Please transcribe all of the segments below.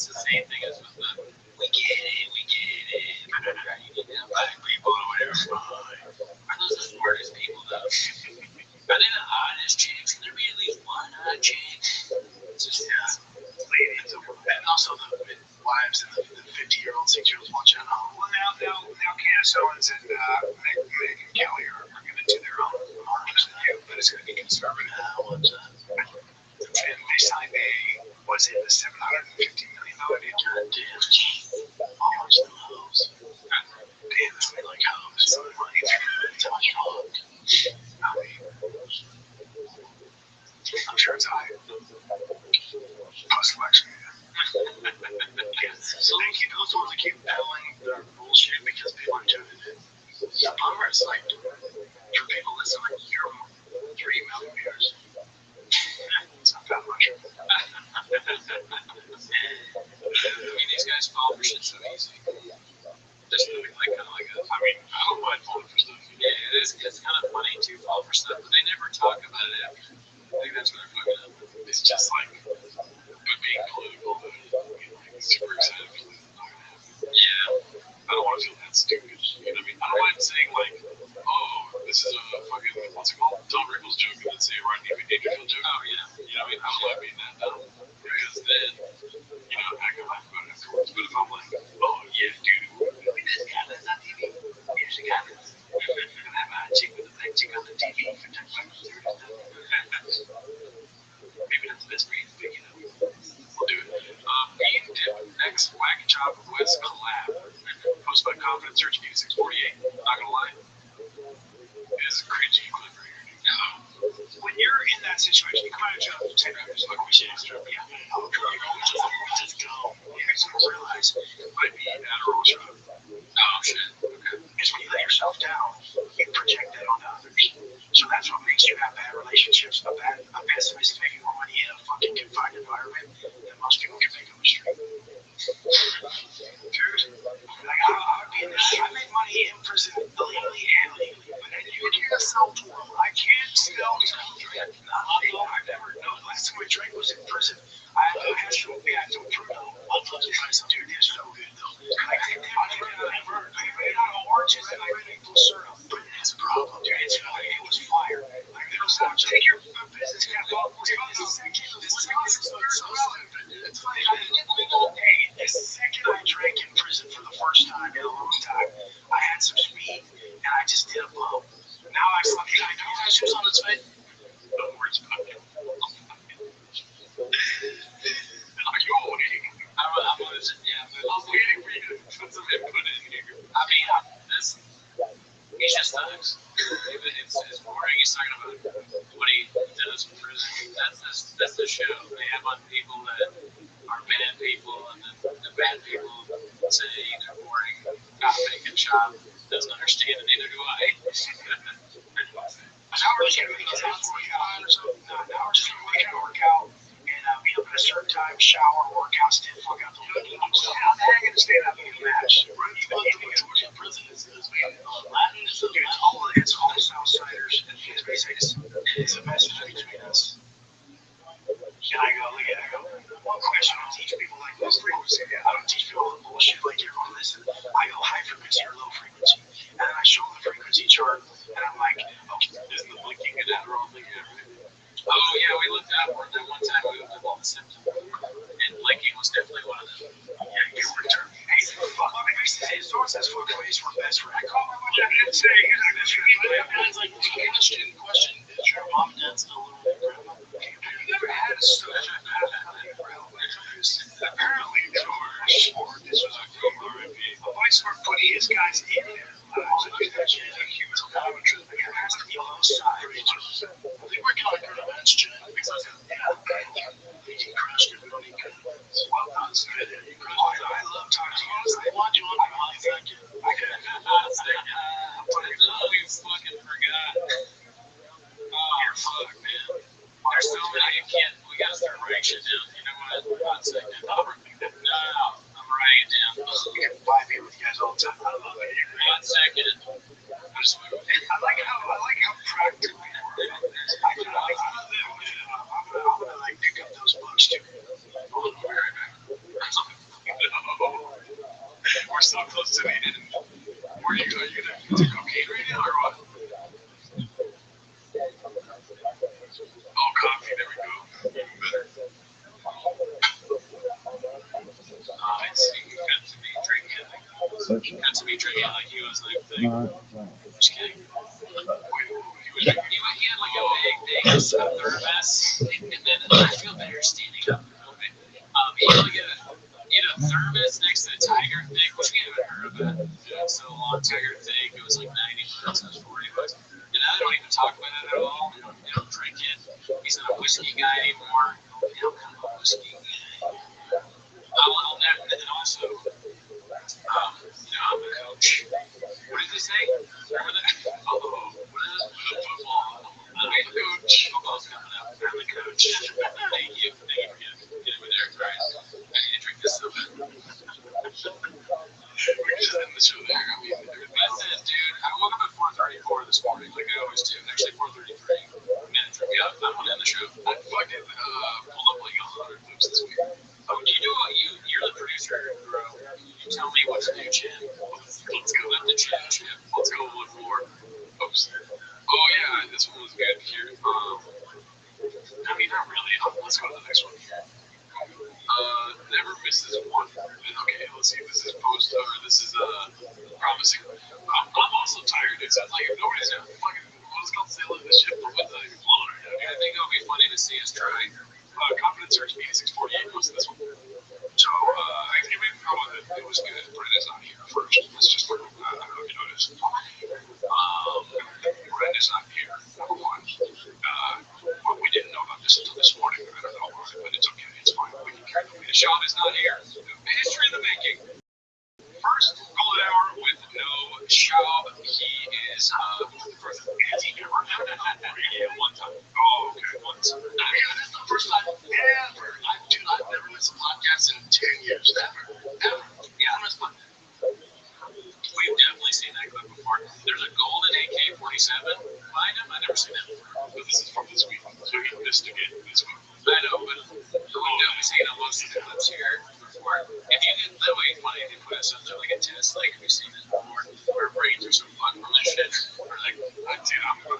it's the same thing as with the we get it. You need to have black people or whatever. Are those the smartest people though? Are they the hottest chicks? Can there be at least one hot chick? It's just ladies, and also the wives and the 50-year-old, 6-year-olds watching at home. Well, now Candace Owens and Megyn Kelly are going to do their own arms and you, but it's going to be conservative. What's that? And they signed was it a $750 million deal? God damn. Almost no hoes. Damn, it's like hoes. So money it's how much fuck. I mean, I'm sure it's high. Post-election, so they keep those ones that keep peddling their bullshit because people are doing it. The bummer is like, for people listen like you're 3 million viewers. It's not that much. These guys fall for shit so easy. Just like kind of like a. I mean, I don't mind falling for stuff. Yeah, it's kind of funny to fall for stuff, but they never talk about it after. I think that's where they're fucking up. It's just like, but being political, super excited for the yeah. I don't want to feel that stupid. You know what I mean? I don't mind saying like, oh, this is a fucking what's it called? Tom Rickles joke, and then say Rodney Dangerfield joke. Oh yeah. You know what I mean? I don't like being that dumb because then I can laugh about it afterwards. But if I'm like, oh yeah, dude, look at this guy that's on TV. Here's the guy that's gonna have a chick with a black chick on the TV for 10 bucks. Maybe that's the best breed, but we'll do it. Bean Dip, next Whack Chop West collab. Posted by Confidence Search View 648. Not gonna lie. It is a cringy clip right here. When you're in that situation, you come out of jail for 10 years, like we should extra. Yeah, just go. Yeah, so you realize it might be Adderall shot. Oh, shit. Okay. Because when you let yourself down, you project that on others. So that's what makes you have bad relationships, a pessimist making more money in a fucking confined environment than most people can make on the street. Dude, like I make money in prison illegally and legally, but you do the sell world. I can't sell drugs. I've never known. Last time I drank was in prison. I had to improve. I'll tell you guys, dude, it's so good though. I made out of oranges and I made maple syrup. Britain has a problem, dude. It was fire. Like there was take your business cap off. It's funny. Hey, the second I drank in prison for the first time in a long time, I had some speed and I just did a blow. Now I fucking I know my shoes on its way. No words, pumpkin. I'm waiting for you to put some input in here. I mean, he's just nice. It's boring. He's talking about what he does in prison. That's the show. They have on people that are bad people, and then the bad people say they're boring, not making shop, doesn't understand it, neither do I. How are you going to get out of workout or something? Now we're just going to work out and be up at a certain time, shower, workout, still fuck out the window. So how the heck are you going to stand up and match? Even Georgia prison is Latin. It's all Southsiders. It's a message between us. And I go, one question I'll teach people like this frequency. I don't teach people all the bullshit like you're going to listen. I go high frequency or low frequency. And then I show them the frequency chart. And I'm like, okay, isn't the blinking and that wrong thing happening? Oh, yeah, we looked outward that one time we looked at all the symptoms. And blinking was definitely one of them. Yeah, you were turning. Hey, fuck, someone says fuck ways we're best friends. I call my mom and dad say, here's our best friend. It's like, question, is your mom and dad still living with grandma? You never had a story. Apparently, George, this was a good RIP. A vice lord put his guys in there. He was a optometrist. It has to be on the side. I think we're kind of good events, Jen. Because, he crushed it. We don't need good events. Well, that's good. I love talking to you. I want you on my mind. Thank you. I could have so close to the end. Are you gonna do cocaine right now or what? Oh, coffee. There we go. Even better. It's got to be drinking. Got to be drinking like he was like thing. Just kidding. He had like a big thermos, and then I feel better standing up. He had like a thermos next to the Tiger thing, which we haven't heard about. So long Tiger thing, it was like $90, it was $40. And now they don't even talk about it at all. They don't drink it. He's not a whiskey guy anymore. They don't come up whiskey guy. And also, I'm a coach. What did they say? Remember that? What is it? Football. I'm the coach. Football's coming up. I'm the coach. Thank you. Get over there, right? I need to drink this so bad. We're just in the show there. I mean, that's it, dude. I woke up at 4:34 this morning, like I always do. Actually, 4:33. Yeah, I'm gonna end the show. I fucking pulled up like 100 clips this week. Oh, you're the producer, bro. You tell me what to do, Chan. Let's go. Let the Chan. Let's go look more. Oops. Oh yeah, this one was good here. I mean, not really. Let's go to the next one. Never misses one. Okay, let's see if this is post or this is promising. I'm also tired. It's like if nobody's fucking what's called sailing the ship with the floater. I think it would be funny to see us try. Confidence search meeting 648 goes to this one. So I think we probably it was good. Brenda's not here first. Let's just look. I don't know if you noticed. Brenda's not here. Number one. Well, we didn't know about this until this morning. I don't know why, but it's okay. It's fine. We can carry the Sean is not here. History in the making. First golden hour with no Schaub. He is first anti-ever. One time. Oh, okay. Once. I mean, this is the first time ever. I've never missed a podcast in 10 years. Ever. Yeah, I'm just fun. We've definitely seen that clip before. There's a golden AK-47 behind him. I've never seen that before. But this is from this week. So he missed again this week. I know, but we've definitely seen a most of the clips here before. If you did that way, why didn't you put us under like a test? Like, have you seen this before? Our brains are so fucked from this shit. We're like, dude, I'm 100%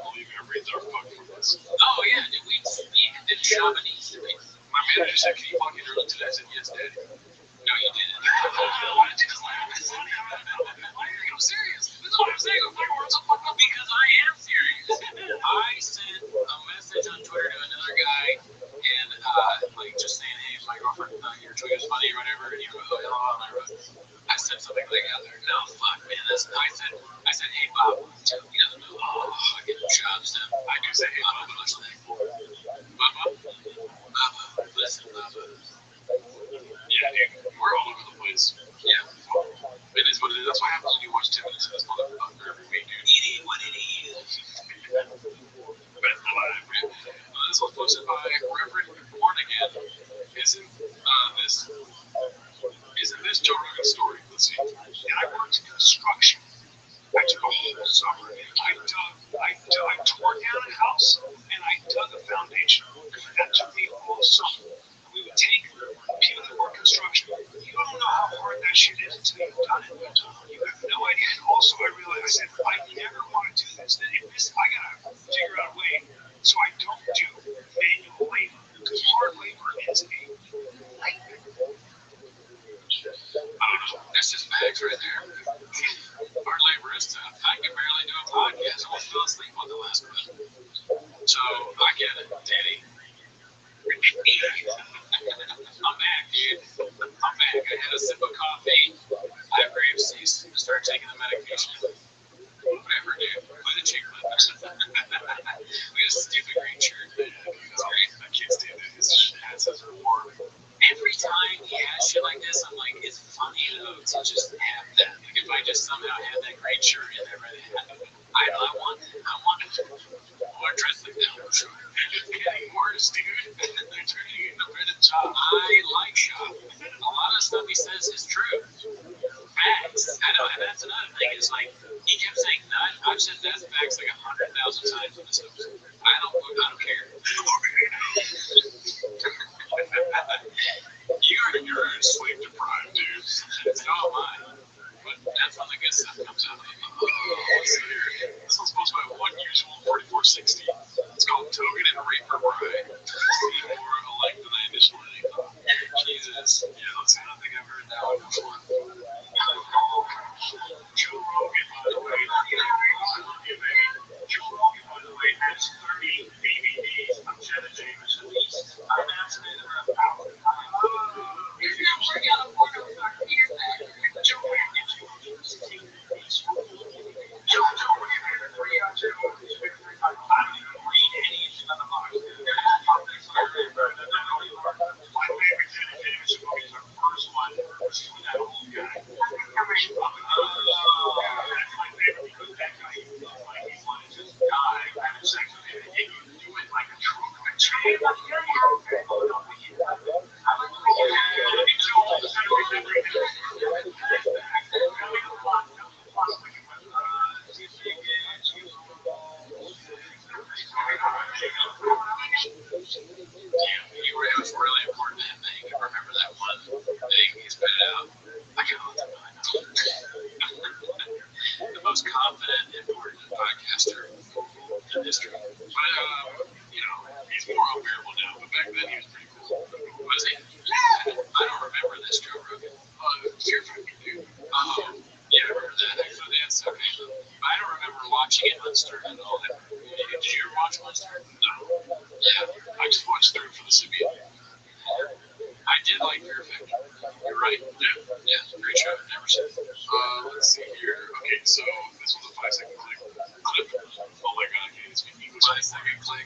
believe our brains are fucked from this. Oh, yeah, dude, we even did Chamonix. My manager said, can you fucking drill it today? I said, yes, Daddy. No, you didn't. Why did you just laugh? I'm serious. This is what I'm saying. I'm like, we're so fucked up because I am serious. I sent a message on Twitter to another guy and like just saying, hey, my girlfriend thought your tweet was funny or whatever, and he wrote, oh, hello, and I wrote, I said something like, no, fuck, man. I said, hey, Bob. He doesn't know. Oh, I get jobs done. I do say, hey, Bob, Bubba, listen, Bubba. Yeah, dude, we're all over the place. Yeah. It is what it is. That's what happens when you watch 10 minutes of this motherfucker every week, dude. It is what it is. Best alive, man. This was posted by Reverend Born Again. Isn't this Joe Rogan's story? Let's see. I worked in construction. I took a whole summer. I tore down a house and I dug a foundation. That took me all summer. We would take people that work construction. You don't know how hard that shit is until you've done it. You have no idea. And also, I realized, I said, I never want to do this. I gotta figure out a way so I don't do manual labor because hard labor is a nightmare. I don't know. That's just facts right there. Hard labor is tough. I can barely do a podcast. I almost fell asleep on the last one. So I get it, Daddy. I'm back, dude. I'm back. I had a sip of coffee. I have Graves' disease. Started taking the medication. Whatever, dude. Put the chick with us. We got a stupid green shirt. That's great. I can't stand it. His hat says war. Every time he has shit like this, I'm like, it's funny though to just have that. Like if I just somehow had that green shirt and everything, I want it. I want dress like that. It's getting worse, dude. They're turning into Brendan Shaw. I like Shaw. A lot of stuff he says is true. Facts. I know, and that's another thing. It's like he kept saying nut. I've said that's facts like 100,000 times in this episode. I don't care. You're sleep deprived, dude. It's Oh my. But that's when the good stuff comes out. Let's see here. This one's posted by 1 years old 4460. It's called Token and Raper Bride. See more alike than I initially thought. Jesus. Yeah, let's see. I don't think I've heard that one before. Joe Rogan, by the way. I love you, baby. Joe Rogan, by the way, has 30 DVDs of Jenna Jameson. I'm fascinated about power. It was really important that you can remember that one thing he's put out. I can't let them know. The most confident, important podcaster in history. But, he's more unbearable now, but back then he was pretty cool. Was he? Yeah. I don't remember this Joe Rogan. Fear Factor, dude. Yeah, I remember that. Actually, that's okay. I don't remember watching it Munster at all. Did you ever watch Munster? No. Yeah, I just watched through for the Sibian. I did like Fear Factor. You're right. Yeah, great show. Never seen it. Let's see here. Okay, so this was a 5-second clip. Oh my god, I can't speak English. 5-second clip.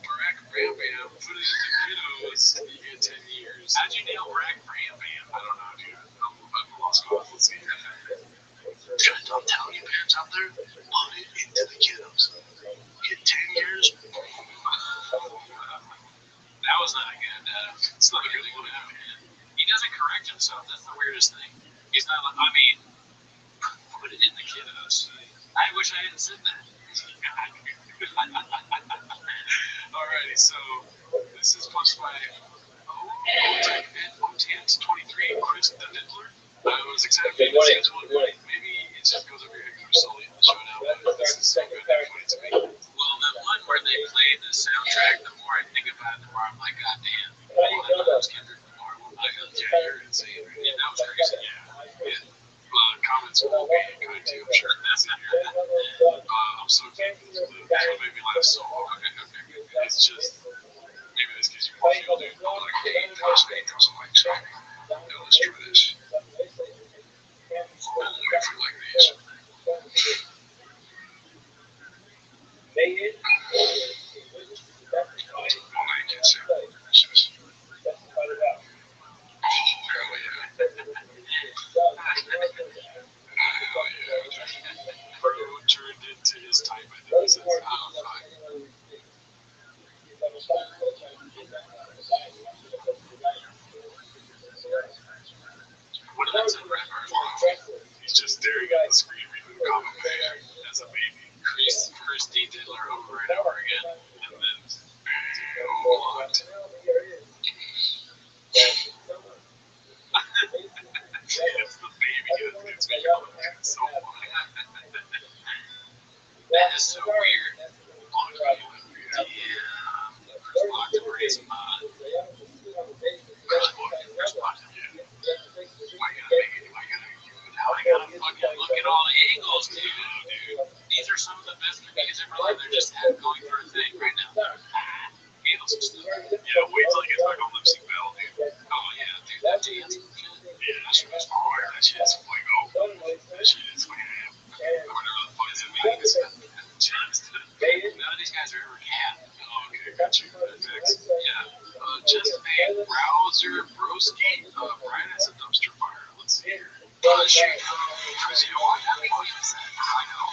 Barack Rabbi, put it into kiddos, you get 10 years. How'd you nail Barack Rabbi? I don't know, dude. I'm lost cause. Let's see. I'm telling you, parents out there, put it into the kiddos. Get 10 years. That was not a good. It's not a good one. He doesn't correct himself. That's the weirdest thing. He's not. I mean, put it in the kiddos. I wish I hadn't said that. Alrighty, so this is posted by OTX 23, Chris the Diddler. I was excited for this one. Maybe it just goes over here because we're slowly in the show now, but this is so good. Funny to me. Well, the one where they played the soundtrack, the more I think about it, the more I'm like, God damn. Well, I thought it was Kendrick Lamar. Yeah, you're insane. Yeah, that was crazy. Yeah. Comments will be kind too, I'm sure. I'm so thankful for this. It made me laugh so hard. Okay. It's just, maybe this gives you a feel, dude. I'm like, hey, there's some like, so, let's try this. Only if you like these. Well, I can't say it. It's just, hell yeah. Bro turned into his type, I think he says. What did that say, Brad? He's just staring at the screen reading the comic page as a baby. Chris D. Diddler over and over again. And then, locked. It's the baby that gets me going. It's so funny. That is so weird. Yeah. Chris locked him raising mod. Chris locked him, yeah. Why gotta fucking look at all the angles, dude. These are some of the best comedians ever lived. They're just going through a thing right now. Handle some stuff. Yeah, wait till I get back on Lip Sync Battle, dude. Oh, yeah, dude, that dance. Yeah, that shit is hard. That shit is like, that shit is like, whatever the fuck is it means. None of these guys are ever cat. Oh, okay, got you. Yeah. Just a browser broski. Brian has a dumpster fire. Let's see here. Shit. Because you know what? I know.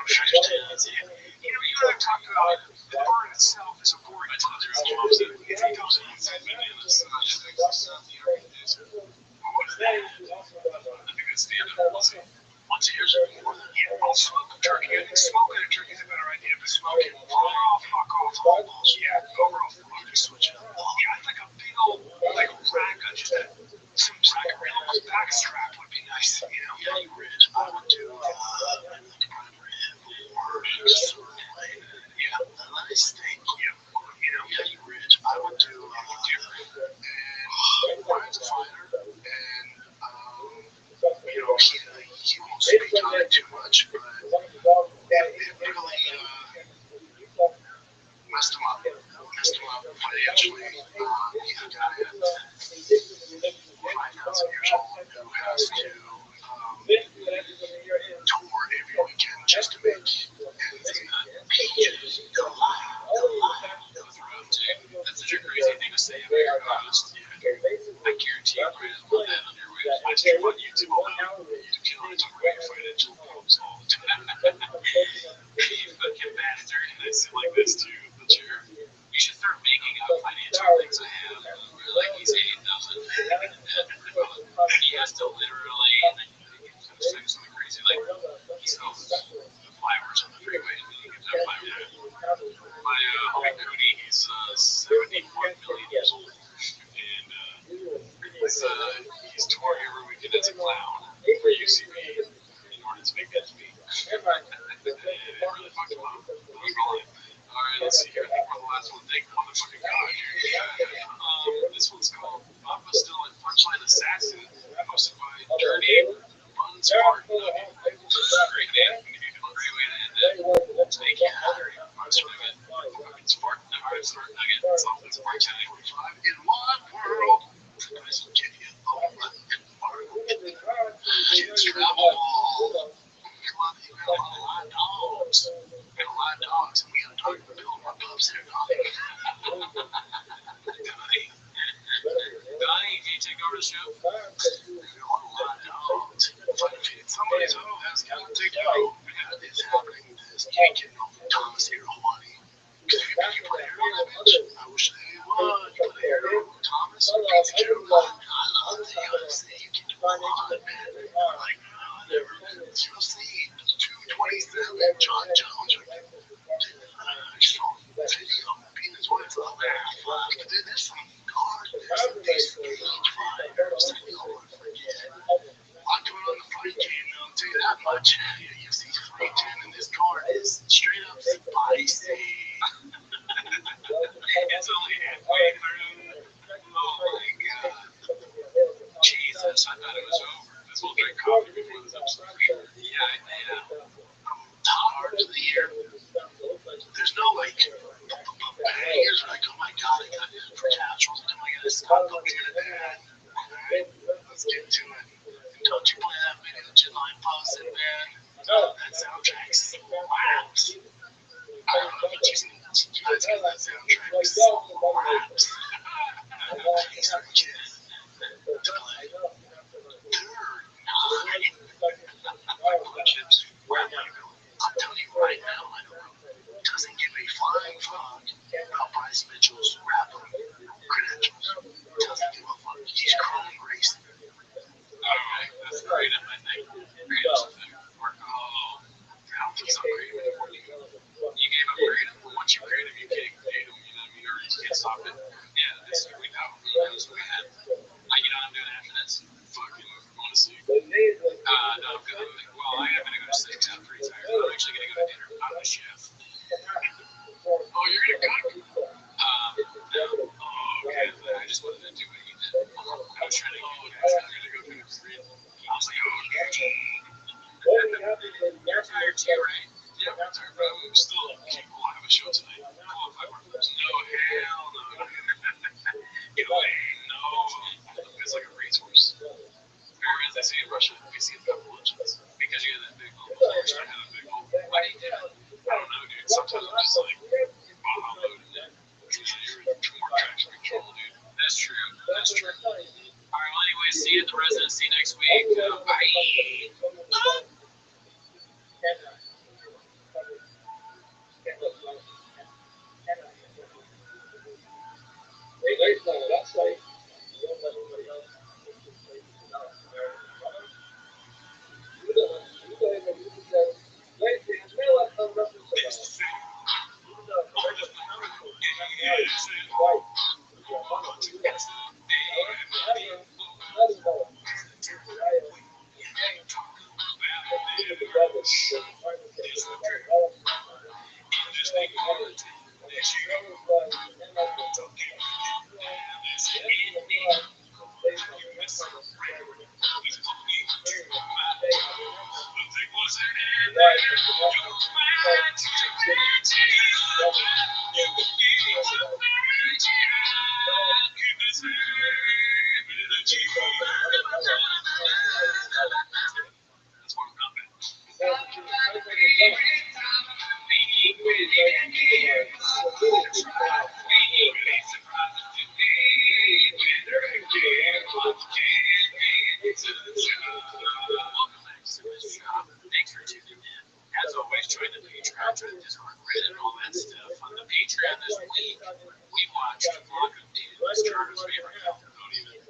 You know, you and I talked about the art itself is important. If it goes in, it's once a year's more than I'll smoke a turkey. I think smoking a turkey is a better idea, but smoking overall, fuck off, all bullshit. Overall, fuck, just switch it up. Yeah, I think a big old, like a rack, just some like a real back strap would be nice. You know, yeah, rich. I would do like a prime rib or just sort of like, yeah, a nice steak. Yeah, you know, yeah, rich. I would do and Brian's a fighter, and you know, he won't speak on it too much, but it really messed him up. Financially. He's a guy at 5,000 years old who has to tour every weekend just to make ends meet. He's a lie. That's such a crazy thing to say about your host. I guarantee you, Brian, put that on your website. It's on YouTube. You can only talk about your financial problems all the time. You fucking bastard. And I sit like this too. But you should start making up financial things I have. Like he's 80,000 he has to literally say something crazy like he sells flowers on the freeway and he gives out flowers. My homie Cootie, he's 71 million years old. And he's touring every weekend as a clown for UCB in order to make ends meet. It really fucked him up. Alright, let's see here. I think we're the last one. Thank motherfucking God, dude. This one's called Papa Still and Punchline Assassin, hosted by Dirty Buns Martin. Great name. Great way to end it. Thank you. Spark Nugget. It's off the Spark 1045. In one world. Guys will give you kids travel. You got a lot of dogs. We got a lot of dogs, and we got to talk about building our pubs there, Donnie. Donnie, can you take over the show? We got a lot of dogs. Somebody's home has got to take over. It's happening this weekend on Thomas here, Hawaii. Because if you put hair on that bitch, I wish they would. You put hair on Thomas, it's true. I love the USA. You can do a lot, man. Like, never. You'll see 227 John Jones. I saw a video of being his wife. Oh, man, fuck. There's some cars. There's some decent fighters that you don't want to forget. I'm doing on the fight game, though. I'll tell you that much. You see 310, and this card is straight up spicy. It's only halfway through. Oh my God. Jesus, I thought it was over. This will drink coffee before this episode for sure. Yeah. Top art of the year. There's no like bangers like, oh my God, I got it for casuals. Oh my God, it's not looking at that. Alright, let's get to it. Don't you play that video that Line posted, man? That soundtrack slaps. I don't know if it's using that soundtrack slaps. He's our kid to play. Third night. Chips, where am I going? I'm telling you right now, I don't know. Doesn't give a flying fuck about Bryce Mitchell's rapper credentials. Doesn't give a fuck. He's chrome racing. Alright, that's great, I think. I don't think so great anymore. You gave up freedom, but once you create him, you can't create him, you know what I mean? Or you can't stop it. Yeah, that's what we know. That's what we had. You know what I'm doing after this? Fucking want to see. No, I'm gonna, I am gonna go to sleep. I'm pretty tired. I'm actually gonna go to dinner. I'm a chef. Oh, you're gonna cook? No. Oh, okay. I just wanted to do what you did. I was trying to get you guys. I'm gonna go cook for you. I was like, you're tired too, right? Yeah, I'm tired, but I'm still capable. I have a show tonight. No, hell no. No. It's like a racehorse. As they say in Russia, we see the double legends. Because you have that big old horse, I have a big old. Why do you do that? I don't know, dude. Sometimes I'm just like, loading it. You're more traction control, dude. That's true. Alright, well, anyways, see you at the residency next week. Bye. That's one not Thanks for tuning in. As always, join the Patreon, join the Discord, Reddit, and all that stuff. On the Patreon this week, we watched a vlog of David's Charter's favorite film. Don't even.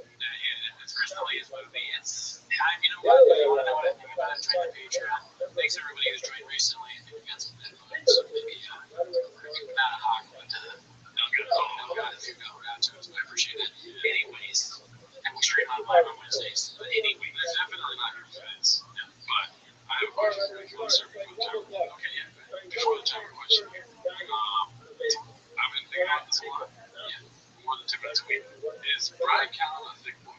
It's Chris D'Elia's movie. It's time. You know what? If you want to know what I think about it, join the Patreon. Thanks everybody who's joined recently. I think we got some good ones. So maybe not a hawk, but no got a few go-rounds. I appreciate it. Anyways, and we stream on live on Wednesdays. But anyway, that's definitely not your friends. But I have a question for you. Okay, yeah. Before the timer question. I've been thinking about this a lot. Yeah, more than 2 minutes a week. Is Brian Callen a thick boy?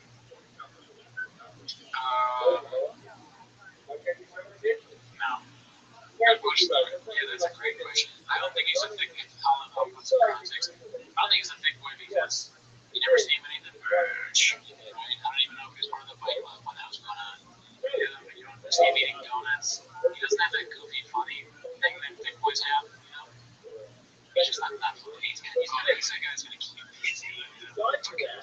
No. Good question. Yeah, that's a great question. I don't think he's a thick boy. I'll put some context. I don't think he's a thick boy because you never see him in any of the merch, right? I don't even know if he was part of the Fight Club when that was going on. You don't see him eating donuts. He doesn't have that goofy, funny thing that thick boys have, you know? He's just not funny. He's that guy's gonna keep busy.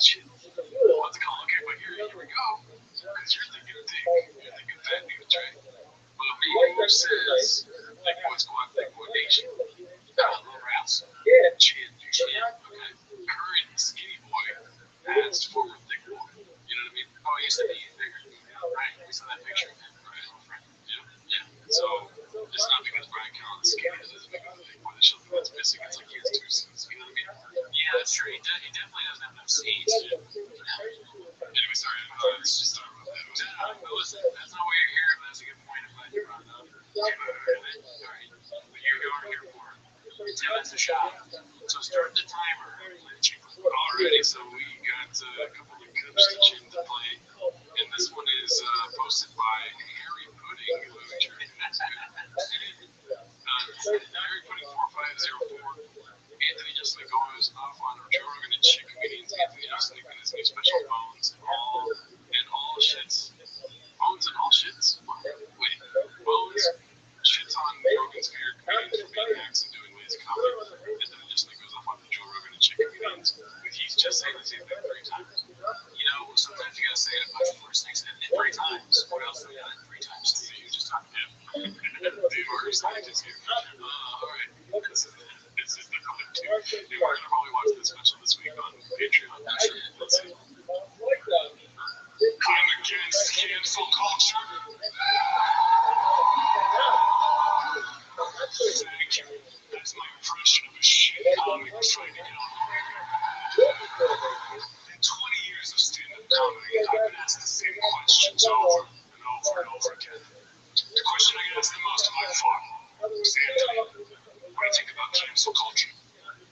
Shit. What's it called? Okay, but here we go. Because you're thinking thick. You're thinking fat dudes, right? Well, me says thick boys go on thick boy nation. Low brows. Chin. Okay. Current skinny boy as former thick boy. You know what I mean? Oh, he used to be bigger. Right. We saw that picture of him, right? Yeah. So it's not because Brian Callen is skinny. It doesn't make him a thick boy. The show that's missing. It's like he has 2 scenes. You know what I mean? Yeah, that's true. He definitely doesn't have enough scenes. Anyway, sorry. Let's just talk about that. That's not what you're here, but that's a good point. I'm glad you brought it up. All right. What you are here for? 10 minutes a shot. So start the timer. Alrighty, so we got a couple of clips to chin to play. And this one is posted by Harry Pudding. Harry Pudding 4504. Anthony Jeselnik goes off on Joe Rogan and shit comedians. Anthony Jeselnik and his new special Bones and all shits. Bones and all shits? Wait, Bones shits on Rogan's favorite comedians for being hacks and doing lazy comedy. Anthony Jeselnik goes off on Joe Rogan and shit comedians. He's just saying the same thing 3 times. You know, sometimes you gotta say it a bunch of worse things. And 3 times. What else do we got 3 times? So you just talk to him. Dude, we're scientists here. Alright. This is the clip too. We're gonna probably watch this special this week on Patreon. Let's see. I'm against cancel culture. Thank you. That's my impression of a shit comic trying to get on. In 20 years of stand-up comedy, I've been asked the same questions over and over again. The question I get asked the most in my farm is, Anthony, what do you think about cancel culture?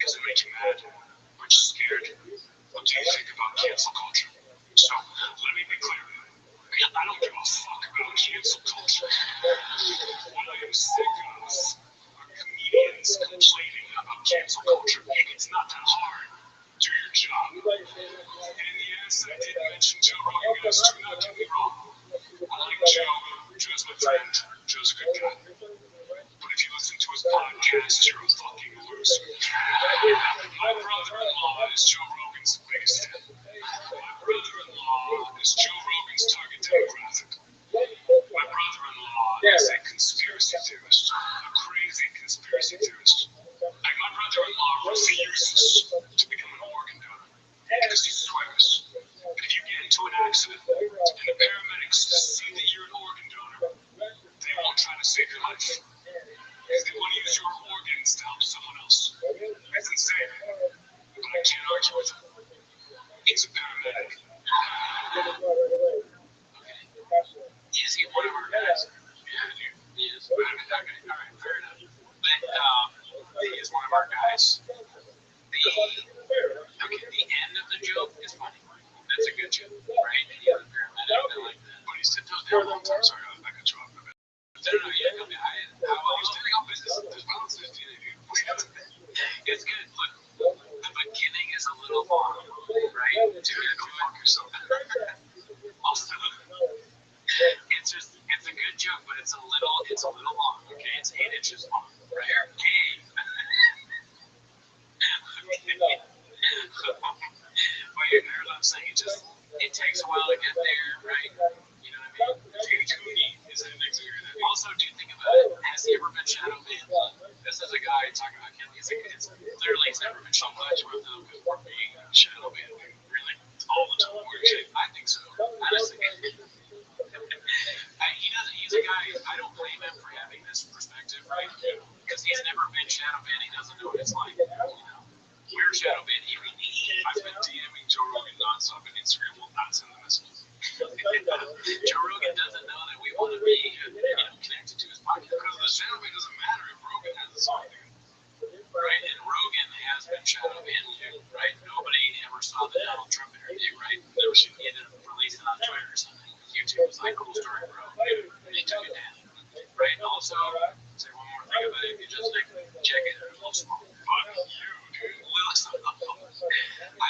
Does it make you mad? Aren't you scared? What do you think about cancel culture? So, let me be clear. I don't give a fuck about cancel culture. What I am sick of are comedians complaining about cancel culture. It's not that hard. Do your job. And yes, I did mention Joe Rogan, guys. Do not get me wrong. I like Joe. Joe's my friend. Joe's a good guy. But if you listen to his podcast, you're a fucking loser. My brother-in-law is Joe Rogan's biggest fan. My brother-in-law is Joe Rogan's target demographic. My brother-in-law is a conspiracy theorist, a crazy conspiracy theorist. Like my brother-in-law refuses to become an organ donor because he swears that if you get into an accident and the paramedics see that you're an organ donor, they won't try to save your life. Because they want to use your organs to help someone else. It's insane. But I can't argue with him. He's a paramedic. Okay. Is he one of our guys? Yeah, dude. He is. Okay, alright, fair enough. But he is one of our guys. The end of the joke is funny. That's a good joke, right? He's a paramedic. I like that. But he's 10 toes down all the time. Sorry, I got you off my bed. No, yeah, I was thinking how business takes a while to get there, right? You know what I mean? T2D is the next year. Also, do you think about it? Has he ever been shadow banned? This is a guy talking about killing. It's literally he's never been shadow banned For being shadow banned. Really? All the time. I think so. Honestly. He's a guy, I don't blame him for having this perspective, right? Because he's never been shadow banned. He doesn't know what it's like. You know? We're shadow banned. I've been DMing Joe Rogan nonstop, and Instagram will not send the messages. Joe Rogan doesn't know that we want to be connected to his podcast. Because the shadow ban doesn't matter if Rogan has a song. Right? And Rogan has been shadow banned, right? Nobody ever saw the Donald Trump interview, right? Never seen He ended up releasing it on Twitter or something. YouTube was like, cool story, bro. And he took it down. Right? Also, say one more thing about it. If you just check it out, Lil Smoke. Fuck you, dude. Lil Smoke. I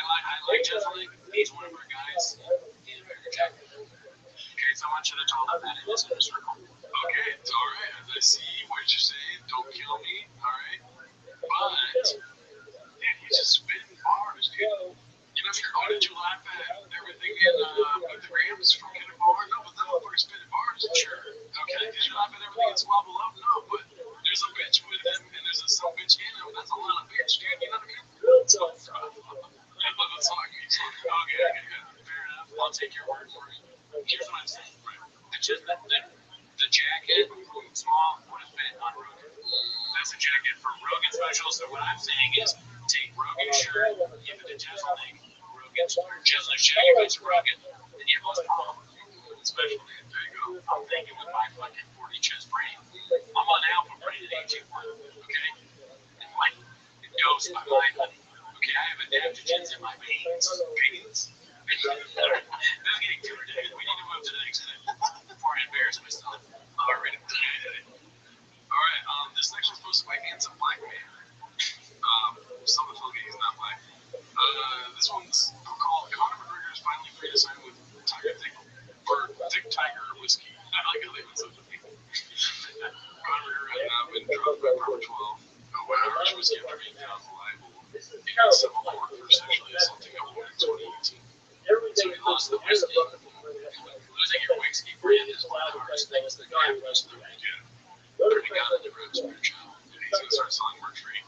like Jeff. He's one of our guys in American Jack. Okay, someone should have told him that in this inner circle. Okay, it's alright. As I see what you're saying, don't kill me, alright? But, dude, he's just spitting bars, dude. You know, if you're going to laugh at everything in with the grams from Kendrick Lamar, no, but that motherfucker's spitting bars. Sure. Okay, did you laugh at everything in Swabble Love? No, but there's a bitch with him, and there's a some bitch in him. That's a lot of bitch, dude. You know what I mean? So, that's all I mean. Okay, fair enough. I'll take your word for it. Here's what I'm saying. The jacket, small, would have fit on Rogan. That's a jacket for Rogan special. So what I'm saying is take Rogan's shirt, give it a Jizzle thing, Rogan's Jizzle jacket to Rogan, and you have those palm special. There you go. I'm thinking with my fucking 40 chest brain. I'm on alpha brain at age 1, okay? And like, dose my mind, honey. Okay, I have adaptogens in my veins. Veins? This is getting too ridiculous. We need to move to the next thing before I embarrass myself. Alright, this next one's posted by Handsome Black Man. Some of the he's not black. This one's called Conor McGregor is finally free to sign with Tiger Thick Tiger Whiskey. I like how they went so funny. Conor McGregor had now been dropped by Proper 12. Irish whiskey after being found liable in civil court for sexually assaulting a woman in 2018. So he lost the whiskey. Losing your whiskey brand is one of the hardest things that can happen to the weekend. Pretty got on the roads for a child. He's going to start selling merch for $8.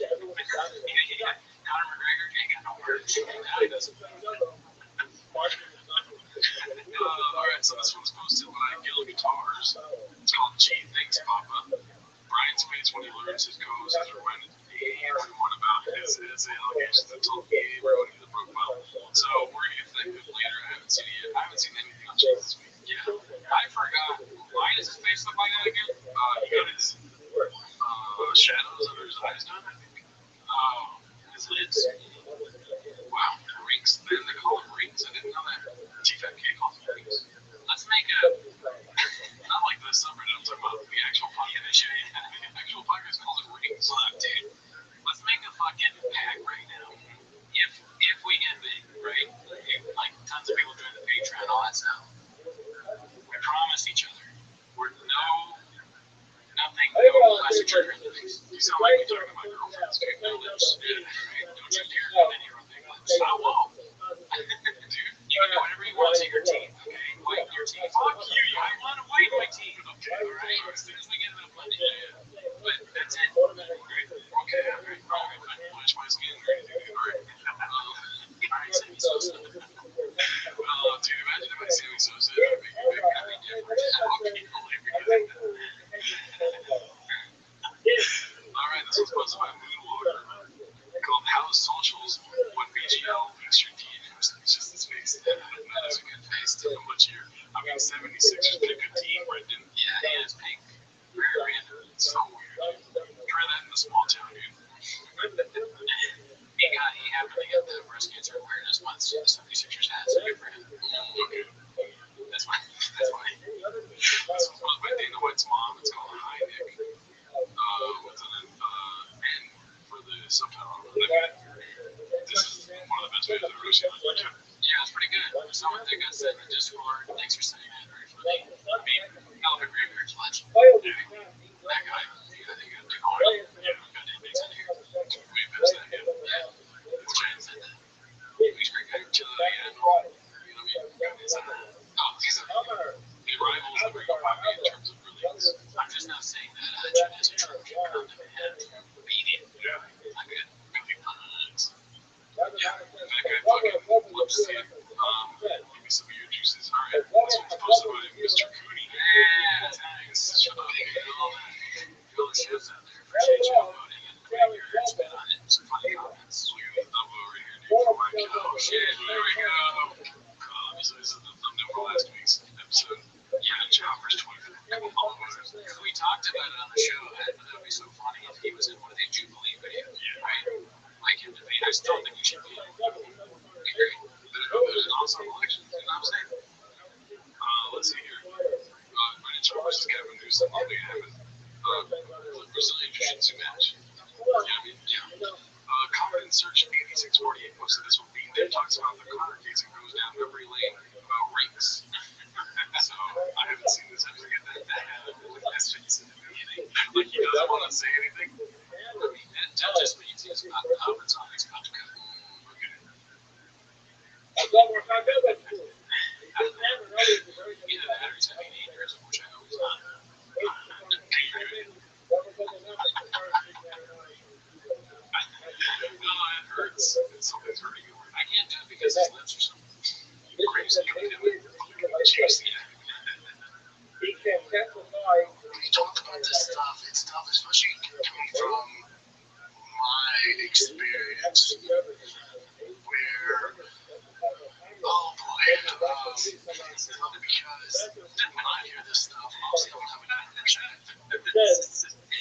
Conor McGregor ain't got no merch. Now he doesn't. Alright, so this one's posted by Gil Guitars. It's called Gee, Thanks, Papa. Brian's face when he learns his co-host has reminded everyone about his allegations that told me everyone in the profile. So we're going to get to that clip later. I haven't seen it yet. I haven't seen anything on Gee this week. Yeah. I forgot. Why does his face look like that again? He got his shadows under his eyes done, I think. Oh, his lids. Wow. Rings. They call them rings. I didn't know that. T-Fat K calls them rings. Let's make a. Not like the subreddit, I'm talking about the actual podcast. The actual podcast calls it rings. Look, dude. Let's make a fucking pack right now. If we get big, right? Like tons of people join the Patreon, all that stuff. We promise each other. We're nothing, no plastic sugar in the face. You sound like you're talking to my girlfriend's dude. No lips. Right? Don't you dare do any of big lips. I won't. Dude, you can do whatever you want to your teeth, okay? Whiten your teeth. Fuck you. I want to whiten my teeth. Okay, alright? As soon as we get enough money. But that's it. Okay, alright. Flash my skin or anything. Alright, Sammy Sosa. Dude, imagine if I Sammy Sosa had a big different. Okay, hilarious. Alright, this one's posted by Moonwalker. Called House Socials. What BGL thinks your DMs? It's just his face. That is a good face to him much here. I mean, 76ers pick a team, Brendan. Yeah, he is pink. Very random. It's so weird. Try that in a small town, dude. He happened to get the breast cancer awareness month, so the 76ers had, so good for him. Okay. That's why. This one's posted by Dana White's mom. It's called Hi Nick. With an N for the subtitle. This is one of the best videos I've ever seen on YouTube. Yeah, it's pretty good. Someone that got said in the Discord, thanks for saying that. Very funny. I mean, Elder Graveyard's legend. That guy, I think he'll do hard. Yeah, got inmates in here. Way past that, yeah. Yeah. Which I said that. He's a great guy. Chill out, yeah. You know what I jiu-jitsu match. You know what I mean? Yeah. Common Search 8648 posted this one. Bean Dip talks about the Connor case and goes down memory lane about ranks. So I haven't seen this. I just get that face in the beginning. Like he doesn't want to say anything. I mean, that just means he's not comments on his content. Okay. Either that or he's having an aneurysm, which I hope he's not. No, it hurts. Something's hurting him. I can't do it because his lips are so crazy. Juicy. When you talk about this stuff, it's tough, especially coming from my experience where, oh boy, because when I hear this stuff, obviously I don't have an understand.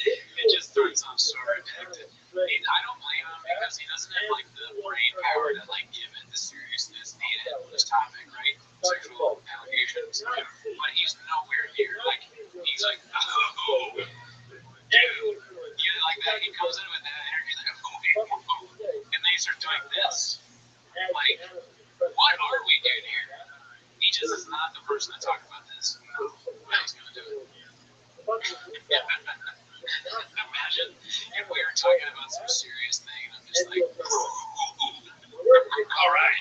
It just throws off so repetitive. I don't blame him because he doesn't have like the brain power to like give it the seriousness needed on this topic, right? Sexual allegations. But he's nowhere near like he's like, oh, dude, like that. He comes in with that energy like, oh, and then he starts doing this. Like, what are we doing here? He just is not the person to talk about this. No, he's gonna do it. Imagine if we were talking about some serious thing and I'm just like, all right.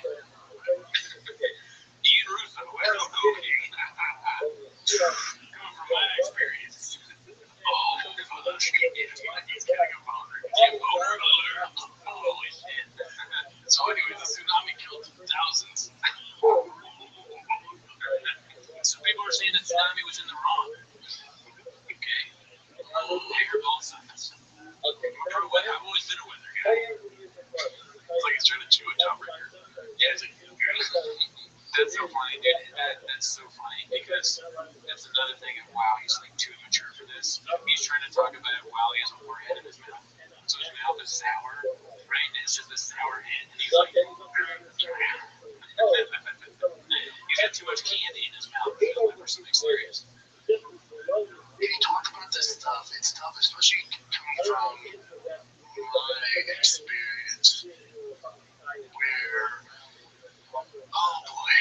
Ian Russo, okay. Coming from my experience. Oh, fuck. It's getting a boner. Holy shit. So anyways, the tsunami killed thousands. So people are saying the tsunami was in the wrong. Okay. I hear both sides. I've always been a weather guy. It's like he's trying to chew a tiebreaker. Yeah, it's like, that's so funny, dude. That's so funny because that's another thing of wow, he's like too mature for this. He's trying to talk about it while he has a warhead in his mouth. So his mouth is sour, right? And it's just a sour hit, and he's like, he's got too much candy in his mouth. He's looking for something serious. When you talk about this stuff, it's tough, especially coming from my experience where, oh boy,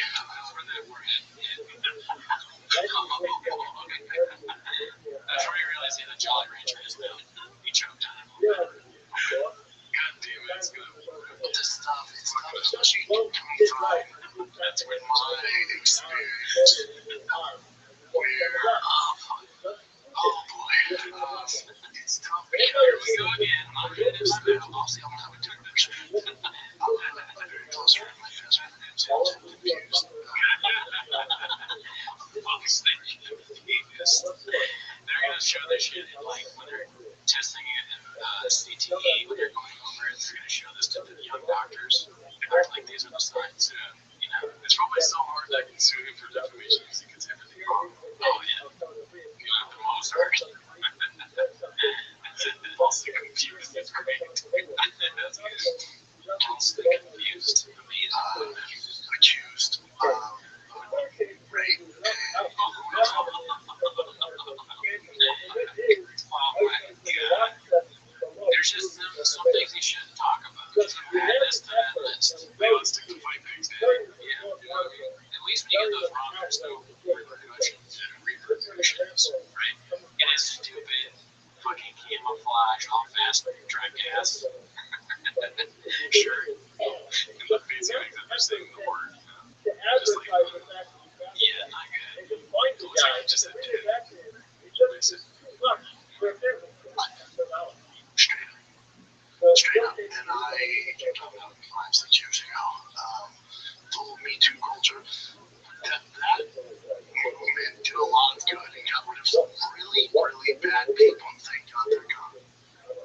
Where that warhead hit. That's where you realize he had a Jolly Rancher in his mouth. He choked on it. God damn it, it's good. this stuff, it's tough, especially coming from That's where my experience where, oh boy, it's tough Here because we go again. obviously I don't have a toothbrush. I'm very close friend with my best friend who's confused. They're gonna show this shit in like when they're testing it in CTE when they're going over it. They're gonna show this to the young doctors. They're like, these are the signs. You know, it's probably so hard that I can sue him for defamation because he gets everything wrong. Oh yeah, you know, the Mozart. Also confused. That's great. That's good. Also confused. Amazing. Accused rape. There's just some things he shouldn't talk about. Add this to that list. Let's stick to fight pigs, man. Yeah, at least when you get those wrong, there's no repercussions, right? And it's stupid fucking camouflage, all fast, drive gas. Sure. And the fancy things that they're saying the word. Just like, yeah, not good. It looks like just a dude. Straight up. And I came talking about 5-6 years ago. The whole Me Too culture. That movement did a lot of good and got rid of some really, really bad people, and thank God they're gone.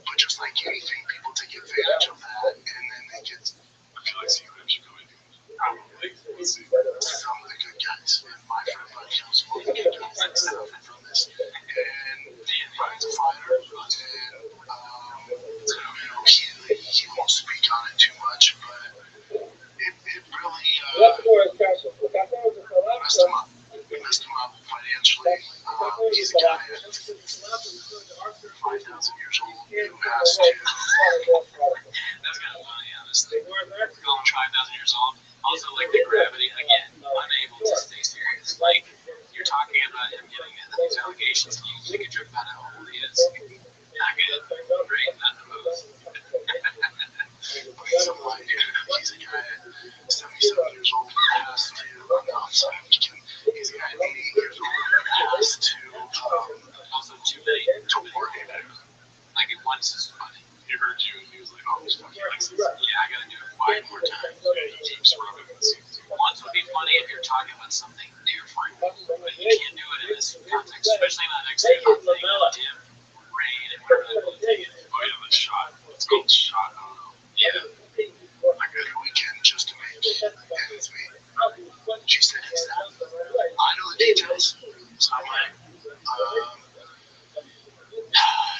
But just like anything, people take advantage of that, and then they get. I feel like see what I'm going to do. Let's see. Some of the good guys. And my friend Buddy knows all the good guys that suffered from this. And Brian's a fighter, and he won't speak on it too much, but it really messed him up. It messed him up financially. He's a guy at 5,000 years old. you has to. That's kind of funny, honestly. Going 5,000 years old. Also, like the gravity, again, unable to stay serious. Like, you're talking about him getting these allegations. You take a trip about how old he is. Not good, right? Not the most. But he's a blind dude. He's a guy at 77 years old who has to, no, I'm sorry, I'm just kidding. He's a guy at 88 years old who has to, Also, too many. to work it out. Like, it once is funny. He heard you and he was like, oh, this fucking likes this. Yeah, I gotta do it 5 more times. Yeah, he keeps rubbing the seats. Once would be funny if you're talking about something different, but you can't do it in this context, especially not next to a thing of dim, rain, and whatever that thing is. Oh, yeah, the shot. It's called shot. I don't know. Yeah. Like a weekend just to make ends meet. She said he's that. I know the details. It's not mine.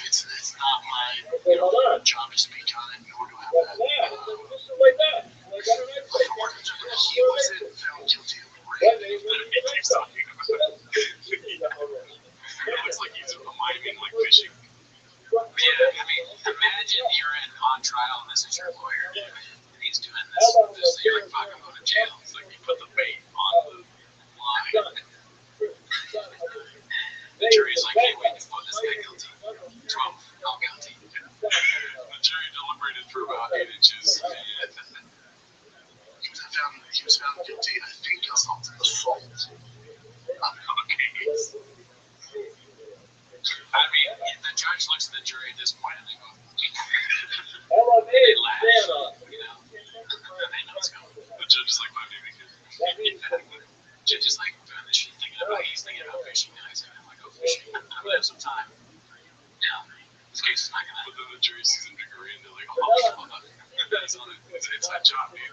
It's not my job to speak on it, nor do I have that. He wasn't found guilty of rape. He keeps talking about it. It looks like he's miming, like, fishing. Yeah, I mean, imagine you're on trial and this is your lawyer, and he's doing this. You're like, fuck, I'm going to jail. It's like you put the bait on the line. The jury's like, hey, we can put this guy guilty. 12, not guilty. The jury deliberated for about 8 inches. He was found guilty, I think, of assault. Okay. I mean, the judge looks at the jury at this point and they go, they laugh, you know, and they know it's going. The judge is like, my baby kid. The judge is like doing this shit, he's thinking about fishing, and I said, I'm like, go fishing. I'm going to have some time. Yeah, this case is not going to happen. But then the jury sees him degree and they're like, oh, fuck. It's inside job, dude.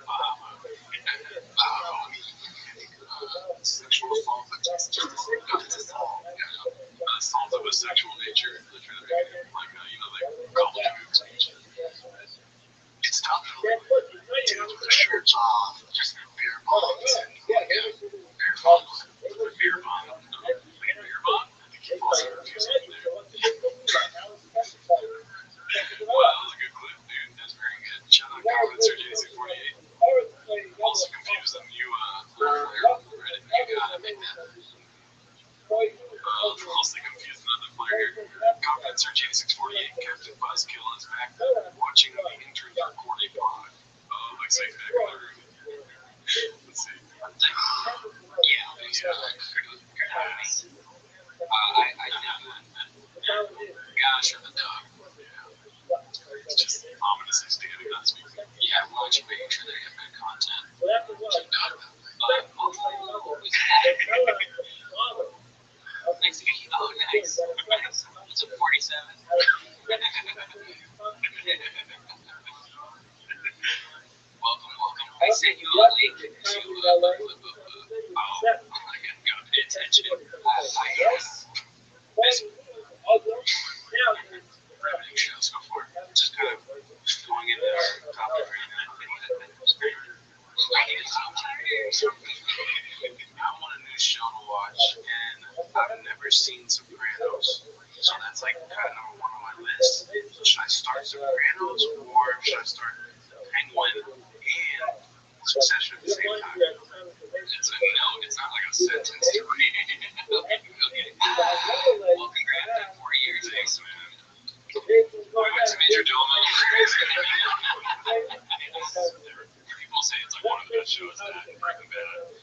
Sexual assault, assault of a sexual nature. Like, college moves. It's tough. Dudes with their shirts off, just beer bongs and beer bongs. Beer bomb. Beer bomb? I think he falls in confusing there. Wow, that was a good clip, dude. That's very good. Shout out Colin Sergey 648. Also confused them. You gotta make that. Also confused another player here. Colin Sergey 648. Captain Buzzkill is back watching the intern recording pod. Like say back there. Let's see. Yeah. I gosh, I'm a dog. It's just ominously standing on speaker. Yeah, watch, making sure they have good content. Nice to meet you. Oh, nice. What's up, 47? Welcome. I sent you a link to I gotta pay attention. Yes. Revenue shows, go for it. Just kind of going into our topic right now. I want a new show to watch, and I've never seen Sopranos, so that's like kind of number 1 on my list. So should I start Sopranos, or should I start Penguin and Succession at the same time? It's a no, it's not like a sentence to read. Okay. Well, congrats on 4 years, thanks, man. We went to Major Domo. People say it's like one of the best shows that Breaking Bad.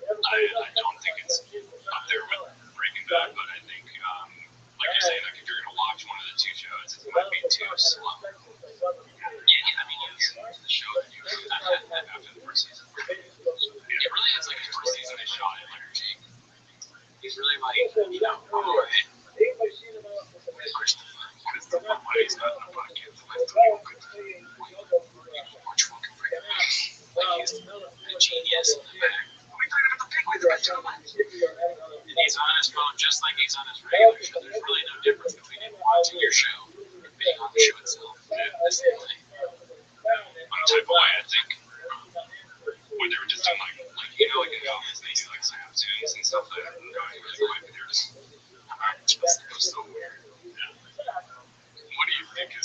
I don't think it's up there with Breaking Bad, but I think, like you're saying, like if you're gonna watch one of the 2 shows, it might be too slow. Yeah, I mean, it's the show that you after the first season. It really is like the first season is shot in like Jake. He's really like, Christopher Buddy's not in the podcast. That's the real good thing. Which one can bring it back? Like he's a genius in the back. We talking about the pig with the rest of and he's on his phone just like he's on his regular show. There's really no difference between him watching your show and being on the show itself. Yeah, the same thing. I'm the type of way I think when they were just doing like like in comments, they do like Sam tunes and stuff like that. And they're just, it was so weird. Yeah. What do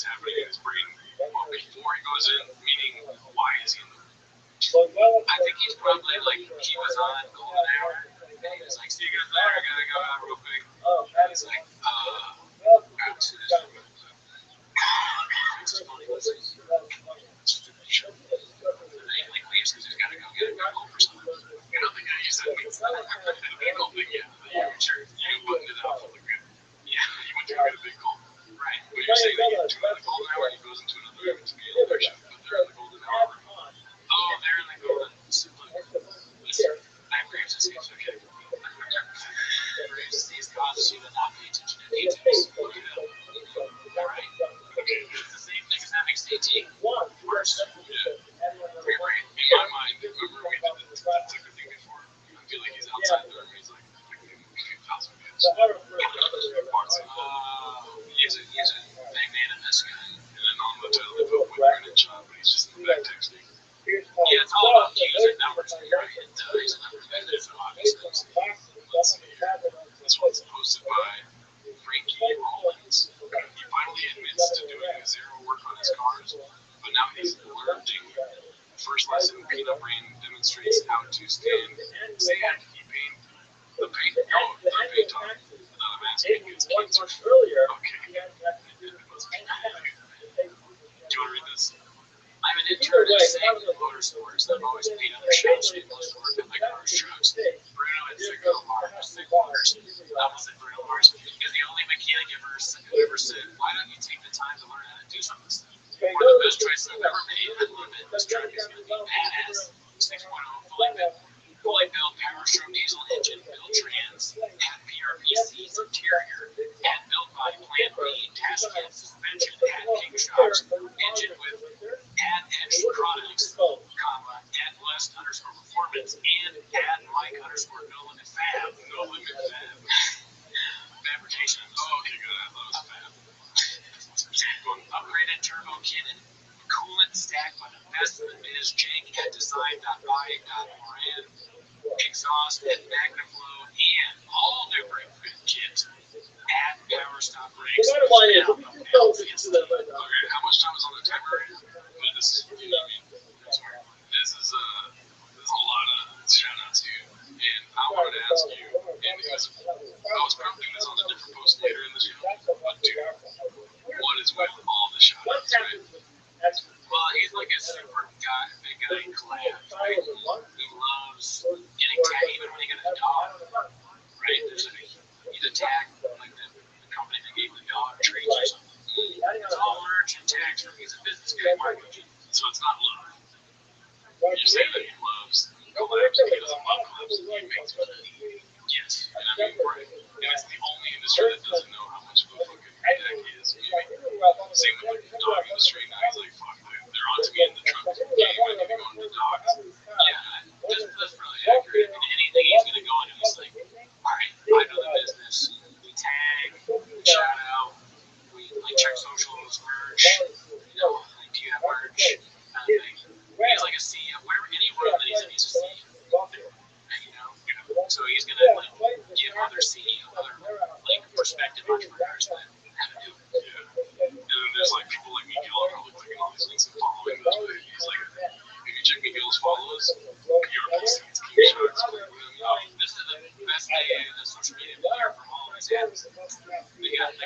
that's happening in his brain before he goes in, meaning why is he in the room? I think he's probably like, he was on Golden Hour, and he was like, see you guys later, I gotta go out real quick. And he's like, back to this room. It's funny, like leaves because he's gotta go get a vehicle for something. I don't think I used that means that. The big goal thing, yeah. Sure. You buttoned it up for the good. Yeah, you went to get a big goal. Right. But you're saying that you do it in the golden hour, he goes into another room to be an election, but they're in the golden hour room. Oh, they're in the golden. Listen, I agree with this. Okay. These causes you to not pay attention to details. Alright? It's the same thing as having CT. Worse. Yeah. For your brain. In my mind, remember we did the ticker thing before? I feel like he's outside the room, he's like, a few thousand views. He's a magnanimous guy. And then on the title they put Whitburn and John, but he's just in the back texting. Yeah, it's all about user numbers, right? He's a number vendor, so obviously. Let's see here. This one's posted by Frankie Rollins. He finally admits to doing a zero work on his cars, but now he's learning. First lesson, Peanut Brain demonstrates how to stand he paint the paint. Oh, the paint on. I'm asking it's cancer. Okay. Do you want to read this? I'm an intern at Sam Motorsports. I've always paid other shops to do most work on my car's trucks. Bruno and Sigma Mars. I almost said Bruno Mars. Is the only mechanic who ever said, why don't you take the time to learn how to do some of this stuff? One of the best choices I've ever made. I love it. This truck is going to be badass. 6.0 fully built power stroke diesel engine, built trans, had PRPC's interior, had built by Plan B, tasket, suspension, had king shocks, engine with add edge products, comma, add blessed underscore performance, and add Mike underscore no limit fab. No limit fab. Fabrication. Oh, okay, good. I thought it was fab. Upgraded turbo cannon, coolant stacked by the best of the biz, Jake at design.by.moran, exhaust and MagnaFlow, and all new brake kit. Add power stop brakes. Okay, how much time is on the timer? This is, you know what I mean? This is a lot of shout outs to you. And I wanted to ask you, and because I was prompting this on a different post later in the show, but dude, what is with all the shout outs, right? Well, he's like a super guy, big guy in class, right? He loves getting tagged even when he got a dog, right? He's a tag, like the company that gave the dog treats or something. It's all merch and tags from he's a business guy, marketing. So it's not love. You're saying that he loves collabs, he doesn't love collabs, he makes money. Yes. And I mean, and it's the only industry that doesn't know how much of a fucking tech he is. Maybe. Same with the dog industry. Now he's like, fuck, they're on to me in the truck game. I need to go into dogs. Yeah, that's really accurate. And anything he's going to go into, he's like, all right, I know the business. We tag, we shout out, we like check socials, merch. You know, like, do you have merch? Kind of thing. He's like a CEO. Wherever any room that he's in, he's a CEO. You know, so he's going to like give other CEO, other like prospective entrepreneurs how to do it. Yeah. And then there's like people like Miguel are probably clicking all these links and following those, but he's like, if you check Miguel's follows, PRPC, it's King Sharks. This is the best day in the social media player from all of his ads. They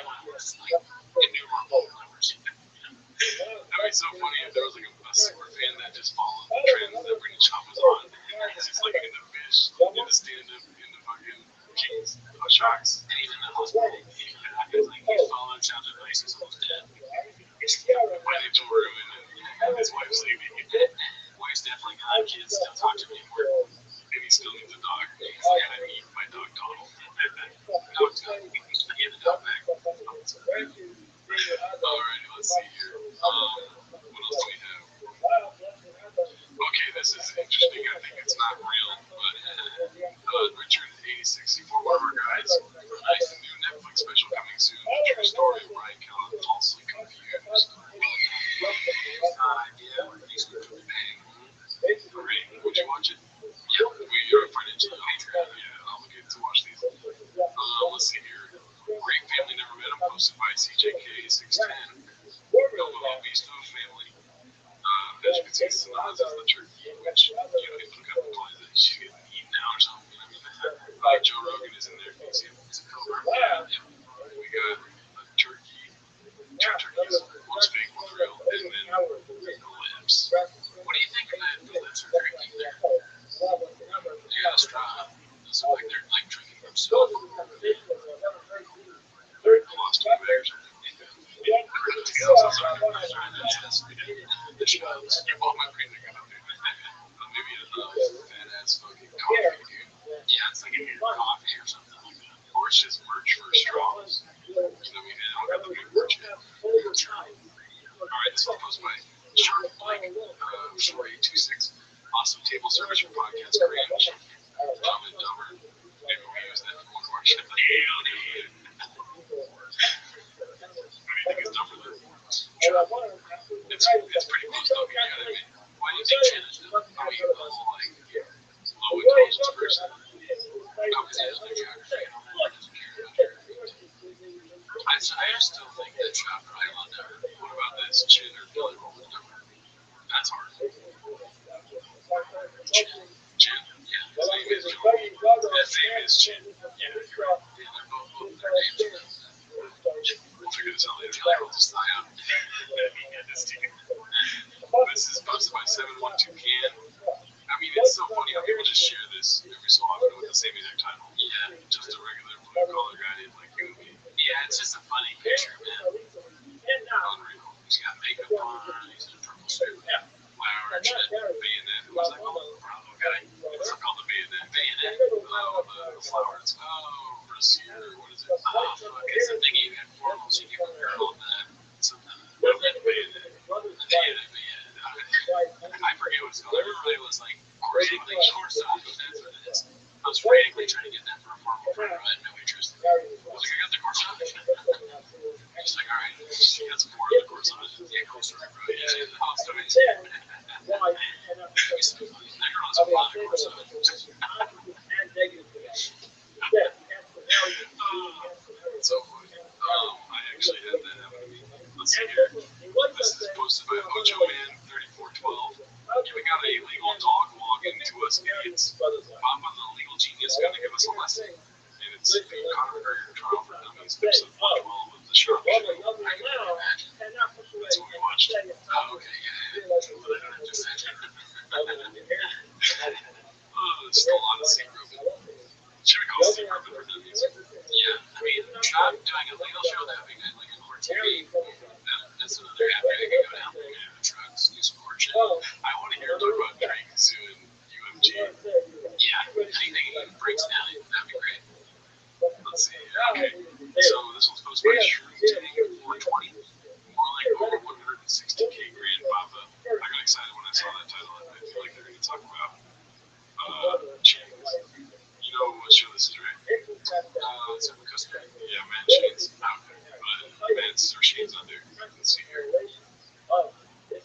want to like innumerable numbers. That'd be so funny if there was like a super fan that just followed the trends that Britney Chop was on, and he's just like in the fish, in the stand-up, in the fucking Kings, Sharks. And even the hospital, he's like, he followed Child's advice, he's almost dead. Financial ruin, and his wife's leaving. Wife's definitely gone, kids still talk to me more. And he still needs a dog. He's like, I need my dog Donald. No, it's not. Give the dog back. Alrighty, let's see here. What else do we have? Okay, this is interesting. I think it's not real, but Richard 8664, one of our guys, released a new Netflix special coming soon. The true story of Brian Callen falsely confused. Great. Would you watch it? stove family. As you can see, Sonaz is the turkey, which, you know, he put a couple of plays that she's getting eaten now or something. You know, Joe Rogan is in there. You can see him. It's a Cobra. Yeah. We got a turkey, two turkeys, one's fake, one's real, and then the lips. What do you think of the lips are drinking there? Yeah, straw. Those look like they're like drinking from stove. They're lost in the bag or something. You bought my green again, dude. Maybe a fat ass fucking coffee, dude. Yeah, it's like a coffee or something like that. Or it's just merch for straws. You know what I mean? I don't got the big merch yet. Alright, this was posted by Shark Blake, 4826. Awesome table service for podcast creators. Dumb and Dumber. Maybe we use that for one of our shit. What do you think is dumber than it's pretty close though, you know what I mean? Why do you think Shannon's dumb? I mean, the whole like low intelligence person. Oh, because he doesn't know geography and all that. He doesn't care about geography. I still think that Chopper Island or What about this? Chin or belly roll is dumber? That's hard. Chin. Yeah, his name is John. His name is Chin. Yeah, you're right. Yeah, they're both their names. We'll figure this out later. I'll just die out. This is posted by 712 Can. I mean, it's so funny how people just share this every so often with the same exact title. Yeah. Just a regular blue collar guy named like you and me. Yeah, it's just a funny picture, man. Unreal. He's got makeup on, he's in a purple suit. Flower and shit. Bayonet. What's that called? Bravo guy. It's called the bayonet. Bayonet. Oh, the flowers. Oh, brassiere. What is it? Oh, fuck. It's the thing you got formals, you give a girl something. Bayonet. I forget what it's called. Everybody was like frantically shortstop, but that's what it is. I was frantically trying to get that for a formal friend, but I had no interest. I was like, I got the corsage. He's like, all right, She got some more of the corsage. yeah, cool story, bro. Yeah, the house doing it. That girl has a lot of corsage. So funny. I actually had that happen to me. Let's see here. This is posted by Ocho Man 3412. We got a legal dog log into us idiots. Papa the legal genius gonna give us a lesson. And it's Conor McGregor trial for dummies, episode 112 of the show. I can imagine. That's what we watched. Oh, okay, yeah. It's still on the secret. Should we call secret for dummies? Yeah, I mean, Trump doing a legal show, that would be good, like a court TV. That's another avenue they can go down. Yeah, the trucks, do some court shit. I want to hear him talk about Drake suing UMG. Yeah, anything he breaks down, that'd be great. Let's see. Okay. So this one's posted by Shroom Tank 420. More like over 160K grand Papa. I got excited when I saw that title. I feel like they're going to talk about chains. You know what show this is, right? It's a custom. Yeah, Man Chains. Okay. But Man's or Chains on there. Let's see here.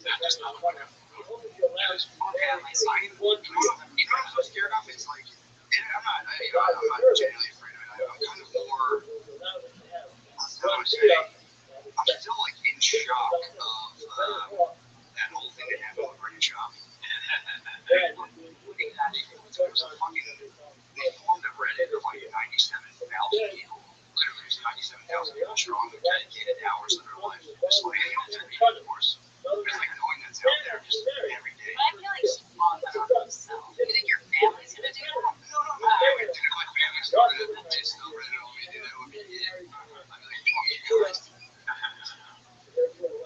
That does not look like a That is fucking insane. You know what I'm so scared of? It's like, and I'm not genuinely afraid of it. I'm kind of more, how do I say, I'm still like in shock of that whole thing that happened with Brain Shop. There was a fucking, they formed a Reddit of like 97,000 people. Literally, there's 97,000 people strong who dedicated hours of their life just like of course. There's like knowing that's out there just every day. But I feel like she bought that on herself. You think your family's gonna do that? No, I would do it. My family started it. They still really don't want me to do that. Would be it. I'm like, fuck you guys.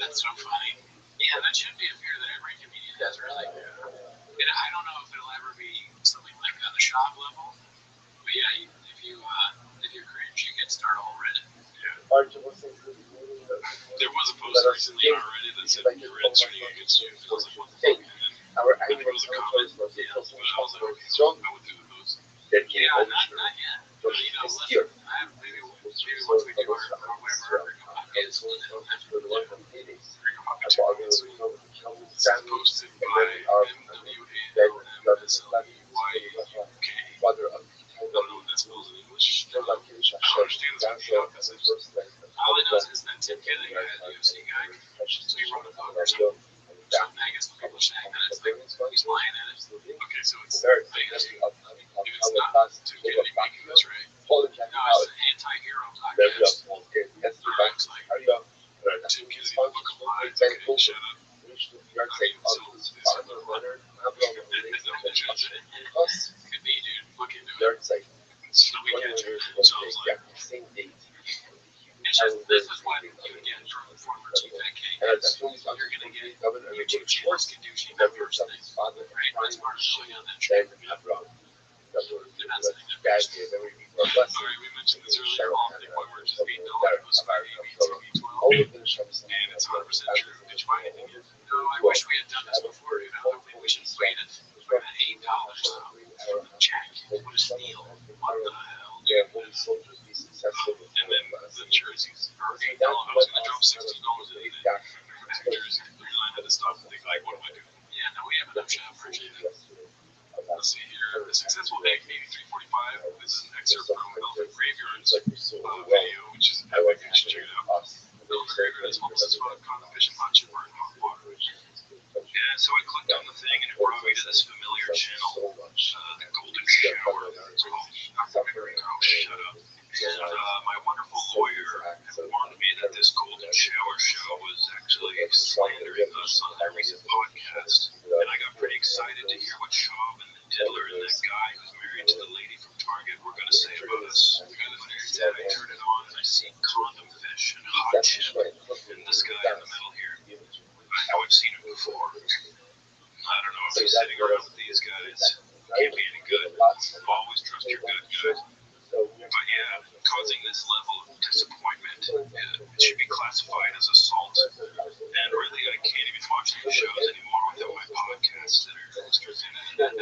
That's so funny. Yeah, that should be a fear that every comedian has, really. And I don't know if it'll ever be something like on the shop level, but yeah, if you're cringe, you can start all Reddit. There was a post recently on Reddit that said your Reddit's turning against you. And I was like, what the fuck? And then I think it was a comment. Yeah, but I was like, okay, so I went through the post. Yeah, not yet. But, you know, listen, maybe once we do our whatever, it's It's posted by MWALMSLEYUK. I don't know what that spells in English. I don't understand this one because all I know is that Tim Kelly, the UFC guy, so he wrote a book or something. Something I guess people are saying that it's like he's lying in it. Okay, so it's Very based. if it's not To get any making this right. no, it's an anti-hero podcast. It's like Tim Kennedy, the Book of Lies. Okay, shut up. I mean, so is it the runner? Is that what the judge said? could be, dude. Look into it. So we catch it. Sounds like. It's just this is what you get from former TPK. You're gonna get YouTube channels can do shit that first thing, right? That's part of showing on that train. They're not saying that first. Alright, we mentioned this earlier. All the Bitcoin merch is $8. It was by ABTV12. And it's 100% true. Did you buy anything yet? No, I wish we had done this before, dude. I don't think we should wait it. We're at $8 though. Jack, what a steal. What the hell, dude? And then the jerseys. For $8. I was going to drop $16 in it. Jersey. The reason I had to stop and think, like, what am I doing? Yeah, no, we have enough shop for it. Let's see here. A successful egg, 8345. This is an excerpt from Elephant Graveyard's video, which is epic. You should check it out. Elephant Graveyard is homeless as fuck, caught the fish and hot chipper in hot water. Yeah, so I clicked on the thing and it brought me to this familiar channel, the Golden Shower. It's called documentary. Oh, shut up. And my wonderful lawyer informed me that this Golden Shower show was actually slandering us on a recent podcast. And I got pretty excited to hear what Schaub and the Diddler and that guy who's married to the lady from Target were going to say about us. The guy that instead I turn it on and I see condom fish and hot chip and this guy in the middle here. I know I've seen him before. I don't know if he's sitting around with these guys. Can't be any good. Always trust your good guys. But yeah, causing this level of disappointment, it should be classified as assault. And really, I can't even watch these shows anymore without my podcasts that are extras in it.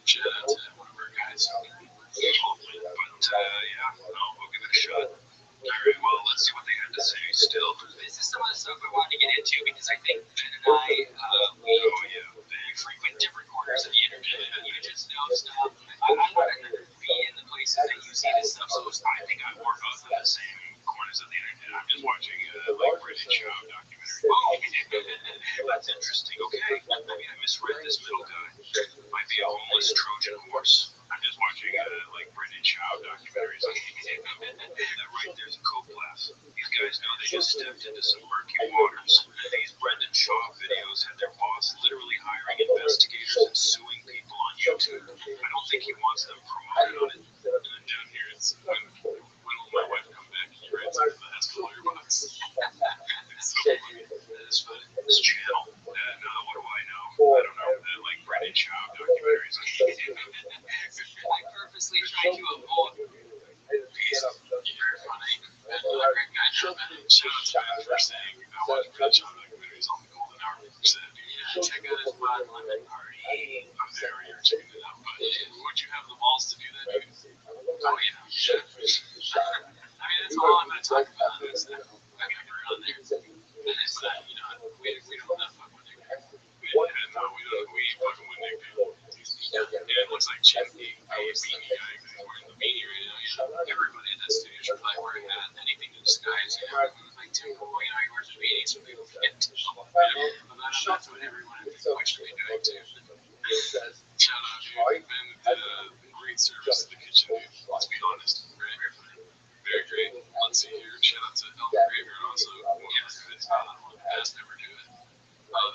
Shout out to one of our guys. But yeah, we'll give it a shot. Alright, well, let's see what they had to say still. This is some of the stuff I wanted to get into because I think Ben and I, we frequent different corners of the internet. You just know stuff. I want to be in the places that you see this stuff. So I think I'm more both in the same corners of the internet. I'm just watching like British documentary. Oh, that's interesting. Okay, maybe I misread this middle guy. Might be a homeless Trojan horse. I'm just watching like Brendan Chow documentaries. That right there's a co-blast. These guys know they just stepped into some murky waters. These Brendan Shaw videos had their boss literally hiring investigators and suing people on YouTube. I don't think he wants them promoted on it. And then down here, it's when will my wife come back? He writes that's for your box. It's so funny. This channel, what do I know? I don't know. Like Brendan Chow documentaries. I purposely tried to avoid He's very funny. Shout out to Ben for saying I watch British documentaries on the Golden Hour. Yeah, check out his Mod Lemon Party. I'm very irritated out, but would you have the balls to do that, dude? Oh, yeah. I mean, that's all I'm going to talk about is that I got around there. And it's that, you know, we don't not fuck with Nick. No, we don't. We ain't fucking with Nick, dude. Yeah, it looks like Chip, the beanie guy, because he's wearing the beanie right now. Everybody in that studio should probably wear anything to disguise, you know. Like Tim Cole, you know, he wears a beanie so people forget to tell. But that's what everyone I think should be doing too. Shout out, dude. Ben did a great service in the kitchen, dude. Let's be honest. Very great. Let's see here. Shout out to Elder Graveyard also. Yes, it's best ever do it.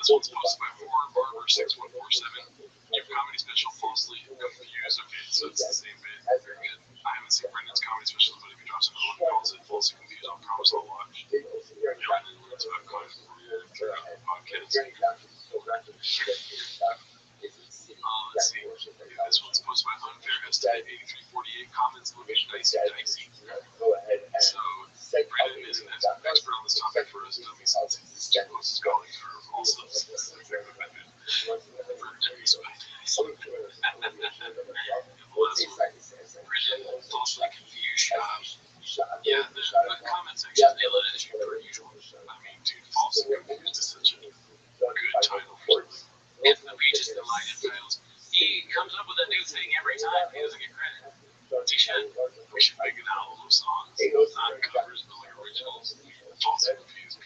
This one's posted by Barber6147. Your comedy special falsely confused. Okay, so it's the same bit. Very good. I haven't seen Brendan's comedy special, but if he drops another one calls it falsely confused, I'll promise I'll watch. Yep. That's what I've gone for podcasts. Let's see. This one's posted by Unfair Estimate 8348. Comments looking dicey. So, Brendan is an expert on this topic for us dummies since he's the closest colleague for all stuff. Falsely confused. Yeah, the comment section nailed it as per usual. I mean, dude, falsely confused is such a good title for it. If the Peaches Delighted titles, he comes up with a new thing every time. He doesn't get credit. We should make an album of songs, not covers, but like originals. Falsely confused.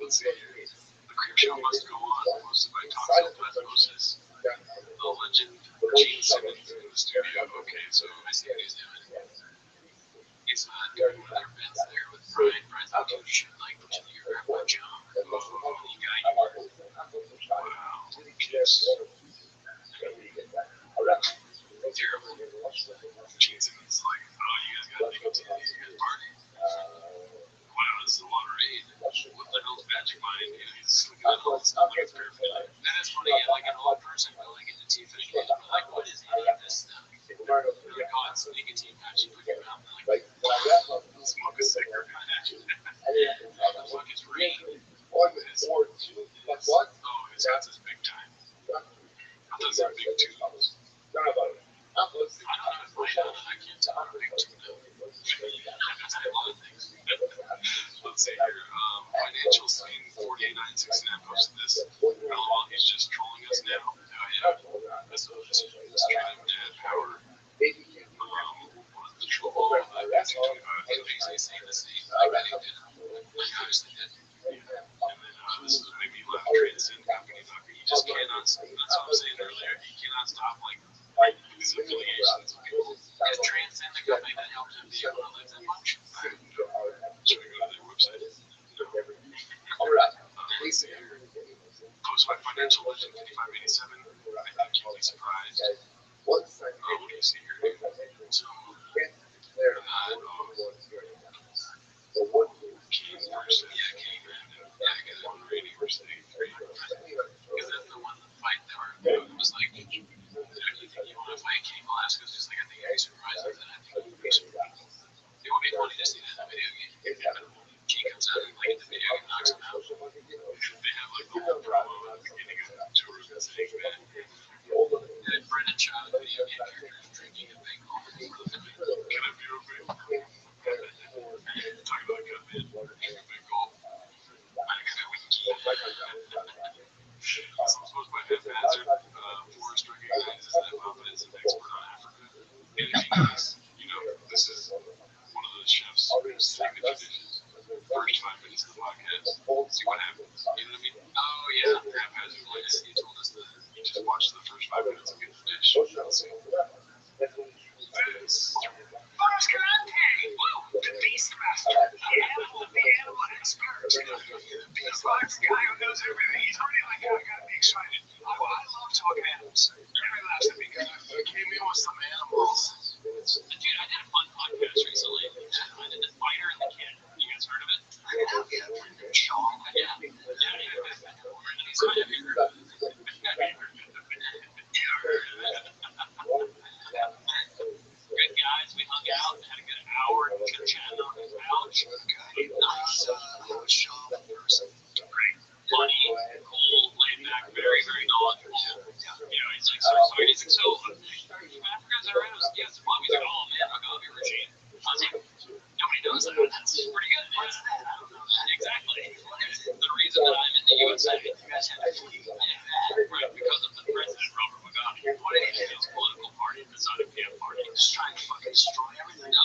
let's see here. The creep show must go on, hosted by talk show osmosis. The legend Gene Simmons in the studio. Okay, so I see what he's doing. He's doing one of their bits there with Brian. Brian's like, you should like put your grandpa John. Oh, you got your. Wow. Yes. Terrible. Gene Simmons is like, oh, you guys got nicotine at your party. Wow, this is a lot of rain. What the hell's Magic Mind? You know, he's looking at all this stuff like it's perfect. And it's funny, like an old person going into Tiffany, like, what is any of this stuff? You're like, oh, it's nicotine patch you put in your mouth. Like, smoke a cigarette. The fuck is rain? Oh, his house is big time. I thought it was big tubes. I don't know if I can't tell how big tube now. That's a lot of things. Let's see here. Financial Scene 48,969 posted this. LOL, he's just trolling us now. Oh, yeah. This is straight up dad power. What is the troll? I bet he's saying the same. I bet he did. I obviously did. And then this is maybe left Transcend Company Doctor. He just cannot. That's what I'm saying earlier. He cannot stop like these affiliations. Is Transcend the company that helped him be able to live that much? Should we go to their website? No. Let's see here. Post by Financial Legend 5587. I think you'll be surprised. What do you see here? So, King versus King Brandon. Yeah, because on Brady versus 83. Because that's the one fight that was like, do you think you want to fight King Velasquez? Just like I think he's surprised, and I think he'd be surprised. It would be funny to see that in the video game. King comes out and like the video game knocks him out. They have like the whole promo at the beginning of the tour and saying, man, Brendan Shaw, the video game character, drinking a big hole. Can I be your big? Talking about a big goal. I got a wiki. Some supposed by haphazard. Forrest recognizes that Muppet is an expert on Africa. And you know, this is one of the chef's signature dishes. First 5 minutes of the podcast. See what happens. You know what I mean? Oh, yeah. Haphazard. Like you told us that you just watched the first 5 minutes and get the dish. Let's see. The Beastmaster, the animal expert, the Beastmaster guy who knows everything. He's already like, I gotta be excited. I love talking animals. Everybody laughs at me because I came in with some animals. Dude, I did a fun podcast recently. I did the Spider and the Kid. You guys heard of it? Yeah. Sean. Yeah. He's kind of here. Good guys, we hung out, had a good hour, chit-chatting on the couch. Nice. Sean person. Great. Funny, cool, laid back, very, very knowledgeable. You know, he's like, so Africa's around us. Yes, well, he's like, oh man, Mugabe regime. I was like, nobody knows that. That's pretty good. What's that? I don't know that. Exactly. The reason that I'm in the USA, you guys have to flee. Right, because of the president, Robert Mugabe. What did he do? His political party, the Sonic Camp Party, just trying to fucking destroy everything. No,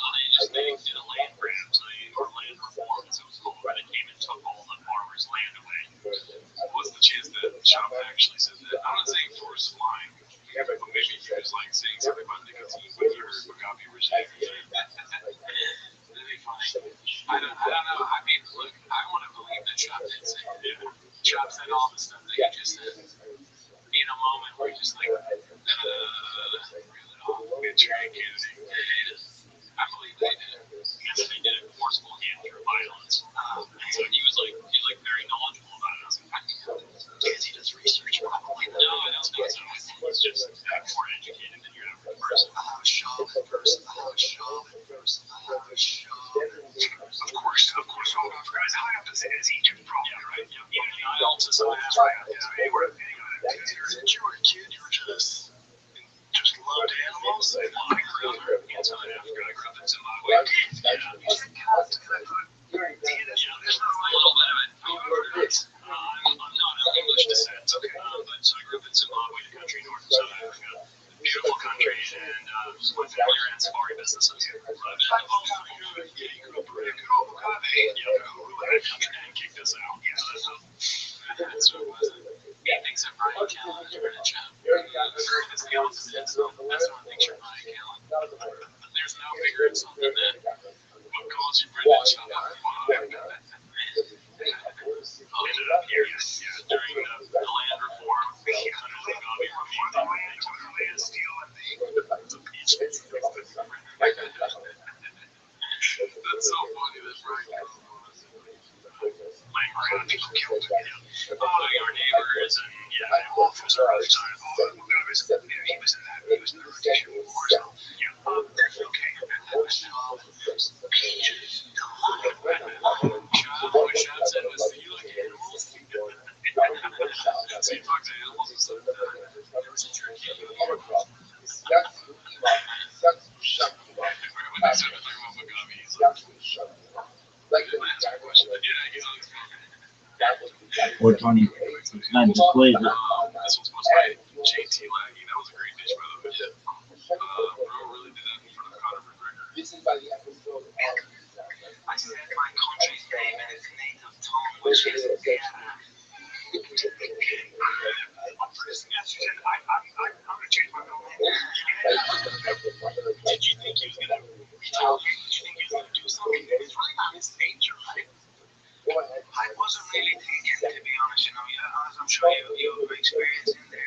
they did a land grab, or land reform, as it was called, where they came and took all the farmers' land away. What's the chance that Trump actually said that? I'm not saying Forrest is lying, but maybe he was like saying something about nicotine when he heard Mugabe regime. That'd be funny. I don't know. I mean, look, I want to believe that Trump did say it. Trump said all the stuff that he just said. In a moment where just like, Manchurian candidate. I believe they did it. And then they did it forceful and through violence. And so he's like very knowledgeable about it. I was like, I think Because he does research, probably. no, I don't think so. It's just more educated than your average person. Shaman person. Of course, all of guys high up as Egypt, probably, right? Yeah, Nile to So that's right. You were a kid, you were just loved animals. I grew up inside Africa. I grew up in Zimbabwe. There's not a little bit of it. I'm not of English descent, but so I grew up in Zimbabwe, the country north and south Africa. Beautiful country, and my family ran safari businesses. You grew up were having people killed. Your neighbors and Wolf was a really time. He was in that. He was in the rotation before. So, okay. Peaches, what Shad said was, do you like animals? So you talk to animals and stuff. There was a turkey. When they started talking about Mugabe, he's like, he's on his phone. 420. It's not displayed. This one's supposed to be JT Laggy. That was a great dish, by the way. Bro really did that in front of Conor McGregor. I said my country's name in its native tongue, which is Guyana. I'm going to change my middle name. Did you think he was going to retaliate? Did you think he was going to do something? It's really not his nature, right? I wasn't really thinking, to be honest, as I'm sure you have experience in there.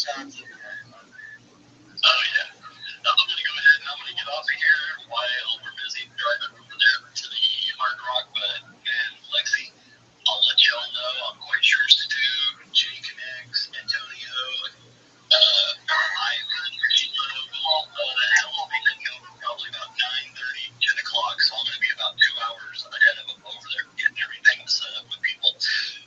Oh yeah. Now I'm gonna go ahead and I'm gonna get off of here while we're busy driving over there to the Hard Rock. But man, Lexi, I'll let y'all know. I'm quite sure Stu, Jake and X, Antonio, I will be heading over probably about 9:30, 10 o'clock. So I'm gonna be about 2 hours ahead of them over there getting everything set up with people.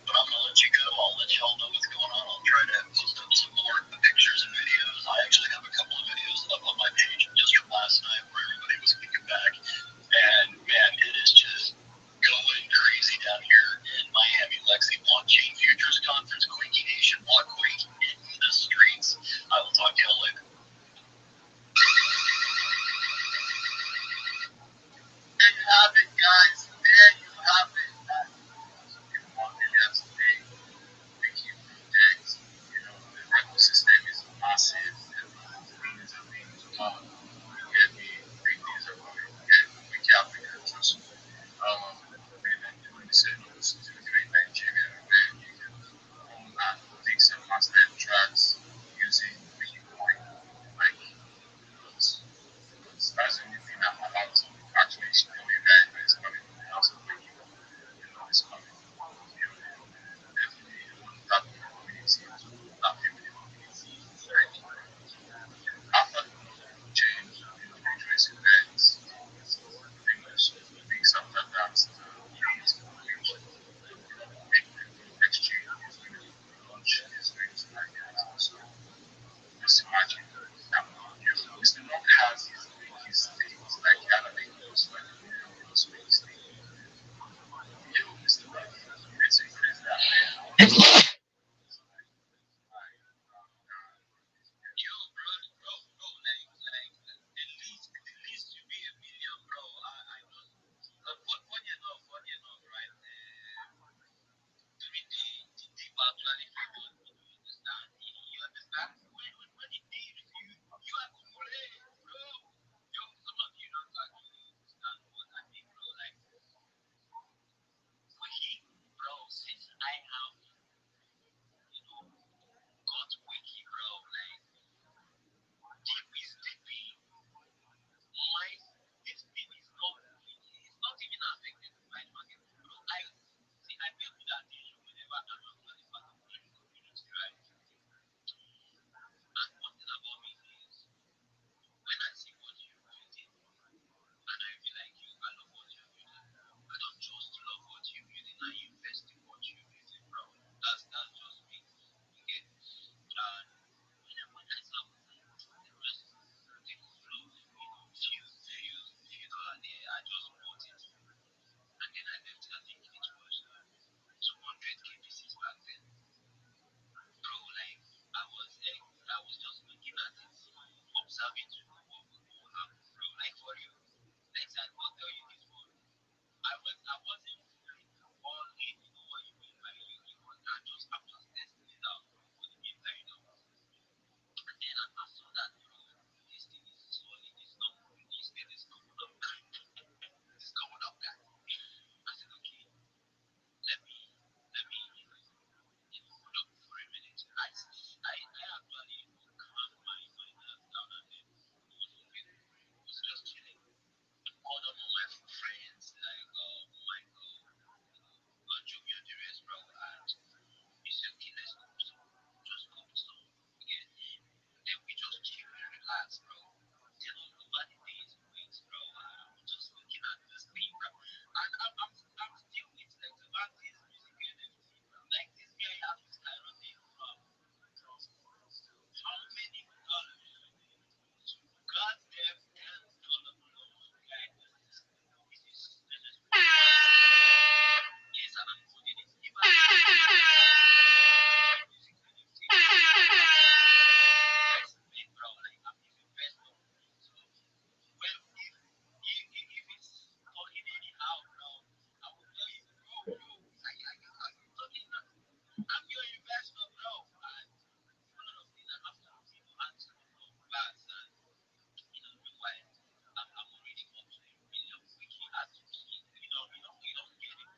But I'm gonna let you go. I'll let y'all know what's going on. I'll try to post up some more pictures and videos. I actually have a couple of videos up on my page just from last night where everybody was kicking back. And man, it is just going crazy down here in Miami. Lexi, Blockchain Futures Conference, Quakey Nation, Block Quake in the streets. I will talk to y'all later. There you have it, guys. There you have it. Yesterday, making projects. The ecosystem is massive. Things are being done. Get me big things are going. Get Wiki Africa, trust me. And I'm doing the same to do in Nigeria, where you can own and take some master tracks using Bitcoin. Like, that's the only thing I'm allowed to actually show you guys that is coming from the house of Wiki. It's coming. Definitely want to tap the community, tap in with the community. Like, after the change, interest events, pretty much weeks after that, please make the exchange is going to launch is going to like so just imagine Mr. Long has his things like the other things like space thing. Mr. Long, it's increase that man.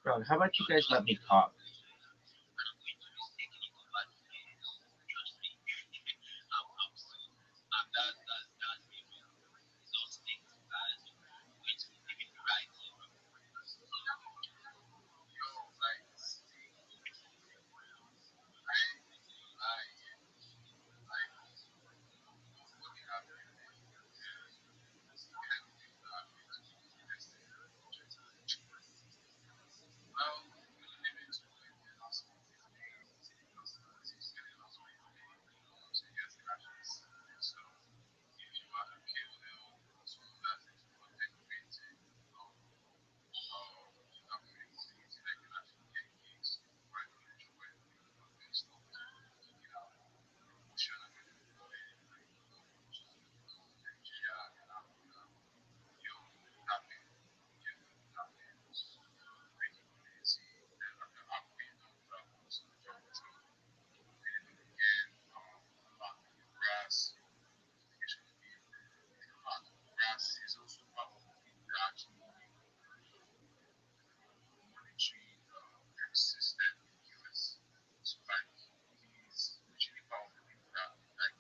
Bro, how about you guys let me talk?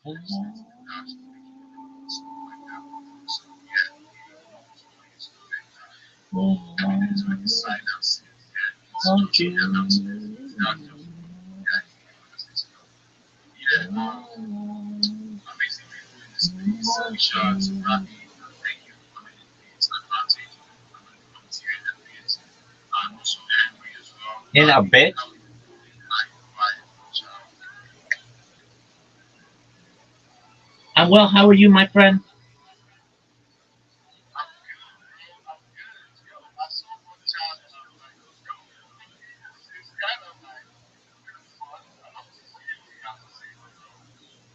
Won't you? Shots, Rabbi, thank you. It's an advantage. I'm here in advance. I'm also angry as well. In a bit? I'm well. How are you, my friend? I'm good. Yo, I saw one child and I was like, yo, it's kind of like fun. I'm really have to say,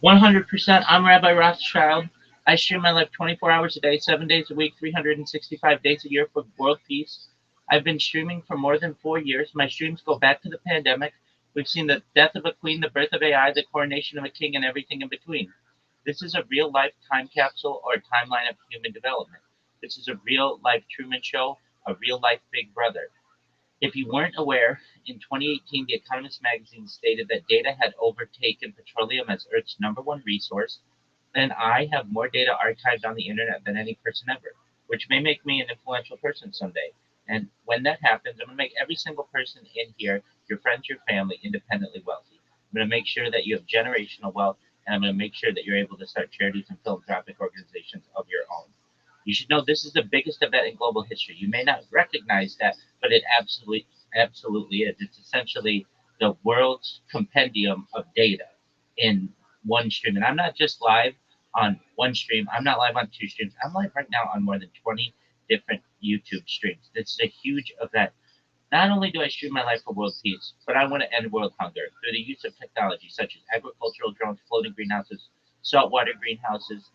bro. 100%. I'm Rabbi Rothschild. I stream my life 24 hours a day, 7 days a week, 365 days a year for world peace. I've been streaming for more than 4 years. My streams go back to the pandemic. We've seen the death of a queen, the birth of AI, the coronation of a king, and everything in between. This is a real life time capsule or timeline of human development. This is a real life Truman Show, a real life Big Brother. If you weren't aware, in 2018, The Economist magazine stated that data had overtaken petroleum as Earth's number one resource, and I have more data archived on the internet than any person ever, which may make me an influential person someday. And when that happens, I'm going to make every single person in here, your friends, your family, independently wealthy. I'm going to make sure that you have generational wealth, and I'm going to make sure that you're able to start charities and philanthropic organizations of your own. You should know this is the biggest event in global history. You may not recognize that, but it absolutely is. It's essentially the world's compendium of data in one stream. And I'm not just live on one stream. I'm not live on two streams. I'm live right now on more than 20 different YouTube streams. This is a huge event. Not only do I stream my life for world peace, but I want to end world hunger through the use of technology such as agricultural drones, floating greenhouses, saltwater greenhouses,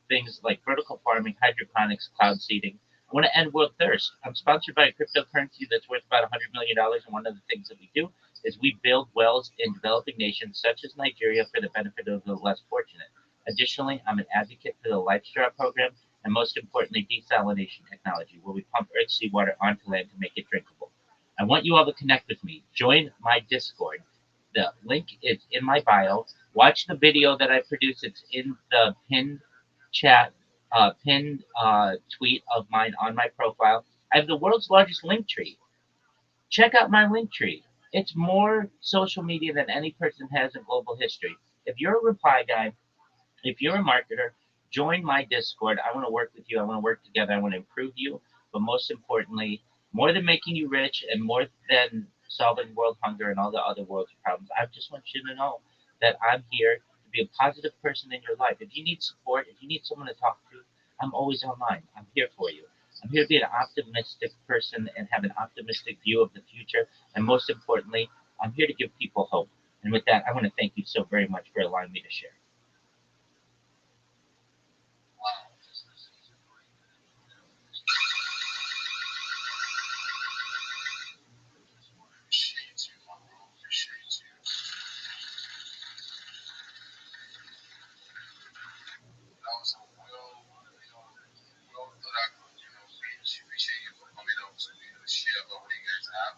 things like vertical farming, hydroponics, cloud seeding. I want to end world thirst. I'm sponsored by a cryptocurrency that's worth about $100 million, and one of the things that we do is we build wells in developing nations such as Nigeria for the benefit of the less fortunate. Additionally, I'm an advocate for the LifeStraw program and most importantly, desalination technology, where we pump earth seawater onto land to make it drinkable. I want you all to connect with me. Join my Discord. The link is in my bio. Watch the video that I produced. It's in the pinned chat, pinned tweet of mine on my profile. I have the world's largest link tree. Check out my link tree. It's more social media than any person has in global history. If you're a reply guy, if you're a marketer, join my Discord. I want to work with you. I want to work together. I want to improve you. But most importantly, more than making you rich and more than solving world hunger and all the other world's problems, I just want you to know that I'm here to be a positive person in your life. If you need support, if you need someone to talk to, I'm always online. I'm here for you. I'm here to be an optimistic person and have an optimistic view of the future. And most importantly, I'm here to give people hope. And with that, I want to thank you so very much for allowing me to share. Appreciate you, my bro. Appreciate you. That was a well thought out, speech. Appreciate you for coming up to share about what you guys have.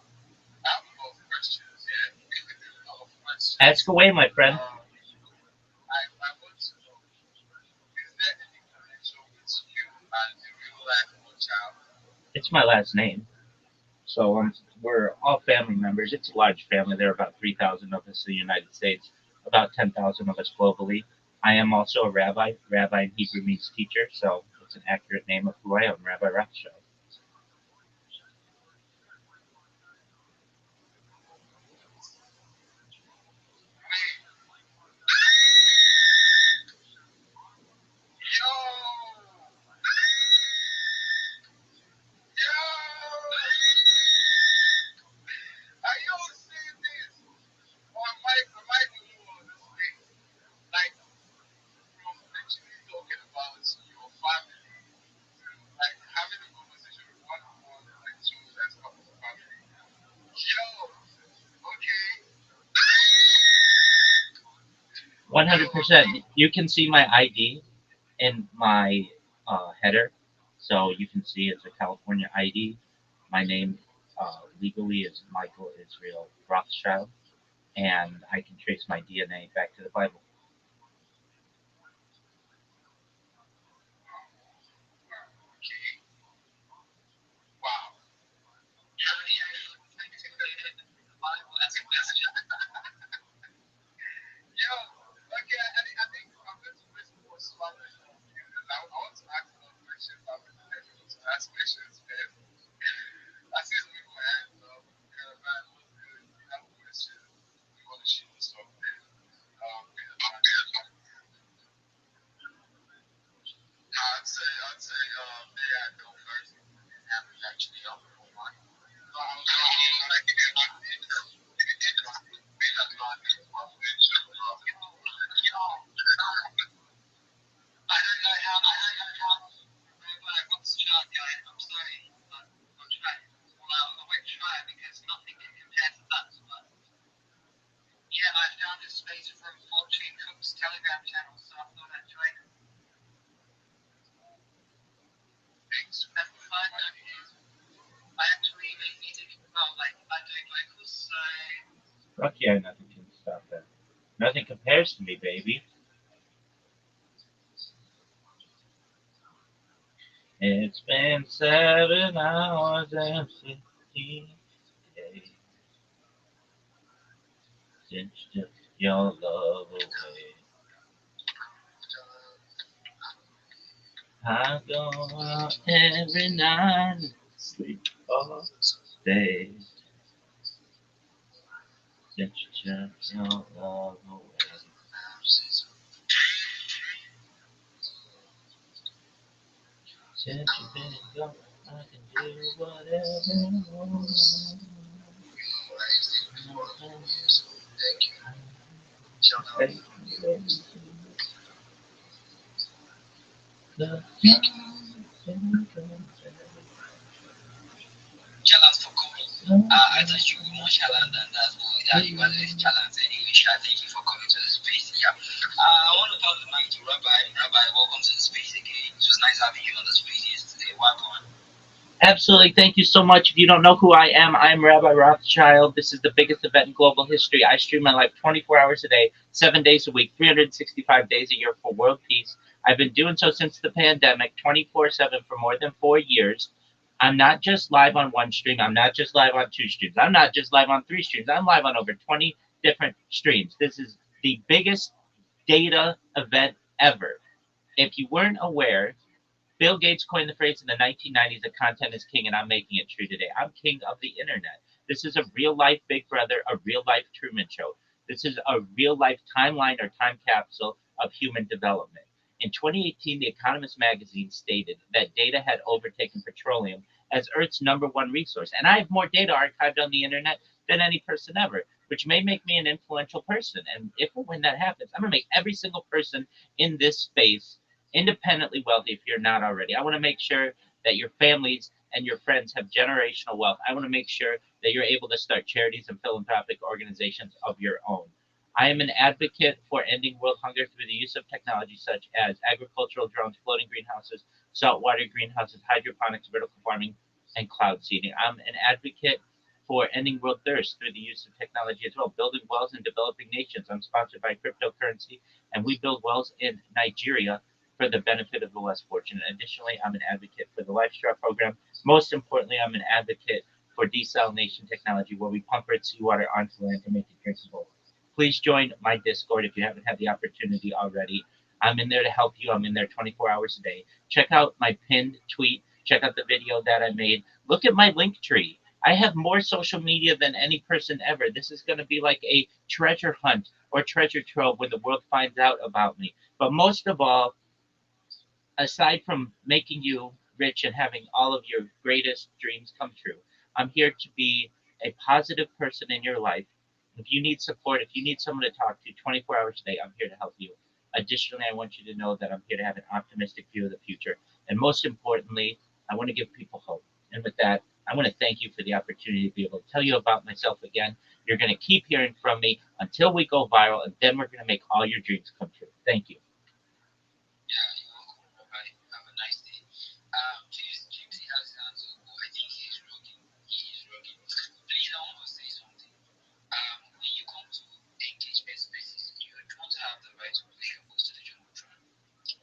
I have a lot of questions, yeah. A lot of questions. Ask away, my friend. I want to know, is there any connection with you and the real life child? It's my last name. So we're all family members. It's a large family. There are about 3,000 of us in the United States, about 10,000 of us globally. I am also a rabbi. Rabbi in Hebrew means teacher, so it's an accurate name of who I am, Rabbi Rothschild. Yo! Yo! Are you seeing this? Or am I the only one on this thing? Like, from literally talking about your family to like having a conversation with one on one, like two that's couple of family. Yo! Okay. 100%. You can see my ID in my header. So you can see it's a California ID. My name legally is Michael Israel Rothschild, and I can trace my DNA back to the Bible. replace from Fortune Cook's Telegram channel, so I thought I'd join it. It's been fun. I actually make music about like doing vocals, so Fuck yeah, nothing can stop that. Nothing compares to me, baby. It's been 7 hours and 15 days since you took your love away. I go out every night, sleep all day since you took your love away. Since you've been gone, I can do whatever I want. Thank you. challenge for coming. I thought you were more challenge than that, but that you are less challenge anyway. Thank you for coming to the space. Yeah. I want to pass the mic to Rabbi. Rabbi, welcome to the space again. It was nice having you on the space yesterday. Welcome. Absolutely. Thank you so much. If you don't know who I am, I'm Rabbi Rothschild. This is the biggest event in global history. I stream my life 24 hours a day, 7 days a week, 365 days a year for world peace. I've been doing so since the pandemic, 24/7 for more than 4 years. I'm not just live on one stream. I'm not just live on 2 streams. I'm not just live on 3 streams. I'm live on over 20 different streams. This is the biggest data event ever. If you weren't aware, Bill Gates coined the phrase in the 1990s that content is king, and I'm making it true today. I'm king of the internet. This is a real life Big Brother, a real life Truman Show. This is a real life timeline or time capsule of human development. In 2018, The Economist magazine stated that data had overtaken petroleum as Earth's #1 resource. And I have more data archived on the internet than any person ever, which may make me an influential person. And if or when that happens, I'm going to make every single person in this space independently wealthy if you're not already. I want to make sure that your families and your friends have generational wealth. I want to make sure that you're able to start charities and philanthropic organizations of your own. I am an advocate for ending world hunger through the use of technology such as agricultural drones, floating greenhouses, saltwater greenhouses, hydroponics, vertical farming, and cloud seeding. I'm an advocate for ending world thirst through the use of technology as well, building wells in developing nations. I'm sponsored by cryptocurrency, and we build wells in Nigeria for the benefit of the less fortunate. Additionally, I'm an advocate for the Lifestraw program. Most importantly, I'm an advocate for desalination technology, where we pump red seawater onto land to make it drinkable. Please join my Discord if you haven't had the opportunity already. I'm in there to help you. I'm in there 24 hours a day. Check out my pinned tweet. Check out the video that I made. Look at my link tree. I have more social media than any person ever. This is going to be like a treasure hunt or treasure trove when the world finds out about me. But most of all, aside from making you rich and having all of your greatest dreams come true, I'm here to be a positive person in your life. If you need support, if you need someone to talk to 24 hours a day, I'm here to help you. Additionally, I want you to know that I'm here to have an optimistic view of the future. And most importantly, I want to give people hope. And with that, I want to thank you for the opportunity to be able to tell you about myself again. You're going to keep hearing from me until we go viral, and then we're going to make all your dreams come true. Thank you. Yeah, you're welcome, Rabbi. Have a nice day. James, he has his hands up, but I think he's rocking. He is rocking. Please, I want to say something. When you come to engagement spaces, you don't have the right to push your post to the jumbotron.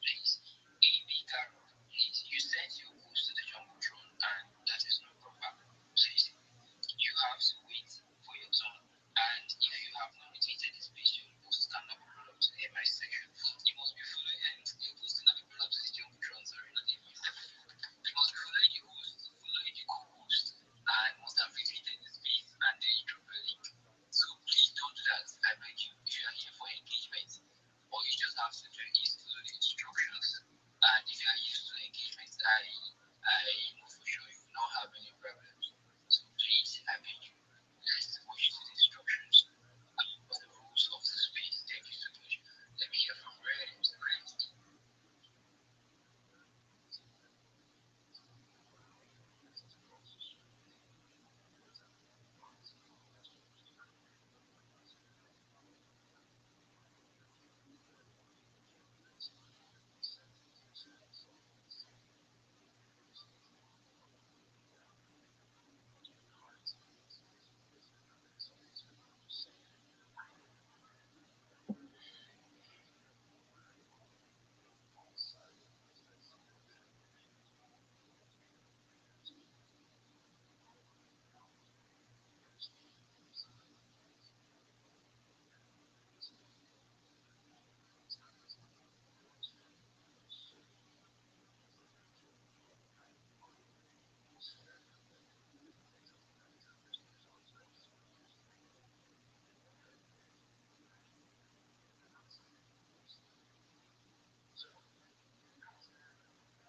Please, be careful. Please, you send your post to the jumbotron, and that is not proper. Please, you have to wait for your turn. And if you have not retweeted this page, your post cannot be brought up to the MI section. You must be following, and your post cannot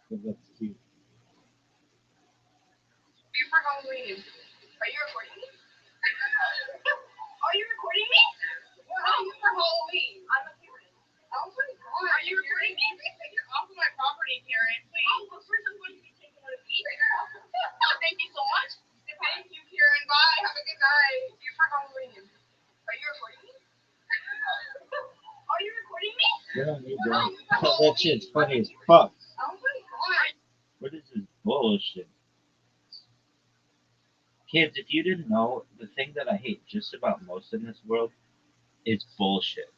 'Cause that's cute. You for Halloween. Are you recording me? Are you recording me? What are you for Halloween? I'm a Karen. Oh my god. Are you recording me? You're off of my property, Karen. Please. Oh, but first I'm going to be taking one of these. Thank you so much. Thank you, Karen. Bye. Have a good night. See you for Halloween. Are you recording me? Are you recording me? You don't need that. That shit's funny as fuck. Oh my god. What is this bullshit? Kids, if you didn't know, the thing that I hate just about most in this world is bullshit.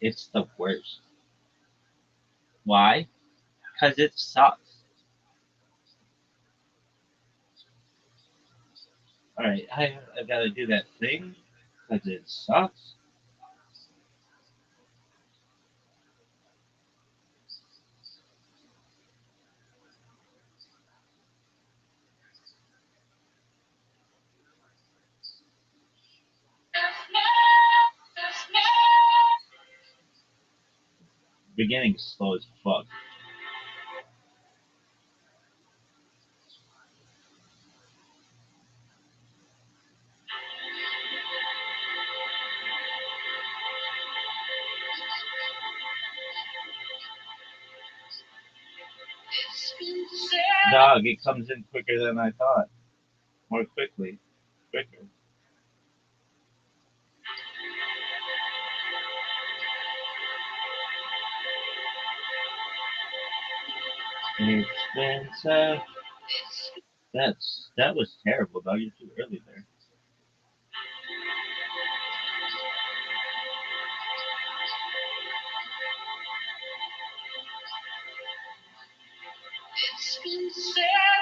It's the worst. Why? Because it sucks. Alright, I gotta do that thing because it sucks. Beginning slow as fuck. Dog, it comes in quicker than I thought. More quickly. Quicker. Expensive. That was terrible, dog. You're too early there.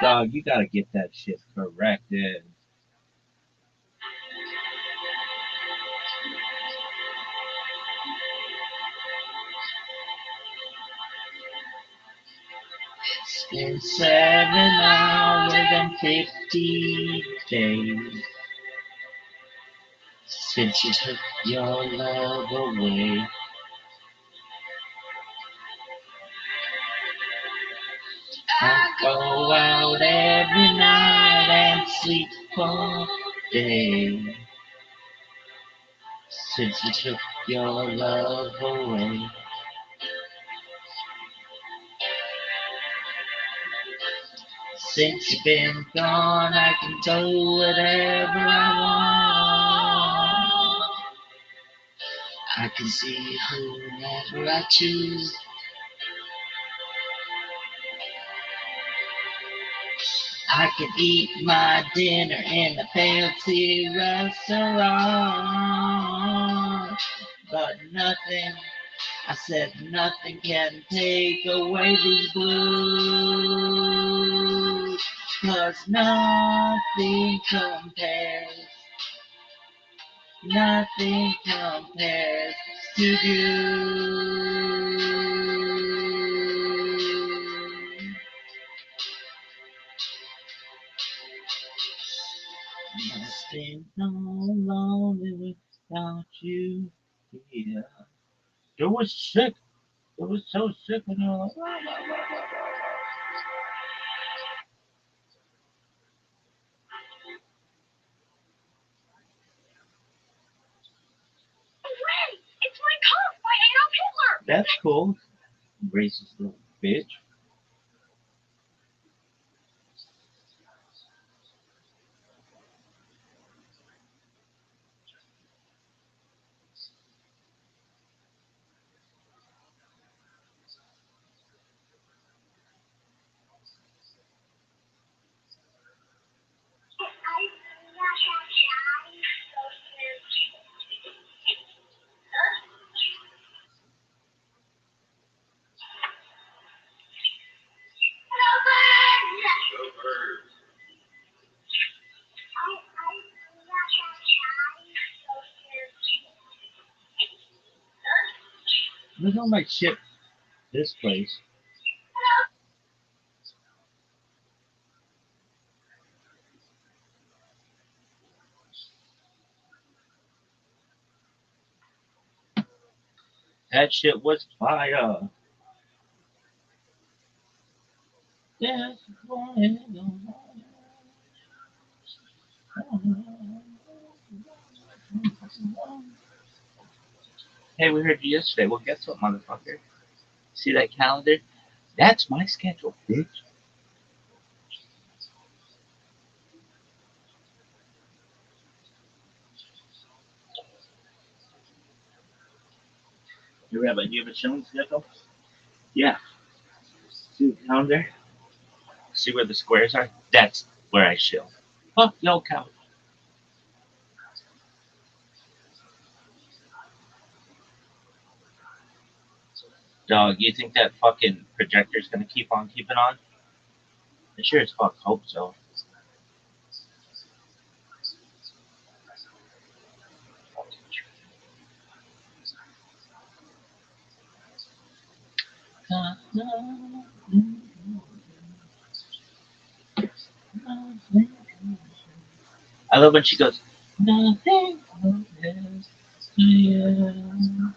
Dog, you gotta get that shit corrected. In 7 hours and 50 days since you took your love away. I go out every night and sleep all day since you took your love away. Since you've been gone, I can do whatever I want. I can see whomever I choose. I can eat my dinner in a fancy restaurant, but nothing, I said nothing can take away these blues, 'cause nothing compares to you. Nothing so lonely without you. Yeah. It was sick. It was so sick when you were like, It's my cup by Adolf Hitler. that's cool. Racist little bitch. Look how my shit this place. That shit was fire. That's why I don't want. Hey, we heard you yesterday. Well, guess what, motherfucker? See that calendar? That's my schedule, bitch. You Rabbi, do you have a chilling schedule? Yeah. See the calendar? See where the squares are? That's where I chill. Fuck your couch. Dog, you think that fucking projector's gonna keep on keeping on? I sure as fuck hope so. I love when she goes, nothing compares to you.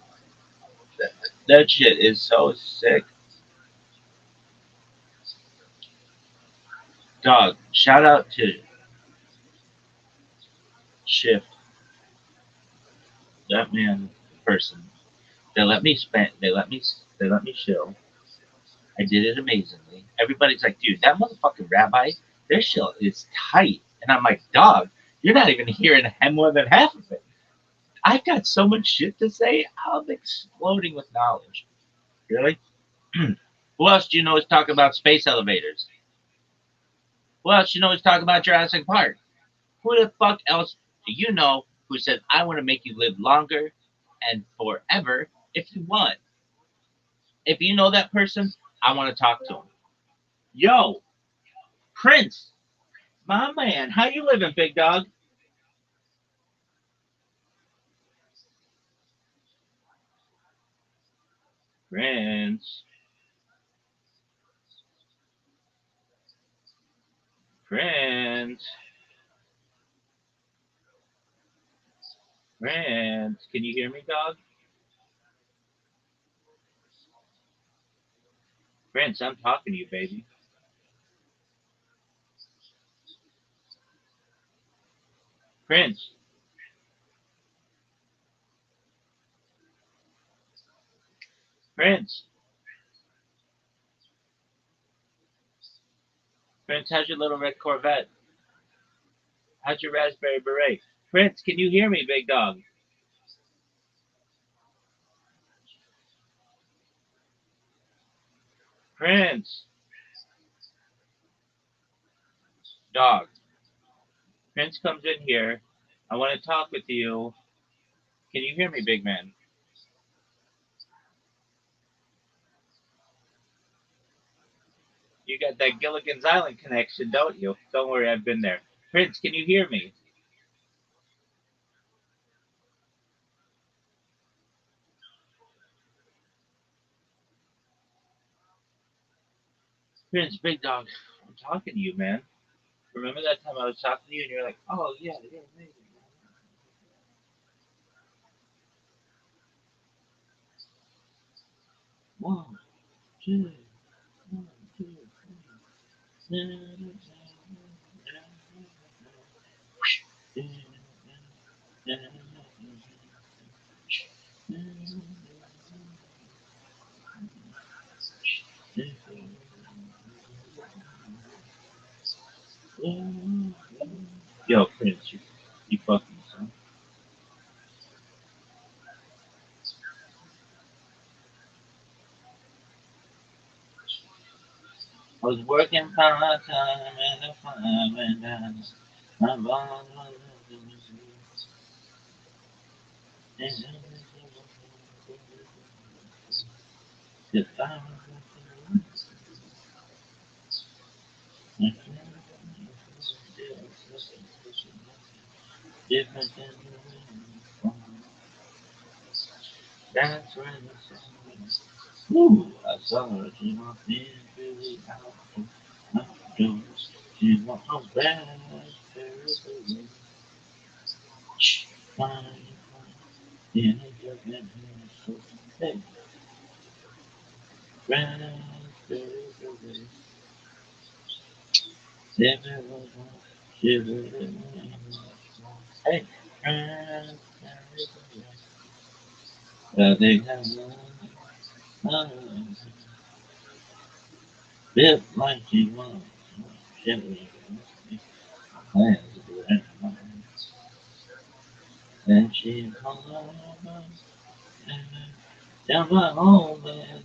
That shit is so sick. Dog, shout out to Shift, that man person. They let me chill. I did it amazingly. Everybody's like, dude, that motherfucking rabbi, their shit is tight. And I'm like, dog, you're not even hearing more than half of it. I got so much shit to say, I'm exploding with knowledge. Really? Who else do you know is talking about space elevators? Who else do you know is talking about Jurassic Park? Who the fuck else do you know who says, I want to make you live longer and forever if you want? If you know that person, I want to talk to him. Yo, Prince, my man, how you living, big dog? Prince, Prince, Prince. Can you hear me, dog? Prince, I'm talking to you, baby. Prince, Prince, Prince, how's your little red Corvette? How's your raspberry beret? Prince, can you hear me, big dog? Prince, dog. Prince comes in here. I want to talk with you. Can you hear me, big man? You got that Gilligan's Island connection, don't you? Don't worry, I've been there. Prince, can you hear me? Prince, big dog, I'm talking to you, man. Remember that time I was talking to you and you're like, oh, yeah, you're amazing. 1, 2, 1, 2, 3. Yo, Prince, you fucking son. I was working part time and the fire went down. My boss was the fire different than the that's when the sun. Woo! I saw her, she walked in really out of my door. She walked on back, terribly. Fine, in a different so hey, raspberry. Hey. Bit like she was. And she down my home and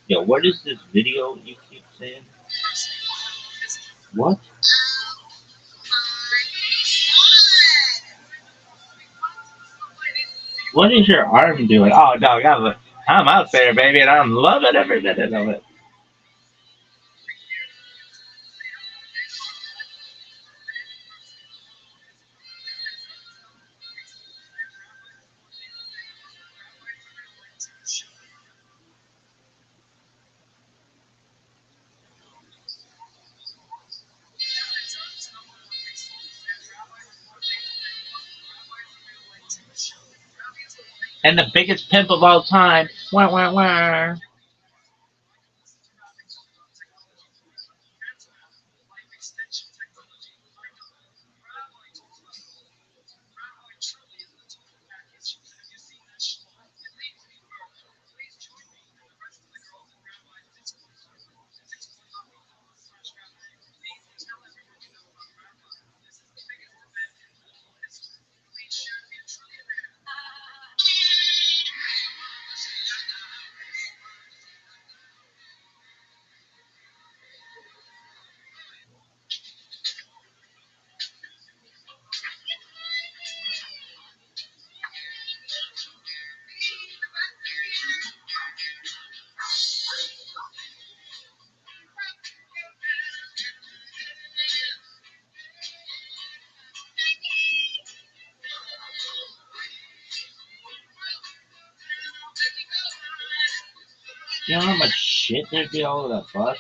Yo, what is this video you keep saying? What? What is your arm doing? Oh, dog, I'm out there, baby, and I'm loving every minute of it. And the biggest pimp of all time. Wah, wah, wah. You know how much shit there'd be all over that bus?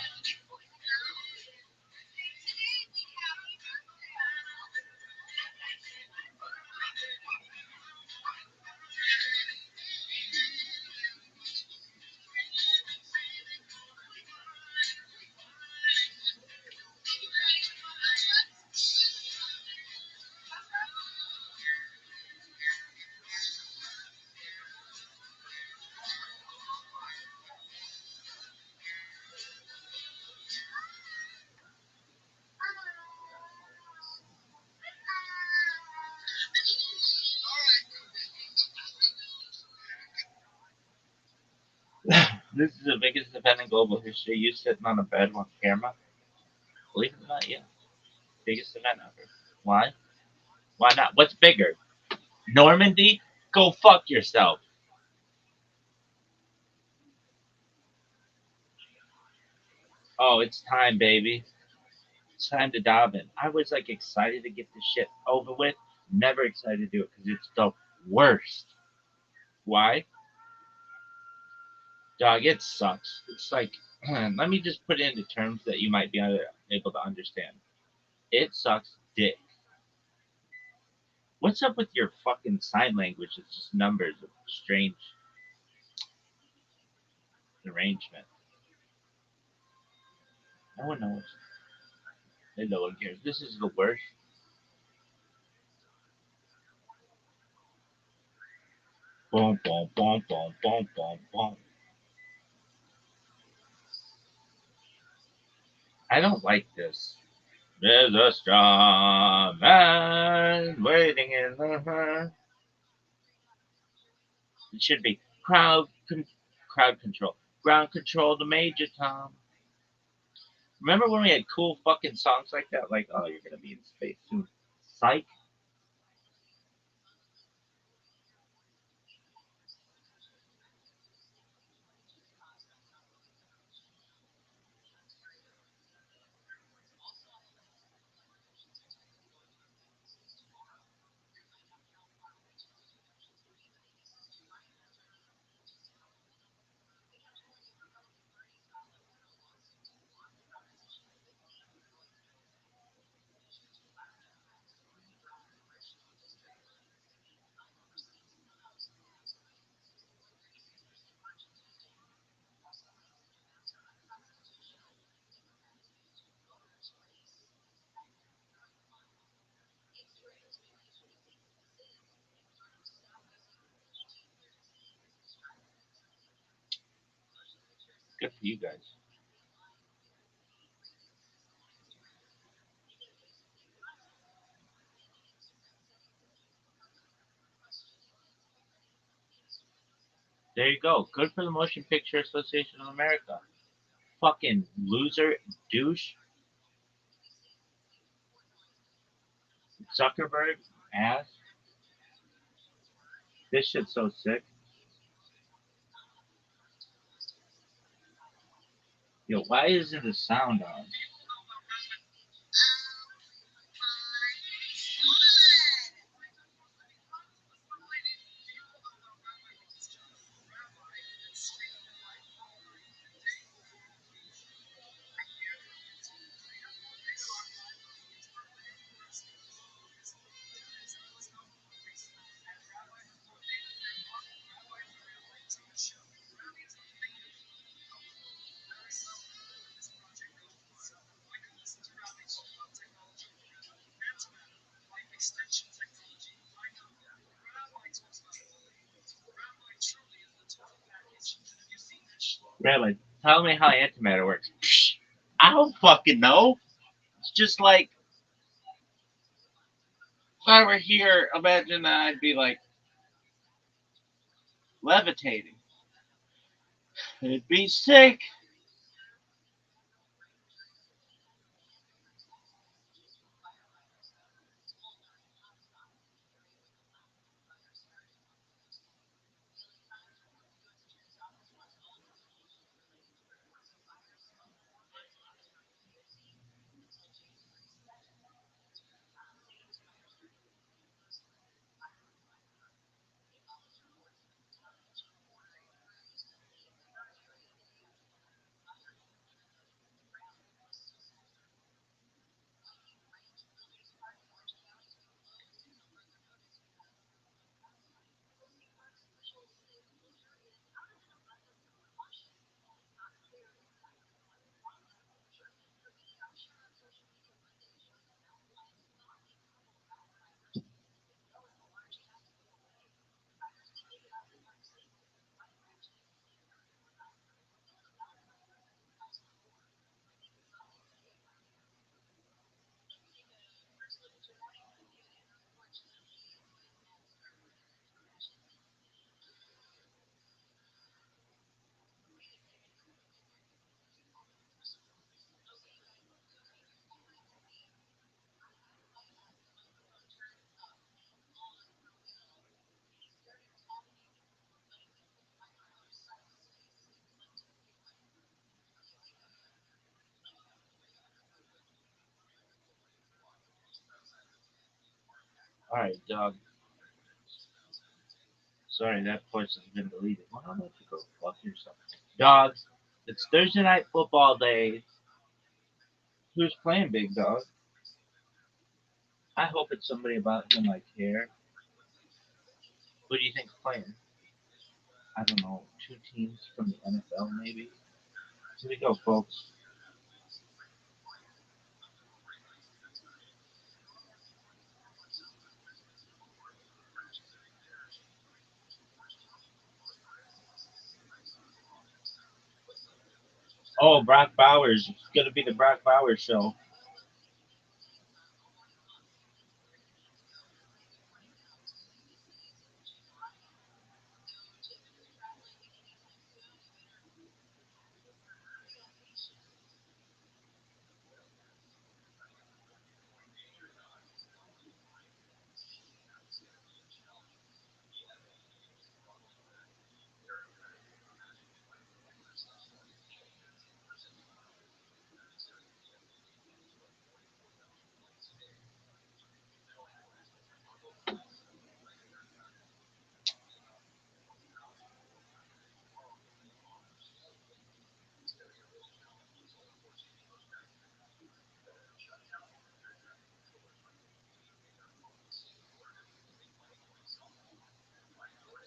This is the biggest event in global history. You sitting on a bed on camera. Believe it or not, yeah. Biggest event ever. Why? Why not? What's bigger? Normandy? Go fuck yourself. Oh, it's time, baby. It's time to dive in. I was like excited to get this shit over with. Never excited to do it because it's the worst. Why? Dog, it sucks. It's like, let me just put it into terms that you might be able to understand. It sucks dick. What's up with your fucking sign language? It's just numbers of strange arrangement. No one knows. And no one cares. This is the worst. Boom, boom, boom, boom, boom, boom, boom. I don't like this. There's a strong man waiting in the heart. It should be crowd control. Ground control to Major Tom. Remember when we had cool fucking songs like that? Like, oh, you're gonna be in space soon. Psych. to you guys. There you go. Good for the Motion Picture Association of America. Fucking loser, douche, Zuckerberg, ass. This shit's so sick. Yo, why isn't the sound on? Rabbi, tell me how antimatter works. Psh, I don't fucking know. It's just like if I were here, imagine I'd be like levitating. It'd be sick. Alright, dog. Sorry, that voice has been deleted. Why don't you go fuck yourself? Dogs, it's Thursday night football day. Who's playing, big dog? I hope it's somebody about whom I care. Who do you think's playing? I don't know. Two teams from the NFL, maybe. Here we go, folks. Oh, Brock Bowers. It's gonna be the Brock Bowers show.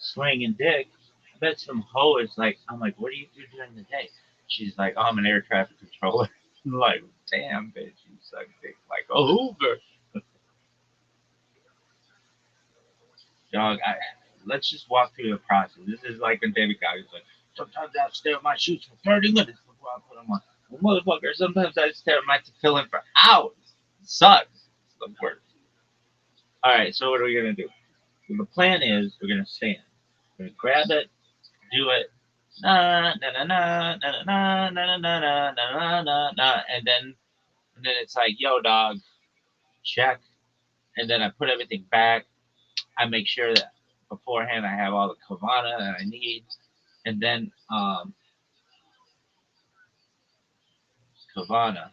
Swinging dick. I bet some hoe is like, I'm like, what do you do during the day? She's like, oh, I'm an air traffic controller. I'm like, damn, bitch, you suck dick like a Hoover. Dog, let's just walk through the process. This is like when David Gowdy's like, Sometimes I stare at my shoes for 30 minutes before I put them on. Well, motherfucker, sometimes I stare at my tefillin for hours. It sucks. It's the worst. All right, so what are we gonna do? So the plan is we're gonna stand. We're gonna grab it, do it, na na na na na na na na na na na na na, and then it's like, yo, dog, check, and then I put everything back. I make sure that beforehand I have all the kavana that I need, and then kavana,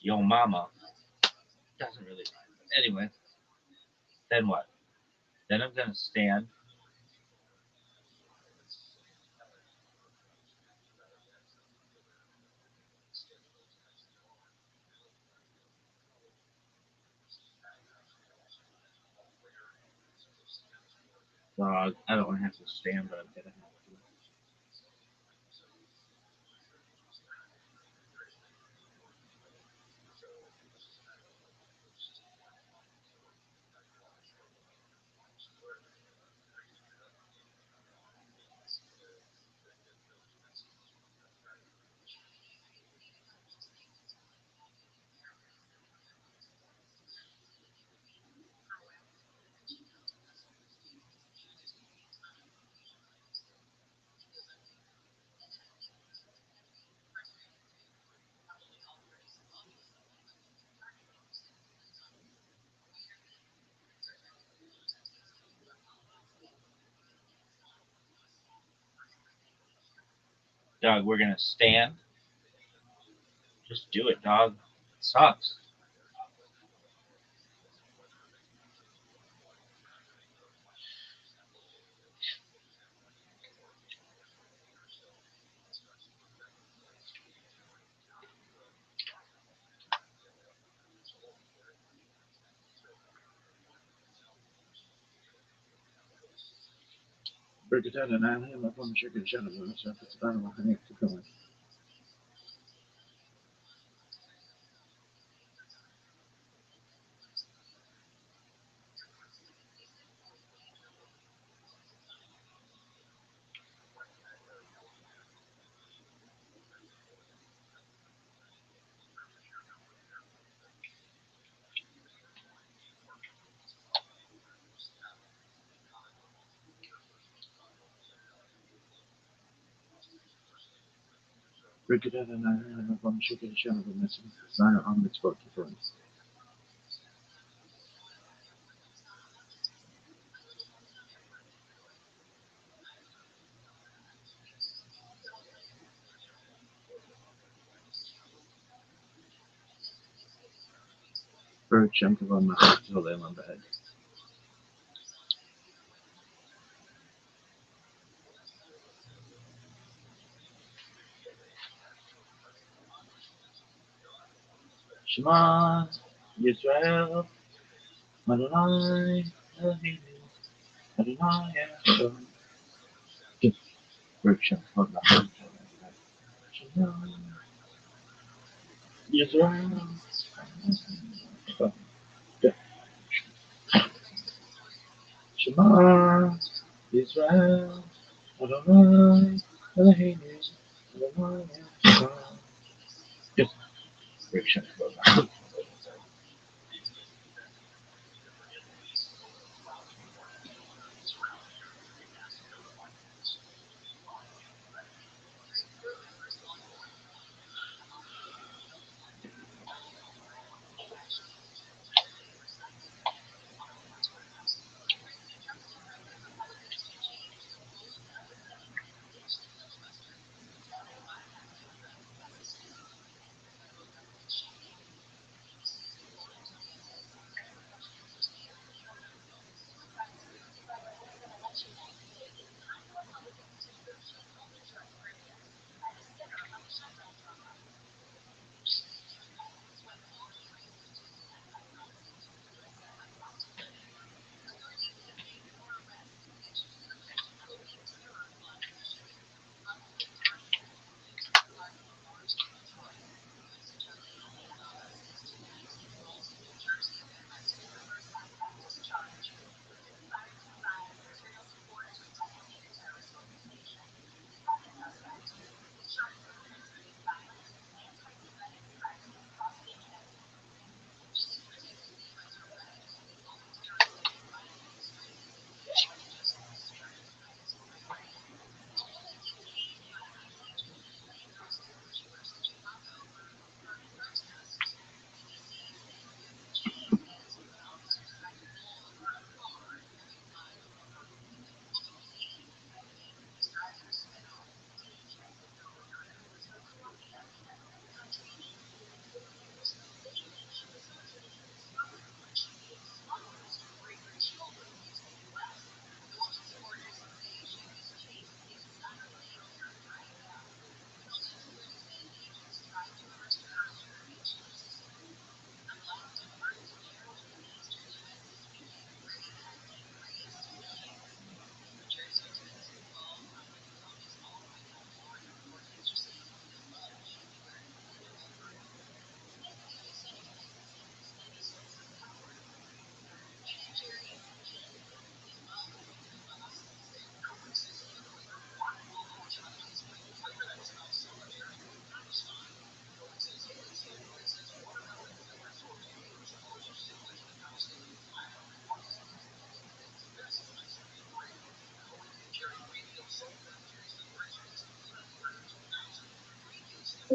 yo mama, doesn't really matter. Anyway, then what? Then I'm gonna stand. Dog, I don't have to stand, but I'm gonna have to. Dog, we're gonna stand. Just do it, dog. It sucks. Break it down and I am up on the chicken channel. So it's about a hang to go. Break it down and I am up on the chicken channel. It's not on the spot to go. For a chunk of on my head till they on bed. Shema, Yisrael, Adonai, Elohim, Adonai, Elohim. For a chunk of my head till they on bed. Shema, Yisrael, Shema, Yisrael, Adonai, Elohim, Adonai, Elohim. For a chunk of my head.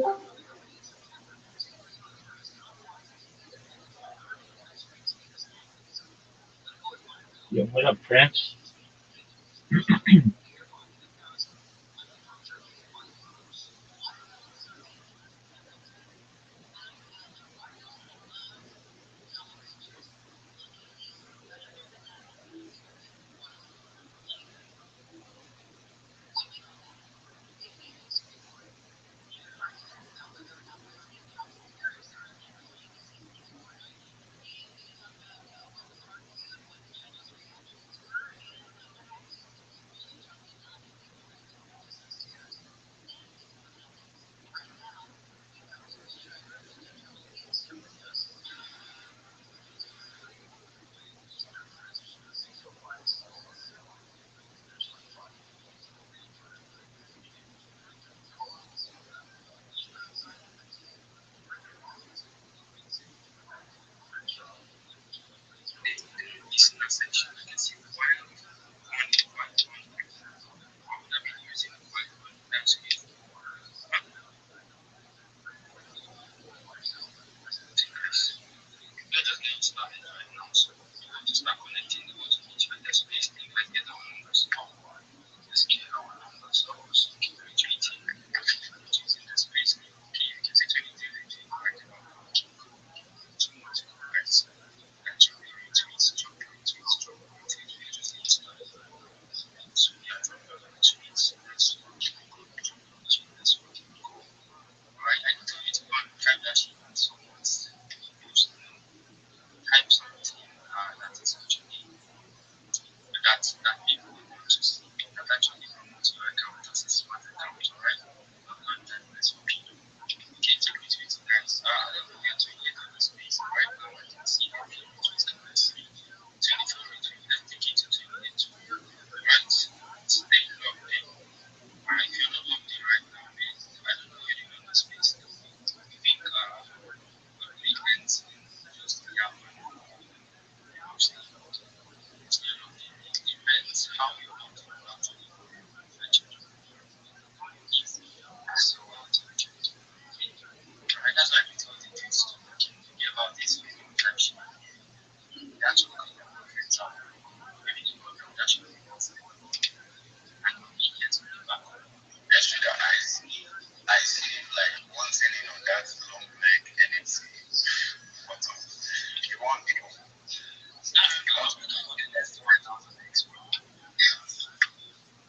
Yo, what up, Prince? Listener section, I can see quite what would I be using quite good actually for thinkers. We're just getting started right now, so we'll just start connecting the words with each other. So basically, let's get our numbers up. Let's get our numbers up. So keep retweeting, using the space. Okay, you can say 23 retweet right about too much congrats. Actually, retweets, drop your retweets, drop your retweets. We just get started. So yeah, drop your retweets. Let's go. Alright, I can tell you to go and type that in so once you post type something that is actually that people will want to see that actually promotes your account as a smart account, alright? Not going to this for people. Okay, take me to it, guys. I don't know where to get on the space. Right now I can see how many retweets can I see. 24 retweets, let's take it to 22. Alright? Stay logged in. Alright, if you're not logged in right now, man, I don't know where you're on the space. I think it ends in just the hour. Mostly it depends how you're looking actually fetching easy. So right, that's why we told you this to give out this video protection. That's what kind of perfect time. Maybe you will protection and we'll be here to be back. Let's do that. I see like one thing on that long leg and it's bottom. You want it let's do 1,000 legs.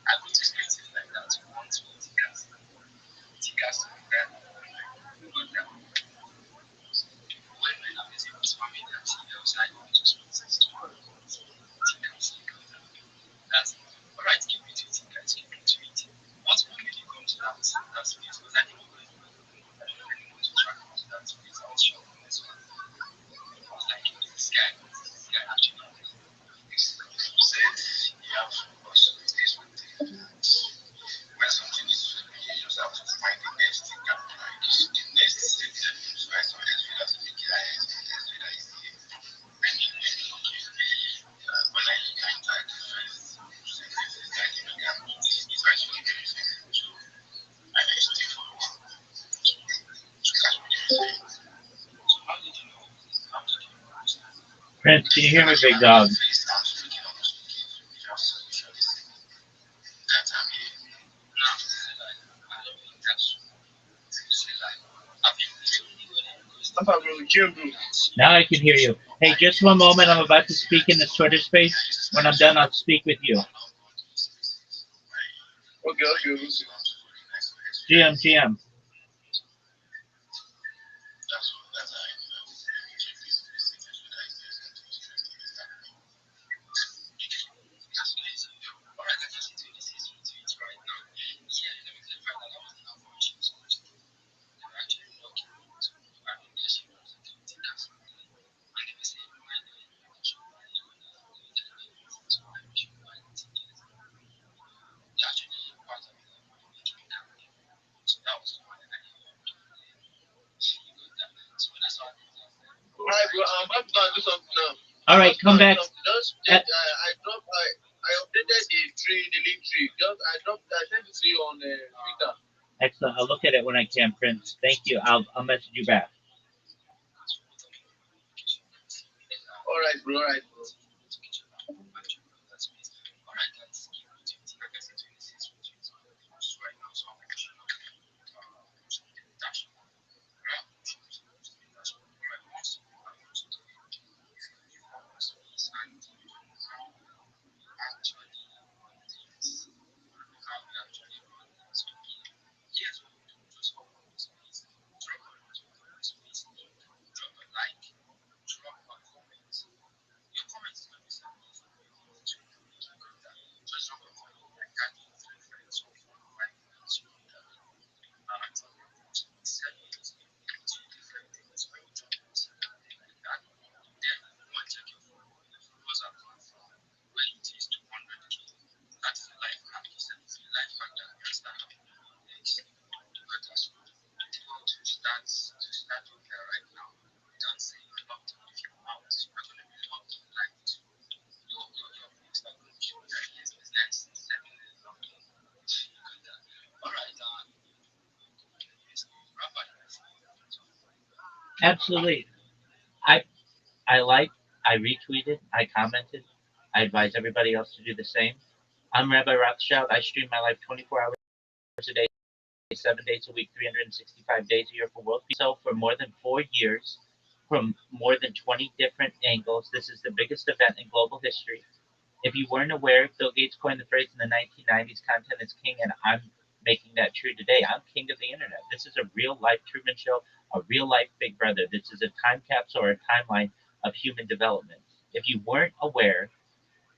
I go to spaces like that. One, two, tickets. Tickets like that. But when I'm able to find that else, I go to spaces to tickets like that. That's alright. Keep it to tickets. Keep it to it. Once we really come to that space, because I think I don't know anyone to track to that space. I was shocked on this one. I was like, this guy actually said he has possibilities with it. When something is you just have to find the next thing that like the next thing that you try to let's feel that the guy is when when I entered the first guy, it's actually very simple to I still follow to catch what you're saying. So how did you know? How did you understand? Prince, can you hear me, big dog? Now I can hear you. Hey, just one moment. I'm about to speak in the Twitter space. When I'm done, I'll speak with you. Okay. GM. Alright, bro. I'm about to go and do something now. All right, come back. I updated the link tree. Just I sent it to you on Twitter. Excellent. I'll look at it when I can, Prince. Thank you. I'll message you back. All right, bro. All right, bro. Absolutely. I I liked, I retweeted, I commented. I advise everybody else to do the same. I'm Rabbi Rothschild. I stream my life 24 hours a day, 7 days a week, 365 days a year for world peace. So for more than 4 years, from more than 20 different angles, this is the biggest event in global history. If you weren't aware, Bill Gates coined the phrase in the 1990s, content is king, and I'm making that true today. I'm king of the internet. This is a real life Truman Show, a real life Big Brother. This is a time capsule or a timeline of human development. If you weren't aware,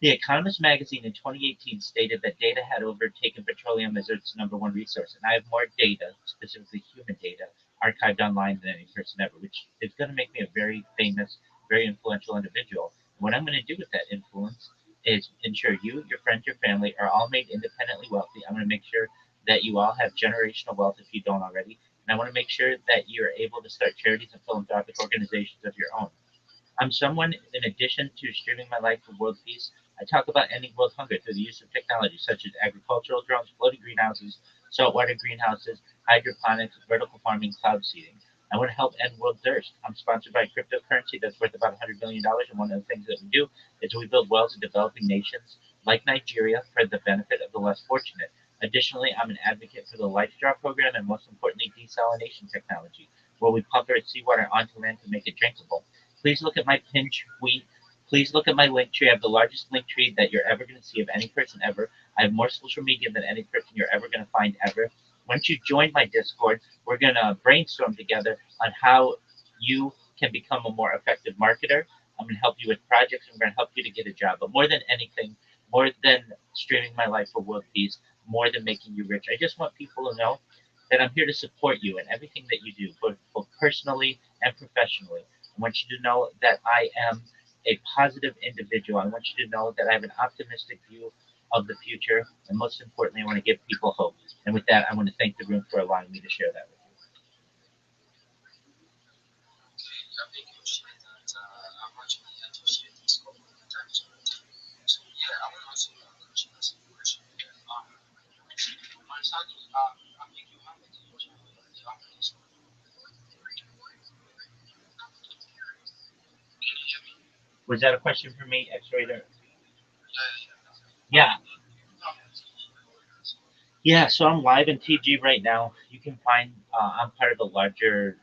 the Economist magazine in 2018 stated that data had overtaken petroleum as its number one resource. And I have more data, specifically human data, archived online than any person ever, which is going to make me a very famous, very influential individual. What I'm going to do with that influence is ensure you, your friends, your family are all made independently wealthy. I'm going to make sure that you all have generational wealth if you don't already. And I want to make sure that you're able to start charities and philanthropic organizations of your own. I'm someone, in addition to streaming my life for world peace, I talk about ending world hunger through the use of technology such as agricultural drones, floating greenhouses, saltwater greenhouses, hydroponics, vertical farming, cloud seeding. I want to help end world thirst. I'm sponsored by cryptocurrency that's worth about $100 billion, and one of the things that we do is we build wells in developing nations like Nigeria for the benefit of the less fortunate. Additionally, I'm an advocate for the LifeStraw program and, most importantly, desalination technology, where we pump our seawater onto land to make it drinkable. Please look at my pinned tweet. Please look at my link tree. I have the largest link tree that you're ever going to see of any person ever. I have more social media than any person you're ever going to find ever. Once you join my Discord, we're going to brainstorm together on how you can become a more effective marketer. I'm going to help you with projects. I'm going to help you to get a job. But more than anything, more than streaming my life for world peace, more than making you rich, I just want people to know that I'm here to support you in everything that you do, both personally and professionally. I want you to know that I am a positive individual. I want you to know that I have an optimistic view of the future. And most importantly, I want to give people hope. And with that, I want to thank the room for allowing me to share that with you. Was that a question for me, X-Rater? Yeah. Yeah, so I'm live in TG right now. You can find, I'm part of a larger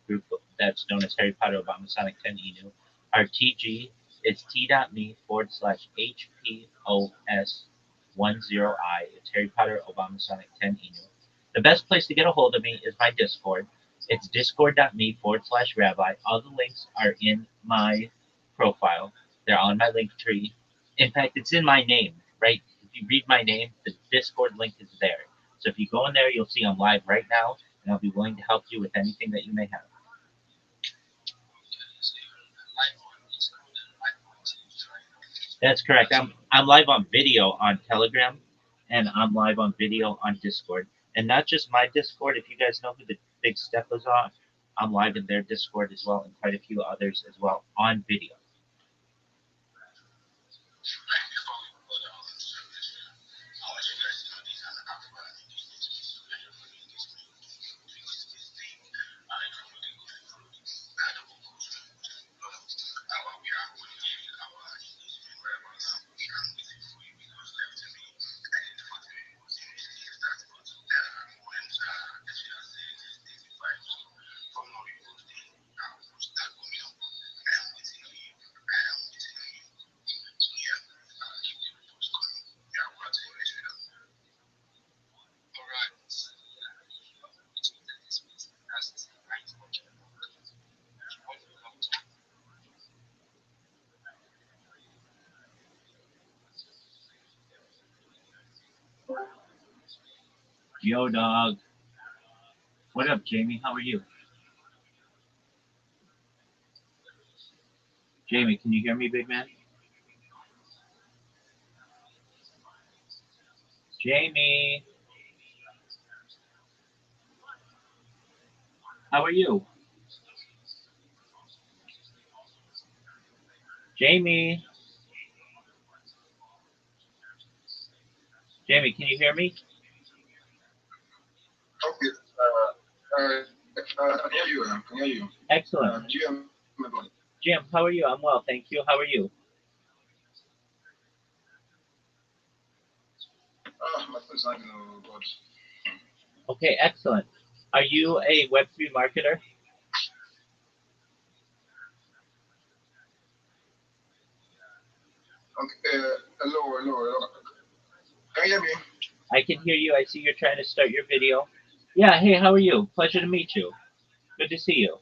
group that's known as Harry Potter Obama Sonic 10 Enu. Our TG is t.me/HPOS10I. It's Harry Potter Obama Sonic 10 Enu. The best place to get a hold of me is my Discord. It's discord.me/rabbi. All the links are in my profile, they're on my link tree. In fact, it's in my name, right? If you read my name, the Discord link is there. So if you go in there, you'll see I'm live right now, and I'll be willing to help you with anything that you may have. That's correct. I'm live on video on Telegram, and I'm live on video on Discord. And not just my Discord. If you guys know who the Big Steppers are, I'm live in their Discord as well, and quite a few others as well on video. Yo, dog. What up, Jamie? How are you? Jamie, can you hear me, big man? Jamie, how are you? Jamie, Jamie, can you hear me? Okay. I can hear you. I can hear you. Excellent. GM. Jim, how are you? I'm well, thank you. How are you? My phone's not God. Okay, excellent. Are you a Web3 marketer? Okay. Hello. Can you hear me? I can hear you. I see you're trying to start your video. Yeah, hey, how are you? Pleasure to meet you. Good to see you.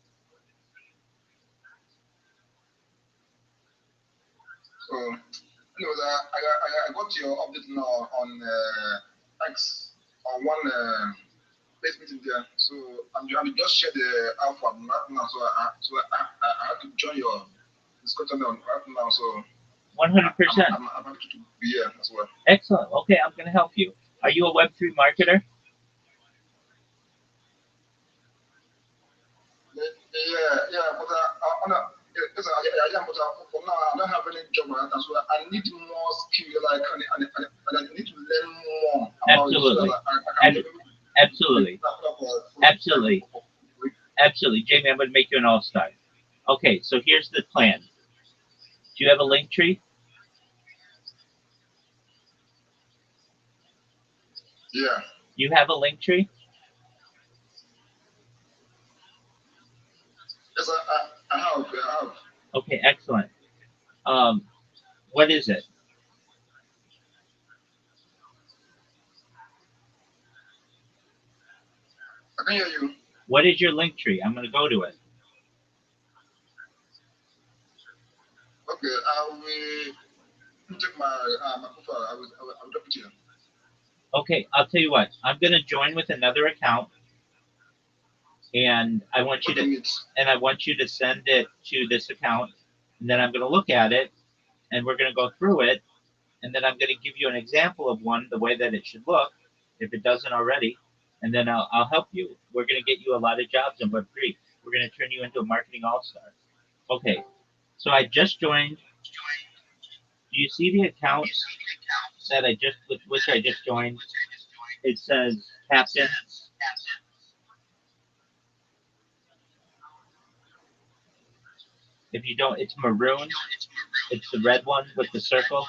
So, anyways, I got your update now on X on one place meeting there. So I'm just share the alpha right now. So I have to join your discussion on right now. So 100%. I'm happy to be here as well. Excellent. Okay, I'm going to help you. Are you a Web3 marketer? Yeah, but yes, I am, but for now I don't have any job right now, so I need more skill, like, and I need to learn more about it so Absolutely. that I can be able to Absolutely. for Absolutely. Absolutely. Jamie, I'm going to make you an all-star. Okay, so here's the plan. Do you have a link tree? Yeah. You have a link tree? Yes, I have. Okay, excellent. What is it? I can hear you. What is your link tree? I'm going to go to it. Okay, I will check my profile. I will drop it here. Okay, I'll tell you what. I'm going to join with another account, and I want you to send it to this account, and then I'm going to look at it, and we're going to go through it, and then I'm going to give you an example of one, the way that it should look, if it doesn't already, and then I'll help you. We're going to get you a lot of jobs in Web3. We're going to turn you into a marketing all-star. Okay, so I just joined. Do you see the account with which I just joined? It says Captain. If you don't, it's maroon. It's the red one with the circle.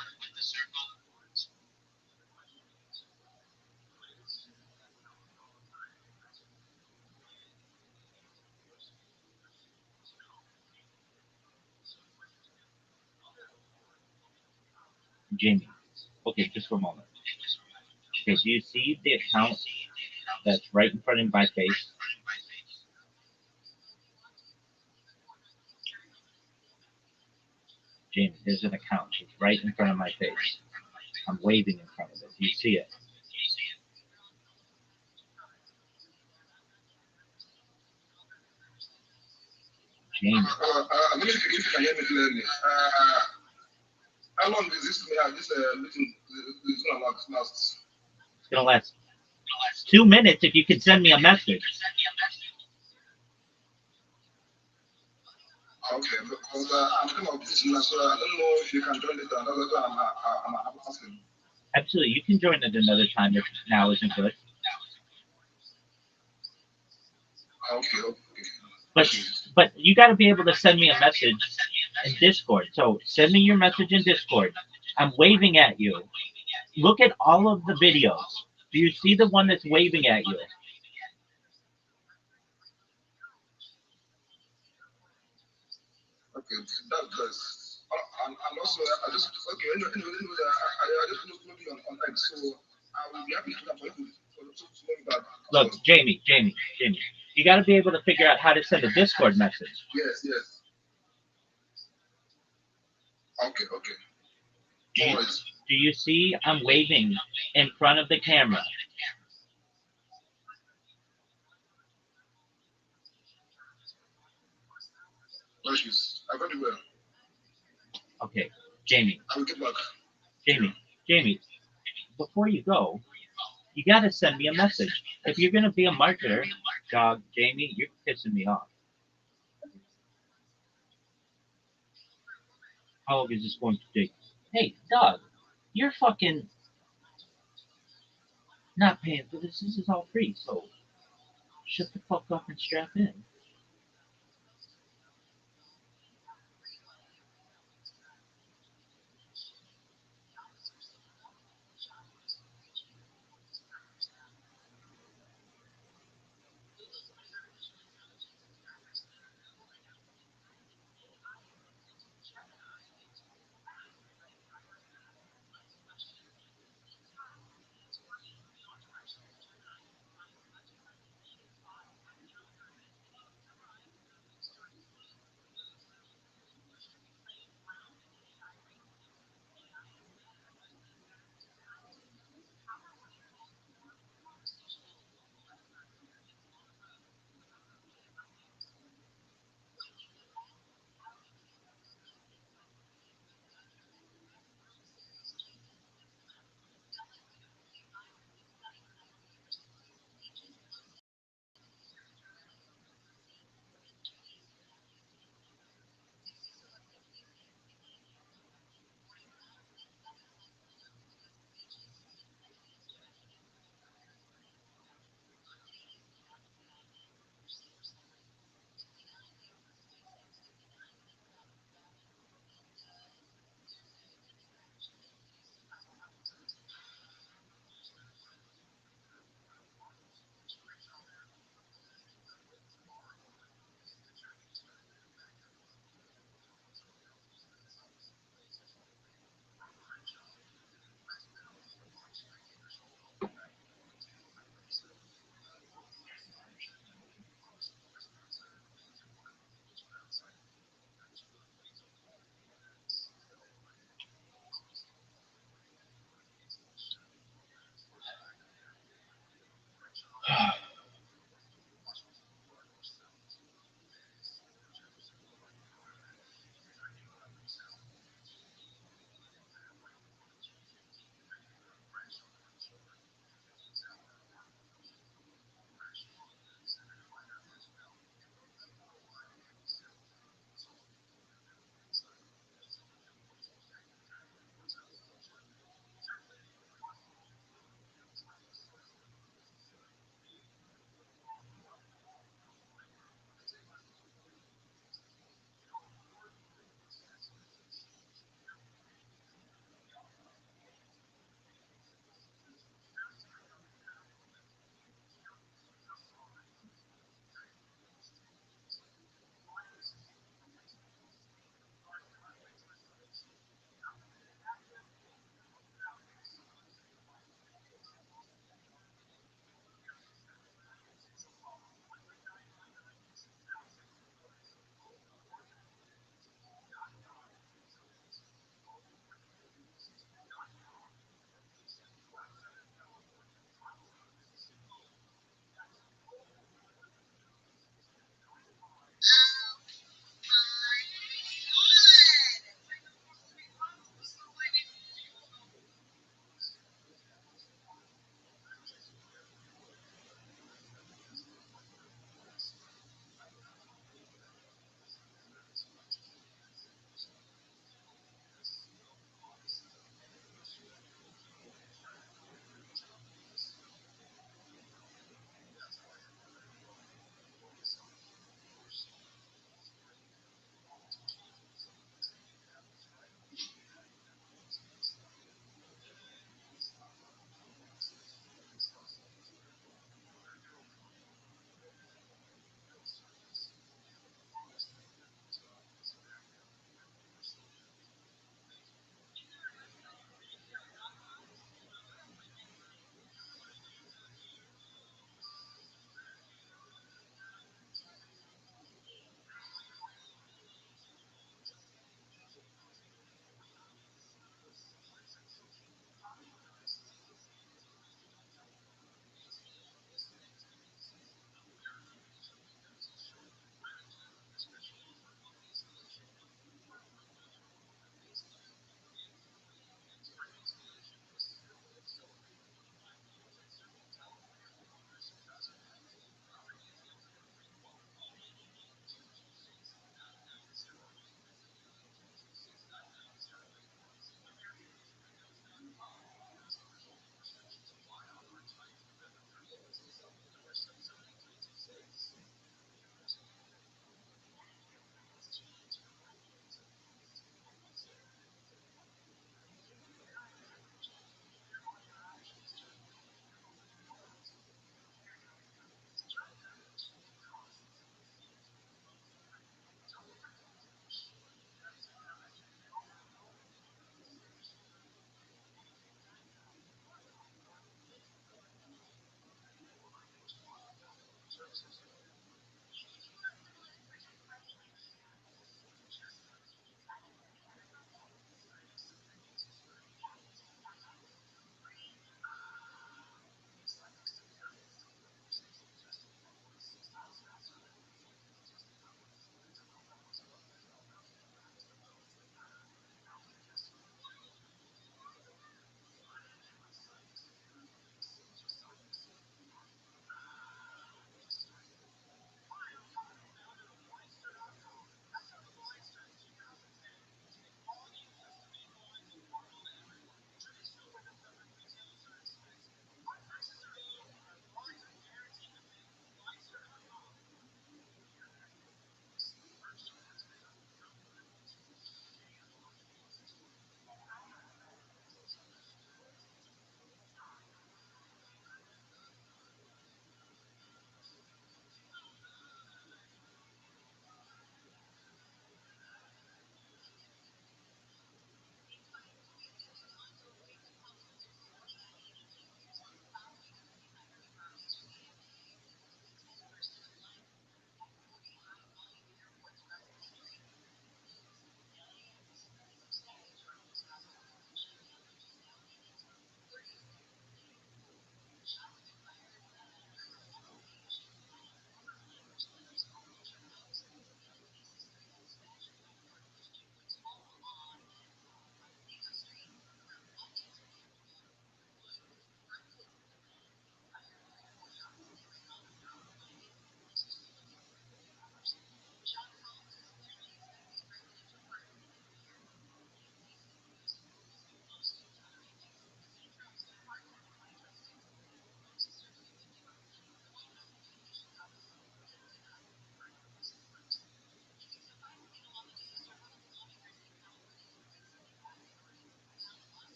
Jamie. Okay, just for a moment. Okay, do you see the account that's right in front of my face? Jamie, there's an account. It's right in front of my face. I'm waving in front of it. Do you see it? Jamie. I don't know if you can hear me clearly. How long is this meeting? This gonna last? It's gonna last 2 minutes if you can send me a message. Okay, because I'm kind of busy now, so I don't know if you can join it. That's why I'm asking. Absolutely, you can join at another time if now isn't good. Okay. But you got to be able to send me a message in Discord. So send me your message in Discord. I'm waving at you. Look at all of the videos. Do you see the one that's waving at you? Okay, that's good. And also, I just anyway, I just look on X, so I will be happy to come for you to back. Look, Jamie, you got to be able to figure out how to send a Discord message. Yes. Okay. Do you see I'm waving in front of the camera? No issues. I got it well. Okay, Jamie. I will get back. Jamie, before you go, you gotta send me a message. If you're gonna be a marketer, dog, Jamie, you're pissing me off. How long is this going to take? Hey, dog, you're fucking not paying for this. This is all free, so shut the fuck up and strap in.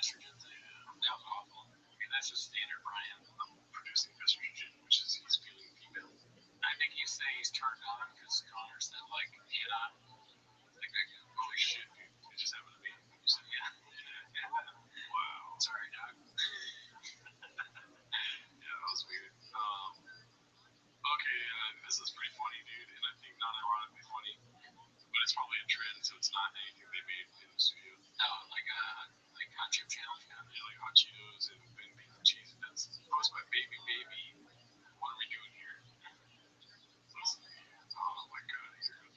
estrogen thing. That was awful. I mean, that's just standard Brian. Producing estrogen, which is he's feeling female. I think you say he's turned on because Connor said, like, hit on. Like, Holy shit, dude. It just happened to me. You said, yeah. wow. Sorry, Doc. Yeah, that was weird. Okay, this is pretty funny, dude, and I think non-ironically funny, but it's probably a trend, so it's not anything they made in the studio. Oh, like Hot Chip Channel. Yeah, like hot Cheetos and beef and cheese. That's posted by Baby Baby. What are we doing here? Let's see. Oh my god, here it goes.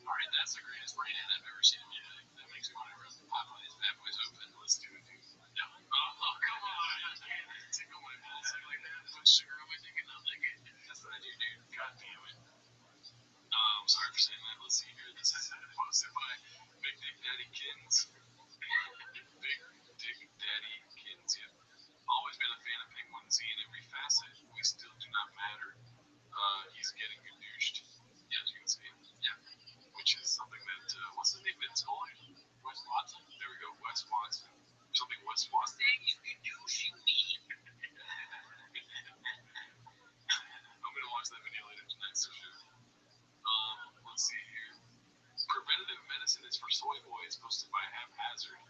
Alright, that's the greatest rain I've ever seen in my life. That makes me want to rip the pop on these bad boys open. Let's do it, dude. No. Oh, come on. I can't tickle my balls like that. Put sugar on my dick and not lick it. That's what I do, dude. God damn it. Sorry for saying that. Let's see here. This is posted by Big Dick Daddy Kins. Big Dick Daddy Kins, yeah. Always been a fan of Penguin Z in every facet. We still do not matter. He's getting douched. Yeah, as you can see. Yeah. Which is something that, what's his name? Vince Scully? Wes Watson. There we go, Wes Watson. Something Wes Watson. Saying you can do shit me. I'm gonna watch that video later tonight, so sure. Let's see here. Preventative medicine is for soy boys, posted by Haphazard.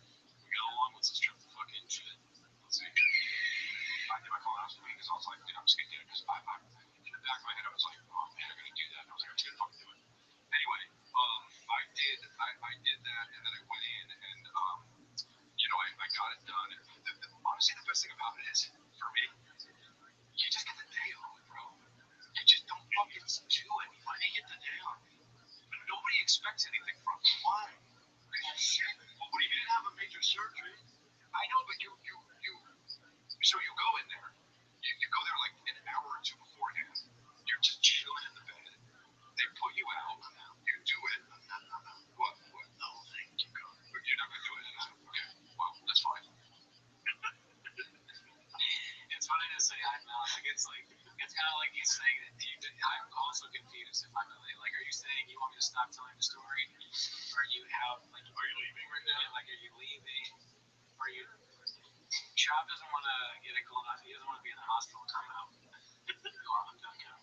We got along with this trip to fucking shit. Let's see. I did my colonoscopy because I was like, dude, I'm just gonna do it because in the back of my head I was like, oh man, I'm gonna do that. And I was like, I'm just gonna fucking do it. Anyway, I did that, and then I went in and I got it done. Honestly, the best thing about it is, for me, you just get the day off, bro. You just don't fucking do anything. You get the day off. And nobody expects anything from you. Why? Shit. Well, what do you mean? You didn't have a major surgery. I know, but so you go in there. You go there like an hour or two beforehand. You're just chilling in the bed. They put you out. You do it. What? No, thank you, God. You're not gonna do it. Okay. Well, that's fine. It's funny to say I'm not. Like, it's kind of like he's saying that I'm also confused if I'm really, like, are you saying you want me to stop telling the story? Or you have, like, Are you leaving right now? Like, are you leaving? Or you, Chop doesn't want to get a colonoscopy. He doesn't want to be in the hospital and come out. Oh, I'm done now.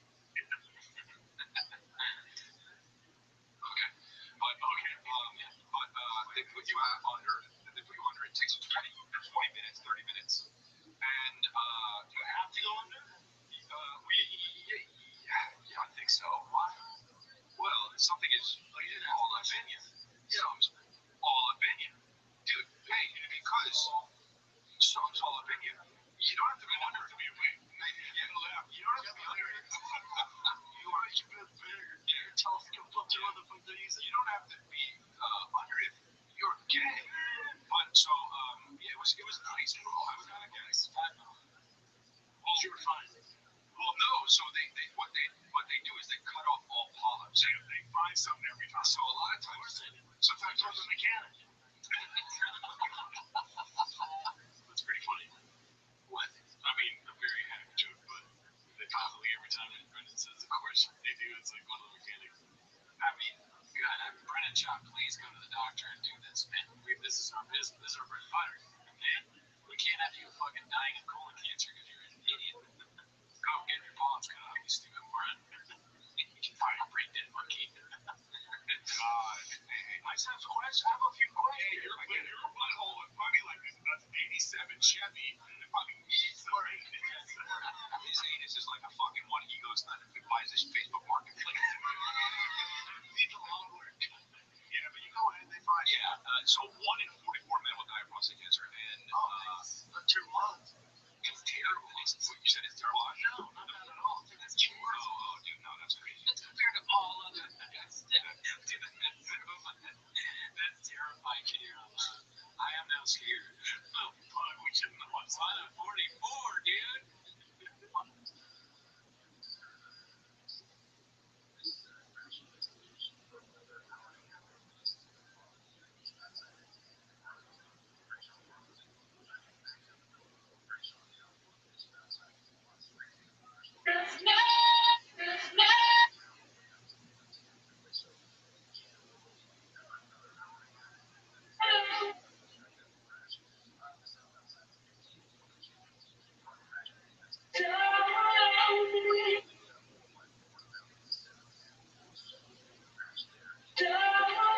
Okay. But they put you out under. They put you under. It takes 20 minutes, 30 minutes. And you have to go under? Yeah, I think so. Why? Well, something is all up in you. Something's all up in you. Dude, hey, because something's all up in you. You don't have to go under. You don't have to be under. You are your best player. You're tough. You don't have to be under if you're gay. But so, yeah, it was nice, bro. I was kind of gay. Well, you were fine. Well, no. So what they do is they cut off all polyps. They find something every time. So a lot of times, sometimes there's a mechanic. That's pretty funny. What? I mean, a very hack joke, but they constantly every time Brendan says, of course they do. It's like one of the mechanics. I mean, God, Brennan Chop, please go to the doctor and do this, man. This is our business. This is our bread and butter, okay? We can't have you fucking dying of colon cancer because you're an idiot. Go get your polyps cut off, you stupid moron. You can find a brain dead monkey. God. Hey, I just have a question. I have a few questions. Hey, your butthole is probably like this 87 Chevy. It fucking needs something. His anus is like a fucking one he goes and buys this Facebook marketplace. Needs a lot of work. Yeah, but you go ahead and they find. Yeah, so 1 in 44 men will die of prostate cancer, and Not 2 months. it's terrible. What you said is terrible. No, not at all. I think that's too much. Oh, dude, no, that's crazy. It's compared to all other. That's terrifying to hear out loud. I am now scared. Oh, fuck, we shouldn't have won. Sign up 44, dude.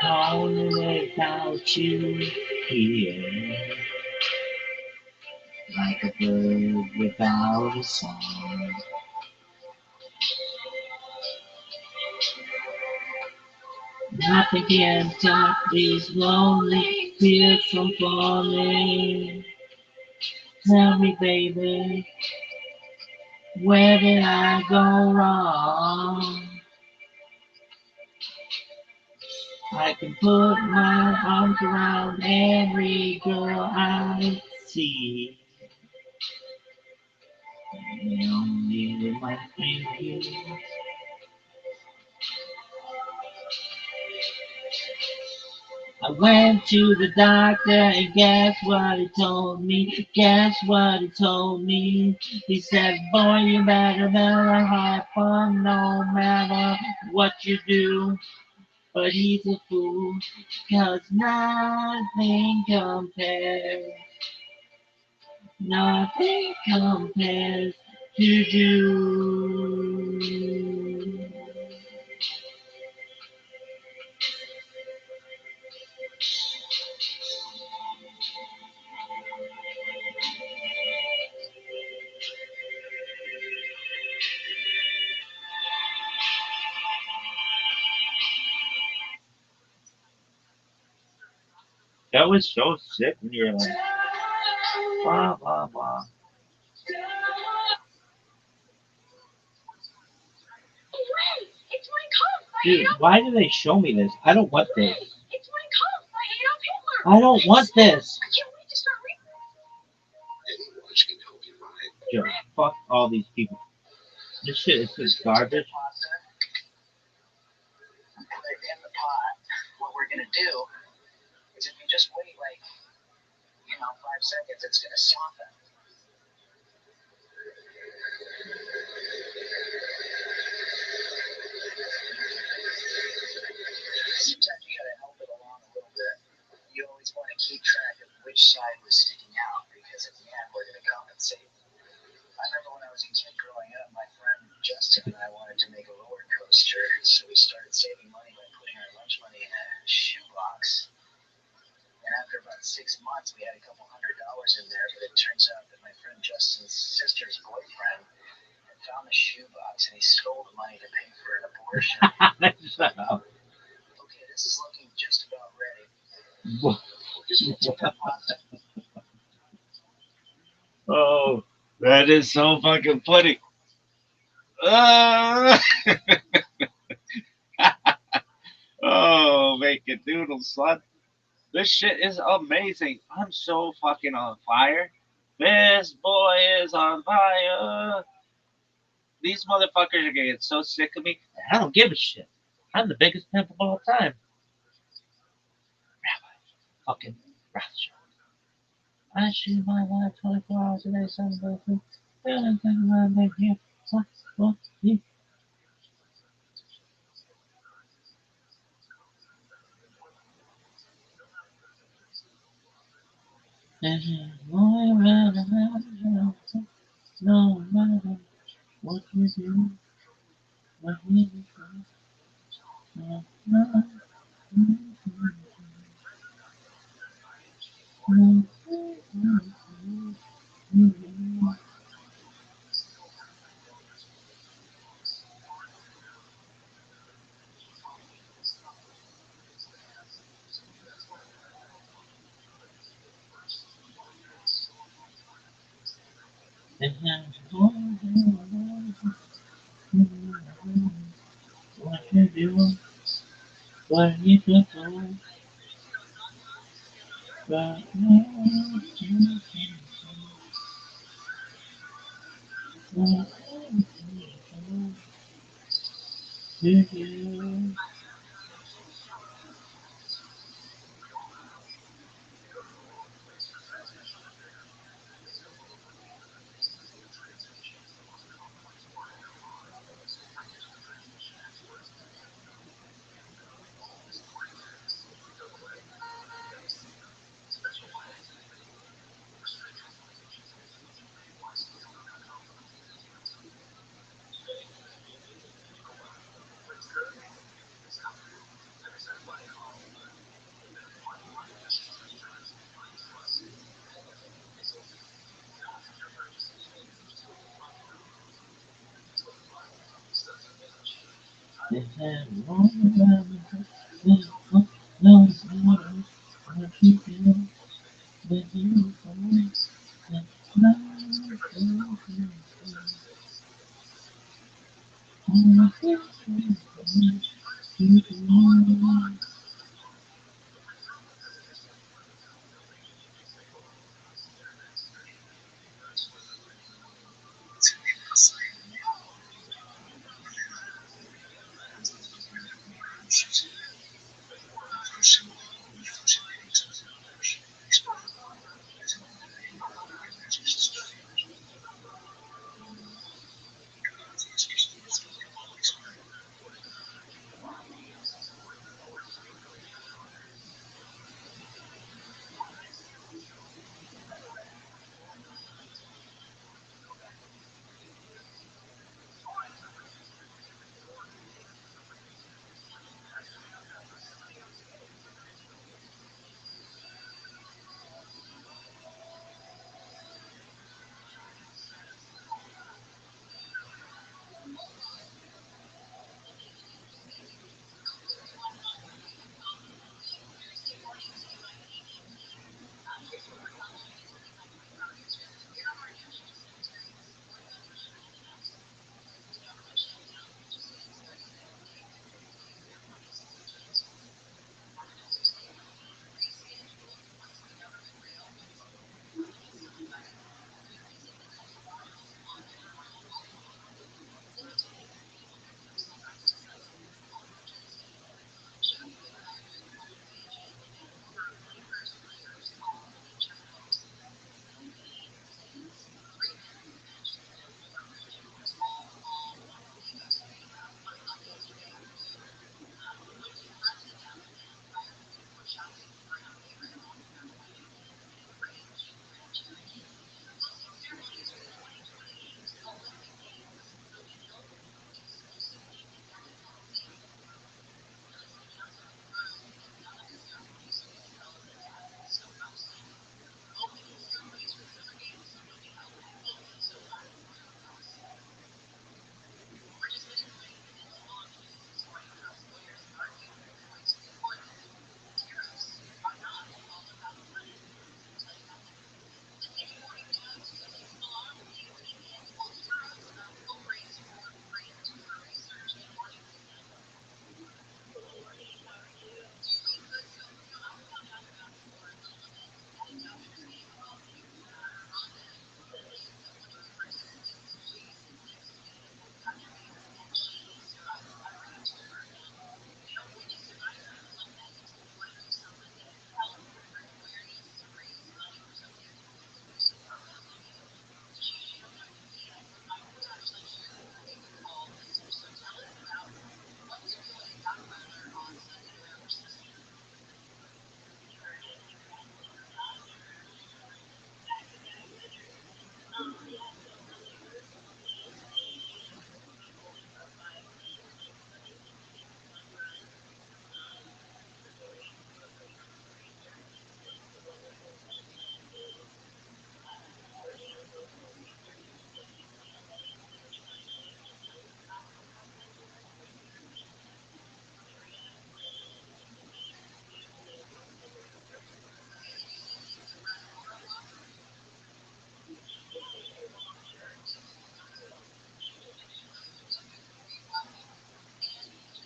Only without you here, like a bird without a song. Nothing can stop these lonely tears from falling. Tell me, baby, where did I go wrong? I can put my arms around every girl I see. They only remind me of you. I went to the doctor and guess what he told me? Guess what he told me? He said, boy, you better have fun no matter what you do. But he's a fool, 'cause nothing compares to you. That was so sick when you're like, blah, blah, blah. Wait, it's my cup. Dude, why do they show me this? I don't want this. It's my cup by Adolf Hitler. I don't want this. I can't wait to start reading. Any watch can help you ride. Joe, fuck all these people. This shit is just garbage. And in the pot, what we're gonna do is if you just wait like 5 seconds, it's gonna soften. Sometimes you gotta help it along a little bit. You always want to keep track of which side was sticking out because at the end we're gonna compensate. I remember when I was a kid growing up, my friend Justin and I wanted to make a roller coaster, so we started saving money by putting our lunch money in a shoebox. And after about 6 months, we had a couple $100 in there, but it turns out that my friend Justin's sister's boyfriend had found the shoebox and he stole the money to pay for an abortion. Shut up. Okay, this is looking just about ready. Oh, that is so fucking funny. Oh, make a doodle, son. This shit is amazing. I'm so fucking on fire. This boy is on fire. These motherfuckers are gonna get so sick of me. I don't give a shit. I'm the biggest pimp of all time. Rabbi. Fucking Rothschild. I shoot my life 24 hours a day, 7 days a week. Here. What? You? No matter what you do, what you do. What you do, what you do, but you.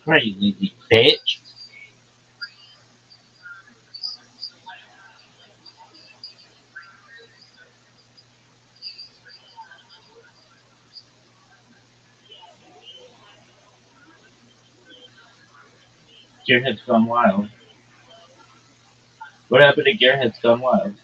Crazy bitch. Gearhead's Gone Wild. What happened to Gearhead's Gone Wild?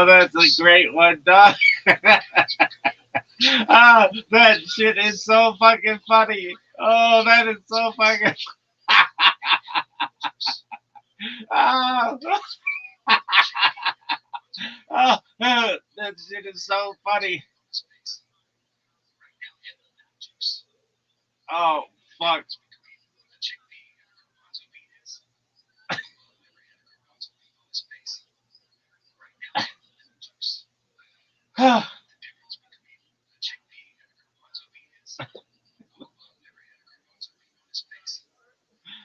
Oh, that's a great one, dog. Ah, that shit is so fucking funny. Oh, that is so fucking. Ah, oh, that shit is so funny. Oh, fuck.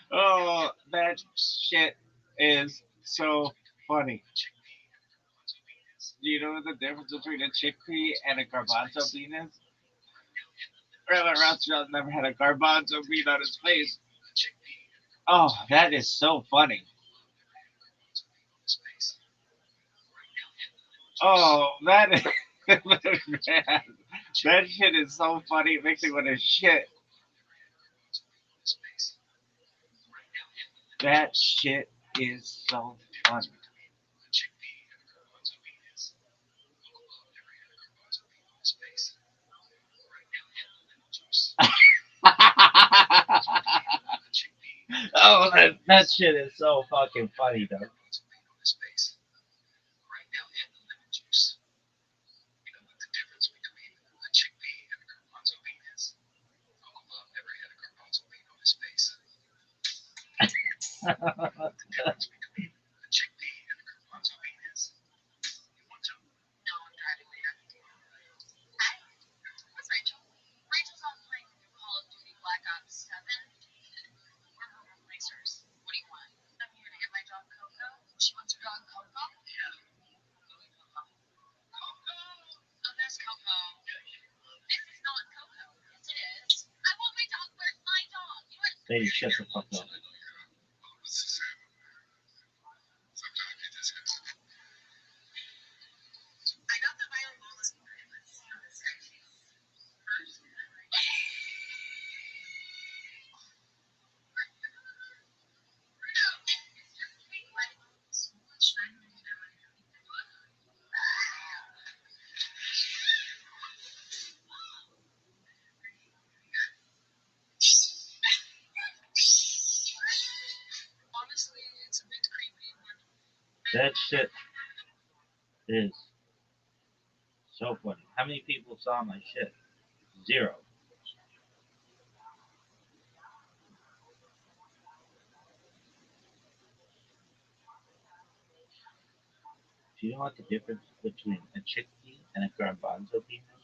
Oh, that shit is so funny. Do you know the difference between a chickpea and a garbanzo bean is? Rabbi Rothschild never had a garbanzo bean on his face. Oh, that is so funny. Oh, that is. Man, that shit is so funny. It makes me want to shit. That shit is so funny. Oh, that shit is so fucking funny, though. No, I'm driving there. Hi, what's Rachel? Rachel's off playing Call of Duty Black Ops 7. We're her replacers. What do you want? I'm here to get my dog Coco. She wants her dog Coco? Yeah. Coco. Oh, there's Coco. This is not Coco. Yes, it is. I want my dog. Where's my dog? You want Lady, shut the fuck up. I got the viral bonus for it. Let's see how this guy tastes. Honestly, it's a bit creepy, but That shit is so funny. How many people saw my shit? Zero. Do you know what the difference between a chickpea and a garbanzo bean is?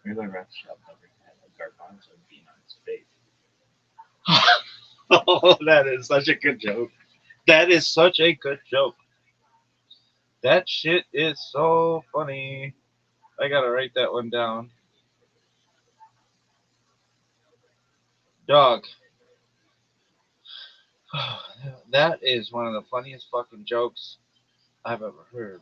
Rabbi Rothschild never had a garbanzo bean on his face. Oh, that is such a good joke. That is such a good joke. That shit is so funny. I gotta write that one down. Dog. That is one of the funniest fucking jokes I've ever heard.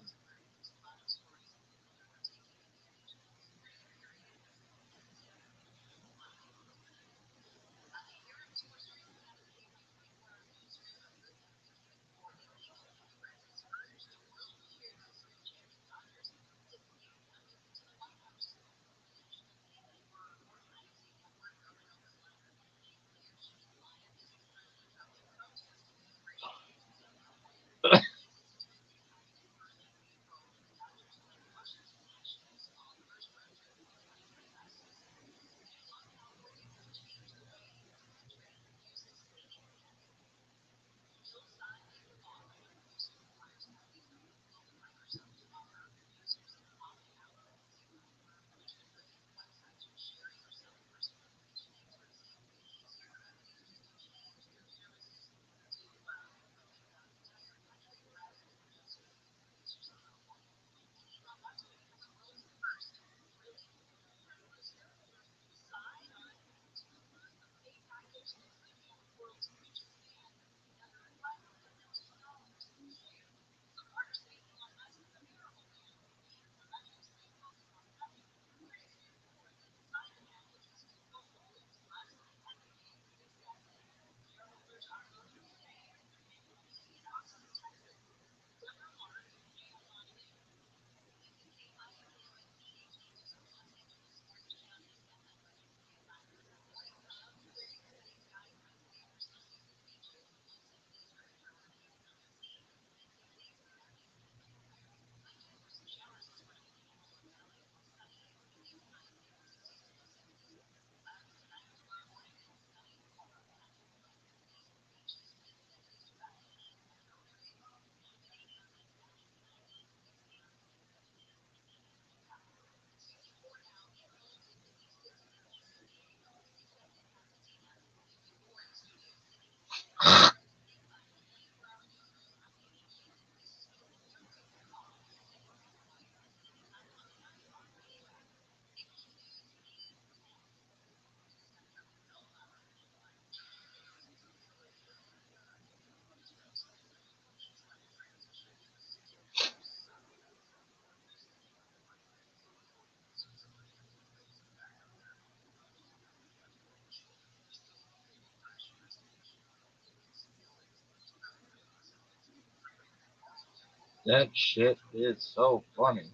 That shit is so funny.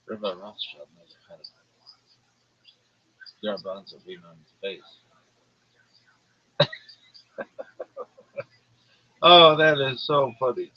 Rabbi Rothschild never had garbanzo bean on his face. Oh, that is so funny.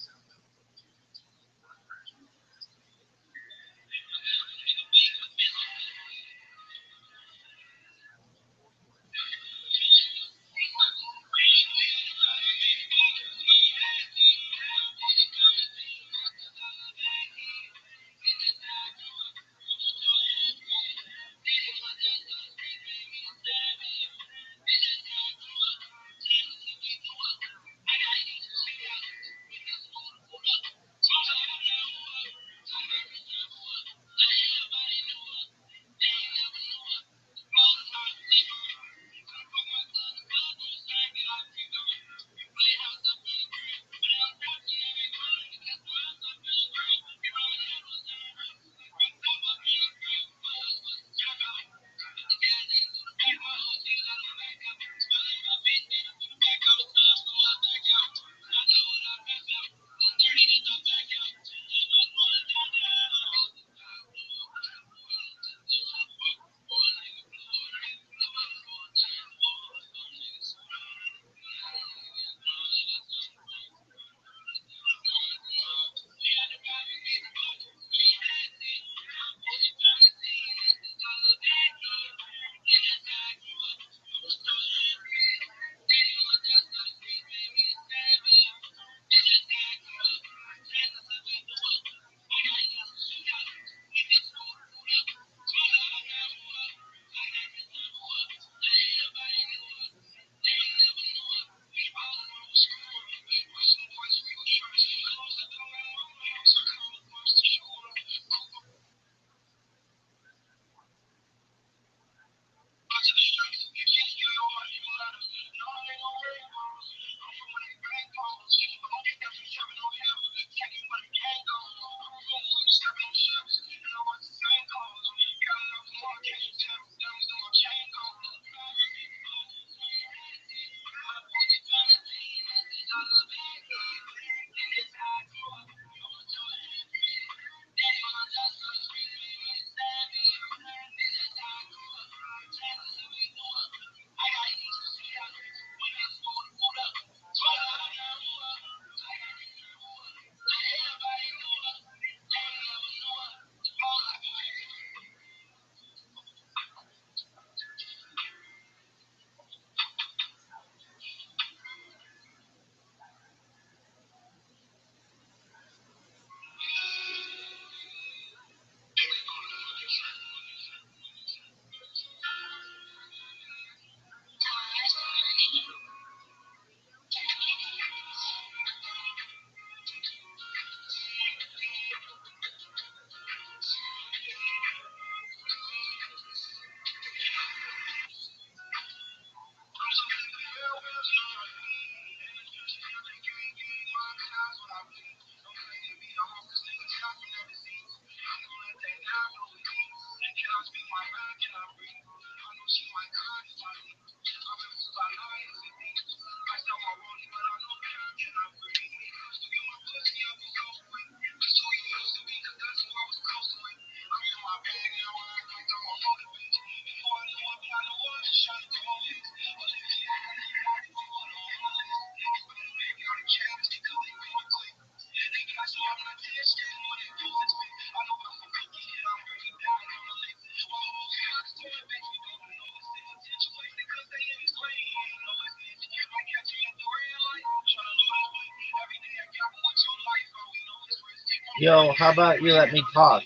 Yo, how about you let me talk?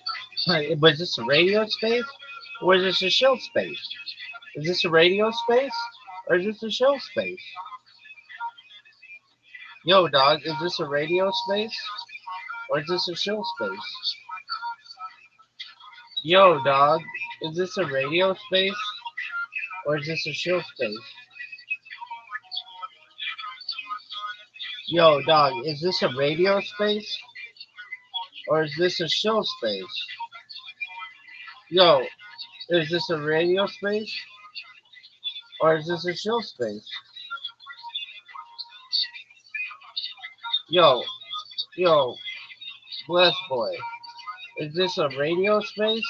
Was this a radio space? Or is this a show space? Is this a radio space? Or is this a show space? Yo, dog, is this a radio space? Or is this a show space? Yo, dog, is this a radio space? Or is this a show space? Yo, dog, is this a radio space? Or is this a show space? Yo, is this a radio space? Or is this a show space? Yo, yo, Bless boy. Is this a radio space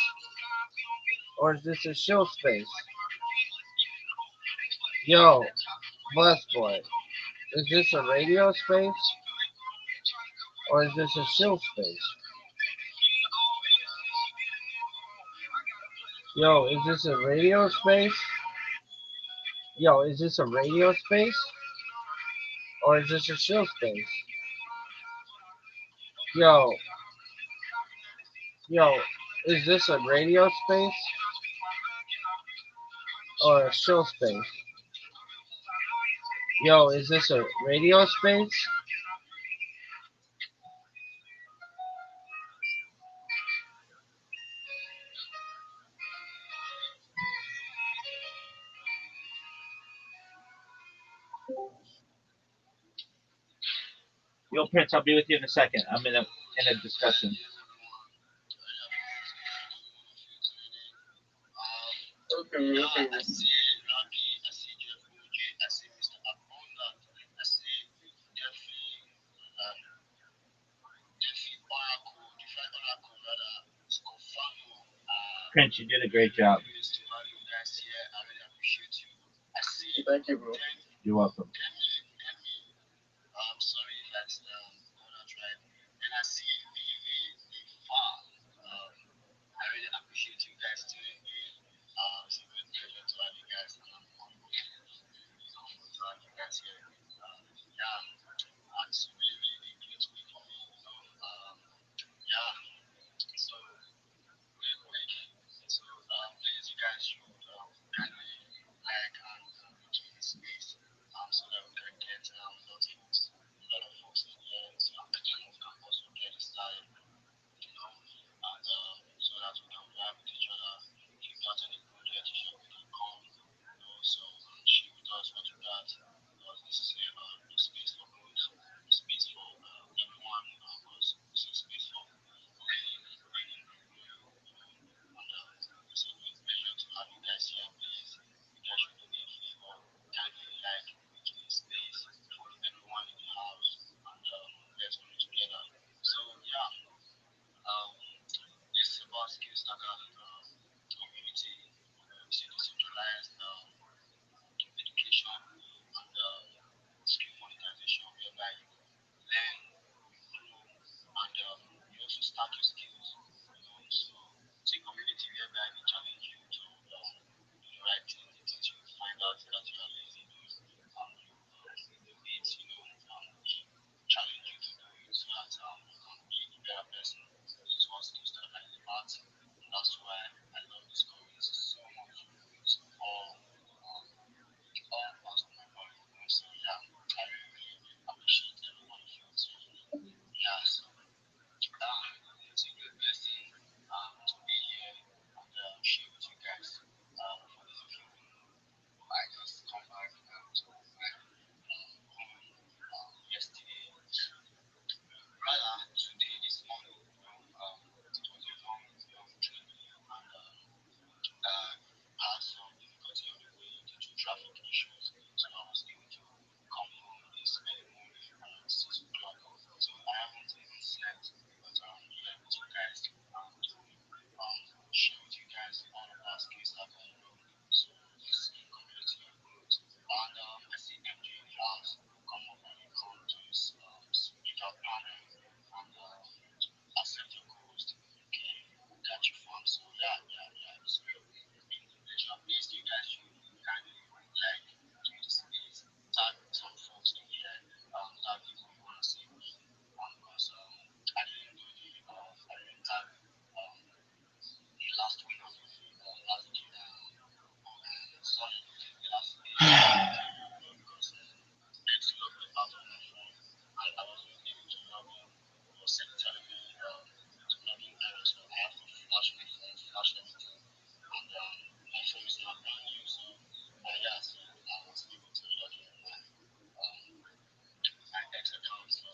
or is this a show space? Yo, bless boy. Is this a radio space or is this a show space? Yo, is this a radio space? Yo, is this a radio space or is this a show space? Yo, yo, is this a radio space or a show space? Yo, is this a radio space? Yo, Prince, I'll be with you in a second. I'm in a discussion. Okay, Yeah, okay. I see Rabbi, I see Jeff OJ, I see Mr. Abundant, I see Jeffy, uh, Jeffy Oracle, Defy Oracle, rather, Scofano. Prince, you did a great job. Pleased to have you guys here. I really appreciate you. I see Thank you, bro. You're welcome. Demi, I'm sorry if that's not right. And I see the far. I really appreciate you guys tuning in. It's a good pleasure to have you guys on board. It's humble to have you guys here. Yeah, it's really, really a great week for me. Yeah. So real quick, so please, you guys should kindly like and join the space so that we can get a lot of folks in here so that we can also get started, and so that we can vibe with each other. If you got any project, you can come, so share with us what you got. Because this is a space for growth, a space for everyone, because this is a space for learning and growing. And it's a great pleasure to have you guys here. Please, you guys should do me a favor. Kindly like the space, follow everyone in the house, and let's grow together. So yeah, um, this is about skills that community, it's a decentralized education and skill monetization whereby you learn, you grow, and you also start your skills. So it's a community whereby they challenge you to do the right thing, the things you find out that you are lazy doing, the bits, they challenge you to do it so that you can be a better person. This is what skills that are about, and that's why I love this community so much. It's all parts of my body. So yeah, I really, really appreciate every one of you tuning in. Yeah, so it's a great blessing to be here and share with you guys. For those of you who know, I just come back to my home yesterday, rather today, this morning. It was a long trip, and had some difficulty on the way due to traffic issues. So I was able to come home this early morning around 6 o'clock. So I haven't even slept, but here with you guys to share with you guys all of our skills that I know. So this community of growth. And I see MJ in the house. Come up and come to this speaker panel and accept your co-host. Okay, got you from. So yeah, yeah, yeah. So pleasure. Please, you guys should kindly like join the space, tag some folks in here, tag people you want to see me, because I didn't tag the last winner of the last sorry, the last day because it's not the part of my phone, and I wasn't able to log in. It was telling me login error, so I have to flash my phone, flash everything, and my phone is not brand new, so yeah, so I was able to log in my X account. So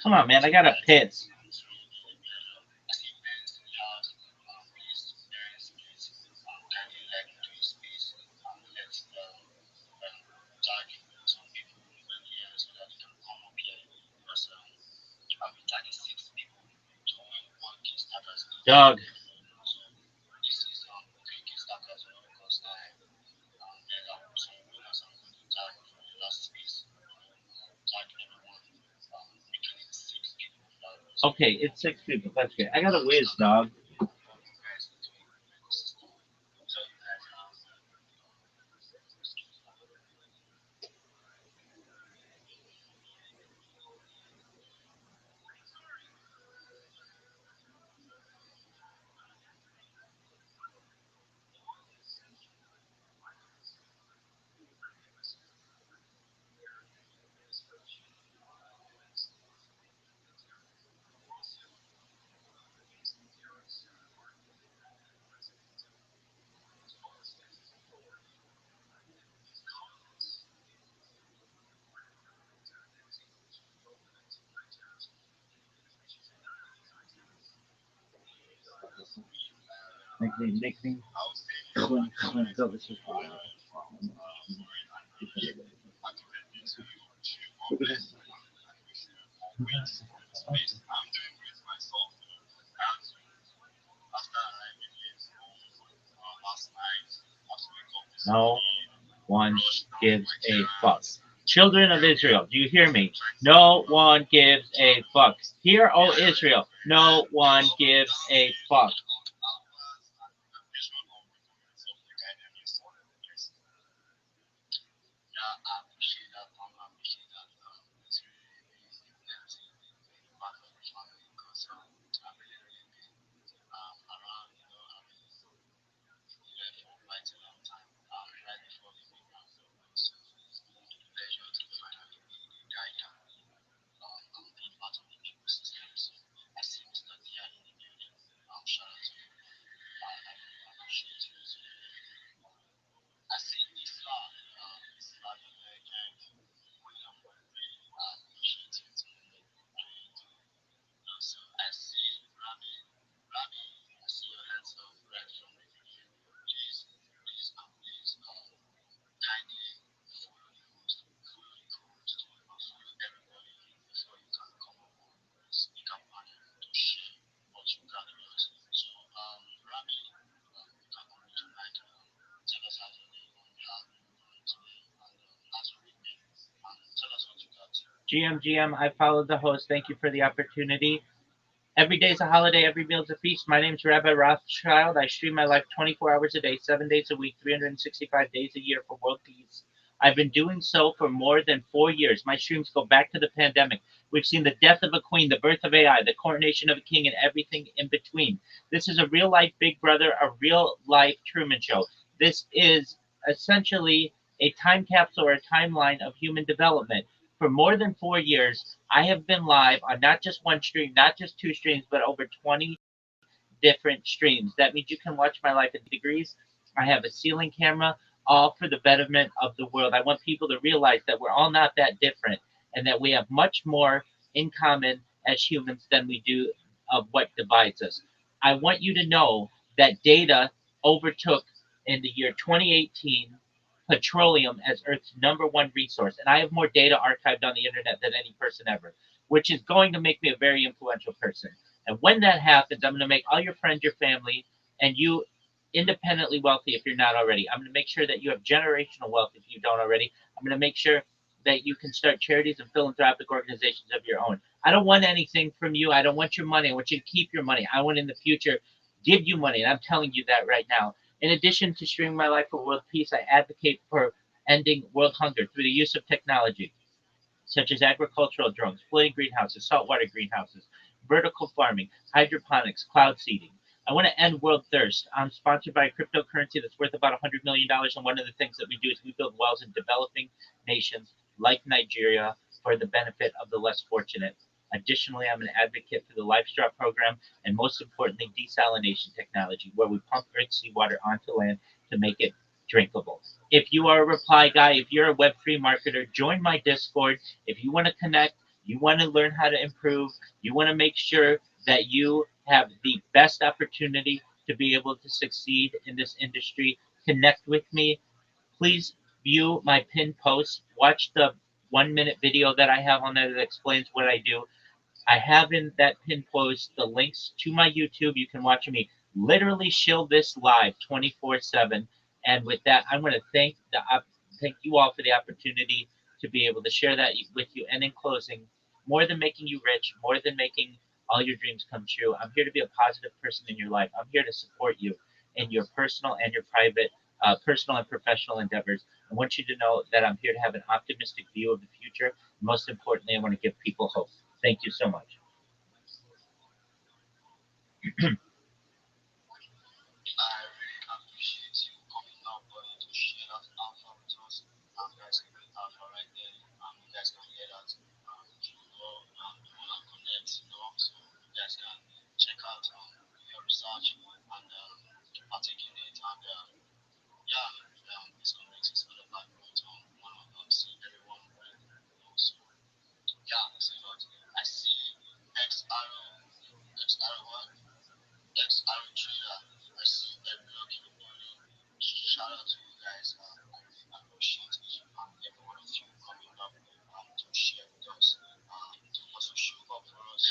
Come on, man. I got a piss. it's really a pleasure. I see parents in the house. Please, parents, please, kindly like into your space. Let's tag some people in here so that you can come up here because I'll be tagging 6 people. Dog. Okay, it's 6 people. That's good. I got a whiz, dog. Nickname. Go. This is no one gives a fuck. Children of Israel, do you hear me? No one gives a fuck. Hear, O Israel, no one gives a fuck. GM, I followed the host. Thank you for the opportunity. Every day is a holiday, every meal is a feast. My name is Rabbi Rothschild. I stream my life 24 hours a day, 7 days a week, 365 days a year for world peace. I've been doing so for more than 4 years. My streams go back to the pandemic. We've seen the death of a queen, the birth of AI, the coronation of a king, and everything in between. This is a real life Big Brother, a real life Truman Show. This is essentially a time capsule or a timeline of human development. For more than 4 years, I have been live on not just one stream, not just two streams, but over 20 different streams. That means you can watch my life in degrees. I have a ceiling camera, all for the betterment of the world. I want people to realize that we're all not that different and that we have much more in common as humans than we do of what divides us. I want you to know that data overtook in the year 2018 petroleum as Earth's number one resource. And I have more data archived on the internet than any person ever, which is going to make me a very influential person. And when that happens, I'm going to make all your friends, your family, and you independently wealthy if you're not already. I'm going to make sure that you have generational wealth if you don't already. I'm going to make sure that you can start charities and philanthropic organizations of your own. I don't want anything from you. I don't want your money. I want you to keep your money. I want in the future give you money. And I'm telling you that right now. In addition to streaming my life for world peace, I advocate for ending world hunger through the use of technology such as agricultural drones, floating greenhouses, saltwater greenhouses, vertical farming, hydroponics, cloud seeding. I want to end world thirst. I'm sponsored by a cryptocurrency that's worth about $100 million. And one of the things that we do is we build wells in developing nations like Nigeria for the benefit of the less fortunate. Additionally, I'm an advocate for the LifeStraw program and most importantly, desalination technology, where we pump Earth's seawater onto land to make it drinkable. If you are a reply guy, if you're a Web3 marketer, join my Discord. If you want to connect, you want to learn how to improve, you want to make sure that you have the best opportunity to be able to succeed in this industry, connect with me. Please view my pinned post. Watch the 1 minute video that I have on there that explains what I do. I have in that pin post the links to my YouTube. You can watch me literally shill this live 24/7. And with that, I'm going to thank you all for the opportunity to be able to share that with you. And in closing, more than making you rich, more than making all your dreams come true, I'm here to be a positive person in your life. I'm here to support you in your personal and your private, personal and professional endeavors. I want you to know that I'm here to have an optimistic view of the future. Most importantly, I want to give people hope. Thank you so much. I really appreciate you coming up to share that alpha with us. That's a great alpha right there. You guys can hear that. You wanna connect, so you guys can check out your research and partake in it. And yeah, this community is all about growth. Want to see everyone well. So yeah, so I see X Arrow, X Arrow. Trader. I see every lucky morning. Shout out to you guys. I appreciate each and every one of you coming up to share with us. To also show up for us.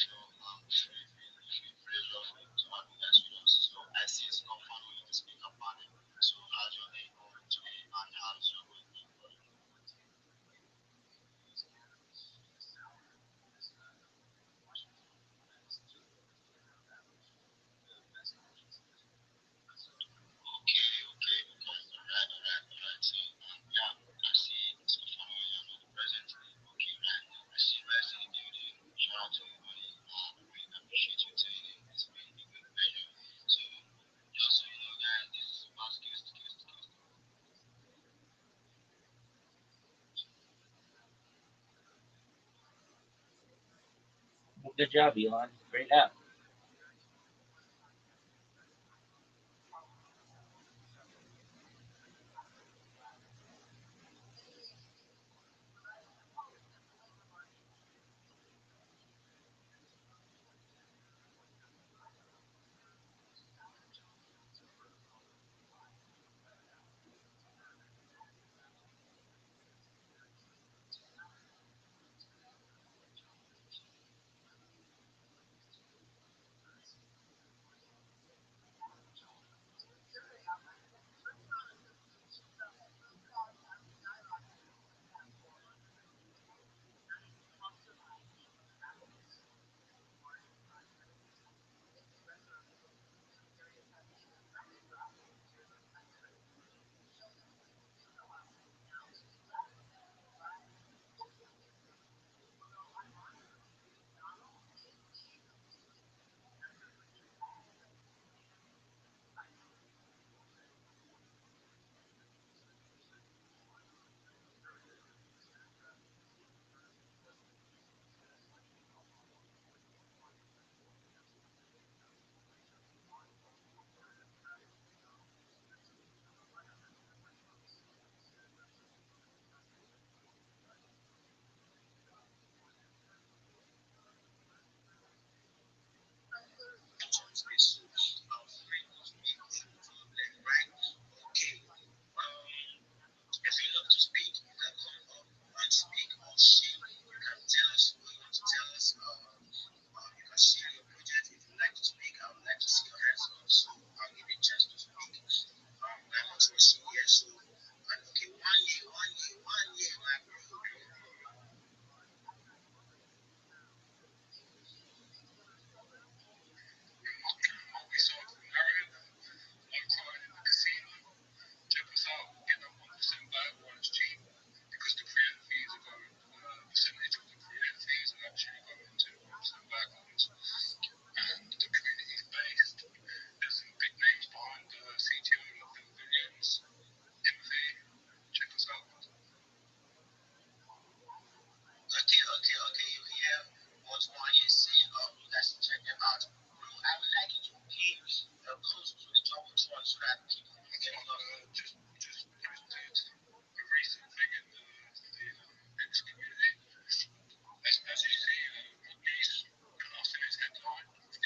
It's really lovely to have you guys with us. So I see it's not funny in the speaker panel. So how's your day going today and how's your week going? Okay. Alright. So, yeah, I see Stefano Yano present. Okay, right. I see Rise in the building. Shout out to you, buddy. I really appreciate you taking it. It's been a good pleasure. So, just so you know, guys, this is about skills. Well, good job, Elon. Great app. Right? Okay. If you love to speak, you can come up and speak or share. You can tell us what you want to tell us. You can share your project if you like to speak. I would like to see your hands up, so I'll give you a chance to speak. I want to see here, so okay, 1 year, my bro. Okay, so narrative, one card in the casino. Check us out. We'll get that 1% back while it's cheap because the creator fees are going, percentage of the creator fees are actually going to 1% back on this. And the community is based. There's some big names behind the CTO of the Williams, Timothy. Check us out. Okay. You hear what one is saying? You guys check them out. Bro, I would like you to pay close to the top of one so that people can get it off. Just posted a recent thing in the X community. As you see, Rugby's announcing its headline of the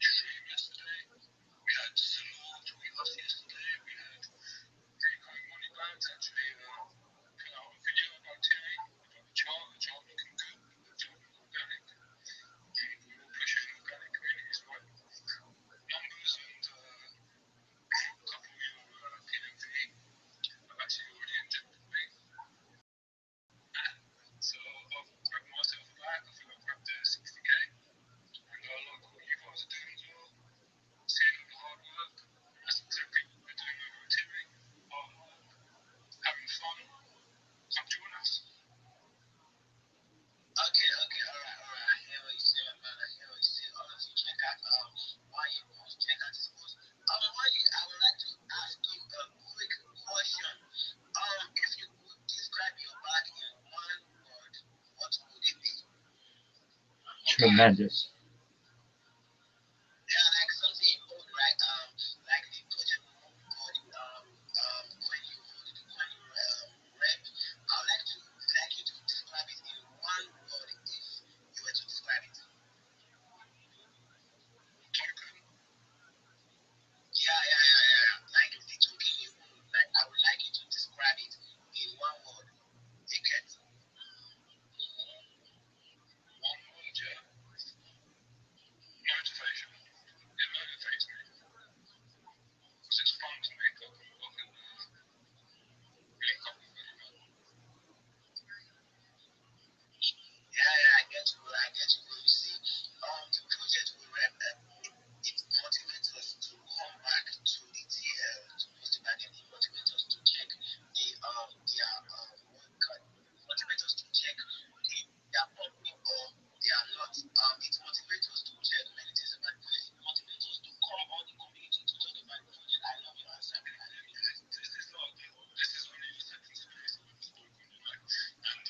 stream yesterday. We had Sunil join us yesterday. We had Rico Moneybags actually put out a video about Terry, about the chart looking good, the chart organic. tremendous. Yeah, like something important, right? Like the project move forward, when you rap, I would like you to describe it in one word if you were to describe it. Yeah. Like the token you own, like I would like you to describe it in one word. You get. One word, yeah. Motivation. It motivates me because it's fun to make up and link up with everyone. Yeah, I get you, bro. I get you, bro. You see, the project we rap, it motivates us to come back to the TL, to post back, and it motivates us to check motivates us to check if they are public or they are not. It motivates us to check many things about the project. It motivates us to come on the community to talk about the project. I love your answer, man. I love your answer. This is only the second space I've spoken, you know, and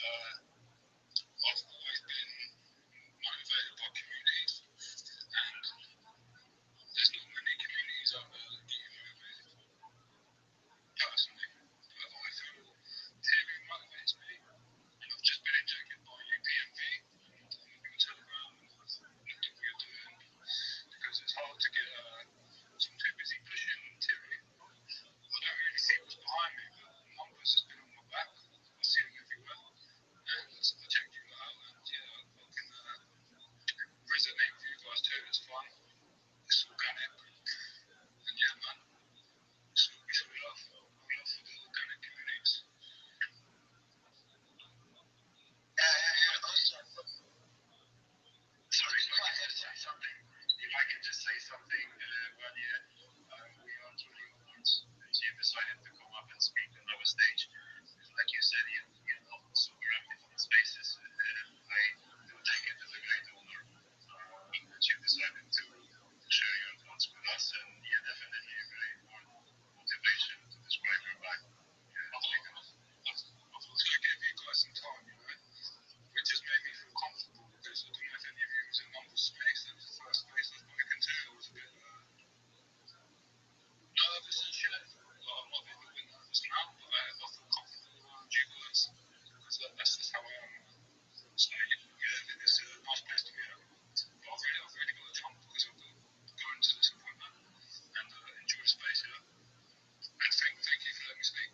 I've always been motivated by communities, and there's not many communities out there that get you motivated. Personally, I feel theory motivates me, and I've just been injected by UPMV on your Telegram, and I've looked at what you're doing because it's hard to get. So I'm too busy pushing theory. I don't really see what's behind me, but numbers has been on my back. I see them everywhere, and I checked you out, and yeah, I can resonate with you guys too. It's fun, it's organic, and yeah, man, it's what we should love. We love for the organic communities. Yeah. Also, Sorry, if I could say something. If I could just say something earlier, we are 21 and you decided to come up and speak on our stage. Like you said, you're not super active on the spaces. I do take it as a great honor that you decided to share your thoughts with us, and yeah, definitely a very important motivation to describe your life. I thought I gave you guys some time, you know. It just made me feel comfortable because I don't know if any of you was in Numbers space. That was the first space I spoken to. I was a bit nervous and shit. Like, I'm not a little bit nervous now, but I feel comfortable around you guys because that's just how I am. So yeah, it's a nice place to be at. But I've really got to jump because I've got to go into this appointment and enjoy the space, yeah. And thank you for letting me speak.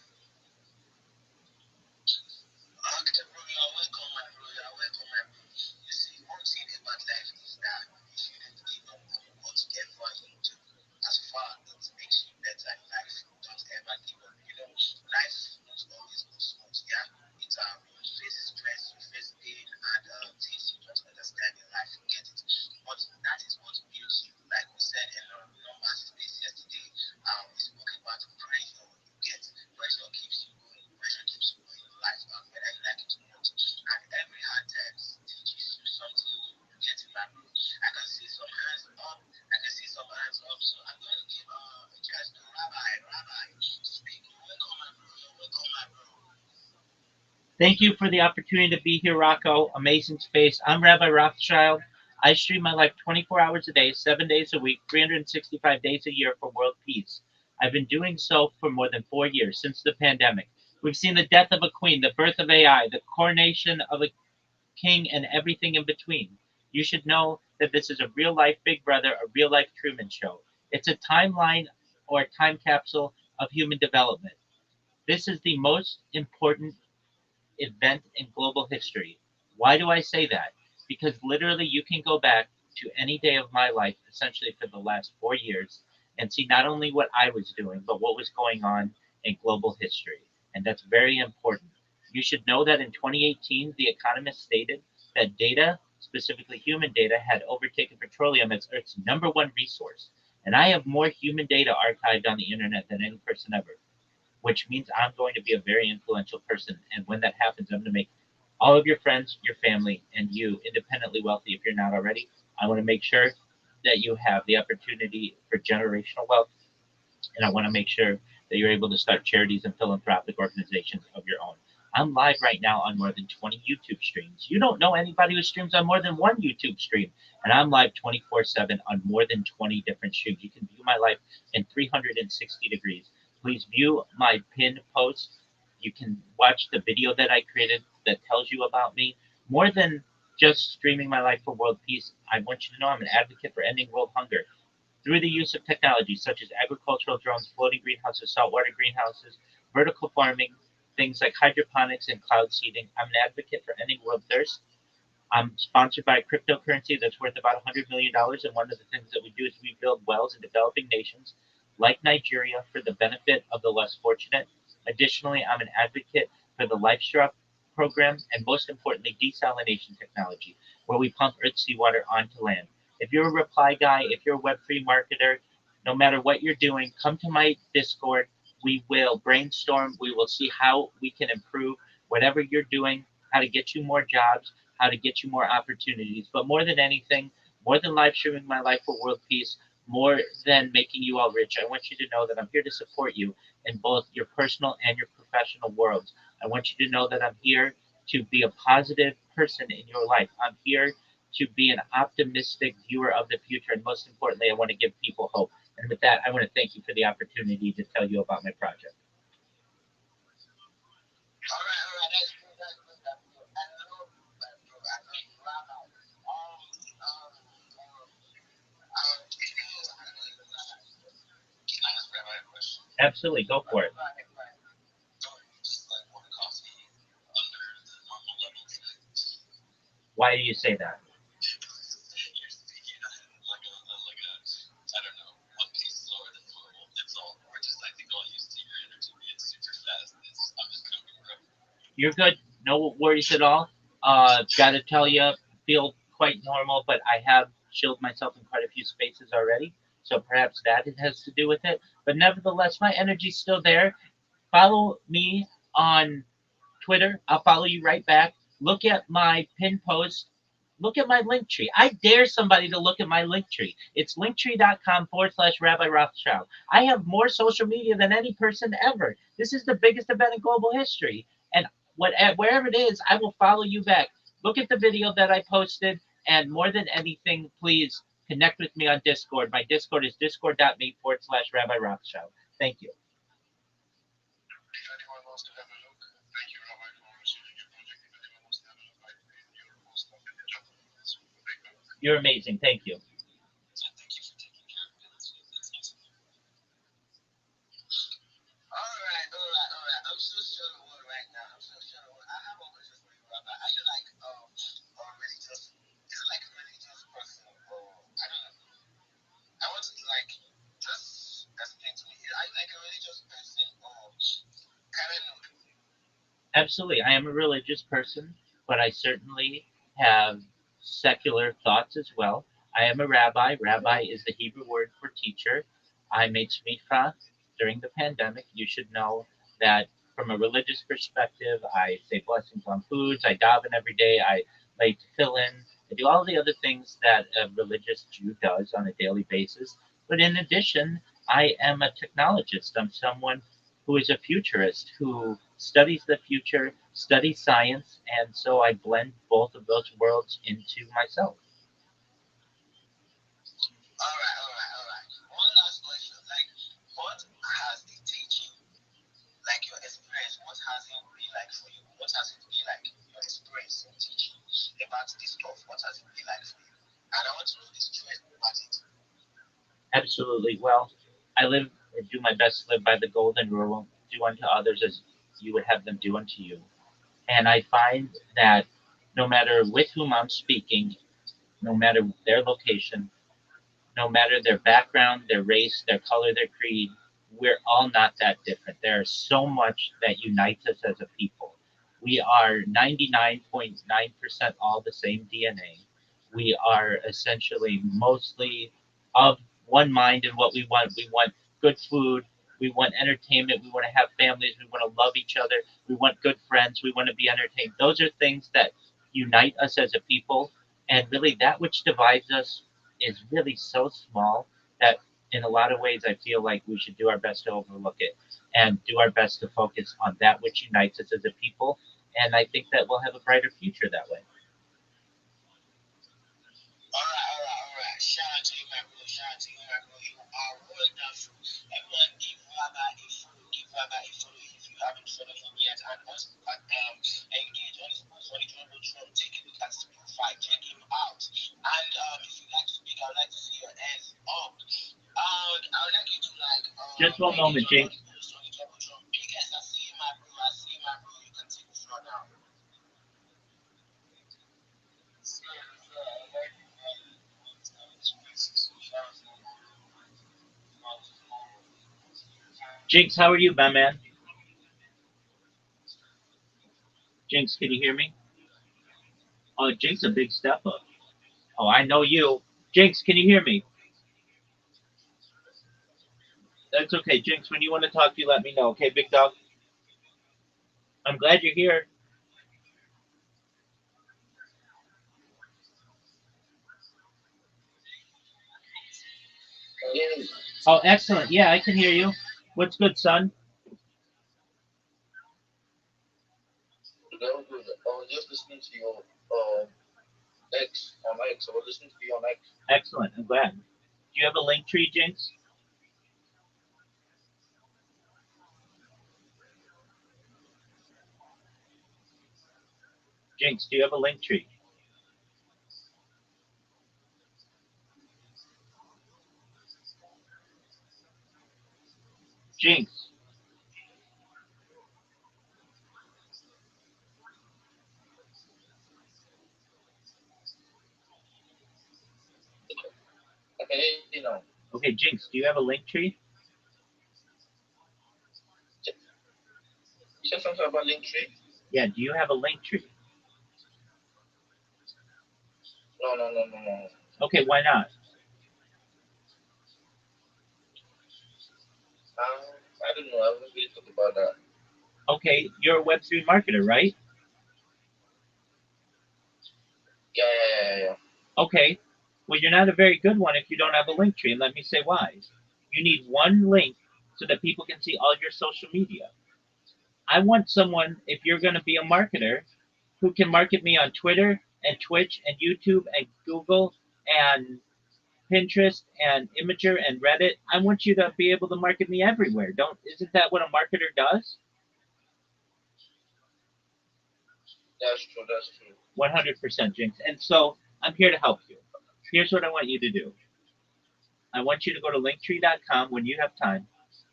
okay, bro, you're welcome, my bro. You're welcome, my bro. You see, one thing about life is that you shouldn't give up on whatever you do. As far as it makes you better in life, don't ever give up. You know, life won't always go smooth, yeah? You face stress, you face pain, and things you don't understand in life, you get it. But that is what builds you. Like we said in our numbers space yesterday, we spoke about pressure. You get pressure keeps you going. Pressure keeps you going in life, whether you like it or not. And every hard time teaches you something new. You get it, my bro. I can see some hands up. I can see some hands up. So I'm going to give a chance to Rabbi. Rabbi, speak. You're welcome, my bro. You're welcome, my bro. Thank you for the opportunity to be here, Rocco. Amazing space. I'm Rabbi Rothschild. I stream my life 24 hours a day, 7 days a week, 365 days a year for world peace. I've been doing so for more than 4 years, since the pandemic. We've seen the death of a queen, the birth of AI, the coronation of a king, and everything in between. You should know that this is a real life Big Brother, a real life Truman Show. It's a timeline or a time capsule of human development. This is the most important event in global history. Why do I say that? Because literally you can go back to any day of my life, essentially for the last 4 years, and see not only what I was doing, but what was going on in global history. And that's very important. You should know that in 2018, The Economist stated that data, specifically human data, had overtaken petroleum as Earth's number one resource. And I have more human data archived on the internet than any person ever, which means I'm going to be a very influential person. And when that happens, I'm going to make all of your friends, your family, and you independently wealthy if you're not already. I want to make sure that you have the opportunity for generational wealth. And I want to make sure that you're able to start charities and philanthropic organizations of your own. I'm live right now on more than 20 YouTube streams. You don't know anybody who streams on more than one YouTube stream, and I'm live 24/7 on more than 20 different streams. You can view my life in 360 degrees. Please view my pinned post. You can watch the video that I created that tells you about me. More than just streaming my life for world peace, I want you to know I'm an advocate for ending world hunger through the use of technology such as agricultural drones, floating greenhouses, saltwater greenhouses, vertical farming, things like hydroponics and cloud seeding. I'm an advocate for ending world thirst. I'm sponsored by a cryptocurrency that's worth about $100 million, and one of the things that we do is we build wells in developing nations like Nigeria for the benefit of the less fortunate. Additionally, I'm an advocate for the LifeStraw program and, most importantly, desalination technology, where we pump earth seawater onto land. If you're a reply guy, if you're a Web3 marketer, no matter what you're doing, come to my Discord. We will brainstorm. We will see how we can improve whatever you're doing, how to get you more jobs, how to get you more opportunities. But more than anything, more than live streaming my life for world peace, more than making you all rich, I want you to know that I'm here to support you in both your personal and your professional worlds. I want you to know that I'm here to be a positive person in your life. I'm here to be an optimistic viewer of the future. And most importantly, I want to give people hope. And with that, I want to thank you for the opportunity to tell you about my project. All right, all right. That's good. That's good. That's good. I know, but bro, I know you right now. Can I ask Rabbi a question? Absolutely, go for it. Right, right. Don't you just like want coffee under the normal level today? Why do you say that? You're speaking like a, I don't know, one piece slower than normal. That's all. Or just I think I'll used to your energy being super fast. I'm just joking, bro. You're good. No worries at all. Gotta tell you, feel quite normal, but I have chilled myself in quite a few spaces already. So perhaps that it has to do with it. But nevertheless, my energy's still there. Follow me on Twitter. I'll follow you right back. Look at my pin post. Look at my link tree. I dare somebody to look at my link tree. It's linktree.com/Rabbi Rothschild. I have more social media than any person ever. This is the biggest event in global history. And wherever it is, I will follow you back. Look at the video that I posted. And more than anything, please connect with me on Discord. My Discord is discord.me/Rabbi Rothschild. Thank you. If anyone wants to have a look, thank you, Rabbi, for receiving your project. If anyone wants to have a look, I created your whole stuff in the chat. So take a look. You're amazing. Thank you. So thank you for taking care of it. That's awesome. All right. I'm so short of word right now. I have a question for you, Rabbi. Are you like a religious? Is it like a religious person, or I don't know? I want to like just explain to me. Are you like a religious person, or can I know? Absolutely. I am a religious person, but I certainly have secular thoughts as well. I am a rabbi. Rabbi is the Hebrew word for teacher. I made smicha during the pandemic. You should know that from a religious perspective, I say blessings on foods. I daven every day. I lay tefillin. I do all the other things that a religious Jew does on a daily basis. But in addition, I am a technologist. I'm someone who is a futurist, who studies the future, studies science, and so I blend both of those worlds into myself. All right. One last question. Like, what has the teaching, like your experience, what has it been like for you? What has it been like your experience in teaching about this stuff? What has it been like for you? And I want to know the truth about it. Absolutely. Well, I live or do my best to live by the golden rule: do unto others as you would have them do unto you. And I find that no matter with whom I'm speaking, no matter their location, no matter their background, their race, their color, their creed, we're all not that different. There's so much that unites us as a people. We are 99.9% all the same DNA. We are essentially mostly of one mind in what we want. We want good food. We want entertainment. We want to have families. We want to love each other. We want good friends. We want to be entertained. Those are things that unite us as a people. And really, that which divides us is really so small that in a lot of ways I feel like we should do our best to overlook it. and do our best to focus on that which unites us as a people. And I think that we'll have a brighter future that way. All right. Shout out to you, my bro. Shout out to you, my bro. You are wonderful. Everyone, give Rabbi a follow. Give Rabbi a follow if you haven't followed him yet. And also, engage on his post on the Jumbotron. Take a look at his profile. Check him out. And if you'd like to speak, I would like to see your hands up. I would like you to Just one moment, Jinx. post on the Jumbotron. Because I see you, my bro. I see you, my bro. You can take the floor now. Jinx, how are you, my man? Jinx, can you hear me? Oh, Jinx, a big step up. Oh, I know you. Jinx, can you hear me? That's okay, Jinx. When you want to talk, you let me know. Okay, big dog? I'm glad you're here. Oh, excellent. Yeah, I can hear you. What's good, son? I was just listening to your X on X. I was listening to you on X. Excellent. I'm glad. Do you have a link tree, Jinx? Jinx, do you have a link tree? Jinx. Okay, you know. Okay, Jinx, do you have a link tree? You said something about link tree? Yeah, do you have a link tree? No. Okay, why not? I don't know. I haven't really thought about that. Okay, you're a Web3 marketer, right? Yeah. Okay, well, you're not a very good one if you don't have a link tree, and let me say why. You need one link so that people can see all your social media. I want someone, if you're going to be a marketer, who can market me on Twitter and Twitch and YouTube and Google and Pinterest and Imager and Reddit. I want you to be able to market me everywhere. Don't isn't that what a marketer does? That's true. 100%, Jinx. And so I'm here to help you. Here's what I want you to do. I want you to go to linktree.com when you have time.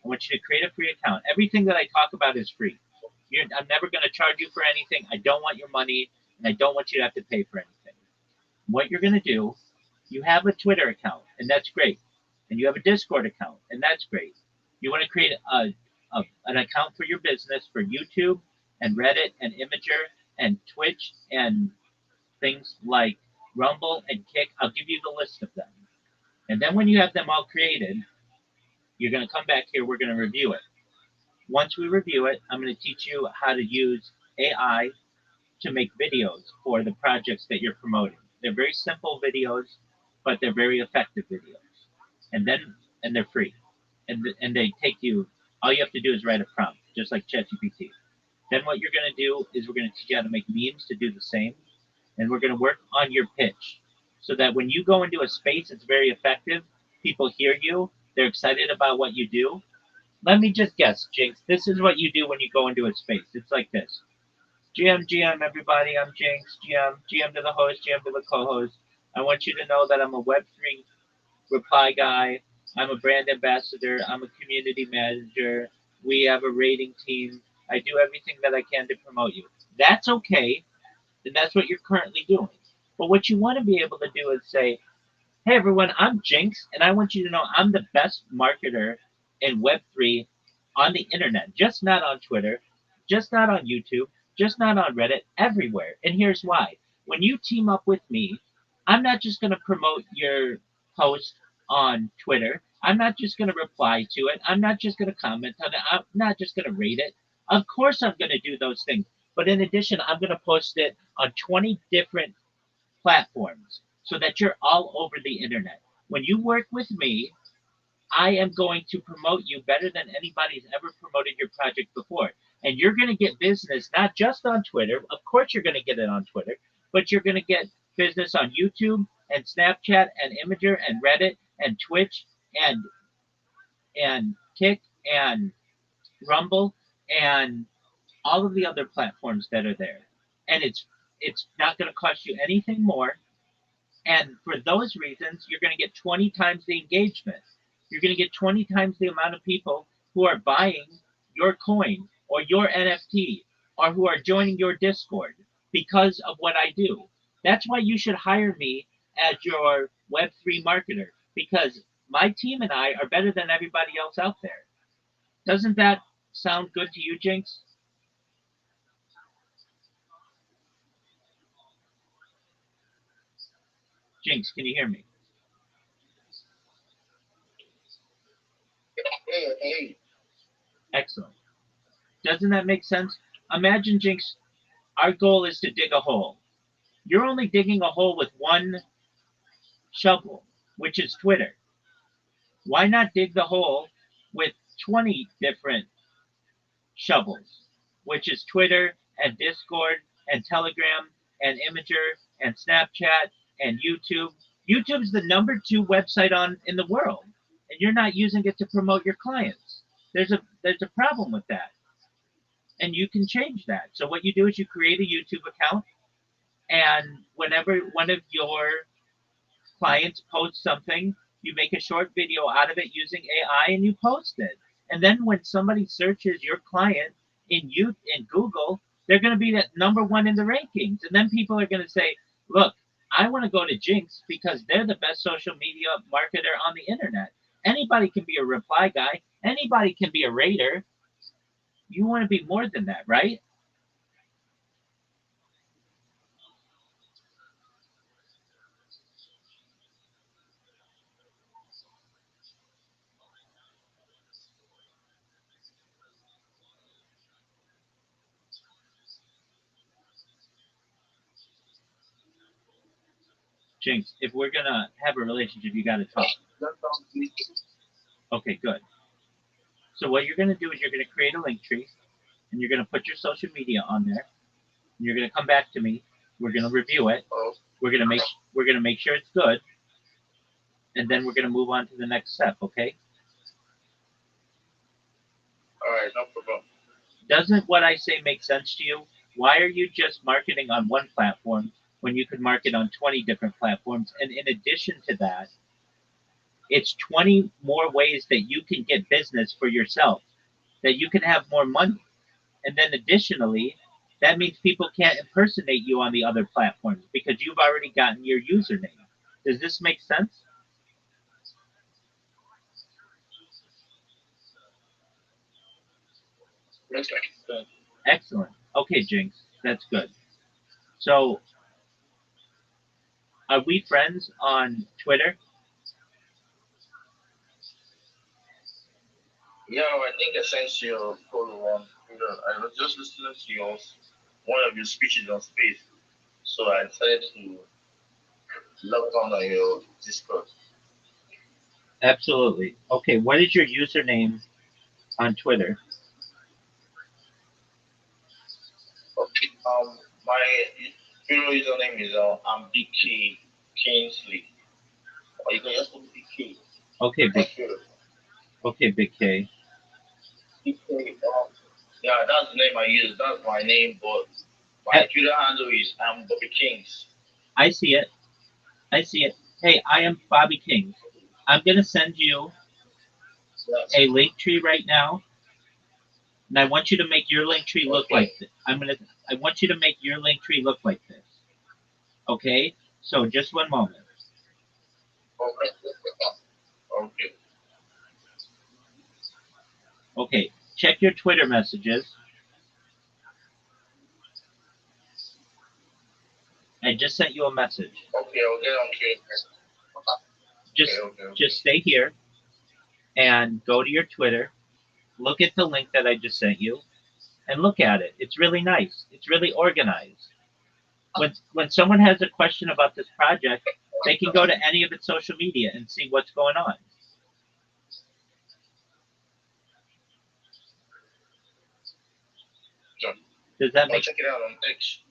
I want you to create a free account. Everything that I talk about is free. I'm never going to charge you for anything. I don't want your money, and I don't want you to have to pay for anything. What you're going to do, you have a Twitter account, and that's great. And you have a Discord account, and that's great. You want to create an account for your business for YouTube and Reddit and Imager and Twitch and things like Rumble and Kick. I'll give you the list of them. And then when you have them all created, you're going to come back here. We're going to review it. Once we review it, I'm going to teach you how to use AI to make videos for the projects that you're promoting. They're very simple videos, but they're very effective videos. And they're free. And they take you, all you have to do is write a prompt, just like ChatGPT. Then what you're going to do is we're going to teach you how to make memes to do the same. And we're going to work on your pitch so that when you go into a space, it's very effective. People hear you. They're excited about what you do. Let me just guess, Jinx. This is what you do when you go into a space. It's like this. GM, everybody. I'm Jinx. GM to the host, GM to the co-host. I want you to know that I'm a Web3 reply guy. I'm a brand ambassador. I'm a community manager. We have a rating team. I do everything that I can to promote you. That's okay. And that's what you're currently doing. But what you want to be able to do is say, hey everyone, I'm Jinx, and I want you to know I'm the best marketer in Web3 on the internet, just not on Twitter, just not on YouTube, just not on Reddit, everywhere. And here's why. When you team up with me, I'm not just going to promote your post on Twitter. I'm not just going to reply to it. I'm not just going to comment on it. I'm not just going to rate it. Of course, I'm going to do those things. But in addition, I'm going to post it on 20 different platforms so that you're all over the internet. When you work with me, I am going to promote you better than anybody's ever promoted your project before. And you're going to get business not just on Twitter. Of course, you're going to get it on Twitter, but you're going to get business on YouTube and Snapchat and Imager and Reddit and Twitch and Kick and Rumble and all of the other platforms that are there. And it's not going to cost you anything more. And for those reasons, you're going to get 20 times the engagement. You're going to get 20 times the amount of people who are buying your coin or your NFT or who are joining your Discord because of what I do. That's why you should hire me as your Web3 marketer, because my team and I are better than everybody else out there. Doesn't that sound good to you, Jinx? Jinx, can you hear me? Hey. Excellent. Doesn't that make sense? Imagine, Jinx, our goal is to dig a hole. You're only digging a hole with one shovel, which is Twitter. Why not dig the hole with 20 different shovels, which is Twitter and Discord and Telegram and Imager and Snapchat and YouTube? YouTube's the #2 website in the world, and you're not using it to promote your clients. There's a problem with that, and you can change that. So what you do is you create a YouTube account, and whenever one of your clients post something, you make a short video out of it using AI and you post it. And then when somebody searches your client in Google, they're going to be at #1 in the rankings. And then people are going to say, look, I want to go to Jinx because they're the best social media marketer on the internet. Anybody can be a reply guy. Anybody can be a rater. You want to be more than that, right? Jinx, if we're going to have a relationship, you got to talk. Okay, good. So what you're going to do is you're going to create a link tree, and you're going to put your social media on there. And you're going to come back to me. We're going to review it. We're going to make sure it's good, and then we're going to move on to the next step. Okay? All right, no problem. Doesn't what I say make sense to you? Why are you just marketing on one platform when you could market on 20 different platforms? And in addition to that, it's 20 more ways that you can get business for yourself, that you can have more money. And then additionally, that means people can't impersonate you on the other platforms because you've already gotten your username. Does this make sense? Okay. Excellent. Okay, Jinx, that's good. So, are we friends on Twitter? Yeah, I think I sent you a photo on Twitter. I was just listening to one of your speeches on space, so I decided to log on your Discord. Absolutely. Okay, what is your username on Twitter? Okay. My Twitter username is BK Kingsley. Or you can just put BK. Okay, Big K. BK. Yeah, that's the name I use. That's my name, but my Twitter handle is Bobby Kings. I see it. Hey, I am Bobby King. I'm gonna send you a link tree right now, and I want you to make your link tree look like this. I want you to make your link tree look like this. Okay? So just one moment. Okay. Okay, check your Twitter messages. I just sent you a message. Okay, I'll get on Twitter. Just stay here and go to your Twitter. Look at the link that I just sent you and look at it. It's really nice. It's really organized. When someone has a question about this project, they can go to any of its social media and see what's going on. Does that I'll make? check it out on X.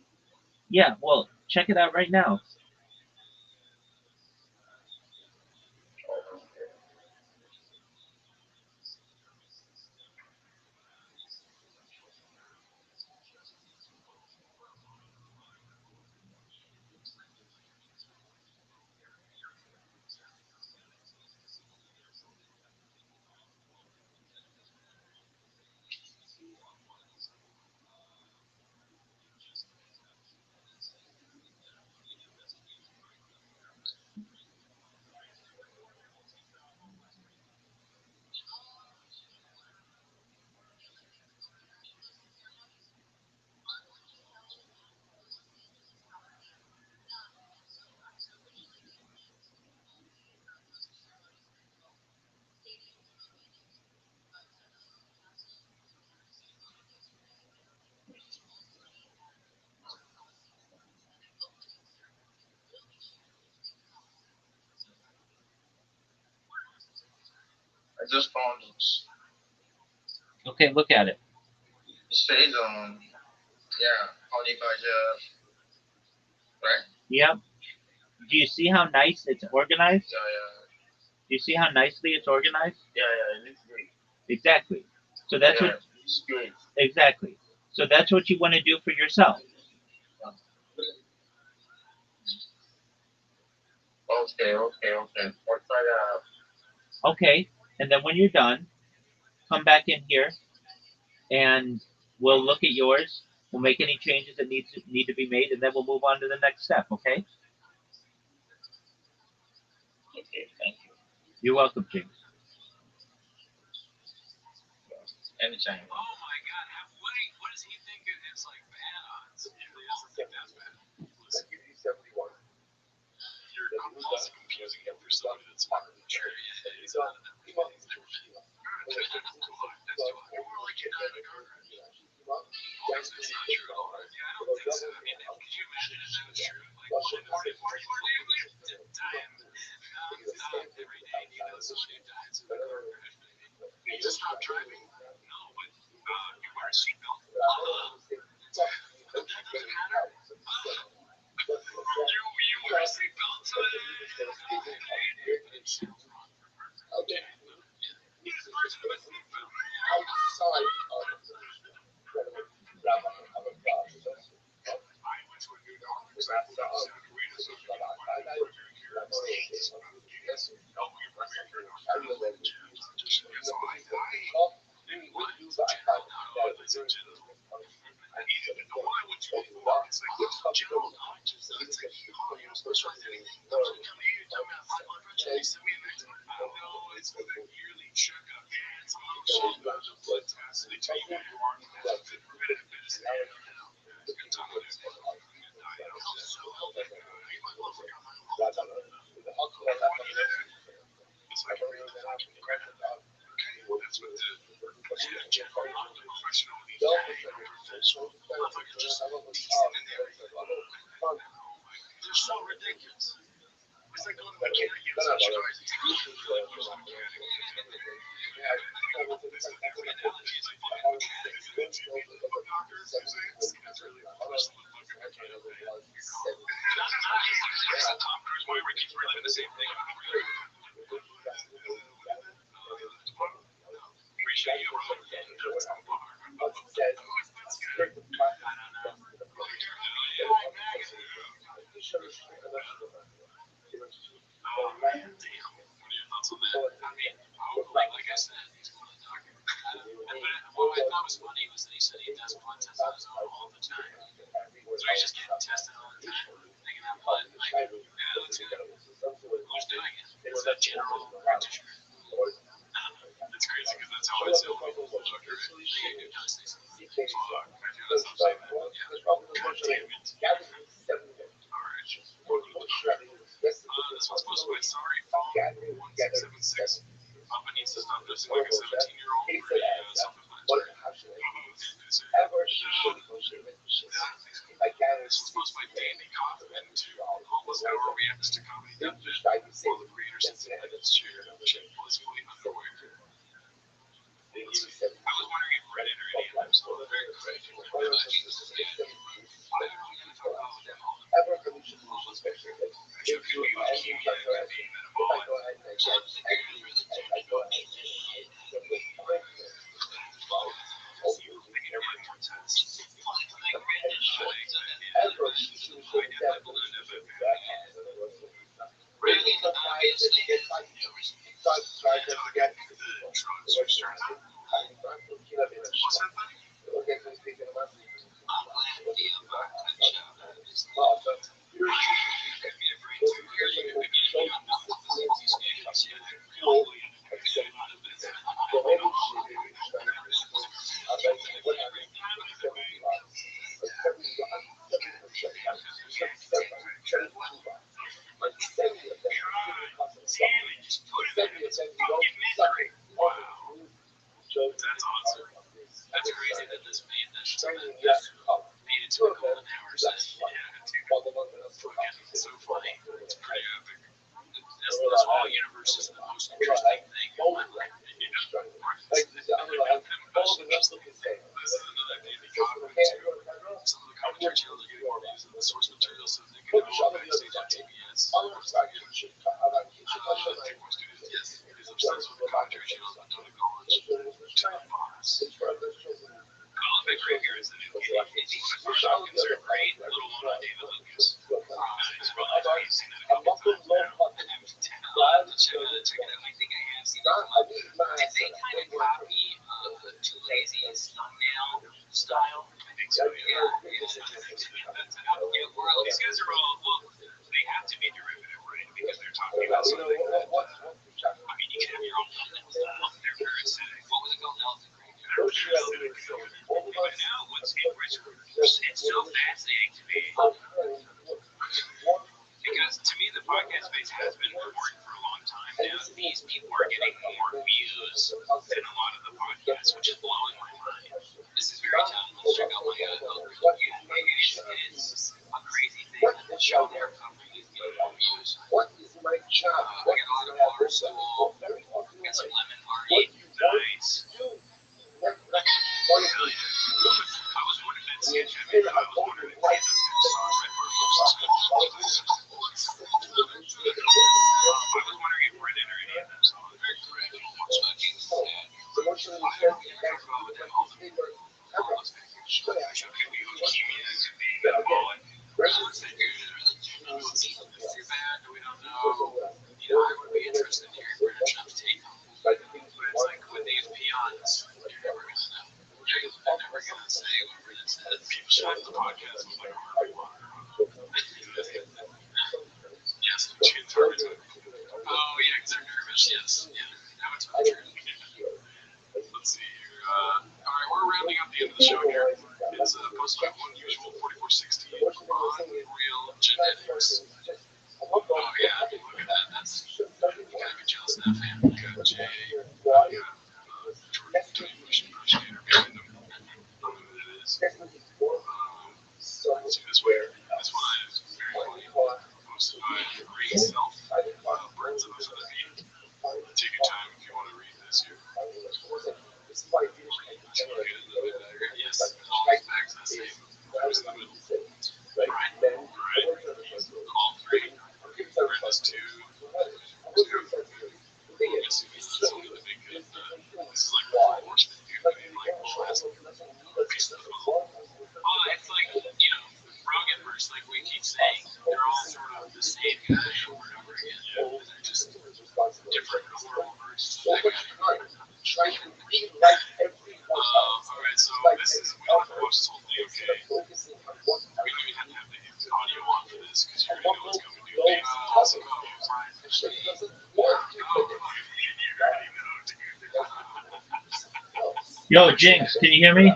Yeah. Well, check it out right now. I just found it. Okay, look at it. It says yeah, honey badger, right? Yep. Do you see how nice it's organized? Yeah. Do you see how nicely it's organized? Yeah, it looks great. Exactly. So that's what. It's great. Exactly. So that's what you want to do for yourself. Okay. I'll try that. Okay. And then when you're done, come back in here and we'll look at yours. We'll make any changes that need to be made, and then we'll move on to the next step. Okay? Okay, thank you. You're welcome, James. Anytime. Oh my God! What does he think it's like bad odds? He really doesn't think that's bad. Listen, you're also confusing him for somebody that's smarter than you. He's not an That's too hard. You're more like you're not a car crash. That's not true at all. Yeah, I don't think so. I mean, could you imagine if that was true? Like, dying nonstop every day, and you know somebody who dies in a car crash, maybe. You just stop driving. No, but you wear a seatbelt. That doesn't matter. You wear a seatbelt today. Okay. You're just supposed to have a seatbelt. I went to a new doctor's office in Santa Clarita, so I know my primary care is help me primary care doctor. So I didn't want to general, not always in general. The one I went to before, it's like, general doctors, it's like, you're specialized in anything. I'm like, come here, tell me high blood pressure, you send me a next one. No, it's for the yearly checkup. Yeah, it's a little shit, but the blood test, they tell you who you are, and that's fit preventative medicine. It's a good time to do it. So healthy. You might well forget my own all the time. It's like, okay, well, that's what the general professional needs to be. Motherfucker just decent in there. They're so ridiculous. It's like going to a mechanic and such cars. It's like, who's the mechanic? It's like the analogy is like fucking mechanics. It's doctors. It's really a personal fucking mechanic. Tom Cruise movie where he keeps reliving the same thing. Appreciate you, bro. That's good. I don't know. Oh, man, damn. What are your thoughts on that? I mean, like I said, he's going to the doctor. What I thought was funny was that he said he does blood tests on his own all the time. So he's just getting tested all the time, taking that blood. Like, yeah, that's good. Who's doing it? It's a general practitioner. It's crazy because that's how I say doctor. Fuck, I do that. Stop saying that. Yeah. God damn it. Alright. This one's supposed to be sorry phone 1676. Papa needs to stop dressing like a 17-year-old for a self-explanatory. This is supposed to be Danny Kaufman to homeless hour reacts to comedy deathbed while the creator sits in his chair, blissfully underwear. I was wondering if Reddit or any other very quick. And I think this is good. I don't know if I'm going to all the could be leukemia, could be metabolic. That's awesome. That's crazy that this made this made it to a golden hour session. Yeah, it's so funny. It's pretty epic. This whole universe is the most interesting thing in my life. This is another daily comment too. Some of the commentary channels are getting more views than the source material, so they can go backstage on TBS. Yes, he's obsessed with the commentary channels on Tony Collins to the box. Colin McGregor is the new Falcons are great. Little one on David Lucas. He's really nice. Seen it a couple times now. Check it out. I think I have seen it. Did they kind of copy Too Lazy's thumbnail style? I think so, yeah. These guys are all, well, they have to be derivative, right? Because they're talking about something that, I mean, you can have your own thumbnail style. They're parasitic. What was it called? They're parasitic. But now, it's so fascinating to me. Because to me, the podcast space has been important for a long time now. These people are getting more views than a lot of the podcasts, which is blowing my mind. This is very tough. Let's check out my it's a crazy thing. The show they're covering is getting more views. I got a lot of Barstool. Got some lemon party. Nice. Hell yeah. I was wondering if that's Jimmy. I was wondering if that's I was wondering if Brendan or any of them saw it. Very correct. Too bad we don't know. You know, I would be interested in hearing Brendan Trump's take on it. But it's like with these peons, you're never going to know. They're never going to say what Brendan says. People should have the podcast with like Harvey Water. Yes, James Harvey. Oh, yeah, because they're nervous. Yes. Yeah. Now it's my turn. Let's see here. All right, we're rounding up the end of the show here. It's posted by Unusual 4460 on Real Genetics. Oh, yeah, look at that. That's, you gotta be jealous of that family. You got Jay, you got Jordan Bush Impersonator behind them. I don't know who that is. Let's see this one. This one is very funny. Posted by Green Self. Burns of us on the beat. Take your time if you want to read this here. Yes, all these bags are the same. Who's in the middle? Right. All three. Brandon's two. I'm guessing this is only the big good. This is like the horseman dude. Maybe like last piece of the puzzle. It's like, you know, Rogan verse, like we keep saying, they're all sort of the same guy over and over again. Yeah. They're just different horrible versions of that guy. Alright, so this is, we don't have to watch this whole thing, okay? We don't even have to have the audio on for this, because you already know what's coming, dude. Awesome. Yo, Jinx, can you hear me?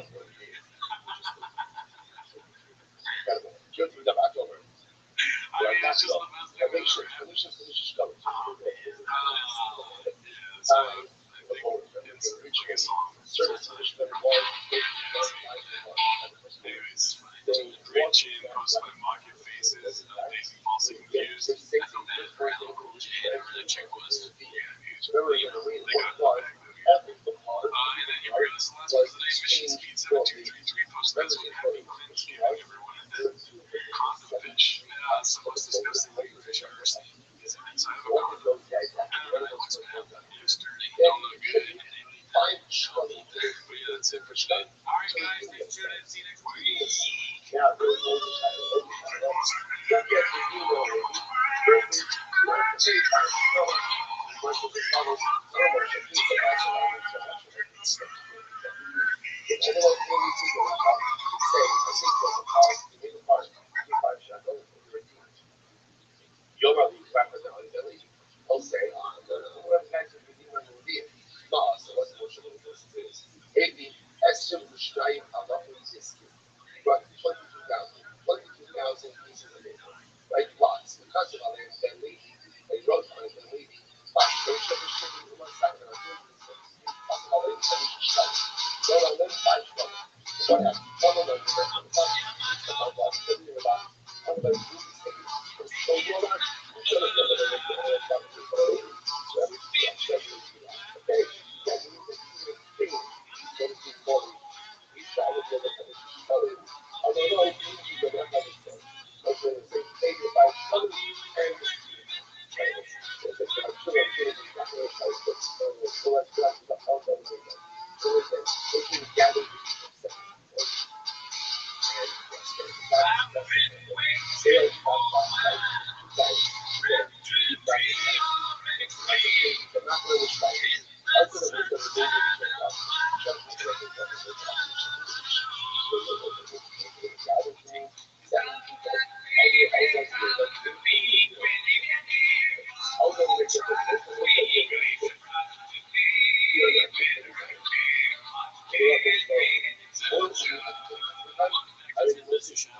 Anyways, great chain posted by Mocket Faces, Daisy Falsely Confused. I felt bad for Cool J, whoever that chick was. Yeah, they got the bag. And then here we go, this last one is the name Machine Speed 723. no good. But yeah, that's it for today. All right, guys, stay tuned. See you next week.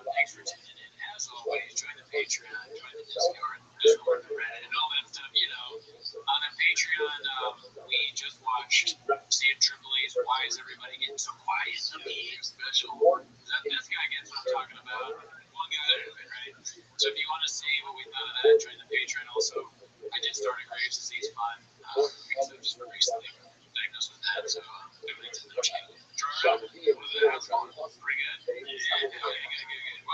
Thanks for tuning in. As always, join the Patreon, join the Discord, the Reddit, and all that stuff. You know, on the Patreon, we just watched Seeing Triple A's Why Is Everybody Getting So Quiet? Special. This guy gets what I'm talking about. We'll get into it, right? So if you want to see what we thought of that, join the Patreon. Also, I did start a Graves' disease fund because I've just recently diagnosed with that. So everything's in the chat. That's going pretty good. Yeah, good.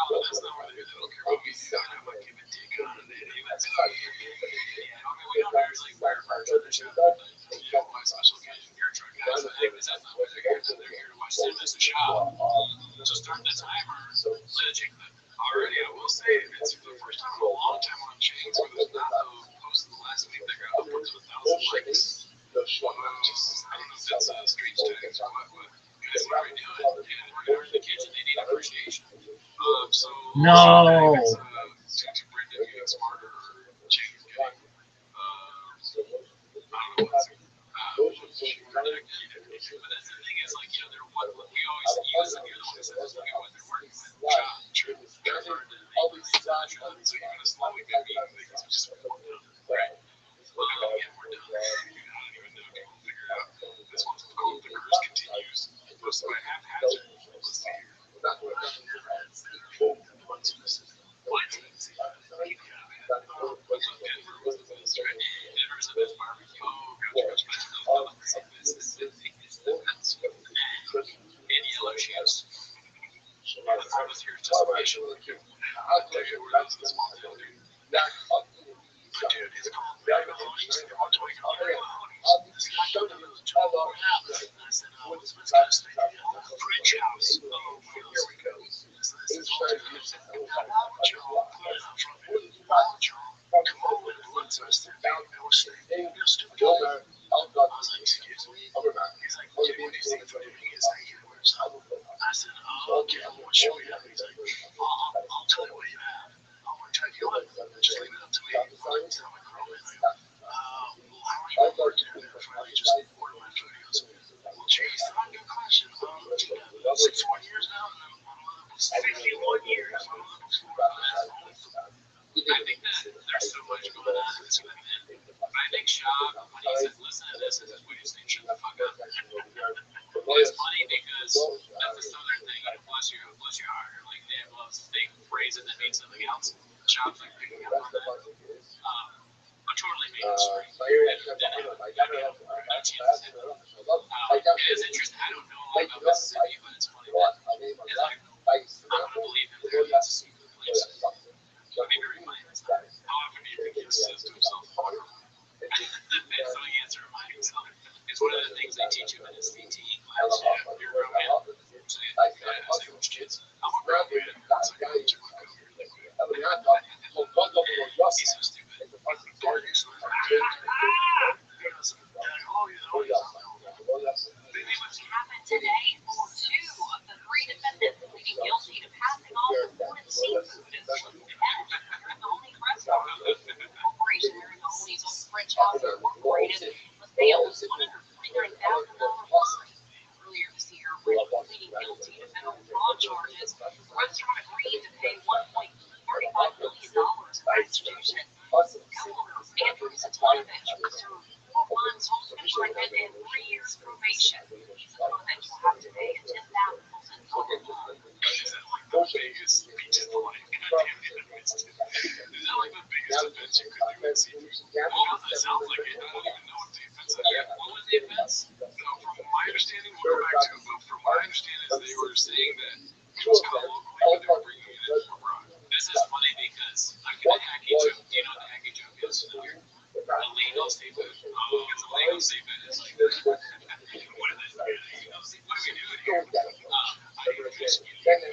Well, that's not really good. I don't care what we do. I'm not giving a dick on it. Yeah, I mean, we don't usually wear merch on the show, but on special occasion, you're a truck guys. Anyways, that's not what they're here for. They're here to watch them as a show. So start the timer. Already, I will say it's the first time in a long time on Chains where there's not a post in the last week that got upwards of 1,000 likes. I don't know if that's a strange text or what, but guys, what are we doing? And we're in the kitchen, they need appreciation. So No. To Brendan getting smarter, James getting, I don't know what's but that's the thing is, like, you know, they're what we always use, and you're the one who says, look at what they're working with. True. They're hard to make these decisions, so you're going to slowly get things just more done. Right. Well, get more done. I don't even know. People figure it out. This one's called The Curse Continues. Posted by Haphazard. Let's see here. What? Denver was the best, right? Denver's the best barbecue. Oh, gotcha. And yellow shoes. I was here just fishing. I'll tell you where that's the small town, dude. Dude, it's called Mahoney's. They want 20 Mahoney's. This guy showed them those 2 houses. And I said, what's going to stay? French house. Oh, here we go. So this is all good. I said, come on, let's us there. I was saying, you're stupid. I was like, excuse me. He's like, what do you think for doing? He's like, where's I said, oh, okay, what should we have? He's like, I'll tell you what you have. I'm going to tell you what, just leave it up to me. I'm going to tell my girl, how are you working there? Finally, just order my food. He goes, well, geez, that's not a good question. 61 years now? 51 years. I think that there's so much going on in this movement. But I think Shab, when he says, listen to this, is his way of saying, shut the fuck up. It's funny because that's the southern thing, you know, bless your heart. Like, they have a big phrase that means something else. Shab's like picking up on that. But totally mainstream. It's interesting. I don't know a lot about Mississippi, but it's funny that it's like, I'm going to believe him there. That's a secret place. Let me be reminded. How often do you think he says to himself, wonderful? So he answered reminding himself. It's teach him in his VTE class. Yeah, you're a grown man. Say which kids? I'm a grown man. It's like, oh, check my code really quick. He's so stupid. Which happened today for two of the three defendants pleading guilty to passing off imported seafood as local catch during the Mahoney's restaurant. The corporation where Mahoney's old French house is incorporated must pay almost $149,000 fine. Earlier this year, when pleading guilty to federal fraud charges, the restaurant agreed to pay $1.35 million in restitution. Co-owner Andrew Satanovich was served 4 months home confinement and 3 years probation. Satanovich will have to pay a $10,000 fine. Is that like the biggest beach in the life? Is that like the biggest offense you could do in seafood? Well, it sounds like it. I don't even know what the offense is. What was the offense? No, from my understanding, we'll go back to it, but from my understanding is they were saying that it was caught locally, but they were bringing it in from abroad. This is funny because I'm going to hacky joke. Do you know what the hacky joke is? Illegal seafood. Oh, it's illegal seafood. It's like, what is this? What are we doing here? I need to fish. We got a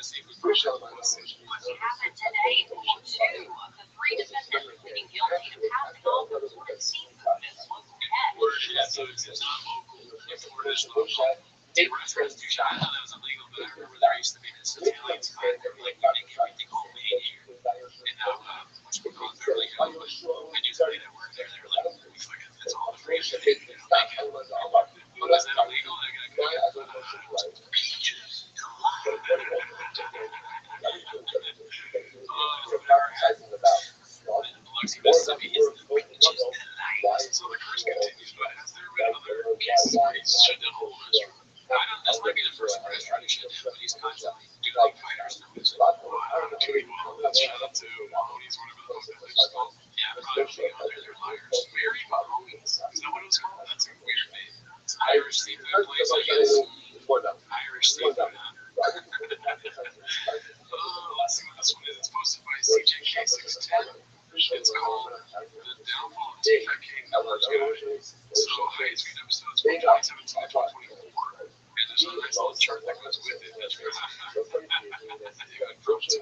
seafood person. What happened today for two of the three defendants pleading guilty to passing off imported seafood as local catch. So it's not local. Imported is local. I thought that was illegal, but I remember there used to be this Italian spot where like we make everything homemade here. And now, we call it Beverly Hills. I knew somebody that worked there. They were like, we fucking, it's all free. But is that illegal? Biloxi, Mississippi is the beaches delight. So the curse continues, but has there been other cases where he's shut down a whole restaurant? I don't. This might be the first restaurant he shut down, but he's constantly doing fighters now. Shout out to Mahoney's, whatever the fuck that place is called. Yeah, probably. They're liars. Mary Mahoney's. Is that what it was called? That's a weird name. It's an Irish seafood place, I guess. Irish seafood, huh? Let's see what this one is. It's posted by CJK610. It's called The Downfall of TFK Numbers Guide. So, highest viewed episodes from 2017 to 2024. And there's a nice little chart that goes with it. That's great. It went from 2.3 to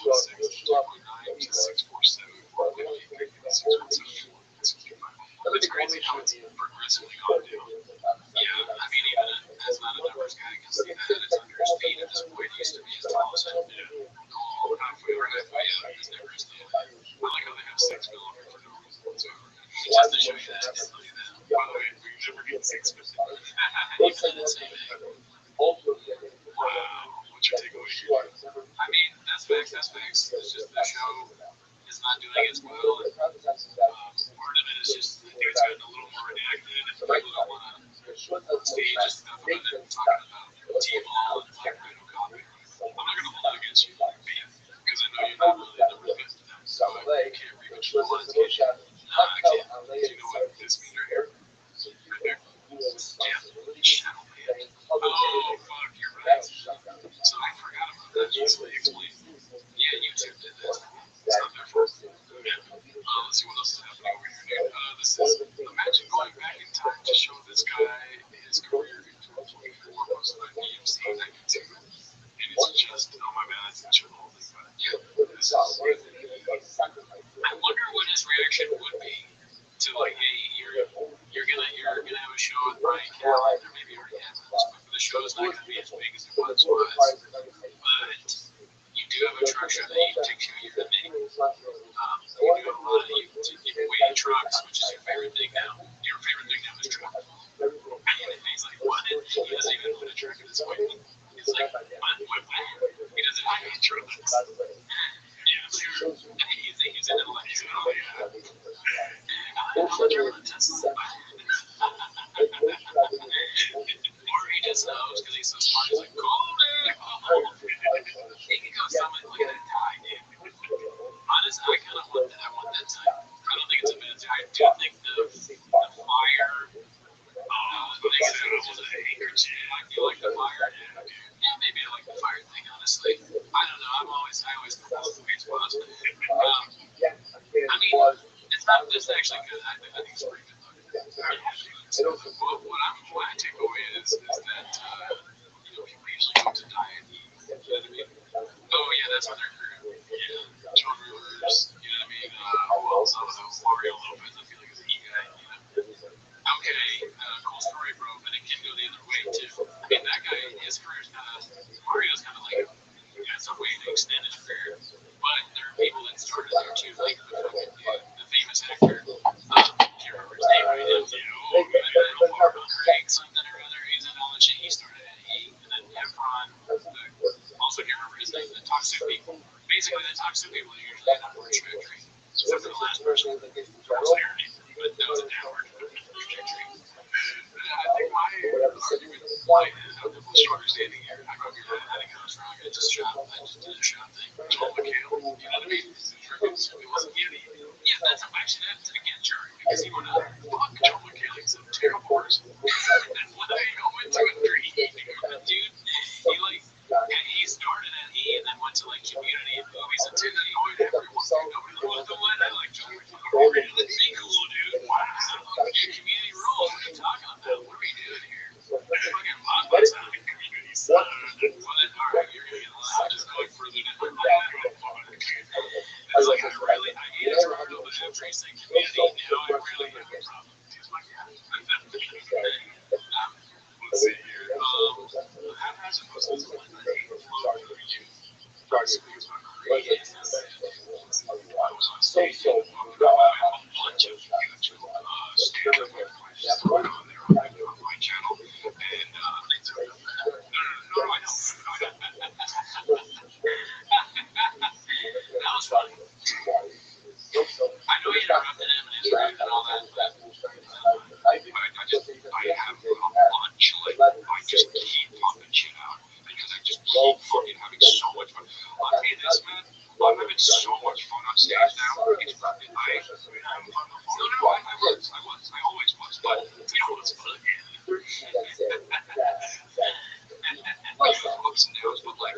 9.6, 2.9 to 647, 450, 617, 625. It's crazy how it's progressively gone down. Yeah, I mean, even as not a numbers guy, I can see that it's under his feet at this point. It used to be his tallest head. Oh, halfway up. He's never his head. I like how they have 6 millimeter for no reason whatsoever. Just to show you that. Just look at that. By the way, we never get 6 millimeter. Even in the same thing. Wow. What's your takeaway here? I mean, that's facts. That's facts. It's just the show is not doing as well. And, part of it is just, I think it's gotten a little more redacted. And people don't want to stage just stuff about it, talking about T-ball and Black Widow copyright. I'm not going to hold it against you, because I know you're not really the respect to them. So I can't read what you want to get. I can't. Do you know what this means right here? Right there. Yeah. Shadow Man. Oh, fuck, you're right. So I forgot about that. Easily explained. Yeah, YouTube did that. It's not their fault. Let's see what else is happening over here, dude. This is, imagine going back in time to show this guy his career in 2024 was on EMC 92. And it's just, oh my man, that's such a whole thing, but yeah, this is, I wonder what his reaction would be to like, hey, you're gonna have a show with Brian Callen, or maybe you already have this, but the show is not gonna be as big as it once was. But you do have a truck show that takes you a year to make. You do have a lot of you give away trucks, which is your favorite thing now. Your favorite thing now is truck. And he's like, what? He doesn't even own a truck at this point. He's like, what? He doesn't have any trucks. Yeah, sure. He's into the lights. Oh, yeah. I'm driving a Tesla. Or he just knows because he's so Well, my takeaway is that people usually go to diet eat. You know what I mean? Oh yeah, that's what they're crew. Yeah, Joan Rivers. You know what I mean? Who else? I don't know. Mario Lopez. I feel like is a heat guy. Okay, cool story, bro. But it can go the other way too. I mean, that guy, his career's kind of Mario's kind of like some way to extend his career. But there are people that started there too, like the famous actor. Can't remember his name right now. Craig something or other. He's in all the shit. He started at 8, and then Efron. Also can't remember his name. The toxic people. Basically, the toxic people are usually an upward trajectory. Except for the last person. But that was a downward trajectory. I think my argument might have a strong understanding here. I think I was wrong. I just did a shot thing. Joel McHale, you know what I mean? It wasn't yeah, that's actually that's again jarring because he went out. Fuck Joel McHale. He's a terrible person. What did he go into after dude? He like he started at E and then went to like community and movies and did annoy everyone. Nobody loved him. I like Joel McHale. Really be cool, dude. Wow. Community rules. What are you talking about? What are we doing here? Fucking Popeyes out of the community center. Alright, you're gonna get loud. Just going further down. It's like I hate Toronto, but after he's saying community, now I really have a problem. He's my guy. Let's see here. How has it was this one? I hate flow for you. It's my crazy. I was on stage with a bunch of YouTube stand-up questions on my channel, and no, I don't. That was funny. I know you interrupted him and his rap and all that, but I have a bunch. Like, I just keep pumping shit out because I just keep fucking having so much fun. I'll tell you this, man. I'm having so much fun on stage now. It's fucking, I was. I always was, but you know what's fun again? Ups and downs, but like,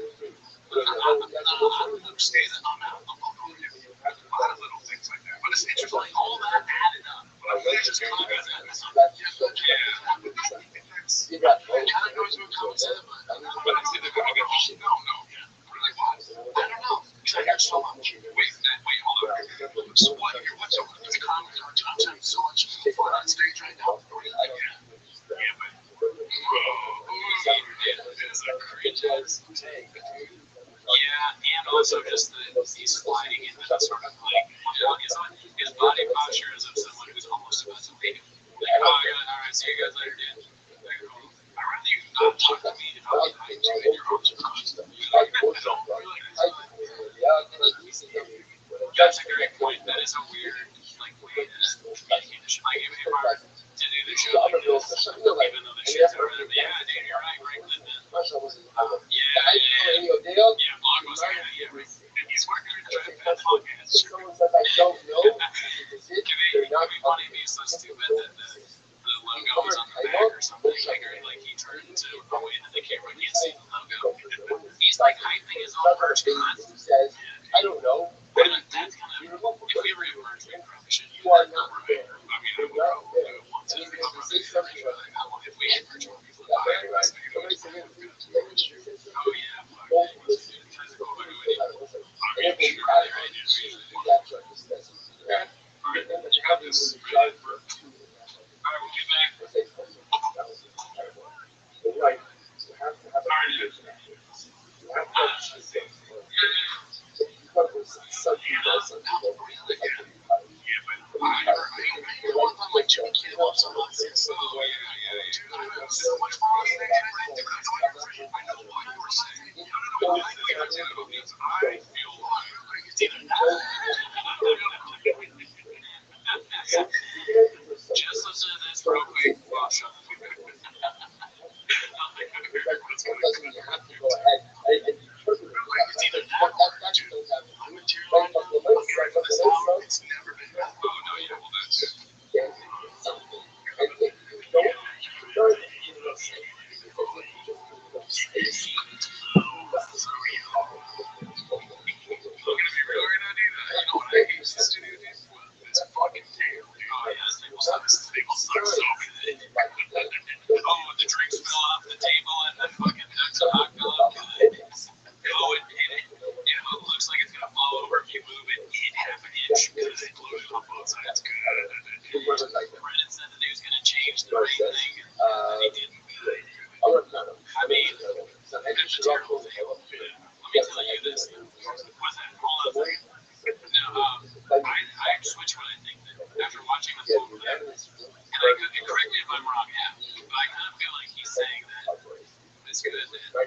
I'm staying, I'm out, I'm going to a lot of little things like that. But it's interesting, like, all that added up. But I just kind of got that. Yeah. It kind of goes to a concept, but I see the guy go, no. Really was. I don't know. Because I hear so much. Wait, hold on. So what's up with the comedy? I'm having so much fun on stage right now. Yeah, but it's a cringe-ass take, dude. Yeah, and also just he's sliding into the sort of like, his body posture is of someone who's almost about to leave. Like, alright, see you guys later, dude. Like, I'd rather you not talk to me if I'm behind you and your arms are crossed. That's a great point. That is a weird, like, way to communicate the show. Like, if I were to do the show like this, even though the shit's over there, yeah, dude, you're right, Franklin. Yeah, Blockbuster, yeah, right. And he's working with that podcast. It'd be funny if he's so stupid that the logo was on the back or something. Like he turned into a way that the camera can't see the logo. He's like hyping his own merch. I don't know. That's kind of, if we were in merch, we probably should use that number. I mean, I would probably do it once. If we had merch, we'd be flying. Oh, yeah. Just listen to this real quick. Well, shut the fuck up. It's either that or I'm material right now. I'm here for this hour. It's never been that. Oh, no, yeah, well, that's.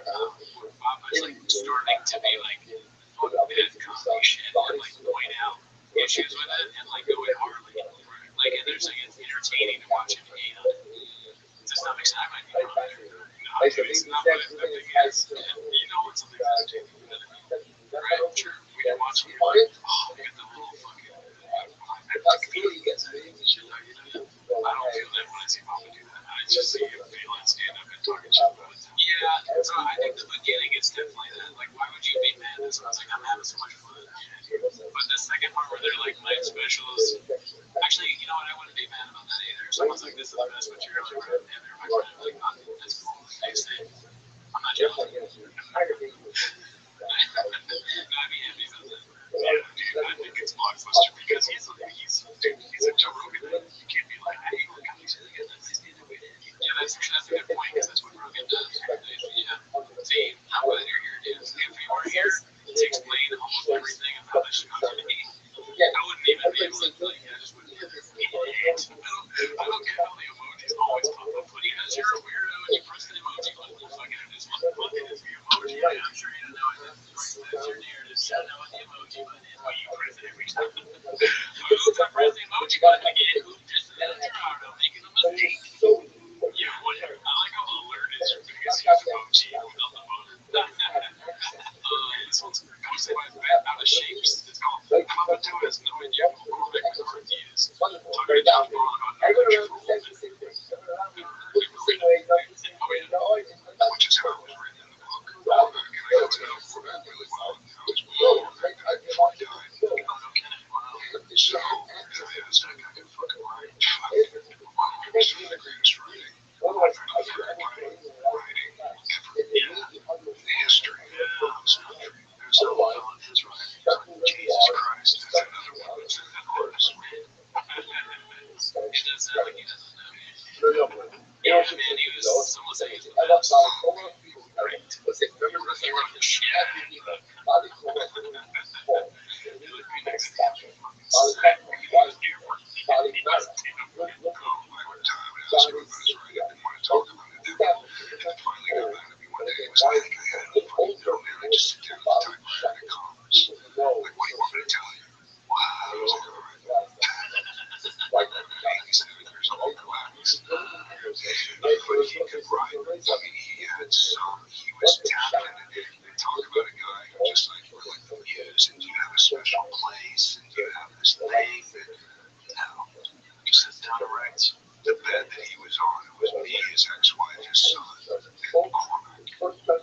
Bob was like starting to be like fuck bad comedy shit and like point out issues with it and like go in hard like and there's like it's entertaining to watch him hate on it. To some extent, I might be wrong there. No, it's not what I think it is. You know when something's entertaining, you know what I mean? Right? Sure. We can watch it. Oh, we get the little fucking like feeling gets it. Shit, you know? I don't feel that when I see Papa do that. I just see him feeling stand up and talking shit about it. Yeah, so I think the beginning is definitely that. Like, why would you be mad at someone's like, I'm having so much fun? But the second part where they're like, night specials. Actually, you know what? I wouldn't be mad about that either. Someone's like, this is the best material I've ever read. And they're like, oh, that's cool. Nice thing. I'm not jealous. I'd be happy about that. Yeah, dude, I think it's Blockbuster because he's a Joe Rogan. You can't be like, hey, look how he's really good. Yeah, that's a good point because that's what Rogan does. Yeah. See, I'm glad you're here, dude. If you were here to explain almost everything of how this show comes to be, I wouldn't even be able to like, I just wouldn't be able to I don't get how the emojis always pop up when you guys are a weirdo and you press the emoji button and fucking just look at the emoji. Yeah, I'm sure you know it. That's your dear. Just shout out what the emoji button is while you press it every time. Oops, I pressed the emoji button again. Oops, just another Gerardo making a mistake. Yeah, whatever. I like how alert is because he's emoji without the motor. This one's posted by Bat Out of Shapes. It's called Papa Joe has no idea who Cormac McCarthy is. Talking to John Braun about no control. Which is how it was written in the book. And I got to know Cormac really well. I was back before he died. Oh, no kidding. Wow. So, I asked that guy to fucking write. Wow, it was some of the greatest writing. My favorite writing ever. Yeah. The history of this country. There's no one on his writing. Jesus Christ, that's another one that's an artist. He does sound like he doesn't know. Yeah, man, he was, someone said he was the best. Great. He wrote the shit out of it. It would be next to him. Fucking he was different. He doesn't take up for him. One time I asked him about his writing. I didn't want to talk about it then. And finally got back to me one day. He was like, I had a fucking no man. I just sit down at the typewriter and commerce. Like, what do you want me to tell you? Wow. I was like, all right. 87 years old, relax. But he could write. I mean, he had some, he was talented. They talk about a guy who just like, we're like the muse, and you have a special place, and you have this thing that, no, just sit down and write. The bed that he was on, it was me, his ex-wife, his son, and Cormac. That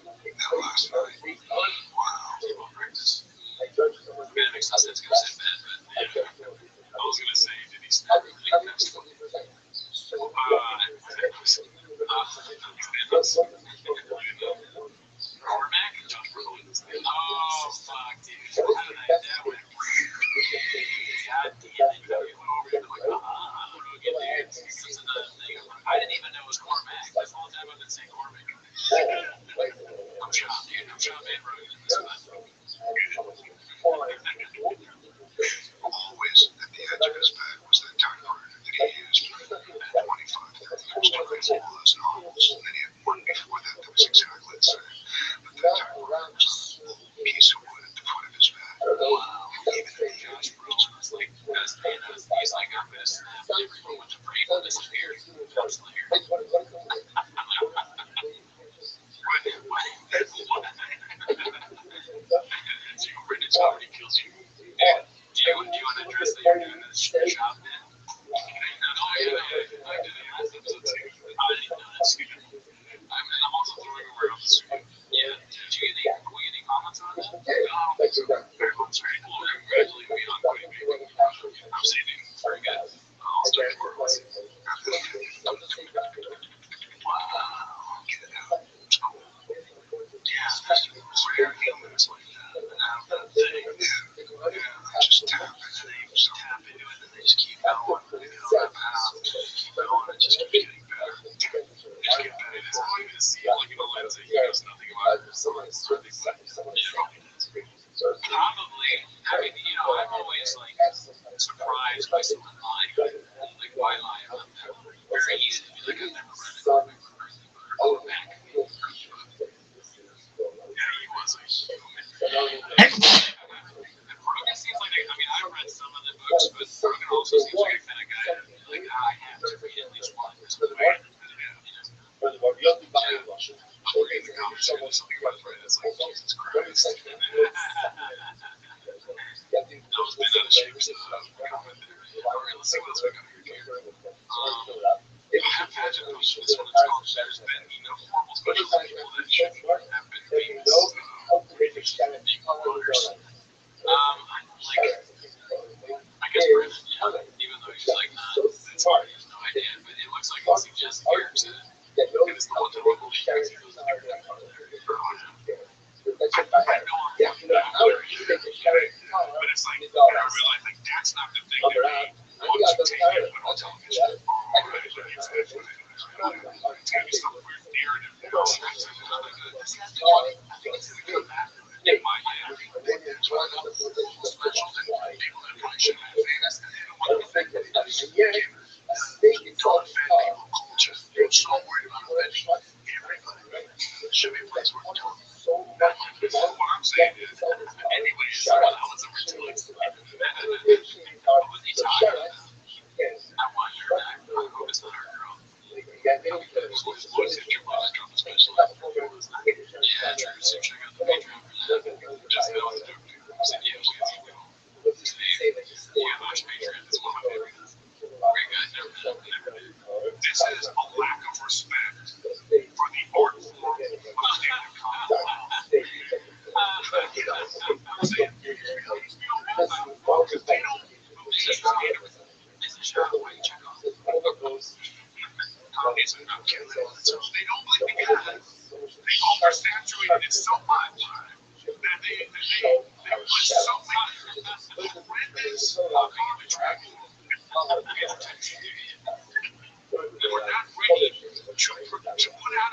last night, wow, people practice. Man, it makes no sense going to say bed, but yeah. I was going to say, did he snap everything next to him? Cormac? Josh Brolin. Oh, fuck, dude. How did that went God damn it. We went over and like, Rogan, dude. This is another thing. I didn't even know it was Cormac. This whole time I've been saying Cormac. I'm shocked, dude. I'm shocked, man, Rogan. This always at the edge of his bed was that typewriter that he used at 25, 30 years to write all those novels. And then he had one before that that was exactly the same. But that typewriter was a piece of wood at the foot of his bed. Wow. Even at the Josh Brolin was like, he's like, I'm going to snap everyone to break and disappear. That's later. So you written it already kills you. Do you want to address that you're doing this shop then? No, yeah, I did it last episode too. I didn't know that. I'm also throwing away off the studio. Yeah. Did you get any comments on that? No. Everyone's very cool. Congratulating me on quitting baby. I'm saying it. Very good. I'll start tomorrow. Wow. Get it out. It's cool. Yeah, there's rare humans like that. And have that thing. Yeah, just tap into it. Just tap into it and they just keep going. They get on that path. Keep going. It just keeps getting better. Just get better. It's all you to see like in a lens that he knows nothing about. Probably. I mean, you know, I'm always like surprised by someone lying. Like, why lie about that? Very easy to be like, I've never read it. Or back. We're in the conversation with something about it. It's like, Jesus Christ. That was been out of shape comment there. Alright, let's see what else we got here. I have had to push this one. It's called There's Been Enough Horrible Specials of People That Should Have Been Famous. I guess Brennan, even though he's like, that's hard, he has no idea. But it looks like he suggests here to, and it's the one time I believe he goes to do that. I know I'm but it's like, I realize like that's not the thing that we want to take and put on television. It's some weird narrative now. This has to do, I think it's going to come back in my head. It's one of the specials and people that probably shouldn't have famous. And then one of the things that don't offend people culture. They're so worried about offending everybody. It should be a place where we're talking. What I'm saying is, anybody is someone else ever to like, what was he talking about? I want your back. I hope it's not our girl. What's it? Your mother's drama special. Yeah, Drew, so check out the Patreon for that. Just know what to do. I said, yeah, we have to go. Yeah, watch Patreon. It's one of my favorites. Great guys, never did. This is a lack of respect for the art form of stand-up comedy. I'm saying, because they don't believe stand-up. This is how I check off. Comedies are not killing it. So they don't believe because they oversaturated it so much that they put so many horrendous being attractive attention. They were not ready to put out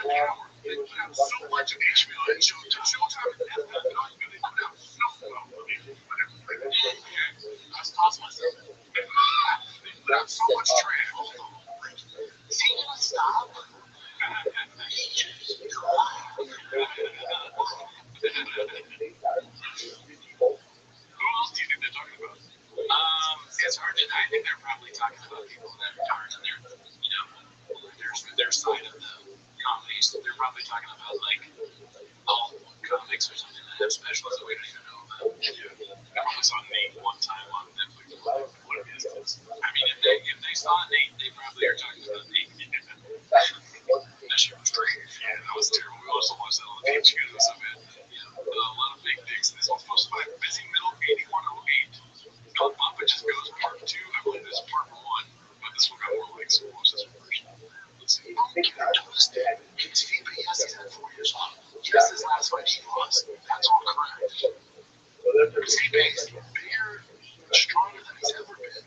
an hour. They put out so much of HBO and Showtime and Netflix. They put out so much. That's possible. They put out so much trash. See, stop. Who else do you think they're talking about? It's hard to. I think they're probably talking about people that aren't in their side of the comedy. So they're probably talking about like all comics or something that have specials that we don't even know about. I probably saw Nate one time on Netflix. What is this? I mean, if they saw Nate, they probably are talking about Nate. That shit was great. Yeah, that was terrible. We also watched that on the beach together. It was so bad. Yeah, a lot of big dicks. This one's supposed to be Busy Middle 8108. No, Muppet just goes part 2. I believe this is part 1, but this one got more likes, so we'll watch this one first. Let's see. It's Phoebe, yes, he's had 4 years off. Yes, his last fight he lost. That's all correct. Phoebe is bigger, stronger than he's ever been.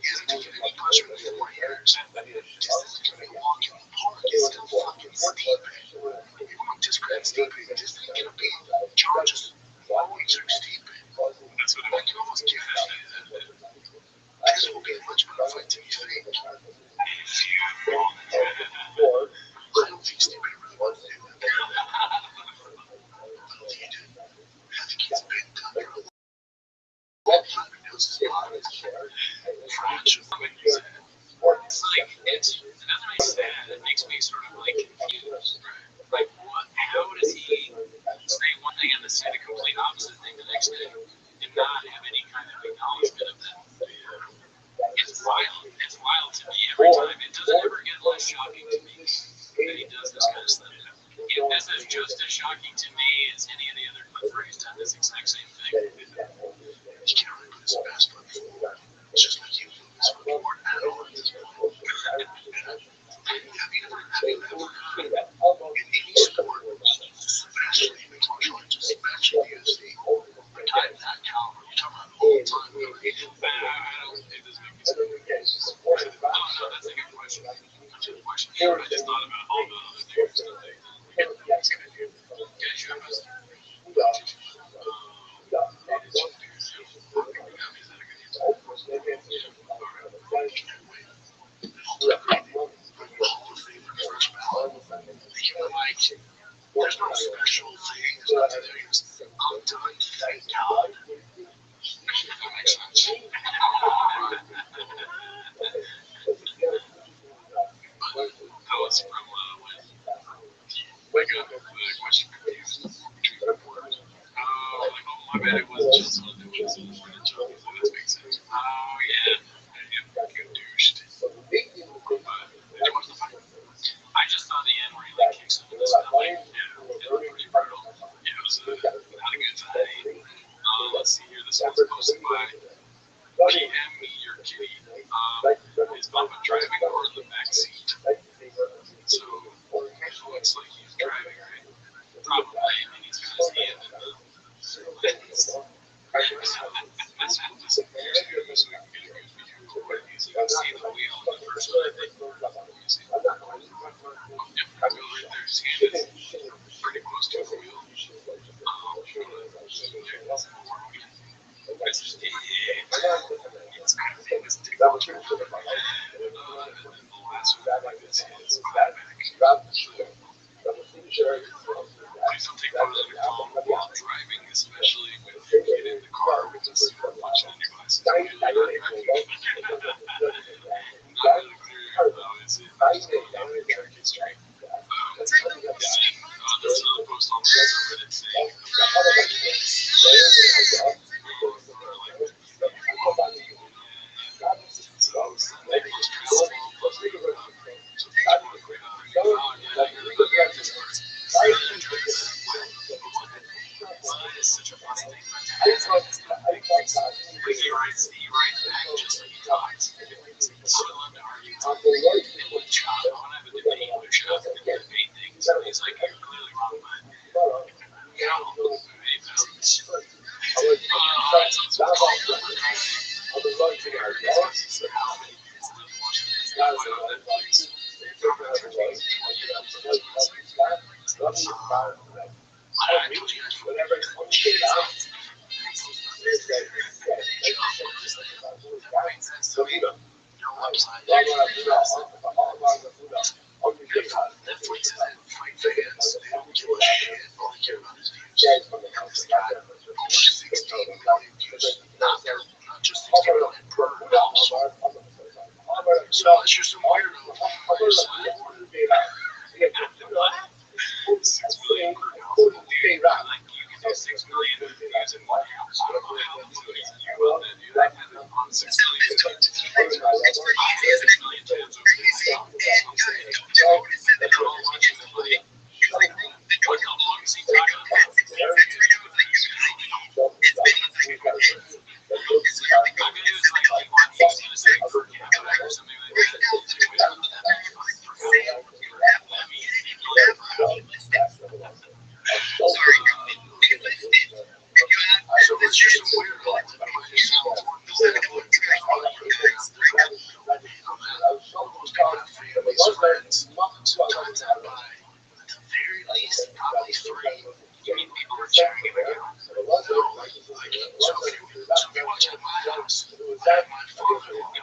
He hasn't taken any pressure in 4 years. Just isn't going to walk in the park. He's still fucking Stipe. You won't discredit Stipe. Just think it'll be John just always took Stipe. That's what I can almost get it. This will be a much better fight than you think. If you want it. I don't think Stipe really wants to do that. I don't think he did. I think he's been done for a long time. He knows his body is fragile. It's like, it doesn't make sense. It makes me sort of like confused. Like, what? How does he say one thing and then say the complete opposite thing the next day and not have any kind of acknowledgement of that? It's wild. It's wild to me every time. It doesn't ever get less shocking to me that he does this kind of stuff. This is just as shocking to me as any of the other clips where he's done this exact same thing. He can't really put his best foot forward. It's just like he put his foot forward at all at this point. Have you ever in any sport, especially mixed martial arts, especially UFC, a guy of that caliber, you're talking about all time great. I don't think this makes sense. Oh, no, that's a good question. That's a good question. I just thought about all the other things that that's going to do. Yeah, you have us. There's no special thing. There's nothing there. I'm done. Thank God. That makes sense. That was Yep, the wheel right there. His hand is pretty close to the wheel. It's kind of famous technology. And then the last one is his clapback. Please don't take photos of your phone while driving, especially when you get in the car with the super reflection in your glasses. Not really clear though, is it? Track history. That's another post on the subreddit saying it's such a funny thing not to ask. He writes back just like he talks. So I love to argue. They would chop. I want to have a debate with Chuck and debate things. And he's like, you're clearly wrong, but you know, maybe Netflix isn't fight fans. They don't give a shit. All they care about is views. It's got over 16 million views. Not just 16 million per household. So it's just some weirdo. 6 million per household. Dude, like you can do 6 million views in one house. I don't know how many you will then do that. And then on 6 million times, 6 million times over the night. And they're all watching the money. What the fuck is he talking about? I mean, it was like he was going to say per capita or something like that. So it's just some weird like sometimes I buy at the very least probably 3. You mean people are sharing it account? So if you watch at my house, I have my father-in-law.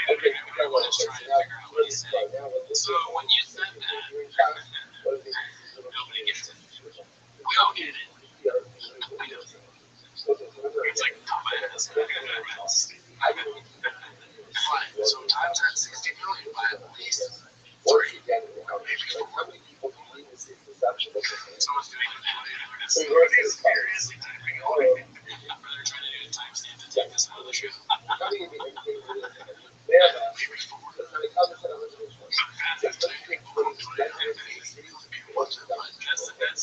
Everyone is trying to figure out what he's saying. So when you said that, nobody gets it. We all get it. We don't. It's like dumbass. Fine. So times that 60 million by at least 3, maybe 4. Someone's doing it now. Somebody's seriously typing away. They're trying to do a timestamp to take this out of the show. Maybe 4. That's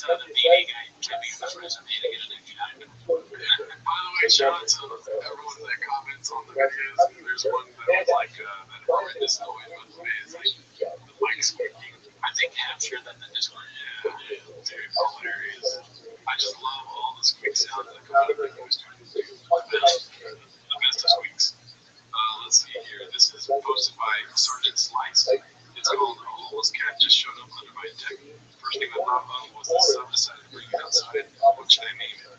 the BD guy typing his resume to get an extra. By the way, shout out to everyone that comments on the videos. There's one that was like that horrendous noise, but it's like the mic's working. I think captured that the Discord. Yeah, dude, hilarious. I just love all the squeak sounds that come out of the voice trying to do the best of squeaks. Let's see here. This is posted by Sergeant Slice. It's called "A Homeless Cat Just Showed Up Under My Deck." First thing I thought of was the sub decided to bring it outside. What should I name it?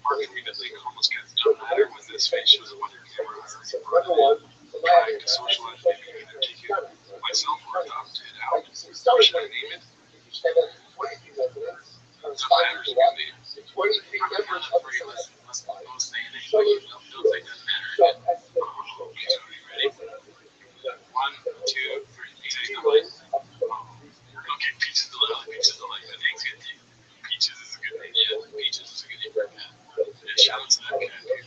Marking me to think homeless cats don't matter when this face shows up on your camera. Trying to socialize, maybe either take it myself or adopt it out. What should I name it? Doesn't matter. You can name it. I'm not afraid of most saying it, but you don't think it doesn't matter. Okay, so are you ready? 1, 2, 3. Say the line. Okay, Peaches is like that. Thanks, good name. Peaches is a good name. Yeah, Peaches is a good name. Yeah, shout out to that cat, dude. I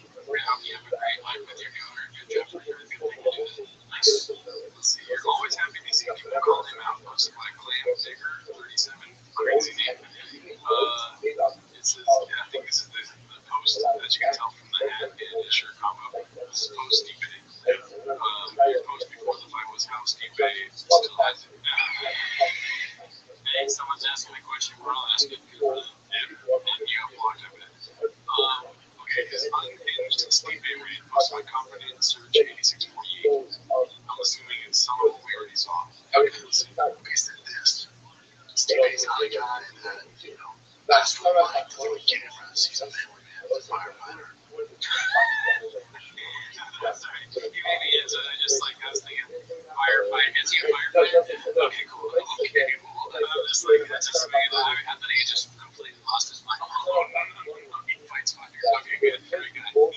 hope you have a great life with your daughter. Good job for your good thing to do. Nice. Let's see. You're always happy to see people call him out. Posted by Clam Digger 37. Crazy name. It says, yeah, I think this is the post that you can tell from the hat and his shirt combo. This is post Stipe. His post before the fight was how Stipe still has it. Hey, someone's asking a question. We're all asking because and you have blocked, I bet. Okay, his unhinged Stipe read posted by Confidence Search 8648. I'm assuming it's some of what we already saw. Okay, let's see. He said this. a guy that, that's the life that we get from the season family man, the firefighter. Sorry, maybe it's just like I was thinking, firefighter. Is he a firefighter? Okay, cool. Okay, cool. Just like that's just me. I thought he just completely lost his mind. No, he fights fire. Okay, good, very good.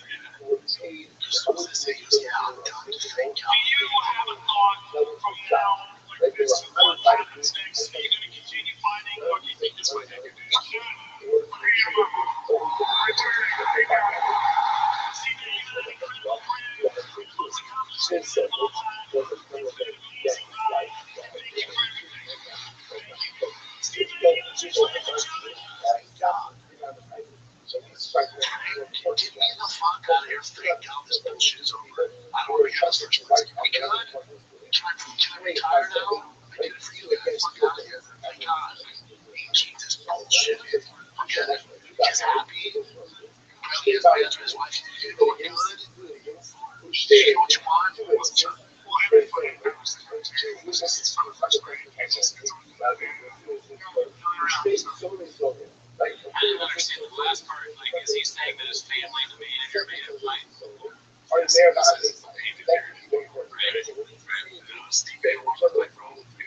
Just was to say, he was, yeah, I'm done to fake Do out. you have a thought from now like this? What happens next? Are you going to continue fighting, or do you think this might end? Get me the fuck out of here, fake out. This bullshit is over. I don't want to be out of first place. We good? Can I retire now? I did it for you guys. Fuck out of here. Thank God. Keep this bullshit in. Forget it. He's happy. Probably his man to his wife. You know what good? You know what you want? Well, everybody knows that it's from the first grade. It's just it's on the other I didn't understand the last part. Like, is he saying that his family and the manager made him fight? Steve Bay wants to play for all of you.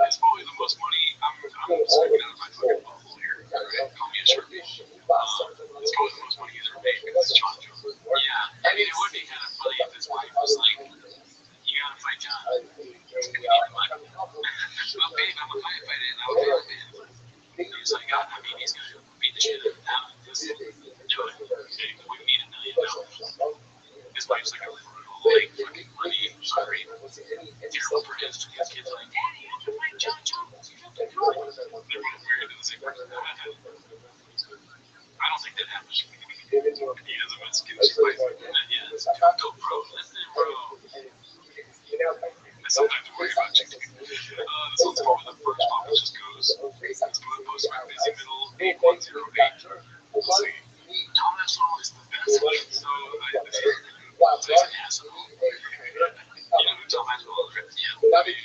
That's probably the most money I'm speaking out of my fucking bubble here. Call me a shark. It's probably the most money he's ever made because it's John Jones. Yeah, I mean, it would be kind of funny if his wife was like, you gotta fight John. We need the money. Well, babe, I'm a firefighter and I'll do it. He's like, I mean, he's gonna beat the shit out of him. Just do it. We need $1 million. His wife's like a brutal, like, fucking money, hungry, terrible parents. His kids are like, Daddy, I can fight John Jones. You have to do it. They're both weird in the same person. I don't think that happens. He has a Mexican wife. Yeah, go pro. Listen, bro. I sometimes worry about you. This one's called The First Office Just Goes. It's posted by Busy Middle 8108. We'll see. Tom Asshole is the best. So, it's an asshole. You know who Tom Asshole is? Yeah. I mean,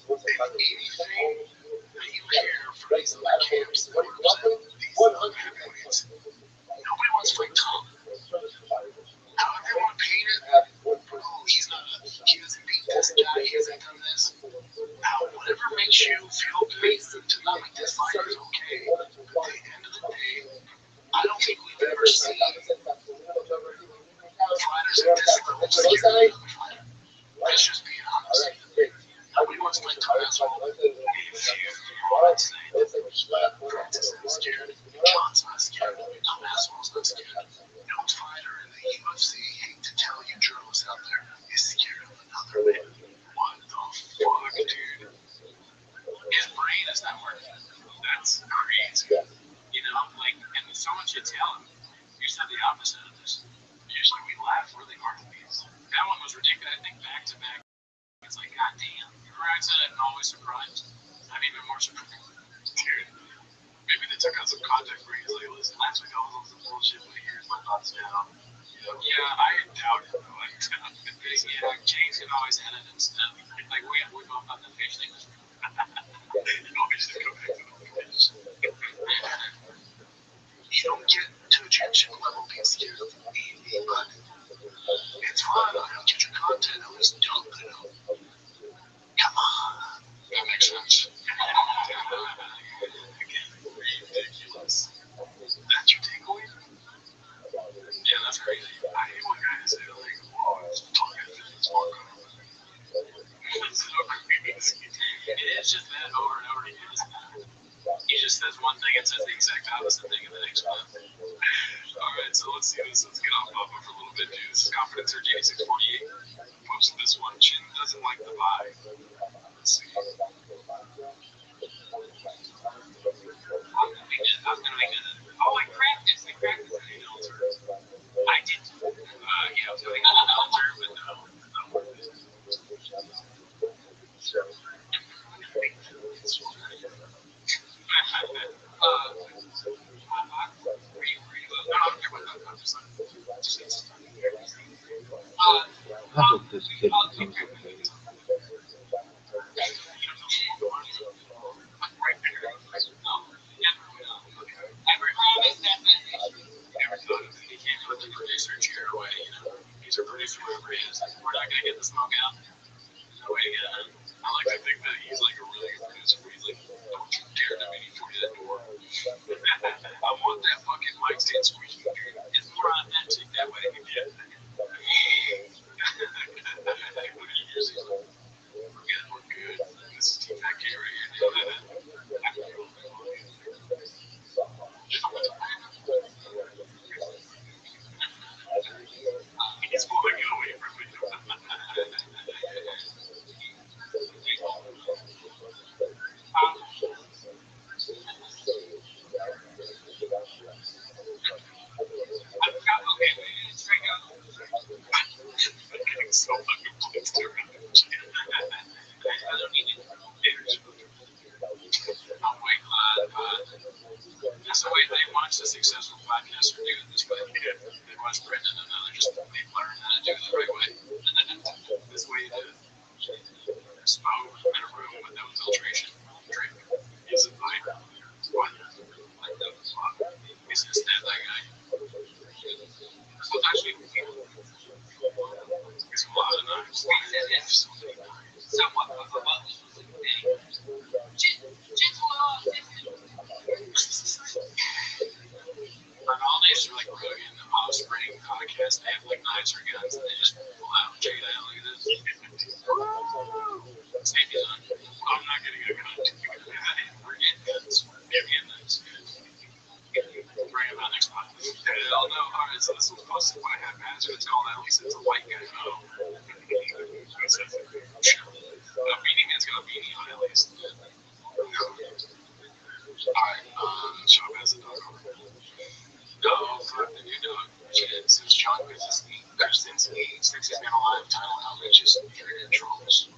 Anything that you hear from these other camps that represent these other heavyweights, nobody wants to fight Tom. However you want to paint it, oh, he doesn't beat this guy, he hasn't done this. Whatever makes you feel good to not make this fighter is okay. But at the end of the day, I don't think we've ever seen fighters at this level scared of another fighter. Let's just be honest. Nobody wants to fight Tom Asshole. If you want to say that Prentice is scared, John's not scared, Tom Asshole's not scared. No fighter in the UFC, hate to tell you journalists out there, is scared of another man. What the fuck, dude? his brain is not working. That's crazy. You know, like, and so much you tell him. You said the opposite of this. Usually we laugh really hard at these. That one was ridiculous. I think back to back. It's like, God damn. Remember I said I'm always surprised? I'm even more surprised. Dude, maybe they took out some contact where he's like, listen, last week I was on some bullshit, but here's my thoughts now. Yeah, I doubt it, though. Yeah, James can always edit and stuff. Like, we both thought the fish thing was Always to go back to the fish. You don't get to a championship level being scared of me, but it's fun. I'll get your content. At least dump it out. Come on. that makes sense. Ridiculous. That's your takeaway? Yeah, that's crazy. I hate when guys say, like, oh, it's talking things, It is just that over and over again, isn't it? He just says one thing and says the exact opposite thing in the next one. Alright, so let's see this. Let's get off Bubba for a little bit, dude. This is Confidence Surge 8648. Posted this one. Chin doesn't like the vibe. Let's see. I'm gonna make it. Oh, I practiced. I did. Yeah, I was going to an altar, but no. don't care about that. I'm just like, just needs to I hope this kid becomes a baby. never thought of it. He can't put the producer chair away, you know. He's a producer, whoever he is. We're not going to get the smoke out. No way to get it out. I like to think that he's like a really good producer where he's like, don't you dare to me before that door. I want that fucking mic stand squeaky. It's more authentic that way. Yeah. What do you usually like? We're good. This is Team Fat K right here. He's pulling it away from me. So fucking pleased to I don't need it. I'm way glad. That's the way they watch the successful podcasters do it this way. They watch Brendan and others. They learn how to do it the right way. This way you do it. Smoke in a room with no filtration. Drink. Use a pipe. What? Like that was fun. He's gonna stand that guy. So it's actually it's a lot of knives. Someone Ronaldo's are like Rogan, the Offspring podcast. They have like knives or guns, and they just pull out. Check it out. Look at this. Safety's on. I'm not getting a gun. We're getting guns. We're getting guns. Bring him out next month. Hell no. All right, so this was posted by Haphazard. It's called At Least It's a White Guy. Oh. Beanie Man's got a beanie on at least. Alright, Shop has a dog. No, fuck the new dog. Shit, since John Krasinski, Sexiest Man Alive title outreach is Internet Trolls.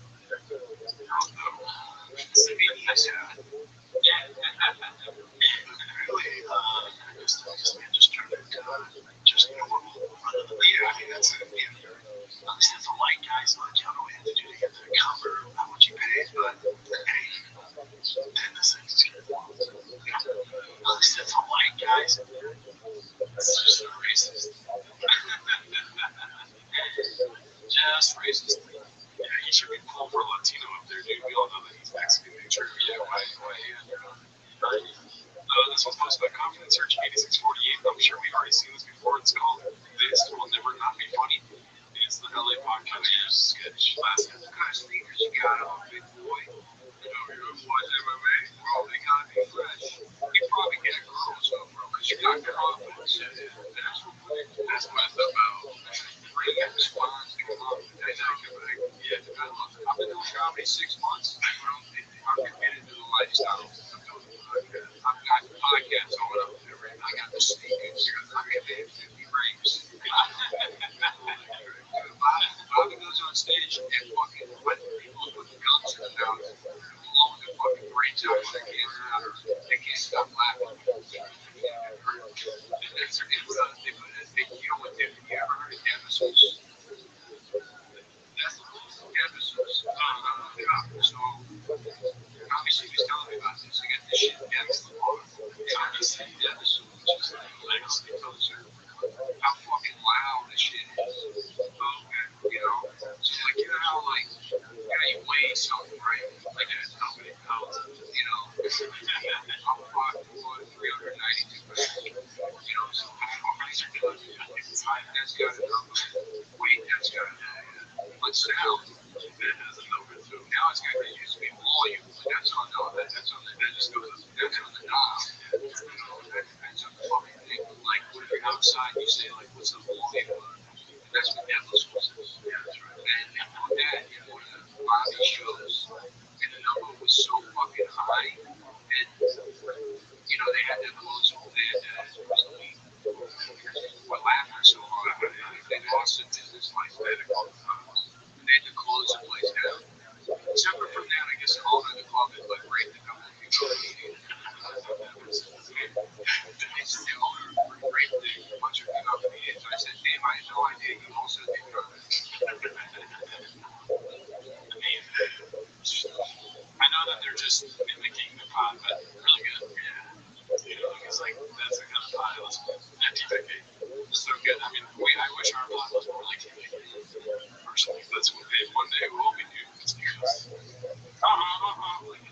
Just trying to, just normal. Yeah, I mean, that's it. Yeah. At least it's a white guy, so I don't know what you have to do to get the cover, how much you pay, but hey, then this thing's good. At least it's a white guy. It's just a racist. Just racist. Yeah, he should be pulled for Latino up there, dude. We all know that he's Mexican. True. Yeah, why, this was posted by Confidence Search 8648. I'm sure we've already seen this before. It's called This Will Never Not Be Funny. It's the LA podcast sketch. Last kind of sneakers you got on, big boy. You know, you're a boy MMA, bro. They gotta be fresh. You probably get a girl or so, bro, because you got confidence. That's what it's about. Bring up the spawns to come up. Yeah, I've been doing comedy 6 months. I'm committed to the lifestyle. I've got the podcast on up there, right? I got the sneakers. I got the 50 rings. Bobby goes on stage and fucking when people put guns in the mouth, blowing the fucking brains out of their kids, they can't stop laughing. You know what, have you ever heard of Devasus? Devasus. So, obviously, he was telling me about this. I got this shit against the law. Tommy said Devasus, which is like a legacy concert. How fucking loud this shit is. You know? So, like, you know how, like, you weigh something, right? Like, that's how many pounds, you know? I'm 5'4", 392 pounds. You know, so it's height, that's got a number. Weight, that's got a number. But sound, that has a number too. Now it's got to use to be volume, but that's on the, that just goes, that's on the dial. You know, that depends on the fucking thing. Like, when you're outside, you say, like, what's the volume? That's what Devil's was. Yeah, that's right. And on that, you know, Bobby shows, and the number was so fucking high, and, you know, they had to close, they had to, what laughing so hard, they lost their business like that. They had to close the place down. Separate from that, I guess the owner of the club had like raped a couple of people. The owner raped the was like, that's a kind of pie. Let's TPK. So good. I mean, I wish our pod was more like TPK. Personally, that's what one day will be new. It's because. Alright,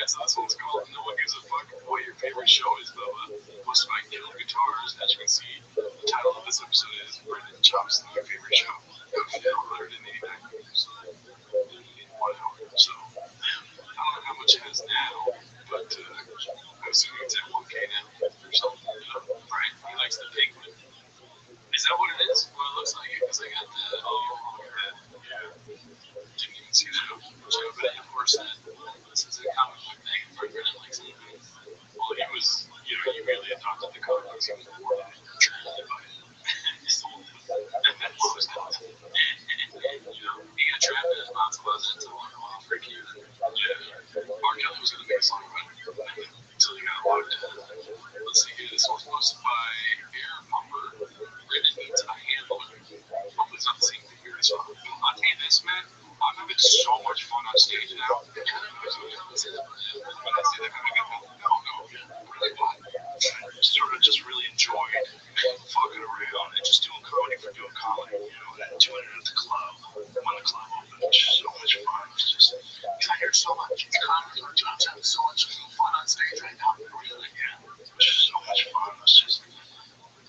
so this one's called No One Gives a Fuck What Your Favorite Show Is, Bubba. Hosted by Kill Guitars. As you can see, the title of this episode is Brendan Chops' New Favorite Show. Go for 189 views in 1 hour. So, I don't know how much it has now, but I'm assuming it's at 1K now or something. Right? He likes the penguin. Is that what it is? Well, it looks like it because I got the. Oh, look at that. Yeah. Didn't even see that show, but of course, this is a comic book thing. Brendan likes it. Well, he was, you know, he really adopted the comic books. He was born in Trinidad by it. He sold it. That's what was called. You know, he got trapped in his mom's closet until a while for a kid. Yeah. Mark Kelly was going to make a song about it until he got locked in. Let's see here. This one's posted by Air Pumper. Brendan needs a handler. Hopefully it's not the same thing here. So I'll tell you this, man. I'm having so much fun on stage now. When I say that, sort of just really enjoyed fucking around and just doing comedy for doing comedy, you know, and doing it at the club when the club opened, which is so much fun. It's just, because I hear so much comedy, I'm having so much fun on stage right now. Really, yeah, it's just so much fun. It's just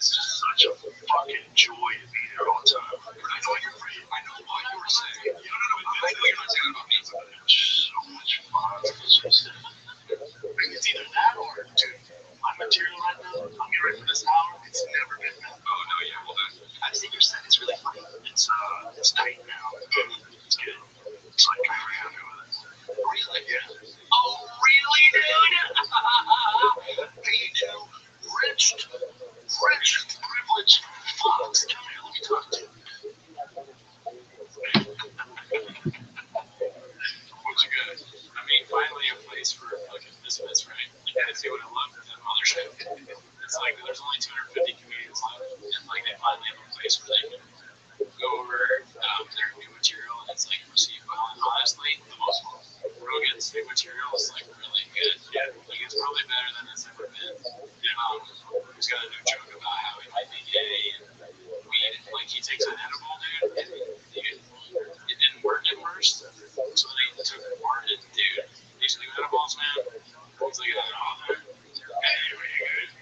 such a fucking joy to be there all the time. I know you're free. I know what you were saying. You don't know what you're not saying about me, but it's just so much fun. It's just, it's either that or, dude, my material right now, I'm getting ready for this hour. It's never been that. Oh, no, yeah, well, then. I've seen your set. It's really funny. It's tight now. It's good. It's like, I'm really happy with it. Really? Yeah. Oh, really, dude? Hey, dude. Rich, privileged fucks. Come here, let me talk to you. What you got? I mean, finally a place for fucking misfits, right? You gotta see what I love with that mothership. It's like there's only 250 comedians left, and like they finally have a place where they can go over their new material, and it's like received well. And honestly, the most Rogan's new material is like really good. Yeah, like it's probably better than it's ever been. He's got a new joke about how he might be gay and weed. Like he takes an edible, dude, and it didn't work at first, so then he took more. And dude, these new edibles, man. He's like, oh, anyway,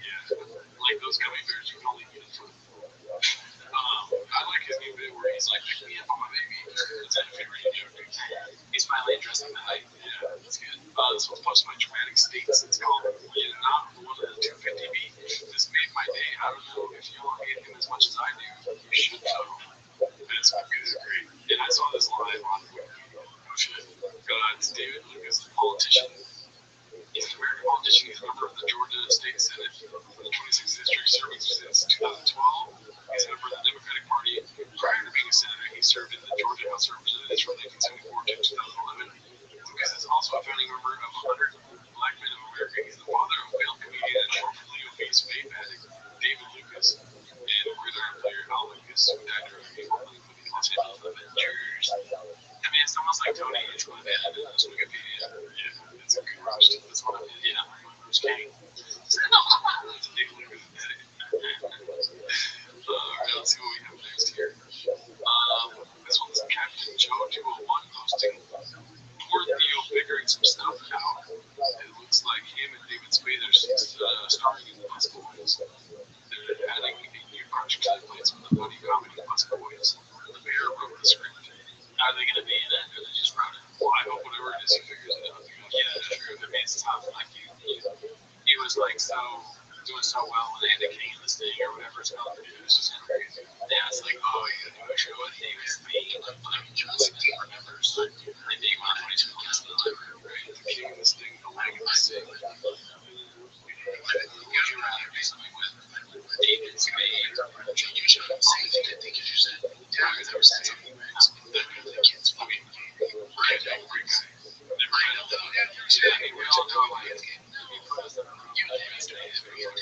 yeah, like those gummy bears you can only get it from. I like his new bit where he's like, pick me up on my baby. It's a favorite joke. He's finally addressing the hype. Yeah, that's good. This one's posted by Dramatic States. It's called Not One of the 250 Beat. This made my day. I don't know if you all hate him as much as I do. You should know. It's great. And I saw this live on oh shit. It's David Lucas, the politician. He's an American politician. He's a member of the Georgia State Senate for the 26th District, serving since 2012. He's a member of the Democratic Party. Prior to being a senator, he served in the Georgia House of Representatives from 1974 to 2011. Lucas is also a founding member of 100 Black Men of America. He's the father of failed comedian and formerly obese vape addict David Lucas and gridiron player Al Lucas, who died during a formerly including Los Angeles Avengers. I mean, it's almost like Tony H. would have added in this Wikipedia. Yeah, it's a good roast. That's one of the, roast king. It's a David Lucas. Alright, let's see what we have next here. This one's Captain Joe 201 posting poor Theo figuring some stuff out. It looks like him and David Spade are starring in Bus Boys. They're adding a new project to the plates with the buddy comedy Bus Boys. The Bear wrote the script. Are they going to be in it, or they just wrote it? Well, I hope whatever it is, he figures it out. Yeah, that's true. I mean, it's tough. Like, he was like doing so well when they had the King of this thing or whatever it's called. It was just crazy. Yeah, it's like, oh, you gotta do a show with David Spade. Like, just remembers. And Dave on 22 Guest the Library, right? The King of this thing, the Leg of this thing. Would you rather do something with David Spade? You should have seen it. I think if you said, yeah, because I was saying something. The kids, I mean, great guy. We all know like, you put us in a room. You and David Spade is very good.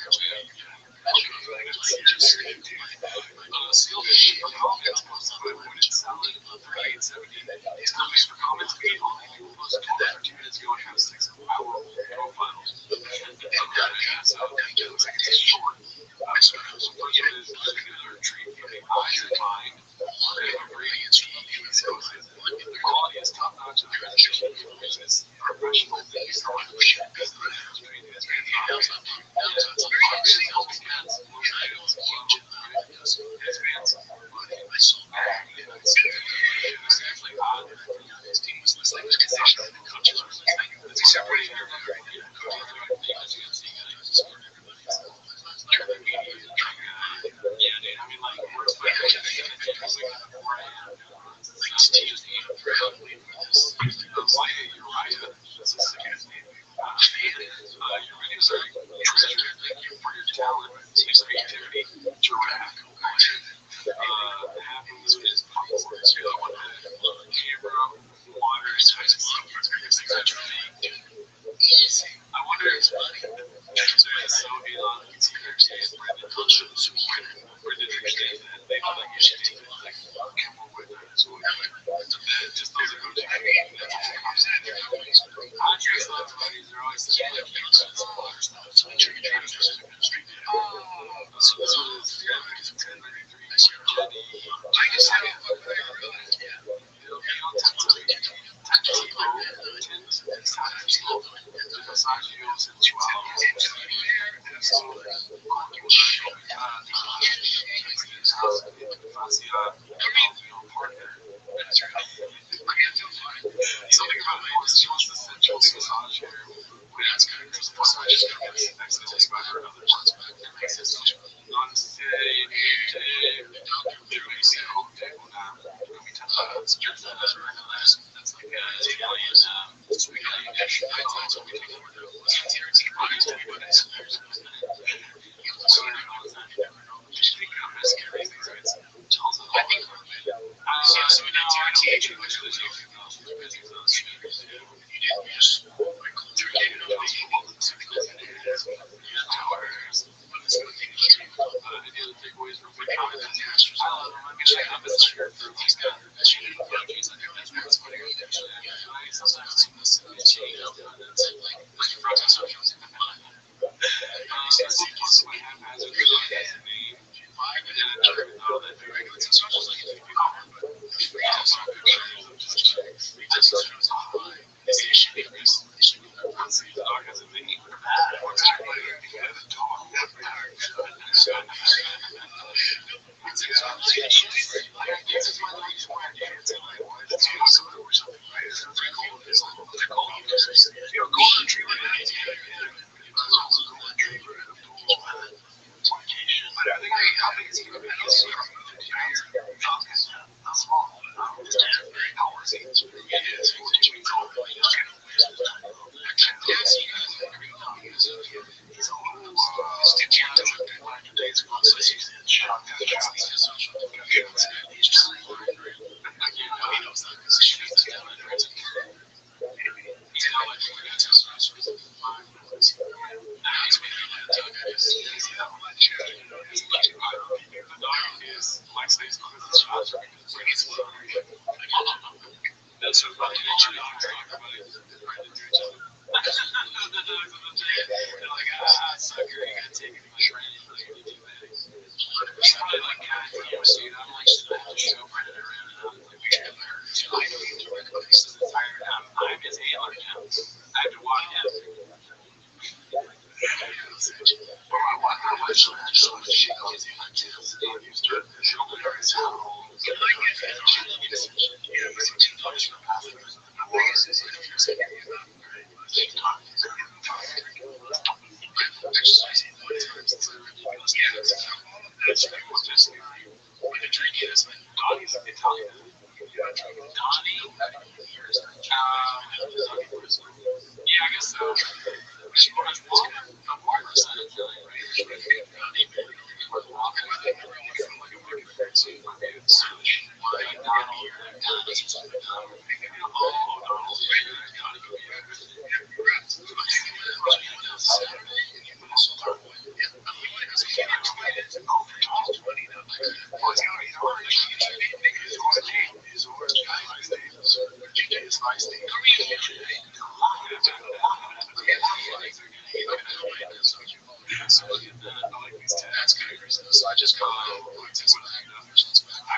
So I like these tabs. That's kind of crazy. So I just got I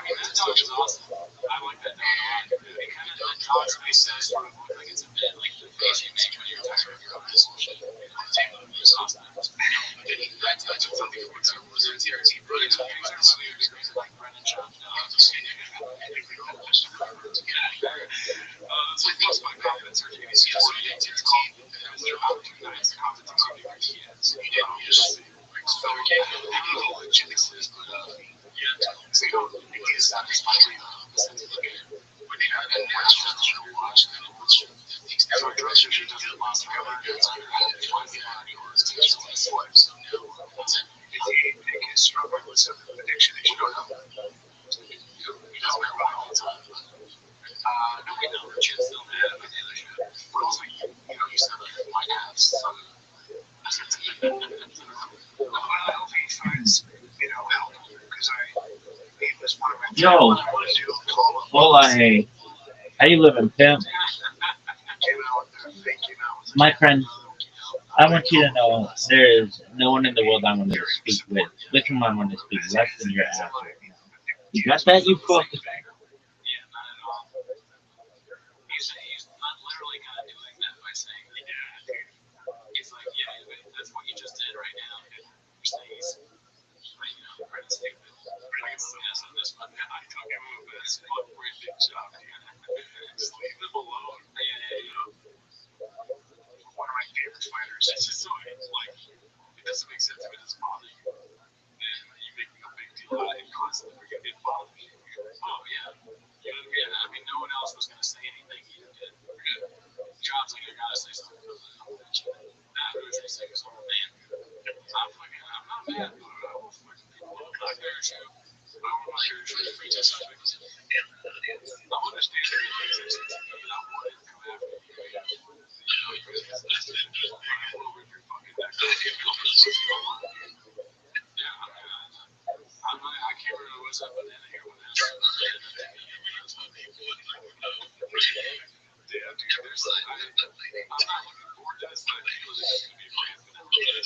mean, that dog is awesome. I like that dog a lot. It kind of that dog space does sort of look like it's a bit like the face you make when you're tired of your own bullshit. It's awesome. That's something for the Wizards here. He really took me to the series like Brennan Schaub dogs. It's like most of my confidence are going to be 48 to 10. They're about 2 nights. The confidence is going to be kids. You didn't just so we can't know what you exist, but yeah, so you don't need to satisfy when you have a national watch, then what's so dress your shoes to the last cover, it's going to be twice the amount of yours to just one swipe. So now, if you make a struggle with some addiction that you don't have, you just remember all the time. No, we know that you still have a dealership, but also you said that you might have some. I hope he finds, help, because he was one of my Yo, hola, hey. How you living, pimp? My friend, I want you to know there is no one in the world I want to speak with whom I want to speak less than your ass right now. You got that, you fuck? Yeah, not at all. He's not literally kind of doing that by saying, he's like, that's what you just did right now. You're saying he's, trying to say that yes, on this one, I took him a best great big job. Just leave him alone. One of my favorite fighters. It's just so, like, it doesn't make sense if it doesn't bother you. And you making a big deal out of it constantly, it bothers you. Oh, yeah. I mean, no one else was going to say anything. You did. John's like, I got to say something. Nah, who is he saying? So, man, I'm not mad. I will fucking people look like their show. I want my hair to free to subjects. I understand that it exists, and I want it to come after you. Because I will rip your fucking neck off. Yeah, I can't remember what's up, but then here when that's yeah, dude, there's like, I'm not looking forward to this, but I feel like it's going to be fun. It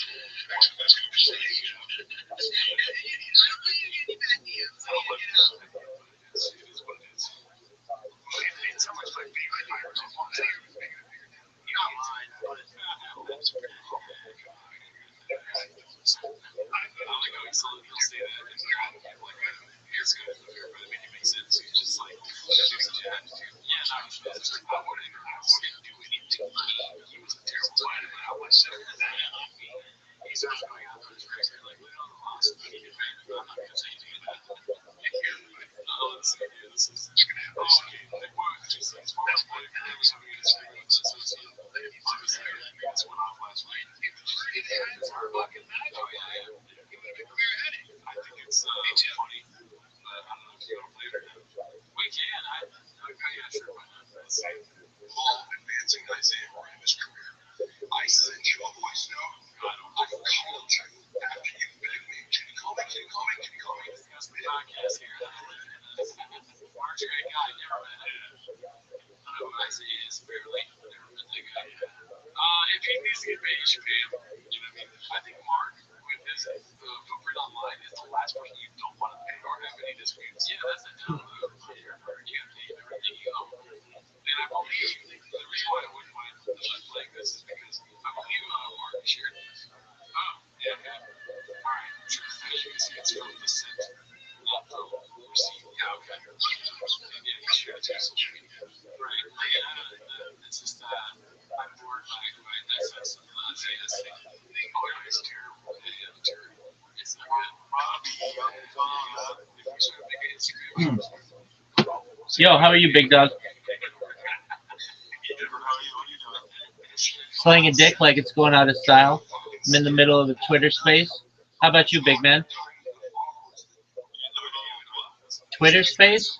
is what it is. It's so much like being like fire. Not mine, but that's pretty cool. I like how he'll say that and like it's good, but I mean it makes sense. He's just like I wouldn't do anything. He was a terrible fighter, but I would say that he's actually going out there like we don't lost, but he defended. I'm not gonna say anything about that. Let's see, this is they were just as far as what it was having a disagreement with associate. Obviously, this went off last week. Oh yeah. I think it's funny, but I don't know if you want to play it or not. We can. Yeah, sure. Why not? Let's see. All advancing Isaiah Miranda's career. I said, you know who I know? I called you after you begged me. Can you call me? Can you call me? Can you call me? Discuss the podcast here. Mark's a great guy. Never met him. I don't know who Isaiah is, barely. Never met that guy. If he needs to get paid, you should pay him. You know what I mean? I think Mark, with his footprint online, is the last person you don't want to pay or have any disputes. Yeah, that's a dumb move. You have to pay him everything you owe. And I believe the reason why I wouldn't mind playing this is because I believe Mark shared this. Oh, yeah. Alright, sure. As you can see, it's from the set. Not from receipt. Yeah, okay. Yeah, he shared it to social media. Right. Yeah, it's just, I'm bored by that sense of say this thing. Oh, yeah, it's terrible. Yeah, it's terrible. It's not good. Robbie, if you sort of make an Instagram. Yo, how are you, big dog? Slaying a dick like it's going out of style. I'm in the middle of a Twitter space. How about you, big man? Twitter space?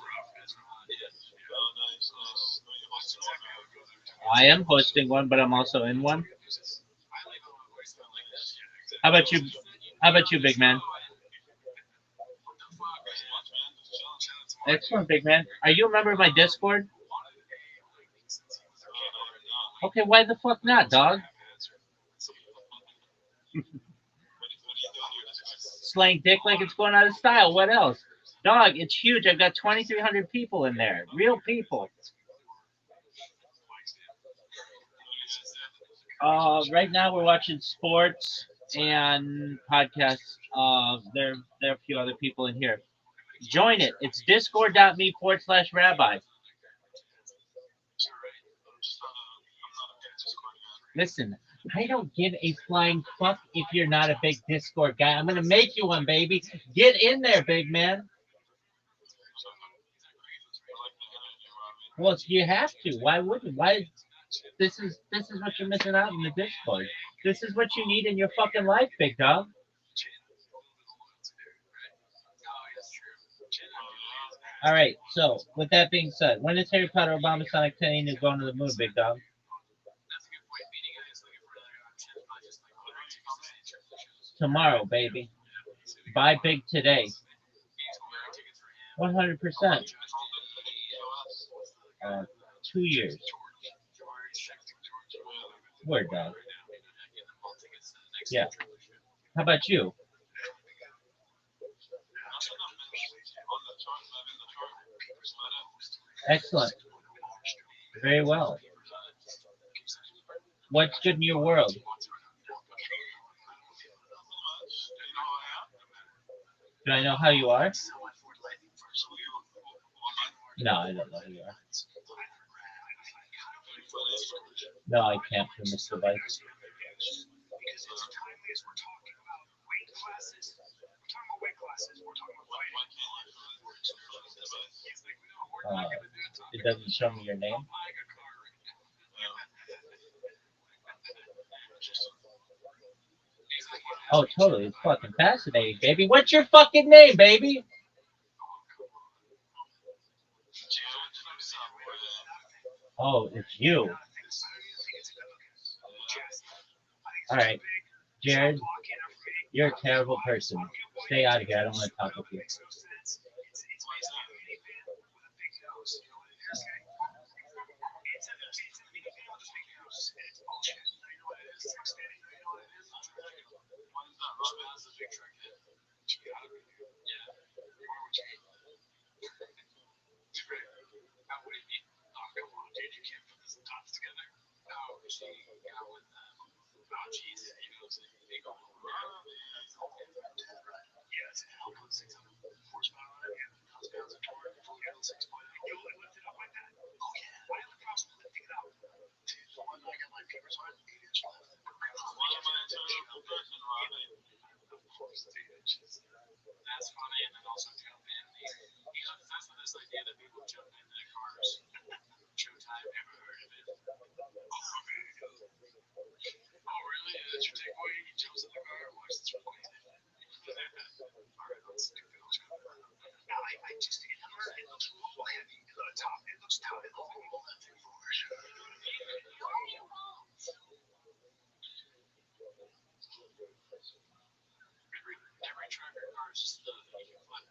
I am hosting one, but I'm also in one. How about you? How about you, big man? Excellent, big man. Are you a member of my Discord? Okay, why the fuck not, dog? slaying dick like it's going out of style. What else? Dog, it's huge. I've got 2,300 people in there. Real people. Right now we're watching sports and podcasts. There are a few other people in here. Join it. It's discord.me/rabbi. Listen, I don't give a flying fuck if you're not a big Discord guy. I'm gonna make you one, baby. Get in there, big man. Well, you have to. Why wouldn't? Why? This is what you're missing out in the Discord. This is what you need in your fucking life, big dog. All right. So, with that being said, when is Harry Potter, Obama, Sonic 10 going to the moon, big dog? Tomorrow, baby. Buy big today. 100%. 2 years. Word, dog. Yeah. How about you? Excellent. Very well. What's good in your world? Do I know how you are? No, I don't know who you are. No, I can't from this device. It doesn't show me your name. Oh, totally. It's fucking fascinating, baby. What's your fucking name, baby? Oh, it's you. All right, Jared, you're a terrible person. Stay out of here. I don't want to talk with you. That's funny, and then also jump in. That's what this idea that people jump in their cars. Showtime, ever heard of it? Oh, really? That's your takeaway? He jumps in the car and watches this movie. Alright, let's do those. Now, I just, it looks a little heavy to the top. It looks tough. It looks a little heavy for us. Every tracker car is just stuff that you can flip.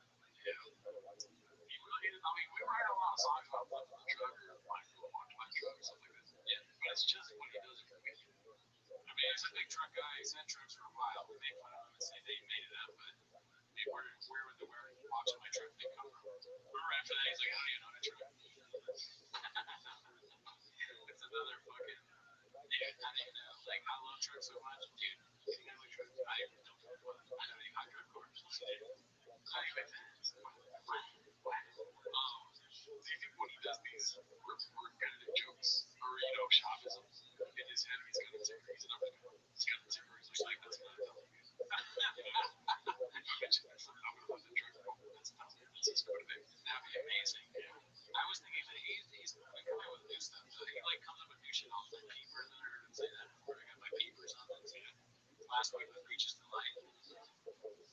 Yeah. I mean, we write a lot of songs about flipping the truck or flying through a my truck or something like that. Yeah. But it's just when he does it for me. I mean, he's a big truck guy. He's had trucks for a while. We make fun of him and say that he made it up, but where would the watching my truck thing come from? Remember after that, he's like, how do you know the truck? It's another fucking, dude, how do you know? Like, I love trucks so much, dude. You know, truck, I don't know. I know I drive cars. Anyway, do you think when he does these repetitive jokes or shoppisms in his head, he's gonna take he's got a temper, he's like that's not helping me. I bet you that's not what the truck that's his motivation. That'd be amazing. I was thinking that he's coming out with new stuff. So he like comes up with new shit all the time. Peepers, I heard him say that before. I got my peepers on that. Last week with Reaches to Light.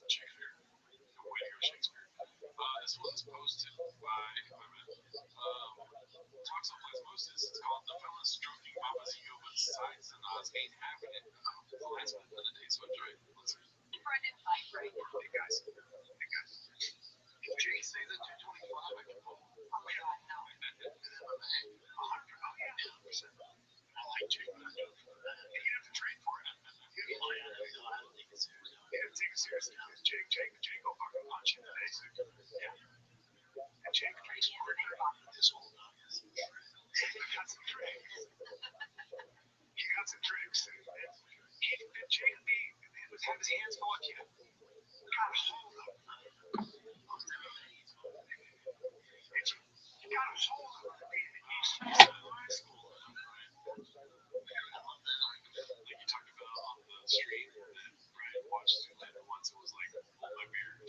Shakespeare. No way to go Shakespeare. This one's posted by talk someplace posted. It's called The Fellas Stroking Papa's Ego, but Sides and Odds Ain't Happening. That's been another day, so enjoy it. Hey guys. If Jay says a 225, I can pull. Oh yeah, no. 100. Oh yeah, 100%. I like Jay, but I don't. And you have to train for it. I don't think it's serious. gonna take it seriously. Jake will fucking punch you today. Yeah. And Jake drinks more than this whole dog. He got some tricks. He got some tricks. And Jake would have his hands full of you. Gotta hold them. You gotta hold them. He's high school. Like you talked about on the street that Brian watched Zoolander once, it was like my beard.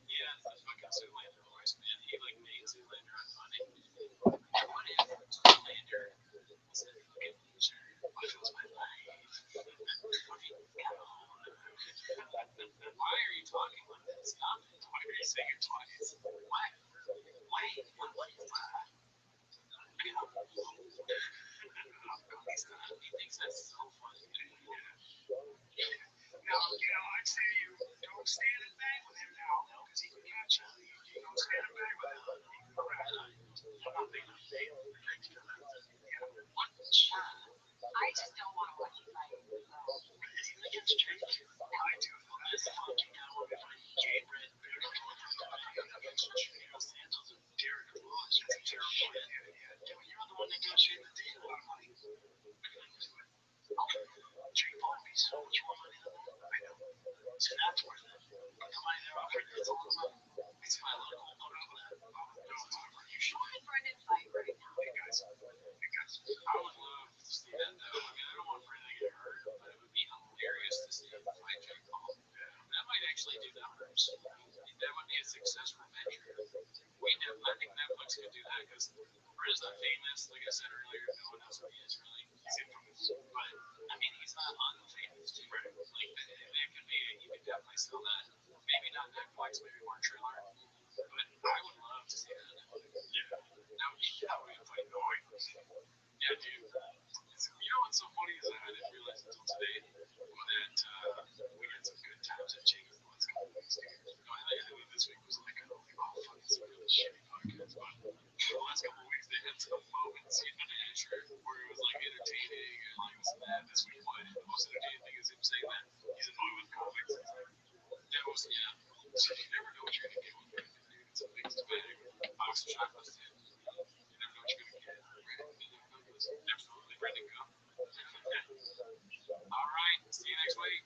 Yeah, it's the fucking Zoolander voice, man. He like made Zoolander unfunny. What if Zoolander was a fucking loser? What if it was my life? What if you come on? Why are you talking like that? Stop it. Why are you saying it twice? What? Wait, what is that? He thinks that's so funny. Now, I'd say to you, don't stand and bang with him now, because he can catch you. You don't stand and bang with him. Correct. I'm not big enough to drink together. What? I just don't want to watch you fight. Is he against Jake? I do. This fucking guy will be fighting Jay Brett against Chico Santos and Derek Lewis. That's a terrible idea. You're the one negotiating the deal. Jake Paul be so much more money than that. I know. So that's worth it. The money they're offering, that's all it's about. It's my local You should. Why Brendan fight right now? Hey, guys. I would love to see that though. I mean, I don't want Brandon to get hurt, but it would be hilarious to see him fight Jake Paul. That might actually do numbers. That would be a successful venture. I think Netflix could do that because Brandon's not famous. Like I said earlier, no one knows who he is really. He's infamous. But, I mean, he's not unfamous too. Right. Like, that could be, you could definitely sell that. Maybe not Netflix, maybe more trailer. But I would love to see that. Yeah. That would be a fight going. Yeah, dude. You know what's so funny is I didn't realize until today that we had some good times at Jacob's the last couple weeks. I think this week was like, oh, fuck, it's a really shitty podcast. But the last couple weeks they had some moments, where it was like entertaining and like this and that. This week, what? The most entertaining thing is him saying that he's annoyed with comics. That was, yeah. So you never know what you're gonna get with Brandon, dude. It's a mixed bag. Box of chocolates, dude. You never know what you're gonna get. Absolutely, Brandon, go. All right, see you next week.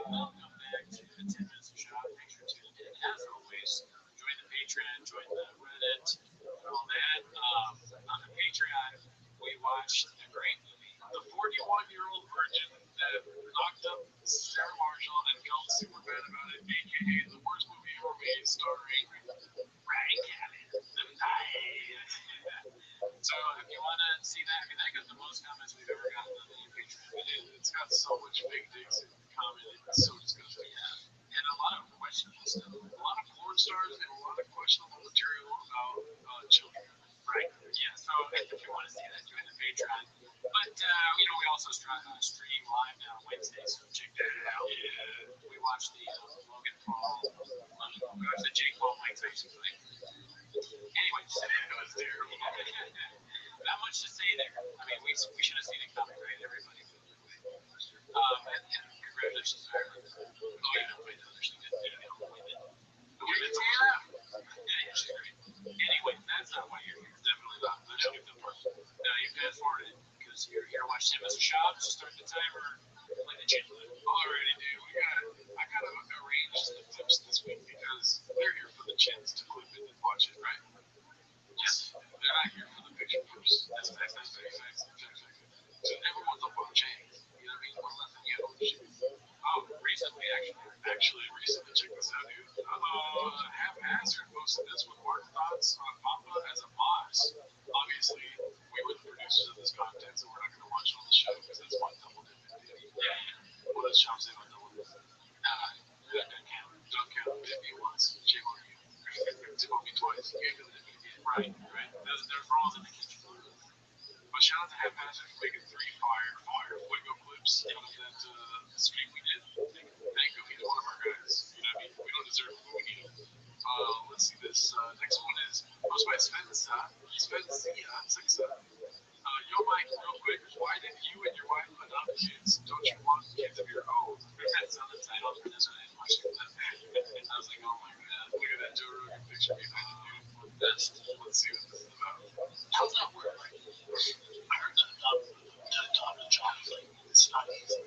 Welcome back to the 10 Minutes of Shop. Thanks for tuning in. As always, join the Patreon, join the Reddit, and all that. On the Patreon, we watched a great movie, The 41-Year-Old Virgin, that knocked up Sarah Marshall and felt super bad about it, aka the worst movie ever made, starring Rabbi. So if you want to see that, I mean, that got the most comments we've ever gotten on any Patreon. It's got so much big dicks in the comment. It's so disgusting. Yeah. And a lot of questionable stuff. A lot of porn stars and a lot of questionable material about children. Right. Yeah. So if you want to see that, join the Patreon. But we also stream live now on Wednesday, so check that out. Yeah. We watched the Logan Paul. We watched the Jake Paul Mike Tyson fight. Anyways, it was terrible. Not much to say there. I mean, we should have seen it coming, right? Everybody. And congratulations to Ireland. Oh yeah, I played the other. She did the women. The women's yeah, she's great. Anyway, that's not why you're here. Definitely not. I skipped the part. Now you fast forwarded because you're here to watch Tim as a shop. So start the timer. Play the jingle. Alrighty, dude. I gotta arrange the clips this week because they're here for the chance to clip it and watch it, right? Yes. They're not here for the picture clips. That's facts. So everyone's up on chains. You know what I mean? One less than you own shit. Oh, recently, actually. Recently, check this out, dude. Haphazard posted this with our thoughts on Mamba as a boss. Obviously, we were the producers of this content, so we're not going to watch it on the show because that's one double dipping. Yeah. What does Sean say about double dipping? That doesn't count. Don't count. Dip me once, shame on you. Dip me twice. You ain't gonna dip me again. Right. There's rules in the kitchen. But shout out to Haphazard for making 3 fire Fuego clips out of that stream we did. Thank you. He's one of our guys. You know what I mean? We don't deserve him, but we need him. Let's see this. Next one is posted by Spensa. Yo, Mike, real quick, why did you and your wife adopt kids? Don't you want kids of your own? That's on the title for this one. I didn't watch it. I was like, oh my god, look at that Joe Rogan picture behind you. Let's see what this is about. How's that work? I heard that adopt a child is like, it's not easy.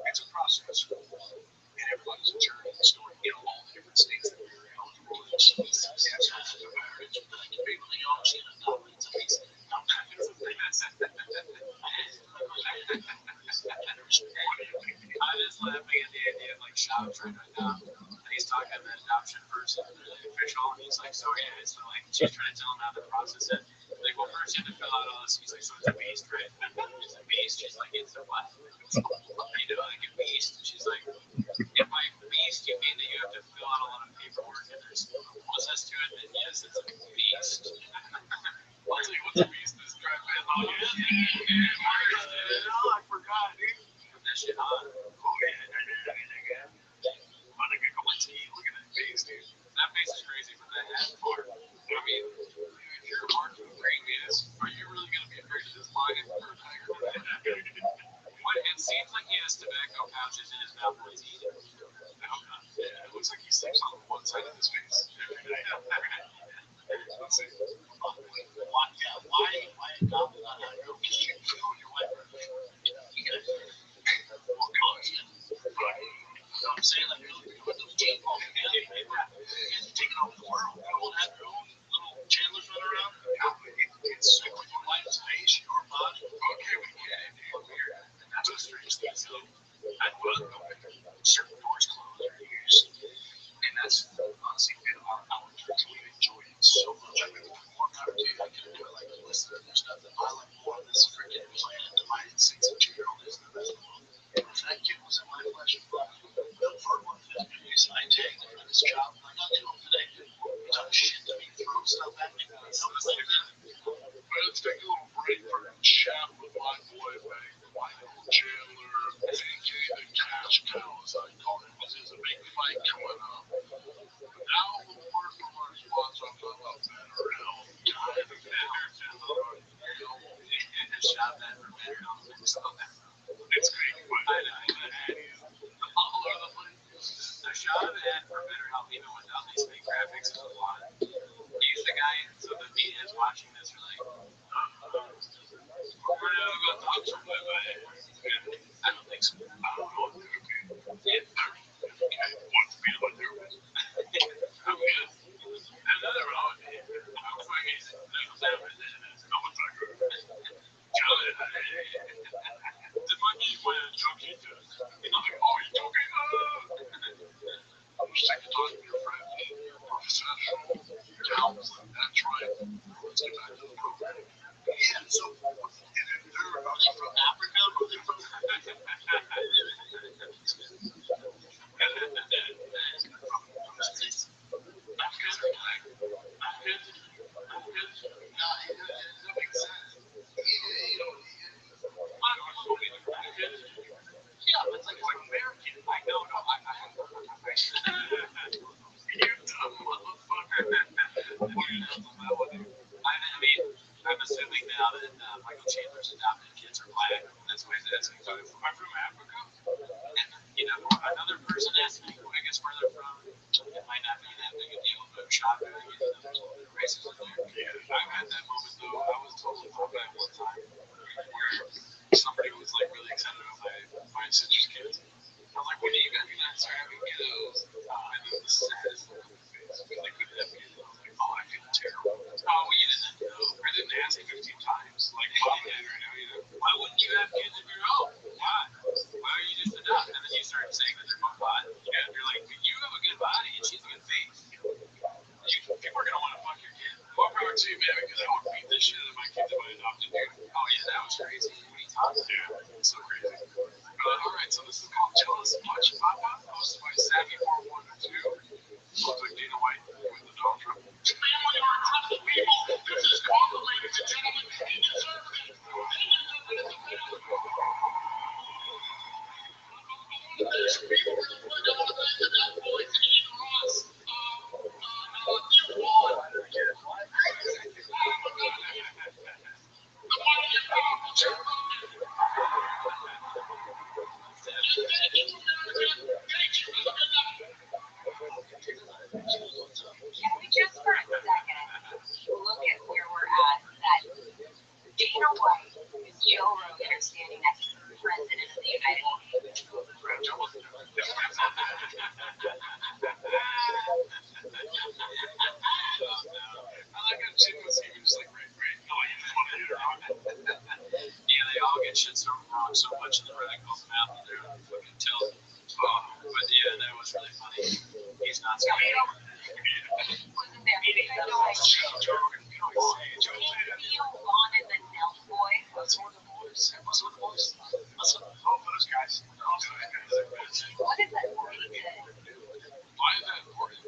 It's a process. And everybody's a journey and story. All the different states that we're eligible in. So it's the marriage. Like, people think, oh, she's adopted. It's amazing. No, it's a thing. I'm just laughing at the idea of like shops right now. And he's talking to the adoption person, the official, and he's like, so yeah, it's like she's trying to tell him how to process it. Like, well, first you have to fill out all this. He's like, so it's a beast, right? It's a beast. She's like, it's a what? Like a beast. She's like, if by beast you mean that you have to fill out a lot of paperwork and there's a process to it, then yes, it's a beast. What's a beast? This drive in. Oh, I forgot, dude. Put that shit on. Oh, yeah. Look at that face, dude. That face is crazy, but that hat part. I mean, if you're a hard food green is, are you really going to be afraid of this lion or a tiger? It seems like he has tobacco pouches in his mouth when he's eating. Yeah, it looks like he sleeps on one side of his face every night. Let's see. Why adopt not a girl? Because you feel your wife. You guys well, cause you know what I'm saying? Like, with those team ball together, you guys are taking over the world. You don't have your own little Chandlers running around. It's with your wife's face, your body. Okay, we get it, dude. Weird. That's a strange thing. So, I will certain doors closed for years. And that's honestly been our outlet. We've enjoyed it so much. I mean, more power to you. I can do it like, listen, there's nothing I like more than this freaking planet divided 6 inch on this. If that kid was in my flesh and blood, the first one that I take for this job, like I do today, you talk shit to me, throw stuff at me. Let's take a little break from chat with my boy, Michael Chandler, aka the Cash Cow, as I call him. There's a big fight coming up. Now, a word from our sponsor, I'm talking about Better Health. Shot that for better health. It's great, but I know. all over the place. A shot ad for better health, even without these big graphics, is a lot. He's the guy, so the media is watching this, are like, We're gonna go talk to him, I don't think so. I don't know. Yeah. Okay, what's the about there? I'm good. Another round. I'm fucking. No one's not good. The monkey went joking to us. He's like, oh, you're joking? I'm just sick of talking to your friend. You're professional. Counseling. That's right. Let's get back to the program. Yeah, so, and they're from Africa, or they're from racism there. Yeah, I've had that moment though. I was totally thought that one time where somebody was like really excited about my sister's kids. I was like, when are you gonna start having kiddos? And then the saddest look on their face because they couldn't have kids. I was like, oh, I feel terrible. Oh, well, you didn't know. I didn't ask 15 times like mom did right now, you know. Why wouldn't you have kids if you're home? Why? Why are you just enough? And then you start saying that they're both hot. Yeah, You're like, you have a good body and she's a good face. people are gonna want to fuck your kid. Well, power to you, man, because I would beat the shit out of my kids if I adopted you. Oh, yeah, that was crazy. What are you talking about? Yeah, it's so crazy. All right, so this is called Jealous Much Papa, hosted by Sammy412. Looks like Dana White with the Donald Trump. Family are trusted people. This is karma, ladies and gentlemen. He deserves it. He deserves it. There's people real quick. I want to thank the Death Boys and Ian Ross. You won. Can we just for a second look at where we're at? That Dana White is Joe Rogan standing next to the President of the United States. I like how Jim was even just like, right. No, you just want to hit her on it. Yeah, they all get shit so wrong so much in the radical's mouth that they're fucking tell. Oh, but yeah, that was really funny. He's not scared. Wasn't there anything like Joe Rogan, you can always say Joe said. Neil Vaughn and the Nelk Boys? That's one of the boys. That's one of the boys. Listen, all those guys. All those guys. What is that movie that Why is that important?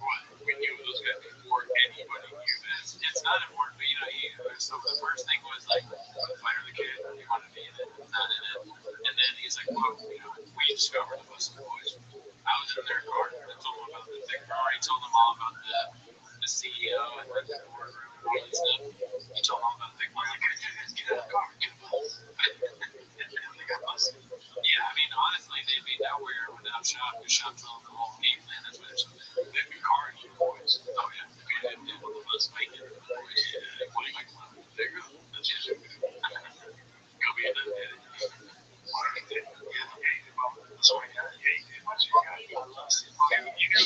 What? We knew those guys before anybody knew this. It's not important, but you know, so the first thing was like, the fighter the kid, he wanted to be in it, not in it. And then he's like, well, you know, we discovered the Muslim boys. I was in their car. I told them about the thing. I already told them all about the CEO and the boardroom and all that stuff. He told them all about the thing. We're like, get out of the car, get a bus. They got busted. Yeah, I mean, honestly, they'd be nowhere without Shop, because Shop told them the whole game plan. That's why they're so big. They'd be cars, boys. Oh, yeah. If they want the bus making the boys, yeah, like, There you go. That's just it. Go be in that. Why don't you do? Yeah, well, that's why you got it. Yeah, once you got it, you do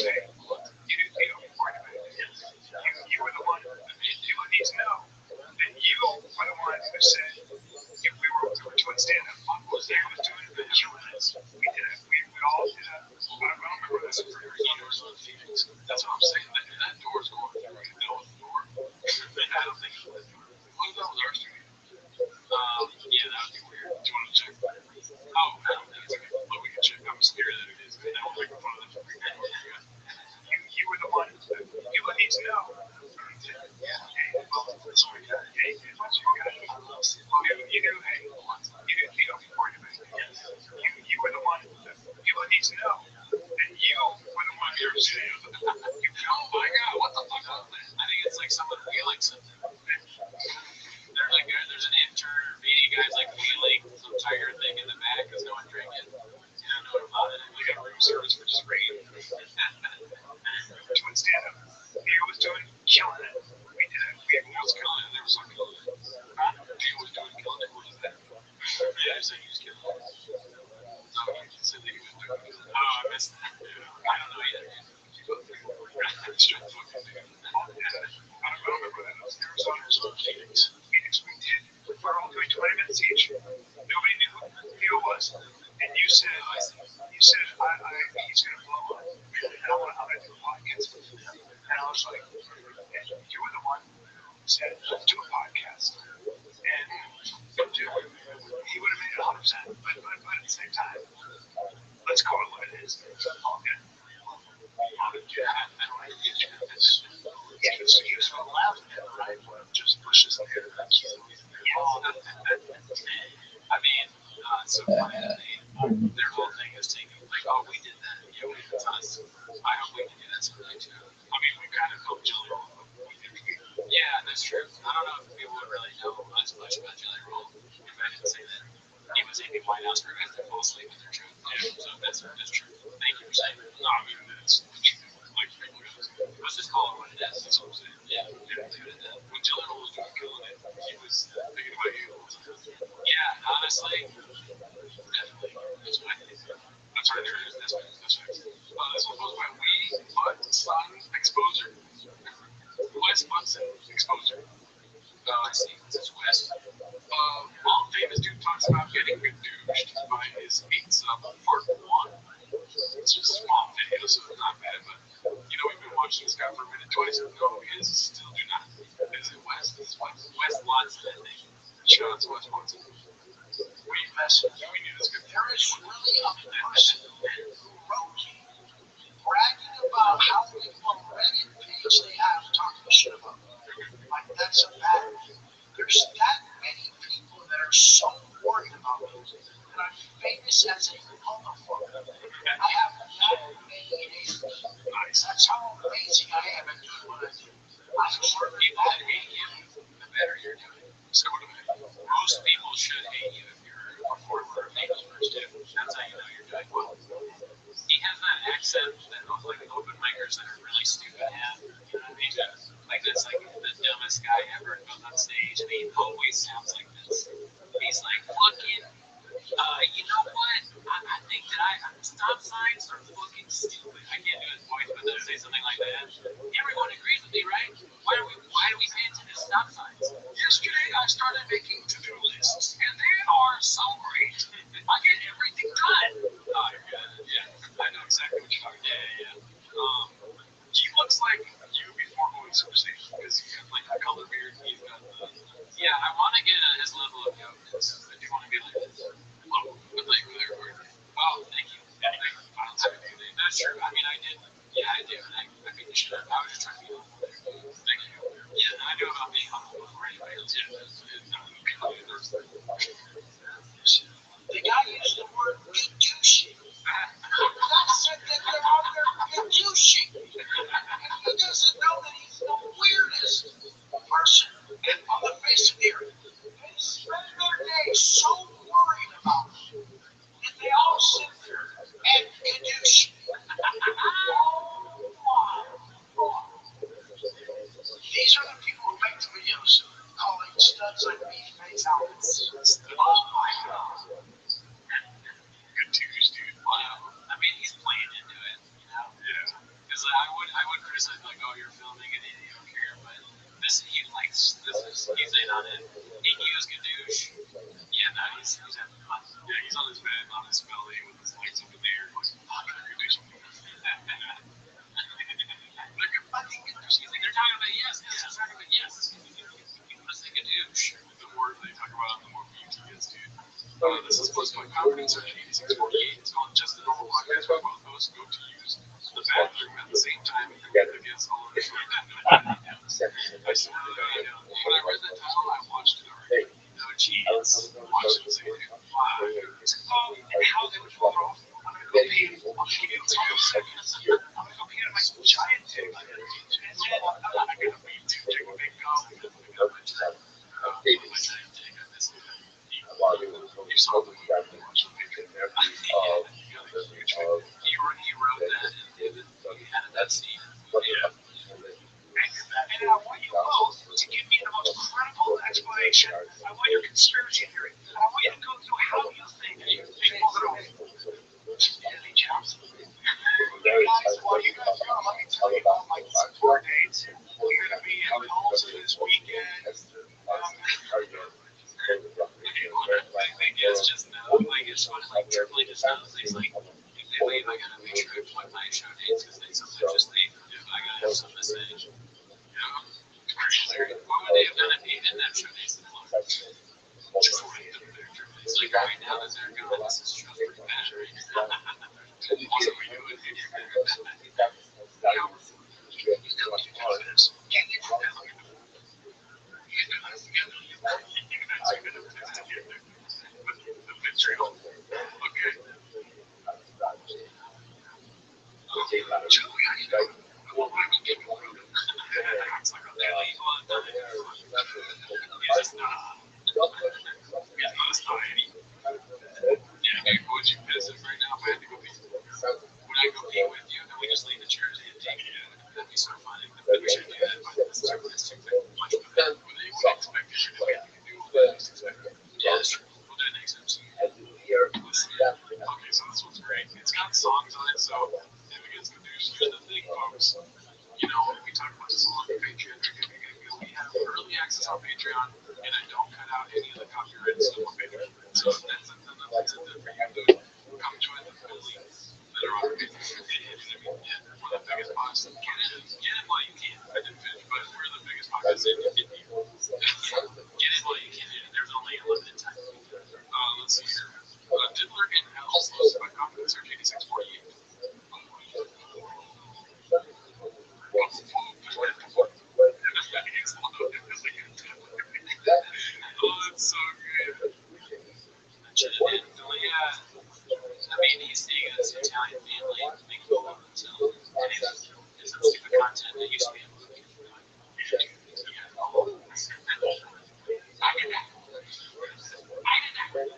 that. You know, you were the one that people need to know that you were the one who said if we were doing stand-up, was there was doing the Q&As. We did it. We all did it. I don't remember this for years on Phoenix. That's what I'm saying. That door's going through. You know the door. I don't think it was. What if that was our studio? yeah, that would be weird. Do you want to check? Oh, I don't think it's okay. But we can check. I'm scared that it is. And now we're making fun of them. You were the one that people need to know. Yeah. Hey, well, that's what we got. Hey, once you got it, I love seeing you do. Hey, you don't be worried about it. You were the one that people need to know that you were the one here to say, oh my God, what the fuck was that? I think it's like someone wheeling something. There's like there's an intern or media guy's like wheeling some tiger thing in the back because no one drank it. You don't know about it. We got room service, which is great. Doing stand-up. He was killing it. We did it. We was killing it. There was some killing it. He was doing killing it. What is that? Yeah, so he was killing it. No, he said that he was doing killing it. Oh, I missed that. I don't know yet. It's just fucking dude. I don't remember that. It was Arizona or Phoenix. Phoenix, we did. We were all doing 20 minutes each. Nobody knew who it was. And you said, he's going to blow up. And I'm going to do a podcast. And I was like, you were the one who said, let's do a podcast. And dude, he would have made it 100%. But at the same time, let's call it what it is. All good. Yeah, so he was allowed to right? Just pushes the hair. I mean, so funny that their whole thing is taking, like, oh, we did that. Yeah, it's us. I hope we can do that someday, too. I mean, we kind of helped Jelly Roll. Yeah, that's true. I don't know if people would really know as much about Jelly Roll if I didn't say that. He was Amy Winehouse for guys that fall asleep in their truth. Yeah, so that's true. Thank you for saying that. No, I mean, it's like, let's just call it what it Yes, that's what I'm saying. Yeah, when Dylan was killing it, he was thinking about you all the time. Yeah, honestly, definitely. That's what I think. That's right. That's right. This one goes by We Butt Sun Exposure. West Munson Exposure. I see. It's West. All famous dude talks about getting douched by his eight sub part one. It's just a small video, so it's not bad, but we've been watching this guy for a minute twice. No, his still do not. Is it West? Is West? West Watson, I think. Shout out to West Watson. We messaged. We knew this guy. There is really a person who wrote you bragging about how many Reddit page they have talking shit about them. Like, that's a bad thing. There's that many people that are so worried about me that I'm famous as a motherfucker. I have that many haters. That's how amazing I am at doing what I do. I work that hate you, the better you're doing. So what do I? Most people should hate you if you're a former famous person. That's how you know you're doing well. He has that accent that like open micers that are really stupid have. You know what I mean? Like that's like the dumbest guy ever goes on stage, and he always sounds like this. He's like, fucking, you know what? I think that stop signs are fucking stupid. I can't do his voice, but then say something like that. Everyone agrees with me, right? Why do we pay attention to stop signs? Yesterday I started making to-do lists, and they are so great. I get everything done. Oh, you're good. Yeah, I know exactly what you're talking about. Yeah. He looks like you before going Super Saiyan because he's got like the color beard. He's got the. Yeah, I want to get his level of yokeness. I do want to be like this. Well, but like there. Well, thank you. I don't have anything. That's true. I mean, I did. Yeah, I do. I beat the shit out of it. I was just trying to be humble. Thank you. Yeah, I knew about being humble before anybody else. The guy used the word douchey. That said that they're out there douchey. He doesn't know that he's the weirdest person on the face of the earth. They spend their day so worried about it that they all sit there and douche. Oh my God. These are the people who make the videos calling studs like me fake outfits. Oh my God. Good twos, dude. Wow. I mean, he's playing into it, Yeah. Because I would criticize like, oh, you're filming it, you don't care, but he likes this. He's in on it. He used Gadoosh. Yeah, no, he's having fun. Yeah, he's on his bed, on his belly, with his legs up in the air, going, fuck, you're doing something. They're fucking Gadoosh. They're talking about yes. They're talking about yes. Let's say Gadoosh. The more they talk about it, the more views he gets, dude. This is posted by Confidence Search 8648. It's called Just a Normal Podcast, where both hosts go to use the bathroom at the same time and compete against all of us. I saw that. When I read that title, I watched it already. No cheese. Watched it, say, wow. And how they would fall off. I'm gonna go pee. I'm gonna give you 12 seconds. I'm gonna go pee on my giant dick. And then I'm not gonna be too big a big gum. My giant dick. I miss it. You saw the movie, watched the picture. He wrote that and he had that scene. Yeah. And I want you both to give me the most credible explanation. I want your conspiracy theory. I want you to go through how you think they pulled it off. Disney Johnson. Guys, while you guys go, let me tell you about my tour dates. We're going to be in Tulsa this weekend. It's just no, like it's funny, like Triple H just knows. He's like, if they leave, I gotta make sure I plug my show dates because they sometimes just leave. I gotta have something to say. You know, what would they have done if he didn't have show dates to plug? It's like right now, is there going? This is just pretty bad, right? What are we doing here? Can you do that? Would you piss if right now if I had to go pee? Would I go pee with you and we just leave the chairs and take it? That'd be so funny. We should do bonus. You know, we talked about this a lot on Patreon. We have early access on Patreon, and I don't cut out any of the copyrighted stuff on Patreon. So that's another incentive for you to come join the family that are on Patreon. We're the biggest podcast. Get in while you can. I didn't finish, but we're the biggest podcast in India. Get in while you can. There's only a limited time. Let's see here. Diddler in Hell, hosted by Confidence Search 8648. Oh, it's so good. I mean, he's seeing this Italian family making fun of themselves, and it's some stupid content that used to be. But, what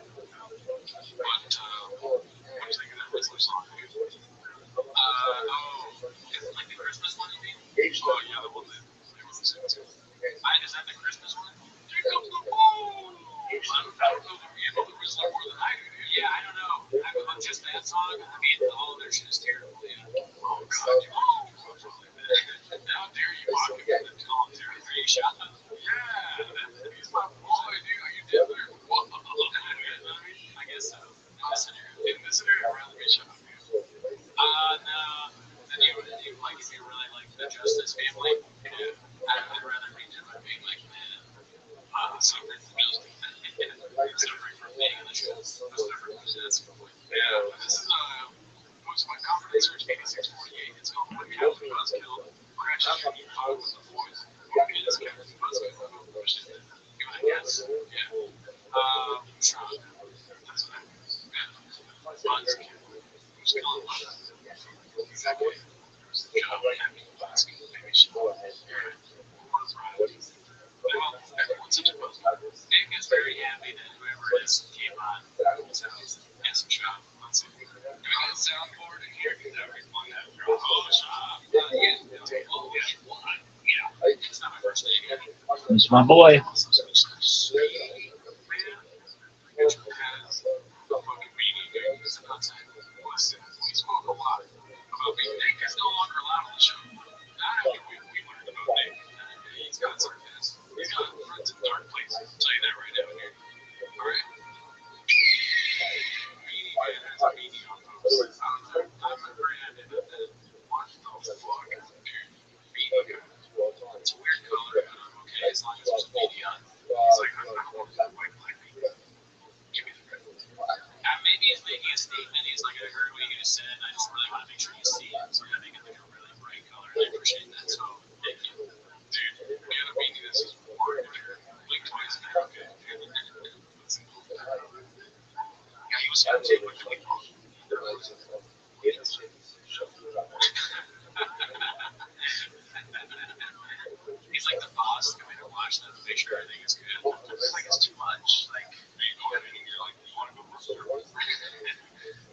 was I thinking? That Rizzler song. Isn't like the Christmas one, you mean? Oh, yeah, the one that they were listening to. Is that the Christmas one? Here comes the boom! I don't know you know the Rizzler more than I do. Yeah, I don't know. I mean, just that song. I mean, all of their shit is terrible. Yeah. Oh, God. How dare you mock him in the commentary? Are you shot? Yeah, he's my boy, dude. Are you Diddler? I guess so. In this scenario, I'd rather be shot. No. Then you like if you really like the Justice family. Yeah. I'd rather be doing being like that. Suffering from justice. Suffering from being on the show. That's a good point. Yeah, this is hosted by Confidence Search 8648. It's called When Captain Buzzkill Crashes Your New Pod with the Boys. Okay, it's Captain Buzzkill. You want to guess? Yeah. Sean. That's what I mean. Yeah. Buzzkill. Who's killing what? Exactly. John Captain Buzzkill. Maybe Sean. What's right? Well, everyone's such a buzzkill. Nick is very happy that whoever it is came on his house. Yes, Sean. Let's see. Do we got a soundboard in here? Because everyone that Oh, Sean. It's not my first name. It's my boy. Has the fucking meaning, dude. It's not saying. Listen, we spoke a lot about being Nick is no longer allowed on the show. We learned about Nick. He's got sarcasm. He's got friends in dark places. I'll tell you that right now, dude. Alright? Meaning man has a meaning on posts. I'm very happy about that. What the fuck, dude? Meaning guy. It's a weird color, but I'm okay as long as there's a meaning on it. He's like, I don't want that white black meaning. Give me the red. Maybe he's making a statement. He's like, I heard what you guys said. I just really want to make sure you see it. So I make it like a really bright color. And I appreciate that. So thank you. Dude, get a meaning. This is word. Blink twice and you're okay. Yeah, he was going to take like 20 pounds. he's like the boss coming to watch them to make sure everything is good. It's like it's too much. Like, You're like, you want to go for it?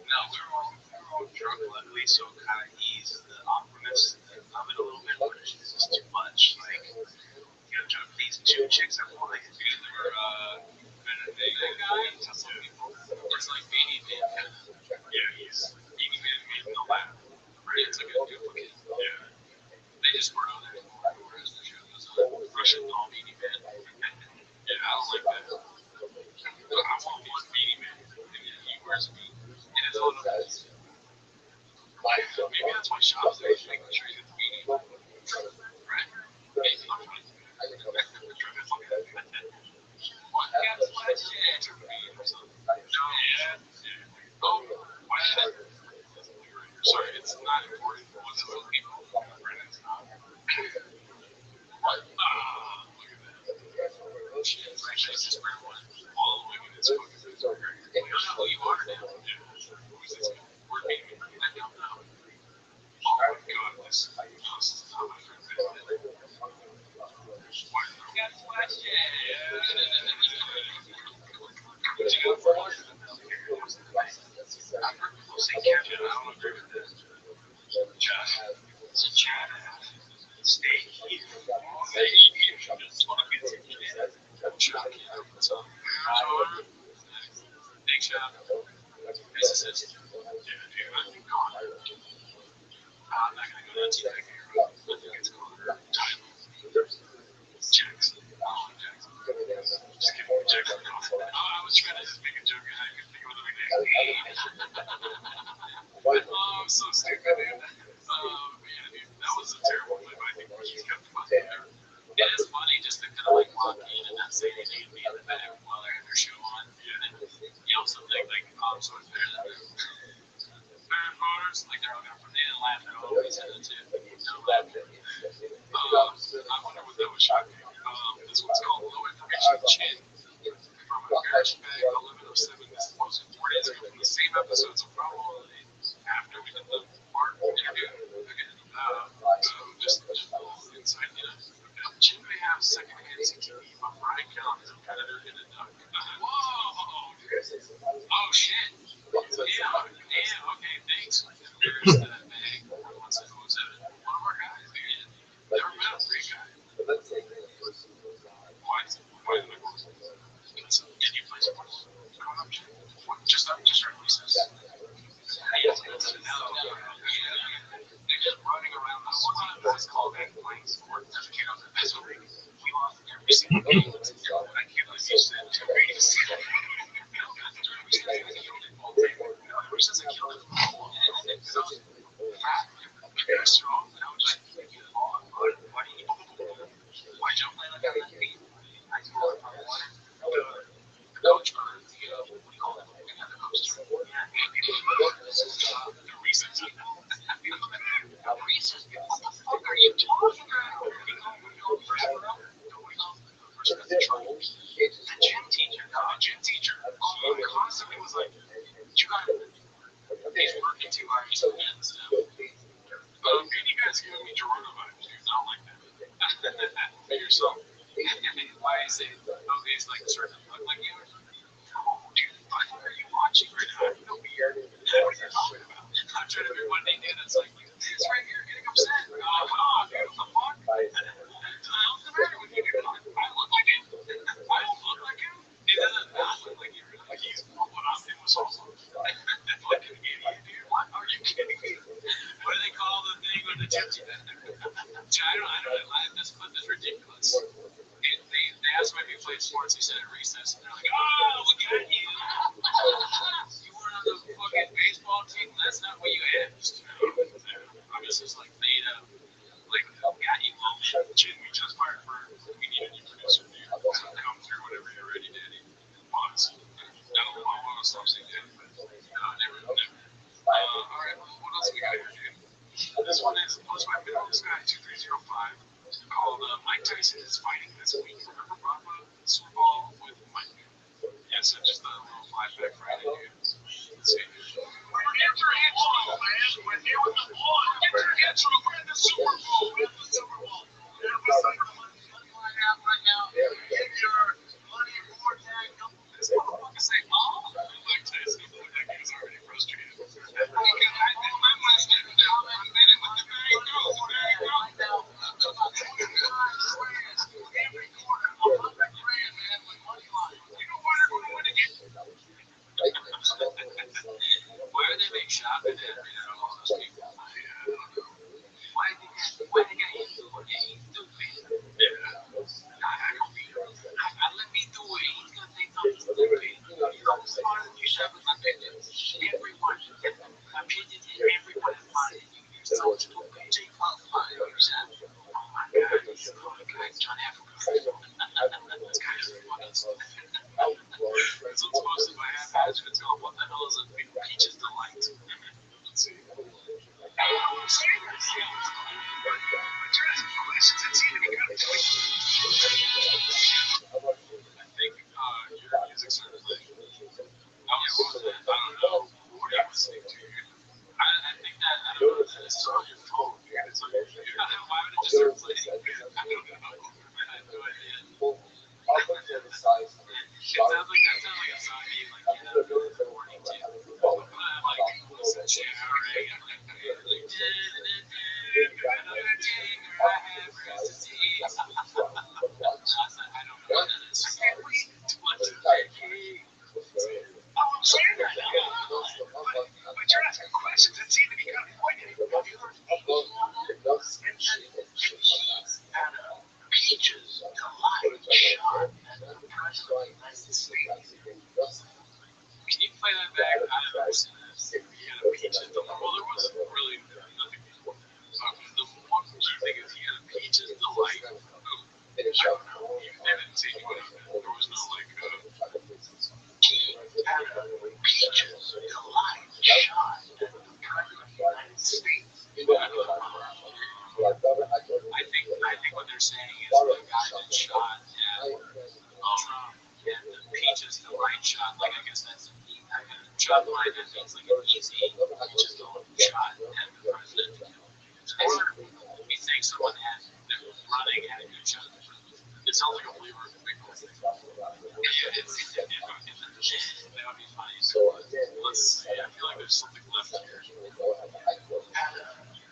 no, we were all drunk luckily, so it kind of eased the awkwardness of it a little bit. But it's just too much. Like, you know, drunk these two chicks at one. Like, dude, they were Benedict guy to some people. It's like Beanie Man kind of. Yeah, he's Beanie Man made the lab. Right? It's like a duplicate. Yeah. They just weren't on there anymore. Whereas the show was on Russian doll Beanie Man. Yeah, I don't like that. I want one Beanie Man. And he wears a beanie. And it's all over. Maybe that's why Shop's there. Making sure you get the beanie. Right? Maybe. I'm trying to what? Yeah, that's what I said. It's a beanie or something. No. Yeah. Oh, why is that? Sorry, it's not important. What's it for people? Brennan's not. What? Look at that. Shit, actually, just wear one. All the women is fucking good. You don't know who you are now. Who is this guy? We're meeting. I don't know. Oh my god, this is not my friend. What? That's what I said. What you got for us? I've heard people say Captain. I don't agree with this. Josh. It's a chat. Stay here. Stay here. Just want to get some shit. Chuck, what's up? Big shot. Physicist. Yeah, dude, I'm gone. I'm not going to go to TikTok here. Jackson. Oh, Jackson. Just give me Jackson. I was trying to just make a joke and I couldn't think of the name. Oh, I'm so stupid, dude. Man, dude, that was a terrible play, but I think he's got the fun there. It is funny just to kind of like walk in and not say anything and be in the back while they're having their show on. And then you also think like, oh, I'm so much better than them. Better voters, like they're all gonna they didn't laugh at all. He said it too. No laughing. I wonder what that was shocking. This one's called Low Information Chin from a Marriage Bag 1107. This is posted 4 days ago from the same episode, so probably after we did the Mark interview. Okay. Just a little insight, you know. Jim may have second-hand CTV, but Brian Callen is a predator and a duck. Whoa! Oh, shit. Yeah, okay, thanks. There's that bag. What's it? One of our guys, dude. Never met a great guy. Why did I go? Did you play sports? Just recess. Yes, they're just running around. I was on a basketball game playing sports as a kid. I was in Best League. We lost every single game. I can't believe you said 2 ratings. Ever since I killed it, because I was fat and strong, and I was just like, why don't play like that? I told him I wanted the coach for what do you call it? The coach. The reasons. Reasons? What the fuck are you talking about? The gym teacher. Constantly was like, you got these working too hard and stuff. Man, you guys giving me Gerona vibes, dude. I don't like that. Be yourself. Why is it? Okay, it's like starting to look like you. Oh, dude, what are you watching right now? You know me. What are you talking about? I'm trying to be one day, dude. It's like, it's right here getting upset. Dude, what the fuck? What's the matter with you, dude? I look like him. I don't look like him. It doesn't not look like you. Like he's what I'm doing was awesome. Fucking idiot, dude. What? Are you kidding me? What do they call the thing with the tips? I don't know. This clip is ridiculous. They asked him if he played sports. He said at recess, and they're like, "Oh, look at you! You weren't on the fucking baseball team. That's not what you asked." I'm just like made up. Like, got you moment. Jim, we just fired for. We need a new producer, dude. Come through whenever you're ready, Daddy. Pause. I don't want to stop saying that, but no, never. All right, what else we got here, dude? This one is posted by this guy 2305 called Mike Tyson is fighting this week. Remember Rabbi Super Bowl with Mike? Yeah, so just a little flashback Friday, dude. Let's see. Get your intro, man. We're here with the boys. Get your intro. We're in the Super Bowl. We're in the Super Bowl. We're in the money line out right now. Get your money more tag. This motherfucker say, oh, Mike Tyson. That guy's already frustrated. My mustache. Every quarter, $100,000, man, with money line. You know what everyone would get? Why are they make shopping at all those people? I don't know. Why they got him doing it? He's stupid. Yeah. I don't be. Let me do it. He's gonna think I'm stupid. I'm smarter than you, shop with my opinion. Everyone. My opinion is everyone is smarter than you. You're so stupid. J. Paul's smarter than you, shop. Oh my God. He's a cool guy. John Africa. This guy is fucking stupid. This one's posted by Half Hatch. It's called What the Hell is a Big Peach's Delight? Let's see. I think your music started playing. Oh, yeah, what was that? I don't know. What are you listening to? I think that, I don't know, this is on your phone. It's on your computer. Why would it just start playing? I don't know. I have no idea. It sounds like a song you like get up in the morning too. But I'm like showering. I'm like, I don't know what that is. I can't wait to watch it. Oh, I'm saying that now. But you're asking questions that seem to be kind of pointed. Have you heard of didn't see anyone. There was no like. Peaches delight shot at the President of the United States. I think what they're saying is the guy that shot at Trump and the Peaches Delight shot, like I guess that's John Biden, that means like an easy Peaches Delight shot at the president. Or we think someone had running at a good shot at the president. It sounds like a flavor of a big one. That would be funny. Let's see. I feel like there's something left here.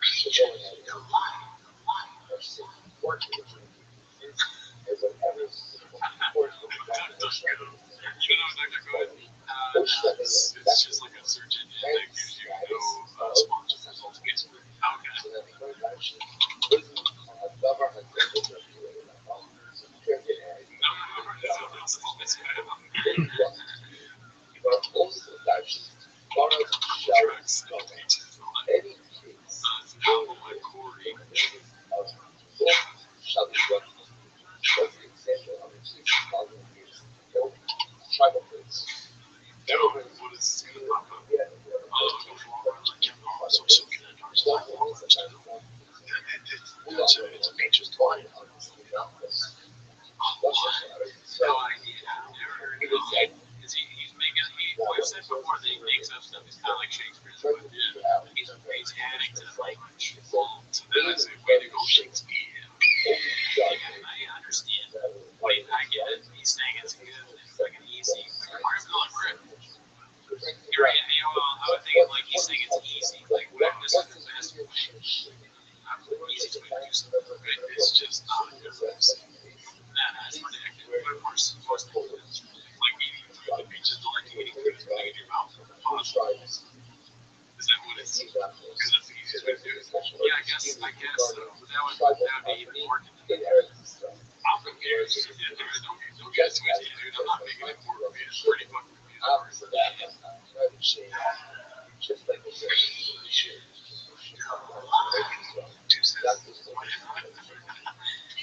Peaches delight. It's just like a search engine that gives you no sponsored results, basically. Apple and Corey. What is this going to pop up? It's a Peaches Delight. No idea. Never heard of it. He's making, I've said before that he makes up stuff. He's kind of like Shakespeare. But he's adding to the language. So then I say, way to go, Shakespeare. I understand. Wait, I get it. He's saying it's good. It's like an easy. I'm feeling great. You're right. You know, I would think like he's saying it's easy. Like, this is the best way. Easy to do something. It's just not a good recipe. That's ridiculous. But of course, most people, it's like eating food. The Peaches Delight, eating food is putting in your mouth. Is that what it's? Because that's the easiest way to do it. Yeah, I guess so. That would be even more convenient. I'm confused. Yeah, don't get too easy, dude. I'm not making it more confused. It's pretty fucking confusing.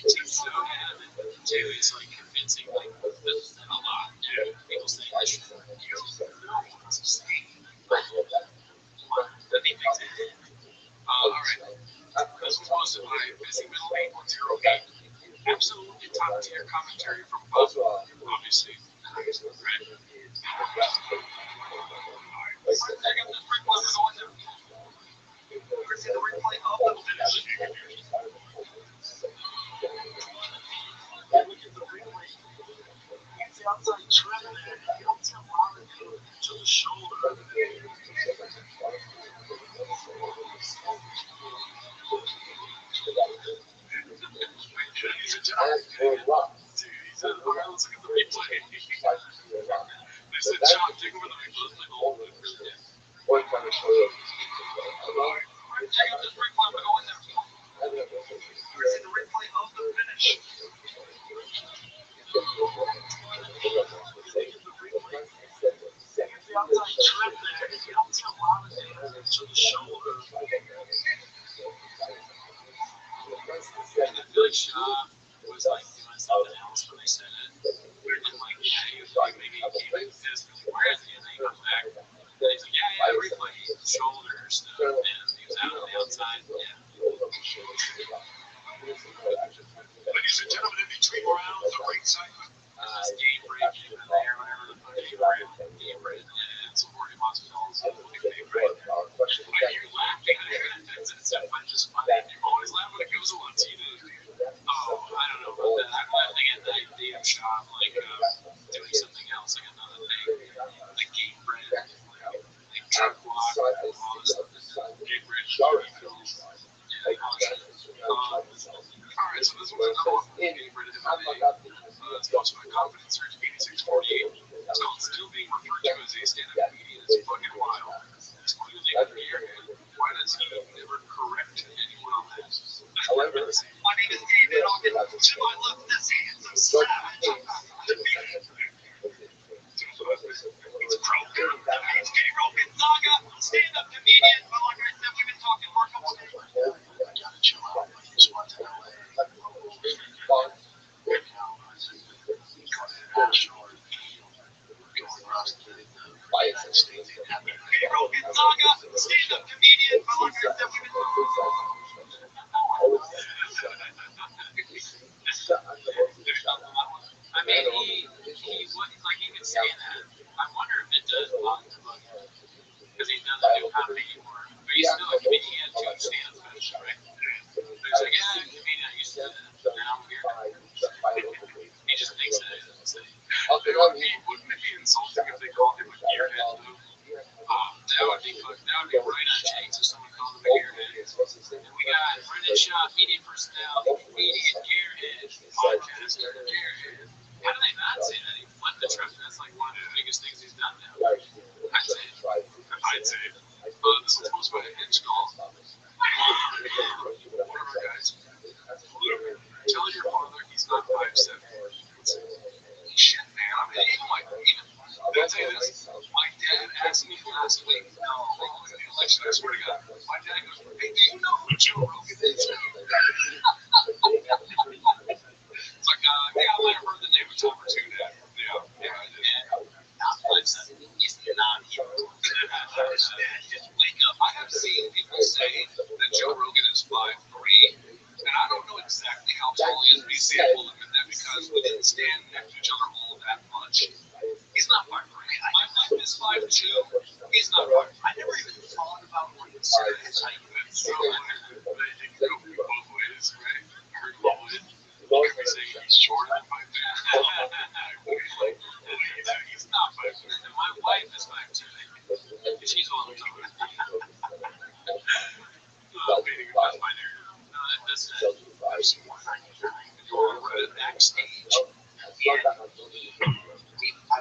He's so adamant too. He's like convincing like this a lot. People say I should use it. Let me fix it. All right. This was posted by Busy Middle 810. Absolutely top tier commentary from Bob. Obviously. Right. Outside trim there, he don't tell Marvin to the shoulder. He's a giant. Dude, he said, all right, let's look at the replay. They said, John, take over the replay. Let's play the whole thing. Check out this replay. I'm going to go in there. We're seeing the replay of the finish. The outside trim there, he don't tell Marvin to the shoulder. And I feel like Shaw was like doing something else when they said it. And like, yeah, he was like, maybe he came in pissed. Where is he? And then he comes back. And he's like, yeah, replay shoulder stuff. And he was out on the outside. Yeah. Ladies and gentlemen, in between rounds, the ringside. Game break in there, whatever the fuck game break. It's Jorge Masvidal's nickname, right? Are you laughing? I'm just funny. You always laugh when it goes on TV. Oh, I don't know about that. I'm laughing at the idea of Shaw like doing something else, like another thing, like game break, like truck walk, all this stuff. Game bridge. All right, so this was another one from Game Bridge MMA. It's sponsored by Confidence Surge 8648. It's called Still Being Referred to as a stand-up comedian. It's fucking wild. It's clearly under your head. Why does he never correct anyone on that? My name is David. I'll get to my left this handsome savage. It's broken. It's Kenny Rogan Saga, stand-up comedian. But like I said, we've been talking for a couple days. I gotta chill out. I just want to LA. now I'm here. He just thinks that it is. Wouldn't it be insulting if they called him a gearhead, though? That would be right on Jenks if someone called him a gearhead. And we got Brendan Shaw, media personnel, media gearhead, podcaster, gearhead. How do they not say that? He flipped the truck. That's like one of the biggest things he's done now. I'd say it. I'd say it. This one's supposed to be a hinge call. Whatever, guys. Tell your father he's not 5'7". Shit, man. I mean, Did I tell you this? My dad asked me last week, in the election, I swear to God, my dad goes, hey, do you know who Joe Rogan is? It's like, yeah, I might have heard the name of Tom or two, Dad. Yeah, I did. listen, he's not even. Just wake up. I have seen people say that Joe Rogan is 5'3", and I don't know exactly how tall he is, but he's able to admit that because we didn't stand next to each other all that much. He's not 5'3". My wife is 5'2". He's not 5'3". I never even thought about what it's height. It's so weird that you can go both ways, right? Or both ways. You could be saying he's shorter than 5'2". He's not 5'2". And my wife is 5'2". She's a little taller. That's my narrative. No, that's it. There's 199. We're backstage. And I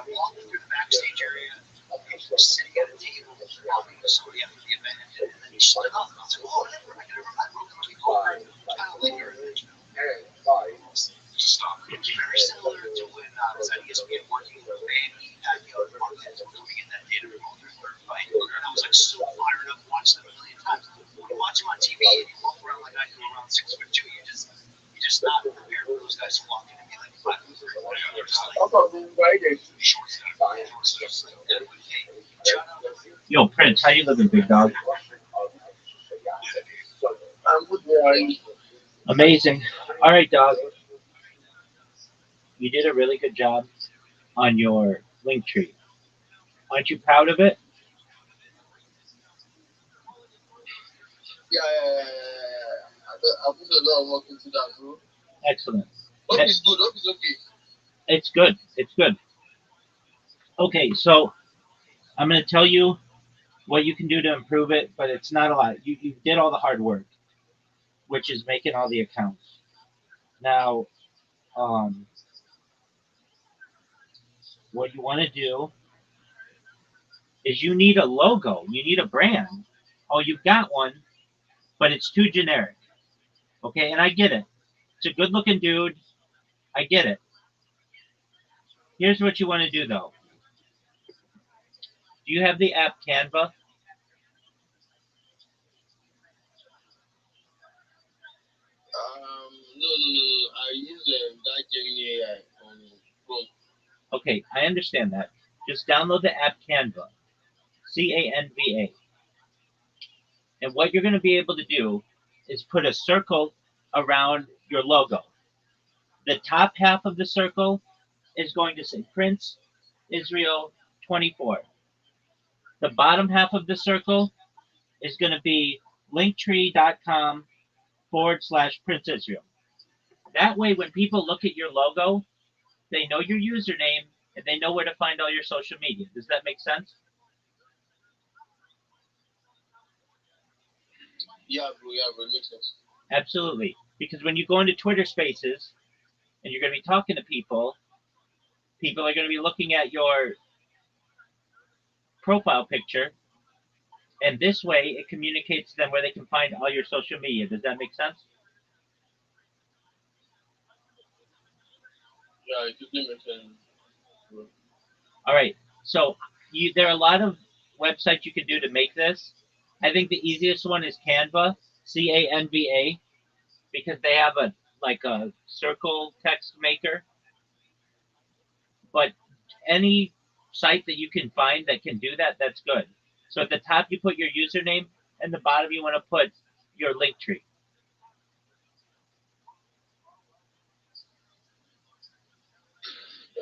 walked through the backstage area. And we're sitting at a table talking to somebody after the event. And then he stood up. And I was like, oh, I never met Rogan before. Kind of like your Just stop. It's very similar to when I was at ESPN working with Randy at the other podcast before we get that data from all their third fight. And I was like so fired up watching them a million times. When you watch them on TV and you walk around like I do around 6'2", you're just not prepared for those guys to walk in and be like 5'3". You're just like short stuff. Yo, Prince, how you living, big dog? I'm good, where are you? Amazing. All right, dog. You did a really good job on your link tree. Aren't you proud of it? Yeah. I put a lot of work into that, bro. Excellent. Hope it's good. Hope it's okay. It's good. It's good. Okay, so I'm going to tell you what you can do to improve it, but it's not a lot. You did all the hard work, which is making all the accounts. Now, what you want to do is you need a logo. You need a brand. Oh, you've got one, but it's too generic. Okay, and I get it. It's a good-looking dude. I get it. Here's what you want to do, though. Do you have the app Canva? No. I use that Gemini AI on Chrome. Okay, I understand that. Just download the app Canva. Canva. And what you're going to be able to do is put a circle around your logo. The top half of the circle is going to say Prince Israel 24. The bottom half of the circle is going to be linktree.com/Prince Israel. That way, when people look at your logo, they know your username and they know where to find all your social media. Does that make sense? Yeah, bro. Makes sense. Absolutely. Because when you go into Twitter Spaces and you're going to be talking to people, people are going to be looking at your profile picture, and this way it communicates to them where they can find all your social media. Does that make sense? Yeah, it totally makes sense, bro. All right. So there are a lot of websites you can do to make this. I think the easiest one is Canva, Canva, because they have a circle text maker. But any site that you can find that can do that, that's good. So at the top you put your username, and the bottom you want to put your link tree.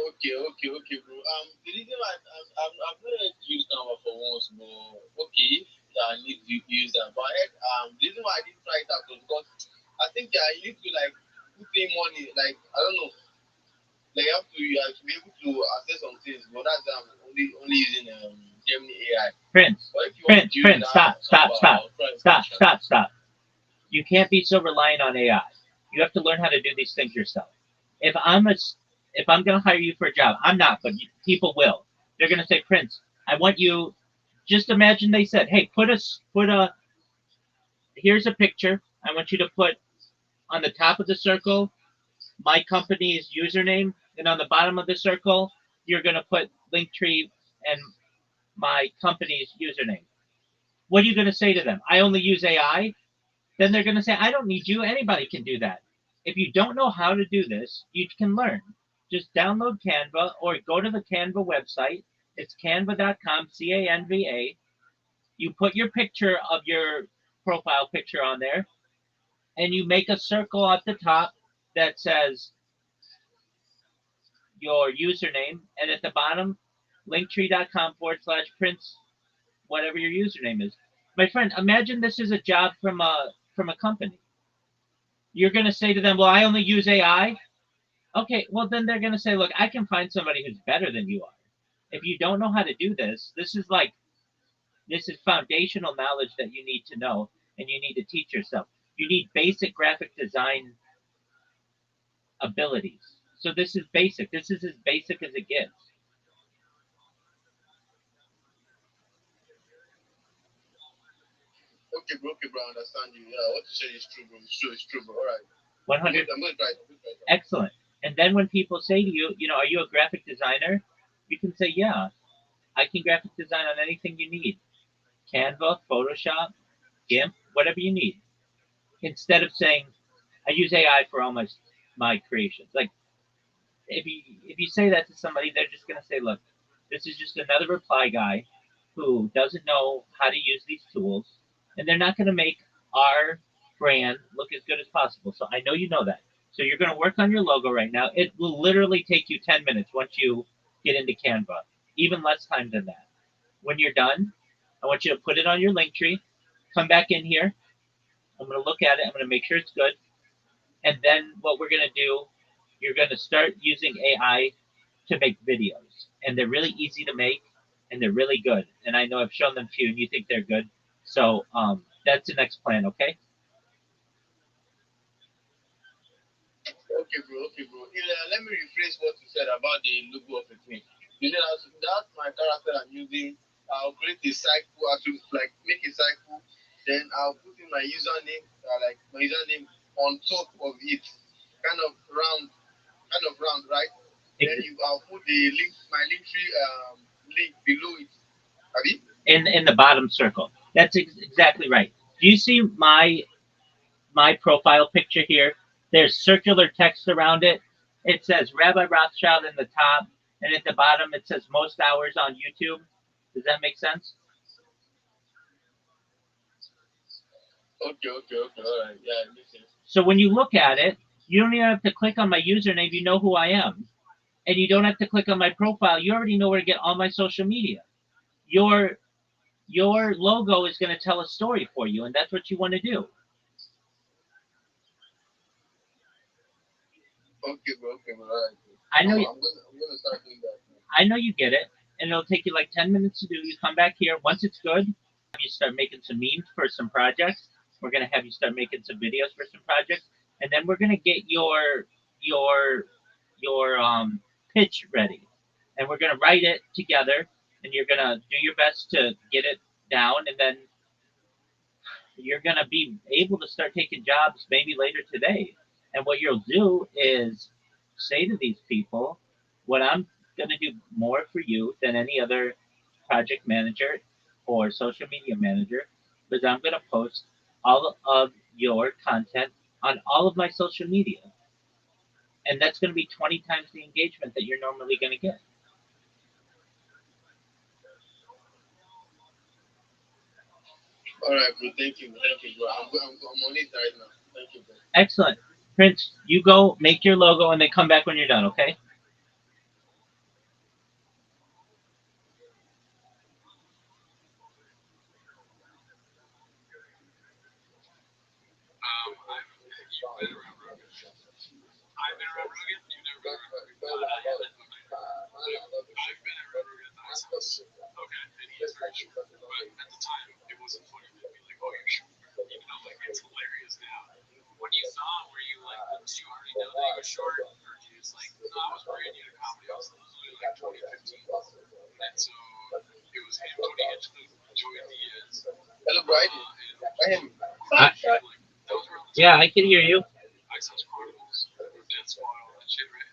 Okay, bro. The reason why I've not used Canva for once, but okay, I need to use that. But the reason why I didn't try it out was because I think you need to put in money. Like I don't know. Like you have to be able to access some things, but that's only using Gemini AI. Prince, But if you want to use Prince, that, stop. You can't be so reliant on AI. You have to learn how to do these things yourself. If I'm going to hire you for a job, I'm not, but people will. They're going to say, Prince, I want you. Just imagine they said, hey, here's a picture. I want you to put on the top of the circle my company's username, and on the bottom of the circle, you're going to put Linktree and my company's username. What are you going to say to them? I only use AI? Then they're going to say, I don't need you. Anybody can do that. If you don't know how to do this, you can learn. Just download Canva or go to the Canva website. It's canva.com, CANVA. You put your picture of your profile picture on there, and you make a circle at the top that says your username, and at the bottom, linktree.com/Prince, whatever your username is. My friend, imagine this is a job from a company. You're going to say to them, well, I only use AI. Okay, well, then they're going to say, look, I can find somebody who's better than you are. If you don't know how to do this, this is foundational knowledge that you need to know, and you need to teach yourself. You need basic graphic design abilities. So this is basic. This is as basic as it gets. Okay, bro, I understand you. Yeah, what you say is true, bro. It's true, bro. All right. 100. I'm going to try. Excellent. And then when people say to you, are you a graphic designer? You can say, yeah, I can graphic design on anything you need. Canva, Photoshop, GIMP, whatever you need. Instead of saying, I use AI for all my creations. Like, if you say that to somebody, they're just going to say, look, this is just another reply guy who doesn't know how to use these tools, and they're not going to make our brand look as good as possible. So I know you know that. So you're going to work on your logo right now. It will literally take you 10 minutes once you get into Canva, even less time than that. When you're done, I want you to put it on your link tree, come back in here. I'm going to look at it. I'm going to make sure it's good. And then what we're going to do, you're going to start using AI to make videos. And they're really easy to make, and they're really good. And I know I've shown them to you, and you think they're good. So that's the next plan, okay? Okay, bro. Let me rephrase what you said about the logo of the thing. You know, that's my character I'm using. I'll create a cycle, like make a cycle. Then I'll put in my username, on top of it, kind of round, right? Then I'll put my link tree link below it. Abi? In the bottom circle. That's exactly right. Do you see my profile picture here? There's circular text around it. It says Rabbi Rothschild in the top, and at the bottom it says most hours on YouTube. Does that make sense? Okay. All right. Yeah, it makes sense. So when you look at it, you don't even have to click on my username. You know who I am. And you don't have to click on my profile. You already know where to get all my social media. Your logo is going to tell a story for you, and that's what you want to do. Okay, bro. All right. I know. I'm gonna start doing that. I know you get it, and it'll take you like 10 minutes to do. You come back here. Once it's good, you start making some memes for some projects. We're going to have you start making some videos for some projects, and then we're going to get your pitch ready, and we're going to write it together, and you're going to do your best to get it down, and then you're going to be able to start taking jobs maybe later today. And what you'll do is say to these people, what I'm going to do more for you than any other project manager or social media manager is I'm going to post all of your content on all of my social media. And that's going to be 20 times the engagement that you're normally going to get. All right, bro. Thank you, bro. I'm on it right now. Thank you, bro. Excellent. Prince, you go make your logo and then come back when you're done, okay? I was short, or he was like, no, I was brand new to comedy. I was literally like 2015. And so it was him, Tony Hitchcock, Joey Diaz, Hello, Brian. and like, those were all the Yeah, I can hear you. Ice House Chronicles, Dead Squad, all that shit, right?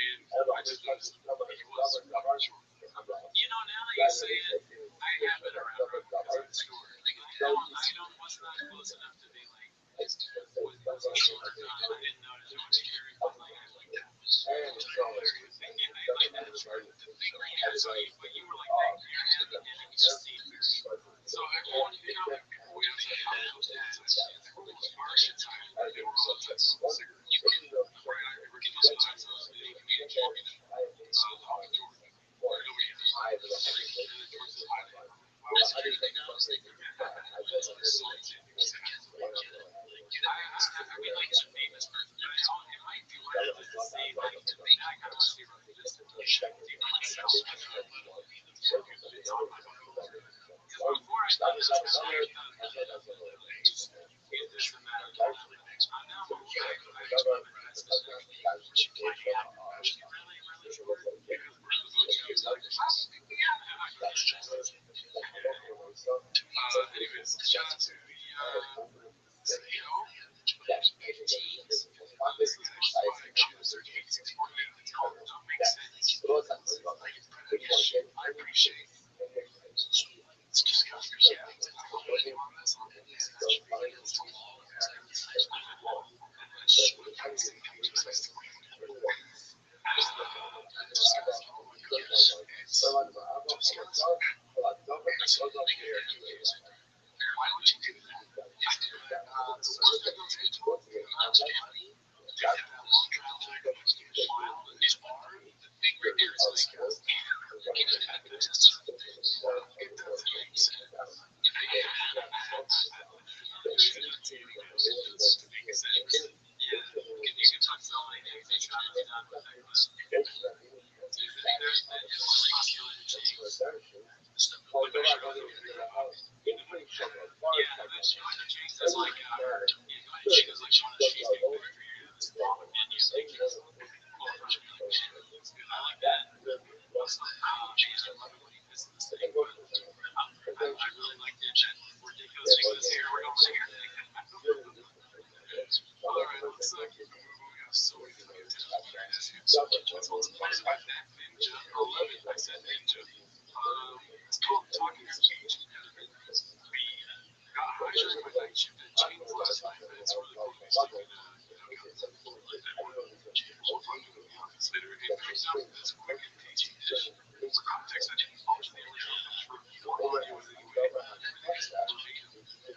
And I just noticed he was fucking short. You know, now that you say it, I have been around Rob because of the store. Like, was not close enough to be like, was he short or not? I didn't notice. I was hearing, but like, I was like, that was hilarious. And I like that short. The thing where you had, so you were like that, your hand, and you could just see very short. So everyone, you know, like people would say, how those dads, everyone was harsh at times, but they were all just cigarettes. You can, right, I remember getting those times, I was the comedian champion, off of Jordan. Nobody has. And then Jordan's the high. I was thinking, so I mean, like, he's a famous person, but it might be worth it to see, like, I kind of want to see Rothschild'S just to check the myself a little bit. It's on my phone. Because before I thought this was like, this and that. Now I'm okay. I just want to test this actually. She can't have actually really short because we're the most like, anyways, shout out to the CEO. Teams. This is actually why I choose 3648. It's called Don't Make Sense. I appreciate it's just because yeah, I'm working on this on this actually against the wall. Why would you do that? That's like she goes like she wanted to cheesecake factory area this mom and you like I like that. Also, cheese I love it when he pisses this thing, but I really like the ridiculous thing this here. We're over here. Alright, let's we got so many things to get to. It's also posted by that Ninja 11. I said Ninja. It's called Talking Speech. B. Got hijacked my night shift at Chain Plus 5 minutes for the police taking consider it brings out this quick and tasty dish. For context, I didn't alter the original dish for video anyway.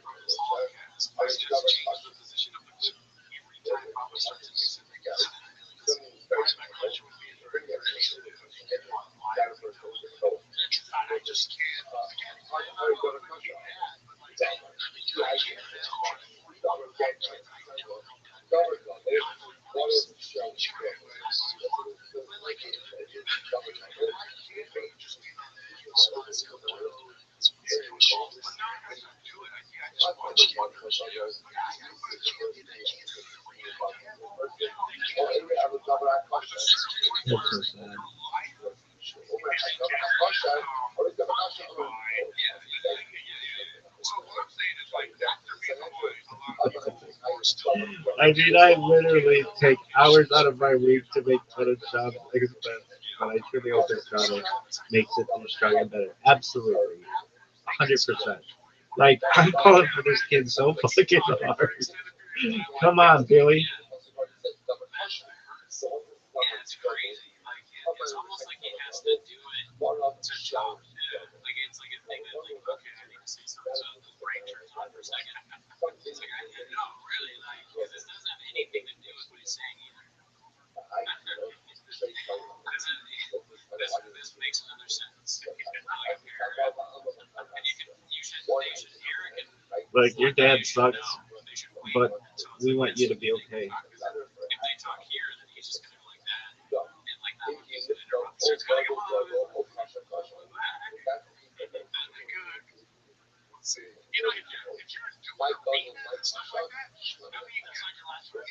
From this podcast, I just changed the position of the clip every time Papa starts to miss it. My crunch would be very I just can't. I don't know what you had, but like, I can't. That's so sad. I mean, I literally take hours out of my week to make Photoshop expense, but I truly hope this product makes it more strong and better. Absolutely, 100%. Like, I'm calling for this kid so fucking hard. Come on, Billy. Yeah, it's crazy. Like, it's almost like he has to do it to talk. Like, it's like a thing that, like, okay, I need to say something, so the brain turns on for a second. It's like, no, really, like, because this doesn't have anything to do with what he's saying either. This makes another sentence. Like a paragraph. And they should hear it. And, Like, your dad they should sucks, know. They should wait but until it's we like want this. you to be okay. If they talk here, then he's just gonna go like that, and like not use it interrupt. So it's gonna come on. Let's see. You know, if you're doing beat and stuff like that, I mean, that's like your last word.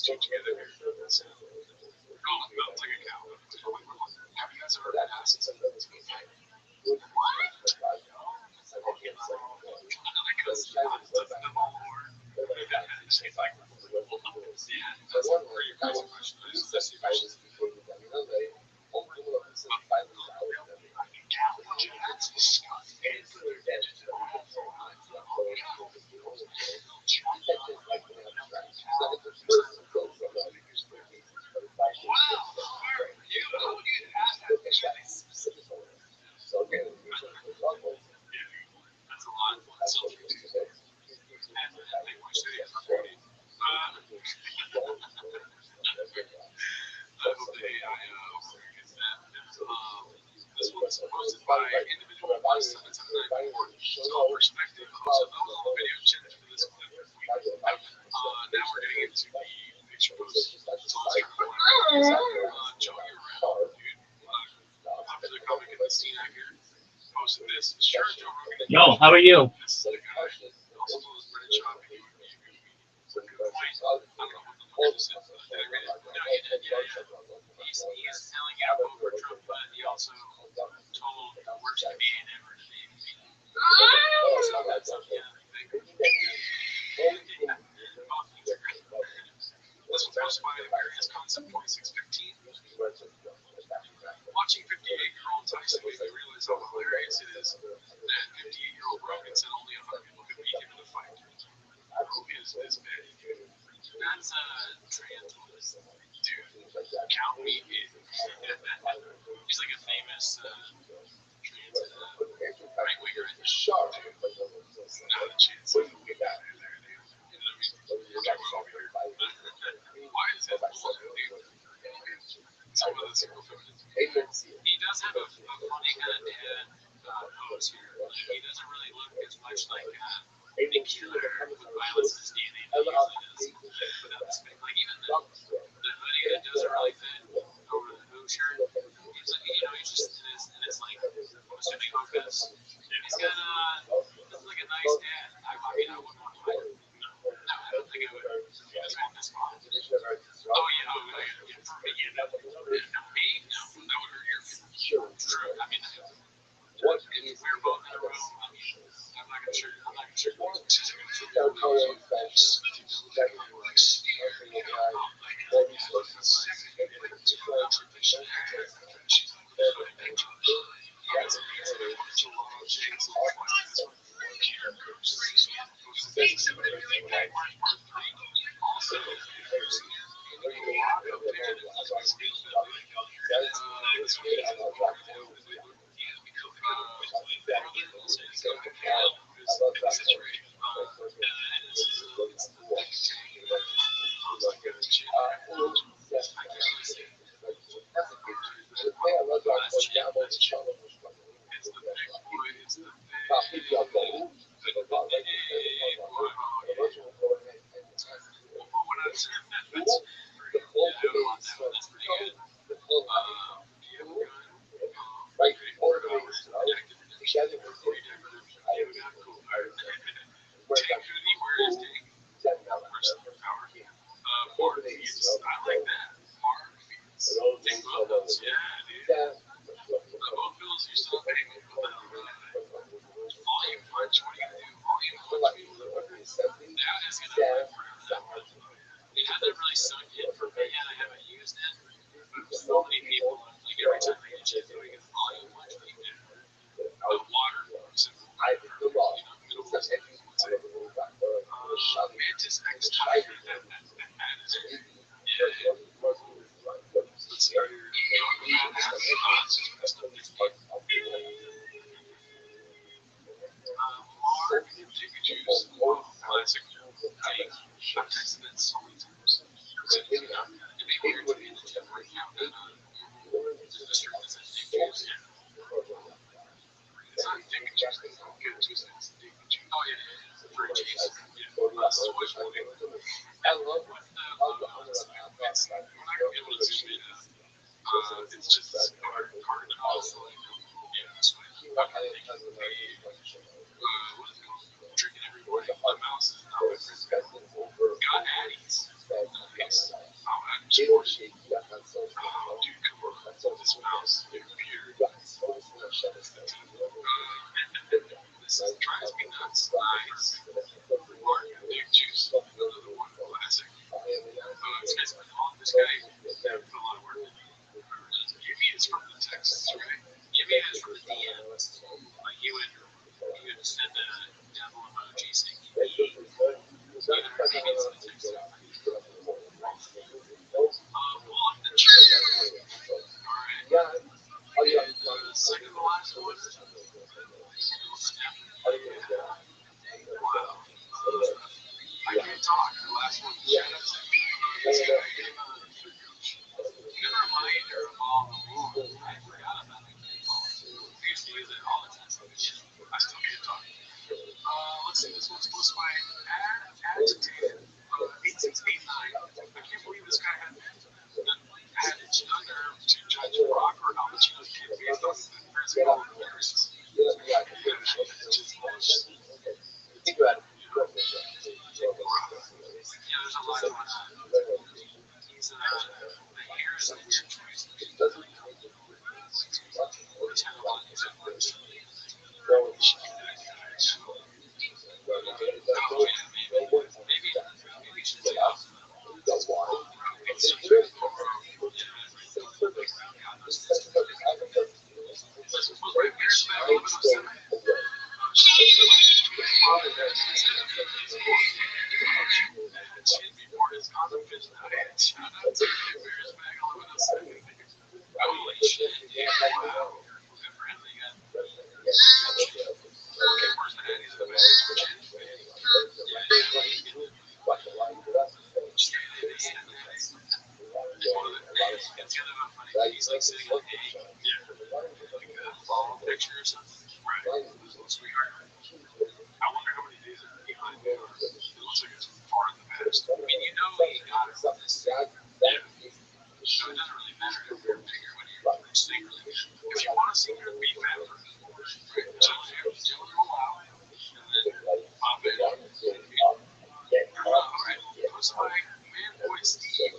two together here. So, built like a cow. Have you guys ever been asked to be fed? Because the Lord, it's like, yeah, that's a pretty crazy question. There's this question. That's disgusting. Wow, you how would you ask that question? That's a lot. That's so true. And they wish they had recording. I hope the AI gets that. This one's posted by individual 1794. So perspective host of those on the video chat for this clip. Now we're getting into the picture post. So let's start with Joey Around, dude. Popular comic in the scene out here. Posted this. Sure, Joe Rogan. Yo, how are you? This is the guy. Also told us Brennan Shopping would be a good meeting. It's a good point. I don't know what the fuck this is. Did I read it? No, he did, yeah. He's telling you to vote for Trump, but he also told the worst comedian ever to be. So that's This was posted by Various Concept 2615. Watching 58-year-old Tyson made me realize how hilarious it is that 58-year-old Rogan said only 100 people could beat him in a fight. Who is this man? That's trans. Dude, count me in. He's like a famous trans right winger. Not a chance. Why is it some of the single feminines? He does have a funny kind of dad pose here. He doesn't really look as much like the killer with violence in his DNA that he usually does. Like even the hoodie that doesn't really fit over the boot shirt. He's like, he's just in his like, I'm assuming Hokas. He's got looks like a nice dad. I mean, I wouldn't want to hire him. No, I don't think I would. That's what this mom. Oh, yeah. For me, yeah. No, me? No, that would hurt your feelings. True. I mean, if we're both in a room, I mean, I'm not gonna share. sports. Oh, dude, come on. This mouse, your computer. This drives me nuts. Nice. Mark, Duke Juice, another one, classic. It's basically all this guy put a lot of work in. Jimmy is from the Texas, right? Jimmy is from the DM. Like he would send a devil emoji saying maybe it's in the text. On the tree. Alright. And second to last one. Wow. I can't talk. The last one. Shout out to this guy. Good reminder of all the rules. I forgot about it. I used to use it all the time. I still can't talk. Let's see. This one's posted by Agitated 8689. I can't believe this guy had it under to judge Rock or how much he was getting based on the physical appearance. Just bullshit. Yeah, there's a lot of he's the hair is in your choice. He's like sitting on a egg, like a fall picture or something. Right. Sweetheart. I wonder how many days are behind it. It looks like it's far in the past. I mean, you know he got it from this. Yeah. So it doesn't really matter if you're bigger when you're secretly. If you want to secretly be fat for right, chill out, and then pop it. Alright, goes by man boy Steve.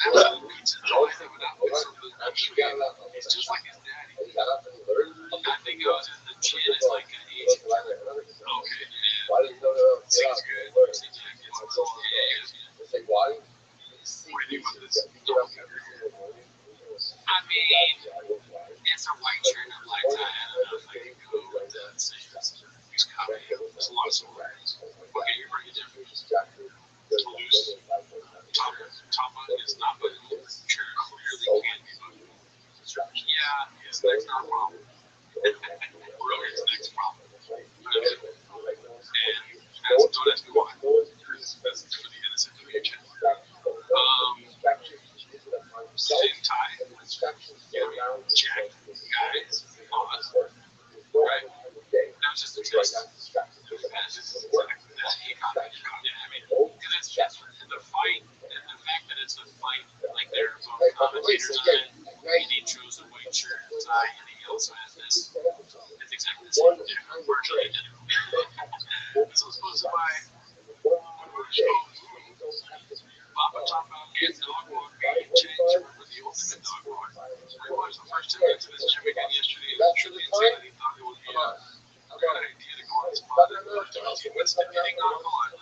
And that's the pizza joint that would not be something it's just like his daddy. I think I was in the chin as like an Asian. Okay, yeah. Seems good. What do you think about this? I mean, it's a white shirt and a black tie. I don't know if I can go with that. He's copying. There's a lot of similarities. Okay, you bring it different. Loose. Top button is not button. Sure, clearly can be button. Yeah, his neck's not a problem. Really, his neck's a problem. And don't ask me why. That's for the innocent to be a kid. Thin tie. Jack. Guys. Pause. Right. That's just a test. That's just exactly that. Yeah, I mean, because it's just the fight, and the fact that it's a fight, like they're both commentators on it, and he chose a white shirt and tie, and he also has this. It's exactly the same. Yeah, virtually identical. This was supposed to buy Papa talked about getting dog walk being changed for the ultimate dog walk. We watched the first 10 minutes of this gym again yesterday, and truly insane that he thought it would be a good idea to go on his pod. What's depending on what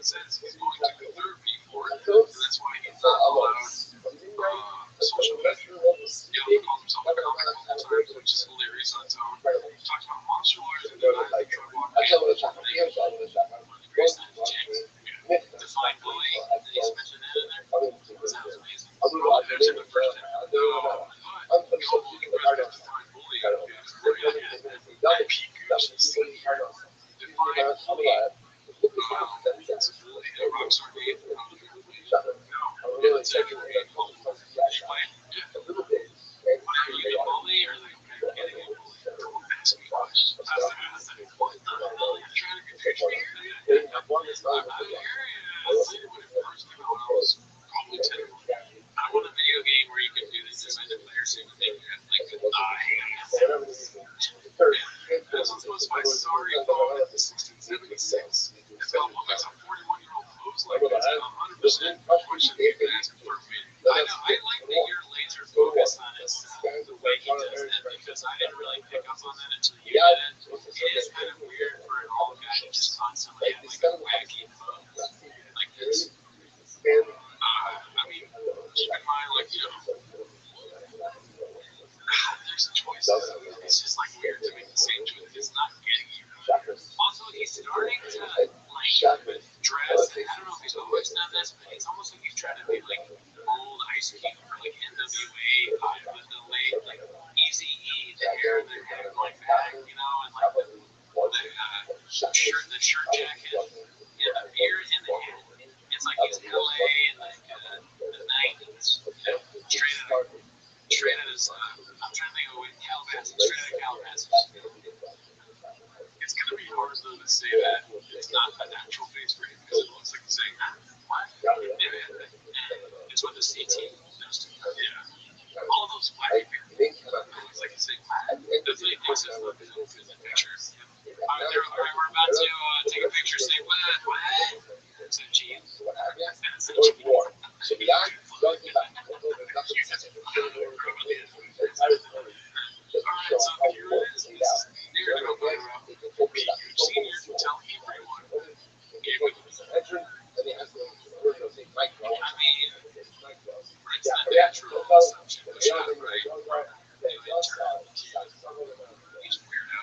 says he's going to the therapy for it, and that's why he's not allowed social media. He calls himself a comic multiple times, which is hilarious on its own. He talks about monster lawyers and denies the drug walk. Define bullying, and he's mentioned that in there. Sounds amazing. Well, there's in the first time. No, but we all look at define bullying. Pete Goose is define bullying. It's a bully, a rock star game. No, it's actually a bully. Are you a bully or like getting a bully? Don't ask me questions. I said, what the hell are you trying to confuse me? I'm not here. I played it when it first came out when I was probably 10. I want a video game where you can do this as a player so you can make like a This one's supposed to be Sorry Phone at the 1676. It's got one that's a 41-year-old Blues like it's 100% question that you've asked for me. I know, I like that you're laser focused on it, the way he does that, because I didn't really pick up on that until you did it. It is kind of weird for an old guy to just constantly have like a wacky pose like this. I mean, keep in mind, like, you know, there's a choice. It's just like weird to make the same choice. It's not getting you. Also, he's starting to like dress. I don't know if he's always done this, but it's almost like he's trying to be like old Ice Cube or like NWA, but the late like Easy E, the hair in their head going back, you know, and like the shirt jacket, and the beard in the head. It's like he's LA in like the 90s, straight out of I'm trying to think of what Calabasas, straight out of Calabasas. It's going to be hard though to say that it's not a natural face for him because it looks like he's saying, what? It's what the CT does to him. Yeah. All those black people, it looks like he's saying, what? That's what he thinks is the picture. We're about to take a picture, say, what? It's a G. And it's a G. Alright, so here it is. This is the narrative of you've seen here to tell everyone. Okay, but I mean, it's the natural assumption, which is not right. He's weirdo.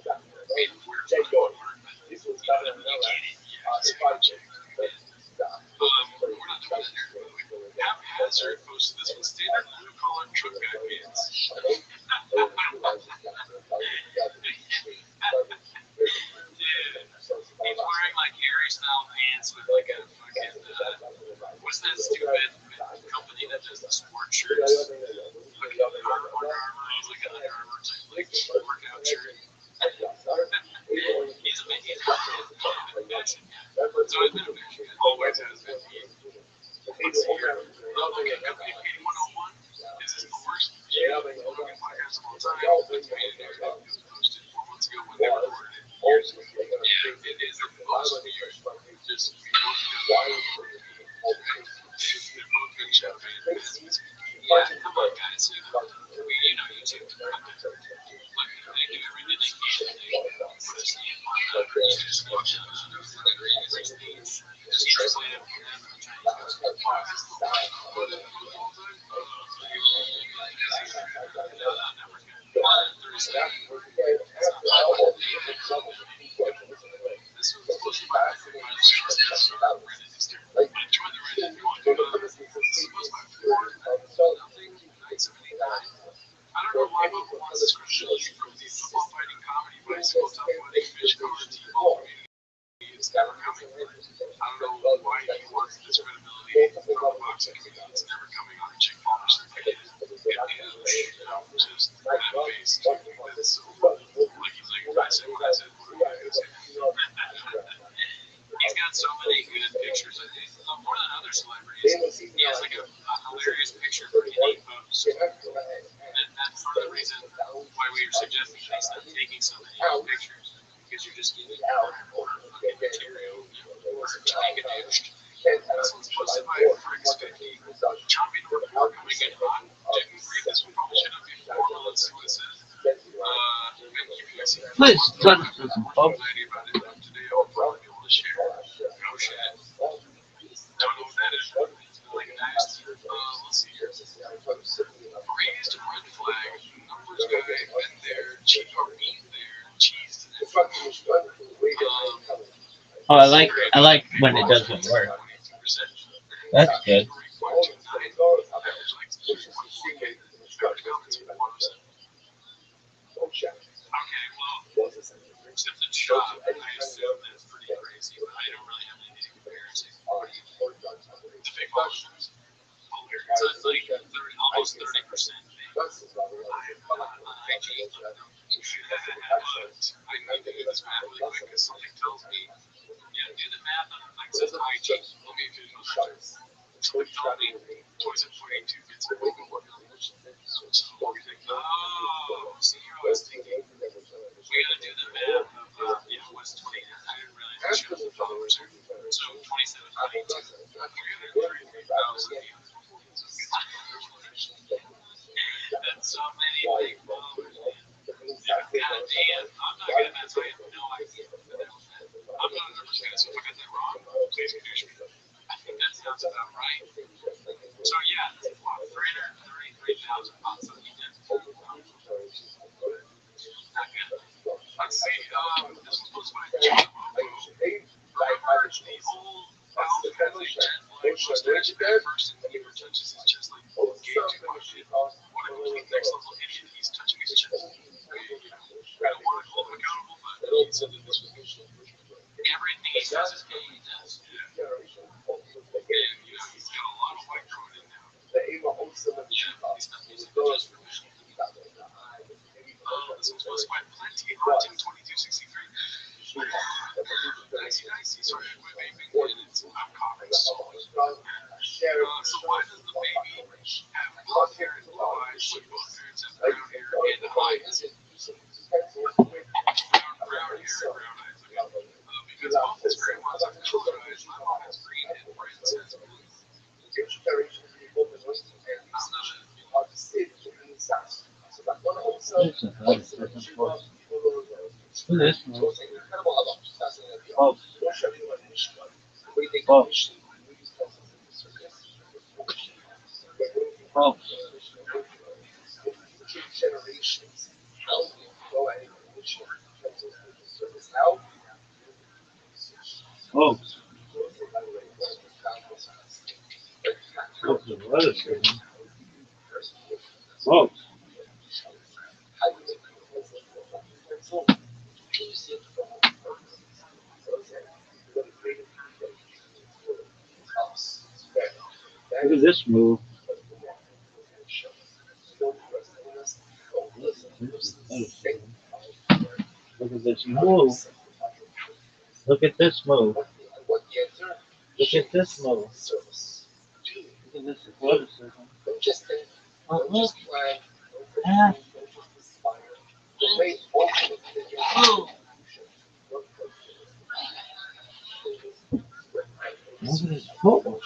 I mean, weird is not one word, but you get it. We're not doing that here, by the way. Haphazard posted this one. Standard blue collar truck guy pants. He's wearing like Harry style pants with like a fucking what's that stupid company that does the sport shirts? Fucking Under Armour. He's like an Under Armour type like workout shirt. He's a bit. So I've been a bit. Always has been. Let's see here. Okay, company 8101. Is this the worst Logan podcast of all time? That's me. It was posted 4 months ago when they recorded it. Yeah, it is. They're both years. Just they're both good show fans. Yeah, come on, guys. You know YouTube. Look, they do everything they can. They put us in on just watch them. Just translate it for them. This was posted by Rothschild'S. Enjoy the Reddit if you want to. This was by 4-0-979. I don't know why Bubba wants this credibility from the football fighting comedy bicycle tough wedding fish car T-ball community. It's never coming. I don't know why he wants this credibility from the boxing community. It's never coming on a Jake Paul or something. Just that face. It's so like he's like, I said what I said. What am I going to say? He's got so many good pictures. More than other celebrities. He has like a hilarious picture for any post. And that's part of the reason why we were suggesting they stop taking so many pictures. Because you're just getting more fucking material. Or taking it. This one's posted by Frick's 50. Chopping number 4 coming in hot. Didn't read this one. Probably should have before, but let's see what it says. Please, son. Anxiety about it. Today I'll probably be able to share. No shit. Don't know what that is. Like a dynasty. Let's see here. Raised red flag. Numbers guy. Been there. Cheap or beat there. Cheese. Oh, I like when it doesn't work. That's good. Okay, well, except the shop, I assume that's pretty crazy, but I don't really have anything embarrassing. The fake followers. So it's like almost 30% fake. I'm not on IG. I need to do this math really quick because something tells me, do the math on like it says IG. Let me do it. Something tells me Toys at 42 gets a movie. Oh, see, I was thinking we gotta do the math of what's 20. I didn't realize the followers are So 2792. 333,000 views. That's so many big followers, man. God damn. I'm not gonna mess. I have no idea what that was meant. I'm not 100% so if I got that wrong, please confuse me. I think that sounds about right. So yeah, that's what, 333,000 bots on each end. Not good. Let's see. This was posted by John. Remember the old Alf had like jet black mustache at first, and he touches his chest like gay too much. What if he's next level idiot? He's touching his chest. I don't want to hold him accountable, but he said that this was everything he says is gay. He does. Yeah. And he's got a lot of white code in now. Yeah, he's not using it just for me. This was posted by Plenty Hunting 2263. Nice. Sorry, I quit vaping and I'm coughing so much. So why does the baby have blonde hair and blue eyes when both parents have brown hair and eyes? Brown hair and brown eyes. Okay. Because both his grandmas have colored eyes. My mom has green and Brent's has blue. Look at this move. Oh. Oh. Oh. Oh. Look at the lettuce. Oh. Look at this move. Look at this move. Look at this move. Look at this move. Look at this athleticism. Oh, look. Ah. Oh. Look at his footwork.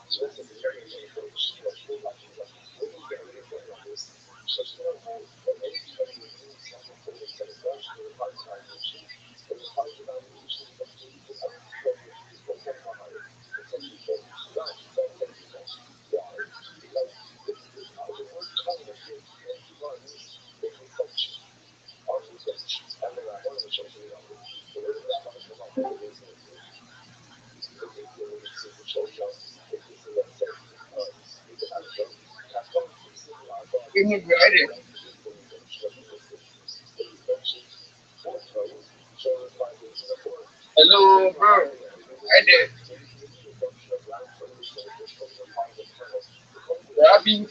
So let's say the very beginning of full life is like, when you get really important on this, so anytime you do something for the psychological evaluation, and the part evaluation is going to be the other failure is going to come out essentially failure. So that don't take too much. Why? Because the word tone here runs in the function of the function. And then I want to show you that. The word that I want to come up with is immigrated. Hello, bro. I did. Rabbi.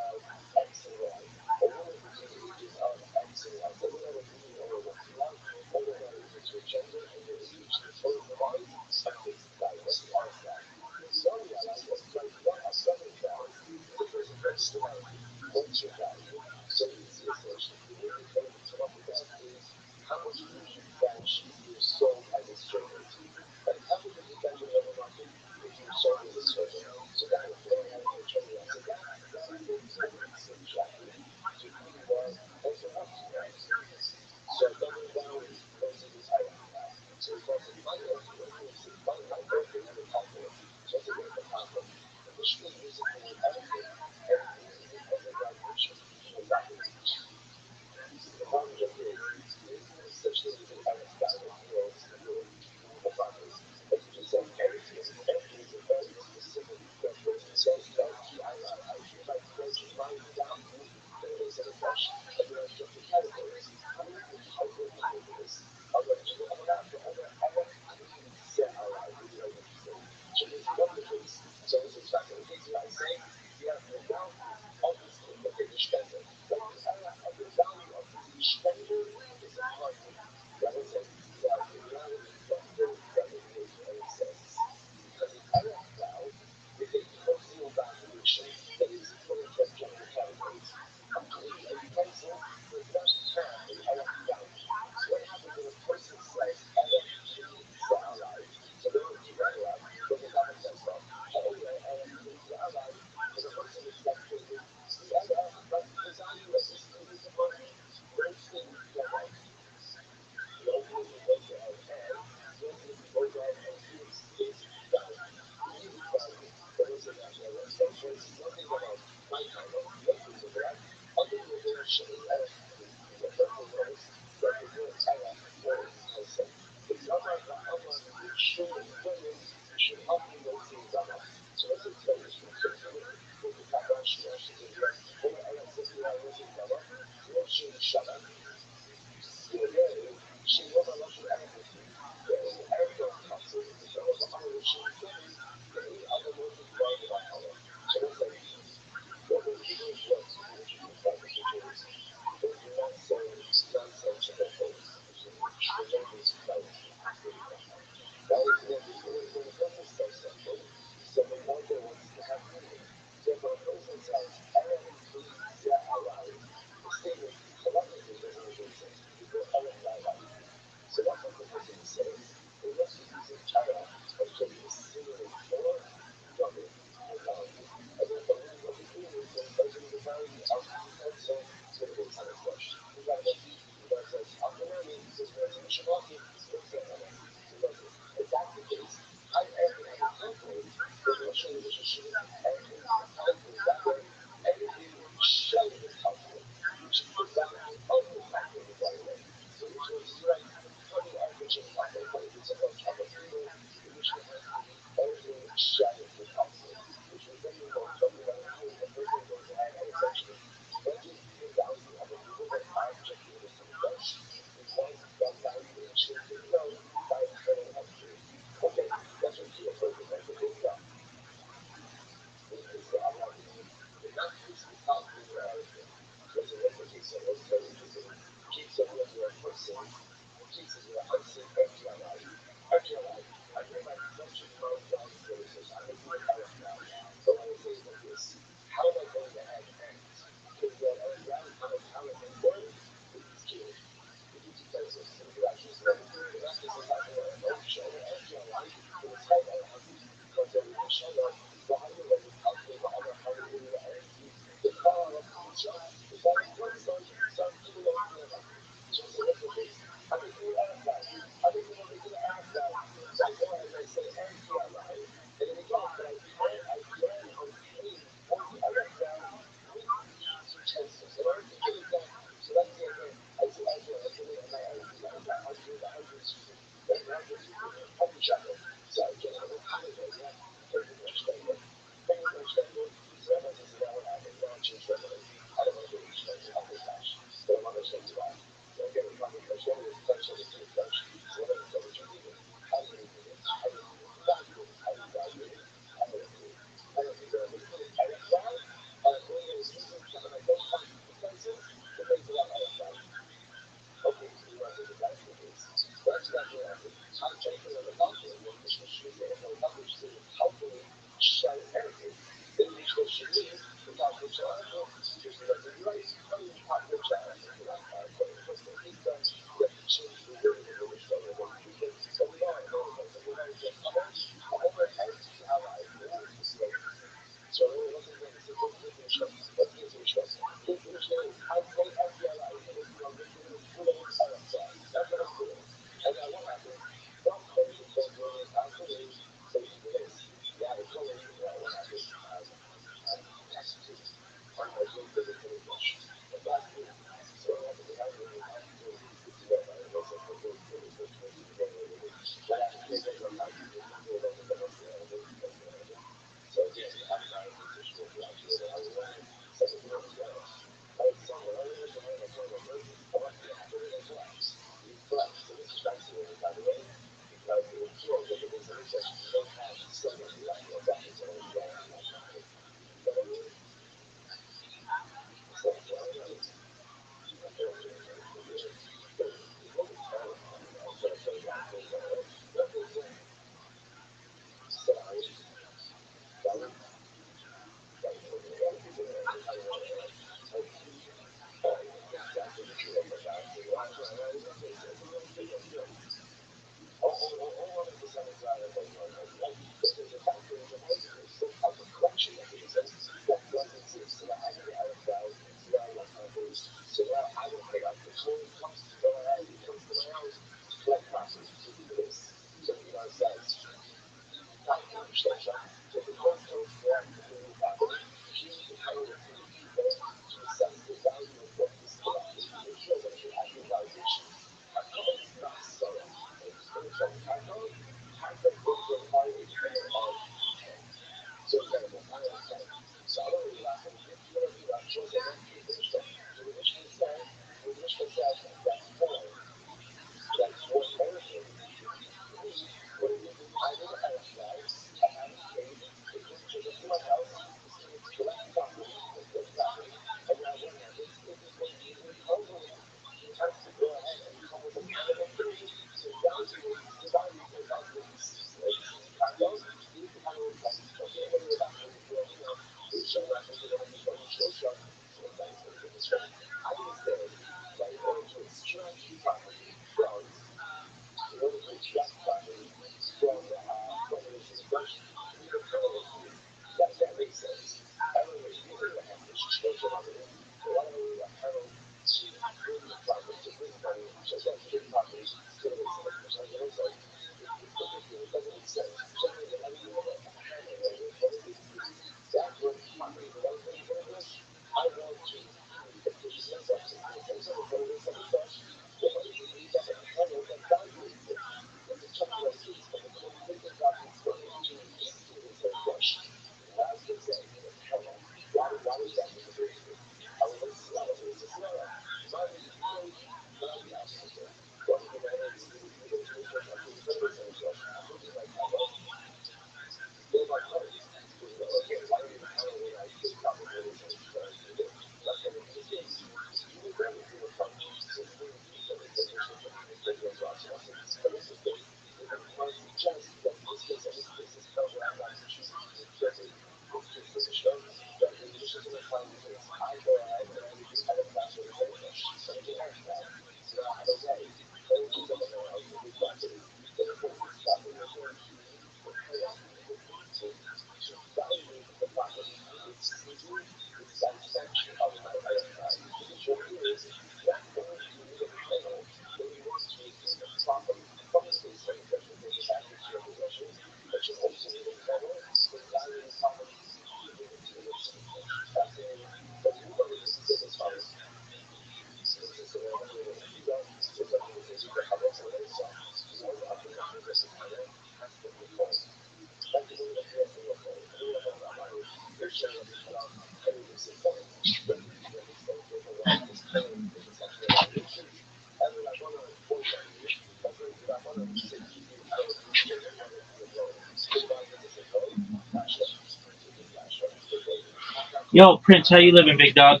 Yo, Prince, how you living, big dog?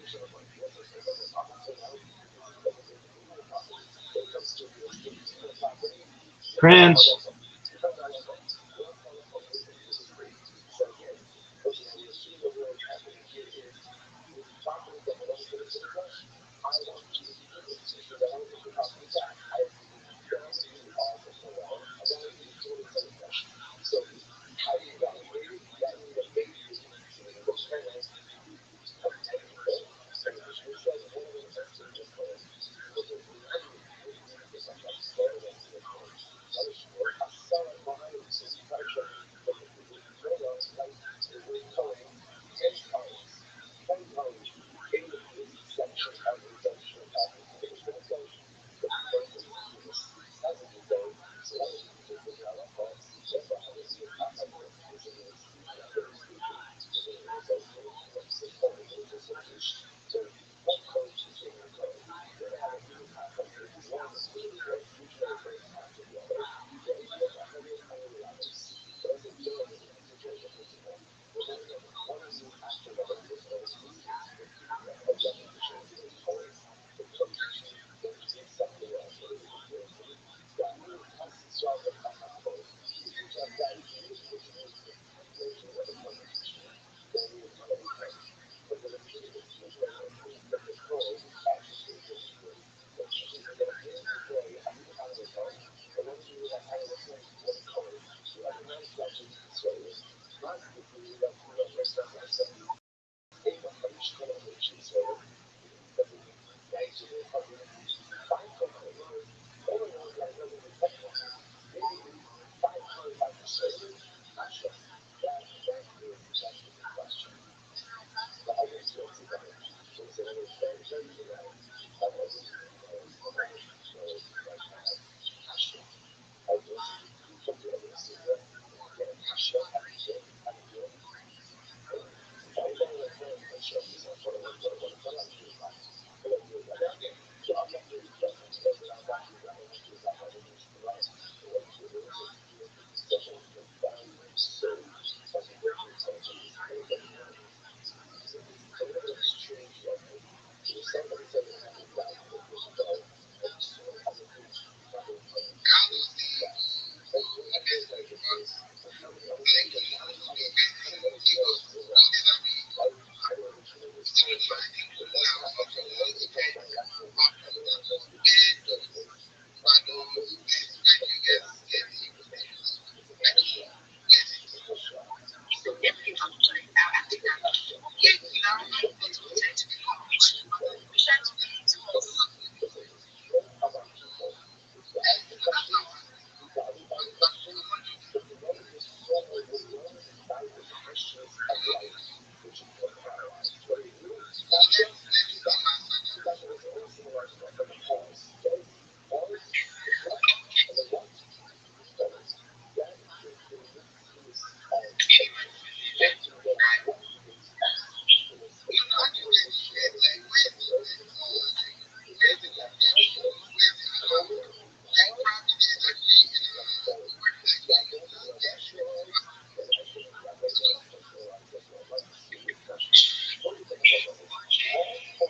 Prince.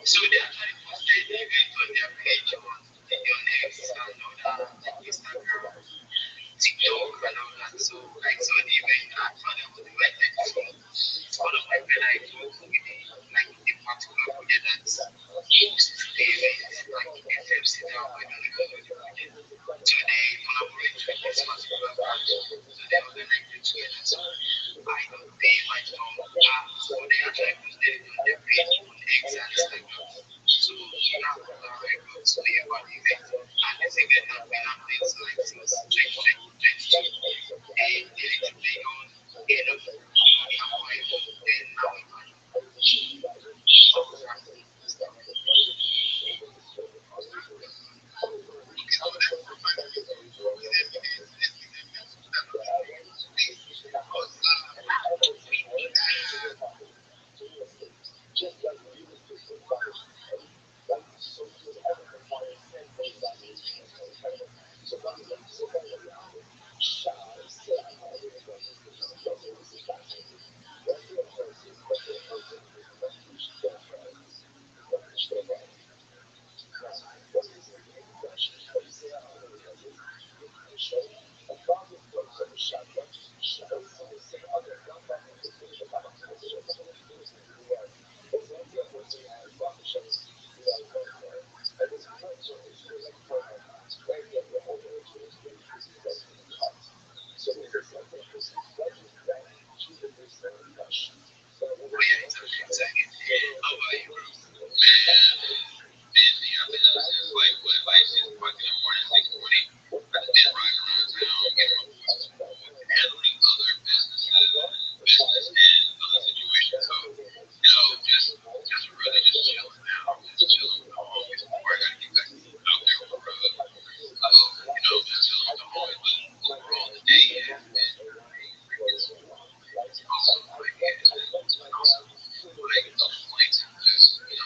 So they actually posted the event on their page on X and all that, like Instagram, TikTok and all that. So I saw the event and I found I was invited to one of my friends I work with the like the particular project that hosts the event, like FMC now, I don't even know the project. So they collaborate with this particular brand. So they organize it together. So I got paid my from so they actually posted it on their page on X and Instagram. So now I got to hear about the event. And this event has been happening like since 2022. And they literally on end of Yahweh, then now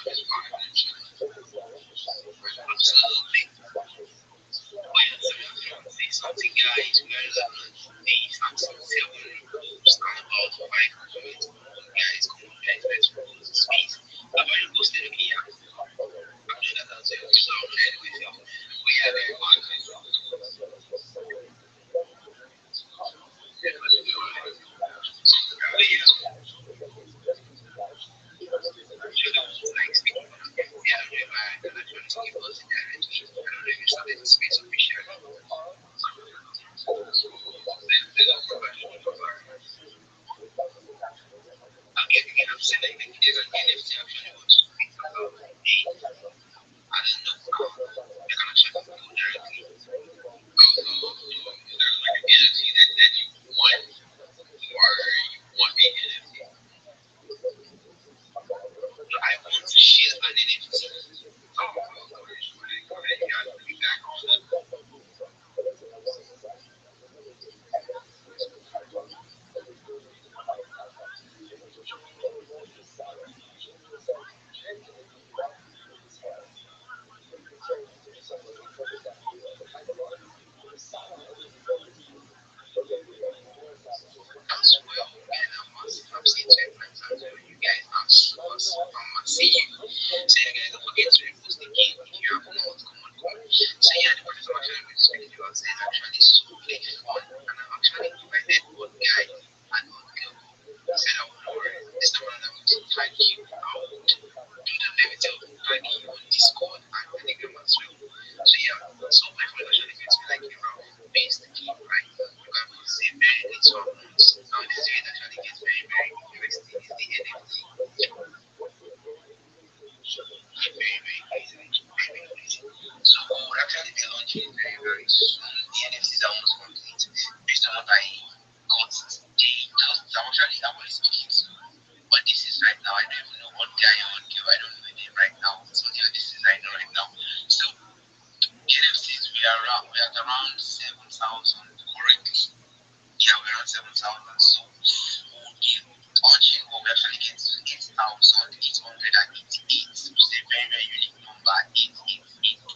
Absolutely. Well, so we have to say something, guys. We are looking at episode 7. Start about 5 minutes. Guys, come on, guys. Let's close the space. How about you posted again? I'm sure that answers your so anyway, so we have everyone. Like speaking of yeah, Rabbi, and I try to keep us in that. I don't know if you started the space officially. I'm getting it upset like the kids are getting it actually want to speak about hey, I don't know you can actually go directly is there like an NFT that you want or you want an NFT? No, I want to share an NFT. Oh, of course, right. Go ahead, you got to be back on that. As well, and I've seen so many times where you guys are super, super massive. So you guys don't forget to repost again if you have not come on board. So yeah, the person I'm actually going to speak to you is actually so very fun, and I've actually invited one guy and one girl. He said I would know this time around I would tag you. I would do the levity of tagging you on Discord and Telegram as well. So yeah, so my friend actually going to be like a rough based game, right? You can say very little amounts. Now this way it actually gets very, very interesting is the NFT. Very, very crazy, like very, very crazy. So we will actually be launching it very, very soon. The NFTs are almost complete. Based on what I got today, just I'm only speaking to what this is right now. I don't even know what guy or what girl. I don't know the name right now. It's only what this is I know right now. So NFTs we are at around 7,000 currently. Yeah, we're around 7,000. So the launching will actually get to 8,888, which is a very, very unique number. 8888.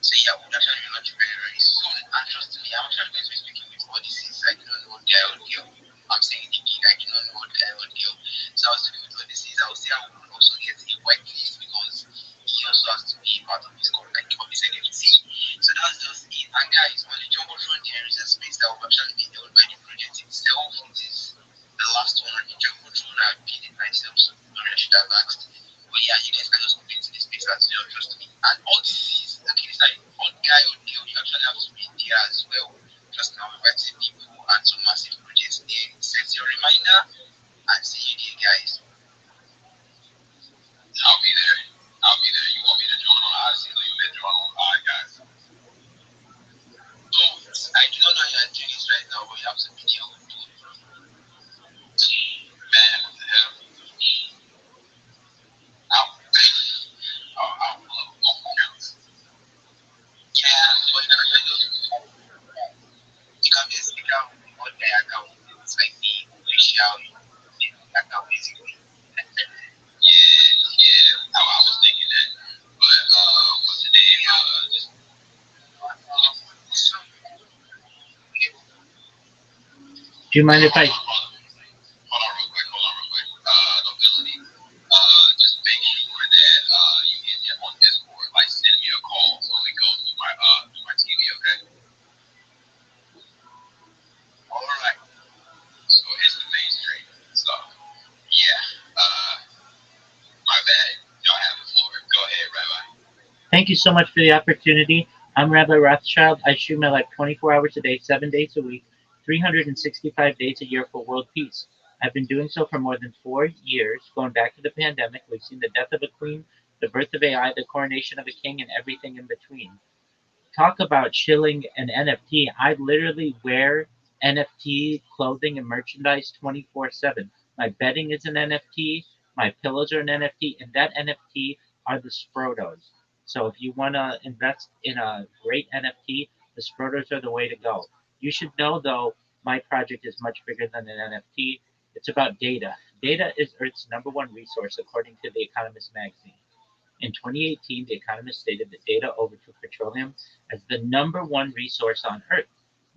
So yeah, we'll actually be launching very, very soon. And trust me, I'm actually going to be speaking with Odysseus. I do not know what guy or girl. I'm saying it again, I do not know what guy or girl. So I was speaking with Odysseus. I will say I will also get a white list because he also has to be part of his like of his NFT. So that's just it. And guys, on the Jumbotron there is a space that will actually be held by the project itself. It is the last one on the Jumbotron. I've been it myself, so maybe I should have asked. But yeah, you guys can just come into the space as well, trust me. And all this is okay, it's like on guy or girl, you actually have to be there as well. Just now inviting people and some massive projects there. Set your reminder and see you there, guys. I'll be there. I'll be there. You want me to join on Odyssey or you better join on podcast? So I do not know you are doing this right now, but you have to be there with me. Man, what the hell? I'll pull up both accounts. Yeah, but you can just stick out on the account. It's like the official account basically. Yeah. I was thinking that. But what's the name? So Do you mind if I? Hold on real quick. Ability. Just make sure that you hit me up on Discord. Like send me a call so it goes through my TV, okay? all right. So it's the mainstream. So yeah. My bad. Y'all have the floor. Go ahead, Rabbi. Thank you so much for the opportunity. I'm Rabbi Rothschild. I stream my life 24 hours a day, 7 days a week, 365 days a year for world peace. I've been doing so for more than 4 years, going back to the pandemic. We've seen the death of a queen, the birth of AI, the coronation of a king, and everything in between. Talk about chilling an NFT. I literally wear NFT clothing and merchandise 24/7. My bedding is an NFT, my pillows are an NFT, and that NFT are the Sprotos. So if you want to invest in a great NFT, the Sprotos are the way to go. You should know though, my project is much bigger than an NFT. It's about data. Data is Earth's number one resource, according to The Economist magazine. In 2018, The Economist stated that data overtook petroleum as the number one resource on Earth,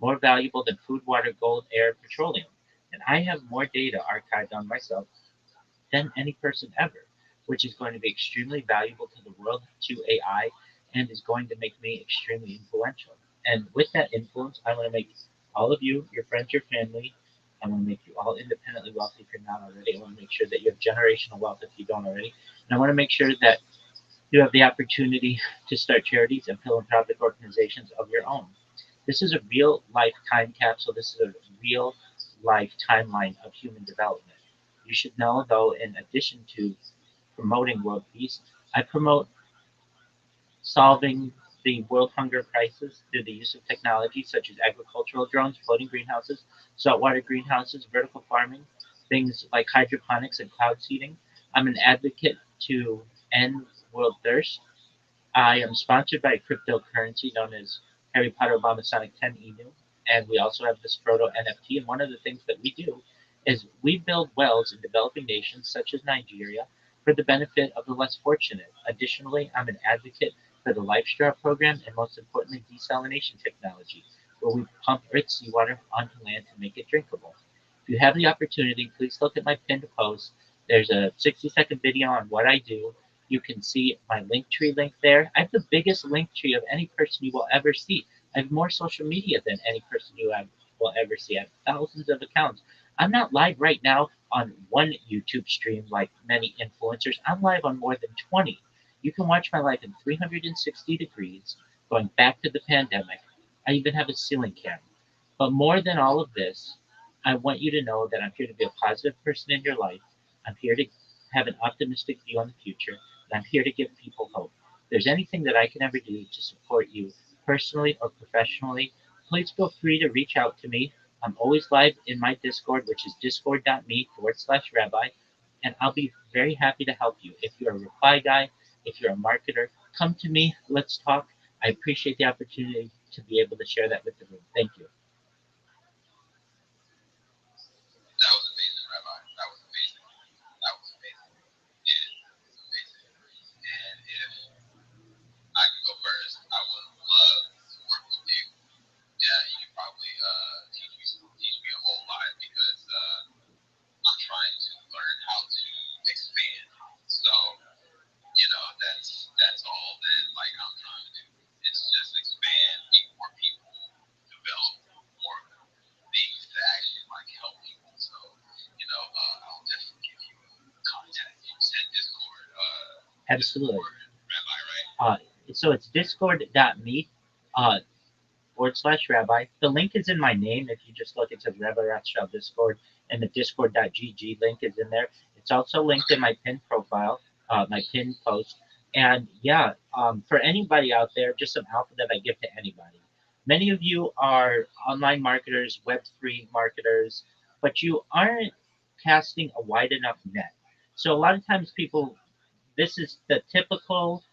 more valuable than food, water, gold, air, petroleum. And I have more data archived on myself than any person ever, which is going to be extremely valuable to the world, to AI, and is going to make me extremely influential. And with that influence, I want to make all of you, your friends, your family, I want to make you all independently wealthy if you're not already. I want to make sure that you have generational wealth if you don't already. And I want to make sure that you have the opportunity to start charities and philanthropic organizations of your own. This is a real life time capsule. This is a real life timeline of human development. You should know, though, in addition to promoting world peace, I promote solving the world hunger crisis through the use of technology such as agricultural drones, floating greenhouses, saltwater greenhouses, vertical farming, things like hydroponics and cloud seeding. I'm an advocate to end world thirst. I am sponsored by a cryptocurrency known as Harry Potter Obama Sonic 10 Inu, and we also have this Proto NFT. And one of the things that we do is we build wells in developing nations such as Nigeria for the benefit of the less fortunate. Additionally, I'm an advocate for the Life Straw program and most importantly, desalination technology, where we pump Earth's seawater onto land to make it drinkable. If you have the opportunity, please look at my pinned post. There's a 60-second video on what I do. You can see my Linktree link there. I have the biggest Linktree of any person you will ever see. I have more social media than any person will ever see. I have thousands of accounts. I'm not live right now on one YouTube stream like many influencers. I'm live on more than 20. You can watch my life in 360 degrees, going back to the pandemic. I even have a ceiling camera. But more than all of this, I want you to know that I'm here to be a positive person in your life. I'm here to have an optimistic view on the future. And I'm here to give people hope. If there's anything that I can ever do to support you personally or professionally, please feel free to reach out to me. I'm always live in my Discord, which is discord.me/rabbi, and I'll be very happy to help you. If you're a reply guy, if you're a marketer, come to me. Let's talk. I appreciate the opportunity to be able to share that with the room. Thank you. That was amazing, Rabbi. That was amazing. That was amazing. Yeah, it was amazing. And if I could go first, I would love to work with you. Yeah, you could probably teach me a whole lot because I'm trying to learn how to expand. So, that's all that like I'm trying to do. It's just expand, meet more people, develop more things to actually like help people. So, I'll definitely give you contact. You said Discord. Absolutely. Rabbi, right? So it's discord.me /rabbi. The link is in my name. If you just look, it says Rabbi Rothschild Discord, and the discord.gg link is in there. It's also linked in my pinned profile, my pinned post. And yeah, for anybody out there, just some alpha that I give to anybody. Many of you are online marketers, Web3 marketers, but you aren't casting a wide enough net. So a lot of times people, this is the typical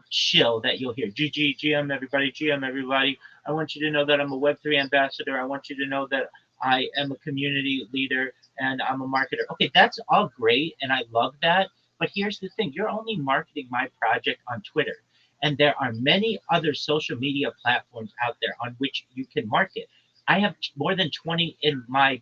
shill that you'll hear. GM everybody, GM everybody. I want you to know that I'm a Web3 ambassador. I want you to know that I am a community leader and I'm a marketer. Okay, that's all great and I love that. But here's the thing, you're only marketing my project on Twitter. And there are many other social media platforms out there on which you can market. I have more than 20 in my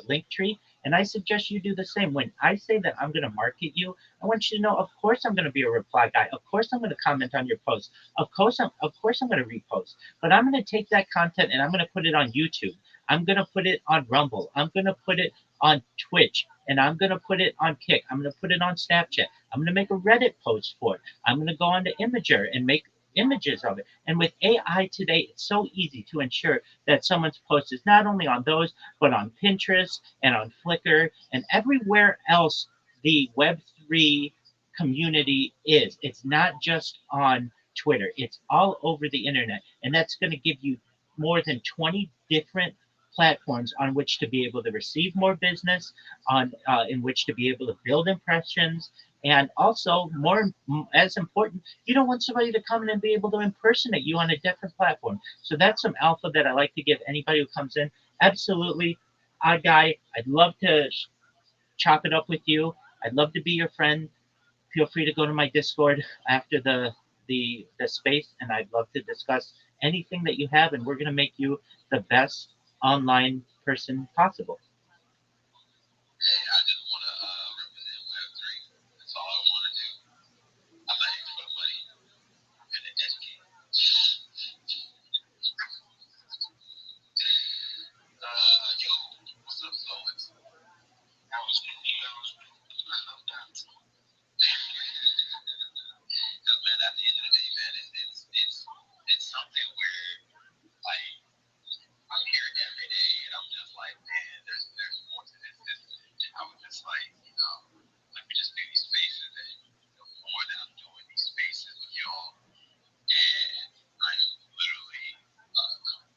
link tree, and I suggest you do the same. When I say that I'm going to market you, I want you to know, of course, I'm going to be a reply guy. Of course, I'm going to comment on your post. Of course, I'm going to repost. But I'm going to take that content and I'm going to put it on YouTube. I'm going to put it on Rumble. I'm going to put it on Twitch, and I'm going to put it on Kick. I'm going to put it on Snapchat. I'm going to make a Reddit post for it. I'm going to go on to Imager and make images of it. And with AI today, it's so easy to ensure that someone's post is not only on those, but on Pinterest and on Flickr and everywhere else the Web3 community is. It's not just on Twitter, it's all over the internet. And that's going to give you more than 20 different platforms on which to be able to receive more business, on in which to be able to build impressions, and also more as important, you don't want somebody to come in and be able to impersonate you on a different platform. So that's some alpha that I like to give anybody who comes in. Absolutely, guy, I'd love to chop it up with you. I'd love to be your friend. Feel free to go to my Discord after the space, and I'd love to discuss anything that you have, and we're gonna make you the best online person possible. Hey, I just want to represent Web3. That's all I want to do. I'm not here for the money. I'm here to educate. Yo, what's up, Zoids? That was me. I love that. Because, man, at the end of the day, man, it's something where, like, I'm here every day, and I'm just like, man, there's more to this. I was just like, let me just do these spaces, and the more that I'm doing these spaces with y'all, and I am literally,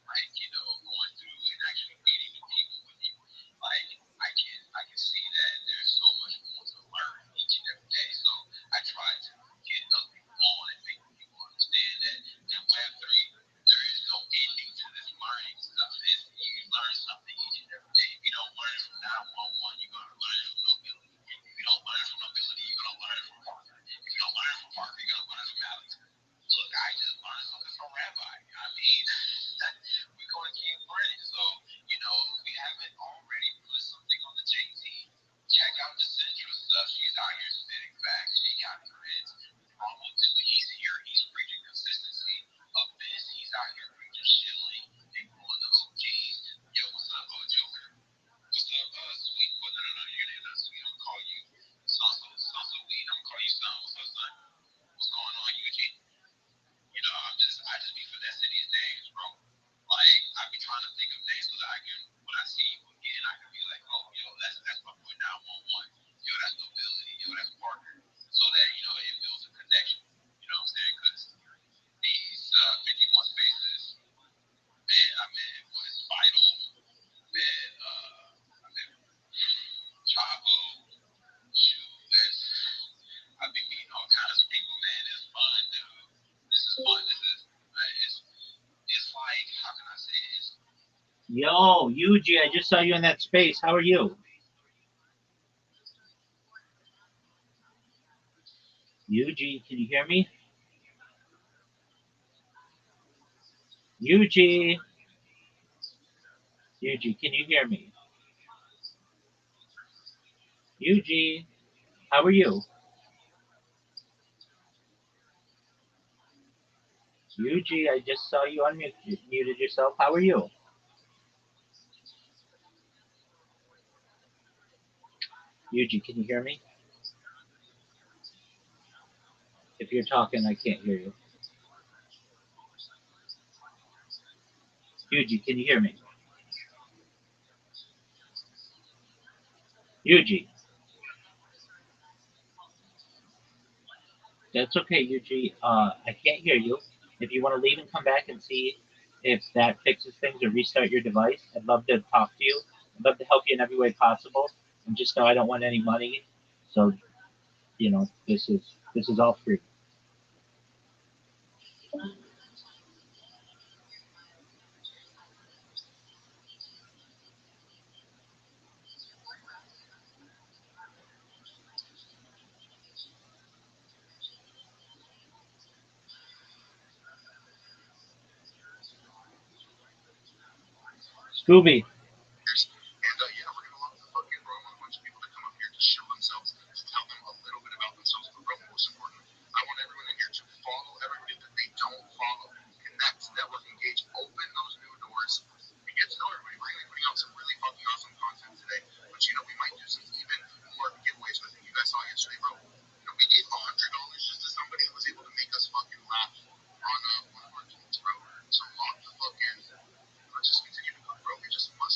like, going through and actually meeting new people with you. Like, I can see that there's so much more to learn each and every day. So I try to get other people on and make people understand that in Web3, there is no ending to this learning stuff. You learn something each and every day. If you don't learn it from 911, you're going to learn it from nobility. If you don't learn it from nobility, you're going to learn it from Parker. If you don't learn it from Parker, you're going to learn it from Alex. Look, I just learned something from Rabbi. I mean, we're going to keep learning. So, if we haven't already put something on the JT, check out the Central stuff. She's out here spitting facts. She got grids. Rumble too, he's here. He's preaching consistency. Abyss, he's out here preaching shilling and growing the OGs. Yo, what's up, Joker? What's up, Sweet? Well, no, your name's not Sweet. I'm going to call you Sansa Weed. I'm going to call you Son. What's up, son? What's going on, Eugene? I just be finessing these names, bro. Like, I be trying to think of names so that I can, when I see you again, I can be like, oh, yo, that's my boy 911. Yo, that's Nobility. Yo, that's Parker. So that, it builds a connection. You know what I'm saying? Because these 51 spaces, man, I met was Vital, man, I met Chavo, shoot, I've been meeting all kinds of people, man. It's fun, dude. This is fun. It's like, how can I say this? Yo, Yuji, I just saw you in that space. How are you? Yuji, can you hear me? Yuji, can you hear me? Yuji, how are you? Yuji, I just saw you unmuted yourself. How are you? Yuji, can you hear me? If you're talking, I can't hear you. Yuji, can you hear me? Yuji. That's okay, Yuji. I can't hear you. If you want to leave and come back and see if that fixes things or restart your device, I'd love to talk to you. I'd love to help you in every way possible. And just know I don't want any money. So, this is all free. Scooby. And yeah, we're gonna love the fucking bro. I want a bunch of people to come up here to show themselves, to tell them a little bit about themselves. But bro, most important, I want everyone in here to follow everybody that they don't follow. Connect, network, engage, open those new doors, and get to know everybody. We're gonna be putting out some really fucking awesome content today. But we might do some even more giveaways. I think you guys saw yesterday, bro. We gave $100 just to somebody that was able to make us fucking laugh on one of our teams, bro. So lock the fuck in. Let's just continue to cook, bro. We just must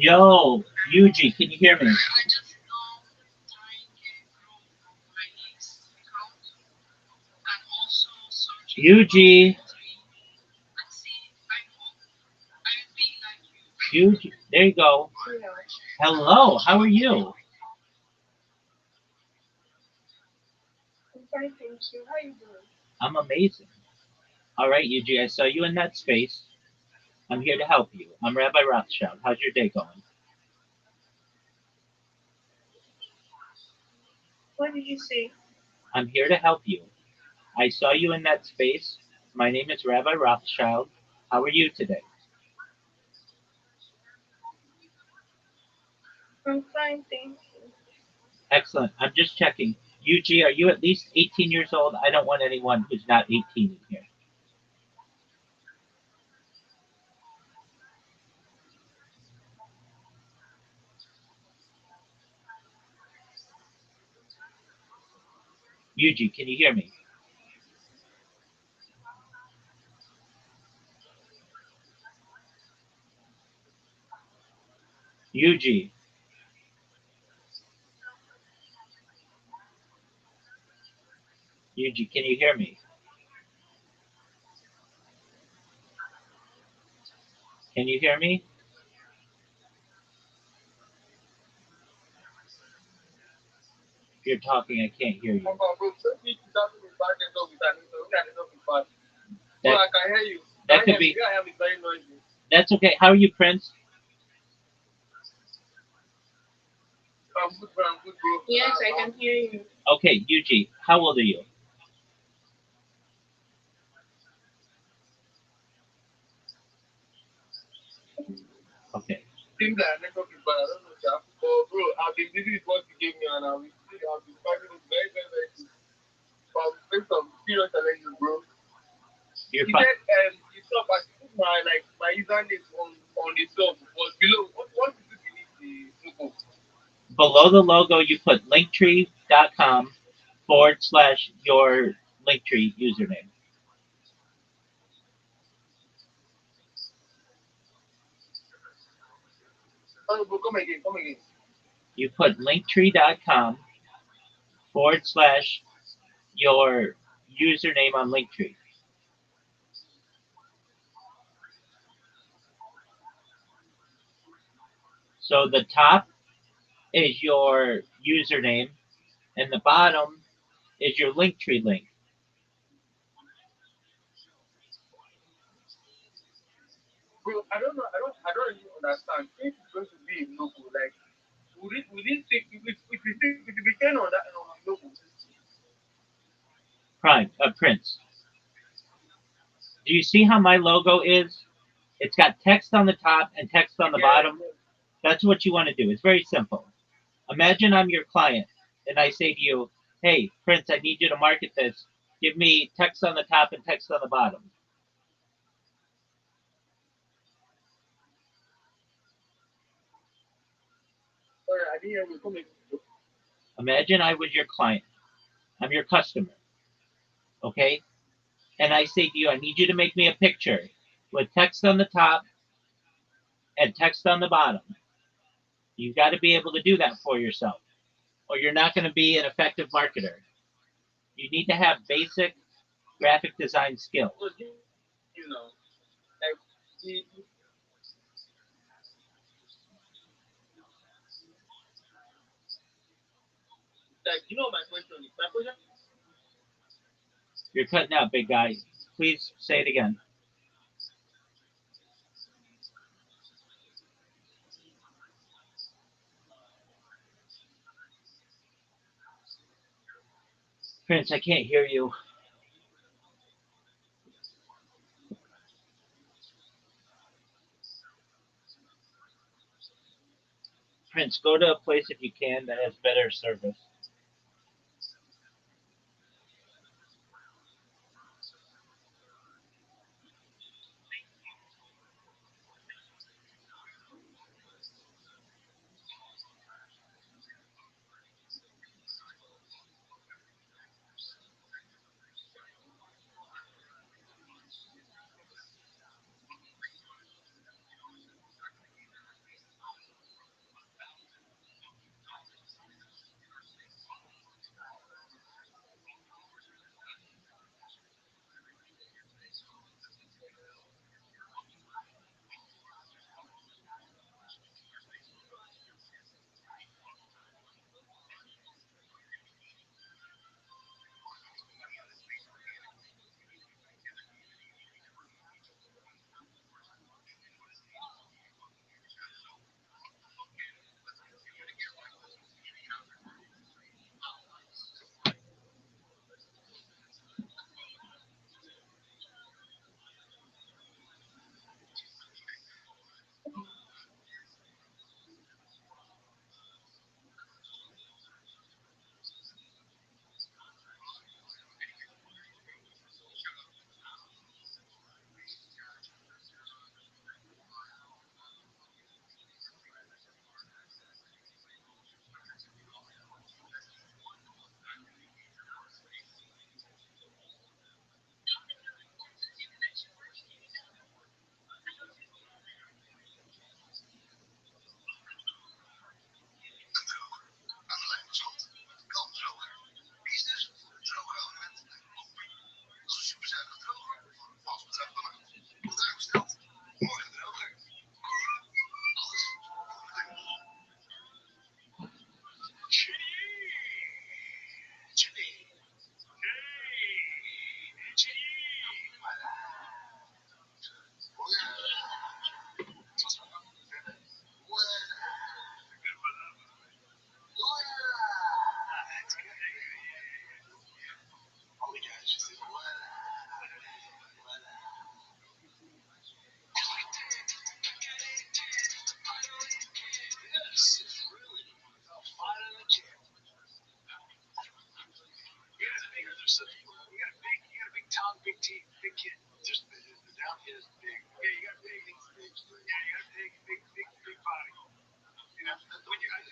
Yo, Yuji, can you hear me? Yuji, Yuji, there you go. Hello, how are you? I'm fine, thank you. How are you doing? I'm amazing. All right, Yuji, I saw you in that space. I'm here to help you. I'm Rabbi Rothschild. How's your day going? What did you say? I'm here to help you. I saw you in that space. My name is Rabbi Rothschild. How are you today? I'm fine, thank you. Excellent. I'm just checking. Yuji, are you at least 18 years old? I don't want anyone who's not 18 in here. Yuji, can you hear me? Yuji, Yuji, can you hear me? Can you hear me? If you're talking, I can't hear you. Bro, That, I can hear you. that could be. You hear me very noisy. That's okay. How are you, Prince? I'm good, bro. I'm good, bro. Yes, I can hear you. Okay, Yuji, how old are you? Okay. Seems like network is bad. I don't know, sir. But, bro, I've been busy with what you gave me, and I've been finding it very, very, very good. But I've faced some serious challenges, bro. You're He fine. said, you saw, I should put my username on the sub, but below, what is it beneath the logo? Below the logo, you put linktree.com / your Linktree username. Oh, bro, come again, come again. You put linktree.com / your username on Linktree. So the top is your username, and the bottom is your Linktree link. Bro, I don't really understand. If it's going to be a logo, like, would it take, if it became on that logo, Prince. Do you see how my logo is? It's got text on the top and text on the bottom. That's what you want to do. It's very simple. Imagine I'm your client and I say to you, hey, Prince, I need you to market this. Give me text on the top and text on the bottom. sorry, I didn't hear you. Come again. Imagine I was your client. I'm your customer. Okay? And I say to you, I need you to make me a picture with text on the top and text on the bottom. You've got to be able to do that for yourself, or you're not going to be an effective marketer. You need to have basic graphic design skills. You know, like, you know my question is, my question. You're cutting out, big guy. Please say it again. Prince, I can't hear you. Prince, go to a place if you can that has better service.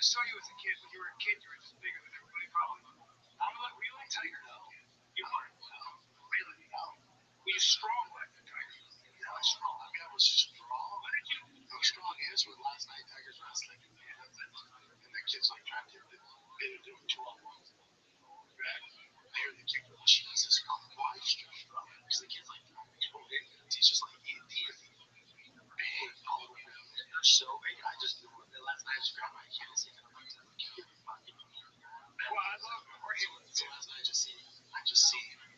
just saw you as a kid. When you were a kid, you were just bigger than everybody, probably. Were you like Tiger? No. You weren't. No. Really? No. Were you strong like the Tiger? Yeah, I was strong. I mean, I was strong. What did you? How strong is with last night Tiger's wrestling? Yeah, and the kids like trying to they were doing 2-on-1s. They hear the kid go, Jesus Christ, you're strong. Because the kid's like, he's just like, he is big all the way down. They're so big. I just knew it. Last night I just grabbed my kid and said, well, I love it. So last night I just see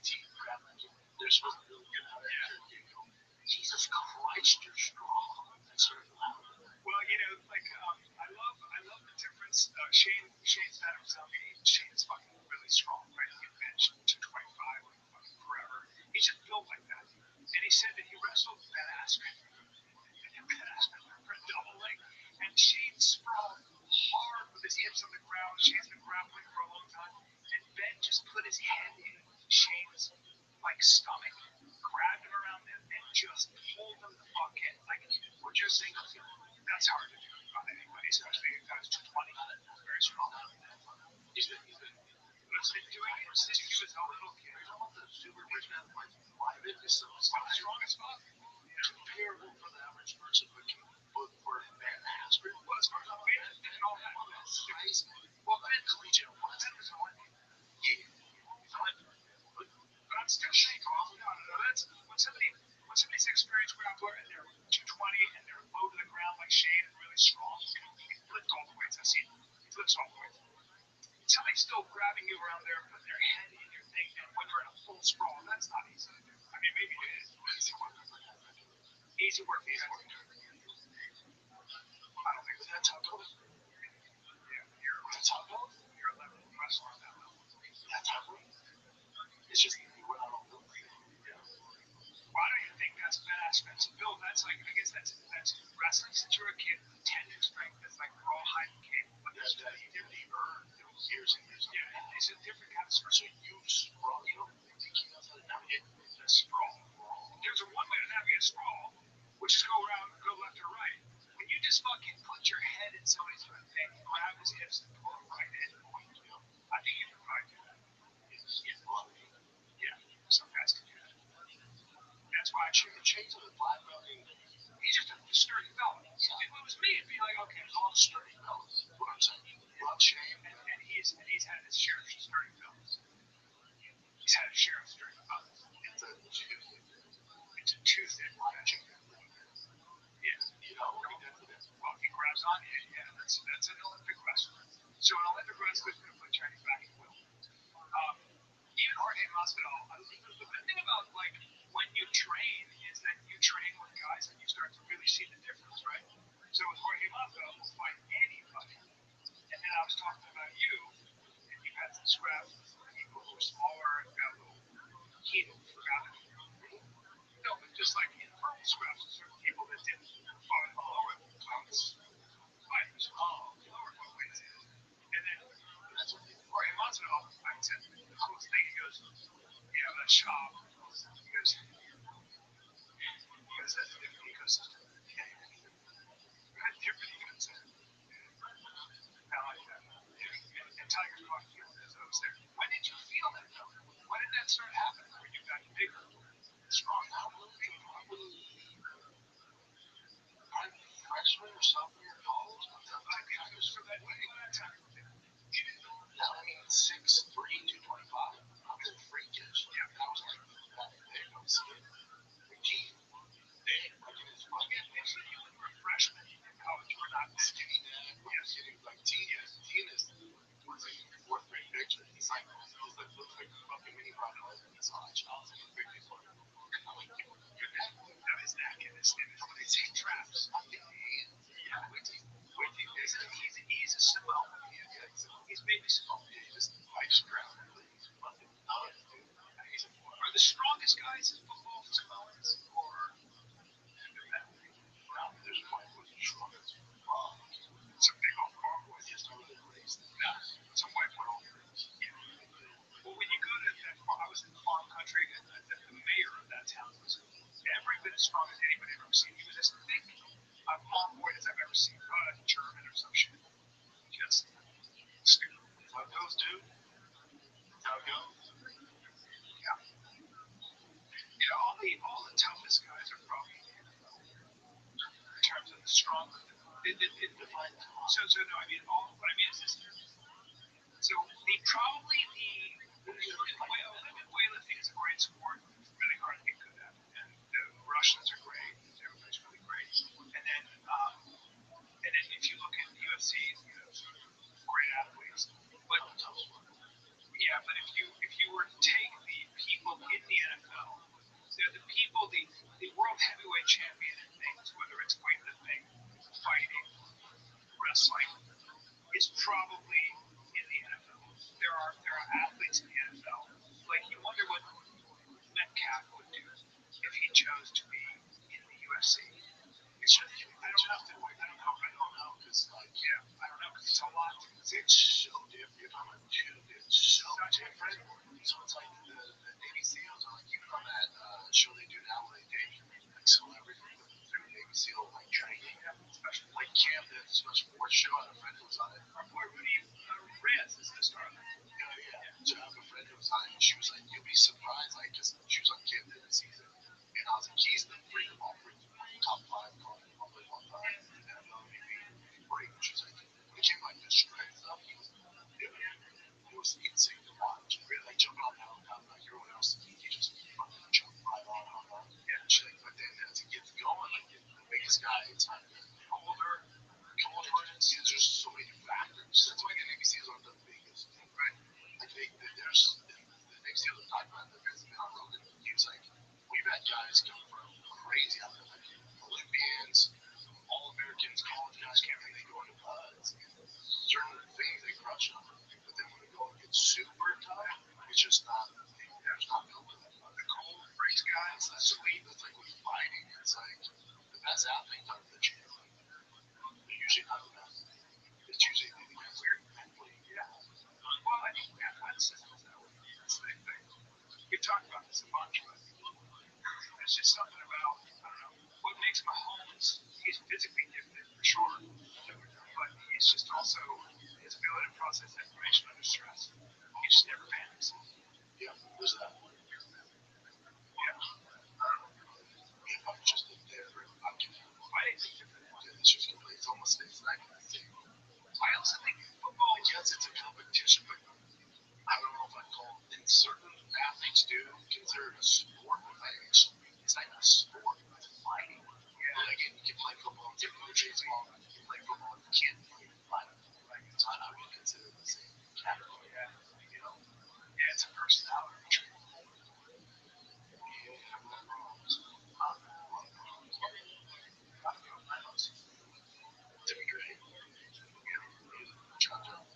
team grab my kid. They're supposed to really get out of there. Jesus Christ, you're strong. That's sort of loud. Well, like I love the difference. Shane's had himself. Shane's fucking really strong, right? He can bench 225 like fucking forever. He's just built like that. And he said that he wrestled Ben Askren. Ben Askren for a double leg, and Shane sprawled hard with his hips on the ground. Shane's been grappling for a long time, and Ben just put his head in Shane's like stomach, grabbed him around there, and just pulled him the fuck in. Like what you're saying, that's hard to do on anybody, especially if guys 220. Very strong. He's been doing it since he was a little kid. The super rich man fights private is so strong as fuck. Comparable for the average person, but for Ben Askren, well, as far as weight and all that, well, Ben collegiate, Ben was on. Yeah. But I'm still shaking off. No. That's when somebody's experienced grappler and they're 220 and they're low to the ground like Shane and really strong. He can lift all the weights. I've seen him. He lifts all the weights. Somebody's still grabbing you around there, putting their head in your thing, and when you're in a full sprawl, that's not easy to do. I mean, maybe it is. Easy work. Easy work. I don't think that's how it goes. Yeah, that's how it goes. You're a level wrestler on that level. That's how it goes. It's just what I don't know. Why do you think that's Ben Askren's build? That's like, I guess that's wrestling since you're a kid. Tendon strength is like raw height and capable. But that's that he earned years and years. Yeah, it's a different kind of sprawl. So you sprawl, you don't think he knows how to navigate the sprawl. There's a one way to navigate a sprawl, which is go around, go left or right. When you just fucking put your head in somebody's thing, grab his hips and pull him right in, I think you can probably do that. Yeah, some guys can do that. That's why I should have changed to the black belt. He's just a sturdy fella. If it was me, it'd be like, okay, there's all the sturdy fellas. What I'm saying, love Shane, and he's had his share of sturdy fellas. He's had his share of sturdy fellas. It's a Tuesday match. Yeah, well, he grabs on you. Yeah, that's an Olympic wrestler. So an Olympic wrestler is going to put Chinese back in the wheel. Even Jorge Masvidal, the good thing about like when you train is that you train with guys and you start to really see the difference, right? So with Jorge Masvidal, will fight anybody. And then I was talking about you, and you had some scraps with people who were smaller and got a little heated, forgot it. No, but just like informal scraps with certain people that didn't fight in the lower weights. Fighters, lower weights. And then Jorge Masvidal, I said the coolest thing, he goes, yeah, that shop. He goes, that's a different ecosystem. Yeah, different ecosystem. I like that. And Tiger's going to feel it as I was there. When did you feel that, though? When did that start happening? When you got bigger and strong? Probably freshman or sophomore year in college. I was for that way. I mean, 6'3", 225. I'm just freakish. Yeah, I was like, there you go. Gee, actually, you were a freshman in college. You were not skinny then. Yes, you like Tina. Tina's was a fourth grade picture. He's like, looks like a fucking mini Rothschild'S in his eye. Charles is a big one. I'm like, your neck, now his neck and his hip traps. Yeah, he's a Samoan. He's maybe Samoan. I just grabbed him. He's fucking nuts, dude. Are the strongest guys in football Samoans or? There's one who's the strongest. Some big old farm boys just totally raised. Some white boy all raised. Well, when you go to that farm, I was in farm country, and the mayor of that town was every bit as strong as anybody I've ever seen. He was as thick a farm boy as I've ever seen. German or some shit. Just stupid. That's how it goes, dude. That's how it goes. Yeah. All the toughest guys are probably in the NFL in terms of the strongest. It defines. So no, I mean what I mean is this. So Olympic weightlifting is a great sport. It's really hard to get good at, and the Russians are great. Everybody's really great. And then if you look at the UFC, you have great athletes. But yeah, but if you were to take the people in the NFL, they're the people the world heavyweight champion in things, whether it's weightlifting, fighting, wrestling, is probably in the NFL. There are athletes in the NFL. Like you wonder what Metcalf would do if he chose to be in the UFC. It's just, I don't know. I don't know because I don't know because it's a lot. It's so different. It's so different. So it's like the Navy SEALs are like, even on that show they do now where they date like celebrities through Navy SEAL like training, especially like camp, that special sports show. I had a friend who was on it. Our boy Rudy Reyes is the star of that. Yeah. So I have a friend who was on it, and she was like, you'll be surprised, like, because she was on camp this season, and I was like, he's the freaking ball freak, top 5 college football player of all time, NFL MVP, great. She's like, when it came like the strength stuff, it was insane to watch. Really, like jumping on mountaintops like everyone else, he just fucking jumped right on. Yeah, and she's like, but then as it gets going, like the biggest guy, it's like colder, friends. There's just so many factors. That's why the Navy SEALs aren't the biggest, right? Like there's the Navy SEALs are talking about the guys that have been on Rogan. He was like, we've had guys come from crazy out there, like Olympians, all Americans, college guys, can't really go into buds. Certain things they crush on, but then when they go and get super tough, it's just not. There's not built for that. The cold breaks guys. That's sweet. That's like with fighting. It's like the best athletes are the champ. They're usually not the best. It's usually the guys weird mentally. Yeah. Well, I think athleticism is that way. That's the thing. We talked about this a bunch, but there's just something about, I don't know, what makes Mahomes, he's physically gifted for sure, but he's just also his ability to process information under stress. He just never panics. Yeah, there's that. Yeah. If I'm just in there, I'm confused. I didn't think of that. It's just it's almost it's like I also think football, yes, it's a competition, but I don't know if I'd call it. And certain athletes do consider it a sport, but like it's not a sport. It's fighting. Yeah. Like you can play football and play baseball. You can play football and you can't play fighting. Like it's not. I would consider the same category. Yeah. You know. Yeah, it's a personality trait. Yeah, I'm not wrong. To be great. You know, John Jones.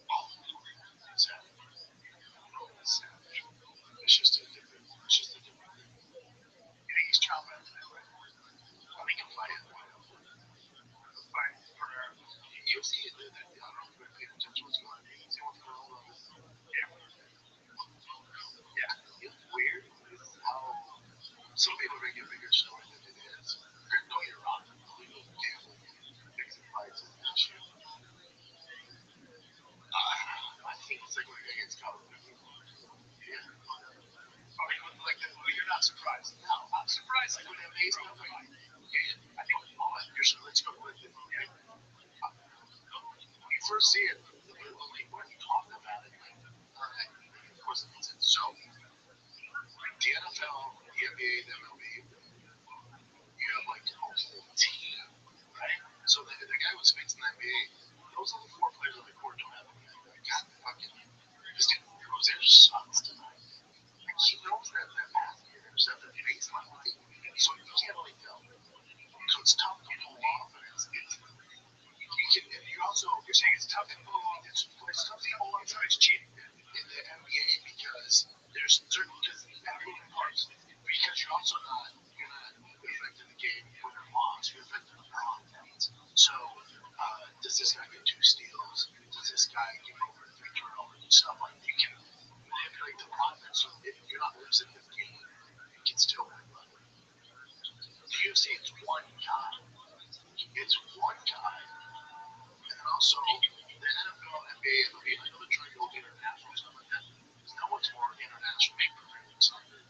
Oh, savage. Savage. It's just a different. It's just a different thing. Yeah, he's chopping at that way. He can fight it. Fight for, You see it. I don't know if you're paying attention to what's going on. You see what's going on with this. yeah. It's weird. It's how some people make it a bigger story than it is. Don't get me wrong. Illegal gambling, fixing fights is an issue. I think it's like when against college people. Yeah. You're not surprised. No, I'm surprised. Like when they made stuff like, I think let's go with it. Okay. When you first see it, when you talk about it, like, of course, it's so. Like the NFL, the NBA, the MLB, you have like a whole team, right? So the guy who's fixing the NBA, those are the 4 players on the court don't have anything. Like, God, fucking, this dude Rozier sucks tonight. Like, he knows that pass to get intercepted. It ain't not right. So you can't really tell. So it's tough to pull off, and you also, You're saying it's tough to pull off. it's tough to pull off. It's cheating in the NBA because there's certain moving parts. Because you're also not affecting the game when you're lost. You're affecting the offense. So does this guy get 2 steals? Does this guy get over 3 turnovers and stuff like that? You can manipulate the offense. So if you're not losing the game, you can still win. The UFC, it's one guy. It's one guy. And then also the NFL, NBA, MLB, I know they're trying to go international and stuff like that. No one's more international than soccer.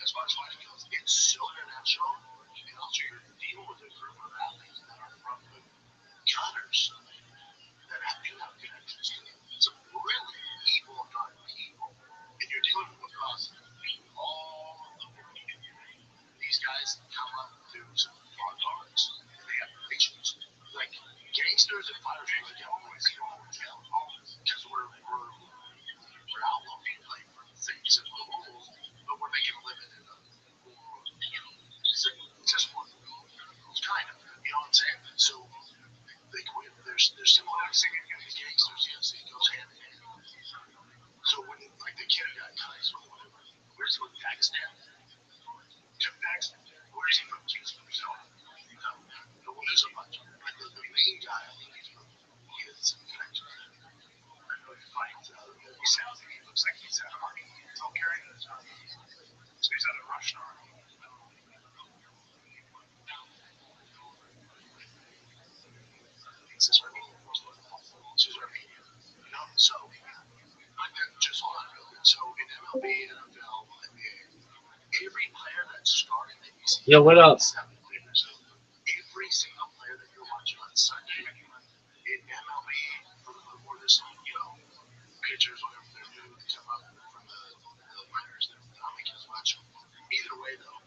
As far as fighting goes, it's so international, and also you're dealing with a group of athletes that are from the gutters that do have connections to some really evil, dark people, and you're dealing with us all the way. These guys come up through some hard arts, and they have patience. Like gangsters and fighters usually get always jail because we're outlawing like for things and rules, but we're making a living in a more successful kind of. You know what I'm saying? So they quit. There's similarities in gangsters. Yes, it goes hand in hand. So when like the kid got cut or whatever, where's he from? Pakistan? Jim Paxton. Where's he from? He's from Brazil. No, well, there's a bunch of them. But the main guy, I think he's from, he is connected. I know he fights. He sounds like he looks like he's out of Army. He's all carrying his army. So he's out of Russian army. He's this Armenian. She's Armenian. You know, so but then just on so in MLB, NFL, NBA, every player that's starting that you see Yo, what up? 7 players. Every single player that you're watching on Sunday in MLB for this, pitchers, whatever they're doing, to come up from the minors, they're not making as much. Either way, though,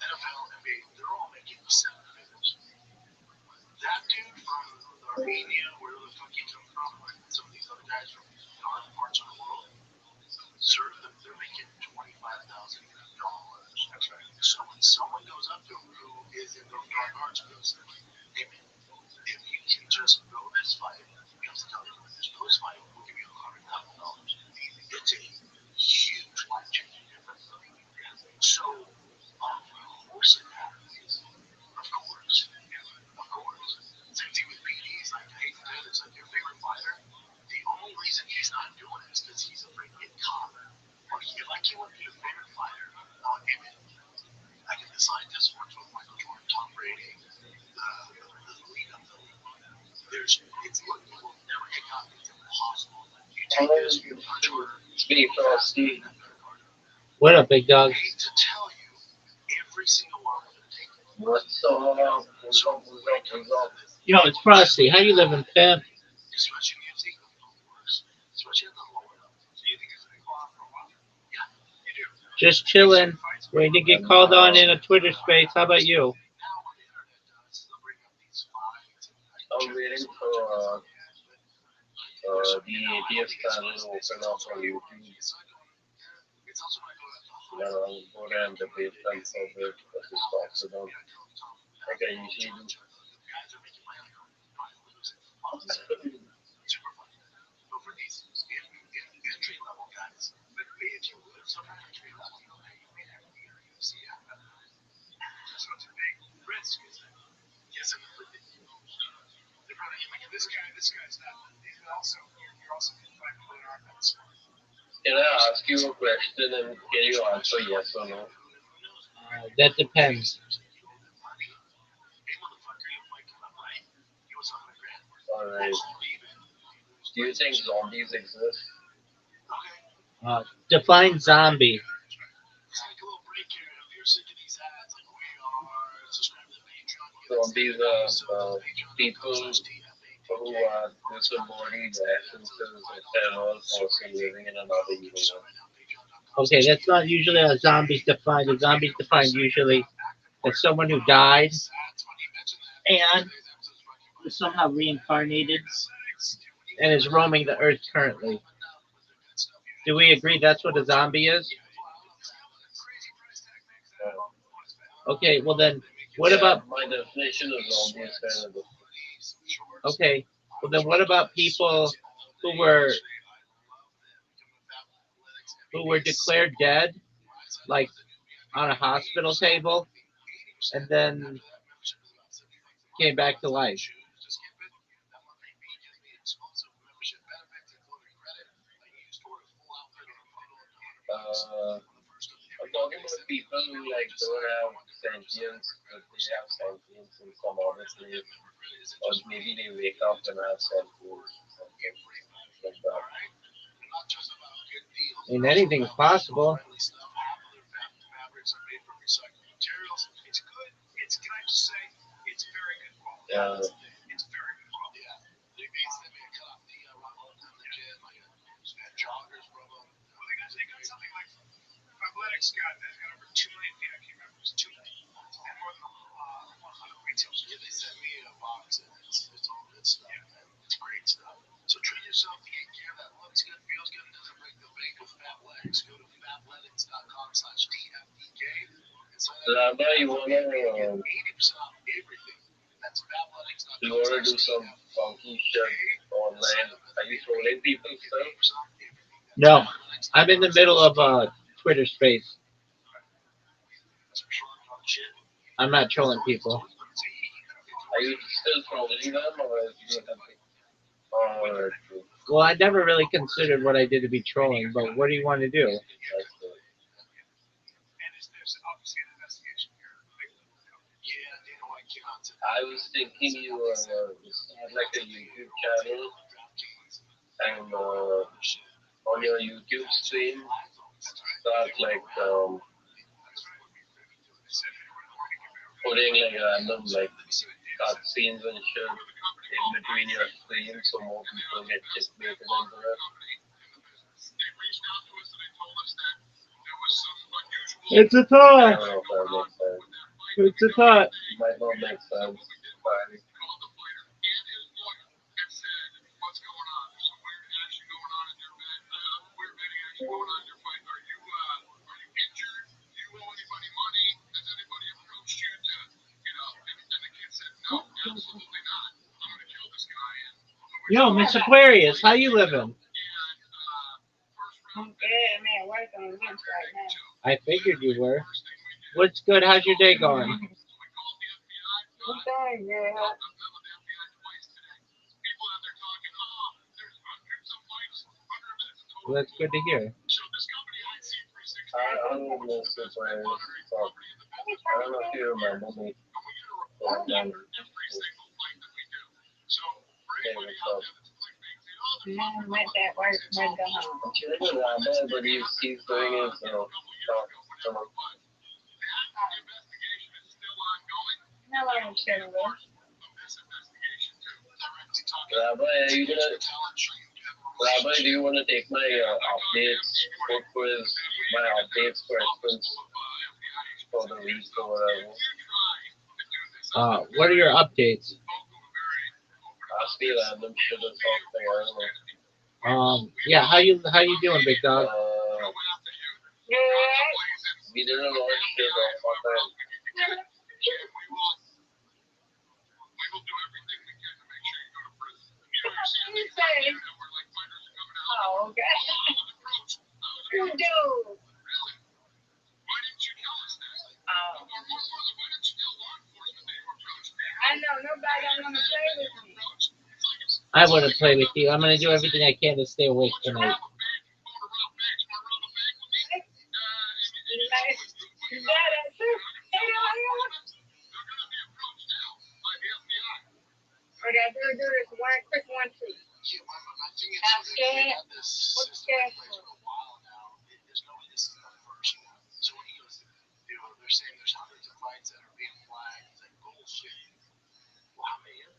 NFL, NBA, they're all making 7 figures. That dude from Armenia, where the fuck he come from, and some of these other guys from other parts of the world, sir, they're making $25,000. That's right. So when someone goes up to him who is in those dark arts and goes, hey man, if you can just go this fight, you have to tell them this post fight will give you $100,000. It's a huge life changing difference. So, of course it happens. Of course. Of course. Same thing with PDs. Like, I hate to do this. Like, your favorite fighter, the only reason he's not doing it is because he's afraid to get caught. Or like he would be your favorite fighter. I can decide this works with Michael Jordan, Tom Brady, the lead of the league. It's look, you will never get caught. It's impossible. You take this, you punch order, Speedy Frosty. What up, big dog? I hate to tell you, every single one of them take it. What's up? Yo, it's Frosty. How you living, pimp? Especially music, especially at the lower level. So you think it's going to go on for a while? Yeah, you do. Just chilling. Waiting to get called on in a Twitter space. How about you? Now what the internet does is they'll bring up these fights and I'm waiting for the ATF channel to open up on YouTube. it's also going to go to the Yeah, I'll go there and debate them for a bit, but just talk to them. Like I usually do. guys are making money on super funny. But for these entry level guys, but if you live somewhere entry level, you may have to be in the UFC. So it's a big risk, isn't it? Yes, and they're probably like this guy's not. You're also fighting people that aren't that smart. Can I ask you a question and can you answer yes or no? That depends. Alright. Do you think zombies exist? Define zombie. Zombies are people who are disembodied essences of terror person living in another universe. Okay, that's not usually how zombies defined. A zombie's defined usually as someone who died and was somehow reincarnated and is roaming the earth currently. Do we agree that's what a zombie is? Okay, well then, what about? My definition of zombie is kind of different. Okay, well then, what about people who were declared dead, like on a hospital table, and then came back to life? talking about people who like don't have sentience, but they have sentience in some other place, or maybe they wake up and have sentience, something like that. And anything's possible. Fabrics are made from recycled materials. It's good. It's, can I just say, it's very good quality. Yeah. It's very good quality. Yeah. They made a cup. The Rothschild'S in the gym, like joggers from them. Well, they got something like Athletics got over 2 million feet. I can't remember. It was 2 million. And more than 100 retail stores. Yeah, they sent me a box and it's all good stuff. Yeah. It's great stuff. So treat yourself, take care of that. Looks good, feels good, and doesn't break the bank with Fabletics. Go to fabletics.com/TFDK and sign up. Rabbi, you wanna 80% off everything. That's you wanna do some funky shit online? Are you trolling people still? No, I'm in the middle of Twitter space. I'm not trolling people. Are you still trolling them, or is it something? Or Well, I never really considered what I did to be trolling, but what do you want to do? that's good. I was thinking you start like a YouTube channel and on your YouTube stream start like putting like random like cut scenes and shit in between your streams so more people get captivated into it. It's a I thought. don't know if that makes sense. It's a thought. It might not make sense. But Yo, Miss Aquarius, how you living? I'm good. I'm at work on lunch right now. I figured you were. What's good? How's your day going? I'm doing good. Well, that's good to hear. I don't know if it's where I don't know if you remember me. But, hey, what's up? No, I'm at that work. I'm go home. I'm chilling with Rabbi, but he's doing his talk. So, No, I'm chilling with. Rabbi, are you gonna? Rabbi, do you want to take my updates, put quiz, my updates questions for the week or whatever? What are your updates? Ask me random shit or something. I don't know. Yeah, how you doing, big dog? Good. We did a lot of shit off our time. You say? Oh, okay. You do. Oh. I know nobody don't want to play with me. I want to play with you. I'm gonna do everything I can to stay awake tonight. Okay, do this one quick one too. I'm scared. What's scared for? So when he goes, they're saying there's hundreds of fights that are being flagged. He's like, bullshit. Well, how many? You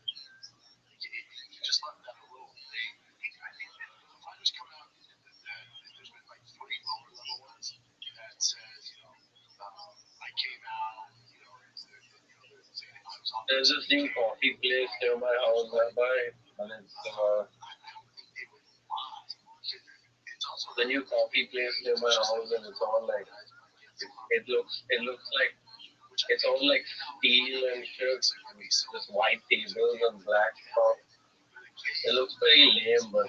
just let that roll. I think that the fighters come out, there's been like 3 lower level ones that says, I came out, they're saying I was on. There's this new coffee place near my house, Rabbi, and it's the new coffee place near my house, and it's all like it looks like it's all like steel and shit, and just white tables and black stuff. It looks pretty lame, but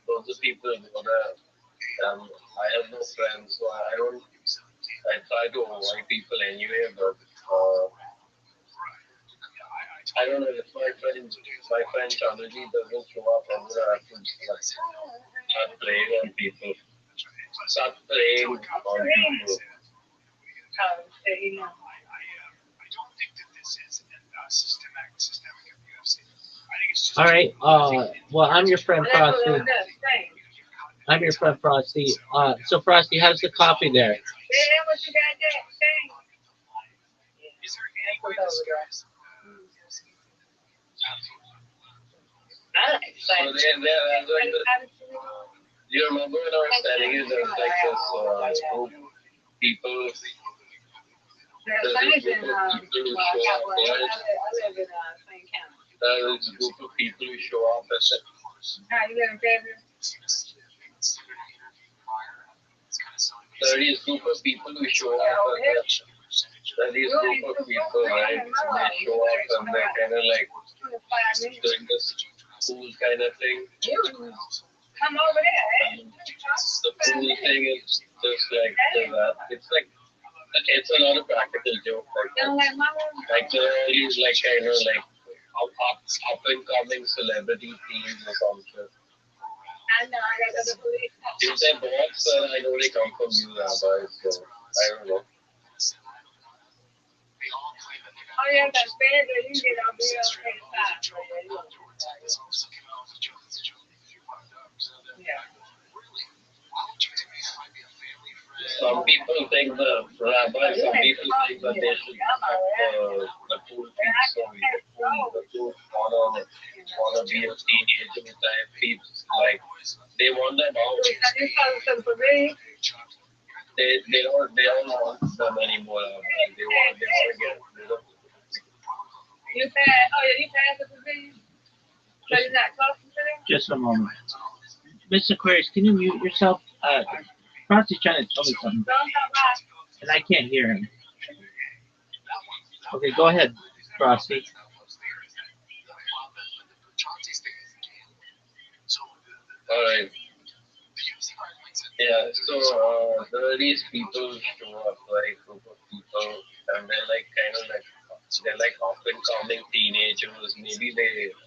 those are people who go there. I have no friends, so I don't. I try to avoid people anyway, but I don't know if my friend Chanuji doesn't show up. I'm gonna have to start preying on people. Start preying on people. don't think that this is systemic abuse. I think it's just All right. Well, I'm your friend Frosty. I'm your friend Frosty. So Frosty, how's the coffee there? Is there any way this guy's So they're like you remember when I was telling you there's like this group people, there's this group of people who show up, right? There's this group of people who show up at the, there is group of people who show up at the, there is group of people, right? They show up and they're kind of like doing this cool kind of thing. Come over there. The cool thing is just like it's a lot of practical joke like there are all these like kind of like up and coming celebrity teams or something. I know, I got to go to the police. If they're bots, I know they come from you, Rabbi, so I don't know. Oh, yeah, that's bad. You get on the other side. Yeah. Some people think the rabbi, some people think that they should have the cool things, so the cool wanna be a teenager type people, like they want them out. They don't want them anymore. Like, they want to get rid of them. You passed, oh yeah, you passed the pavilion? So you're not close to them? Just a moment. Mr. Aquarius, can you mute yourself? Frosty's trying to tell me something, and I can't hear him. Okay, go ahead, Frosty. All right. Yeah, so there are these people who show up, like group of people, and they're like kind of like they're like up and coming teenagers. Maybe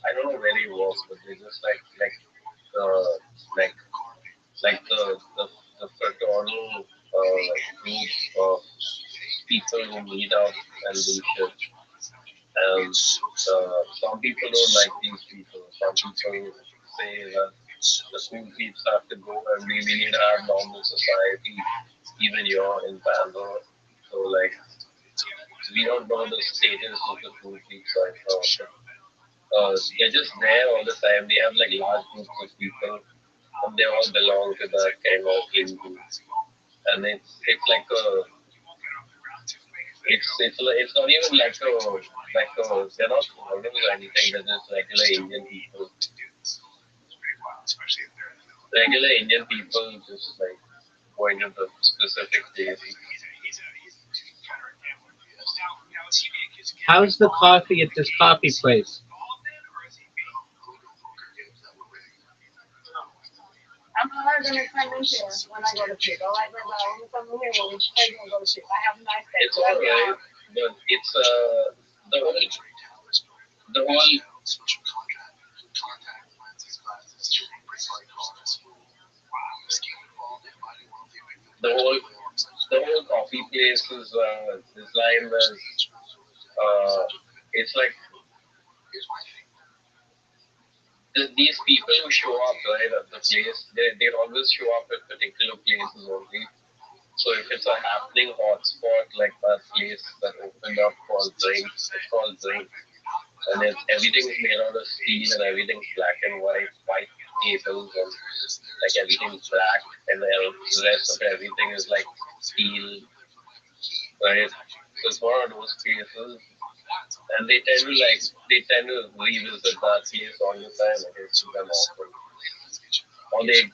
I don't know where they work, but they just uh like the fraternal group of people who meet up and do shit. And some people don't like these people. Some people say that the school kids have to go and we need to have normal society, even you're in Bangalore. So like we don't know the status of the school kids right now. They're just there all the time. They have like large groups of people and they all belong to that kind of in group. And it's like a it's not even they're not foreigners or anything, they're just regular Indian people. Regular Indian people just like going to the specific days. How's the coffee at this coffee place? I'm not going to come in here when I go to sleep. I like when I come in here when we play and go to sleep. I have a nice day. It's alright, but it's the whole the whole the whole coffee place is designed as it's like these people who show up right at the place, they always show up at particular places only. So if it's a happening hotspot like that place that opened up called drinks, it's called drinks. And everything's made out of steel and everything's black and white tables and like everything's black and the rest of everything is like steel, right? So it's one of those places, and they tend to revisit that place all the time. Like it's them often, or they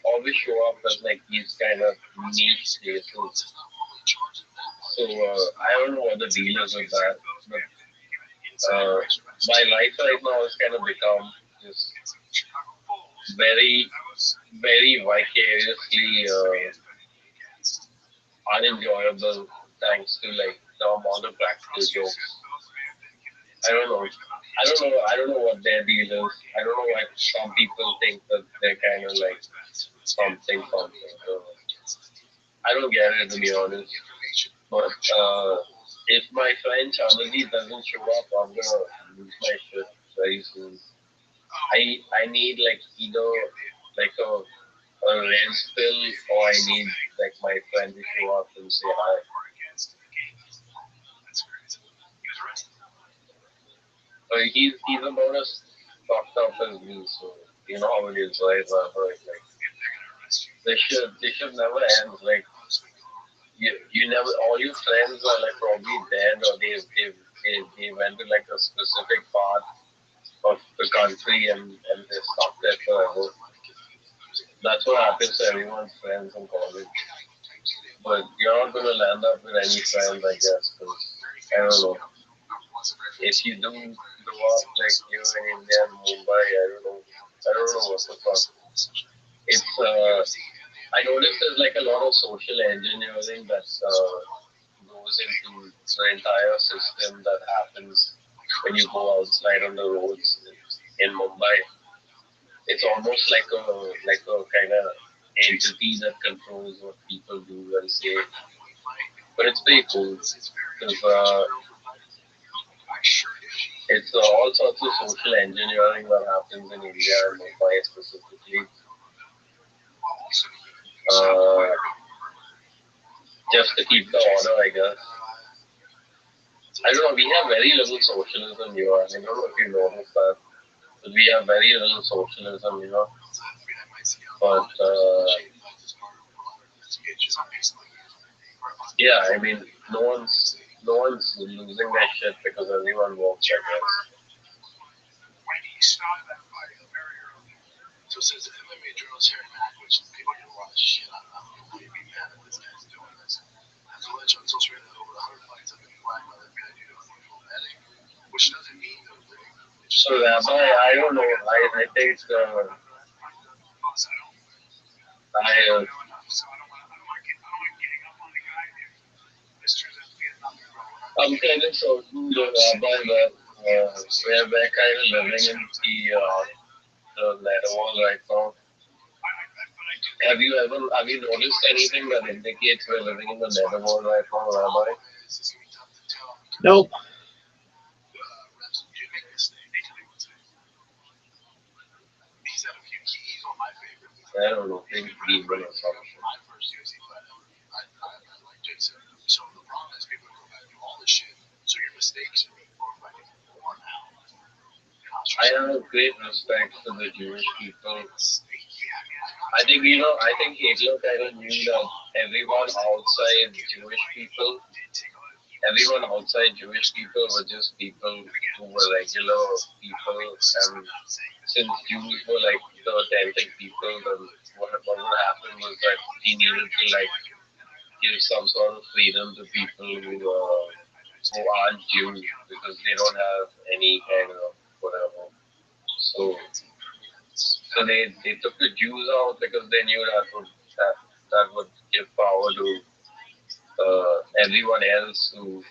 always show up at like these kind of niche places. So I don't know what the deal is with that, but my life right now has kind of become just very, very vicariously unenjoyable thanks to like the amount of practical jokes. I don't know. I don't know what their deal is. I don't know why some people think that they're kind of like something. I don't get it, to be honest. But if my friend Chandraji doesn't show up, I'm gonna lose my shit very soon. I need like either like a red pill or I need like my friend to show up and say hi. He's about as fucked up as me, so you know how it is, right? Like they should never end. Like you never all your friends are like probably dead or they went to like a specific part of the country and they stuck there forever. That's what happens to everyone's friends in college. But you're not gonna land up with any friends, I guess, because I don't know. If you do grow up like you in India and Mumbai, I don't know what the fuck. It's I noticed there's like a lot of social engineering that goes into the entire system that happens when you go outside on the roads in Mumbai. It's almost like a kind of entity that controls what people do and say. But it's pretty cool because it's all sorts of social engineering that happens in India and Mumbai specifically. Uh, just to keep the order, I guess. I don't know. We have very little socialism here. I don't know if you noticed that, but we have very little socialism here. But yeah, I mean, no one's losing their shit because everyone works, I guess. When he started that fight very early. So since the MMA journalist Harry Mack, which people get a lot of shit on, I don't know why you'd be mad at this guy's doing this. As a legend on social media, over 100 fights have been flagged by the guy due to unusual betting, which doesn't mean they're rigged. So Rabbi, I don't know. I think I I'm kind of certain the Rabbi that we're kind of living in the netherworld right now. Have you noticed anything that indicates we're living in the netherworld right now, Rabbi? Nope. I don't know. Maybe people or something. So the problem is people go back and do all this shit. So your mistakes are being glorified even more now. I have great respect for the Jewish people. I think Hitler kind of knew that everyone outside Jewish people were just people who were regular people, and since Jews were like the authentic people, then what would happen was that he needed to like give some sort of freedom to people who aren't Jews because they don't have any kind of whatever. So they took the Jews out because they knew that would give power to everyone else who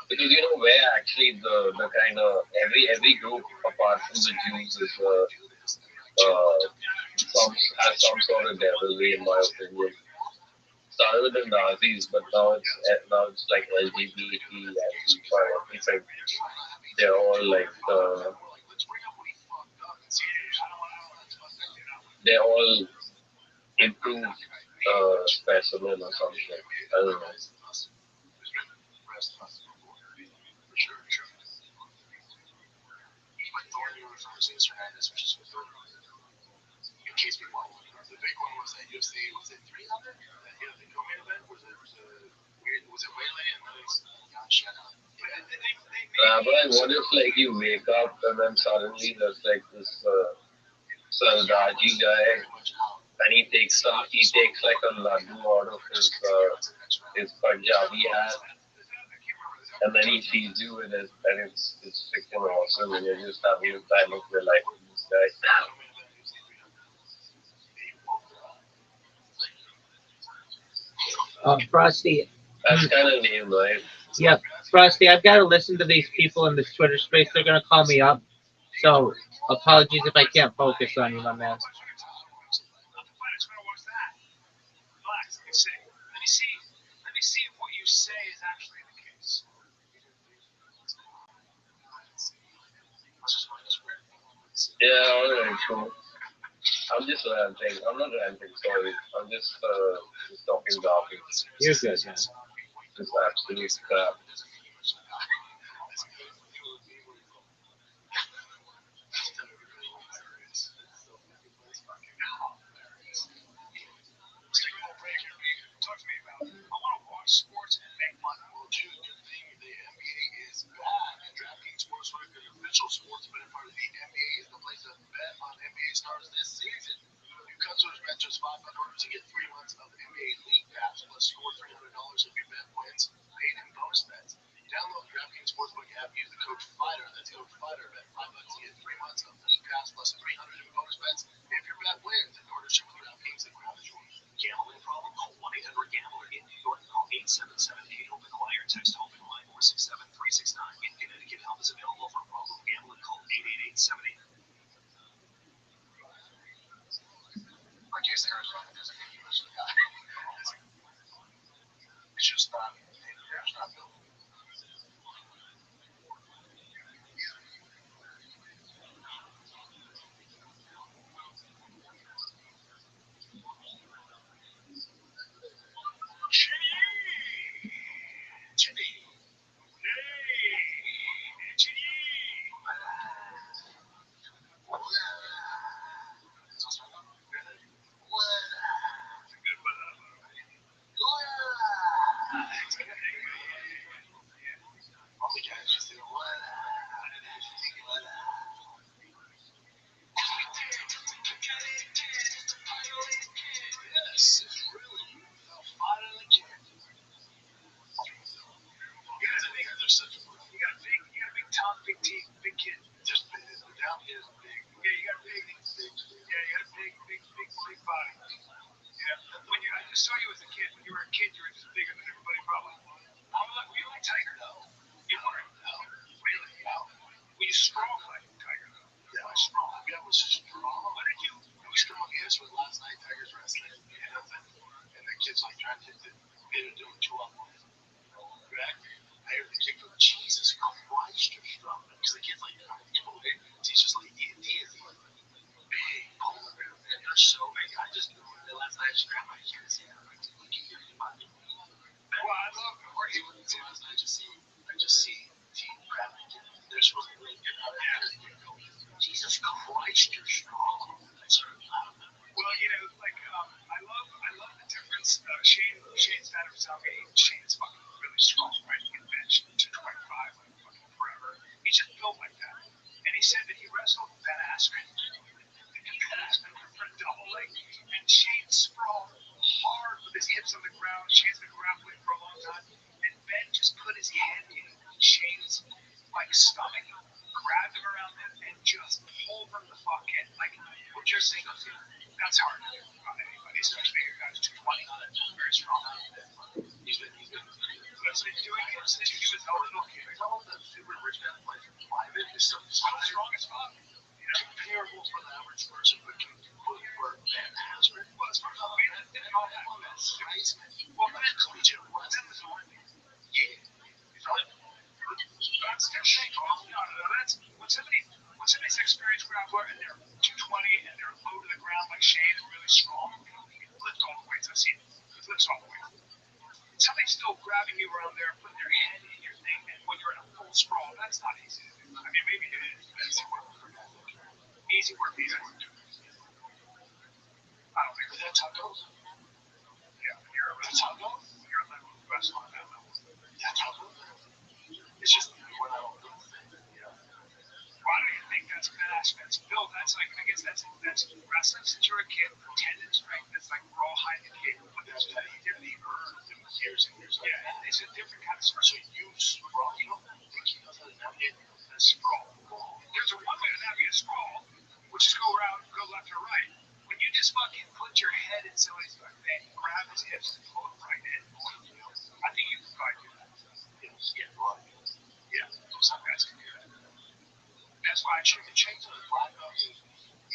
because where actually the kind of every group apart from the Jews is some has some sort of devilry in my opinion. Started with the Nazis, but now it's like LGBT, anti everything. They're all like they're all improved specimen or something. I don't know. In case people are wondering, the big one was that UFC, was it 300? The co-main event? Was it Wele and But what if like you wake up and then suddenly there's like this Sardaji guy and he takes like a laddu out of his Punjabi hat and then he feeds you with it and it's freaking awesome and you're just having the time of your life with this guy. Frosty. That's kind of lame, right? Yeah, Frosty, I've got to listen to these people in this Twitter space. They're going to call me up. So, apologies if I can't focus on you, my man. Let me see what you say is actually the case. Yeah, all right, cool. I'm just ranting. I'm not ranting, sorry. I'm just talking garbage. You're good, man. Just absolute crap. Talk to me about. I want to watch sports and make money. Well, dude, good thing the NBA is bad and DraftKings Sportsbook, the official sports betting part of the NBA, is the place to bet on NBA stars this season. New customers bet just $500 to get 3 months of NBA League Pass, plus score $300 if your bet wins, paid in bonus bets. Download DraftKings Sportsbook app, use the code FIGHTER, that's code FIGHTER, bet $5 to get 3 months of League Pass plus 300 in bonus bets if your bet wins. In partnership with DraftKings and Grab Joy. Gambling problem? Call 1-800-GAMBLER. In New York, call 877-8-HOPE-NY or text HOPE-NY 467-369. In Connecticut, help is available for problem gambling. Call 888-70. I guess there's a big US guy. It's just not, there's not built. Jimmy. Yes, it's really finally can. You got a big tongue, big teeth, big kid. Just down here is big. Yeah, you got a big, big body. Yeah. I just saw you as a kid. When you were a kid, you were just bigger than everybody, probably. Were you like Tiger? No. You weren't? No. Really? No. Were you strong like Tiger? Yeah, I was strong. Yeah, I was strong. What did you? I was strong. Yes, with last night Tiger's wrestling. And the kids like trying to get it doing 2-on-1. Correct? I heard the kid go, Jesus Christ, you're strong. Because the kid's like, he's just like, he is big polar bear. And they're so big. I just knew it last night. I just grabbed my kids. Well, I love it. Or even last night, I just see team grab my kids. They're supposed to be getting out of there. Jesus Christ, you're strong. Well, I love the difference. Shane's dad was telling me Shane's fucking really strong, right? He can bench 225 like fucking forever. He's just built like that. And he said that he wrestled Ben Askren. For a double leg. And Shane sprawled hard with his hips on the ground. Shane's been grappling for a long time. And Ben just put his head in Shane's stomach, grabbed him around him, and just pulled him the fuck in. What you're saying, that's hard to do on anybody, especially a guy who's 220. Very strong. He's been that's what he's doing since he was a little kid. All the super rich guys play private is so strong as fuck. Comparable for the average person, but for Ben Askren was for the and all that mess, right? Well, Ben collegiate was. Yeah. That's their shake off. No. That's when somebody's experienced grappler and they're 220 and they're low to the ground like Shane and really strong, lift all the weights. I've seen it. Lifts all the weights. Somebody's still grabbing you around there, putting their head in your thing, and when you're in a full sprawl, that's not easy to do. I mean, maybe it is. Easy work for that. Easy work for that. I don't think that's how it goes. Yeah, that's how it goes. You're a level wrestler on that level. That's how it goes. It's just what I don't do. Why do you think that's badass? That's built. That's I guess that's wrestling since you're a kid. Tendon strength. That's raw high kid. But there's that he earned years and years. Yeah, and it's a different kind of sprawl. So you sprawl. You don't think he knows how to navigate a sprawl. There's a one way to navigate a sprawl, which is go left or right. When you just fucking put your head in somebody's back and grab his hips and pull it right in, I think you can probably do that. Yeah. Some guys can do that. That's why I check the chains on the black belt. He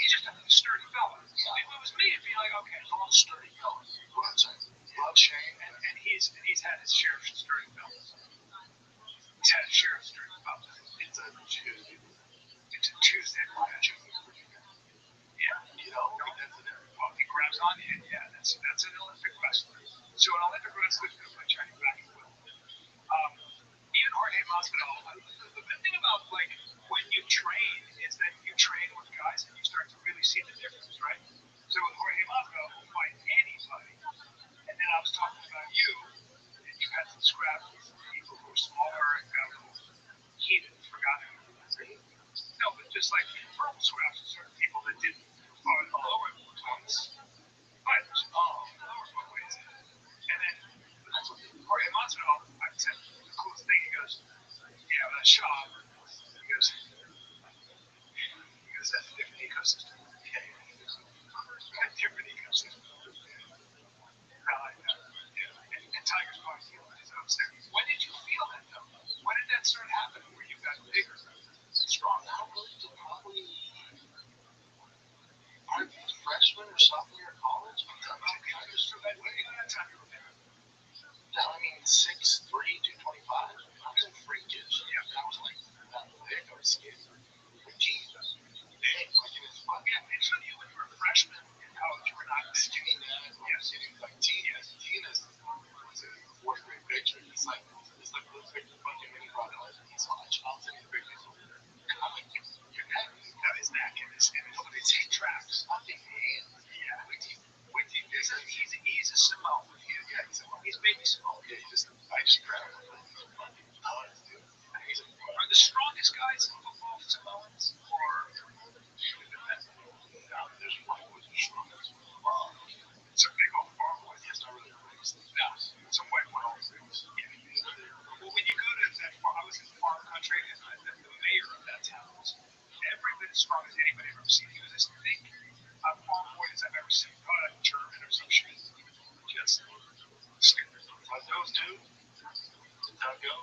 just sturdy fella. If it was me, it'd be like, okay, He's all sturdy fellas. Go ahead, say. Love Shane. and he's had his share of sturdy fellas. He's had his share of sturdy fellas. It's a Tuesday. It's a Tuesday match. Yeah, You know, that's an well, he grabs on you. Yeah, that's an Olympic wrestler. So an Olympic wrestler is going to play Chinese basketball. Even Jorge Masvidal. The good thing about like when you train is that you train with guys and you start to really see the difference, right? So with Jorge Masvidal, will fight anybody. And then I was talking about you, and you had some scraps with people who were smaller and got a little heated, forgot who it was. No, but just like verbal scraps with certain people that didn't fight lower weights. Fighters. Lower weights. And then Jorge Masvidal, I said the coolest thing, he goes, yeah, that shop. He goes, that's a different ecosystem. Yeah, different ecosystem. I like that. Yeah. And Tiger's probably feeling his own stuff. When did you feel that though? When did that start happening where you got bigger and stronger? Probably freshman or sophomore year of college. Okay, just for that way, that time you were bigger. I mean, 6'3", 225. I was freakish. Yeah, I was like that big. I was skinny. Like, Jesus. Big. Like, it was fun. Yeah, and so you, when you were a freshman in college, you were not skinny, man. Yeah, skinny. Like, Tina's was a fourth grade picture. It's like the picture fucking mini brother. He's on a child sitting in the picture. And I'm like, your neck. No, his neck and his hip tracks. Fucking hands. Yeah. Wait till you get it. He's a Samoan. Yeah, he's a He's baby Samoan. Yeah, I just grabbed him. Tons, dude. Are the strongest guys in football Samoans or usually the best? No, there's one who's the strongest. Some big old farm boys. He's not really the biggest. No, some white one old things. Yeah. Well, when you go to that farm, I was in farm country, and the mayor of that town was every bit as strong as anybody I've ever seen. He was as thick a farm boy as I've ever seen. German or some shit. Just stupid. Those two. Doug go.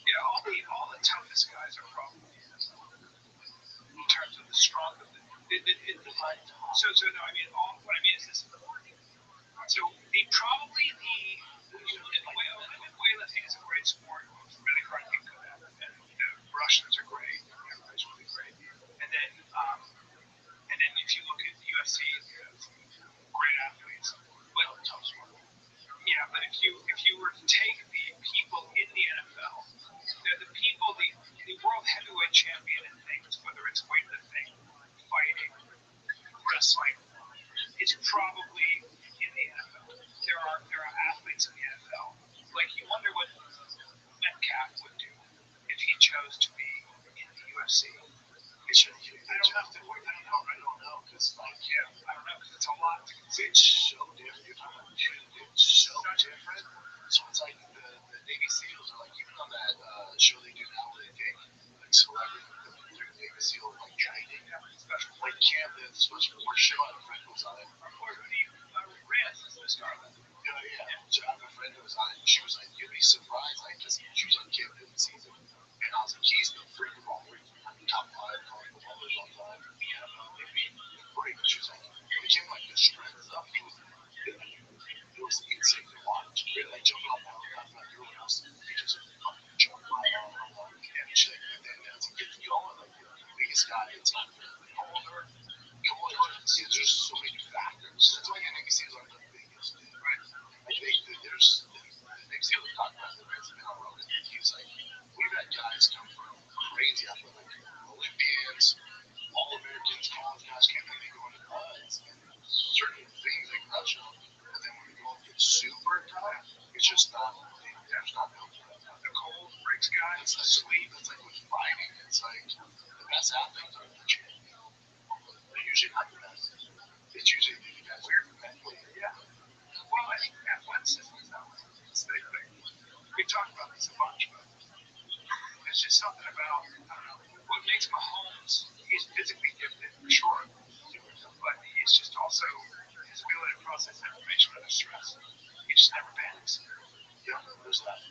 Yeah, all the toughest guys are probably in terms of the strong of the fight. So no, I mean what I mean is this. So Olympic weightlifting is a great sport. It's really hard to get good at, and the Russians are great. Everybody's really great. And then if you look at the UFC, great athletes, but yeah, but if you were to take the people in the NFL, they're the people the world heavyweight champion in things, whether it's weightlifting, fighting, wrestling, is probably in the NFL. There are athletes in the NFL. Like you wonder what Metcalf would do if he chose to be in the UFC. I don't know, because it's a lot to consider. It's so different. It's so different. So it's like the Navy SEALs are like, even on that show they do now where they take like celebrities through Navy SEAL like training, like Camp that's supposed to be more show. I have a friend who was on it. Or who do you Riz is the Scarlet? Yeah. So I have a friend who was on it, and she was like, you'd be surprised, like, because she was on Camp in the season, and I was like, he's the freak of all freaks. Top 5 college footballers all time. They beat great. She was like, you became like the strength stuff. It was insane to watch. Really, like jumping on mountain, that's not doing else. You just fucking jump right on. And she's like, then to get going, like, the biggest guy, it's not older. There's so many factors. That's why Navy SEALs aren't the biggest, right? Like, there's Navy SEALs talking about the Mexican road, and he was like, we've had guys come from crazy athletic Olympians, All-Americans, college guys can't believe they go into buds and certain things like Russia. And then when we go and get super tough, it's just not, there's not built for that. The cold breaks guys, the sleep. It's like with fighting, it's like the best athletes are the champions. They're usually not the best. It's usually the guys who are mentally. Yeah. Well, I think athleticism is that way. It's the big thing. We talked about this a bunch, but it's just something about, I don't know, what makes Mahomes, he's physically gifted for sure, but he's just also his ability to process information under stress. He just never panics. Yeah, there's that.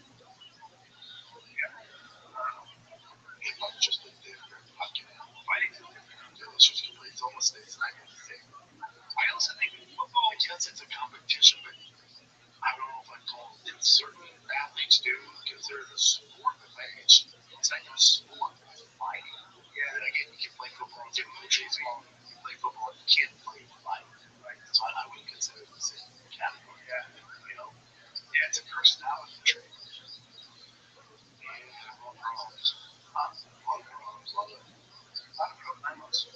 Yeah. It's just a different fucking animal. Fighting's a different concept. It's just it's almost it's not the same. I also think football, yes, it's a competition, but I don't know if I'd call it. Certain athletes do consider it a sport, but it's not even a sport. It's fighting. Yeah, and again, you can play football and baseball. You play football, you can't play fight. Right? So I would consider it the same category. Yeah, you know. Yeah, it's a personality trait. Yeah, all problems. Lot of problems. A lot of problems.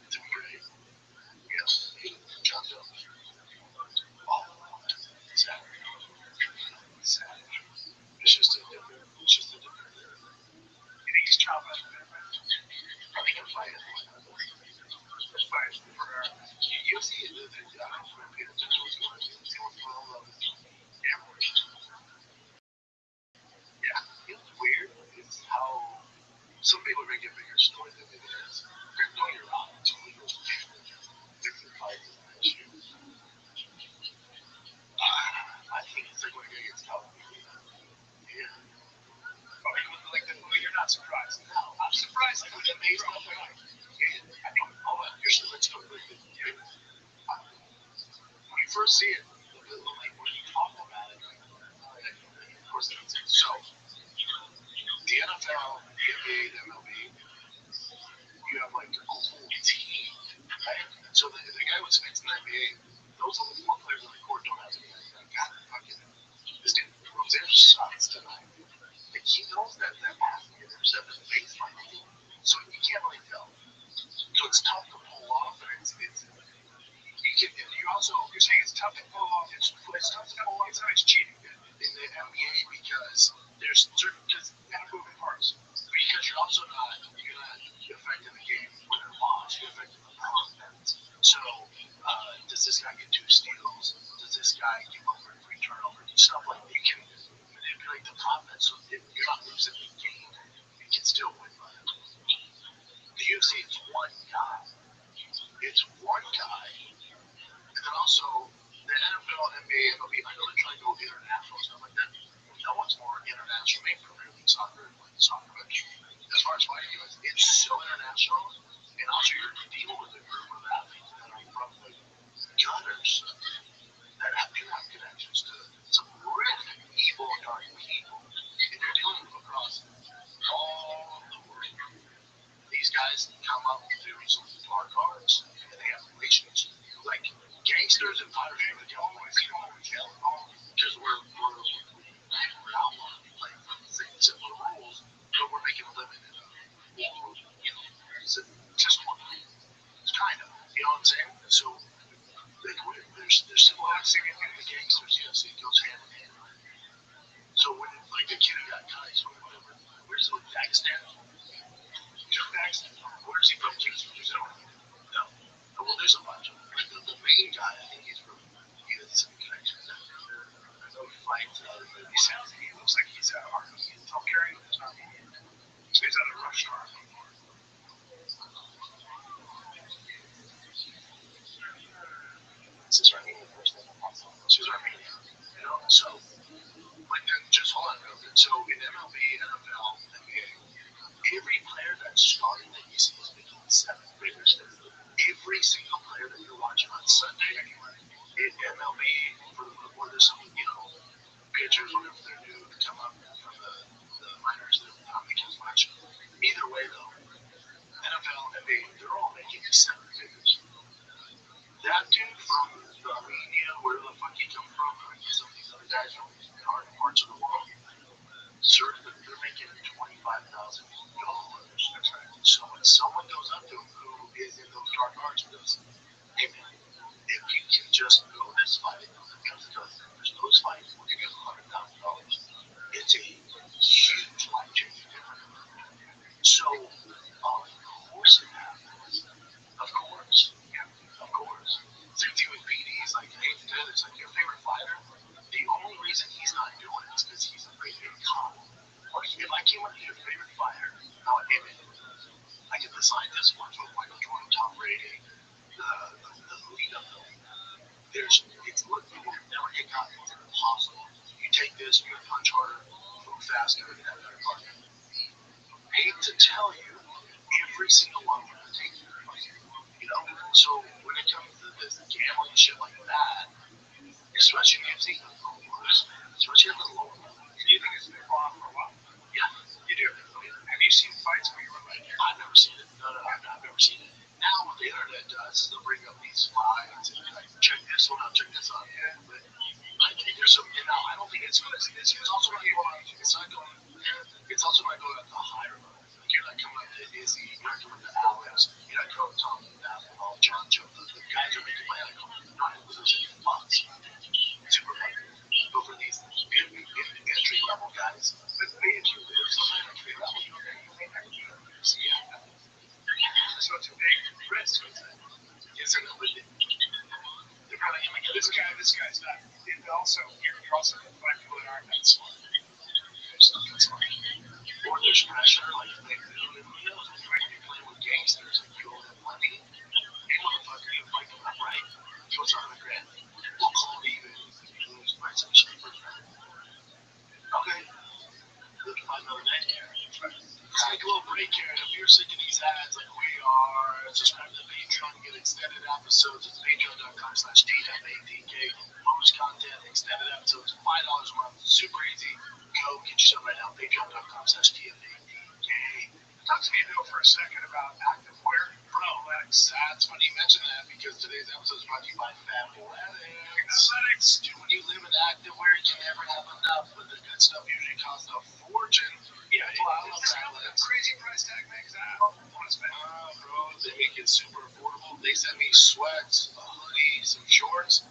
It's a great. Yeah, John Jones. All of that. Saturday. Saturday. It's just a different. It's just a different. You think he's chopping? I think he'll fight it. This fight's for her. You see it. I don't know if we paid attention to what's going on. You see what's going on with cameras. Yeah. You know what's weird is how some people make a bigger story than it is. They're doing your own. It's illegal. Different fights is an issue. I think it's like when a guy gets caught. Yeah. Oh, you're not surprised. No, I'm surprised. Like with the main stuff, like, yeah, I think, let's go. Yeah. When you first see it, like when you talk about it, of course, it's so. The NFL, the NBA, the MLB, you have like a whole team, right? So the guy was fixing the NBA, those only four players on the court don't have any idea. God, fucking, this dude throws their shots tonight. Like he knows that pass to get intercepted the baseline, so you can't really tell. So it's tough to pull off, and you're saying it's tough to pull off. It's tough to pull off. It's not cheating in the NBA because there's certain moving parts. Because you're also not affecting the game win or loss. You're affecting the offense. So does this guy get 2 steals? Does this guy give up a free turnover? Stuff like that. You can manipulate the offense so that you're not losing the game. You can still win. The UFC is one guy. It's one guy. And then also, the NFL, NBA, MLB, I know they're trying to go international and stuff like that. No one's more international, maybe Premier League soccer and soccer, but as far as fighting goes, it's so international. And also, you're dealing with a group of athletes that are from the gutters that do have connections to some really evil, dark people. And you're dealing with across all the world. These guys come up through some dark arts, and they have relationships. Like gangsters and pirates, they always kill because we're outlawed, like simple rules, but we're making a living in it's just one. It's kind of, you know what I'm saying? So there's civil acts in the gangsters, yes, it goes hand in hand. So when like the kid who got cut, or whatever, where's the Pakistan? Pakistan. Where's he from? No. Well, there's a bunch of them. The main guy, I think he's from. He has some connections. There's no fight. He looks like he's at Arkham. He's not carrying his arm. So he's at a Rothschild'S. This is Armenian person. This is Armenian. You know, so like just hold on real quick. So in MLB, NFL, NBA, every player that's starting that you see is making 7 figures. Every single player that you're watching on Sunday in MLB, or there's some, pitchers, whatever they're new to come up from the minors that are not making as much. Either way, though, NFL, NBA, they're all making 7 figures. That dude from Armenia, where the fuck he come from, some of these other guys from hard parts of the world, they're making $25,000. That's right. So when someone goes up to him who is in those dark arts and goes, hey man, if you can just go this fight, because there's those fights where you get $100,000, it's a huge life changing difference. So, of course it happens. Of course. Yeah, of course. Same thing with BD. He's like, hey, dude, it's like your favorite fighter. The only reason he's not doing it is because he's afraid to get caught. Or if I came up to your favorite fighter, now I can design this one for Michael Jordan, Tom Brady, the lead up. It's look, you will never get caught. It's impossible. You take this, you're gonna punch harder, move faster, and have better partner. Hate to tell you, if every single one would take you. You know? So when it comes to this gambling and shit like that, especially in UFC, especially at the lower level. Do you think it's been on for a while? Yeah, You do. Have you seen fights where you were like, I've never seen it. No, I've never seen it. Now what the internet does is they'll bring up these fights and like, check this one out, check this out. Yeah, but I think there's some. You know, I don't think it's good. It's also not going. It's not going. It's also not going at the higher level. Like you're not coming up to Izzy, you're not coming to Alex, you're not coming to Tom Basketball, John Joe. The guys are making money like $9 super money. But for these entry level guys, but they you sometimes entry level. Yeah. so it's a big risk? Yes, I know, but they're probably gonna get This guy's not. And also, you're also going to find people that aren't that smart. or there's pressure, like if they who knows when you're playing with gangsters and you owe them money, hey motherfucker, you fight them up right, you go $100,000. We'll call it even if you lose by some shit for that. Okay. Look at another day. Let's take a little break here, and if you're sick of these ads like we are, subscribe to Patreon and get extended episodes. It's patreon.com/DFATK. Bonus content, extended episodes, $5 a month, super easy. Go get yourself right now, patreon.com/DFATK. Talk to me, Bill, for a second about activewear. Bro, that's funny you mention that because today's episode is brought to you by Fabletics. Dude, when you live in activewear, you can never have enough, but the good stuff usually costs a fortune. Yeah, I love Fabletics. Crazy price tag makes that. What's been? Bro, they make it super affordable. They sent me sweats, a hoodie, some shorts.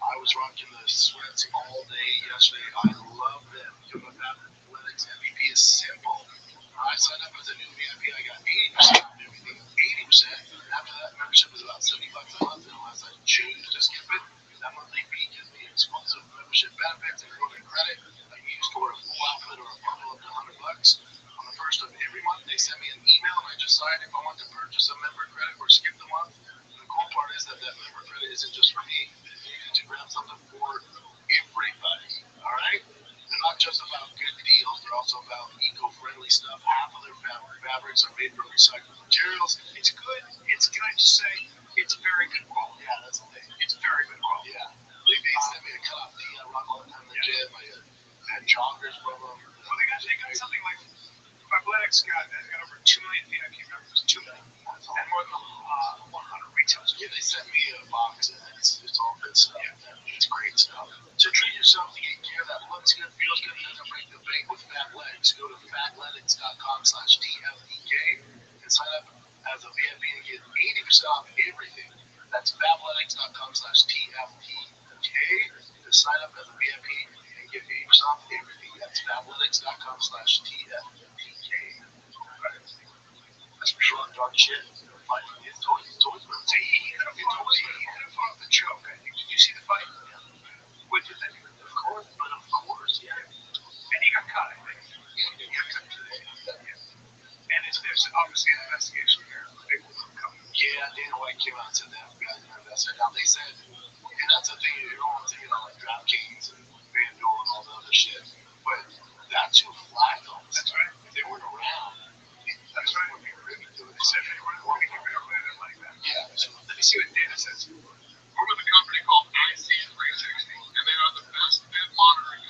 I was rocking the sweats all day yesterday. I love them. Doing my Fabletics MVP is simple. I signed up as a new VIP. I got 80% off everything. 80%. After that, membership is about $70 a month. And unless I choose to skip it, that monthly fee gives me exclusive membership benefits, including credit. I can use toward a full outfit or a bundle up to $100. On the first of every month, they send me an email, and I decide if I want to purchase a member credit or skip the month. The cool part is that member credit isn't just for me. You get to grab something for everybody. All right? They're not just about good deals. They're also about eco-friendly stuff. Half of their fabrics are made from recycled materials. It's good. Can I just say, it's very good quality. Yeah, that's the thing. It's very good quality. Yeah. They sent me a cut-off tee. I rock all the time in the gym. I had joggers from them. Well, they got something like Fabletics got over 2 million VIP members. 2 million. And more than 100 retail stores. Yeah, they sent me a box, and it's all good stuff. Yeah, it's great stuff. So treat yourself to get gear that looks good, feels good, and doesn't break the bank with Fabletics. Go to fabletics.com/DFDK and sign up as a VIP and get 80% off everything. That's fabletics.com/TFDK to sign up as a VIP and get 80% off everything. That's fabletics.com/TFDK. That's for sure. Dark shit. It's toys. So he could have fought the joke. Did you see the fight? With the thing? Of course, yeah. And he got caught, I think. He got cut today. And there's obviously an investigation here. Big one coming. Yeah, Dana White came out and said that guys are invested. Now they said, and that's the thing, you don't want to get on like DraftKings and FanDuel and all the other shit, but that's who flagged them. That's right. If they weren't around, that's right. Would be really good. They said they were going to get rid of their money back. Yeah. So let me see what Dana says. We're with a company called IC360, and they are the best bid monitoring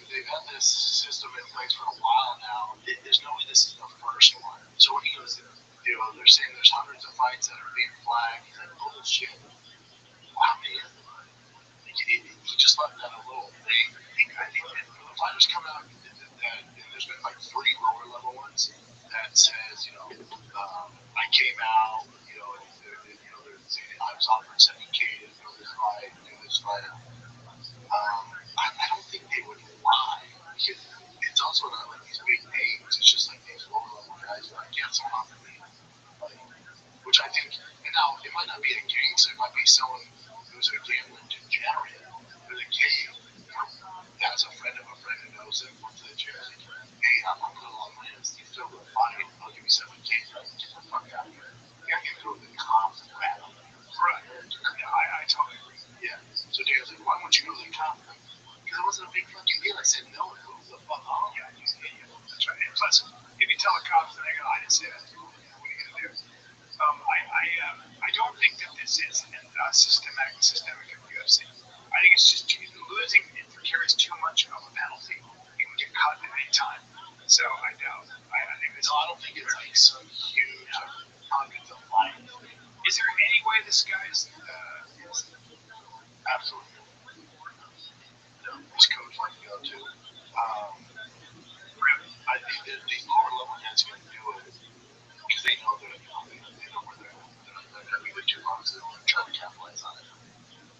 they've had this system in place for a while now. There's no way this is the first one. So when he goes, they're saying there's hundreds of fights that are being flagged. He's like, bullshit. Well, how many is there? He just left that a little thing. I think that when the fighters come out, there's been like 3 lower level ones that says, I came out, they're saying I was offered 70K to do this fight, I don't think they would lie because it's also not like these big names. It's just like these lower level guys who are like, yeah, someone offered me, which I think. And now it might not be a gangster. It might be someone who's a gambling degenerate with a game. That's a friend of a friend who knows him. Went to the gym. Hey, I'm a little on my hands. You still look fine. I'll give you 7K. Get the fuck out of here. You're not gonna go to the cops and battle. Right. Yeah, I totally agree. Yeah. So Dale's like, why won't you go to the cops? Because it wasn't a big fucking deal. I said no. Who the fuck on? Yeah, he's an idiot. That's right. And plus, if you tell the cops, then they go, I didn't say that. What are you gonna do? I don't think that this is systemic in the UFC. I think it's just losing carries too much of a penalty. You can get caught at any time. So I doubt. I think this. No, I don't think it's like some huge hundreds of lines. Is there any way this guy's absolutely? No, his coach might go too. I think that the lower level guys are going to do it because they know where they're going to be the 2 months and try to capitalize on it.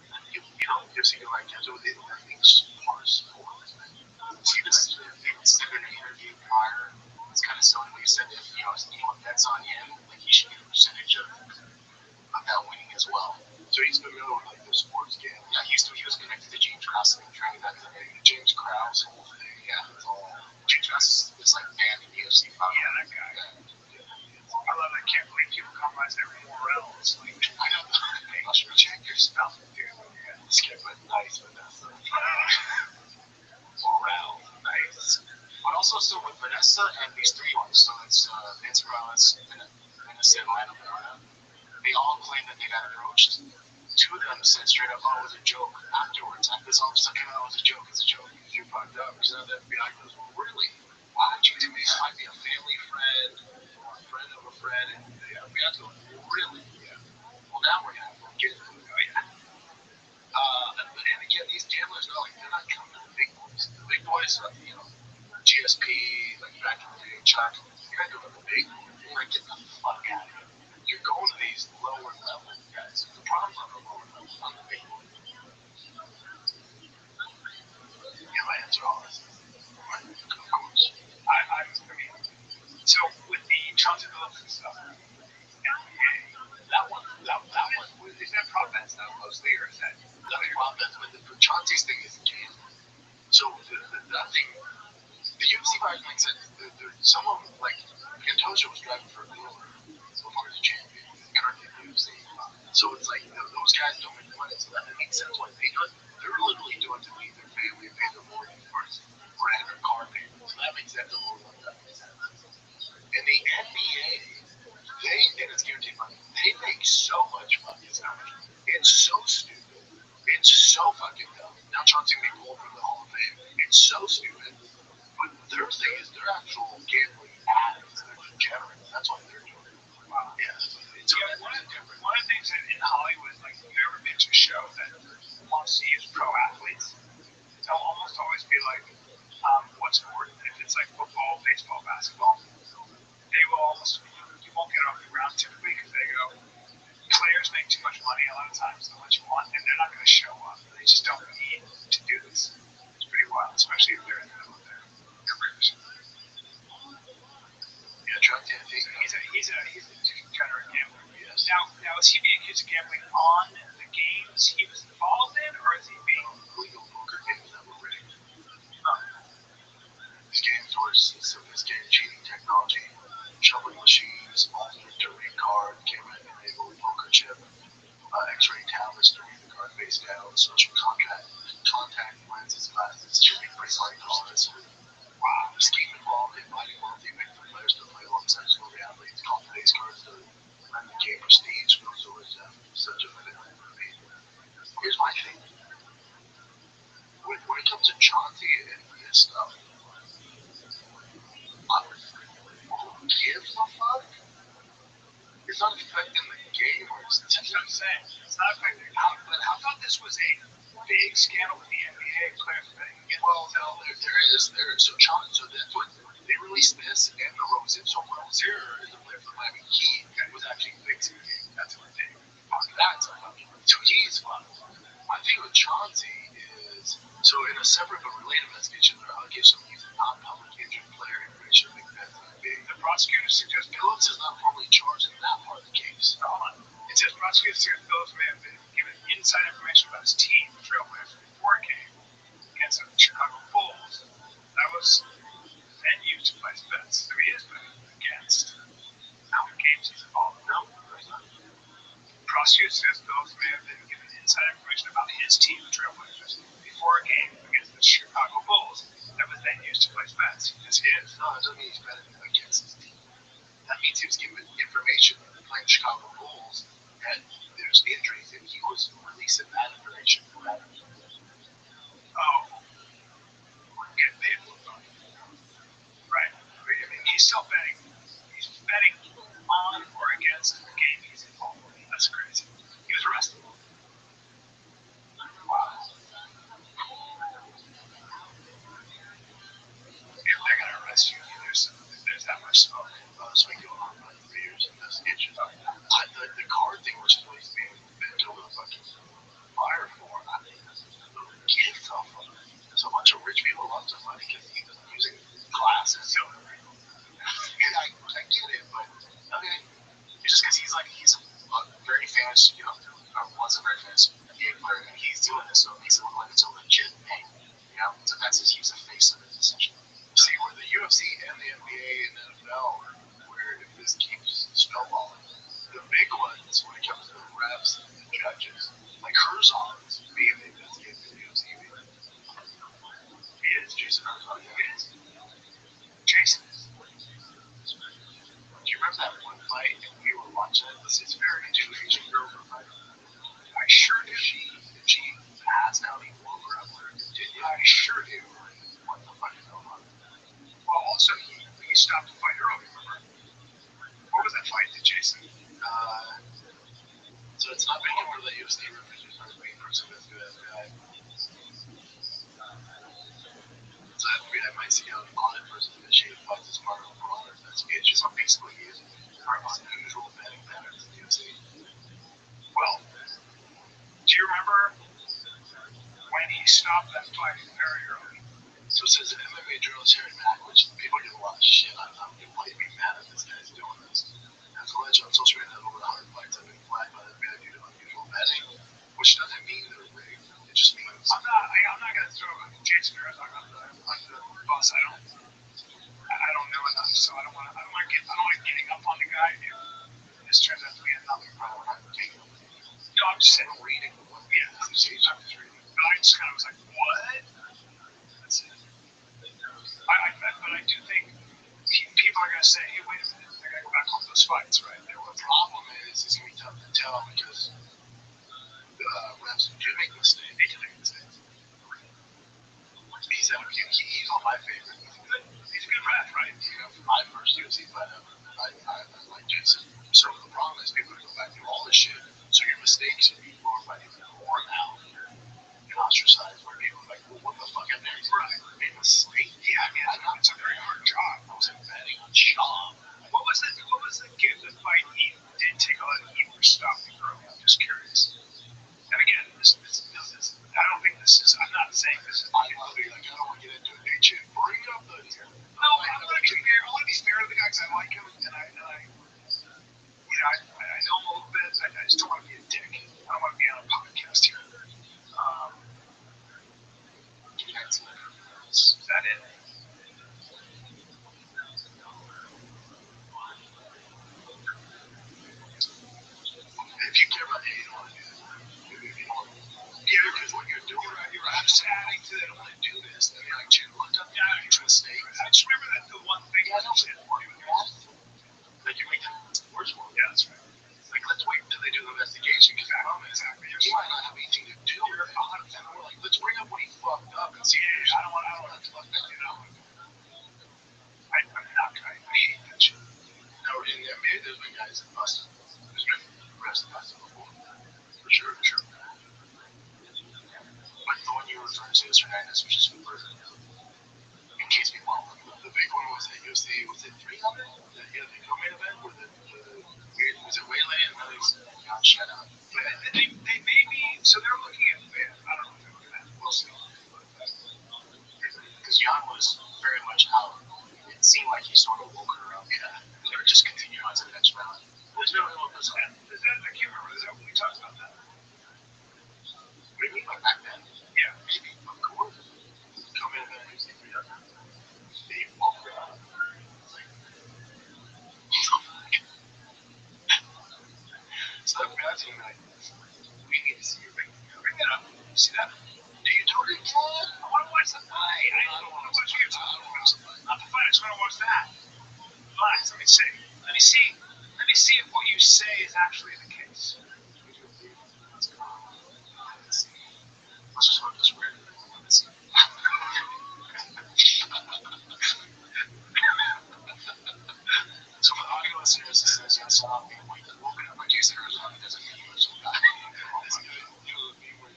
And you've seen it like that. So I think it's part of sport. See, this instead of an interview prior, it's kind of silly when you said if anyone bets on him, like he should get a percentage of that winning as well. So he's familiar with like the sports game. Yeah, he was connected to James Krause and training that James Krause whole thing. Yeah, it's all. James Krause is like banned in UFC 5. Yeah, that guy. Yeah. I love it. I can't believe people compromise their morale. It's like, I know. Hey, you should check your stuff, dude. Yeah. Skip it nice, Vanessa. Morale, nice. But also, so with Vanessa and these 3 ones, so it's Vince Morales, Vanessa, and Lana Morana, they all claim that they got approached. 2 of them said straight up, oh, it was a joke afterwards. After this all stuff came out, it was a joke. It's a joke. You fucked up because now the FBI goes, well, really? Why would you do this? It might be a family friend or a friend of a friend, and the FBI goes, really? Yeah. Well, now we're gonna get it. Oh, yeah. And again, these gamblers are like, they're not coming to the big boys. The big boys are, GSP, like back in the day, Chuck. You're not going to the big boys. You're like, get the fuck out of here. You're going to these lower level guys. The problem's on the lower level, not the big boys. Yeah, my answer all is, of course. I mean, so with the Chauncey Billups and stuff, that one, is that prop bets now mostly, or is that prop bets? But the Chauncey's thing is a game. So that thing, the UFC fight makes sense. Someone like Pantoja was driving for a Uber before he was a champion, currently in the UFC. So it's like those guys don't make money, so that makes sense why they do it. They're literally doing to feed their family and pay their mortgage or have their car paid. So that makes sense. That makes sense. In the NBA, and it's guaranteed money. They make so much money. It's so stupid. It's so fucking dumb. Now Chauncey may pull from the Hall of Fame. It's so stupid. But their thing is they're actual gambling addicts. They're degenerates. That's what they're doing. Wow. Yeah. one of the things that in Hollywood, like, if you ever been to a show that wants to use pro athletes, they'll almost always be like, what's sport? If it's like football, baseball, basketball, they will almost, you won't get off the ground typically because they go, players make too much money a lot of times than what you want, and they're not going to show up. They just don't need to do this. It's pretty wild, especially if they're in the middle of their careers. Yeah, Chauncey, I think he's a degenerate gambler. Yes. Now, is he being accused of gambling on the games he was involved in, or is he being legal poker games that were rigged? These games were sophisticated cheating technology, shuffling machines, alternate to read card, camera-enabled poker chip, X-ray tablets to read the card face down, social contact lenses, glasses, chipping precise cards. Wow, the scheme involved inviting wealthy victim players to play alongside celebrity athletes, called face cards to lend the game prestige, goes over such a minute. Here's my thing. When it comes to Chauncey and this, saying. It's not affecting. But how about this was a big scandal with the NBA players betting? Well, no, there is. So that's what they released this, and DeRozan. So Rozier is a player for the Miami Heat that was actually fixing the game. That's what they. That's so he's fun. My thing with Chauncey is so in a separate but related investigation, there are allegations of using non-public injured player information. I think that's big. The prosecutor suggests Phillips is not formally charged in that part of the case. Hold on. It says prosecutors suggest Phillips may have been given inside information about his team, the Trailblazers, before a game against the Chicago Bulls. That was then used to place bets. So he is betting against. How many games he's involved in? No, there's not. Prosecutor says Phillips may have been given inside information about his team, the Trailblazers, before a game against the Chicago Bulls. That was then used to place bets. Yes, he is. No, that doesn't mean he's betting against his team. That means he was given information playing the Chicago Bulls that there's injuries, and he was releasing that information. Oh, we're getting paid for it. Right. I mean, he's still betting. He's betting on or against the game he's involved in. That's crazy. He was arrested. Wow. If they're gonna arrest you, there's that much smoke. So we go on for 3 years investigation. The card thing was supposed to be bent over the fucking fire for. I mean, gift off of it. There's a bunch of rich people who lost their money because he was using glasses. So, and I get it, but I mean, it's just because he's a very famous, or was a very famous NBA player, and he's doing this, so it makes it look like it's a legit thing. So that's his use of face of it, essentially. See, where the UFC and the NBA and the NFL, where if this keeps snowballing, the big ones when it comes to the refs and the judges, like Herzog is being investigated in the UFC. He is. Jason Herzog, He is. Jason is. Do you remember that one fight and we were watching it? This very two Asian girls were fighting. I sure do. She passed out, he woke her up. I sure do. What the fuck is going on? Well, also, he stopped the fight early, remember? What was that fight that Jason? So it's not making for the UFC refugees are being pursued as good as the guy. So that would be that might see how the audit versus initiated fights as part of a broader investigation. So basically, he is part of unusual betting patterns in the UFC. Well, do you remember when he stopped that fight very early? So it says an MMA journalist Harry Mack, which people get a lot of shit on. Why you be mad at this guy's doing this? As alleged on social media that over 100 fights have been flagged by the NBA due to unusual betting, which doesn't mean they're rigged. It just means I'm not gonna throw Jason Herzog on the bus. I don't know enough, so I don't want getting up on the guy. If this turns out to be another problem, I'm not taking him. No, I'm just saying. reading. Yeah, I'm just reading. But I just kind of was like, what? That's it. But I do think people are going to say, hey, wait a minute, they're going to go back over those fights, right? The problem is, it's going to be tough to tell because refs do make mistakes. They can make mistakes. He's on my favorite. He's a good ref, right? My first UFC fight ever. I like Jason. So the problem is people are going to go back through all this shit. So your mistakes will be glorified even more now. You're ostracized where people are like, well, what the fuck am I doing? Right. I made a mistake. Yeah, I mean, it's a very hard job. I was betting on Shaw. What was the fight he did take a lot of heat for stopping early? I'm just curious. And again, I don't think this is. I'm not saying this is. I don't want to get into it. Hey, Chip, bring up the. No, I'm going to be fair. I want to be fair to the guys. I like him, and I know him a little bit. I just don't want to be a dick. I don't want to be on a podcast here. Is that it? If you care about it, you don't want to do this. Yeah, because what you're doing, I'm just adding to that. I want to do this. And you're like, Chip, look up the huge mistake. I just remember that the one thing I don't say for you. Like you make it worse for them. Yeah, that's right. Like, let's wait until they do the investigation because the problem is you might not have anything to do with it. And we're like, let's bring up what he fucked up and see. I don't want to fuck that, I'm not going to hate that shit. No, in the NBA, there's been guys that busted. There's been refs that busted before. UFC yesterday night, which is super. In case people don't know, the big one was at UFC, was it 300? The co-main event, or was it Waylay and Millie got shut out? They may be, so they're looking at, I don't know if they're looking at, we'll see. Because Jan was very much out. It seemed like he sort of woke her up. Yeah. Or just continued on to the next round. There's no real business. I can't remember. Is that when we talked about that? What do you mean, like back then? Yeah, maybe. Of course. Come in and UFC 300. They woke her up. So I'm asking, like, we need to see your ring. Bring it up. See that? Do you do it? I want to watch the fight. I don't want to watch your time. Not the fight. I just want to watch that. Relax. Let me see. Let me see. Let me see if what you say is actually the case. Let's just run this weird. Let's see. So for the audio listeners, it says, yes, I'll be woken up by Jason Arizona. It doesn't mean he was some guy. It's good. It would be weird.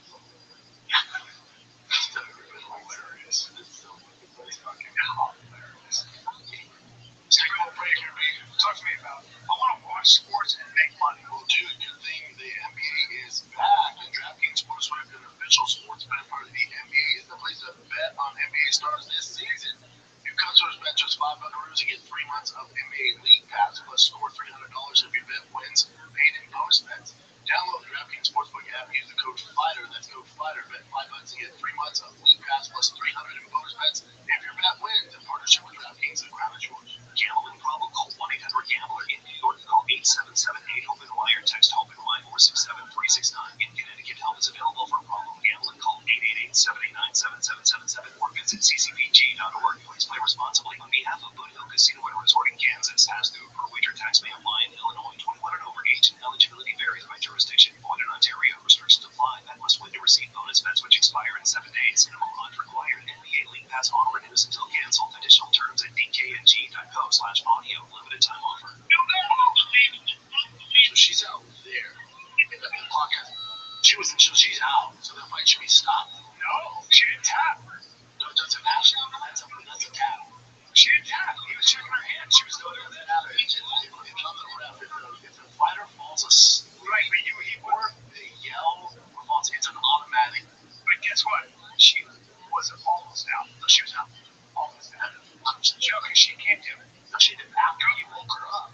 That's hilarious. It's so fucking hilarious. Let's take a little break here, man. Talk to me about, I want to watch sports and make money. Well, dude, good thing the NBA is back. And DraftKings Sportsbook, an official sports betting part of the NBA, is the place to bet on NBA stars this season. New customers bet just $5 and get 3 months of NBA League Pass, plus score $300 if your bet wins, paid in bonus bets. Download the DraftKings Sportsbook app, use the code FIGHTER, that's code FIGHTER, bet $5 and get 3 months of League Pass plus $300 in bonus bets. If your bet wins, in partnership with DraftKings, the crown is yours. Gambling problem? Call 1-800-GAMBLER. In New York, call 877-8-HOPE-NY or text HOPE-NY 467-369. In Connecticut, help is available for problem gambling. Call 888-789-7777 or visit ccpg.org. Please play responsibly. On behalf of Boot Hill Casino and Resort in Kansas, pass-through per wager tax may apply in Illinois. 21 and over age and eligibility varies by jurisdiction. Void in Ontario. Restrictions apply. Bet must win to receive bonus bets which expire in 7 days. Minimum odds required. NBA League Pass auto renews until canceled. Additional terms at dkng.co/audio. Limited time offer. So she's out there in the pocket. She's out. So that fight should be stopped. No, she didn't tap. No, that's a match. That's a tap. She didn't tap. He was checking her hand. She was still doing that. It's on the ref. If the fighter falls asleep, right? But he wore the yell. It's an automatic. But guess what? She was almost out. No, she was out. Almost out. I'm just joking. She came to him. No, she didn't. After he woke her up.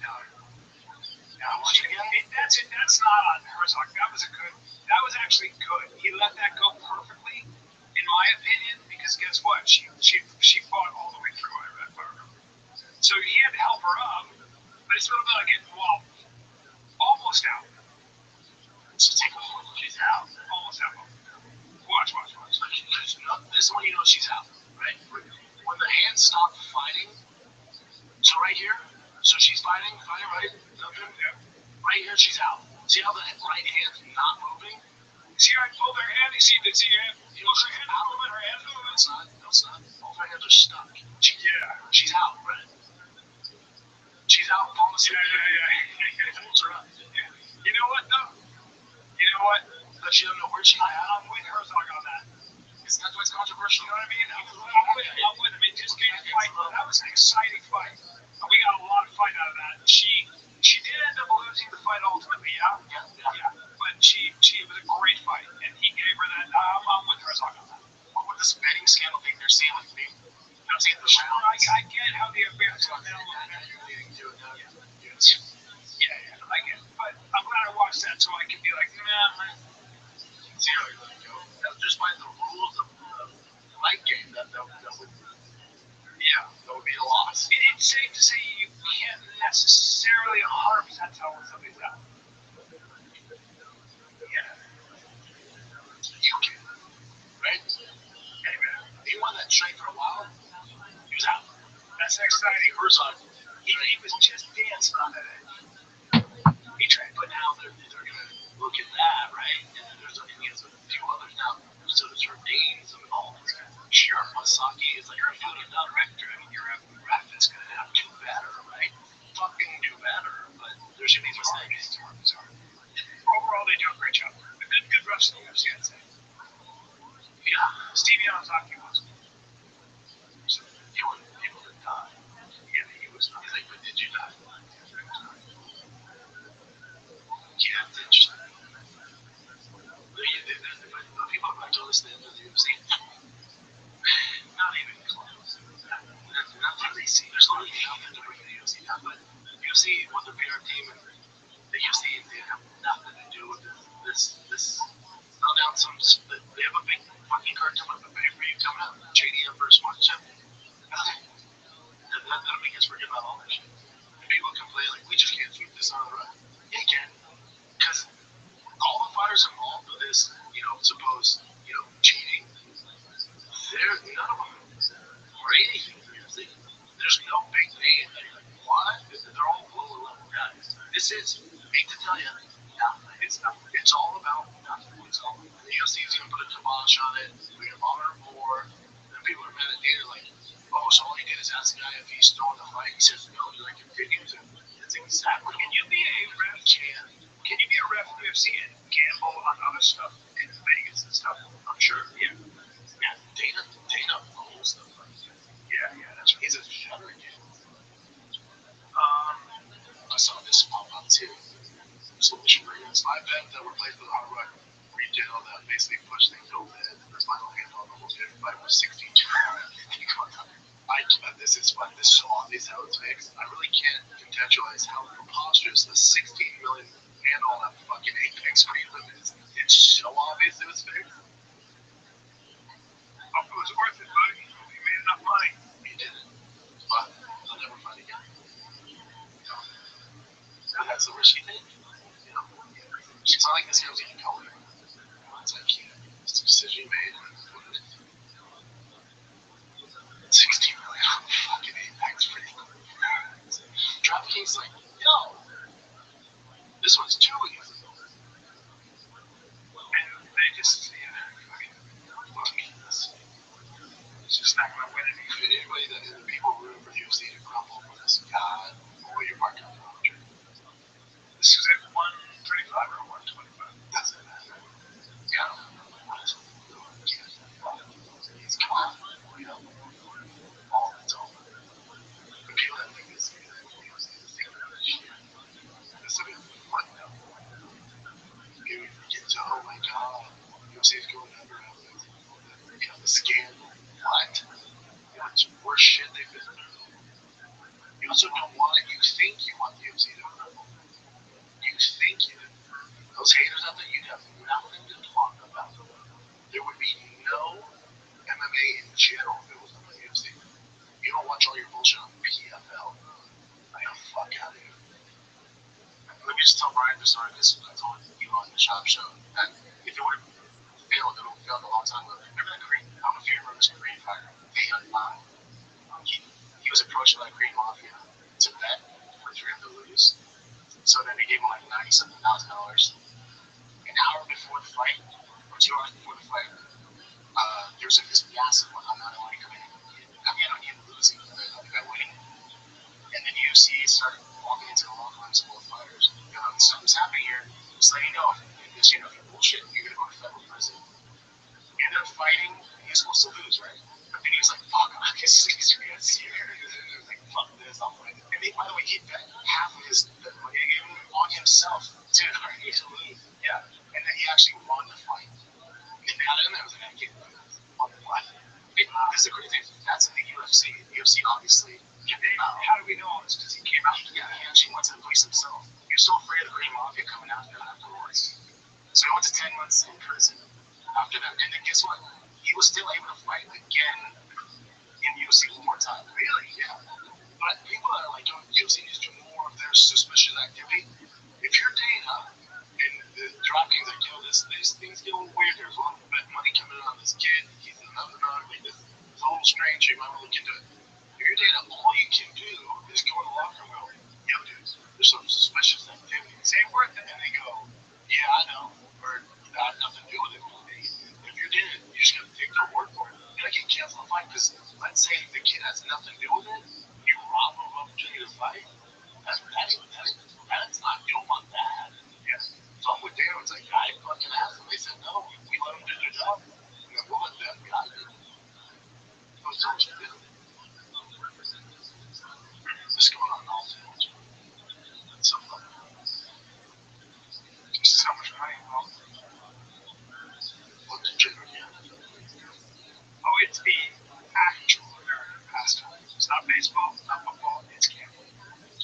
That's not on Herzog. That was actually good. He let that go perfectly, in my opinion, because guess what? She fought all the way through. So he had to help her up, but it's sort of like getting almost out. So take a look. She's out. Almost out. Watch. This is when you know she's out, right? When the hands stop fighting. So right here, so she's fighting, right? Nothing. Yeah. Right here, she's out. See how the right hand's not moving? See how I pulled her hand? You see her hand? You know, her hand moving, her hand moving? No, it's not. Both her hands are stuck. She's out, right? She's out, falling asleep. Yeah. Pulls her up. Yeah. You know what, though? But she doesn't know where she's at. I'm with Herzog on that. That's why it's controversial. You know what I mean? I'm with him. It just came to fight. That was an exciting fight. We got a lot of fight out of that. She did end up losing the fight ultimately, yeah. But it was a great fight, and he gave her that. I'm with Herzog on that. But with this betting scandal thing they're saying with me, I'm saying the round. I get how the affairs are now. Yeah, I get it. But I'm glad I watched that so I can be like, nah. See how you're going to go. Just by the rules of the fight game, that would be a loss. It's safe to say you can't necessarily 100% tell when somebody's out. Yeah. You can, right? Anyway, he won that fight for a while. He was out. That's exciting. Herzog, he was just dancing on that edge. He tried, but now they're going to look at that, right? And there's a few others now. So there's Jordanes and all these guys. Sure, Masaki is like you're a fucking director. I mean, you're a ref that's going to have to do better, right? Fucking do better, but there should be mistakes. It's hard. Overall, they do a great job. Good refs in the UFC, I'd say. Yeah, Stevie Young's UFC. There's literally nothing to bring the UFC down, but UFC with their PR team and the UFC, they have nothing to do with this. They'll announce some. They have a big fucking card coming up, a pay-per-view coming up. JDM versus Marchand. Okay. That'll make us forget about all that shit. And people complain like we just can't sweep this on the run. Yeah, you can, because all the fighters involved with this, supposed, cheating, none of them or anything. There's no big name. Why? They're all lower level guys. This is, hate to tell you, nothing. It's nothing. It's all about nothing. It's all. The UFC is gonna put a kibosh on it. We're gonna honor more. And people are mad at Dana like, oh, so all he did is ask the guy if he's throwing the fight. He says no. You're like, continue to. That's exactly. Can you be a ref? Can you be a ref in UFC and gamble on other stuff in Vegas and stuff? I'm sure. Yeah. Yeah. Dana owns the fight. Yeah, that's right. He's a veteran. I saw this pop up too. Solution Brands. I bet that we're playing for the Hard Rock retail that basically pushed things over the edge. There's my hand on almost 55 or 62. This is fun. This is so obvious how it's fixed. I really can't contextualize how preposterous the 16 million handle on that fucking Apex screen limit is. It's so obvious it was fixed. Oh, it was worth it, buddy. You made enough money. He did it. But I'll never fight again. And that's the risk you take. It's not like this guy was getting color. It's like, it's a decision you made. 16 million on fucking Apex pretty cool. DraftKings like, yo, this one's too easy. And they just, it's just not going to win anything. Anybody that is people rooting for UFC to crumble for this, God, or your market manager. This is at 135 or 125. Doesn't matter. Yeah. He's gone. All it's over. The people that think this is this will be fun though. You get to, oh my God, UFC is going under. The scandal. What? It's worse shit they've been through. You also don't want it. You think you want the UFC to crumble. You think you do. Those haters out there, you'd have nothing to talk about. There would be no MMA in general if it was on the UFC. You don't watch all your bullshit on PFL. Like, fuck out of here. Let me just tell Brian this story because I told you on the shop show that if it would have failed, it would have failed a long time ago. Remember that Korean? I don't know if you remember this Korean fighter, Dae Young. He was approached by the Korean Mafia to bet for him to lose. So then they gave him like $97,000. An hour before the fight, or 2 hours before the fight, there was like this massive amount of money coming in. I mean, on him losing, the guy winning. And then UFC started walking into the locker rooms of both fighters. Something's happening here. Just letting you know, if you bullshit, you're gonna go to federal prison. He ended up fighting. He was supposed to lose, right? But then he was like, fuck, I'm gonna get 6 grand here. He was like, fuck this, I'll fight it. And by the way, he bet half of his money on himself to lose. Yeah. And then he actually won the fight. And now I was like, I can't do this. What? This is the crazy thing. That's in the UFC. The UFC obviously. How do we know all this? Because he came out. Yeah, he actually went to the police himself. He was so afraid of the Korean Mafia coming after him afterwards. So he went to 10 months in prison after that. And then guess what? He was still able to fight again in UFC one more time. Really? Yeah. But people are like, UFC needs to do more of their suspicious activity. If you're Dana and the DraftKings like, this thing's getting weird. There's a lot of money coming in on this kid. He's another like this. It's a little strange. You might want to look into it. If you're Dana, all you can do is go in the locker room and go, yo, dudes, there's some suspicious activity. Say it worth it. And they go, yeah, I know. Or that had nothing to do with it. If you're Dana, you just got to take their word for it. You gotta get canceled the fight because let's say the kid has nothing to do with it. You rob him of opportunity to fight. That's not, you don't want that. Yes. So I'm with Dana, it's like, I fucking asked them. They said, no, we let them do their job. And then we'll let them get out of here. Those don't you do. This is going on all too much. It's so fun. Just so much money involved. What's the trigger again? Oh, it's the actual American pastime. It's not baseball, not football. It's gambling.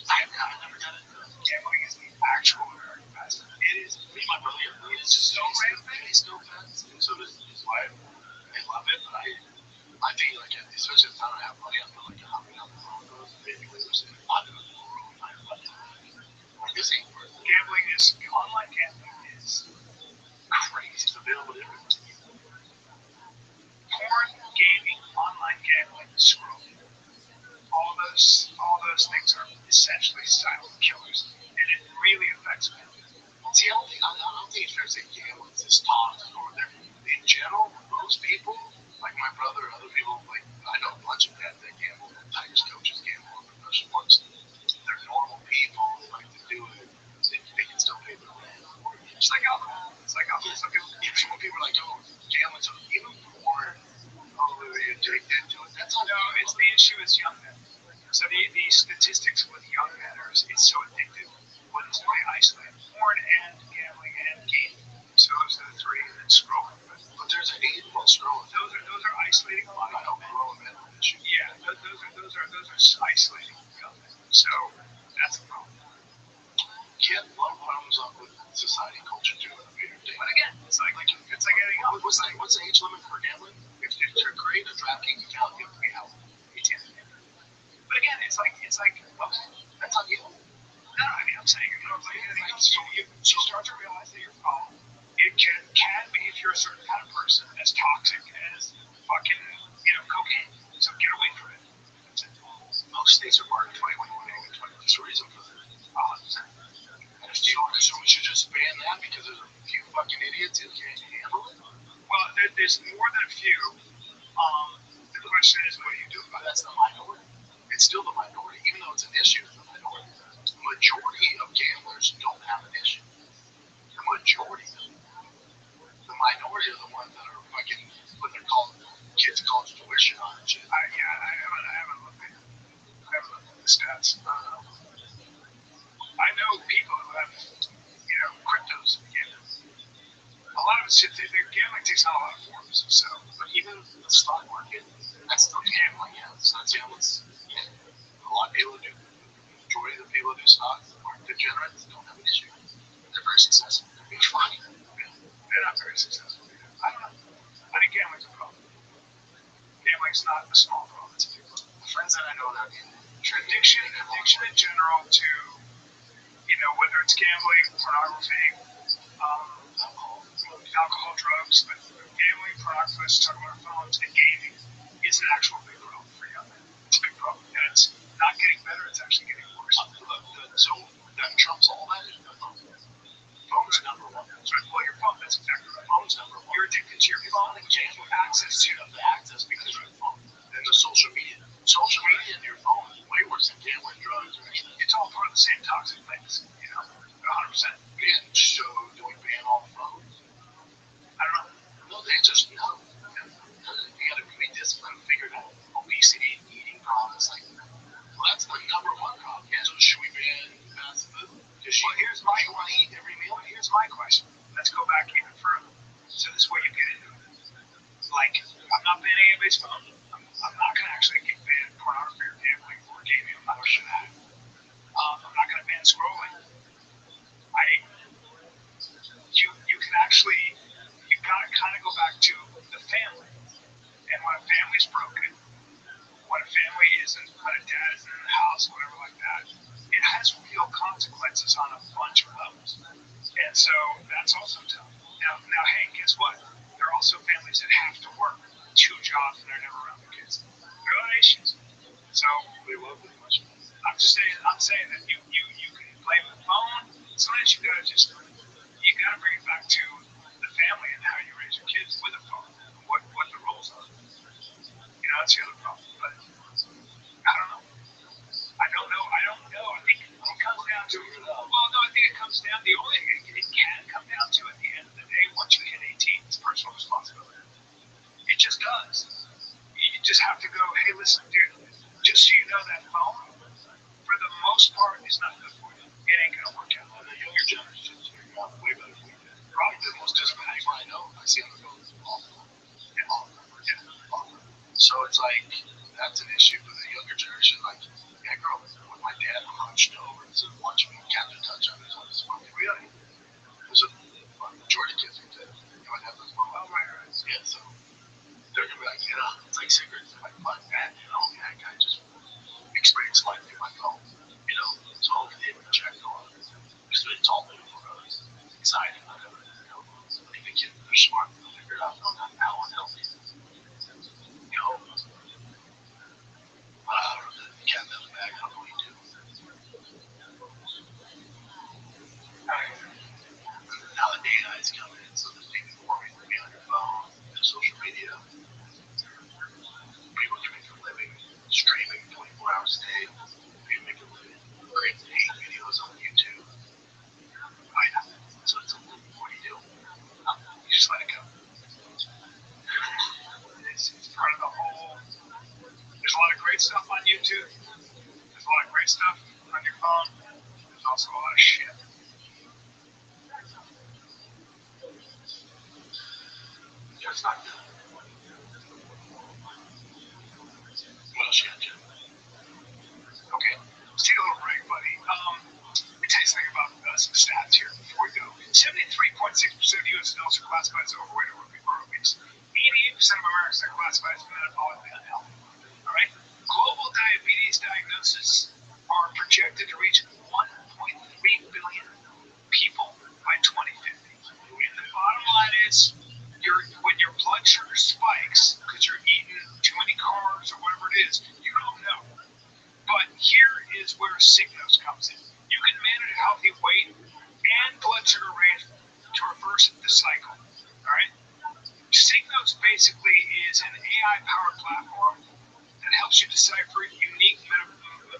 I've never done it. Gambling is the actual American pastime. It is. Me and my brother are really into So rampant. baseball fans, and so does his wife. They love it, but I think like especially if I don't have money, I feel like I'm hopping out the Broncos. Maybe we were saying I don't know. This ain't worth it. Gambling is online gambling is Crazy. It's available everywhere. porn, gaming, online gambling, scrolling. All those things are essentially silent killers, and it really affects me. See, I don't think it's fair to say gambling is toxic over there. In general, most people, like my brother and other people, like I know a bunch of dads that gamble, Tigers coaches gamble on professional sports. They're normal people. They like to do it. They can still pay their rent. It's like alcohol. It's like alcohol. Some people, Some people are like, oh, gambling. So even porn, oh, they're addicted to it. That's not. no, it's the issue is young men. So the statistics with young men are it's so addictive. When it's very isolated, porn and gambling and gaming. So those are the three, and then scrolling. But there's an age while scrolling. Those are isolating a lot I of don't young men. grow a mental issue. Yeah, those are isolating young men. So that's a problem. Kid, a lot of problems up with society and culture too. But again, it's like anything else. What's the age limit for gambling? If you're creating a DraftKings account, you have to be out. 18. But again, it's like okay, That's on you. no, I mean I'm saying like anything else. So you start to realize that your phone it can be if you're a certain kind of person as toxic as fucking cocaine. So get away from it. That's it. Most states are marking 21 and 20. There's a reason for that. 100%. And if you so we should just ban that because there's a few fucking idiots who can't handle it. Well, there's more than a few. The question is, what do you do about it? That's the minority. It's still the minority, even though it's an issue. It's the minority. The majority of gamblers don't have an issue. The majority, the minority are the ones that are fucking what they're called kids' college tuition on and shit. I haven't looked at the stats. I know people who have cryptos. A lot of it's gambling takes on a lot of forms. So, But even the stock market, that's still gambling. Yeah, so that's gambling. Yeah. A lot of people do. The majority of the people who do stocks are degenerates. Don't have an issue. They're very successful. They're fine. they're not very successful. I don't know. I think gambling's a problem. Gambling's not a small problem. It's a big problem. The friends that I know that in Addiction in general to whether it's gambling, pornography, alcohol, drugs, but gambling, pornography, let's talk about phones, and gaming is an actual big problem for young men. It's a big problem. And it's not getting better, it's actually getting worse. So that trumps all that. Phone's number one. That's right. Well, your phone, that's exactly right. Phone's number one. You're addicted to your phone and you have access to the access because of your phone. And the social media. Social media and your phone is way worse than gambling, drugs, or anything. it's all part of the same toxic things, 100%. Man, so do we ban all phones? I don't know. No, the answer is no. You gotta be disciplined, figure it out. Obesity, eating problems, like well, that's the number one problem. Yeah. So should we ban fast food? Well, here's my want to eat every meal? Here's my question. Let's go back even further. So this is where you get into it. Like, I'm not banning anybody's phone. I'm not going to actually ban pornography or gambling or gaming. I'm not pushing that. I'm not going to ban scrolling. You can actually, you got to kind of go back to the family. And when a family's broken, when a family when a dad isn't in the house, whatever like that, it has real consequences on a bunch of levels. And so that's also tough. Now, hey, guess what? There are also families that have to work 2 jobs and they're never around the kids. There are issues. So I'm saying that you can play with the phone. Sometimes you gotta bring it back to the family and how you raise your kids with a phone. What the roles are. That's the other problem. But I don't know. I don't know. I think it comes down to I think it comes down. The only thing it can come down to at the end of the day, once you hit 18, is personal responsibility. It just does. You just have to go. Hey, listen, dude. Just so you know, that phone, for the most part, is not good for you. It ain't gonna work out. The younger generation is way better than we did. Probably the most disciplined people I know. I see on the phone all the time. So it's like that's an issue for the younger generation. Like, yeah, I grew up with my dad hunched over instead of watching me Captain Touch on his fucking reality. There's a majority of kids that would have those moments. Oh, right. Yeah, so they're gonna be like, it's like cigarettes. Like, fuck that, that guy just experienced life through my phone, so hopefully they would check on it. Because it's all new for us. It's exciting, whatever, I think the kids are smart, they'll figure it out, they'll have how unhealthy. The cat in the bag, how do we do? Now the data is coming in, so there's maybe more ways to be on your phone, social media. People can make a living streaming 24 hours a day. People make a living creating hate videos on YouTube. Right? So it's what do you do? You just let it go. It's part of the whole. There's a lot of great stuff on YouTube. There's a lot of great stuff on your phone. There's also a lot of shit. It's not good. What else you got, Jim? Okay, let's take a little break, buddy. Let me tell you something about some stats here before we go. 73.6% of U.S. adults are classified as overweight or obese. 88% of Americans are classified as metabolically unhealthy. All right? Global diabetes diagnoses are projected to reach 1.3 billion people by 2050. And the bottom line is, when your blood sugar spikes because you're eating too many carbs or whatever it is, you don't know. But here is where Signos comes in. You can manage a healthy weight and blood sugar range to reverse the cycle. All right? Signos basically is an AI-powered platform that helps you decipher unique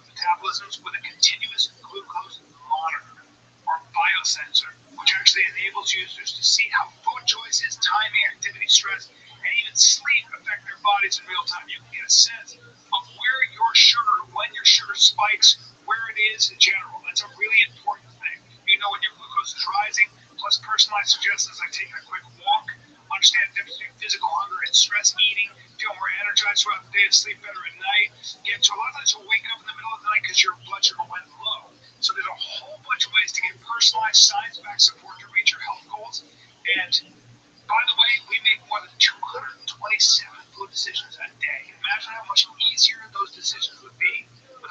metabolisms with a continuous glucose monitor or biosensor, which actually enables users to see how food choices, timing, activity, stress, and even sleep affect their bodies in real time. You can get a sense of where your sugar, when your sugar spikes, where it is in general. That's a really important thing. You know when your glucose is rising, plus personalized suggestions like taking a quick walk, understand the difference between physical hunger and stress eating, feel more energized throughout the day, sleep better at night. Get to a lot of times you'll wake up in the middle of the night because your blood sugar went low. So there's a whole bunch of ways to get personalized science-backed support to reach your health goals. And by the way, we make more than 227 food decisions a day. Imagine how much easier those decisions would be with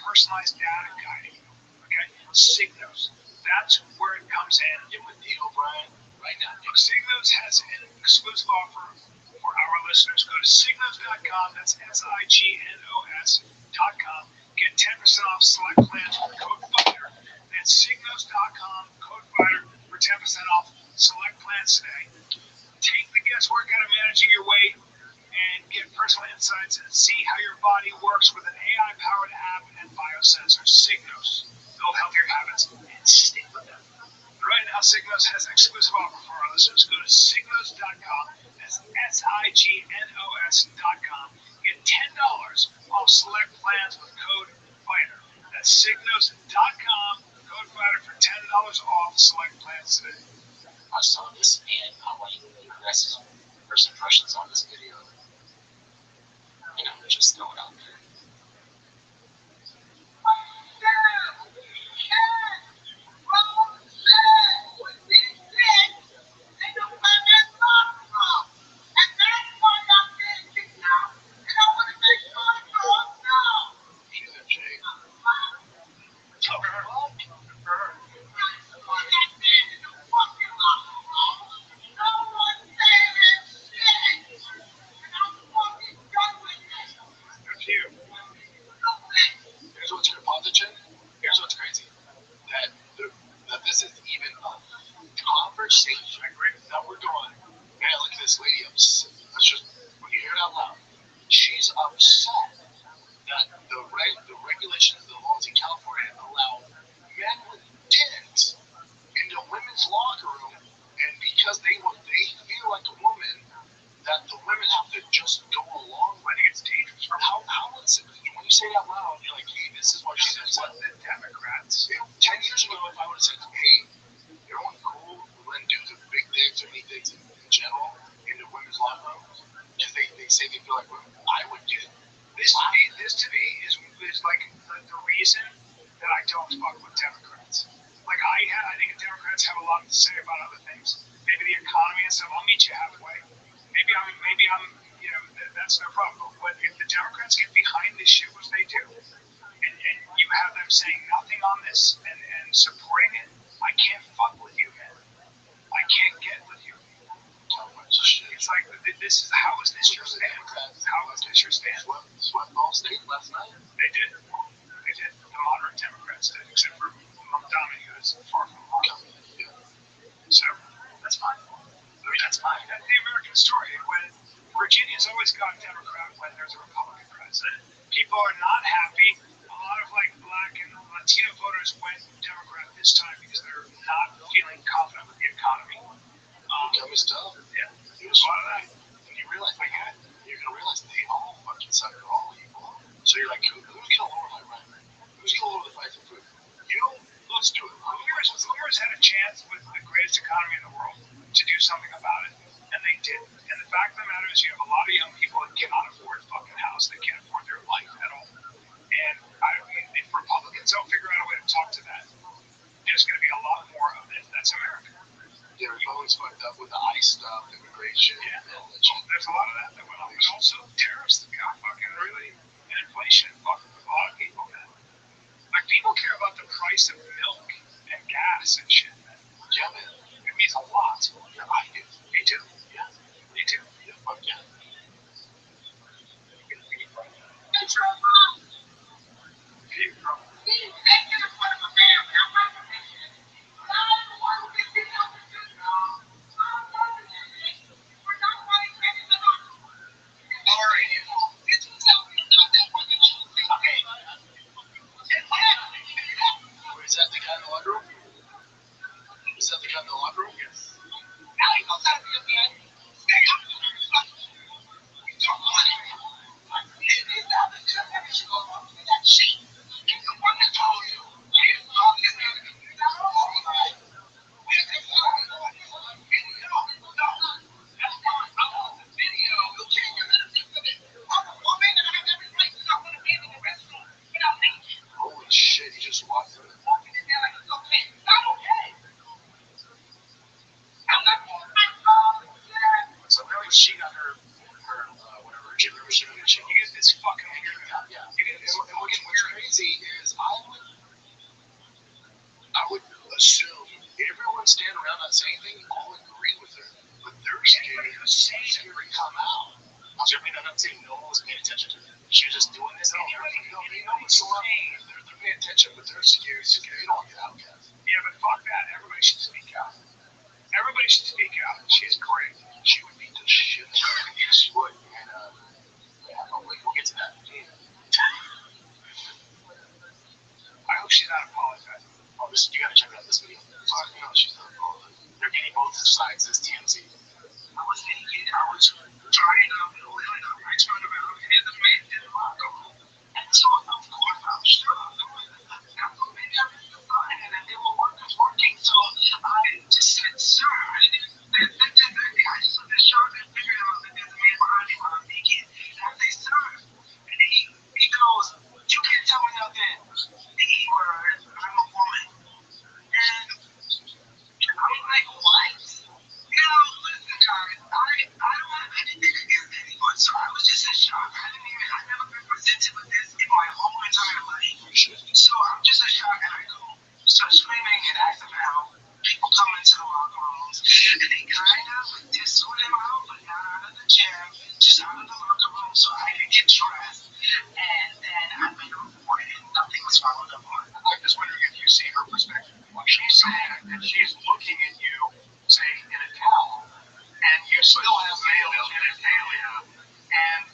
personalized data guiding you. Okay? Signos. That's where it comes in. Give him a deal, Brian. Right now. Signos has an exclusive offer for our listeners. Go to signos.com. That's signos.com. Get 10% off select plans with code FIGHTER. That's signos.com, code FIGHTER for 10% off select plans today. Take the guesswork out of managing your weight and get personal insights and see how your body works with an AI-powered app and biosensor. Signos. Build healthier habits and stick with them. Right now, Signos has an exclusive offer for our listeners. Go to signos.com. That's signos.com. Get $10 off select plans with code FIGHTER. That's signos.com. Code FIGHTER for $10 off select plans today. I saw this and I want to guys' first impressions on this video. Just throw it out there. She's in shape. Here's what's your positive. Here's what's crazy. That this is even a conversation. Now we're going, man, look at this lady upset. That's just, when you hear it out loud, she's upset that the regulations, the laws in California allow men with dicks into women's locker room, and because they feel like a woman, that the women have to just go along with it. It's dangerous. How is it? When you say it out loud, you're like, hey, this is what she said. What the Democrats? 10 years ago, if I would have said, hey, everyone cool when dudes with big dicks or any dicks in general into women's locker rooms, because they say they feel like women, I would get This to me is like the reason that I don't fuck with Democrats. Like I think Democrats have a lot to say about other things. Maybe the economy and stuff. I'll meet you halfway. Maybe I'm you know that's no problem. But if the Democrats get behind this shit, which they do, and you have them saying nothing on this and supporting it, I can't fuck with you, man. I can't get with you. It's like this is how is this your stand? How is this your stand? Swept Ball State last night. They did. They did. The moderate Democrats did, except for Mamdani, who is far from moderate. So that's fine. I mean, that's fine. That's the American story. When Virginia's always got a Democrat when there's a Republican president. People are not happy. A lot of like black and Latino voters went Democrat this time because they're not feeling confident with the economy. That was tough. Yeah. There's a lot of that. When you realize, like, you're gonna realize they all fucking suck. They're all evil. So you're like, who's gonna lower my rent? Who's gonna lower the price of food? You know, let's do it. Whoever's had a chance with the greatest economy in the world to do something about it, and they did. And the fact of the matter is, you have a lot of young people that cannot afford a fucking house. They can't afford their life at all. And if Republicans don't figure out a way to talk to that, there's going to be a lot more of it. That's America. Yeah, Republicans fucked up with the ICE stuff, immigration. Yeah, there's a lot of that went on. But also tariffs that got fucking really, and inflation fucked with a lot of people, man. Like, people care about the price of milk and gas and shit, man. Yeah, man. It means a lot. Yeah, I do. Me too. Yeah. Me too. Yeah, fuck yeah. Is that the guy in the locker room? Is that the guy in the locker room? Yes. Holy shit, he just walked through it. So really, she got her whatever gym membership. You get this fucking weird. Yeah. You get this. And what's crazy is I would assume everyone standing around not saying anything all agree with her. But there's Anybody who's saying it, come out. I mean, I'm not saying no one was paying attention to it. She was just doing this. They know what's going on. They're paying attention, but they're scared. They don't get outcast. yeah, but fuck that. Everybody should speak out. Everybody should speak out. She's great. She would beat the shit out of her. Yes, she would. And, we'll get to that. I hope she's not apologizing. Oh, you gotta check out this video. No, she's not wrong. They're getting both sides. This TMZ. I was thinking, I was trying to I turned around and the man didn't walk over. And so, of course, I'm sure. I thought maybe I was fine and they were working. So I just said, sir. I just looked at Sean and figured out that there's a man behind him while I'm naked. And I say, sir. And he goes, you can't tell me nothing. The E word, I'm a woman. And I'm like, what? Listen, guys, I don't have anything against anyone, so I was just in shock. I've never been presented with this in my whole entire life. So I'm just in shock, and I go, start screaming and asking for help. People come into the locker rooms, and they kind of just sort him out, but not out of the gym, just out of the locker room, so I could get dressed. And then I made a report, and nothing was followed up on. I'm just wondering if you see her perspective. What she's saying, and she's looking at you, say, in a towel, and you still have male genitalia, and,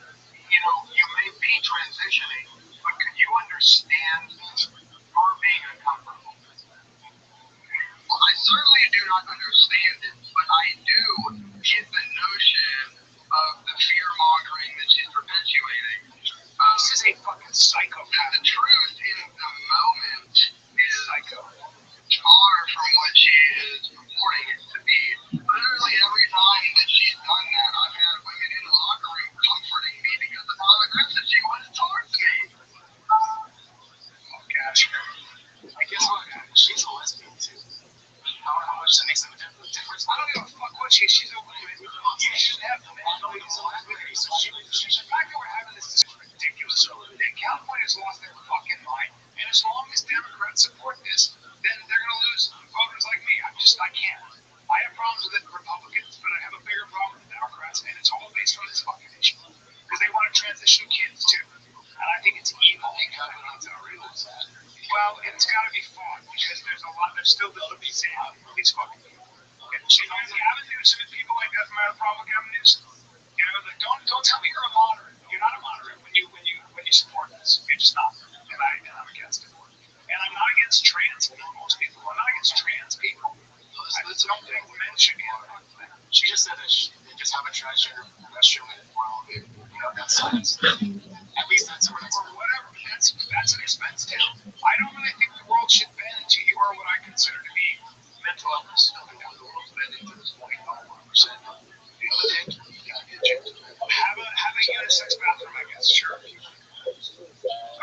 you may be transitioning, but can you understand her being uncomfortable? Well, I certainly do not understand it, but I do get the notion of the fear-mongering that she's perpetuating. This is a fucking psychopath. The truth in the moment is far from what she is purporting it to be. Literally every time that she's done that, I've had women in the locker room comforting me because of how aggressive she was she's a lesbian too. How much does that make some difference? I don't give a fuck what she's a woman. You should have them. The fact that we're having this discussion is ridiculous. California's lost their fucking mind. And as long as Democrats support this, then they're going to lose voters like me. I can't. I have problems with the Republicans, but I have a bigger problem with the Democrats, and it's all based on this fucking issue. Because they want to transition kids too. And I think it's evil. Well, it's got to be fought because there's still these fucking people. And Gavin Newsom and people like that, my other problem with Gavin Newsom. You know, like, don't tell me you're a moderate. You're not a moderate when you support this. You're just not. And I'm against it. And I'm not against trans people. Most people are not against trans people. I just don't think men should be on that. She just said that they just have a transgender restroom in the world. You know, that's science. At least that's or whatever. That's an expense too. I don't really think the world should bend to you or what I consider to be mental illness. The world's bending to this 21%. The other day, have a unisex bathroom, I guess. Sure. Okay.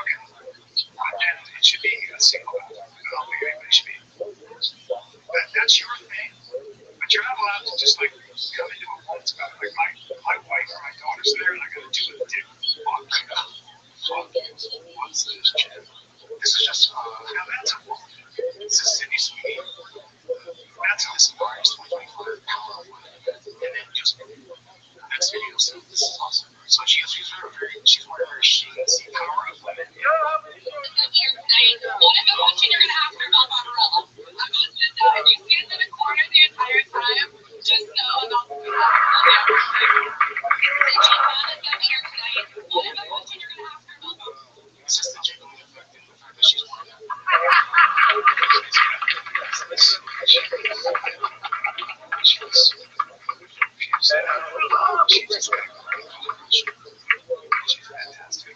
And it should be a single bathroom. I don't think anybody should be. That's your thing. But you're not allowed to just like come into a woman's bathroom. Like my wife or my daughter's there, and I gotta do a dick. What's this, Jim? This is just, now that's a woman. this is Sydney Sweeney. That's how This is Marius 2025. And then just next video, so this is awesome. So she's one of her sheets, the power of women. What if I'm watching you're gonna have her mouth on Barbarella? I'm just if you stand in the corner the entire time, just know about the What if I'm watching you're gonna have her mouth on Barbarella? It's just the jiggling effect and the fact that she's one of them. She's fantastic.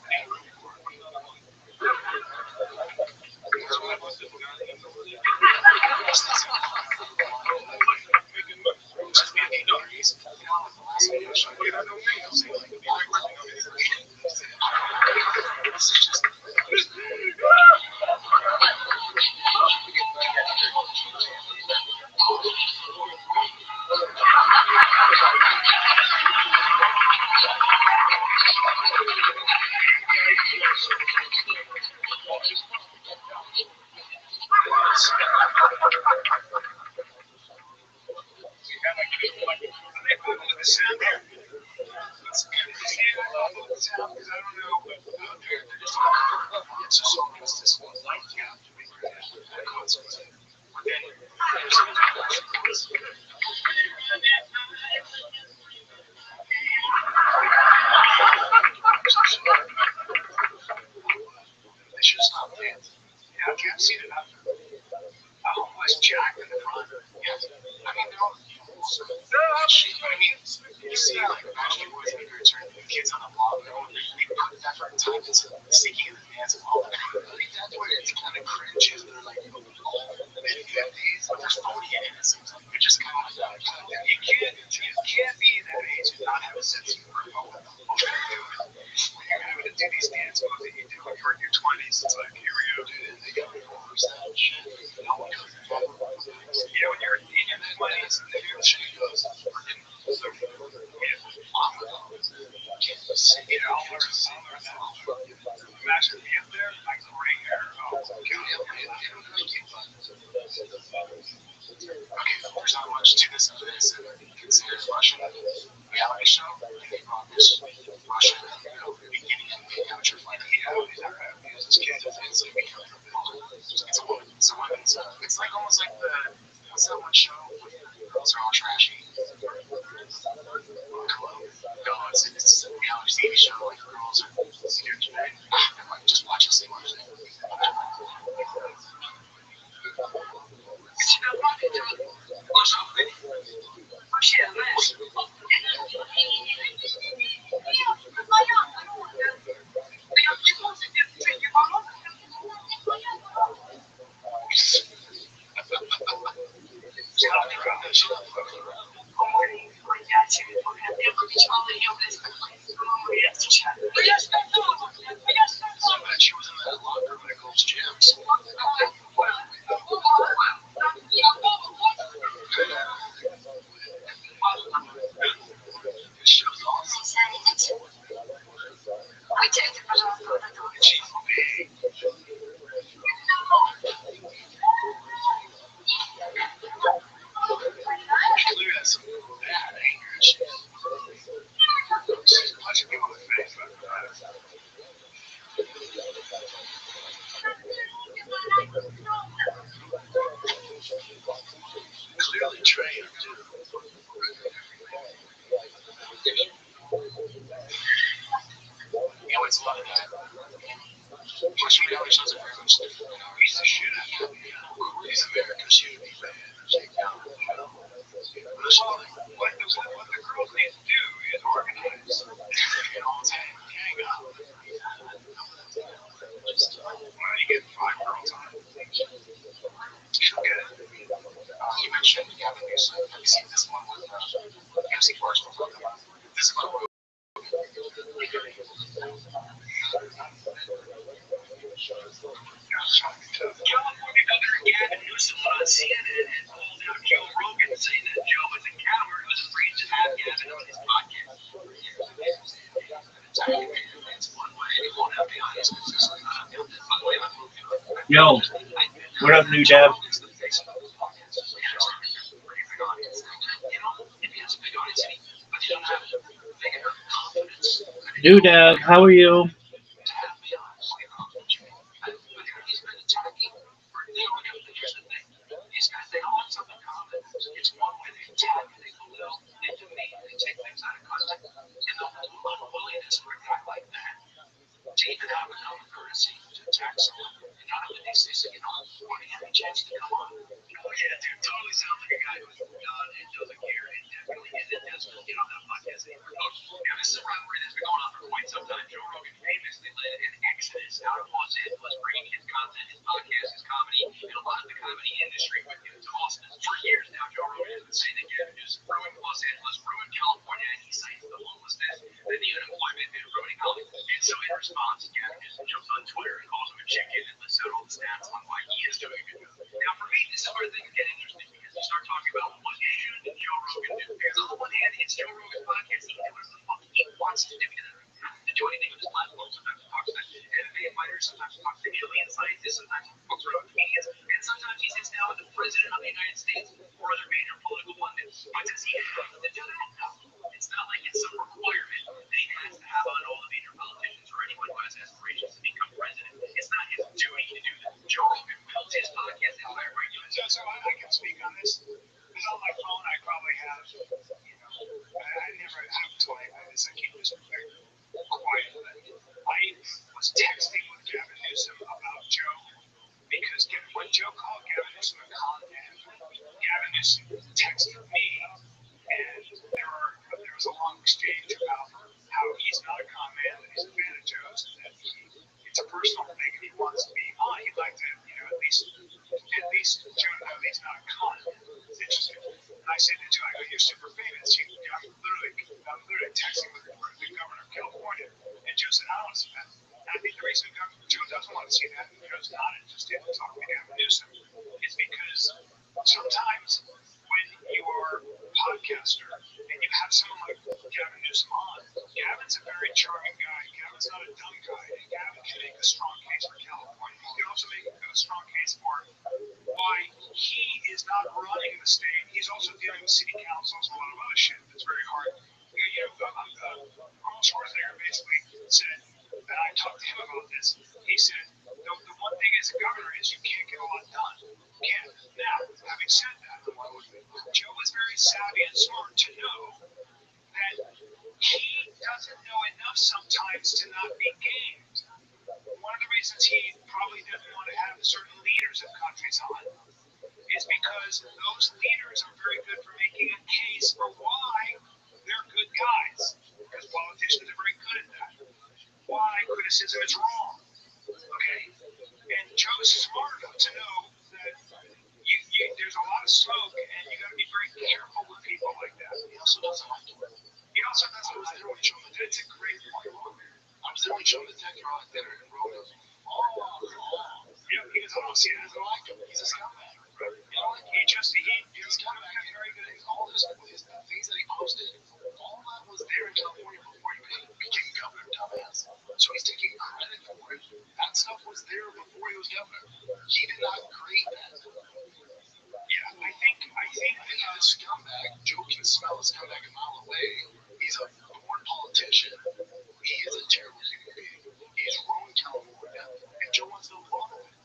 It's like almost like what's that one show where the girls are all trashy? No, it's a reality TV show like the girls are scared to death. Just watch it, see what I'm saying. She was in that locker room at Coach Jim's. other sons are very much different. He's the shit out of me. He's America's unity man. Take down the show. Listen, What the girls need to do is organize. Hang up. Well, you get 5 girls on it. She'll get it. you mentioned Gavin Newsom. Have you seen this one with MC Forrest? This is about California Governor Gavin Newsom on CNN and called out Joe Rogan, saying that Joe was a coward who was afraid to have Gavin on his podcast. it's one way. It won't have to be honest. By the way, I'm moving on. Yo, what up, new dab? It's the face of the podcast. We have a pretty big audience. You know, if he has a big audience, but you don't have big enough confidence. New dab, how are you? To have me on, you know, but he's been attacking. Here's the thing. These guys, they all have something common. It's one way they attack, they belittle, they demean, they take things out of context. And the unwillingness for a guy like that to even have a common courtesy to attack someone. And not only they say, you know, when he had a chance to come on. Oh, yeah, dude, totally sounds like a guy who's and doesn't care and definitely doesn't get on that podcast anymore. Yeah, this is a rivalry that's been going on for quite some time. Joe Rogan famously led an exodus out of Los Angeles, bringing his content, his podcast, his comedy, and a lot of the comedy industry with him to Austin. For years now, Joe Rogan has been saying that Gavin Newsom ruined Los Angeles, ruined California, and he cites the homelessness and the unemployment and ruining Hollywood. And so in response, Gavin Newsom jumps on Twitter and calls him a chicken and lists out all the stats on why he is doing a good job. Now, for me, this is where things get interesting because you start talking about what should Joe Rogan do. Because on the one hand, it's Joe Rogan's podcast. He can do whatever the fuck he wants to do. He doesn't have to do anything with his platform. Sometimes he talks to MMA fighters, sometimes he talks to alien scientists, sometimes he talks around comedians, and sometimes he sits down with the president of the United States or other major political pundits. But does he have to do that? No. It's not like it's some requirement that he has to have on all the major politicians or anyone who has aspirations to become president. It's not his duty to do that. Joe Rogan built his podcast in by regular. So I can speak on this. Because on my phone, I probably have, I never have told anybody this. I keep this quiet. But I was texting with Gavin Newsom about Joe because when Joe called Gavin Newsom a con man, Gavin Newsom texted me, and there was a long exchange about how he's not a con man, that he's a fan of Joe's, and that it's a personal thing, and he wants to be on. He'd like to, at least Joe know he's not a con. It's interesting. And I said to Joe, I go, you're super famous. I'm literally texting with the governor of California. And Joe said, I don't want to see that. And I think the reason Joe doesn't want to see that, and Joe's not interested in talking to Gavin Newsom, is because sometimes when you are a podcaster and you have someone like Gavin Newsom on, Gavin's a very charming guy. Gavin's not a dumb guy. And Gavin can make a strong case for California. He can also make a strong case for why he is not running the state. He's also dealing with city councils and a lot of other shit that's very hard. Arnold Schwarzenegger basically said, and I talked to him about this, he said, the one thing as a governor is you can't get a lot done. You can't. Now, having said that, Joe is very savvy and smart to know that he doesn't know enough sometimes to not be gamed. One of the reasons he probably doesn't want to have certain leaders of countries on is because those leaders are very good for making a case for why they're good guys. Because politicians are very good at that. Why criticism is wrong. Okay? And Joe's smart enough to know that there's a lot of smoke and you got to be very careful with people like that. He also doesn't like it. He also doesn't like throwing Joe. That's a great point. I was throwing Joe the tech out there and Rogan. He doesn't want to see it. He doesn't like him. He's a scumbag. Right? He's kind of very good at all this. The things that he posted, all that was there in California before he became governor, dumbass. So he's taking credit for it. That stuff was there before he was governor. He did not create that. Yeah, I think this scumbag, Joe can smell a scumbag a mile away. He's a born politician. He is a terrible human being. He's ruined California, and Joe wants no part of it.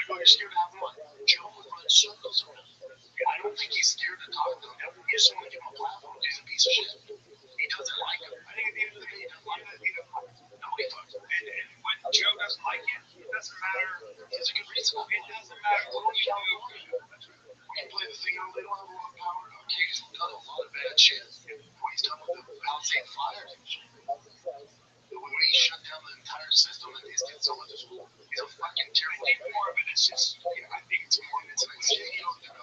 Like, you're scared to have him on. Joe would run circles around him. I don't think he's scared to talk to him. You just want to give him a platform. He's a piece of shit. He doesn't like him. I think at the end of the day, he doesn't like that. No, he doesn't. And when Joe doesn't like it, doesn't matter what you do. We can play the thing on later on raw power. Okay, he's done a lot of bad shit. What he's done with the Palisade Fire Division. When he shut down the entire system and these kids all went to school. He's a fucking terrorist. I think more of it is just, I think it's more of it's like, they don't have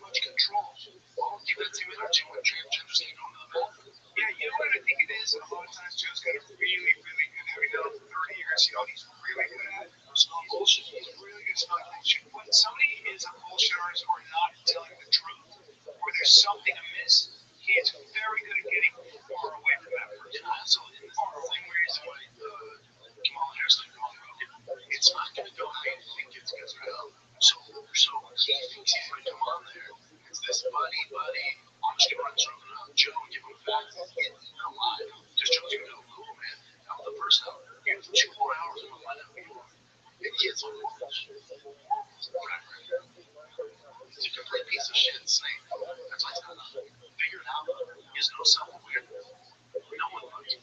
much control. Well, give that same energy when transgenders ain't going to the bathroom. Yeah, you know what I think it is? A lot of times Joe's got a really, really good, having done it for 30 years, you know, he's really good at small bullshit. He's really good at small bullshit. When somebody is a bullshitter or not telling the truth, or there's something amiss, he is very good at getting far away from that person. So the same reason why Jamal Harris didn't go on the road. It's not going to go how you think it's going to go. So he thinks he's going to come on there. It's this buddy. I'm just going to run something out of Joe and give him facts. It's not live. Because Joe's going to go, cool, man. I'm the person out there. You have 2 more hours to find out who you are. And he is on bullshit. He's a complete piece of shit snake. That's why he's not figured out. He has no self-awareness. No one loves you.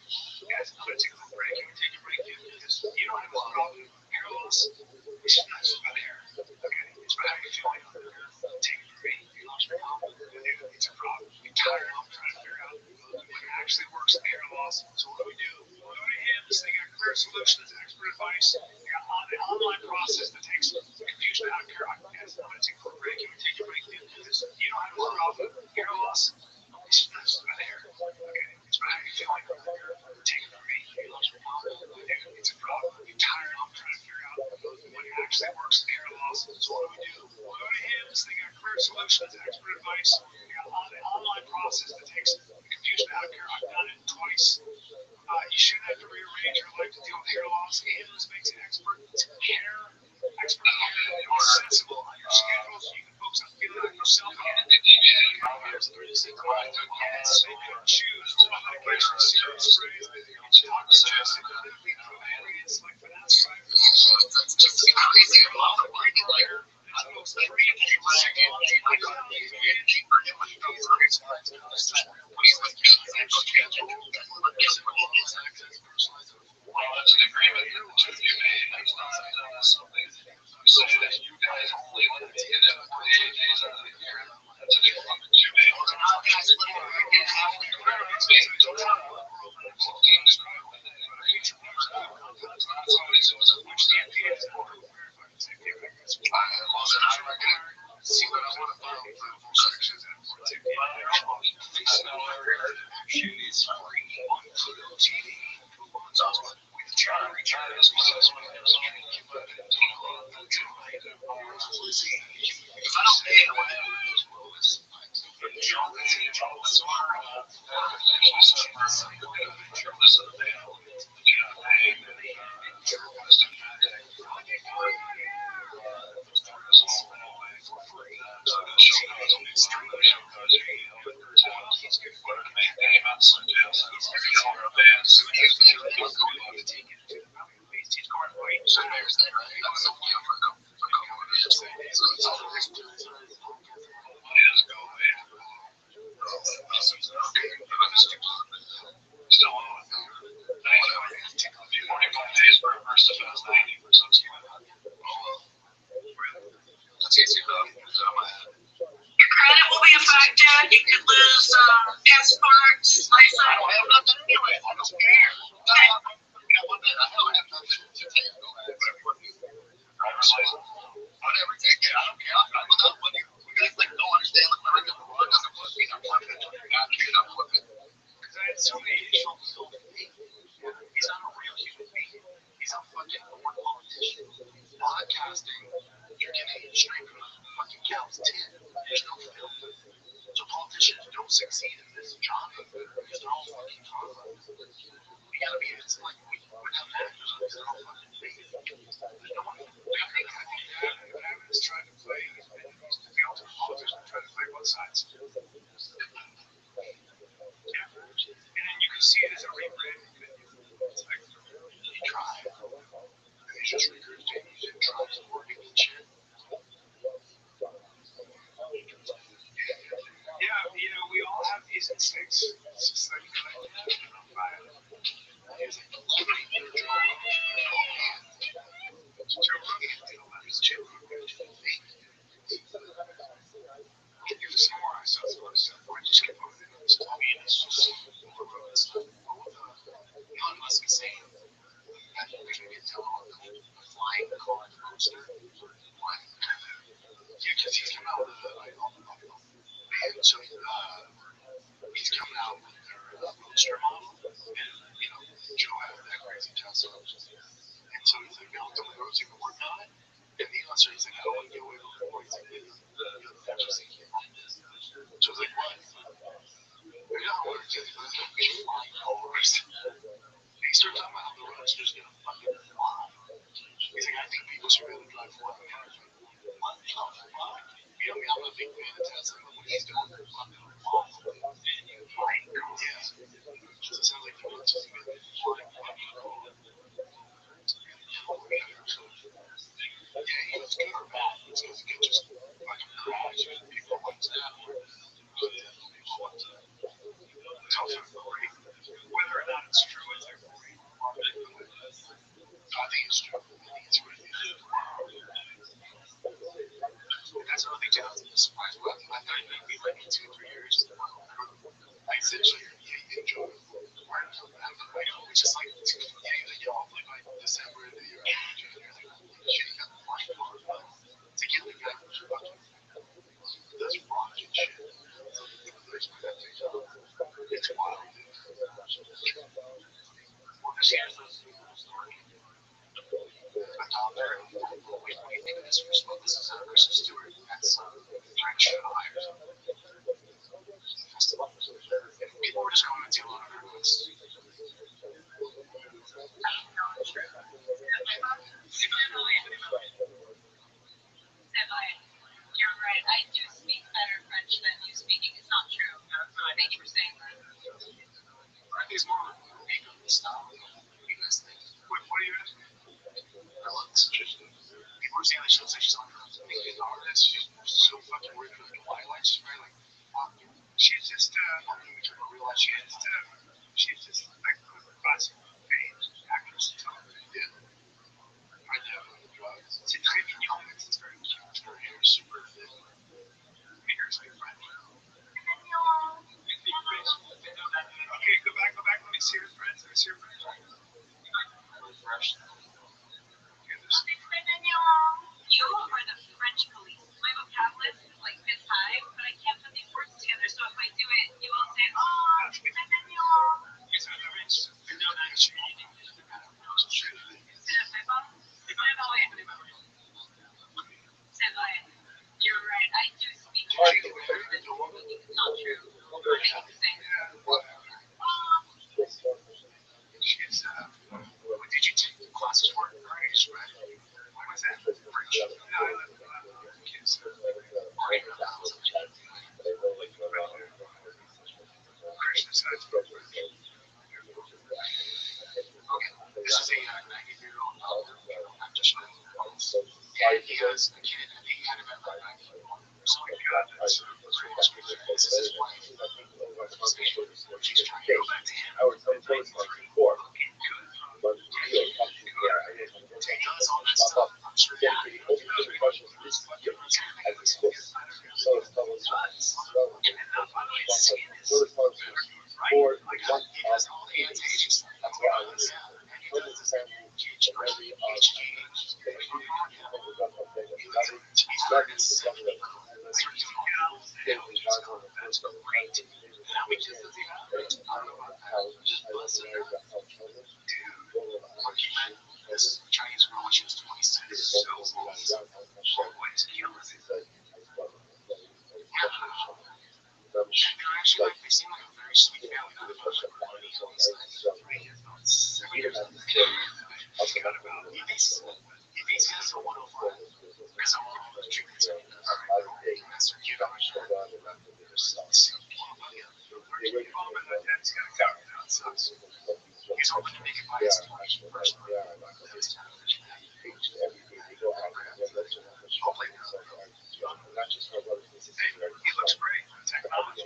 Guys, I'm going to take a break. Can we take a break, dude? Because you don't have a problem. Hair loss, it's just not just about hair. Okay? It's about how you feel like take it from me. You lost your problem. It's a problem. You're tired. I'm trying to figure out what actually works in hair loss. So what do? We'll go to him. They got clear solutions, expert advice. They got an online process that takes confusion out of hair. Guys, I'm going to take a break. Can we take a break, dude? Because you don't have a problem. Hair loss, it's just not just about hair. Okay? It's about how you feel like take it from me. You lost your mom. It's a problem. You're tired. I'm trying to figure out what actually works in hair loss. So what do? We'll go to him. They got clear solutions, expert advice. They got an online process that takes confusion out of hair. I've done it twice. You shouldn't have to rearrange your life to deal with hair loss. Hymns makes an expert hair accessible on your schedule so you can focus on feeling like yourself. They could choose to medication series sprays, toxins, and clinically proven ingredients like finasteride. That's an agreement that the two of you made. It's not something you say that you guys only want to get it 48 days out of the year. That's an agreement that you made. See what I want to follow restrictions and it's free on Pluto TV. With Charlie Charles, if I don't pay it, whatever. Credit will be affected. You could lose passports, license. I don't have nothing anyway. I don't care. Whatever, take it. I don't care. I'm without money. You guys don't understand. Look, my regular run doesn't put me. I'm not going to do it. Because I had so many issues with me. He's not a real human being. He's a fucking born politician. Podcasting, you're getting straight from a fucking cow's tit. There's no filter. So politicians don't succeed in this job because they're all fucking convos. We gotta be, it's like we have actors because they're all fucking fake. There's no one. Gavin's trying to play, he's been used to deal with politics and trying to play both sides. Yeah. And then you can see it as a rebranding video. It's like, he tried. And he's just regurgitating. He didn't try to work and shit. Yeah, we all have these instincts. Roadster. What? Yeah, because he's coming out with so he's coming out with their Roadster model, and Joe had that crazy Tesla, and so he's like, no, don't roads even work on it. And the answer he's like, I don't want to get away with the points. So I was like, what? We don't want to get flying cars. He started talking about how the Roadster's gonna fucking fly. He's like, I think people should really drive flying cars. What the fuck? I'm a big fan of Tesla, but what he's doing is fucking awesome. Yeah. So it sounds like the Roadster's gonna be flying fucking cool. Yeah, it's good or bad. It's good just fucking crash and people want to people want to tell them great. Whether or not it's true, it's like great. I think it's true. I think it's really good. That's another thing Jalen was surprised with. I thought it'd be like 2 or 3 years. I said, yeah, you enjoy it. It's just like, hopefully by December of the year, shit, you got the flying car. To get the guy who's fucking does rocket shit. It's wild, dude. I thought there, what do you think of this first one? This is Kristen Stewart. That's French High or something. Festival. People were just commenting on her list. You're right. I do speak better French than you speaking. It's not true. Thank you for saying that. I think it's more of a makeup style. What do you guys think? What do you guys think? Her looks. People are saying that she looks like she's on her artist. She's so fucking weird for the Twilight. She's very like, she's just, I don't even realize she's just like a classic famous actress. Yeah. Right there with the drugs. C'est très mignon. It's very cute. Her hair is super thick. Her hair is like French. Okay, go back. Let me see your friends. You are the French police. My vocab list is like this high, but I can't put these words together. So if I do it, you will say, "Oh, c'est mignon." You're right. I do speak better than speaking. It's not true. Thank you for saying that. Did you take the classes for Grace, right? What was that? French. Kids. Okay, this is a 90-year-old practitioner. And he has a kid, and he had him at like 91. So we got this. This is his wife. She's trying to go back to him. Looking good. He does all that stuff. I'm sure he his fucking and by the way, his skin is right. Like, he does all the anti-aging stuff. That's what I was saying. And he does this HGH. He's learned at 70. That's great. And how many kids does he have? I don't know about that. Just busting her. Dude, lucky man. This Chinese girl when she was 26. So awesome. Always killing it. They're actually like, they seem like a very sweet family. Not about like money on the side. I forgot about it. He thinks he has a 105 because of all the treatments he does. That's their kid on the show. He's hoping to make it by his 21st birthday. Hopefully not. He looks great. Technology.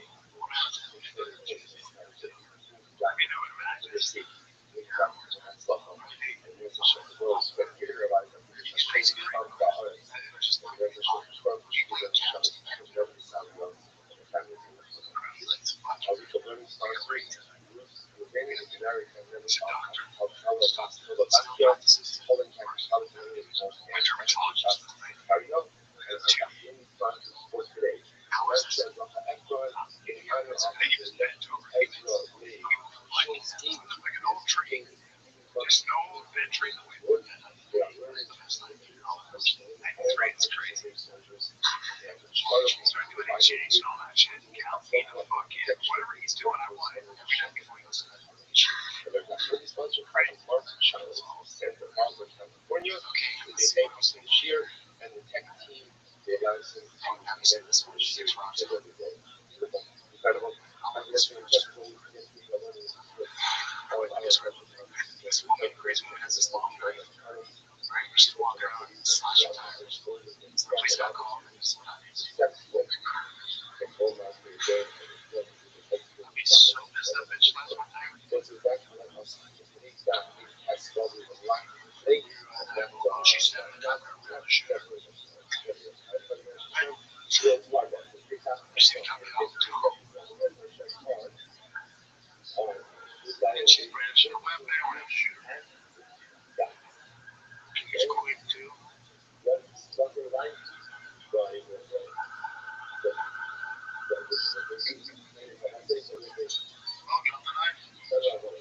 It's crazy. Start doing exchange and all that shit. Cal, you know, fuck yeah. Whatever he's doing, I want it. Every time before he goes to that shit. Right. Okay, let's see what else. Oh, have you seen this one? Six rocks. This woman, crazy woman, has this long knife. Right, where she's walking around and slashing tires. Please got call. I'll be so pissed that bitch last one time. She said, I'm not going to shoot her. You see it coming out the top. And she's brandishing a weapon. I want to shoot her. She's quick too. Oh, drop the knife.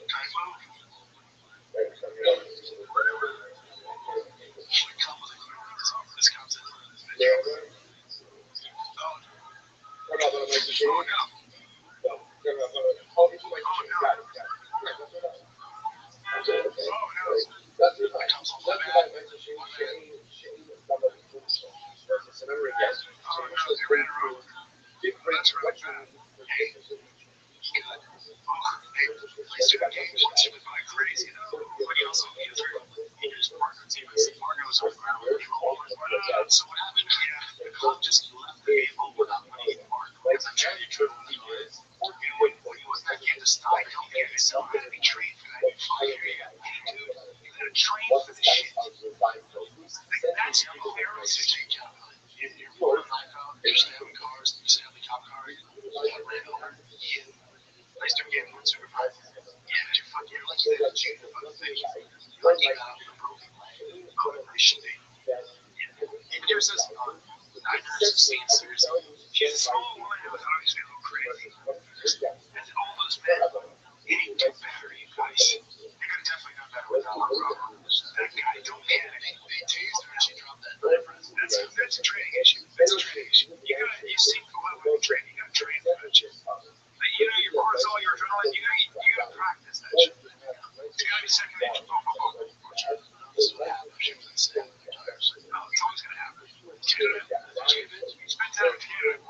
Time move. This comes in. Oh no. Crazy though. But he also he his partner team. His partner was over there with so what happened? Yeah, the cop just left the vehicle without money in the park. Because I'm trying to control who he was. When he was that kid to stop, I don't get it. So I'm gonna be trained for that. Hey, dude, you gotta train for this shit. Like, that's how arrows are taken. You're pulling a knife out, you're stabbing cars, you stab the cop car, you ran over. Yeah. I start getting one supervisor. Yeah, you're fucking lucky that it's you. Lucky that I'm the broken leg. Oh, I should be. And there's this, I've never seen seriously. She's a small woman who was obviously a little crazy. And all those men hitting too better, you guys. They could have definitely done better without her. That guy, don't panic. They tased her and she dropped that knife. That's a training issue. That's a training issue. You see whoever train, you gotta train for that shit. You know, your cortisol, your adrenaline, you gotta practice that shit. You gotta be second nature. This is what happens. It's always gonna happen. You spend time with you, the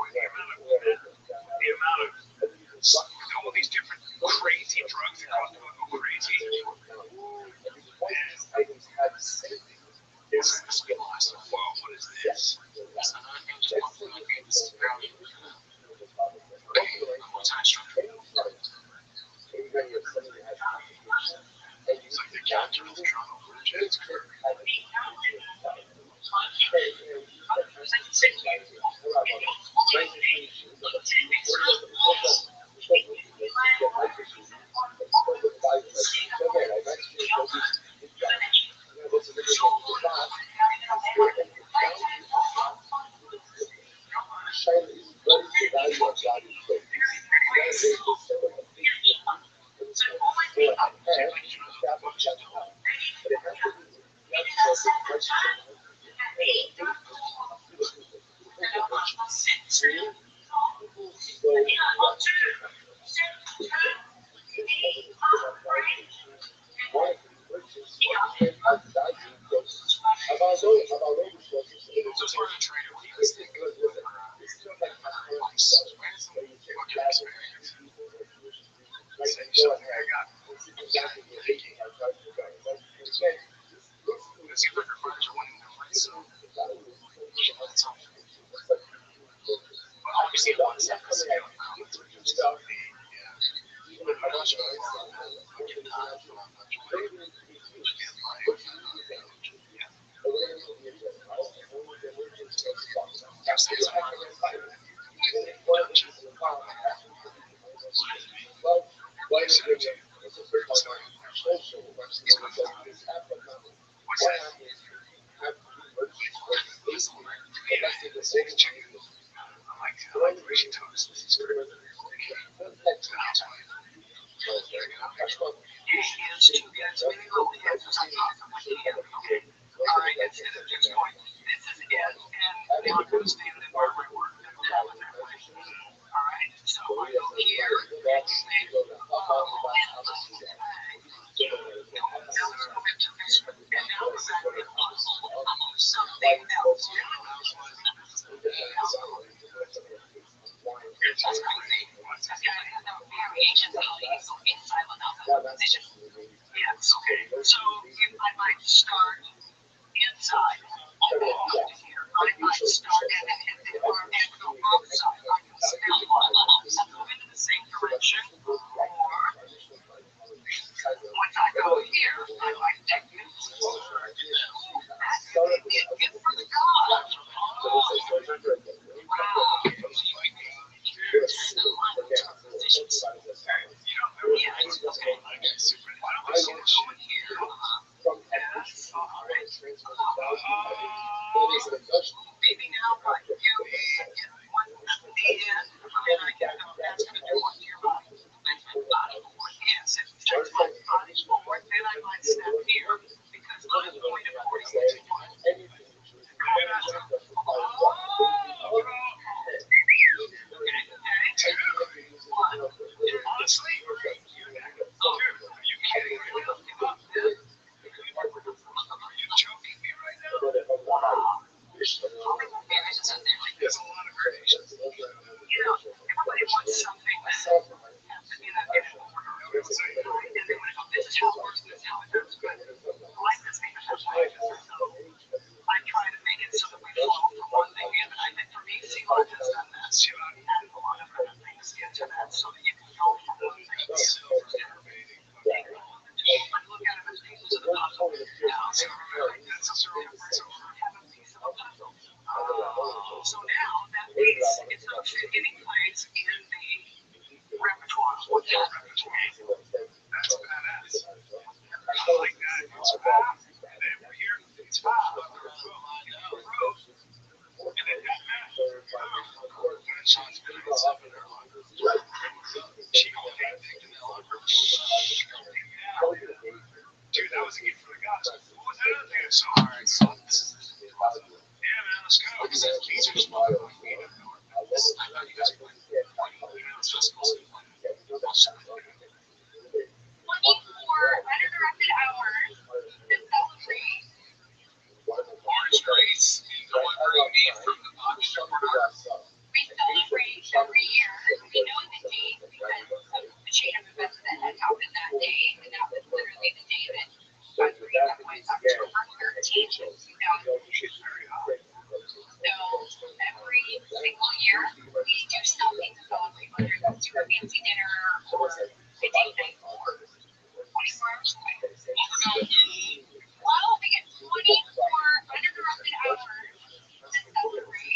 amount of all these different crazy drugs that cause people to go crazy. This people ask, whoa, what is this? It's an unhinged one. This is brownie. What's high structure? It's like the captain of the Toronto Blue Jays. not going to stay in the environment where I'm going to deal with that way. All right? So I go here, and say, now let's go into this one. And now we're back in something else. That's crazy. That's kind of the variations of how you go inside without the position. Yes. Okay. So I might start inside. Here. I might start and go outside. I can still move into the same direction. Or once I go here, I might take this. That's good for the God. Wow. Positions. Yeah, it's okay. Why don't we see this one here? Yes. Maybe now I can get one at the end, and I can go, that's going to do one here. That's my body forward. Yes, if it takes my body forward, then I might snap here because I'm going to 46. Honestly, are you kidding right now? Are you joking me right now? There's a lot of variations. Everybody wants something in order. This is how it works, this is how it goes. But life is made of life. So I try to make it so that we flow from one thing in. And I think for me, Sea Life has done that. Sea Life added a lot of other things into that so that you can go from one thing to the other. Look at them as pieces of the puzzle. Now, so that's a circle. Have a piece of a puzzle. So now that means it's not fit any place in the repertoire. What's that repertoire? That's badass. I like that. It's and then we're here. It's and then dude, that was a gift for the gods. What was that other thing I saw? Alright, so this is yeah, man, let's go. These are just my feet. I thought you guys were festivals. 24 uninterrupted hours to celebrate. Orange Grace, delivering me from the box. We celebrate every year. We know the date because of the chain of events that had happened that day, and that was literally the day that God believed that was October 13th, 2000. So every single year, we do something to celebrate, whether it's do a fancy dinner or a date night or 24 hours away. Well, we get 24 uninterrupted hours to celebrate.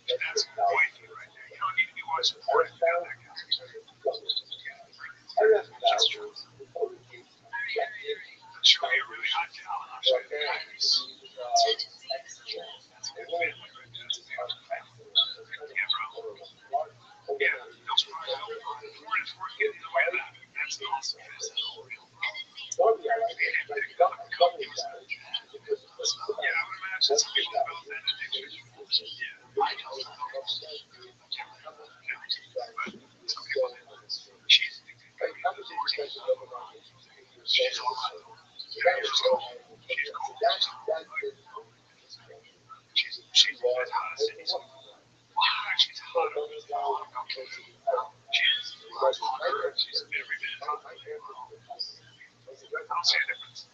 That's a point right there. You don't need to be watching porn to feel that kind of stuff. That's true. I'll show you a really hot gal and I'll show you the guys. That's a good family right there. That's a beautiful family. Yeah, bro. Yeah, those porn is worth getting the way of that. That's awesome. That's cool. Yeah, I would imagine some people develop that addiction. Yeah, I know. She's all right. She's cool. She's as hot as it is. Wow, she's hot. She's every bit hot. I don't see a difference.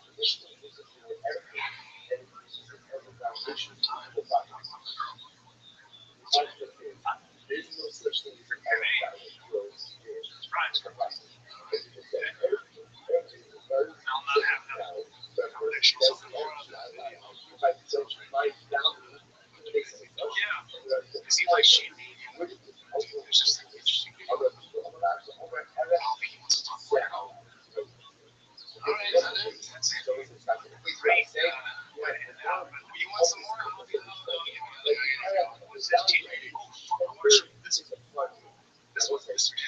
I'll not have that combination. Yeah, it seems like she there's just an interesting thing.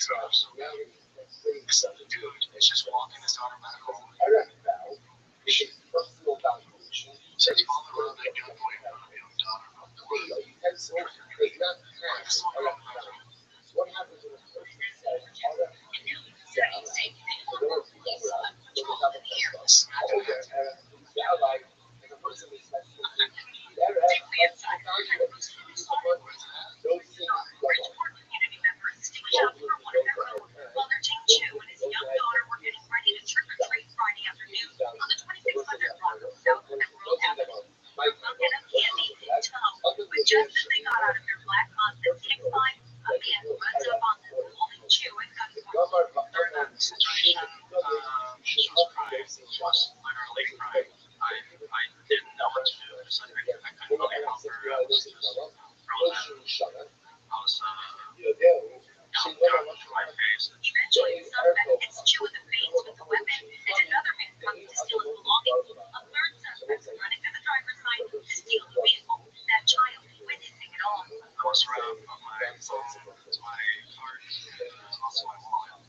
So the dude is just walking his daughter back home. Starts falling around that gunpoint on my own daughter. Just as they got out of their black Mazda 6'5", a man runs up on them, holding Chew at gunpoint. During that situation, she was crying. She was literally crying. I didn't know what to do. I couldn't really help her. I was just frozen. I was got to my face. Eventually, the suspect hits Chew in the face with the weapon, and another man comes to steal his belongings. A third suspect running to the driver's side to steal the vehicle. That child witnessing it all. I was around on my phone, my card, and also my wallet.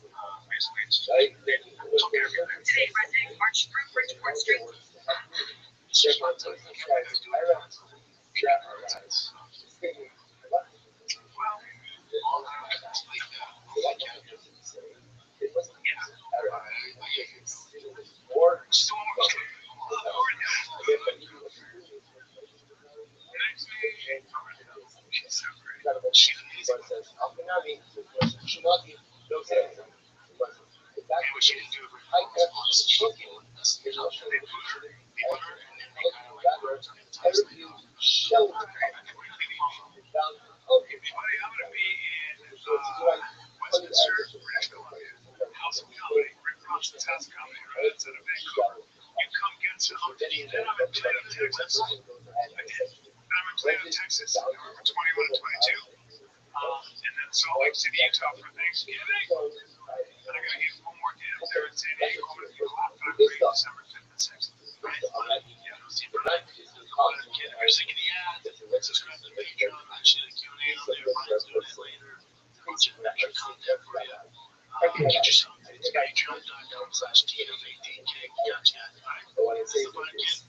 Basically, it's took everything. Today, residents marched through Bridgeport Street. It's just one thing. I can't really do it. Well, all that is like that. Rothschild'S coming right outside of Vancouver. You come get some. Then I'm in Plano, Texas. I did. Then I'm in Plano, Texas, November 21 and 22. And then Salt Lake City, Utah for Thanksgiving. Then I gotta get one more dance there in San Diego. I'm gonna do a Laugh Factory December 5th and 6th. Right? Yeah, no, see, but I'm just thinking, subscribe to the Patreon. Actually, the Q&A on there. Brian's doing it later. A bunch of extra content for you. Get yourself to patreon.com/TFADK. Gotcha. All right. This is the fun kid.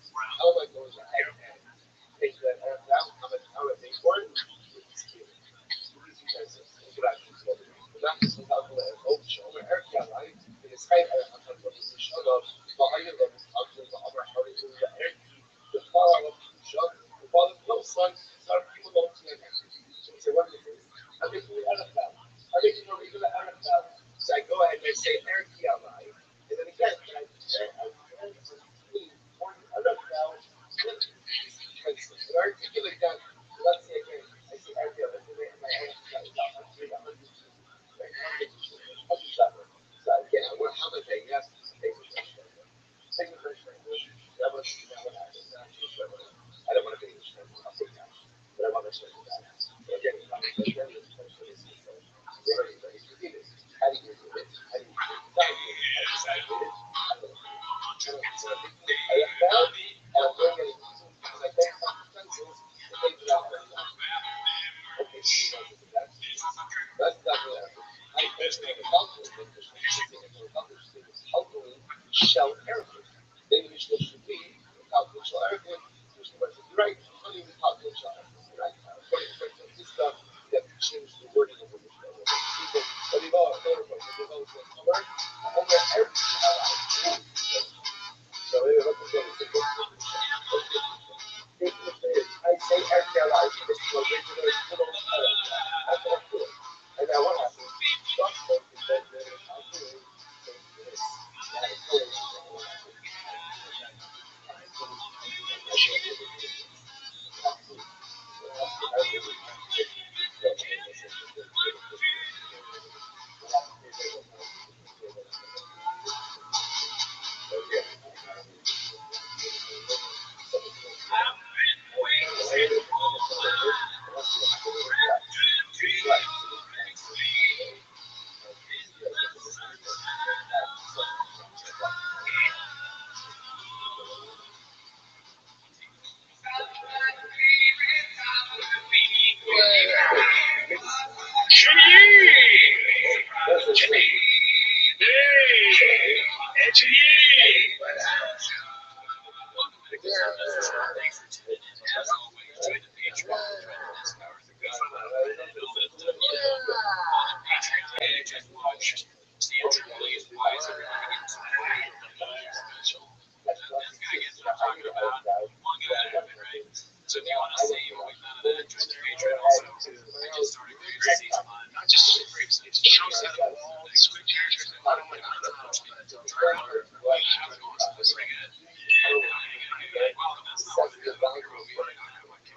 just watch Steve Tripoli's Why Is Everybody Getting So Quiet? Special. This guy gets what I'm talking about. One guy to have it, right? So if you want to see what we thought of that, join the Patreon also. I just started Crazy Season 1. Not just Crazy Season 1. Shows at the wall, switch characters, and I don't like how it's pretty good. Well, that's not what the other movie is. So we'll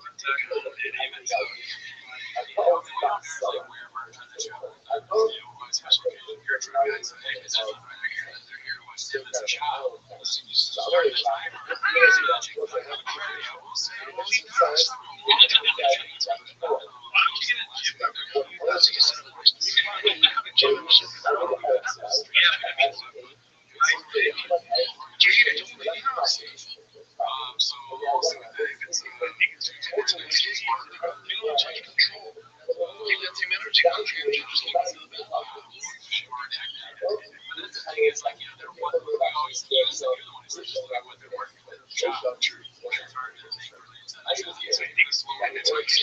see what that is. It's like, you know, they're what we always use, like, you're the one who says like what they're working with. Job, true. It's hard to make really intense. It's like big slow. It's like they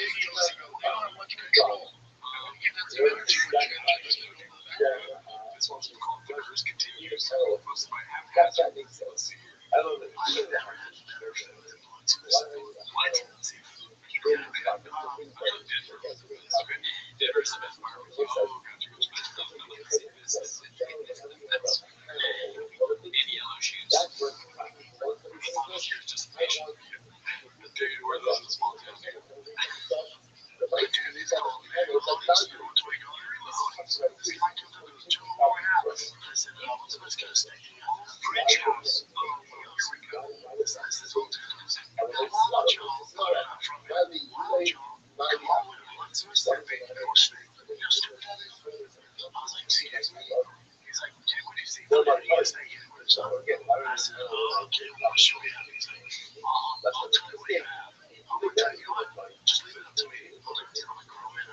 don't have much control. Give that to energy. This one's called Thinkers Continues. Posted by Haphazard. Let's see here. I love it. I love that. What? Denver's the best barbecue. Oh, gotcha. In yellow shoes. Almost your anticipation. Dude, where those in the small town here? Dude, it's called $20 reload. This guy comes up with 2 more hours. I said, what's this gonna stay? French house. Oh, here we go. This whole town is He's like, dude, what do you see? I said, oh, okay, well, I'll show you. He's like, I'll tell you what you have. I'm going to tell you what, just leave it up to me. I was like, I'm a girl, man.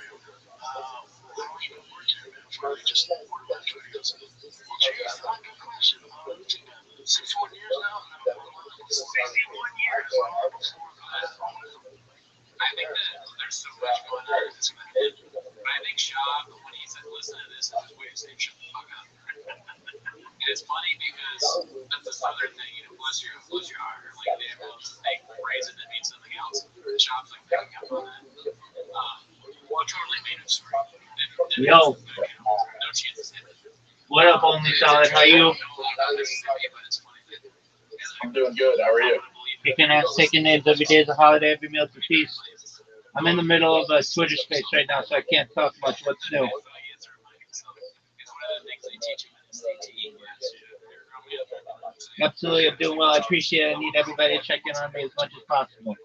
How long you been working here, man? Finally, just what about you? He goes, well, geez, not a good question. 61 years now? 61 years. I think that there's so much going on in this man. I think Shaw, when he said, listen to this, is his way of saying, shut the fuck up. And it's funny because that's the southern thing, you know, bless your heart. Like, they have a phrase that means something else. Shop's like picking up on that. Totally made it story. Yo. What up, Only Solid? How you? I'm doing good. How are you? Kicking ass, taking names. Every day is a holiday, every meal's a feast. I'm in the middle of a Twitter space right now, so I can't talk much. What's new? Absolutely, I'm doing well. I appreciate it. I need everybody to check in on me as much as possible.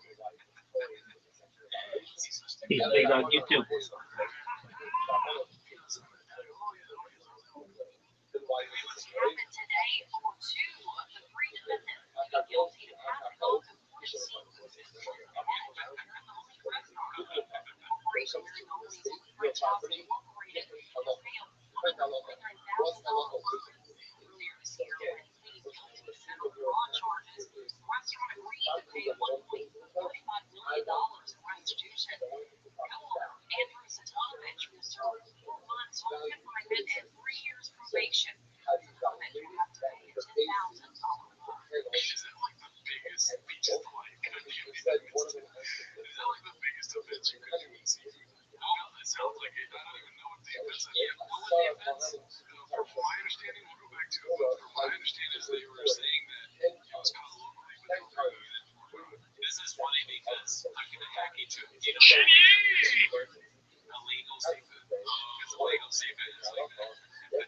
Peace, big dog. You too. Happened today for 2 of the 3 defendants pleading guilty to passing off important secrets. Corporation is the only French house incorporated has failed $149,000. Earlier this year, when pleading guilty to several fraud charges, the restaurant agreed to pay $1.45 million in restitution. However, Andrew Satanovich will serve 4 months on confinement and 3 years probation. Satanovich will have to pay a $10,000 fine. Is that like the biggest beach like? Is that like the biggest offense you could do in seafood? Well, it sounds like it. I don't even know what the offense is. What was the offense? From my understanding, we'll go back to it, but from my understanding is they were saying that it was caught locally, but they were bringing it in for food. This is funny because I'm going to hack into it. You know, illegal seafood. It's illegal seafood. It's like that.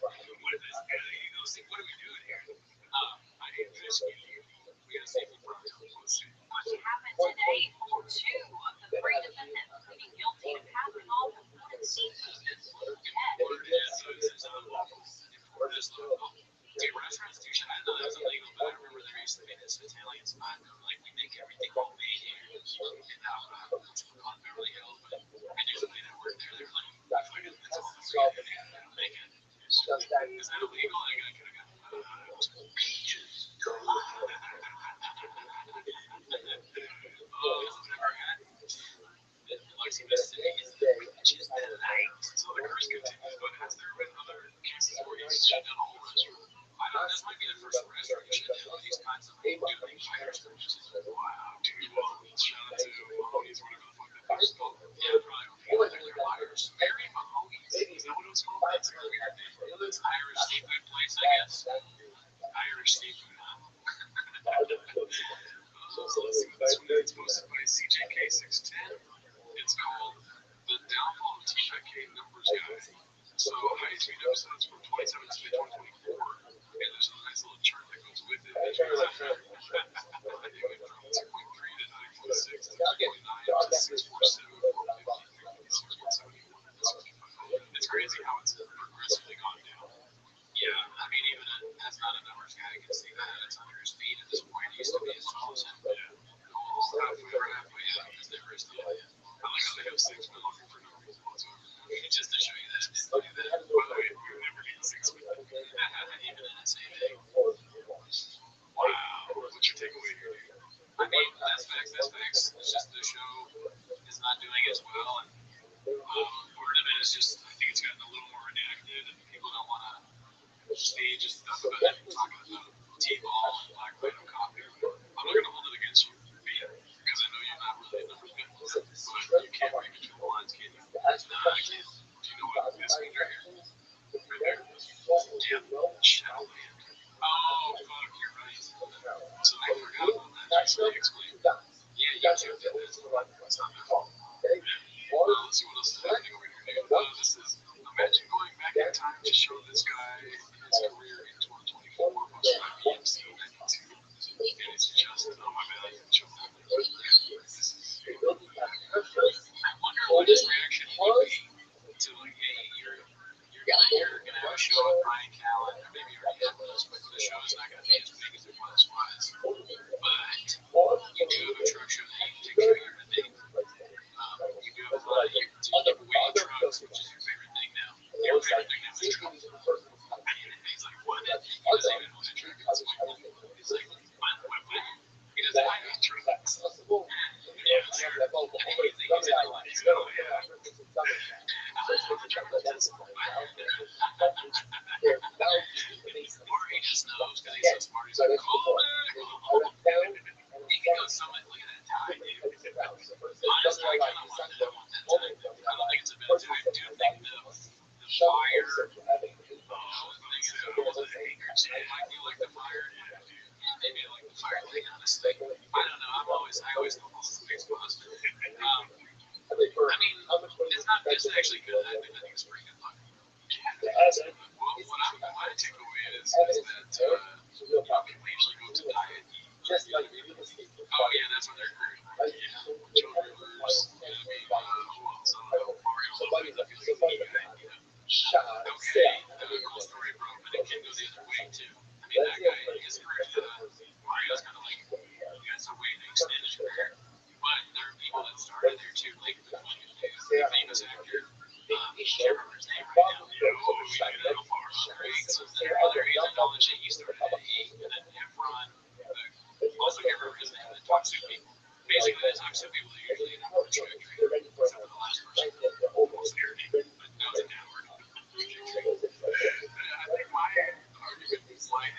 What is this? Illegal seafood? What are we doing here? I hate fish. We got a seafood problem. What happened today for 2 of the 3 defendants pleading guilty to passing off imported seafood. Dude, restaurants do shit. I know that was illegal, but I remember there used to be this Italian spot. They were like, we make everything homemade here. On Beverly Hills, but I knew somebody that worked there. They were like, if I didn't make it. Is that illegal? I could have gotten peaches. Biloxi, Mississippi is the richest delight. So the curse continues, but has there been other shut down a whole restaurant. I know this might be the first restaurant to shut down these kinds of doing fire extinguishers. Wow, dude. Well, shout out to Mahoney's, whatever the fuck that place is called. Yeah, probably. They're liars. Mary Mahoney's. Is that what it was called? That's a weird name. It's an Irish seafood place, I guess. Irish seafood, huh? So let's see what this one is. It's posted by CJK610. It's called The Downfall of TJK Numbers Guy. So highest viewed episodes from 2017 to 2024. And there's a nice little chart that goes with it. It went from 2.3 to 9.6 to 2.9 to 6.47, 450, 6.71. It's crazy how it's progressively gone down. Yeah, I mean, even as not a numbers guy, I can see that it's under his feet at this point. It used to be as tall as him. Yeah. Almost halfway up his Everest. Yeah. I like how they have 6 men looking for no reason whatsoever. Just to show you that it didn't do that. By the way, we would never get 6 men. Even in the same day. Wow. What's your takeaway here, dude? I mean, that's facts. It's just the show is not doing as well. And part of it is just, I think it's gotten a little more redacted, and people don't want to see just stuff about it. Talking about T-ball and Black Widow copy. I'm not going to hold it against you, because I know you're not really a numbers guy. But you can't read between the lines, can you? No, I can't. Do you know what this means right here? Right there. Damn. Shadowland. Oh, fuck, you're right. So I forgot about that. Somebody explained. Yeah, YouTube did that. It's not their fault. Let's see what else is happening over here, dude. This is, imagine going back in time to show this guy his career in 2024, posted by BMC 92. And it's just, oh my bad, I didn't show that. This is, I wonder what his reaction would be to, like, hey, you're gonna have a show with Brian Callen, or maybe you already have this, but the show is not gonna be as big as it once was. But you do have a truck show that you can take care of your date. You do have a lot of, you give away trucks, which is your favorite thing now. Your favorite thing now is trucks. And he's like, what? He doesn't even know the truck. He's like, what? He doesn't like his trucks. Yeah, sure. He's in the life. Oh, yeah. Or he just knows because he's so smart. He's like, call back. He can go summit. Look at that tie, dude. Honestly, I kind of want that tie. I don't think it's a bad tie. I do think the fire. It might be like the fire. Maybe like the fire thing, honestly. I don't know. I always know all the space positive. I mean, it's actually good. I think it's pretty good luck. Well, my takeaway is that people usually go to diet. Oh, yeah, that's what they're great. Yeah. Joe Rivers. I mean, who else? I don't know. Mario Lopez, I feel like he's the guy. Okay, cool story, bro, but it can go the other way, too. I mean, that guy, his career, Mario's kind of like, he got some way to extend his career. But there are people that started there, too. Like, the famous actor. I can't remember his name right now. How far Riggs was there. Other Asian knowledge that he started at 8, and then Efron. Also, can't remember his name. The toxic people. Basically, the toxic people are usually in upward trajectory. Except for the last person. Almost their name. But now it's a downward trajectory. I think my argument is like,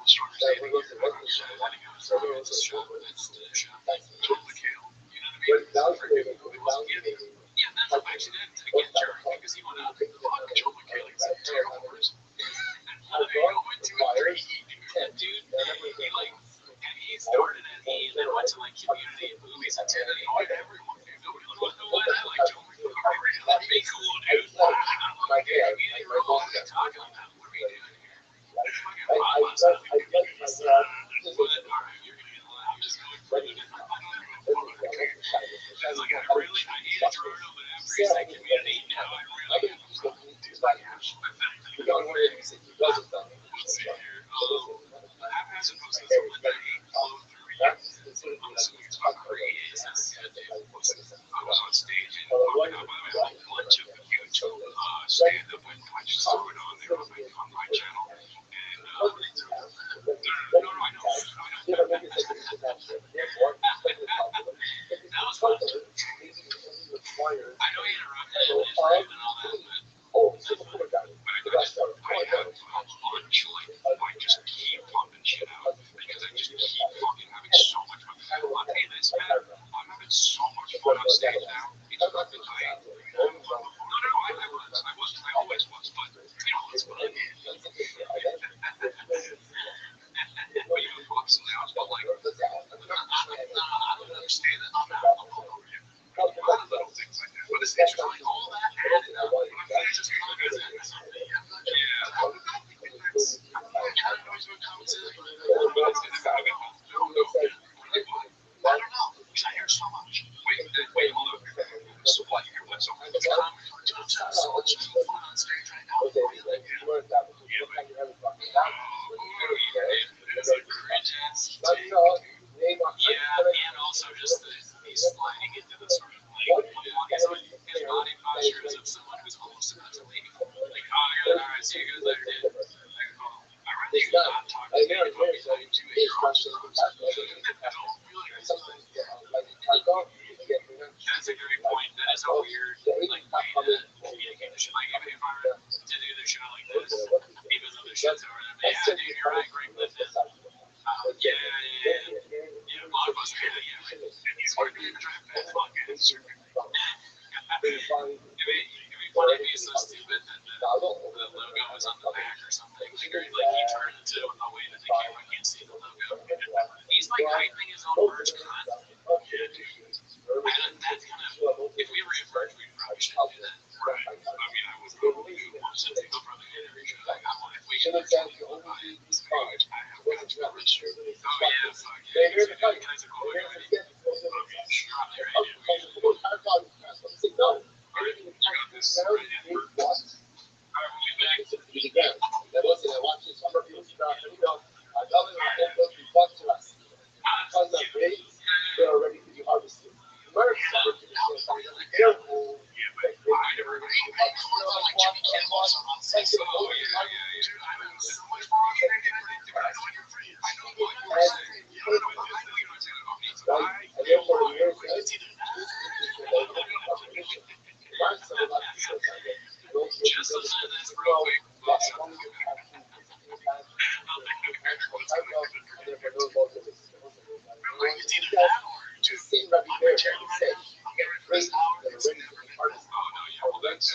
stronger statement here. I'm not sure letting go. It's a shot. That's the shot. Joel McHale. You know what I mean? It wasn't getting. Yeah, that's actually that again, Jerry, because he went up. Fuck Joel McHale. He's a terrible person. They go into a 3 dude. He started at E and then went to like community and movies and did annoyed everyone. Dude, nobody was like, what? I like Joel McHale. That'd be cool, dude. I'm like, hey, community role. What are you talking about? What are we doing here? Fucking Rothschild'S. But all right, you're gonna get loud. I'm just going further than I was like, I hated Toronto, but after he said community, now I really have a problem. Let's see here. Haphazard posted something that he flowed through you. I'm assuming it's about creating this. I was on stage and walking out by a bunch of huge stand-up and I just threw it on there on my channel. And no, I know. That was fun. I know you interrupted and all that, but that's fun. But I a bunch, I just keep pumping shit out because I just keep fucking having so much fun. On this, man, I'm having so much fun on stage now. It's fucking tight. No, I always was, but it's fun. But you have ups and downs, but I don't understand it. I'm over here. A lot of little things like that, but it's interesting. All that added up. I'm just I don't know, because I hear so much. Wait, hold on. So what? You hear what? So it's comedy for so much fun on stage right now. It's a cringe ass thing. Yeah, and also just he's sliding into the sort of his body posture is of someone who's almost about to leave. Like, oh, I got alright, see you guys later, dude. Like, oh, I'd rather you not talk to me about me talking to you. That's a great point. That is a weird, way to communicate the shit. Like, if I were to do the show like this, even though the shit's over there, yeah, dude, you're right, great lifting. Yeah, Blockbuster, yeah. And he's going to be trying to fuck it. It'd be funny if he's so stupid that the logo is on the back or something. Like he turned into a way that the camera can't see the logo. He's hyping his own merch content. Yeah, dude. That's if we were in merch, we probably shouldn't do that. Right. I mean, I would probably do more something from the interview show. Like, if we should have done the only page, I have got to go rich. Oh, yeah, fuck yeah. Can I take over already? Okay, sure. I'm there right now. Alright, you got this. Right in. Alright, we'll be back. Just listen to this real quick. It's either that or two. I'm material right now. I'm getting ready for this hour. It's never been hard. Oh, no, yeah, well, that's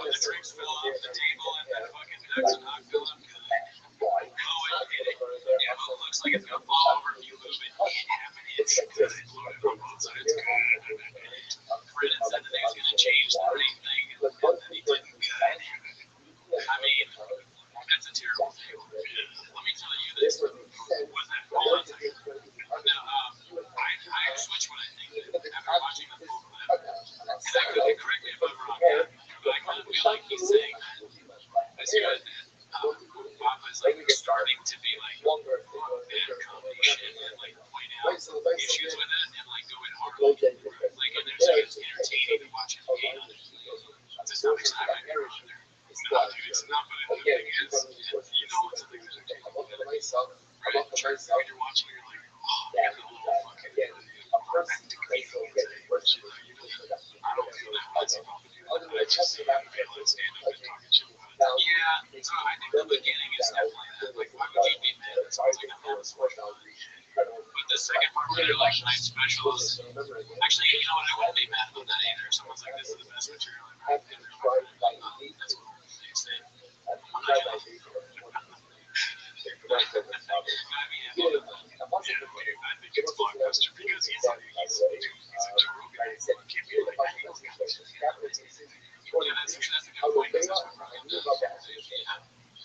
the drinks fell off the table and that fucking Jackson Hawk fell up. Yeah, it looks like it's gonna fall over if you move it. It's good. It loaded on both sides. Brennan said that he was gonna change the rain thing, and then he didn't. I mean, that's a terrible thing. Let me tell you this. Was that hold on a second? No, I switched what I think after watching the full clip. And I could correct me if I'm wrong, but I kind of feel like he's saying that as good Papa's starting to be bad comedy shit and point out issues with it and go in hard. And it's entertaining to watch him hate on it. To some extent, I agree on there. No, dude, it's not, but the thing is, it's a thing that's entertaining. Right? When you're watching, you're like, oh, man, the little fucking romantic feelings. I don't feel that much about it. I just see how people stand up and talking shit about it. Yeah, so I think the beginning is definitely that. Why would you be mad? It sounds like a famous special. But the second part where they're nice specials, actually, you know what? I wouldn't be mad about that either. Someone's like, this is the best material I've ever had. That's what they say. I'm not sure. I think it's Blockbuster because he's a Joe Rogan. Can't be like that. Yeah, that's a good point. That's what we're going to do.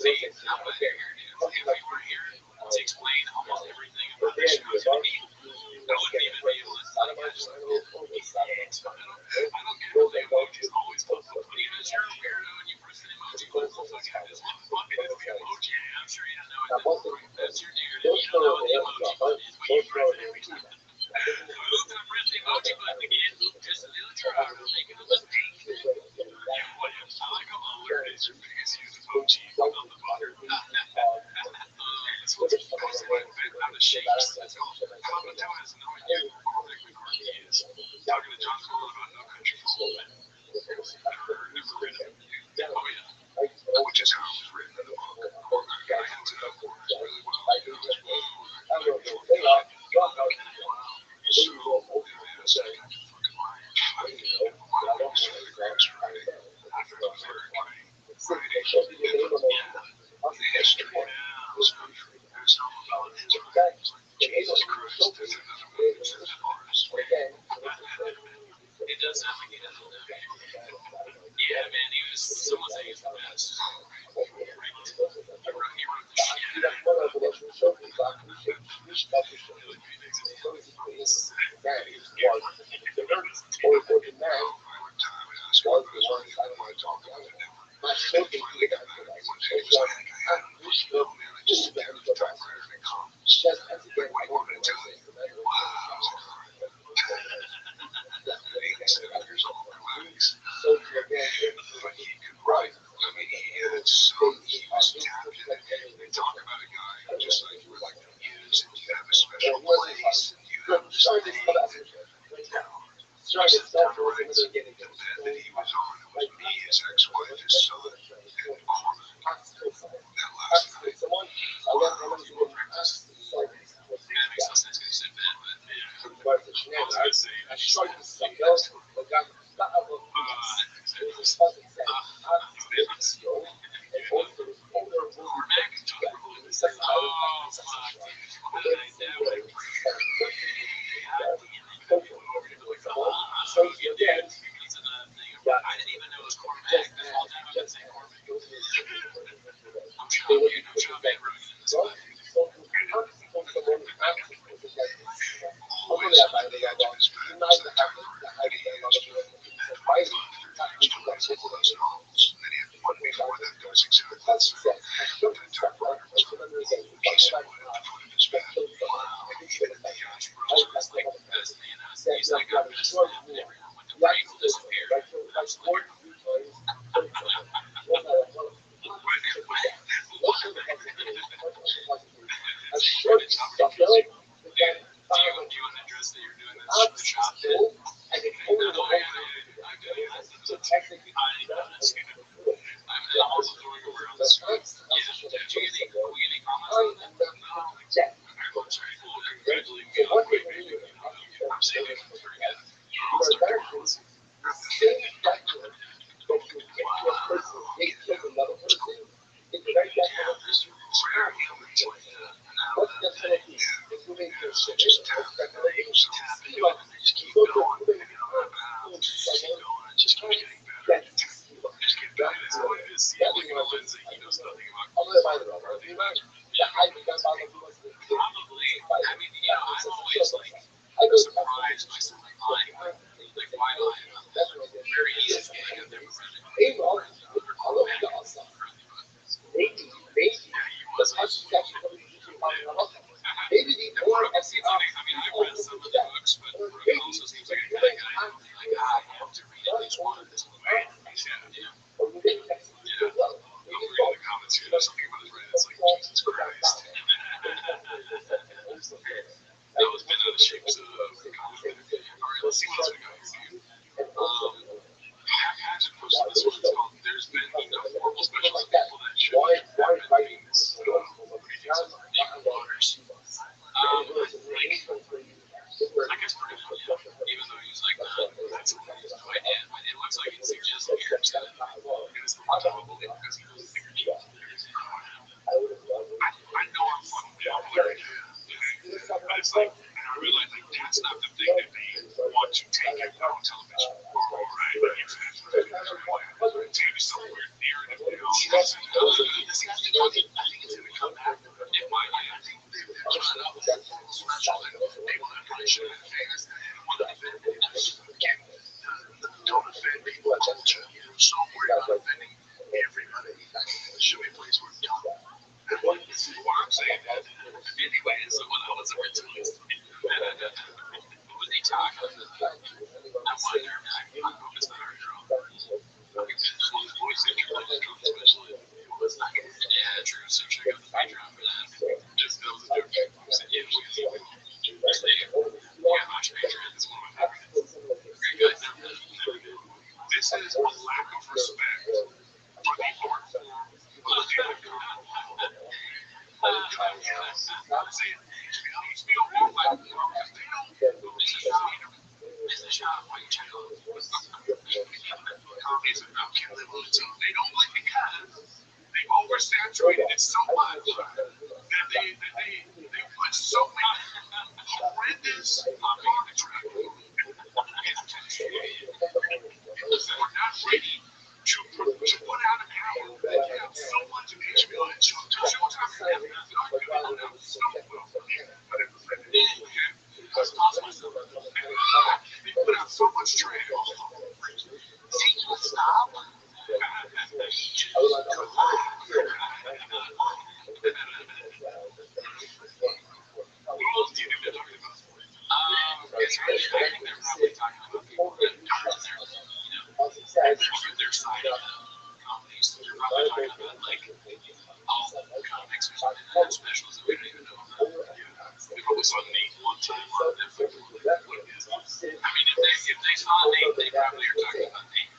See, now what here, if we were here to explain almost everything about the show to me, I wouldn't even be able to I don't get all the emojis always pop up. Even if you're a weirdo and you press an emoji, what the fuck is this? What the fuck is the emoji? I'm sure you don't know it. That's your narrative. You don't know what the emoji button is, but you press it every time. Oops, I pressed the emoji button again. Just a little try. I'm making a mistake. Yeah, whatever. Jesus Christ, there's another one that's in ours. It does sound like he doesn't know. Yeah, man, he was. Someone saying he's the best. He wrote the shit out of So they don't like because they oversaturated it so much that they put so many horrendous garbage traffic. We're not ready to put out an hour that you have so much of HBO and Showtime and Netflix not good enough. So well. Because they put out so much trash. See, you stop. What else do you think they're talking about? It's really, I think they're probably talking about people that target their side of the comedies. So they're probably talking about like all comics or something, and specials that we don't even know about. They probably saw Nate one time on Netflix. I mean, if they saw Nate, they probably are talking about Nate.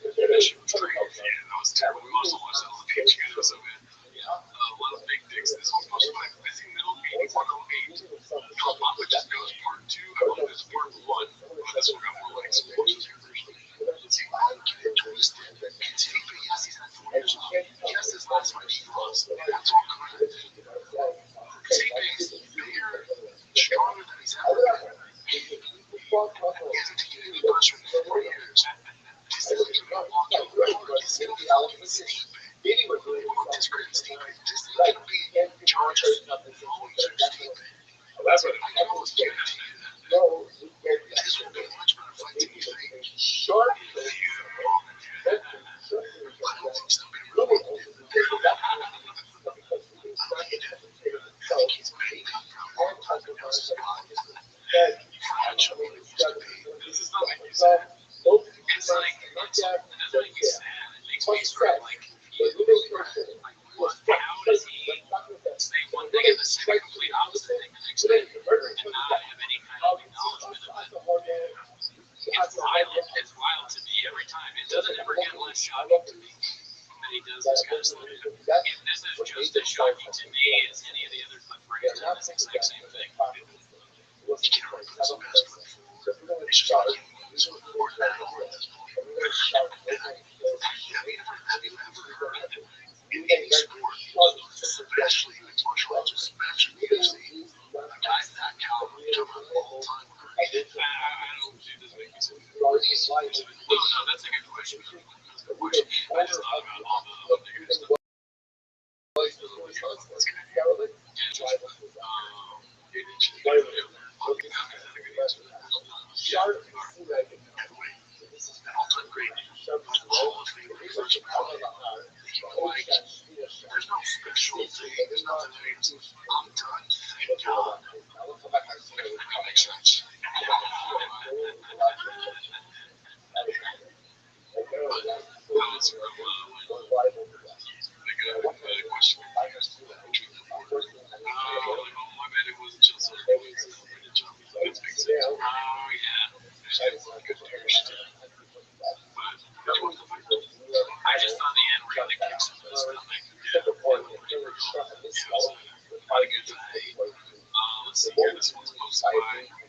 That shit was great. Yeah, that was terrible. We also watched that on the page. It was so good. A lot of big dicks. This one's posted by Busy Middle Meeting 108. Papa Just Goes Part 2. I believe it's Part 1. But this one got more likes. Let's see. Get it twisted. Yes, he's had 4 years off. Yes, his last fight he lost. That's all correct. T-Pain's bigger, stronger than he's ever been. He hasn't taken any punishment in 4 years. He's still going to walk out. He's still fucking Steve. This great Steve. This is going to be Chargers. Always are Steve. That's what I can always get. This will be a much better fight than you think. Short. I don't think so. I think he's paid up for everything else is gone. Actually, it used to be. This is not like you said. It's like, it doesn't make me sad. It makes me sort of like, how does he say one thing and say the complete opposite thing the next day and not have any kind of acknowledgement of it? It's wild to me every time. It doesn't ever get less shocking to me that he does this kind of stuff. And this is just as shocking to me as any of the other clip brands doing this exact same thing. He can't really put some best foot forward. It's just like he's more than that at this point. Have you ever heard in any sport, especially mixed martial arts, especially the UFC, a guy that caliber, you're talking about all time? I don't see this making sense. No, that's a good question. I just thought about all the negative stuff. All-time great. There's no special thing. There's nothing. I'm done. Thank God. That makes sense. Question. My bad. It wasn't just a good thing. Oh, yeah. Good first. I just saw the end where he kicks him in the stomach. Yeah. Not a good time. Let's see here. This one's posted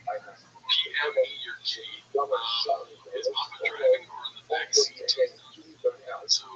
by PME or K. Is Mama driving or in the back seat? So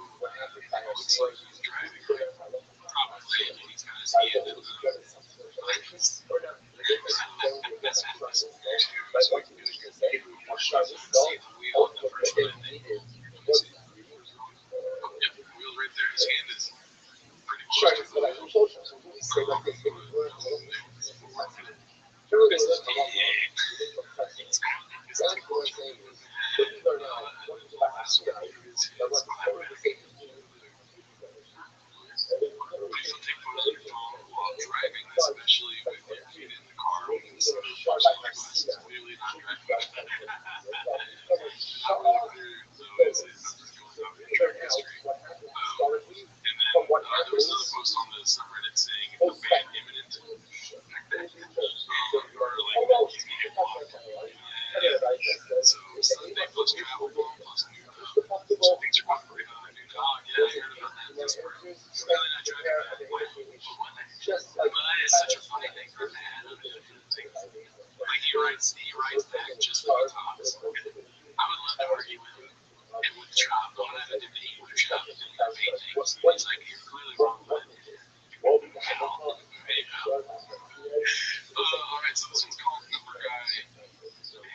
He's like, you're clearly wrong, but all right, so this one's called Number Guy.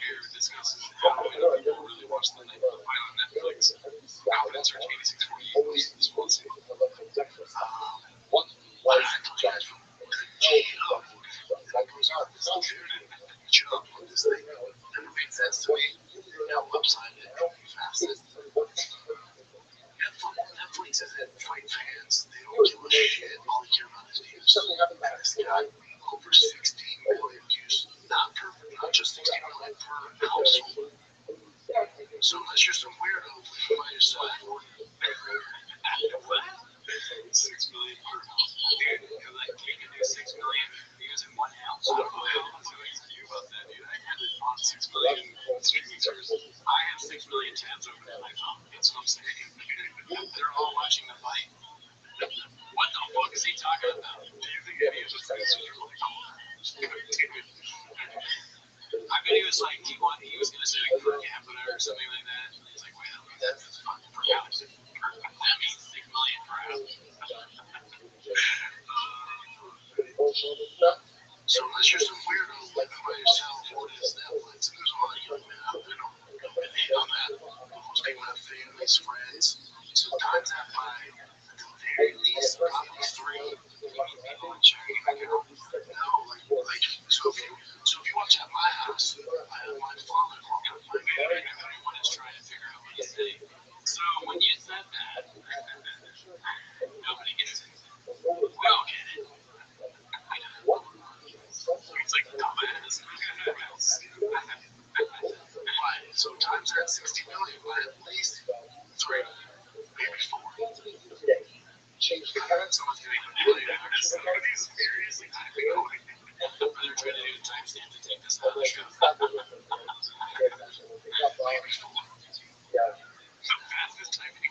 Here discusses how many people really watch the fight on Netflix. Confidence search 8648 this policy. What I told you guys from that goes on this jump on this thing never made sense to me. Now upside it fastest. Netflix isn't fight fans. They don't give a shit. All they care about is views. This got over 16 million views. Not just 16 million per household. So unless you're some weirdo living by yourself, what? 6 million per household. Dude, like you can do 6 million views in one house. I don't know how you about that, dude. I had it on 6 million streaming services. I have 6 million tabs open on my phone. That's what I'm saying. They're all watching the fight. What the fuck is he talking about? Do you think any of this is really cool? I bet he was like, he was going to say like per capita or something like that. And he's like, wait, that's fucking per capita. That means 6 million per house. So unless you're some weirdo living by yourself, what is Netflix? And there's a lot of young men out there don't hate on that. Most people have families, friends. So times that by at the very least, probably 3. People in China, no, so if you watch at my house, I have my father walking up my baby, and everyone is trying to figure out what he's saying. So when you said that, nobody gets it. We all get it. It's like dumbass. Why? So times are at 60 million, but at least 3, maybe 4. Someone's getting manipulated. Somebody's seriously typing away. They're trying to do a timestamp to take this out of the show. The fastest typing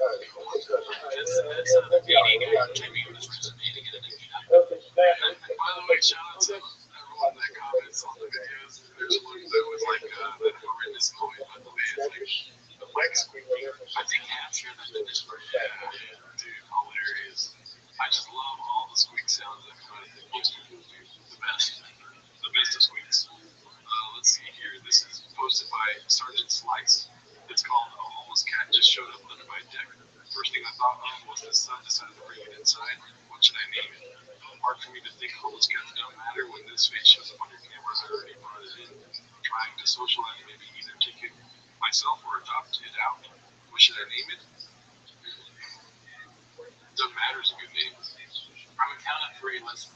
that's the beauty guy typing on his resume to get a new job. By the way, shout out to everyone that comments on the videos. There's one that was like that horrendous noise, by the way. It's like the mic's squeaking. I think half share that in this part. Yeah, dude, hilarious. I just love all the squeak sounds that come out of the most people do. The best. The best of squeaks. Let's see here. This is posted by Sergeant Slice. It's called A Homeless Cat Just Showed Up Under My Deck. First thing I thought of was the son decided to bring it inside. What should I name it? Hard for me to think homeless cats don't matter when this face shows up on your cameras. I already brought it in. Trying to socialize, maybe either take it myself or adopt it out. What should I name it? Doesn't matter is a good name. From a count of 3, let's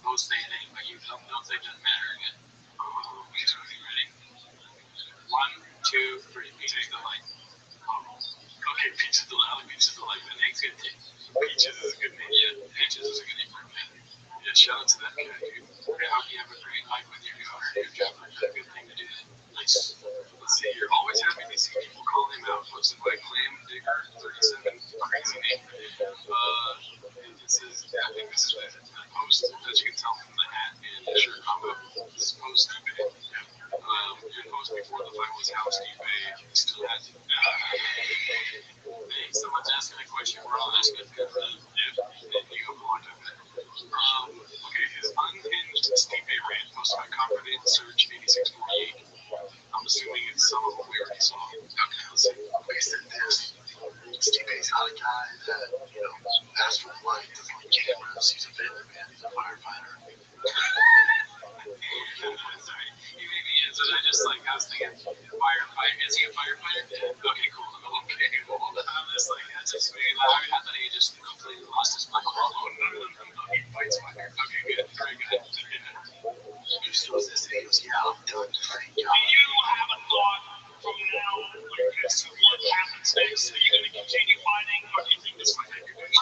both say a name, but you don't say it doesn't matter again. Okay, ready? 1, 2, 3. Peaches Delight. Okay, Peaches Delight. I like Peaches Delight. The name's good too. Peaches is a good name. Yeah, Peaches is a good name for a cat. Yeah, shout out to that cat, dude. I hope you have a great life with your daughter. Good job. That's a good thing to do. Nice. Let's see here. Always happy to see people call him out. Posted by Clam Digger 37. Crazy name. I think this is a post, as you can tell from the hat and the shirt combo. This post eBay. Your post before the fight was house eBay. Still has it. Hey, someone's asking a question. We're all asking it. You have one of it. Okay, his unhinged Stipe rant posted by Confident Search 8648. I'm assuming it's some of what we already saw. Okay, let's see. Okay, said this. Stipe's not a guy that, asks for light to front cameras. He's a family man. He's a firefighter. Sorry, he maybe is, but I was thinking, firefighter. Is he a firefighter? Okay, cool. Okay, cool. I'm just like, that's just me. I thought he just completely lost his mind. Oh, no. He fights fire. Okay, good. Very good. He still says that he goes, yeah, I'm done. Do you have a thought from now on when you see what happens next? Are you going to continue fighting, or do you think this might be good?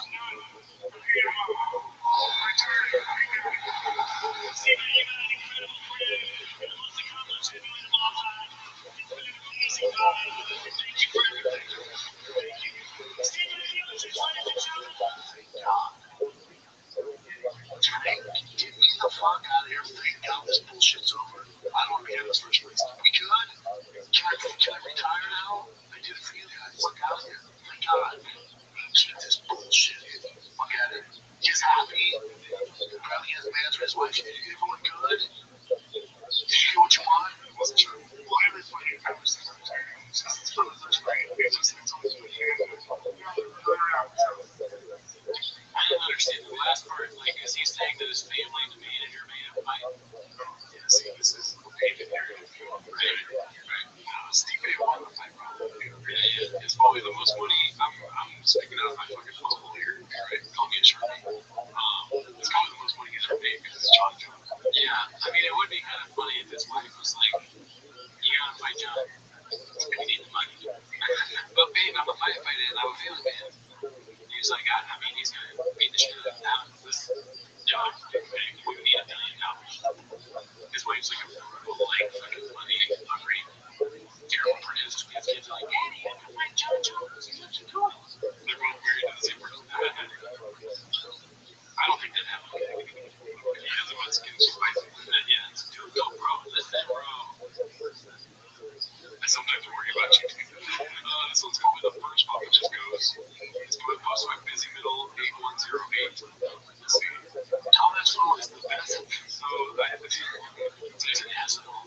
you going good? Did you get what you want? I wasn't sure. Well, every fucking conversation. It's from the first grade. We have to say something to I don't understand the last part. Like, is he saying that his family demanded your man fight? Yeah, see, this is David here. Steve A won the fight, probably. Yeah. It's probably the most money. I'm speaking out of my fucking bubble here. Right? Call me a shark. It's probably the most money he's ever made because it's John Jones. Yeah, I mean, it would be kind of funny if his wife was like, "You gotta fight John. We need the money." But babe, I'm a firefighter and I'm a family man. He's like, I mean, he's gonna beat the shit out of this John. We need $1 million. His wife's like a like fucking money hungry. Terrible producer. His kids are like, Daddy, you gotta fight John Jones. He's such a toy. They're both married to the same person. I don't think that happened. If he doesn't want to get his wife, then yeah, dude, go bro, listen, bro. I sometimes worry about you. This one's called The First Pop. It just goes. It's going to post my busy middle 8108. Let's see. Tom Asshole is the best. So I have to do. He's an asshole.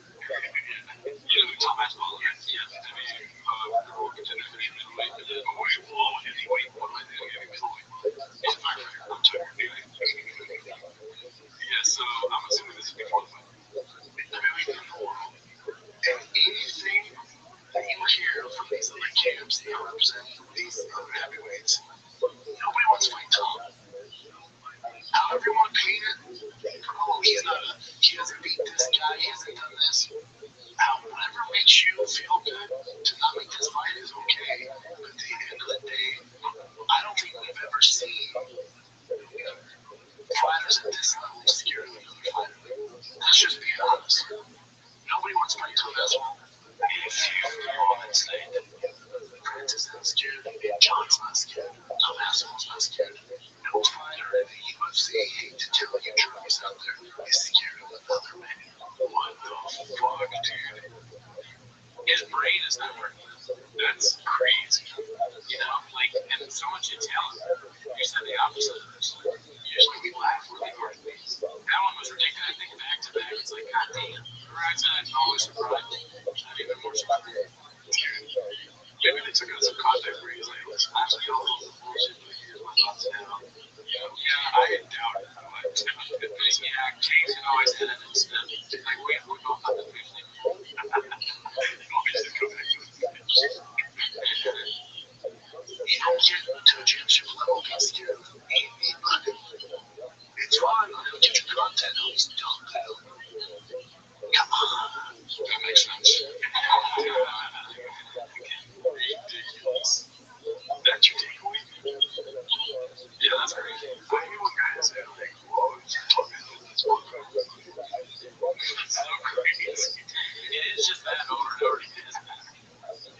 You know who Tom Asshole is? Yeah. I mean, we'll continue to do middleweight, but then away below heavyweight. What am I doing? Middleweight. He's my favorite. I'm tired. Yeah, so I'm assuming this is before the fight. Everything in the world. And anything that you hear from these other camps that represent these other heavyweights, nobody wants to fight Tom. However you want to paint it, oh, he hasn't beat this guy, he hasn't done this. Whatever makes you feel good to not make this fight is okay. But at the end of the day, I don't think we've ever seen fighters at this level scared of another fighter. That's just being honest. Nobody wants to fight Tom Asshole. If you go on and say that Francis is not scared, John's not scared, Tom Asshole's not scared, no fighter in the UFC, hate to tell you drugs out there, is scared of another man. What the fuck, dude? His brain is not working. That's crazy. You know, like, and so much talent. You said the opposite of this. Usually we laugh really hard. That one was ridiculous. I think back to back, it's like, God damn. Horizon, I'm always surprised. I'm even more surprised. Maybe they took out some contact where he's like, listen, actually, all the bullshit, but here's my thoughts now. Yeah, I doubt it. But yeah, James can always hit it and spin. Like, we both have the fishing. You don't get to a championship level being scared of anybody. It's fine, I'll get your content, I'll just dump it. Come on. That makes sense. Ridiculous. That's your takeaway? Yeah, that's crazy. I hear what guys say, like, whoa, it's talking about this one. It's so crazy. It is just that over and over again.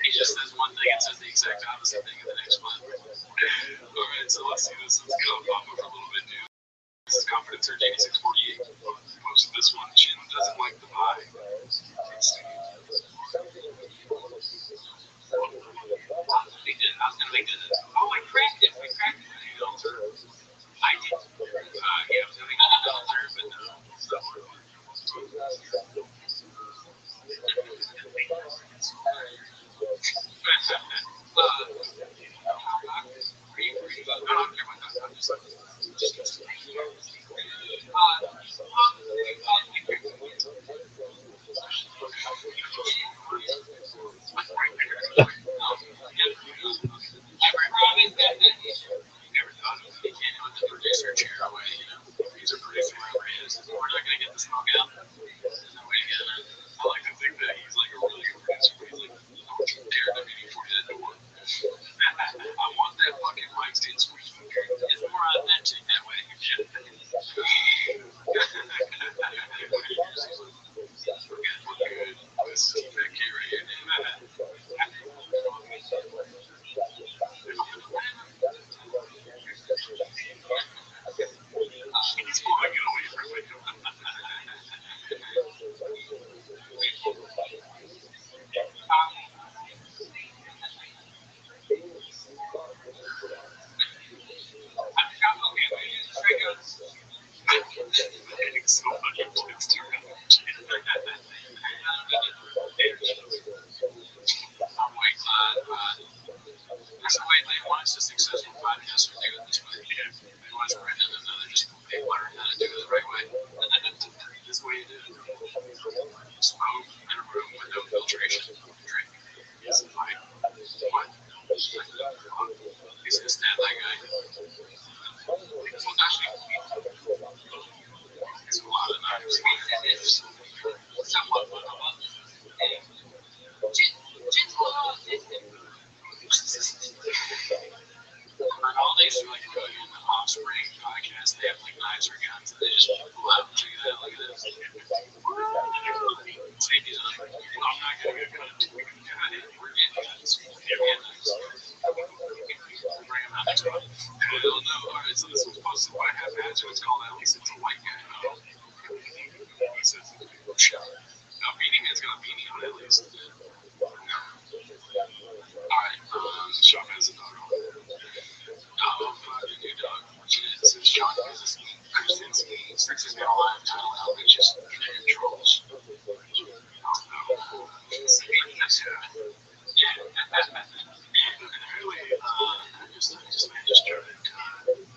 He just says one thing and says the exact opposite thing in the next one. Alright, so let's see this. Let's go pop up for a little bit, dude. This is Confidence Surge 8648. Posted this one. Chin doesn't like the vibe. Let's see. I was gonna make it. Oh, I cracked it. I cracked it. I did. Yeah, I was gonna make it a third, but no. watched a successful podcaster do it this way. They watched Brendan and then they learned how to do it the right way. This way you do it. Smoke in a room with no filtration. Drink. It's like, what? He's gonna stand that guy. Well, actually, it's a lot of knives. All these are like offspring podcasts. They have like knives or guns, and they just pull out and check it out. Look at this. Safety's on. Well, I'm not gonna get cut. We're getting guns. Bring him out next month. They'll know. All right, so this was posted by Half Hatch. It's called At Least It's a White Guy. He says, no, Beanie Man's got a beanie on at least. No. Alright, Shop has a dog. The new dog, which is John Krasinski, Sex Got Alive title out, which is Trolls.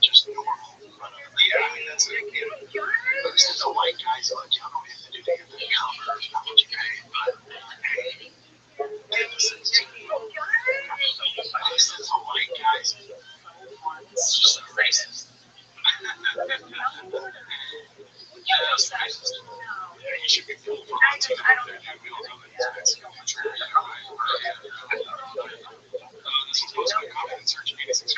Just normal. Yeah, I mean, that's it. Since the white guys are like, you don't have to do the cover, not what you pay, but hey, since the white guys, it's just racist. Yeah, that's racist. Yeah, you should be feeling for Latino up there, dude. We don't know that it's country. This was posted by Confidence Search 8648.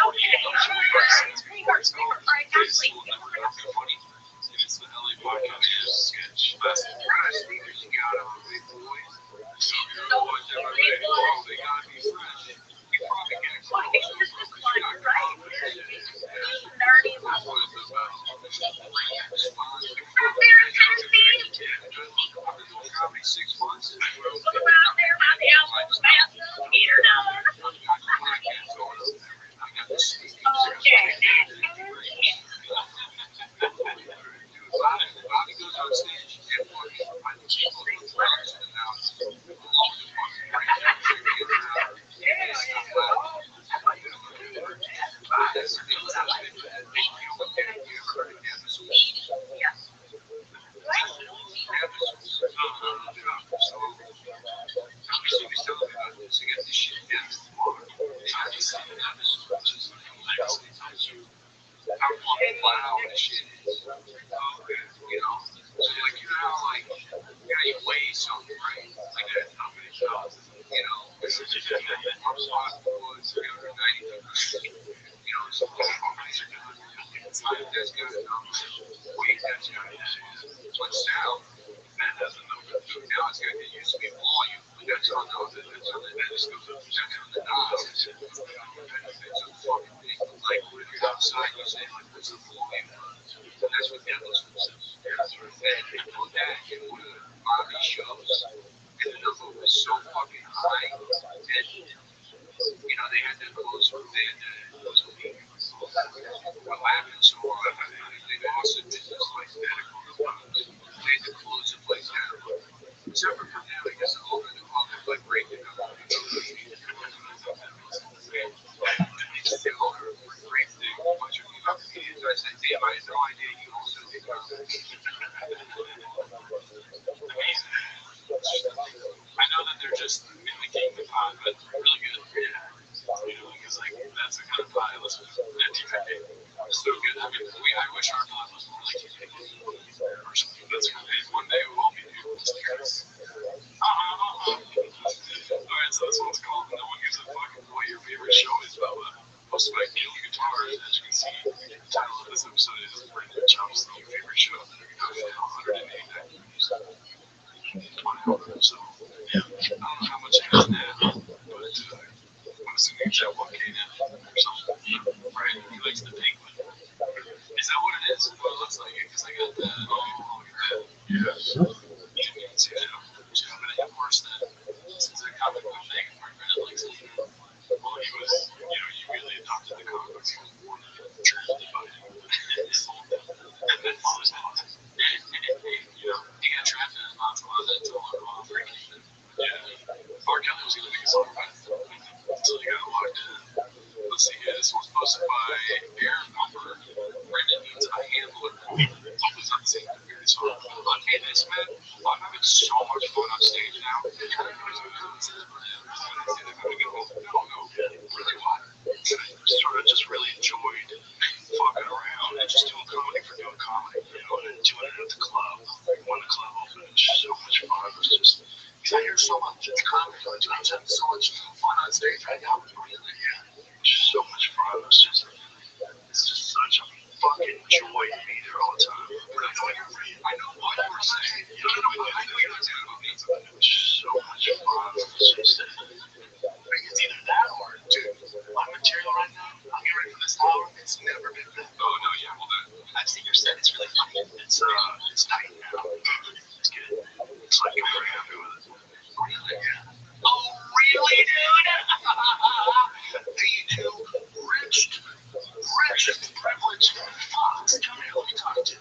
It's the LA podcast sketch. Last Friday, you got on Big Boy. So you know what? They gotta be fresh. You probably get close. You're not gonna be that's what it's about. I've been doing comedy 6 months. Bobby goes on stage and wow, this shit is so good, you know? So, like, you know how, like, you weigh something, right? Like, that company shows, you know, this is just I'm spot was the other night, you know, so companies are doing time that's good, weight that's good. But now, that doesn't know what to do. Now it's good. It used to be volume, but that's on the that just goes up, that's on the dial. It's a fucking thing. Like, when you're outside, you say, like, what's the volume? And that's what demos themselves. That's what they put that in one of the Bobby shows, and the number was so fucking high that, you know, they had to close the they had to close the week. What happened so they lost the business like that. They had to close the place down. Separate from that, I guess the owner of the public like breaking up. It's the owner of a great thing. A bunch of people comedians. I said, damn, I had no idea you also did comedy. I know that they're just mimicking the pod, but really good. Yeah. You know, because like that's the kind of pod I listen to. That TVP. It's so good. I mean, I wish our pod was more like TVP or something. That's good. One day we will be doing this. Alright, so this one's called No One Gives a Fuck What Your Favorite Show Is About. Hosted by Neil Guitar. As you can see, the title of this episode is Brendan Jumps, Your Favorite Show. 100 logged in. Let's see here. This one's posted by Air Pumper. Brandon needs a handler. Hopefully it's not the same computer. So, okay, this man, I'm having so much fun on stage now. No, really what? Sort of just really enjoyed fucking around and just doing comedy for doing comedy, and doing it at the club. When the club opened, it was just so much fun. It was just, because I hear so much comedy, I was having so much fun on stage right now. Just so much fun. It's just such a fucking joy to be there all the time. But I know what you were saying. I know what you were saying about me. It's just so much fun. It's just, it's either that or, dude, my material right now, I'm getting ready for this hour. It's never been that. Oh, no, yeah, well, I've seen your set. It's really funny. It's tight now. It's good. It's like I'm very happy with it. Really? Yeah. Oh, really, dude? The two rich, privileged fucks. Come here, let me talk to you.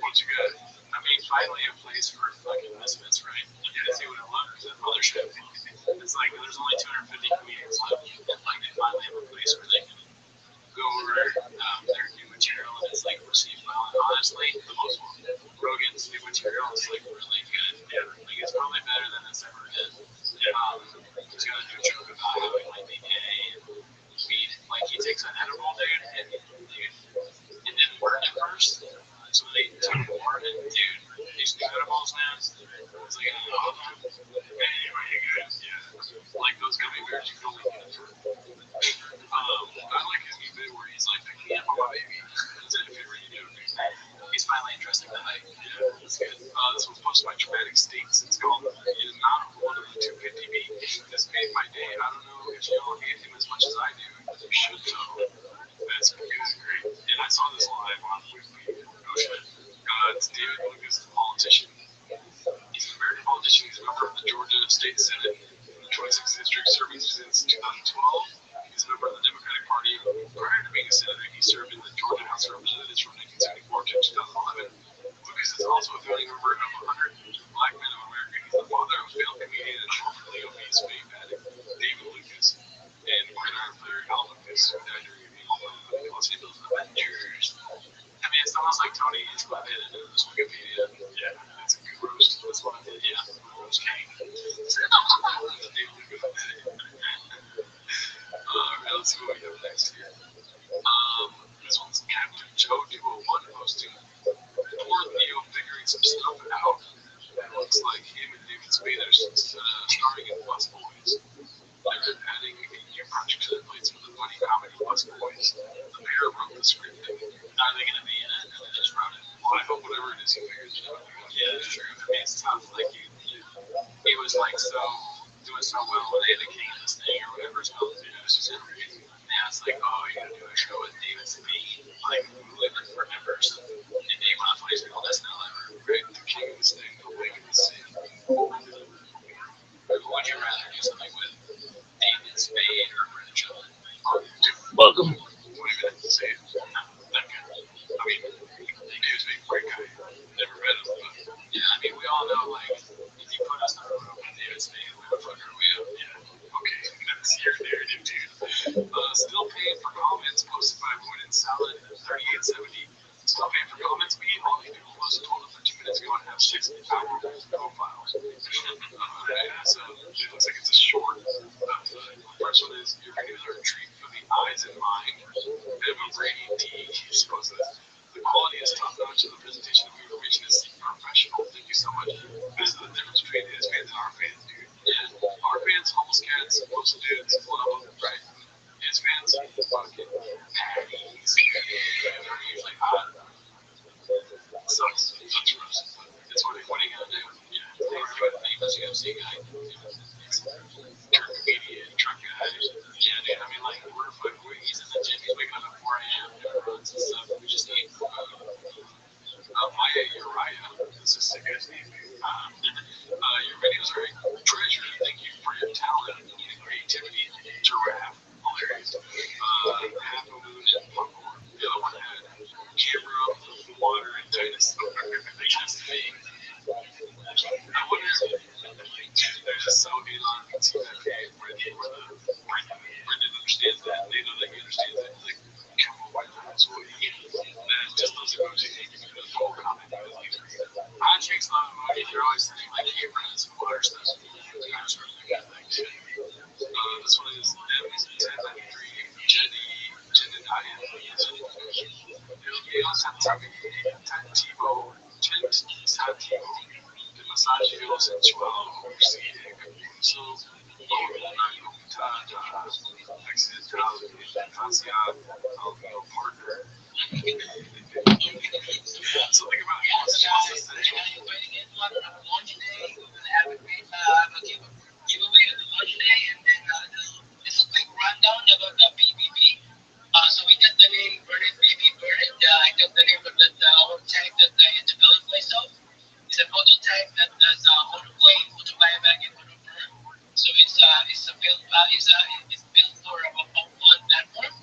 What you got? I mean, finally a place for fucking misfits, right? Yeah, see what I love is that mothership. It's like there's only 250 comedians left, and like they finally have a place where they can go over their new material and it's like received well. And honestly, the most Rogan's new material is like really good. Yeah, like it's probably better than it's ever been. He's got a new joke about how he might be gay and weed. Like he takes an edible, dude, and it didn't work at first. So they took more, and dude, these new edibles, man, it's like, like those gummy bears you can only get for. I like his new bit where he's like picking up on my baby. That's it, if you really do. He's finally addressing the hype. Yeah, that's good. This one's posted by Traumatic States. It's called "You're Not One of the 250 Beat." This made my day. I don't know if y'all hate him as much as I do. You should though. That's good, great. And I saw this live on Weekly. Oh shit. It's David Lucas, the politician. He's an American politician. He's a member of the Georgia State Senate, 26th District, serving since 2012. He's a member of the Democratic Party. Prior to being a senator, he served in the Georgia House of Representatives from 1974 to 2011. Lucas is also a founding member of 100 Black Men of America. He's the father of failed comedian and formerly obese vape addict David Lucas and organizer player Al Lucas, who died during a meeting of the Los Angeles Avengers. I mean, it's almost like Tony is what they did in this Wikipedia. Yeah, it's a good roast. That's what I did. Yeah, roast king. Alright, let's see what we have next here. This one's Captain Joe 201 posting. Poor Theo figuring some stuff out. It looks like him and David Spade are starring in Bus Boys. They're adding a new project to their plates with the funny comedy Bus Boys. The mayor wrote the script. Are they going to be in it? Or they just wrote it? Well, I hope whatever it is he figures it out. Yeah, that's true. I mean, it's tough. Like, he was like doing so well with Anna King this thing or whatever it's called. It's just now it's like, oh, you gotta do a show with David Spade, like who lived forever. So, and Dave Lafayette's like, oh, that's not ever great. The king of this thing, the wing of the sea. Would you rather do something with David Spade or Brendan Shelton? Welcome. Wait a minute, say it. That guy. I mean, David Spade, great guy. Never met him, but yeah, I mean, we all know, like, if you put us in a room with David Spade, we would fuck her way up. Yeah. Okay, that's your narrative, dude. Still paying for comments posted by Wood and Salad 3870. Still paying for comments. All these people posted 12 to 13 minutes ago and have 6 hour profiles. Yeah, so it looks like it's a short. The first one is your regular treat for the eyes and mind. Bit of a Brady D. Suppose the quality is top notch and the presentation of information is professional. Thank you so much. This is the difference between his fans and our fans, dude. Yeah, our fans, homeless cats, most dudes, love them, right? His fans, fucking patties. They're usually hot. Sucks. Sucks for us. That's what are you gonna do? Yeah, famous UFC guy. Truck comedian, truck guy. Yeah, dude, I mean, like, he's in the gym, he's waking up at 4 a.m. doing runs and stuff. We just ate Maya Uriah. This is sick ass name, dude. Your videos are a treasure. Thank you for your talent and creativity. they're just so in on team FA Brendan understands that. They know that he understands it. He's like, come on, why not? So and then it just doesn't go to you can do the full comment. It takes a lot of money. They're always saying, like, hey, Brendan, some water stuff. This one is M1093 Jenny Diet. Eu sabe tentativo, tentativo de massagem sensual, so na vontade accidental facial ao meu partner. Something about essential. Giveaway at the lunch day, and then just a quick rundown about the BBB. So we got the name Burn It Baby Burn It. I got the name of the our tag that I developed myself. It's a prototype that does auto play, auto buyback, and auto burn. So it's built for a one platform.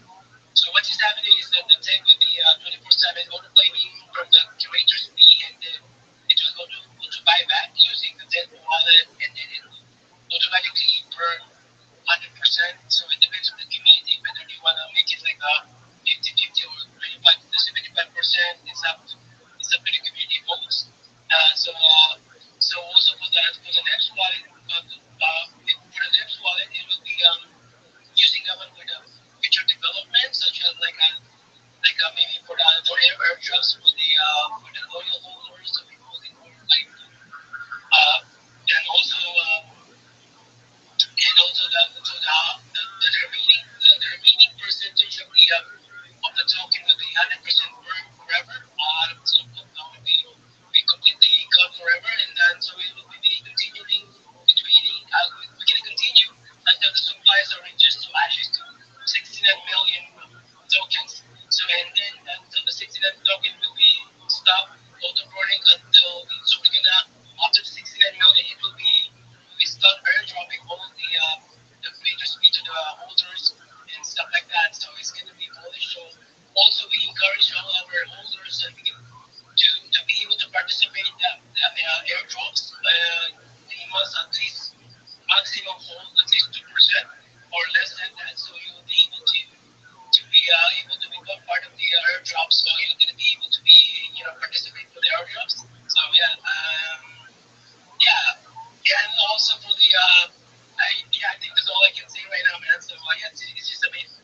So what is happening is that the tag will be 24/7 auto claiming from the curator's fee, and then it will go to buyback using the Tempo wallet, and then it will automatically burn 100%. So it depends on the community whether you want to make it like a 50/50 or 25 to 75%. It's up to the community votes. So also for the next wallet, it will be using a one with a feature development such as maybe for airdrops for the loyal holders, the people who like and also. And also the remaining percentage of the token will be 100% burned forever out of the token that will be completely gone forever, and then so it will be continuing between we can continue until the supplies are reduced to ashes to 69 million tokens. So and then until the 69 token will be stopped auto burning so we're gonna after the 69 million it will be we start airdropping all the creators to the holders and stuff like that. So it's gonna be bullish. So also we encourage all our holders to be able to participate in the airdrops. They must at least maximum hold at least 2% or less than that. So you will be able to become part of the airdrops. So you're gonna be able to be participate for the airdrops. So yeah, yeah, and also for the I think that's all I can say right now, man. So yeah, it's just amazing.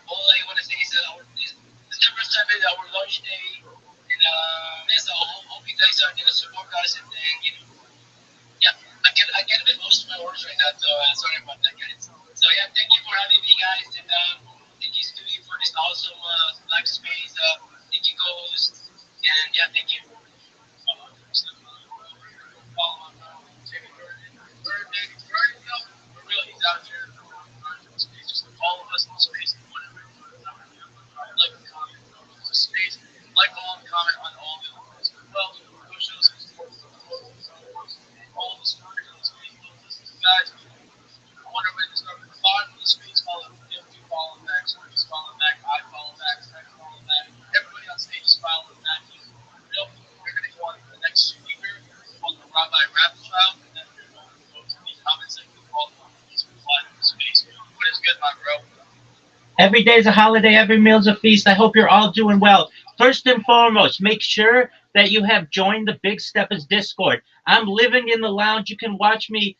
All I want to say is December 7th, our launch day, and yes, I hope you guys are gonna support us, and then yeah, I get a bit lost in my words right now, so sorry about that, guys. So yeah, thank you for having me, guys, and thank you Stewie for this awesome live space. Thank you, co-host, and yeah, thank you. Follow Jamie Vernon, no, but really, he's out here in space, just like all of us in space, and whatever. Like and comment on the space, like, follow, and comment on all the other as well. Go show some support for all of us who are in the space. Listen to you guys. I wonder when to start with the bottom of the space. Follow him, you follow back, so he's follow back, I follow back, Zach follow back. Everybody on stage is following back. We're gonna go on to the next speaker called the Rabbi Rothschild, and then we're going to go to the comments section of all the companies who fly into space. What is good, my bro? Every day is a holiday, every meal is a feast. I hope you're all doing well. First and foremost, make sure that you have joined the Big Steppers Discord. I'm living in the lounge. You can watch me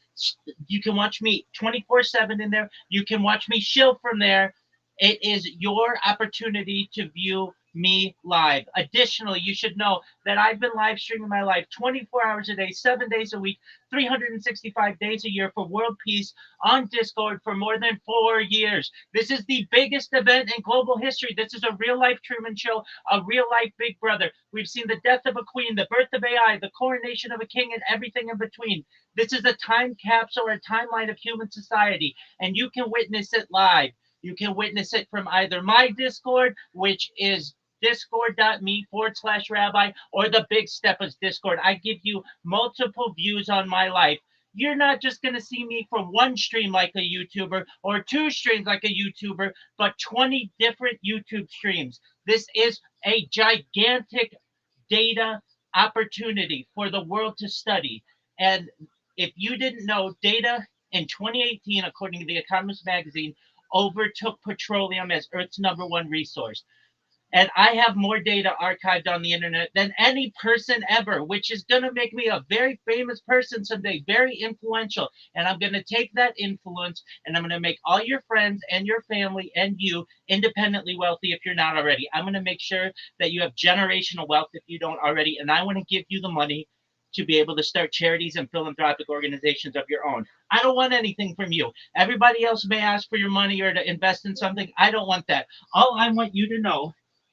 24/7 in there. You can watch me shill from there. It is your opportunity to view me live. Additionally, you should know that I've been live streaming my life 24 hours a day, 7 days a week, 365 days a year for world peace on Discord for more than 4 years. This is the biggest event in global history. This is a real life Truman Show, a real life Big Brother. We've seen the death of a queen, the birth of AI, the coronation of a king, and everything in between. This is a time capsule or a timeline of human society, and you can witness it live. You can witness it from either my Discord, which is discord.me/rabbi, or the Big Steppers Discord. I give you multiple views on my life. You're not just going to see me from one stream like a YouTuber or two streams like a YouTuber, but 20 different YouTube streams. This is a gigantic data opportunity for the world to study. And If you didn't know, data in 2018, according to The Economist magazine, overtook petroleum as Earth's #1 resource. And I have more data archived on the internet than any person ever, which is going to make me a very famous person someday, very influential. And I'm going to take that influence and I'm going to make all your friends and your family and you independently wealthy if you're not already. I'm going to make sure that you have generational wealth if you don't already. And I want to give you the money to be able to start charities and philanthropic organizations of your own. I don't want anything from you. Everybody else may ask for your money or to invest in something. I don't want that. All I want you to know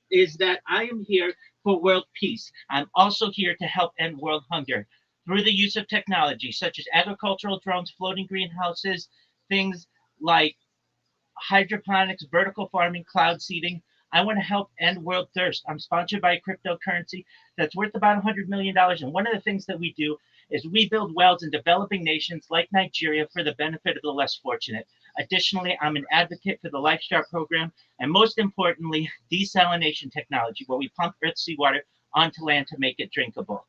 is that I am here for world peace. I'm also here to help end world hunger through the use of technology such as agricultural drones, floating greenhouses, things like hydroponics, vertical farming, cloud seeding. I want to help end world thirst. I'm sponsored by a cryptocurrency that's worth about $100 million. And one of the things that we do is we build wells in developing nations like Nigeria for the benefit of the less fortunate. Additionally, I'm an advocate for the Lifestar program and most importantly, desalination technology, where we pump Earth's seawater onto land to make it drinkable.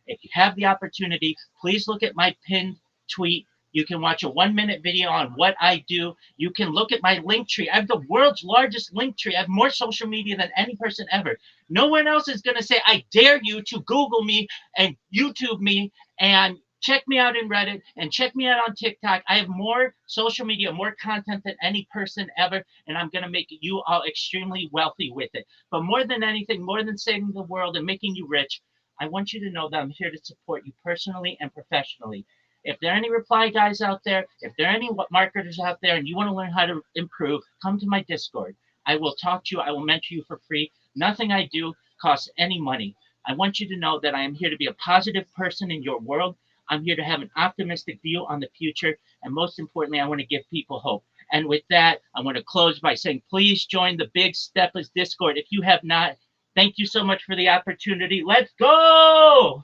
If you have the opportunity, please look at my pinned tweet. You can watch a 1 minute video on what I do. You can look at my link tree. I have the world's largest link tree. I have more social media than any person ever. No one else is going to say, I dare you to Google me and YouTube me and check me out in Reddit and check me out on TikTok. I have more social media, more content than any person ever, and I'm going to make you all extremely wealthy with it. But more than anything, more than saving the world and making you rich, I want you to know that I'm here to support you personally and professionally. If there are any reply guys out there, if there are any marketers out there and you want to learn how to improve, come to my Discord. I will talk to you. I will mentor you for free. Nothing I do costs any money. I want you to know that I am here to be a positive person in your world. I'm here to have an optimistic view on the future. And most importantly, I want to give people hope. And with that, I want to close by saying, please join the Big Steppers Discord. If you have not, thank you so much for the opportunity. Let's go! 100%,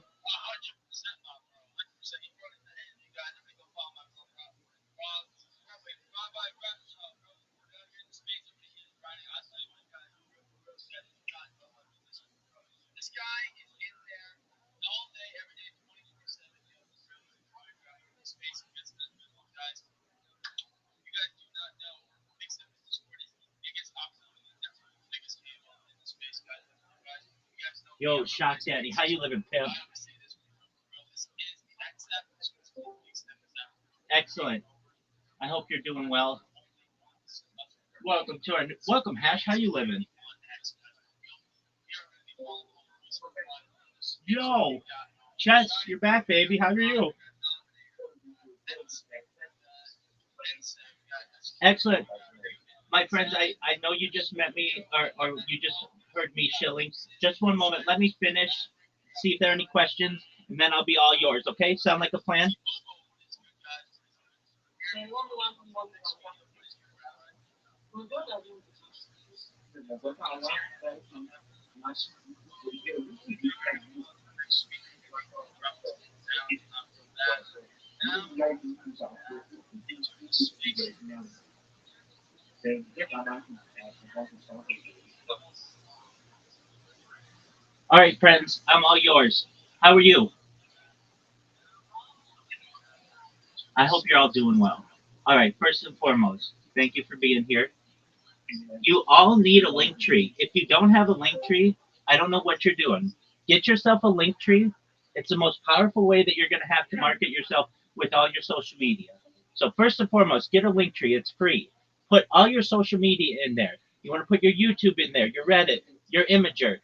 my bro. 100%. You brought it to the end. You guys have to go follow my bro, Rabbi, bro. We're down here in the space over here Friday. I'll tell you what, guys. Real set. You guys know what this is, bro. This guy is in there all day, every day, 24/7. Yo, this really is hard out here in the space. It gets this with guys. You guys do not know. Big Step Discord is the biggest opportunity, definitely the biggest game in the space, guys. You guys know. Yo, Shock Daddy, how you living, pimp? Excellent. I hope you're doing well. Welcome, Hash. How you living? Yo, Chess, you're back, baby. How are you? Excellent. My friends, I know you just met me or you just heard me shilling. Just one moment. Let me finish, see if there are any questions, and then I'll be all yours, okay? Sound like a plan? All right, friends, I'm all yours. How are you? I hope you're all doing well. All right, first and foremost, thank you for being here. You all need a link tree. If you don't have a link tree, I don't know what you're doing. Get yourself a link tree. It's the most powerful way that you're going to have to market yourself with all your social media. So first and foremost, get a link tree. It's free. Put all your social media in there. You want to put your YouTube in there, your Reddit, your Imager.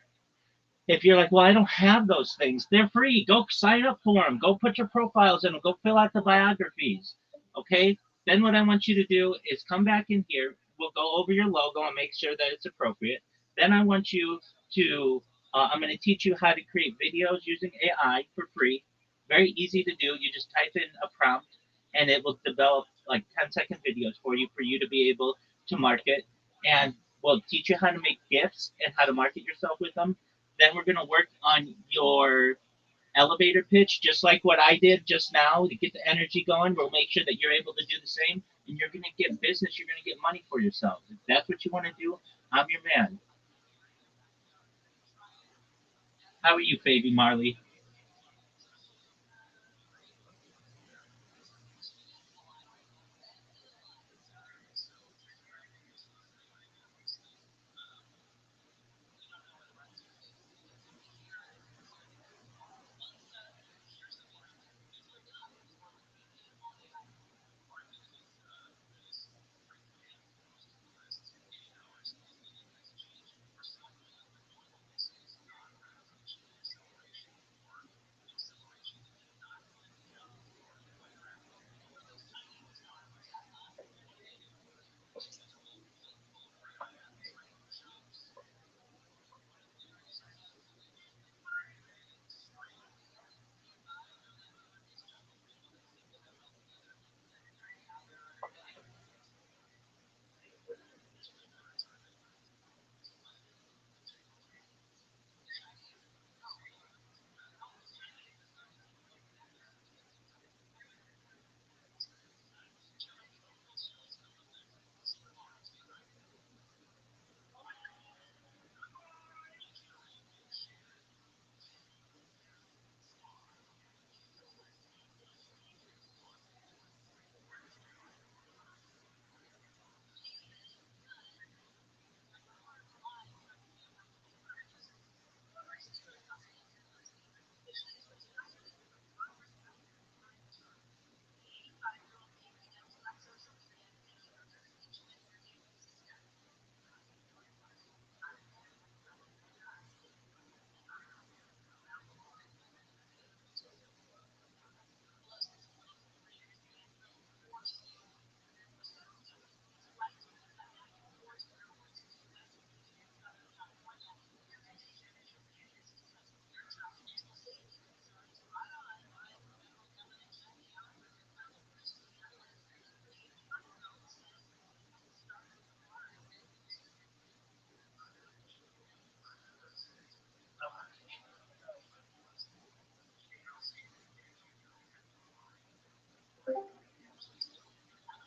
If you're like, well, I don't have those things, they're free. Go sign up for them. Go put your profiles in them. Go fill out the biographies. Okay? Then what I want you to do is come back in here. We'll go over your logo and make sure that it's appropriate. Then I want you to, I'm going to teach you how to create videos using AI for free. Very easy to do. You just type in a prompt and it will develop like 10-second videos for you to be able to market. And we'll teach you how to make gifts and how to market yourself with them. Then we're going to work on your elevator pitch, just like what I did just now to get the energy going. We'll make sure that you're able to do the same, and you're going to get business. You're going to get money for yourself. If that's what you want to do, I'm your man. How are you, Fabi Marley?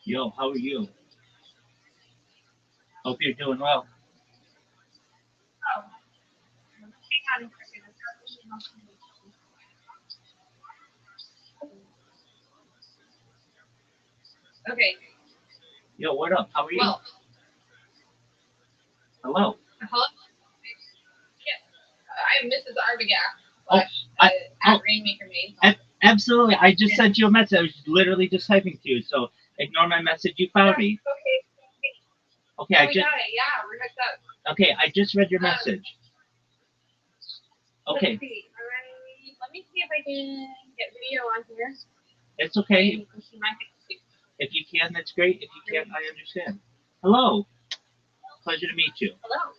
Yo, how are you? Hope you're doing well. Oh, hang on a second. Okay. Yo, what up? How are you? Well, Hello. hello. Yes, I'm Mrs. Arbogast. Oh, I, At oh, Rainmaker Maid. absolutely. I just sent you a message. I was literally just typing to you, so ignore my message. You found me. Okay. Okay, Oh, I we just got it. Yeah, we're hooked up. okay. I just read your message. Okay, Let's see. All right. Let me see if I can get video on here. it's okay. You can see my face. If you can, that's great. If you can't, I understand. Hello. Pleasure to meet you. Hello.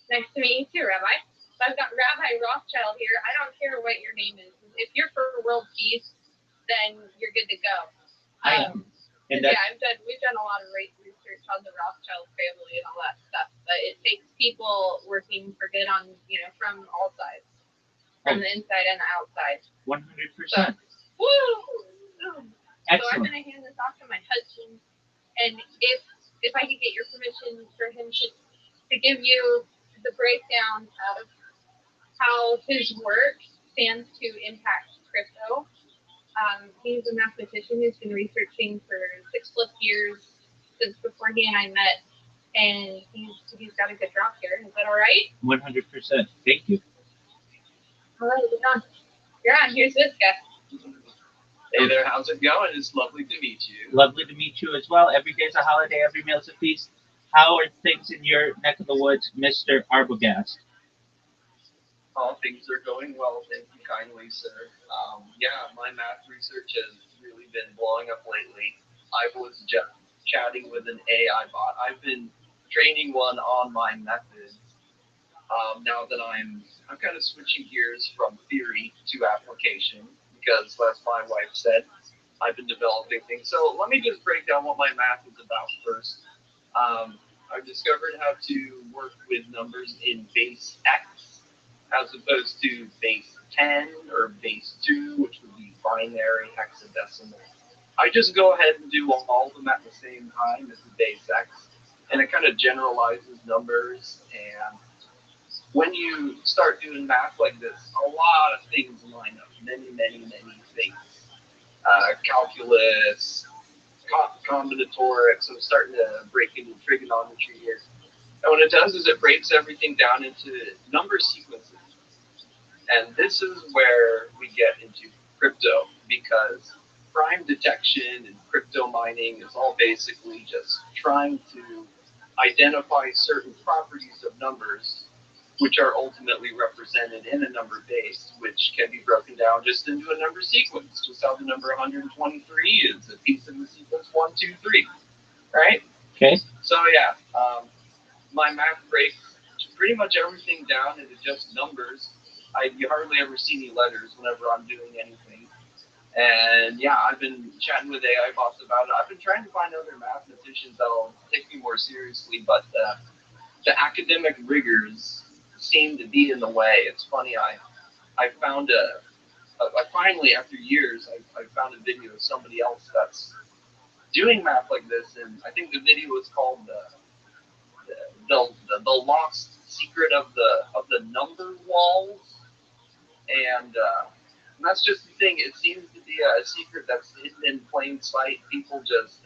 Nice to meet you too, Rabbi. So I've got Rabbi Rothschild here. I don't care what your name is. If you're for world peace, then you're good to go. I am. And that's, Yeah, we've done a lot of research on the Rothschild family and all that stuff, but it takes people working for good on, from all sides, from the inside and the outside. 100%. Woo! So I'm Excellent. gonna hand this off to my husband, and if I could get your permission for him to give you the breakdown of how his work stands to impact crypto. He's a mathematician who's been researching for 6+ years since before he and I met, and he's got a good drop here. Is that all right? 100%. Thank you. All right, you're on. Here's this guy. Hey there, how's it going? It's lovely to meet you. Lovely to meet you as well. Every day's a holiday, every meal's a feast. How are things in your neck of the woods, Mr. Arbogast? All things are going well, thank you kindly, sir. Yeah, my math research has really been blowing up lately. I was just chatting with an AI bot. I've been training one on my methods. Now that I'm kind of switching gears from theory to application because, as my wife said, I've been developing things. So let me just break down what my math is about first. I've discovered how to work with numbers in base X as opposed to base 10 or base 2, which would be binary hexadecimal. I just go ahead and do all of them at the same time as the base X, and it kind of generalizes numbers. And when you start doing math like this, a lot of things line up, many, many, many things. Calculus, combinatorics, I'm starting to break into trigonometry here. And what it does is it breaks everything down into number sequences. And this is where we get into crypto, because crime detection and crypto mining is all basically just trying to identify certain properties of numbers, which are ultimately represented in a number base, which can be broken down just into a number sequence, just how the number 123 is a piece of the sequence 1, 2, 3, right? Okay. So yeah, my math breaks pretty much everything down into just numbers. You hardly ever see any letters whenever I'm doing anything. And yeah, I've been chatting with AI bots about it. I've been trying to find other mathematicians that'll take me more seriously, but the academic rigors seem to be in the way. It's funny, I found I finally, after years, I found a video of somebody else that's doing math like this, and I think the video was called the lost secret of the number walls, and that's just the thing. It seems to be a secret that's hidden in plain sight. People just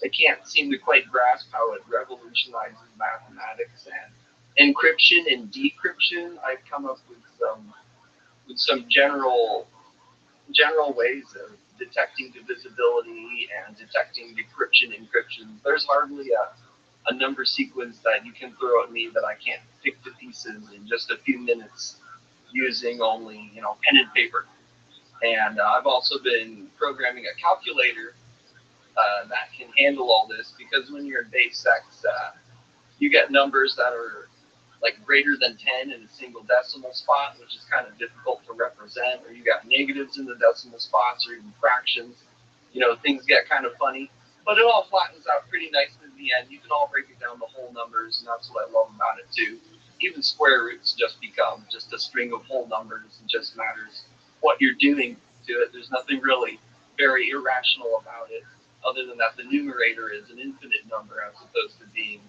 they can't seem to quite grasp how it revolutionizes mathematics and encryption and decryption. I've come up with some general ways of detecting divisibility and detecting decryption encryption. There's hardly a number sequence that you can throw at me that I can't pick to pieces in just a few minutes using only pen and paper. And I've also been programming a calculator that can handle all this, because when you're in base X, you get numbers that are like greater than 10 in a single decimal spot, which is kind of difficult to represent, or you got negatives in the decimal spots, or even fractions. Things get kind of funny, but it all flattens out pretty nicely in the end. You can all break it down to whole numbers, and that's what I love about it too. Even square roots just become just a string of whole numbers. It just matters what you're doing to it. There's nothing really very irrational about it. other than that, the numerator is an infinite number as opposed to being,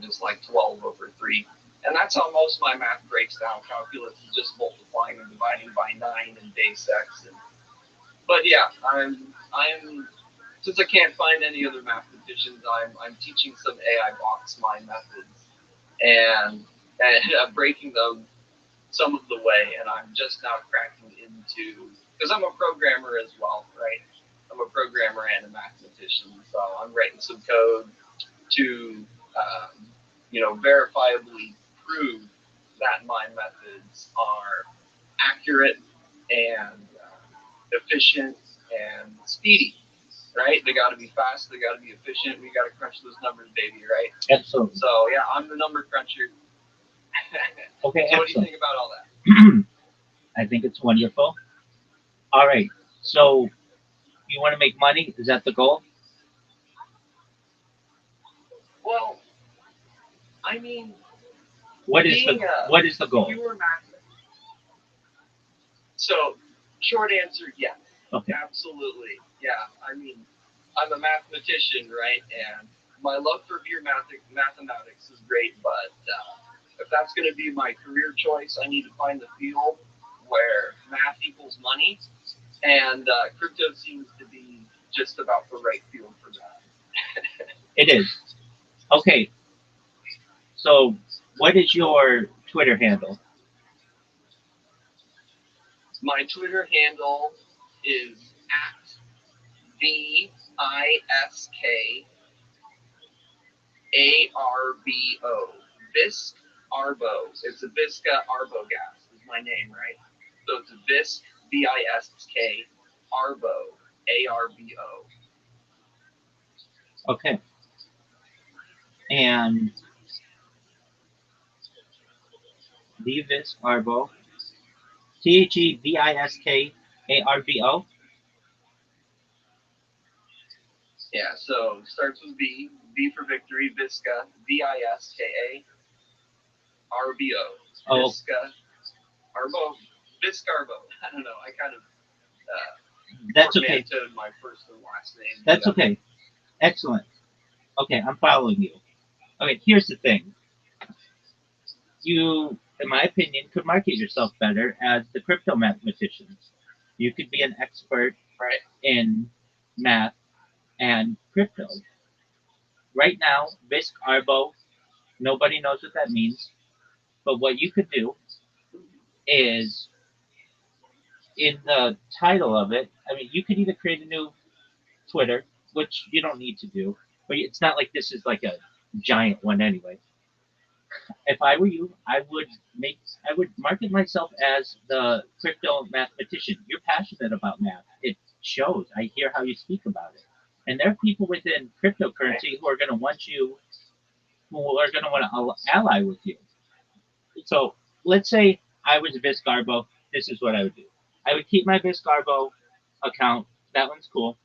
just like 12 over 3. And that's how most of my math breaks down. Calculus is just multiplying and dividing by 9 and base x. But yeah, I'm since I can't find any other mathematicians, I'm teaching some AI box mind methods and breaking them some of the way. And I'm just now cracking into, because I'm a programmer as well, right? I'm a programmer and a mathematician, so I'm writing some code to verifiably prove that my methods are accurate and efficient and speedy, right? They got to be fast, they got to be efficient, we got to crunch those numbers, baby, right? Absolutely. So yeah, I'm the number cruncher. Okay, so excellent. what do you think about all that? I think it's wonderful. All right, so you want to make money? Is that the goal? Well, I mean, What is the goal? So, short answer, yes. Okay. Absolutely. Yeah. I mean, I'm a mathematician, right? And my love for pure mathematics is great, but if that's going to be my career choice, I need to find the field where math equals money, and crypto seems to be just about the right field for that. It is. Okay. So, what is your Twitter handle? My Twitter handle is @VISKARBO. Bisk Arbo. It's a Visca Arbogast is my name, right? So it's a Bisk, VISK, Arbo, ARBO. Okay. And Vivis Arbo. THEVISKARBO. Yeah, so it starts with V for victory, Visca, VISKA, RBO. Oh. Visca, Arbo, Viscarbo. I don't know. I kind of That's okay. My first and last name. That's okay. Excellent. Okay, I'm following you. Okay, here's the thing. You, in my opinion, could market yourself better as the crypto mathematician. You could be an expert Right. in math and crypto. Right now, Visk Arbo, nobody knows what that means. But what you could do is, in the title of it, I mean, you could either create a new Twitter, which you don't need to do, but it's not like this is like a giant one anyway. If I were you, I would market myself as the crypto mathematician. You're passionate about math. It shows. I hear how you speak about it. And there are people within cryptocurrency who are going to want to ally with you. So let's say I was a Viscarbo. This is what I would do. I would keep my Viscarbo account. That one's cool.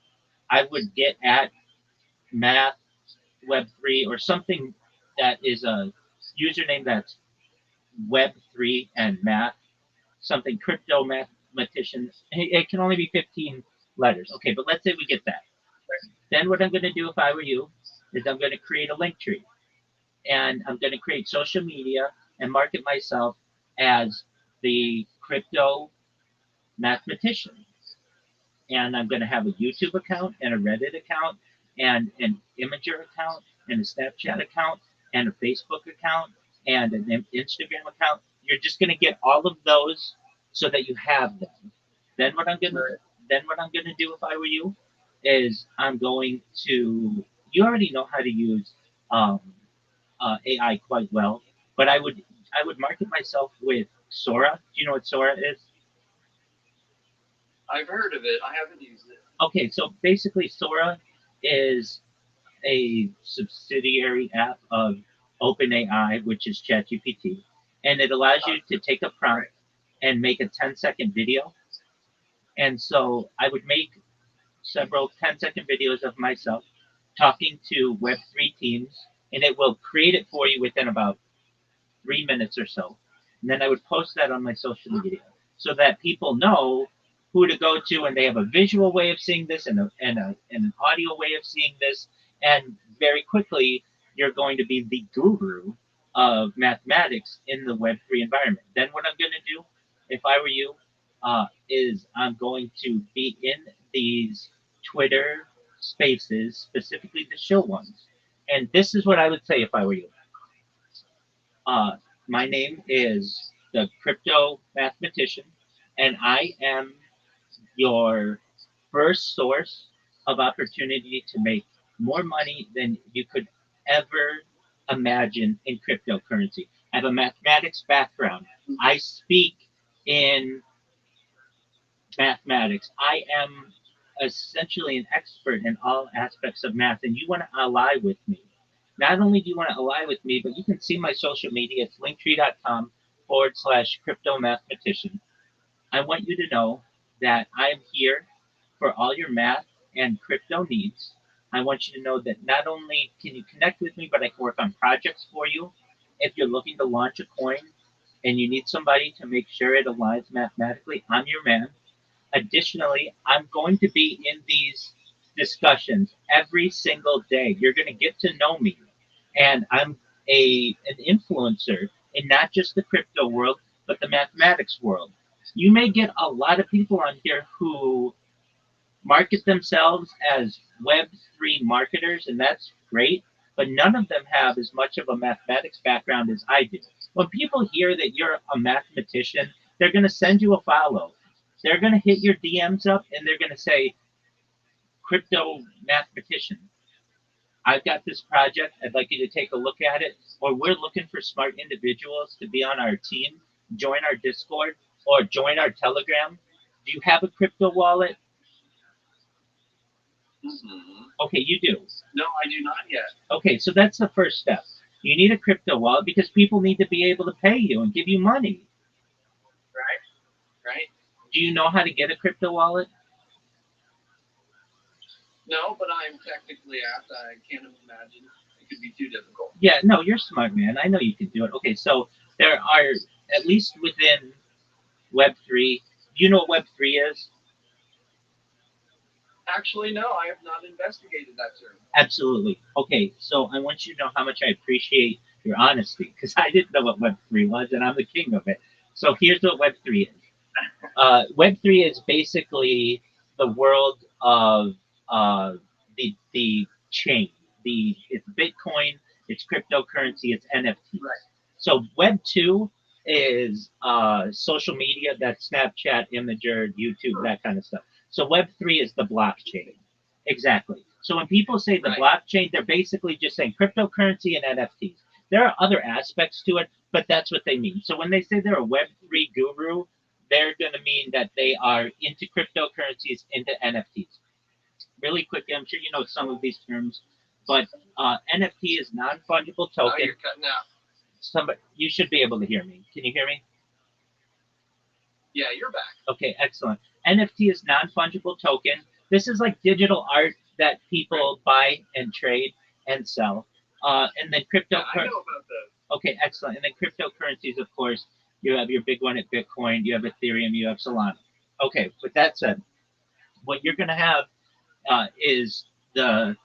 I would get at math Web3 or something that is a username that's Web3 and math, something crypto mathematician. It can only be 15 letters. Okay, but let's say we get that. Then what I'm going to do if I were you is I'm going to create a link tree. And I'm going to create social media and market myself as the crypto mathematician. And I'm going to have a YouTube account and a Reddit account and an Imager account and a Snapchat account and a Facebook account and an Instagram account. You're just going to get all of those so that you have them. Then what I'm going to do if I were you is I'm going to, you already know how to use AI quite well, but I would market myself with Sora. Do you know what Sora is? I've heard of it. I haven't used it. Okay, so basically Sora is a subsidiary app of OpenAI, which is ChatGPT, and it allows you to take a prompt and make a 10-second video. And so I would make several 10-second videos of myself talking to Web3 teams, and it will create it for you within about 3 minutes or so. And then I would post that on my social media so that people know who to go to, and they have a visual way of seeing this and an audio way of seeing this, and very quickly you're going to be the guru of mathematics in the Web3 environment. Then what I'm going to do, if I were you, is I'm going to be in these Twitter spaces, specifically the show ones. And this is what I would say if I were you. My name is the Crypto Mathematician, and I am your first source of opportunity to make more money than you could ever imagine in cryptocurrency. I have a mathematics background. I speak in mathematics. I am essentially an expert in all aspects of math, and you want to ally with me. Not only do you want to ally with me, but you can see my social media. It's linktree.com/crypto mathematician. I want you to know that I'm here for all your math and crypto needs. I want you to know that not only can you connect with me, but I can work on projects for you. If you're looking to launch a coin and you need somebody to make sure it aligns mathematically, I'm your man. Additionally, I'm going to be in these discussions every single day. You're going to get to know me. And I'm an influencer in not just the crypto world, but the mathematics world. You may get a lot of people on here who market themselves as Web3 marketers, and that's great, but none of them have as much of a mathematics background as I do. When people hear that you're a mathematician, they're going to send you a follow. They're going to hit your DMs up and they're going to say, Crypto Mathematician, I've got this project. I'd like you to take a look at it. Or we're looking for smart individuals to be on our team, join our Discord, or join our Telegram. Do you have a crypto wallet? Mm-hmm. Okay, you do. No, I do not yet. Okay, so that's the first step. You need a crypto wallet because people need to be able to pay you and give you money. Right. Do you know how to get a crypto wallet? No, but I'm technically apt. I can't imagine it could be too difficult. Yeah, no, you're smart, man. I know you can do it. Okay, so there are, at least within Web3, do you know what Web3 is? Actually, no, I have not investigated that term. Absolutely. Okay, so I want you to know how much I appreciate your honesty because I didn't know what Web3 was and I'm the king of it. So here's what Web3 is. Web3 is basically the world of the chain. It's Bitcoin, it's cryptocurrency, it's NFTs. Right. So Web2 is social media, that's Snapchat, Imager, YouTube, that kind of stuff. So Web3 is the blockchain. Exactly. So when people say the blockchain, they're basically just saying cryptocurrency and NFTs. There are other aspects to it, but that's what they mean. So when they say they're a Web3 guru, they're going to mean that they are into cryptocurrencies, into NFTs. Really quickly, I'm sure you know some of these terms, but NFT is non-fungible Oh, token. you're cutting out. Somebody, you should be able to hear me. Can you hear me? Yeah, you're back. Okay, excellent. NFT is non-fungible token. This is like digital art that people buy and trade and sell. And then crypto. Yeah, I know about that. Okay, excellent. And then cryptocurrencies, of course, you have your big one at Bitcoin, you have Ethereum, you have Solana. Okay, with that said, what you're going to have is the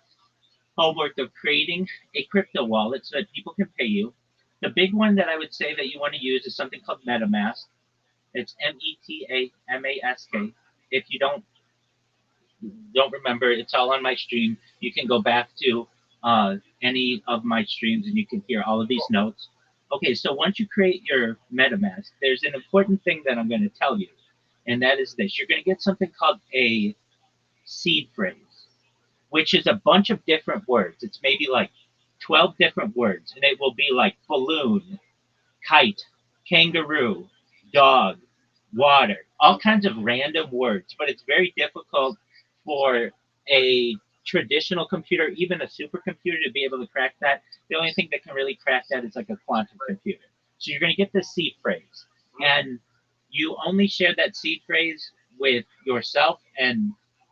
homework of creating a crypto wallet so that people can pay you. The big one that I would say that you want to use is something called MetaMask. It's METAMASK. If you don't remember, it's all on my stream. You can go back to any of my streams and you can hear all of these notes. Okay, so once you create your MetaMask, there's an important thing that I'm going to tell you, and that is this. You're going to get something called a seed phrase, which is a bunch of different words. It's maybe like 12 different words, and it will be like balloon, kite, kangaroo, dog, water, all kinds of random words, but it's very difficult for a traditional computer, even a supercomputer, to be able to crack that. The only thing that can really crack that is like a quantum computer. So you're going to get this seed phrase, and you only share that seed phrase with yourself and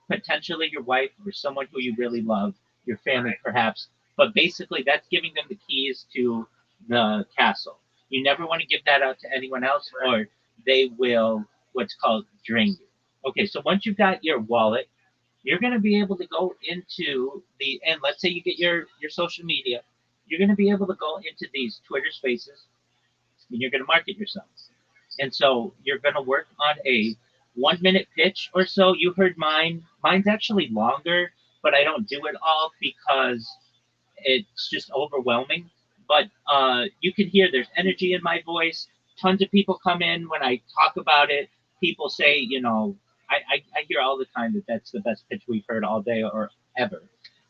potentially your wife or someone who you really love, your family perhaps. But basically, that's giving them the keys to the castle. You never want to give that out to anyone else, or they will what's called drain you. Okay, so once you've got your wallet, you're going to be able to go into and let's say you get your social media, you're going to be able to go into these Twitter spaces and you're going to market yourself. And so you're going to work on a 1 minute pitch or so. You heard mine. Mine's actually longer, but I don't do it all because it's just overwhelming. But you can hear there's energy in my voice. Tons of people come in when I talk about it. People say, I hear all the time that that's the best pitch we've heard all day or ever.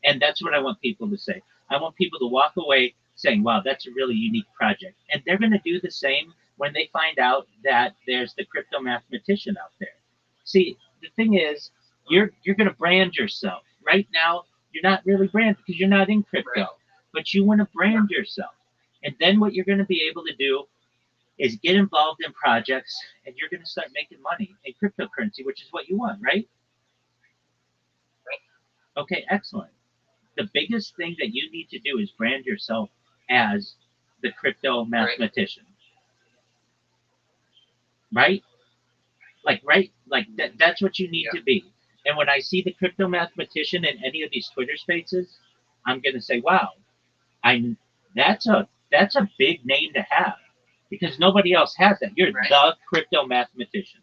And that's what I want people to say. I want people to walk away saying, wow, that's a really unique project. And they're going to do the same when they find out that there's the crypto mathematician out there. See, the thing is, you're going to brand yourself. Right now, you're not really branded because you're not in crypto, Right. but you want to brand yourself. And then what you're going to be able to do is get involved in projects and you're going to start making money in cryptocurrency, which is what you want, right? Okay, excellent. The biggest thing that you need to do is brand yourself as the crypto mathematician, right? Like that's what you need Yeah. to be. And when I see the crypto mathematician in any of these Twitter spaces, I'm going to say, wow, I that's a big name to have because nobody else has that. You're Right. the crypto mathematician.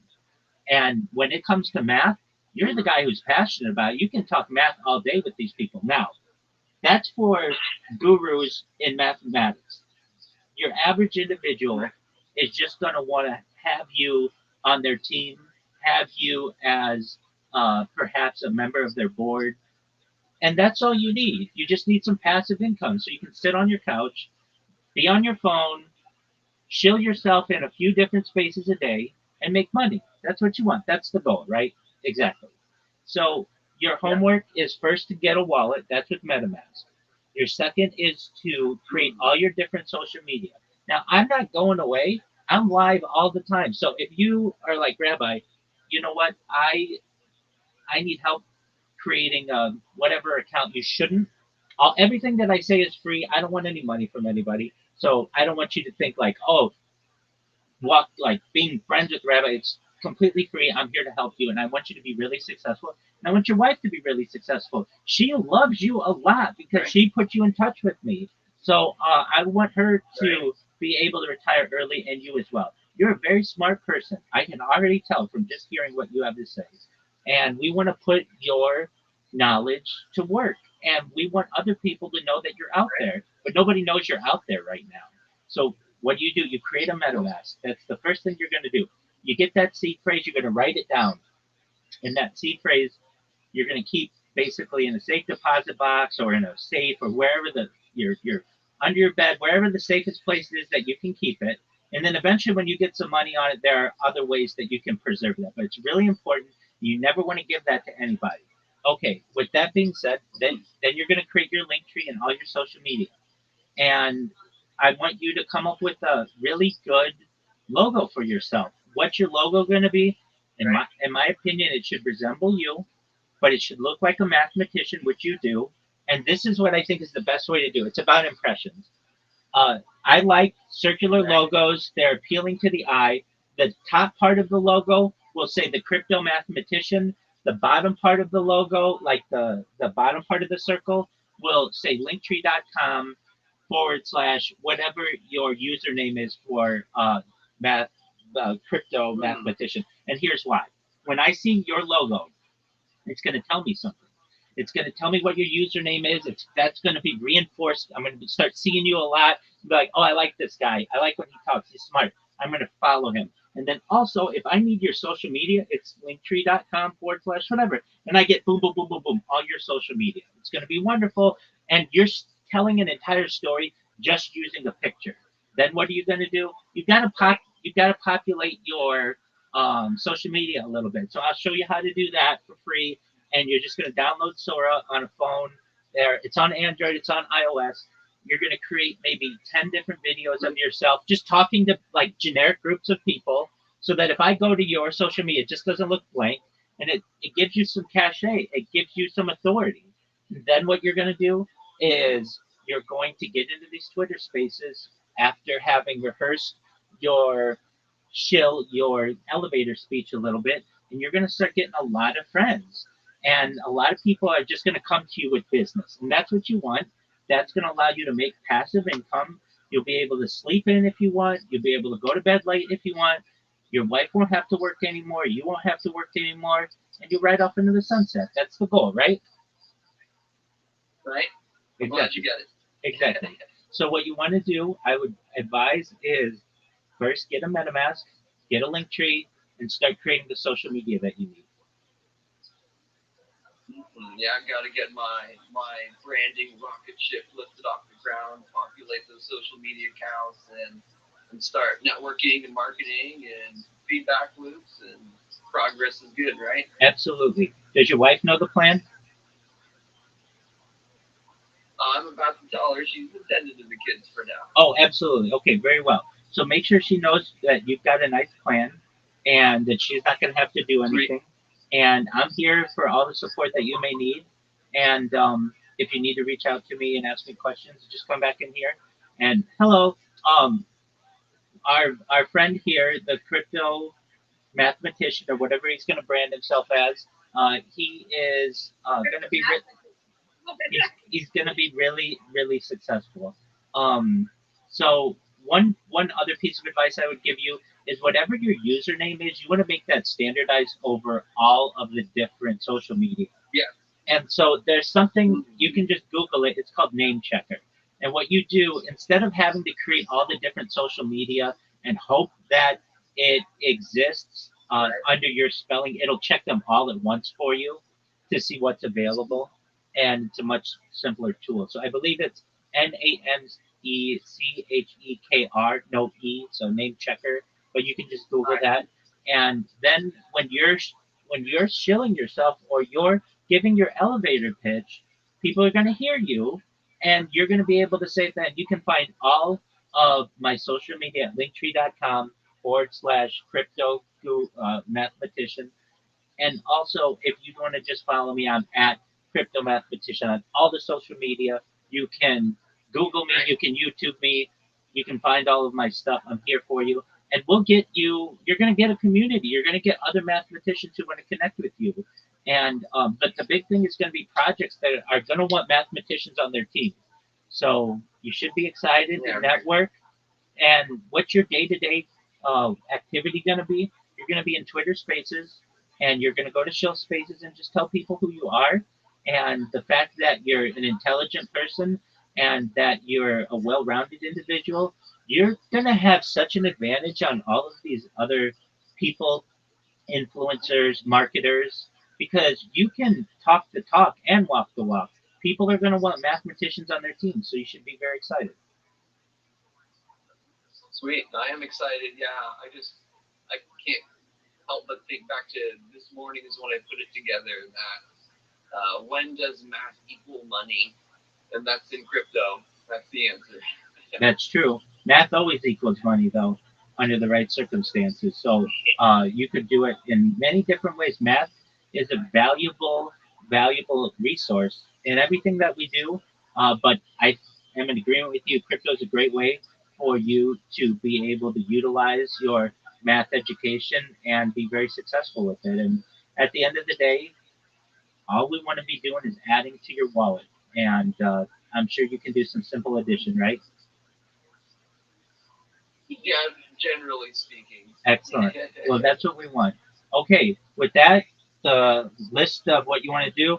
And when it comes to math, you're the guy who's passionate about it. You can talk math all day with these people. Now, that's for gurus in mathematics. Your average individual is just going to want to have you on their team, have you as perhaps a member of their board, and that's all you need. You just need some passive income so you can sit on your couch, be on your phone, shill yourself in a few different spaces a day, and make money. That's what you want. That's the goal, right? Exactly. So your homework is first to get a wallet. That's with MetaMask. Your second is to create all your different social media. Now, I'm not going away. I'm live all the time. So if you are like Rabbi, you know what? I need help creating whatever account. You shouldn't. Everything that I say is free. I don't want any money from anybody. So I don't want you to think like, oh, walk like being friends with Rabbi. It's completely free. I'm here to help you, and I want you to be really successful. And I want your wife to be really successful. She loves you a lot because she put you in touch with me. So I want her to be able to retire early, and you as well. You're a very smart person. I can already tell from just hearing what you have to say. And we want to put your knowledge to work. And we want other people to know that you're out there. But nobody knows you're out there right now. So what do? You create a MetaMask. That's the first thing you're going to do. You get that seed phrase, you're going to write it down. And that seed phrase, you're going to keep basically in a safe deposit box or in a safe or wherever you're under your bed, wherever the safest place is that you can keep it. And then eventually, when you get some money on it, there are other ways that you can preserve that. But it's really important. You never want to give that to anybody. Okay. With that being said, then you're going to create your link tree and all your social media. And I want you to come up with a really good logo for yourself. What's your logo going to be? In my opinion, it should resemble you, but it should look like a mathematician, which you do. And this is what I think is the best way to do it. It's about impressions. I like circular logos. They're appealing to the eye. The top part of the logo will say the crypto mathematician. The bottom part of the logo, like the bottom part of the circle, will say linktree.com / whatever your username is for math, crypto mathematician. And here's why. When I see your logo, it's going to tell me something. It's going to tell me what your username is. That's going to be reinforced. I'm going to start seeing you a lot. Be like, oh, I like this guy. I like when he talks. He's smart. I'm going to follow him. And then also, if I need your social media, it's linktree.com / whatever. And I get boom, boom, boom, boom, boom, all your social media. It's going to be wonderful. And you're telling an entire story just using a picture. Then what are you going to do? You've got to populate your social media a little bit. So I'll show you how to do that for free. And you're just going to download Sora on a phone. There, it's on Android, it's on iOS. You're going to create maybe 10 different videos of yourself, just talking to like generic groups of people, so that if I go to your social media, it just doesn't look blank, and it gives you some cachet, it gives you some authority. And then what you're going to do is you're going to get into these Twitter spaces after having rehearsed your your elevator speech a little bit, and you're going to start getting a lot of friends. And a lot of people are just going to come to you with business. And that's what you want. That's going to allow you to make passive income. You'll be able to sleep in if you want. You'll be able to go to bed late if you want. Your wife won't have to work anymore. You won't have to work anymore. And you ride off into the sunset. That's the goal, right? Right? I'm glad Exactly. you got it. Exactly. So what you want to do, I would advise, is first get a MetaMask, get a link tree, and start creating the social media that you need. Yeah, I've got to get my branding rocket ship lifted off the ground, populate those social media accounts, and start networking and marketing and feedback loops, and progress is good, right? Absolutely. Does your wife know the plan? I'm about to tell her she's attended to the kids for now. Oh, absolutely. Okay, very well. So make sure she knows that you've got a nice plan and that she's not going to have to do anything. And I'm here for all the support that you may need. And if you need to reach out to me and ask me questions, just come back in here. And hello, our friend here, the crypto mathematician or whatever he's going to brand himself as, he is going to be he's going to be really successful. So one other piece of advice I would give you is whatever your username is, you want to make that standardized over all of the different social media. Yeah. And so there's something you can just Google it. It's called Name Checker. And what you do, instead of having to create all the different social media and hope that it exists under your spelling, it'll check them all at once for you to see what's available. And it's a much simpler tool. So I believe it's NAMECHEKR, no E, so Name Checker. But you can just Google that, and then when you're shilling yourself or you're giving your elevator pitch, people are going to hear you, and you're going to be able to say that. You can find all of my social media at linktree.com/crypto mathematician. And also, if you want to just follow me, I'm at Crypto Mathematician on all the social media. You can Google me, you can YouTube me, you can find all of my stuff. I'm here for you. And we'll get you, you're going to get a community. You're going to get other mathematicians who want to connect with you. And, but the big thing is going to be projects that are going to want mathematicians on their team. So you should be excited to network. And what's your day-to-day activity going to be? You're going to be in Twitter Spaces, and you're going to go to Shill Spaces and just tell people who you are, and the fact that you're an intelligent person and that you're a well-rounded individual. You're going to have such an advantage on all of these other people, influencers, marketers, because you can talk the talk and walk the walk. People are going to want mathematicians on their team, so you should be very excited. Sweet. I am excited. Yeah, I can't help but think back to this morning is when I put it together that when does math equal money? And that's in crypto. That's the answer. That's true. Math always equals money, though, under the right circumstances. So you could do it in many different ways. Math is a valuable resource in everything that we do. But I am in agreement with you. Crypto is a great way for you to be able to utilize your math education and be very successful with it. And at the end of the day, all we want to be doing is adding to your wallet. And I'm sure you can do some simple addition, right? Yeah, generally speaking. Excellent. Well, that's what we want. Okay, with that, the list of what you want to do,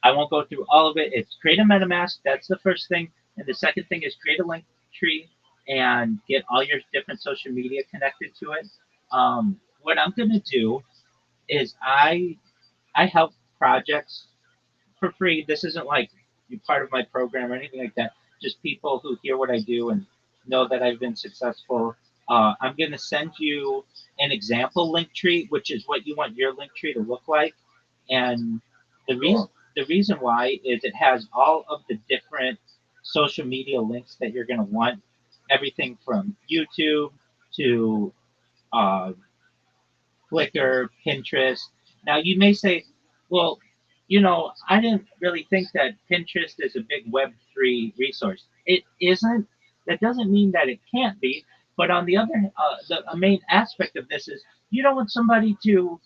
I won't go through all of it. It's create a MetaMask. That's the first thing. And the second thing is create a link tree and get all your different social media connected to it. What I'm going to do is I help projects for free. This isn't like you're part of my program or anything like that. Just people who hear what I do and know that I've been successful. I'm going to send you an example link tree, which is what you want your link tree to look like. And the reason why is it has all of the different social media links that you're going to want. Everything from YouTube to uh, Flickr, Pinterest. Now you may say, well, I didn't really think that Pinterest is a big Web3 resource. It isn't. That doesn't mean that it can't be. But on the other, the main aspect of this is you don't want somebody to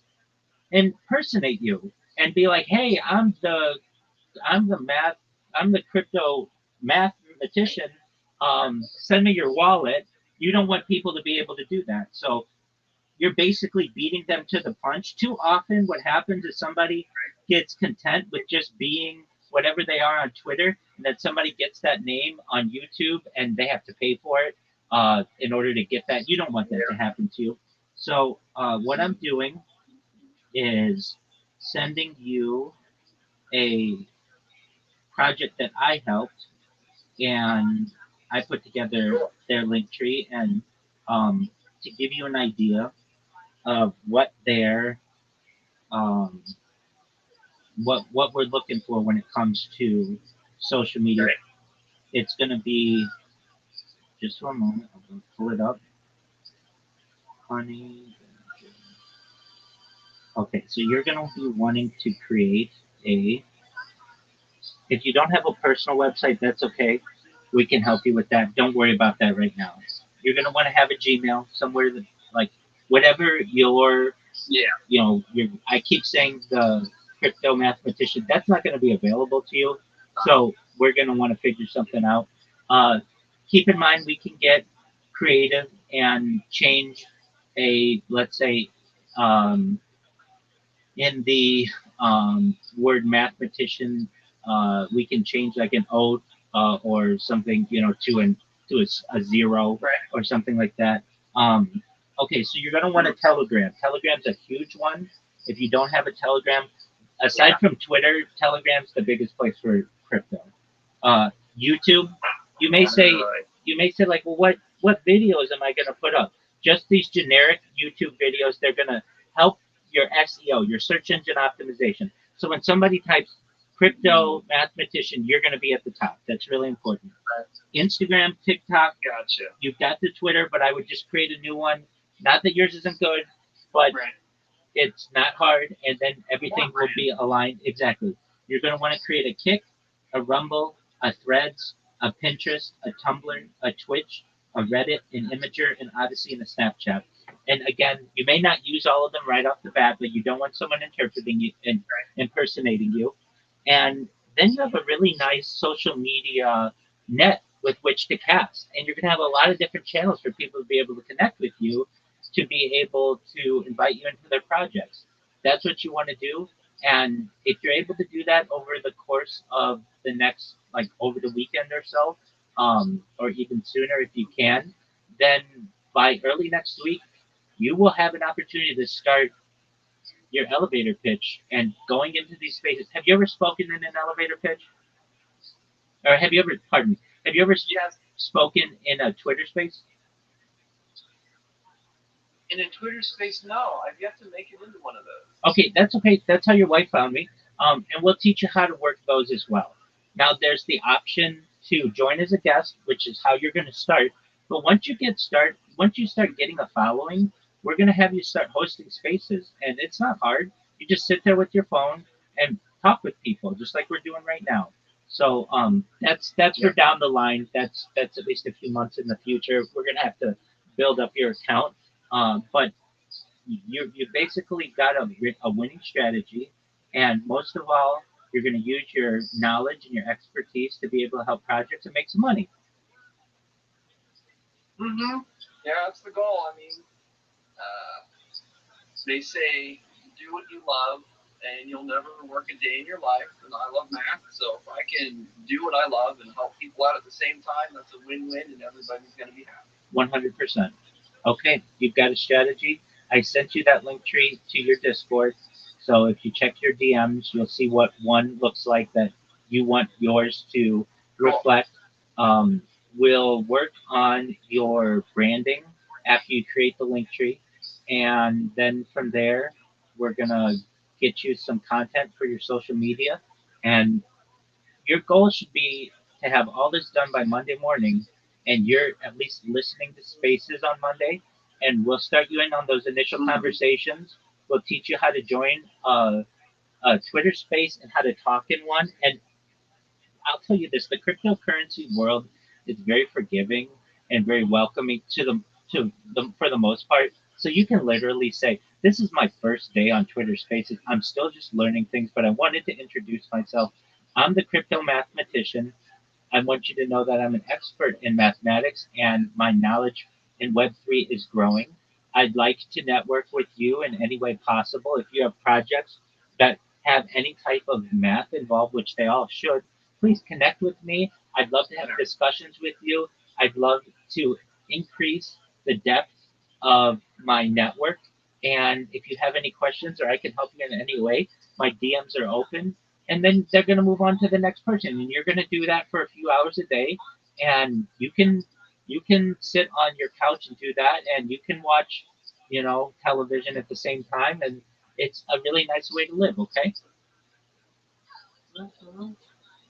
impersonate you and be like, hey, I'm the math, I'm the crypto mathematician. Send me your wallet. You don't want people to be able to do that. So you're basically beating them to the punch. Too often, what happens is somebody gets content with just being whatever they are on Twitter, and then somebody gets that name on YouTube and they have to pay for it in order to get that. You don't want that to happen to you. So, what I'm doing is sending you a project that I helped, and I put together their link tree, and to give you an idea of um, what we're looking for when it comes to social media. Right. It's going to be just for a moment. I'm going to pull it up. Honey. Okay, so you're going to be wanting to create a. If you don't have a personal website, that's okay. We can help you with that. Don't worry about that right now. You're going to want to have a Gmail somewhere that, like, whatever your, Yeah. I keep saying the crypto mathematician, that's not going to be available to you. So we're going to want to figure something out. Uh, Keep in mind, we can get creative and change let's say, um, in the word mathematician, we can change like an O or something, to a zero Right. or something like that. Okay, so you're going to want a Telegram. Telegram's a huge one. If you don't have a Telegram, aside from Twitter, Telegram's the biggest place for crypto. YouTube, you may say Right. you may say like, well, what videos am I going to put up? Just these generic YouTube videos. They're going to help your SEO, your search engine optimization. So when somebody types crypto mathematician, you're going to be at the top. That's really important. Instagram, TikTok, Gotcha. you've got the Twitter, but I would just create a new one. Not that yours isn't good, but Right. it's not hard, and then everything will be aligned exactly. You're going to want to create a Kick, a Rumble, a Threads, a Pinterest, a Tumblr, a Twitch, a Reddit, an Imager, an Odyssey, and a Snapchat. And again, you may not use all of them right off the bat, but you don't want someone interpreting you and impersonating you. And then you have a really nice social media net with which to cast. And you're going to have a lot of different channels for people to be able to connect with you, to be able to invite you into their projects. That's what you want to do. And if you're able to do that over the course of the next, like over the weekend or so, or even sooner if you can, then by early next week, you will have an opportunity to start your elevator pitch and going into these spaces. Have you ever spoken in an elevator pitch? Or have you ever, pardon me, have you ever spoken in a Twitter space? In a Twitter space, no. I've yet to make it into one of those. Okay, that's okay. That's how your wife found me. And we'll teach you how to work those as well. Now, there's the option to join as a guest, which is how you're going to start. But once you start getting a following, we're going to have you start hosting spaces, and it's not hard. You just sit there with your phone and talk with people, just like we're doing right now. So that's for down the line. That's at least a few months in the future. We're going to have to build up your account, but you basically got a winning strategy, and most of all, you're going to use your knowledge and your expertise to be able to help projects and make some money. Mm-hmm. Yeah, that's the goal. I mean, they say do what you love, and you'll never work a day in your life. And I love math, so if I can do what I love and help people out at the same time, that's a win-win, and everybody's going to be happy. 100%. Okay, you've got a strategy. I sent you that link tree to your Discord. So if you check your DMs, you'll see what one looks like that you want yours to reflect. We'll work on your branding after you create the link tree. And then from there, we're going to get you some content for your social media. And your goal should be to have all this done by Monday morning, and you're at least listening to spaces on Monday, and we'll start you in on those initial conversations. We'll teach you how to join a Twitter space and how to talk in one. And I'll tell you this: the cryptocurrency world is very forgiving and very welcoming to the for the most part. So you can literally say, this is my first day on Twitter Spaces. I'm still just learning things, but I wanted to introduce myself. I'm the crypto mathematician. I want you to know that I'm an expert in mathematics and my knowledge in Web3 is growing. I'd like to network with you in any way possible. If you have projects that have any type of math involved, which they all should, please connect with me. I'd love to have discussions with you. I'd love to increase the depth of my network. And if you have any questions or I can help you in any way, my DMs are open, and then they're going to move on to the next person, and you're going to do that for a few hours a day, and you can sit on your couch and do that, and you can watch television at the same time, and it's a really nice way to live. Okay.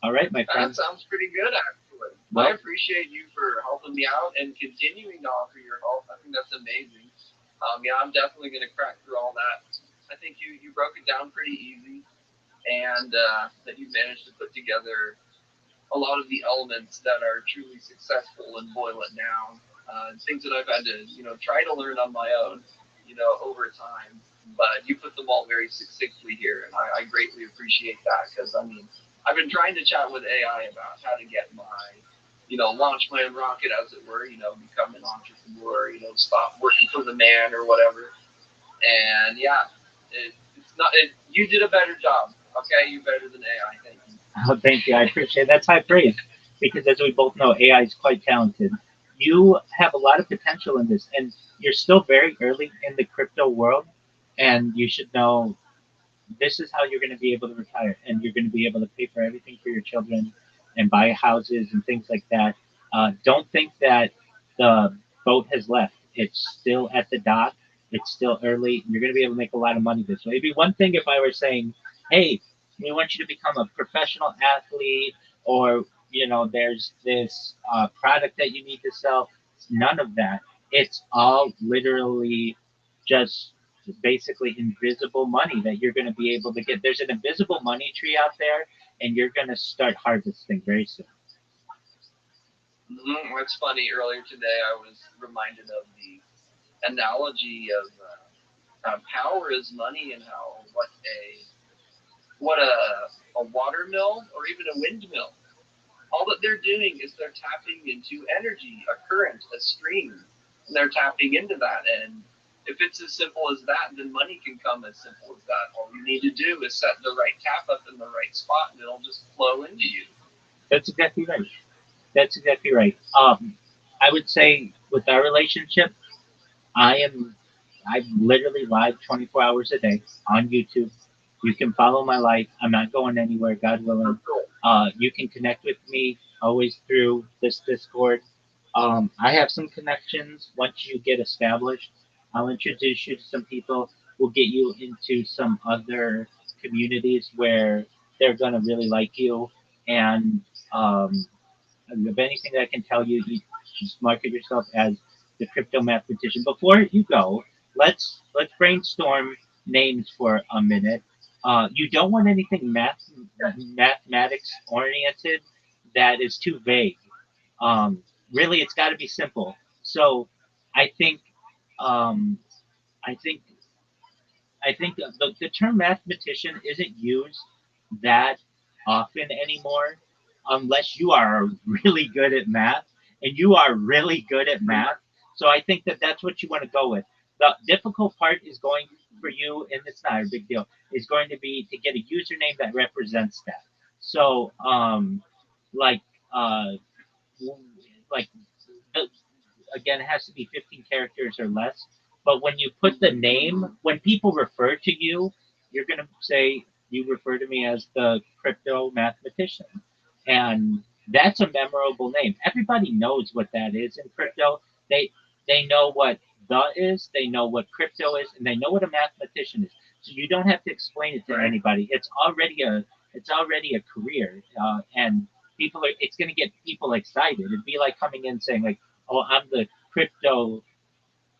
All right, my friend. That sounds pretty good, actually. Well, I appreciate you for helping me out and continuing to offer your help. I think that's amazing. Yeah, I'm definitely going to crack through all that. I think you broke it down pretty easy, and that you managed to put together a lot of the elements that are truly successful and boil it down. Things that I've had to, try to learn on my own, over time. But you put them all very succinctly here, and I greatly appreciate that because, I mean, I've been trying to chat with AI about how to get my, launch my own rocket, as it were, become an entrepreneur, stop working for the man or whatever. And yeah, it's not, you did a better job. Okay, you're better than AI. Thank you. oh, thank you. I appreciate it. That's high praise because, as we both know, AI is quite talented. You have a lot of potential in this, and you're still very early in the crypto world, and you should know this is how you're going to be able to retire, and you're going to be able to pay for everything for your children and buy houses and things like that. Don't think that the boat has left. It's still at the dock. It's still early. You're going to be able to make a lot of money this way. It'd be one thing if I were saying, hey, we want you to become a professional athlete, or there's this product that you need to sell. None of that. It's all literally just basically invisible money that you're going to be able to get. There's an invisible money tree out there, and you're going to start harvesting very soon. It's funny. Earlier today, I was reminded of the analogy of power is money, and how what a water mill or even a windmill, all that they're doing is they're tapping into energy, a current, a stream, and they're tapping into that. And if it's as simple as that, then money can come as simple as that. All you need to do is set the right tap up in the right spot, and it'll just flow into you. That's exactly right. That's exactly right. I would say with our relationship, I'm literally live 24 hours a day on YouTube. You can follow my life. I'm not going anywhere, God willing. You can connect with me always through this Discord. I have some connections. Once you get established, I'll introduce you to some people. We'll get you into some other communities where they're gonna really like you. And if anything that I can tell you, you just market yourself as the crypto mathematician. Before you go, let's brainstorm names for a minute. You don't want anything mathematics oriented that is too vague. Really, it's got to be simple. So, I think um, I think the term mathematician isn't used that often anymore unless you are really good at math, and you are really good at math. So I think that that's what you want to go with. The difficult part is going for you, and it's not a big deal, is going to be to get a username that represents that. So, like, uh, like the, again, it has to be 15 characters or less. But when you put the name, when people refer to you, you're going to say, you refer to me as the crypto mathematician. And that's a memorable name. Everybody knows what that is in crypto. They they know what the is, they know what crypto is, and they know what a mathematician is. So you don't have to explain it to anybody. It's already a career, and people are. It's going to get people excited. It'd be like coming in saying like, "Oh, I'm the crypto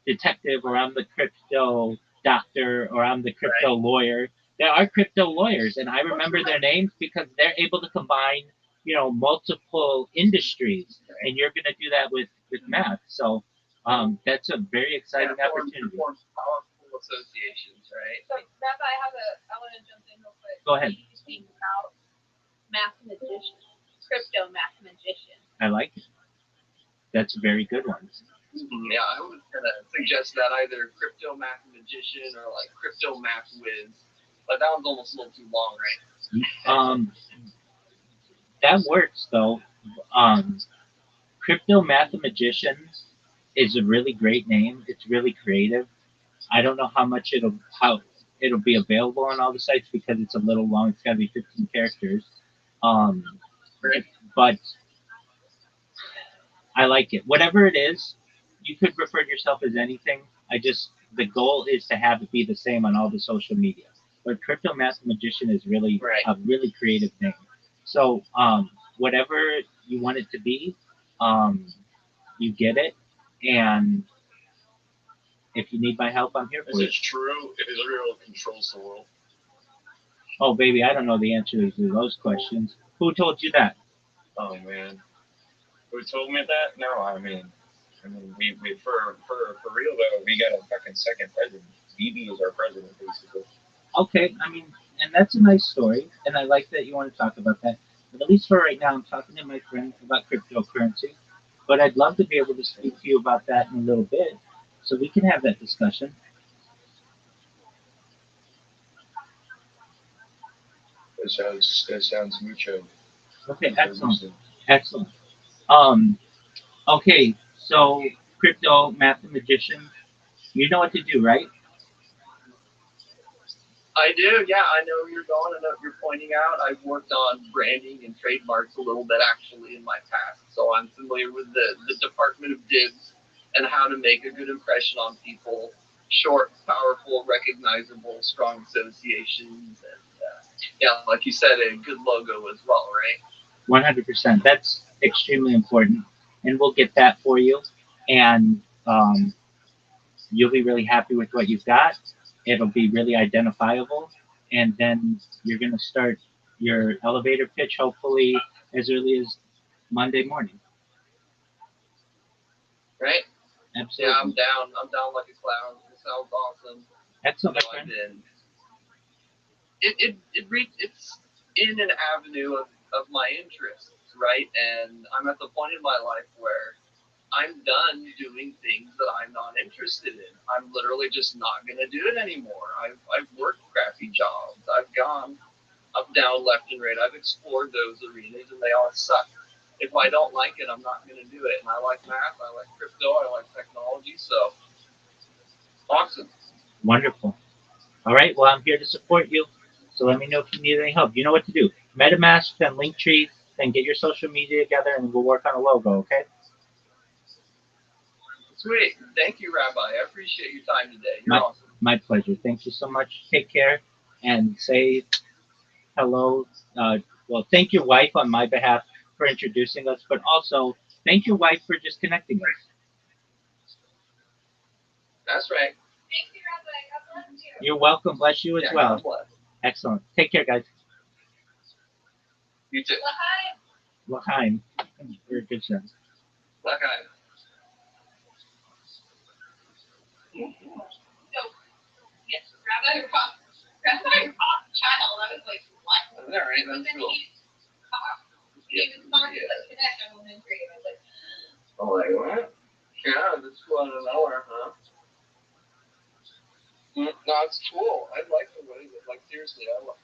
detective," or "I'm the crypto doctor," or "I'm the crypto lawyer." There are crypto lawyers, and I remember their names because they're able to combine, multiple industries, and you're going to do that with math. So That's a very exciting opportunity. Form powerful associations, right? So, Rabbi, I want to jump in real quick. Go ahead. What do you think about mathematician, crypto mathematician? I like it. That's a very good one. Yeah, I was gonna suggest that either crypto mathematician or like crypto math whiz, but that one's almost a little too long, right? That works though. Crypto mathematician is a really great name. It's really creative. I don't know how it'll be available on all the sites because it's a little long. It's got to be 15 characters. Um, Right. but I like it. Whatever it is, you could refer to yourself as anything. The goal is to have it be the same on all the social media. But crypto mathematician is really Right. a really creative name. So whatever you want it to be, you get it. And if you need my help, I'm here Is for it you. true Israel controls the world? Oh, baby, I don't know the answers to those questions. Who told you that? Oh man, who told me that? No, I mean, we for real though, we got a fucking second president. Bibi is our president, basically. Okay, I mean, and that's a nice story, and I like that you want to talk about that. But at least for right now, I'm talking to my friend about cryptocurrency. But I'd love to be able to speak to you about that in a little bit, so we can have that discussion. That sounds mucho. Okay, excellent, excellent. Um, okay, so crypto mathematician, you know what to do, right? I do, yeah. I know where you're going. I know what you're pointing out. I've worked on branding and trademarks a little bit actually in my past, so I'm familiar with the Department of Dibs and how to make a good impression on people. Short, powerful, recognizable, strong associations, and yeah, like you said, a good logo as well, right? 100%. That's extremely important, and we'll get that for you. And you'll be really happy with what you've got. It'll be really identifiable, and then you're gonna start your elevator pitch hopefully as early as Monday morning. Right? Absolutely. Yeah, I'm down. I'm down like a clown. It sounds awesome. Excellent, You my know, I've friend. been it's in an avenue of my interests, right? And I'm at the point in my life where I'm done doing things that I'm not interested in. I'm literally just not gonna do it anymore. I've worked crappy jobs. I've gone up, down, left, and right. I've explored those arenas, and they all suck. If I don't like it, I'm not gonna do it. And I like math. I like crypto. I like technology. So awesome. Wonderful. All right. Well, I'm here to support you. So let me know if you need any help. You know what to do. MetaMask, then Linktree, then get your social media together, and we'll work on a logo. Okay. Sweet. Thank you, Rabbi. I appreciate your time today. You're My awesome. my pleasure. Thank you so much. Take care, and say hello. Well, thank your wife on my behalf for introducing us, but also thank your wife for just connecting us. That's right. Thank you, Rabbi. God bless you. You're welcome. Bless you as Yeah, well. God bless. Excellent. Take care, guys. You too. L'chaim. L'chaim. Very good sense. L'chaim. So, yes, Rabbi Rothschild. I was like, what? Isn't that right? But That's then cool. he was talking like connect elementary. I was like, Oh, like what? Yeah, that's cool. I don't know her, huh? No, it's cool. I like the way that, like, seriously, I like.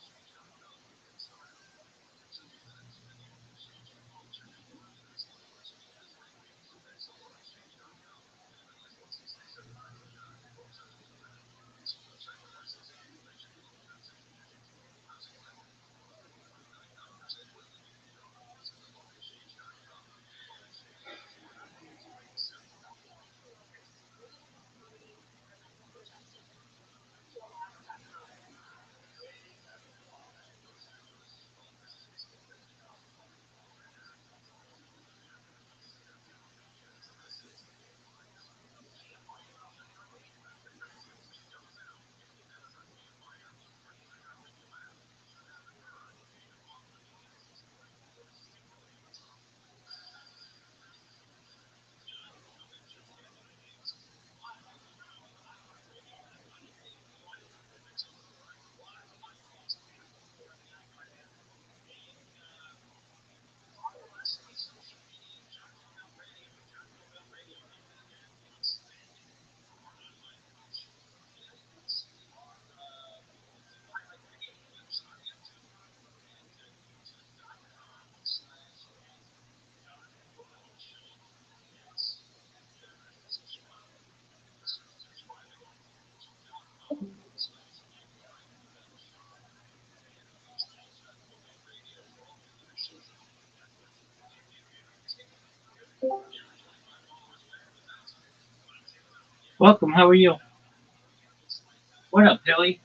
Welcome. How are you? What up, Billy?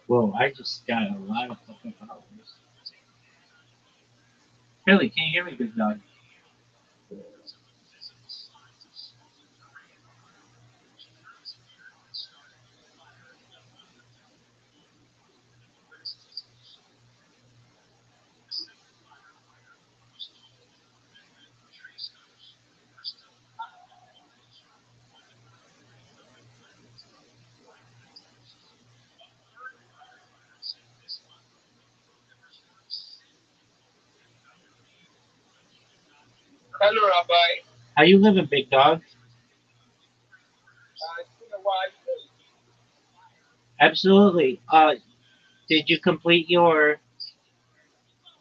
Whoa, I just got a lot of fucking followers. Billy, can you hear me, big dog? Hello, Rabbi. How you living, big dog? It's been a while. Absolutely. Did you complete your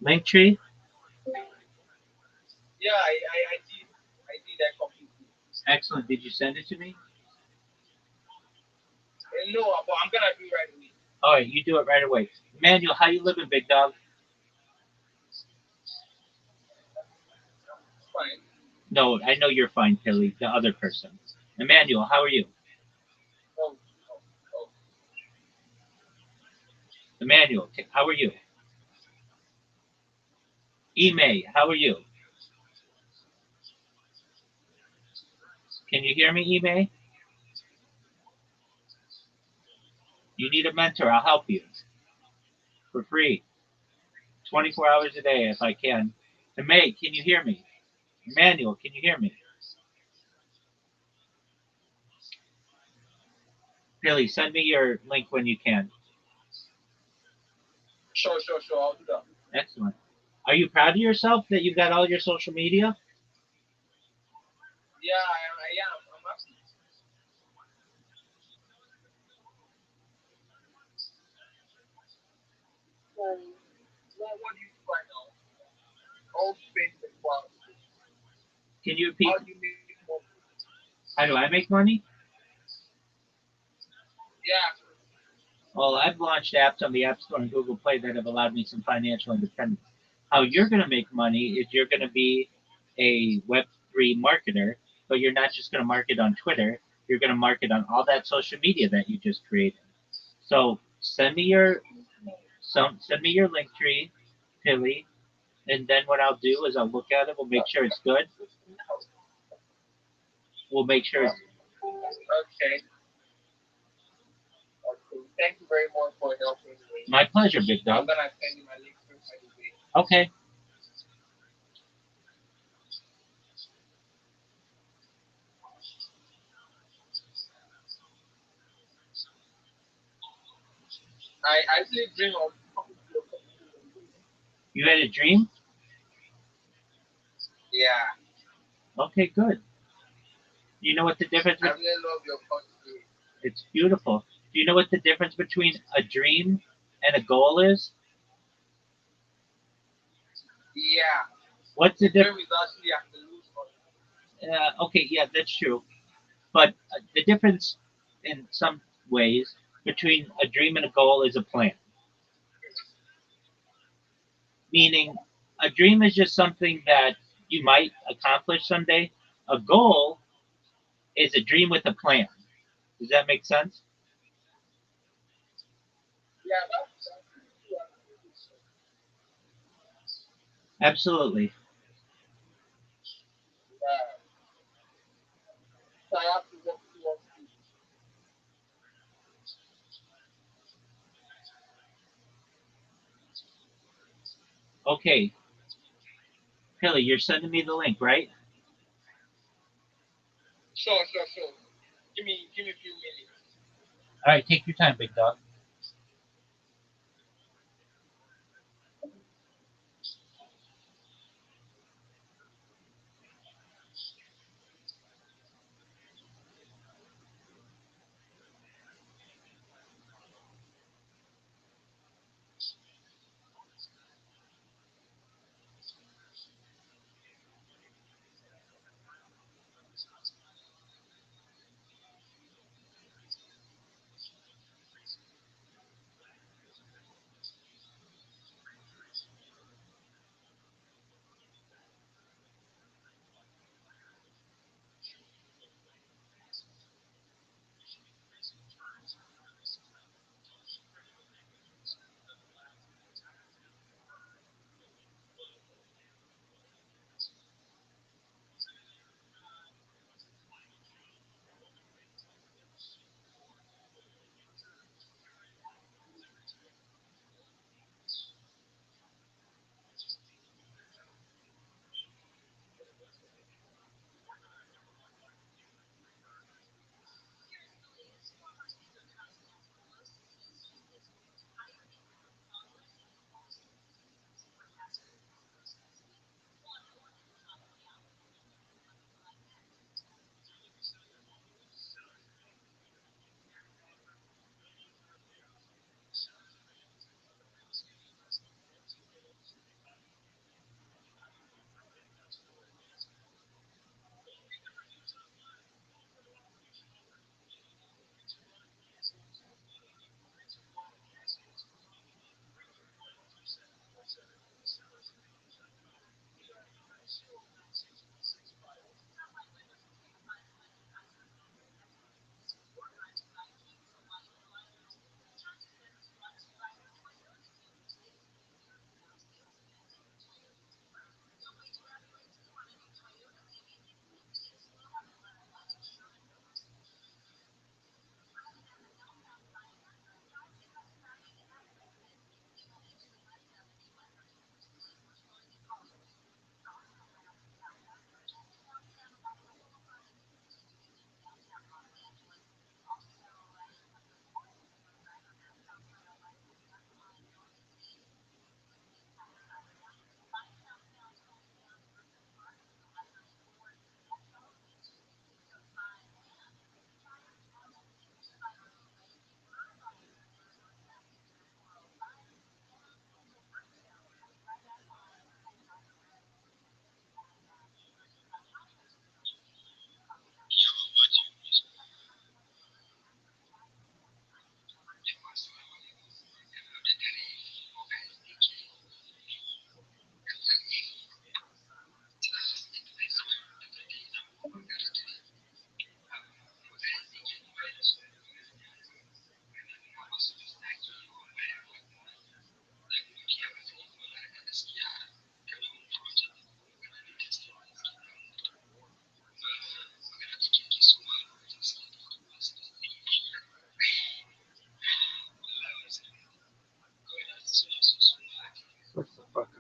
link tree? Yeah, I did. I did. I completely. Excellent. Did you send it to me? No, but I'm gonna do it right away. All right, you do it right away. Manuel, how you living, big dog? It's fine. No, I know you're fine, Billy. The other person. Emmanuel, how are you? Oh, oh, oh. Emmanuel, how are you? Ime, how are you? Can you hear me, Ime? You need a mentor. I'll help you for free, 24 hours a day if I can. Ime, can you hear me? Emmanuel, can you hear me? Billy, send me your link when you can. Sure. I'll do that. Excellent. Are you proud of yourself that you got all your social media? Yeah, I am. I'm happy. So, what do you do right now? All space and wow. Can you repeat? How do you make money? How do I make money? Yeah. Well, I've launched apps on the App Store and Google Play that have allowed me some financial independence. How you're going to make money is you're going to be a Web3 marketer, but you're not just going to market on Twitter. You're going to market on all that social media that you just created. So send me your link tree, Billy, and then what I'll do is I'll look at it. We'll make sure it's good. We'll make sure it's Okay. Okay. Thank you very much for helping me. my pleasure, big I'm dog. gonna send you my link to by the way. Okay. I actually dream of You had a dream? yeah. Okay, good. You know what the difference? I really love your country. It's beautiful. Do you know what the difference between a dream and a goal is? Yeah. What's the The dream difference? is actually an illusion. Okay, yeah, that's true. But the difference in some ways between a dream and a goal is a plan. Meaning, a dream is just something that you might accomplish someday. A goal is a dream with a plan. Does that make sense? Yeah, that's Absolutely. yeah. So I have to work towards it. Okay, Kelly, you're sending me the link, right? Sure. Give me a few minutes. All right, take your time, big dog.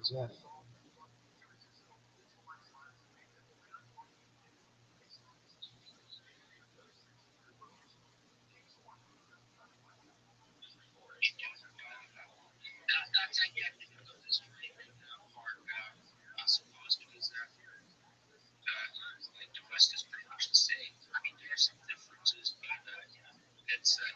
Yeah. Not technically of this dream part, I suppose, because like the West is pretty much the same. I mean, there are some differences, but it's I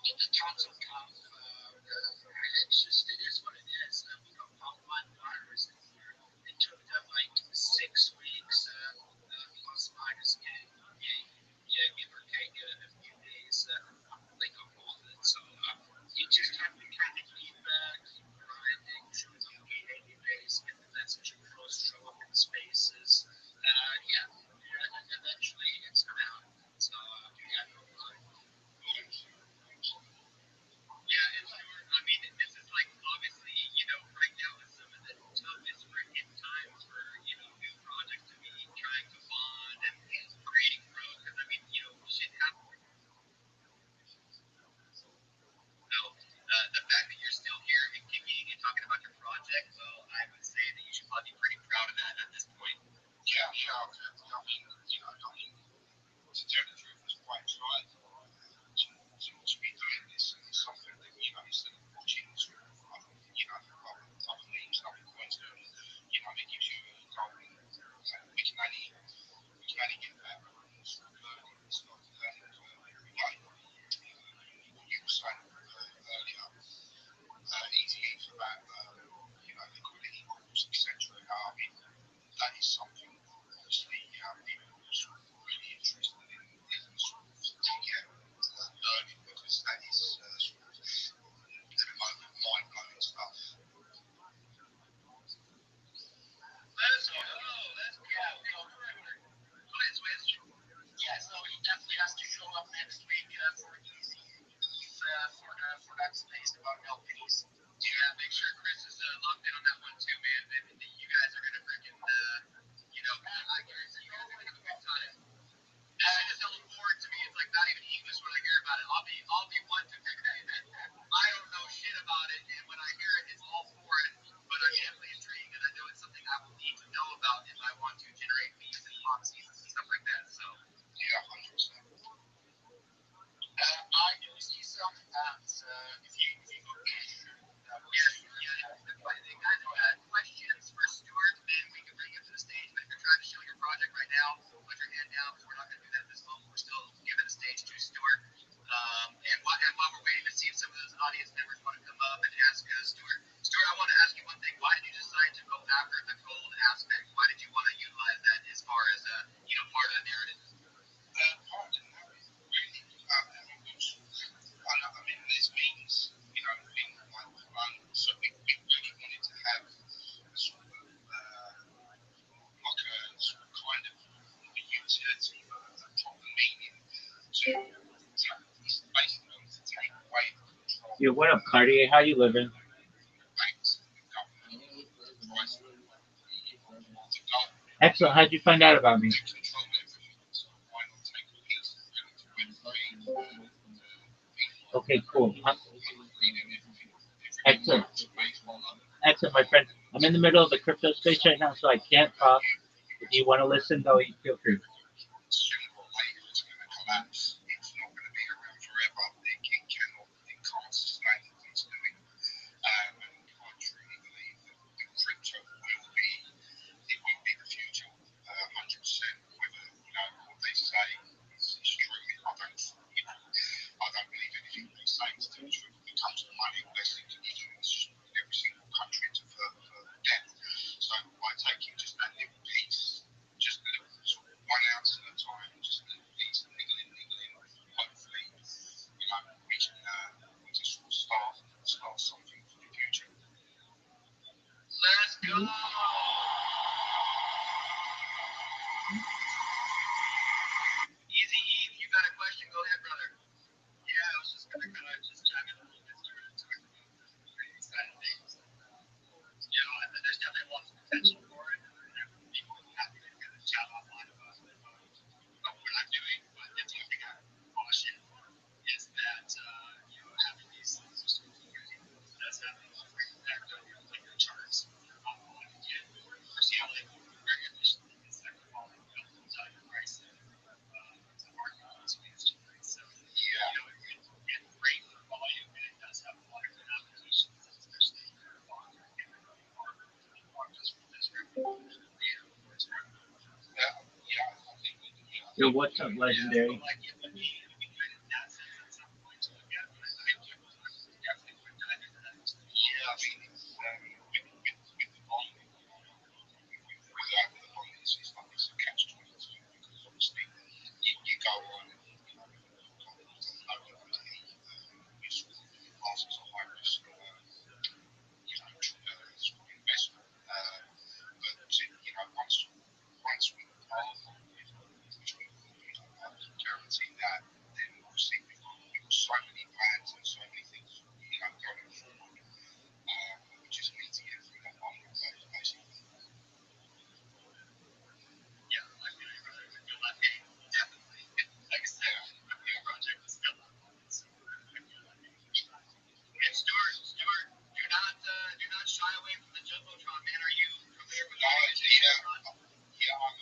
mean, the talks of tough. It's just it is what it is. My virus. It took them like 6 weeks, plus minus, give or take a few days, like of all of it. So you just have to kind of keep grinding, showing up on a daily basis, get the message across, show up in spaces. And eventually it's gonna happen. So yeah, no, yeah, it's sure. I mean, this is like obviously, right now is some of the toughest freaking times for, new projects to be trying to bond and creating growth. Because I mean, shit happens. So the fact that you're still here and kicking and talking about your project, well, I would say that you should probably be pretty proud of that at this point. Yeah, yeah. I mean, to tell the truth, it's quite exciting to be doing this, and it's something that instead of watching sort of other leagues, other points, it gives you a goal. We can only get that sort of learning, it's not the learning curve every day. What you were saying earlier, easy for that, liquidity rules, etc. I mean, that is something obviously people are sort of really interested in sort of learning, because that is sort of at the moment mind-blowing stuff. Let's go. Yeah, so he definitely has to show up next week for Easy Eve for that space about LPs. Yeah, make sure Chris is locked in on that one too, man. And you guys are gonna freaking, I guarantee you guys are gonna have a good time. I just look forward to me. It's like not even English when I hear about it. I'll be one to pick that. I don't know shit about it, and when I hear it, it's all foreign. But I'm definitely intrigued, and I know it's something I will need to know about if I want to generate leads and policies and stuff like that. So Yeah, 100%. I do see some if you go the guys who had questions for Stuart, then we can bring him to the stage. But if you're trying to show your project right now, put your hand down because we're not going to do that at this moment. We're still giving the stage to Stuart. And while we're waiting to see if some of those audience members want to come up and ask Stuart. Stuart, I want to ask you one thing. Why did you decide to go after the gold aspect? Why did you want to utilize that as far as part of the narrative? Part of the narrative, really. I mean, there's means, in like the run, so we really wanted to have a sort of like a sort of kind of a utility, a proper meaning to basically wanted to take away the control Yo, what up, Cartier? How you living? from the banks and the government, the price of the gold. Excellent. How'd you find out about me? They control everything, so why not take a piece of it to win free? Okay, cool. Reading Excellent. based on Excellent, my friend. I'm in the middle of the crypto space right now, so I can't talk. If you want to listen, though, feel free. sooner or later it's going to collapse. It's not going to be around forever. It can't sustain what it's doing. And I truly believe that the crypto will be the future, 100%. Whether what they say is true, I don't believe anything they say is true. When it comes to money, Easy Eve, you got a question? Go ahead, brother. Yeah, I was just gonna kind of just chime in a little bit to talk about the creating side of things. There's definitely lots of potential for it. People are happy to kind of chat offline about what I'm doing, but the only thing I caution is that having these does have a great impact on your charts. Again, first you have very efficiently consecutive volume tell your pricing to market continues to increase. So it's great for volume and it does have a lot of good applications, especially for volume Yo, what's up, legendary? Once we which we guarantee that, then obviously we've got so many plans and so many things going forward. We just need to get through that longer phase, basically. Yeah, I feel you, brother. I feel that pain, definitely. Like I said, the project is still on. So I feel that pain for sure. And Stuart, do not shy away from the Jumbotron, man. Are you familiar with the Jumbotron? Yeah, I'm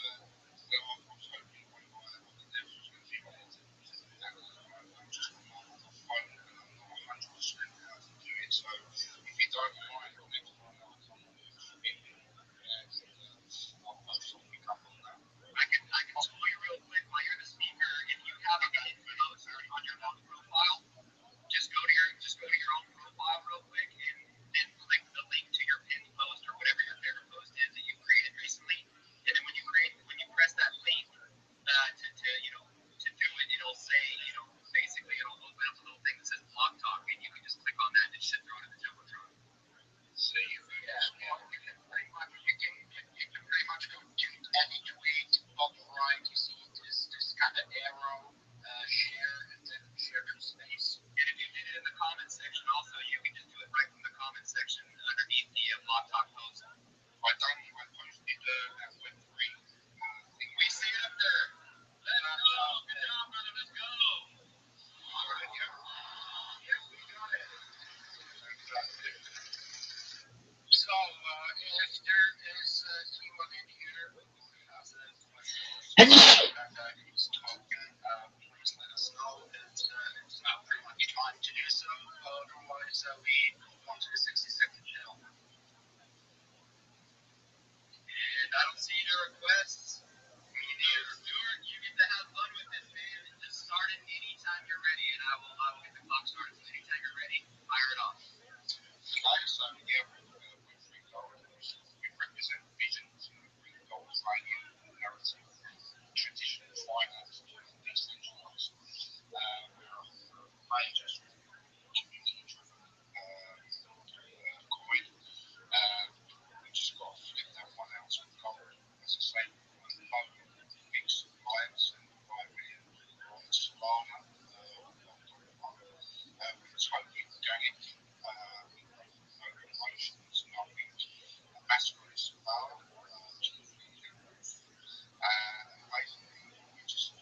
was hoping one of my endeavors was going to be able to I'm just on the phone and I'm not 100% how to do it. So if you don't mind, next time I'll come on and I'll post something up on that. I can tell you real quick while you're the speaker, if you have a pinned post on your own profile, just go to your own profile real quick and then click the link to your pinned post or whatever your favorite post is that you created recently. And then when you press that link to do it, it'll say, basically it'll open up a little thing that says Blog Talk, and you can just click on that and it should throw to the Jumbotron. So you can pretty much go to any tweet, bottom right, you see this kind of arrow, share, and then share to space. And if you did it in the comments section also, you can just do it right from the comments section underneath the Blog Talk post. I posted at Web3. We see it up there. Let's go. Good job, brother. Let's go. All right, yeah, we got it. So, if there is anyone in here who has a question that he's talking, please let us know. It's pretty much time to do so. Otherwise, we move on to the 60-second channel. And I don't see any requests. Me neither. Stuart, you get to have fun with this, man. Just start it anytime you're ready, and I will get the clock started. So anytime you're ready, fire it off. I decided, we're free goals. We represent visions, free goals, value, narrative, traditional finance, decentralized. We're a major community-driven coin. We just got to flip that one out with gold. As I say, at the moment, big suppliers and 5 million on Solana. We just hope organic, no promotions, nothing. Massacre is Solana. Basically, we just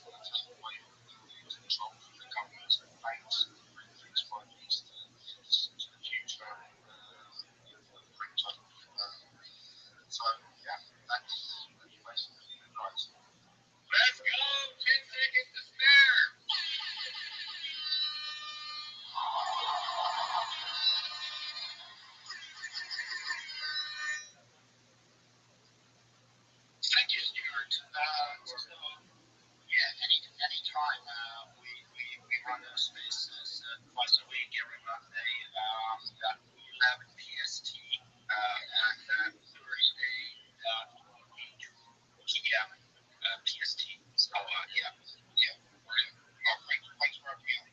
want to take away the control from the governments and banks and bring things like these to the future crypto. So, yeah, that's basically the guys. Let's go! 10 seconds to spare! Thank you, Stuart. Any time we run those spaces twice a week, every Monday at 11 PST and Thursday at 2 p.m. PST. So yeah, we're in. Thanks for having me on.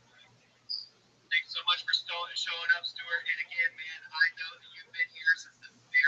Thanks so much for showing up, Stuart. And again, man, I know that you've been here since the very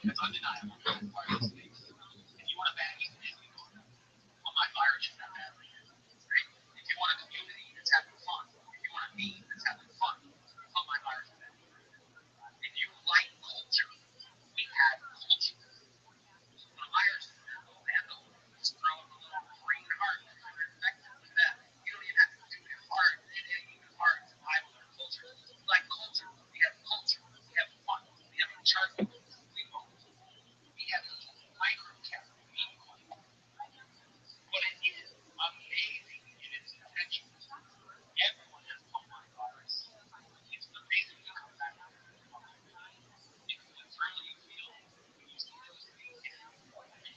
It's undeniable. Virus space. If you want to bang anything on my virus, you're not bad. Right? If you want a community that's having fun, if you want a meme that's having fun, on my virus. If you like culture, we have culture. The Myers handle is throw a little green heart. Effectively that. You don't even have to do it hard. It ain't even hard to vibe with our culture. We like culture. We have culture. We have fun. We have charcoal. We have micro cap. But it is amazing in its potential. Everyone has come my virus. It's the reason we come back. It's really you feel when you see those things in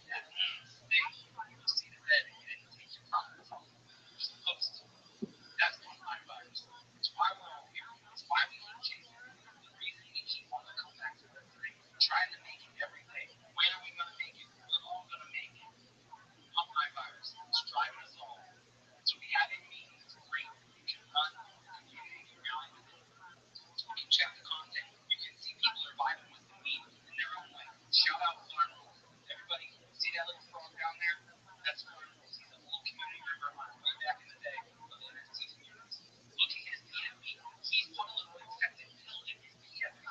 that state, you see the red and it takes your time. You're supposed to. That's one of my virus. It's why we're all here. It's why we keep chasing. The reason we keep wanting to come back to the thing. Trying to make it every day. When are we gonna make it? We're all gonna make it. Pump my virus. It's driving us all. So we have it meeting. It's great. You can run the community. You can check the content. You can see people are vibing with the meme in their own way. Shout out Farm Rules. Everybody see that little frog down there? That's Farm Rules. He's a little community member of mine way back in the day of the NFT communities. Look at his PFP. He's put a little infected pill in his PFP.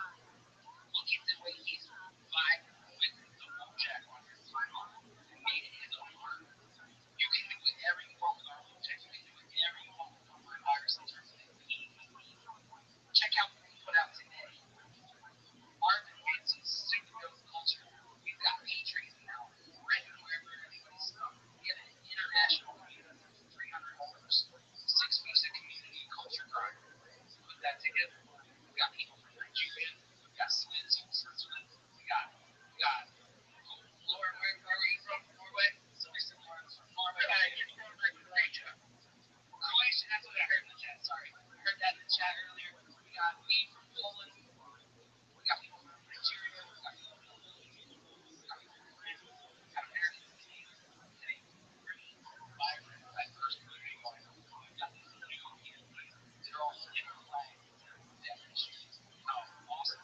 Look at the way he's vibed with the Wojak on his timeline and made it his own art. You can do whatever you want with our Wojak. You can do whatever you want with my virus in terms of his PFP. Check out what we put out today. Marvin Gates is Supergirl's culture. We've got Patriots now, written wherever anybody's from. We have an international community of 300 holders. 6 weeks of community and culture grind. Put that together. We've got people from Nigeria. We've got Swiss from Switzerland. We got Lauren, where are you from? Norway? Somebody said Lauren's from Norway. Great job. Croatia, that's what I heard in the chat. Sorry. I heard that in the chat earlier. We got me from Poland. We got people from Nigeria. We got people from the Philippines. We got people from France. We got Americans, Canadians, today, pretty vibrant, diverse community going on. We've got these new PFPs. They're all different flags. They're different issues. How awesome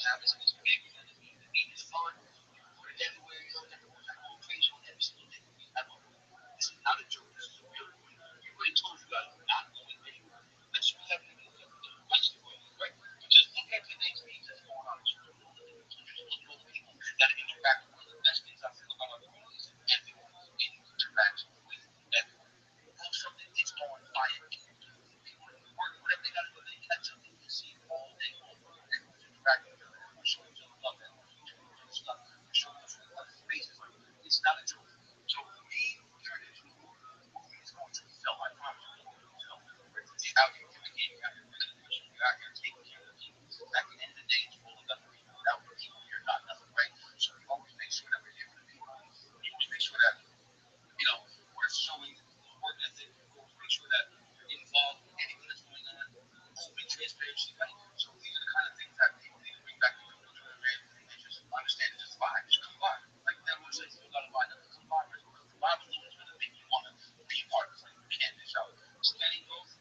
habits and it's big. The meat is fun. Put it everywhere. You know, that whole crazy on every single thing. This is not a joke. This is a real point. We already told you guys we're not going anywhere. Let's just have the question for you, right? Just look at today's meetings that's going on. Just look at the those people that interact with. One of the best things I feel about our community is everyone interacts with everyone. Post something, it's on fire. People work, whatever they got to do, they catch up, they see it all day long. Everyone's interacting with each other. Everyone's showing each other love. Everyone's doing each other stuff. They're showing us other faces. It's not a joke. So for me, here it is. It's going to sell. I promise you, it's going to sell. You're out here giving game. You're out here winning the mission. You're out here taking care of the people. At the end of the day, it's all about the people. Without the people, you're not nothing, right? So we always make sure that we're here for the people. We always make sure that we're showing work ethic. We always make sure that we're involved in anything that's going on. Open transparency, right? So these are the kind of things that people need to bring back to the culture, man, and just understand and just vibe. Just come by. Like that one says, you gotta buy nothing. Come by. The vibe alone is gonna make you wanna be a part of it. Like you can't miss out. Steady growth.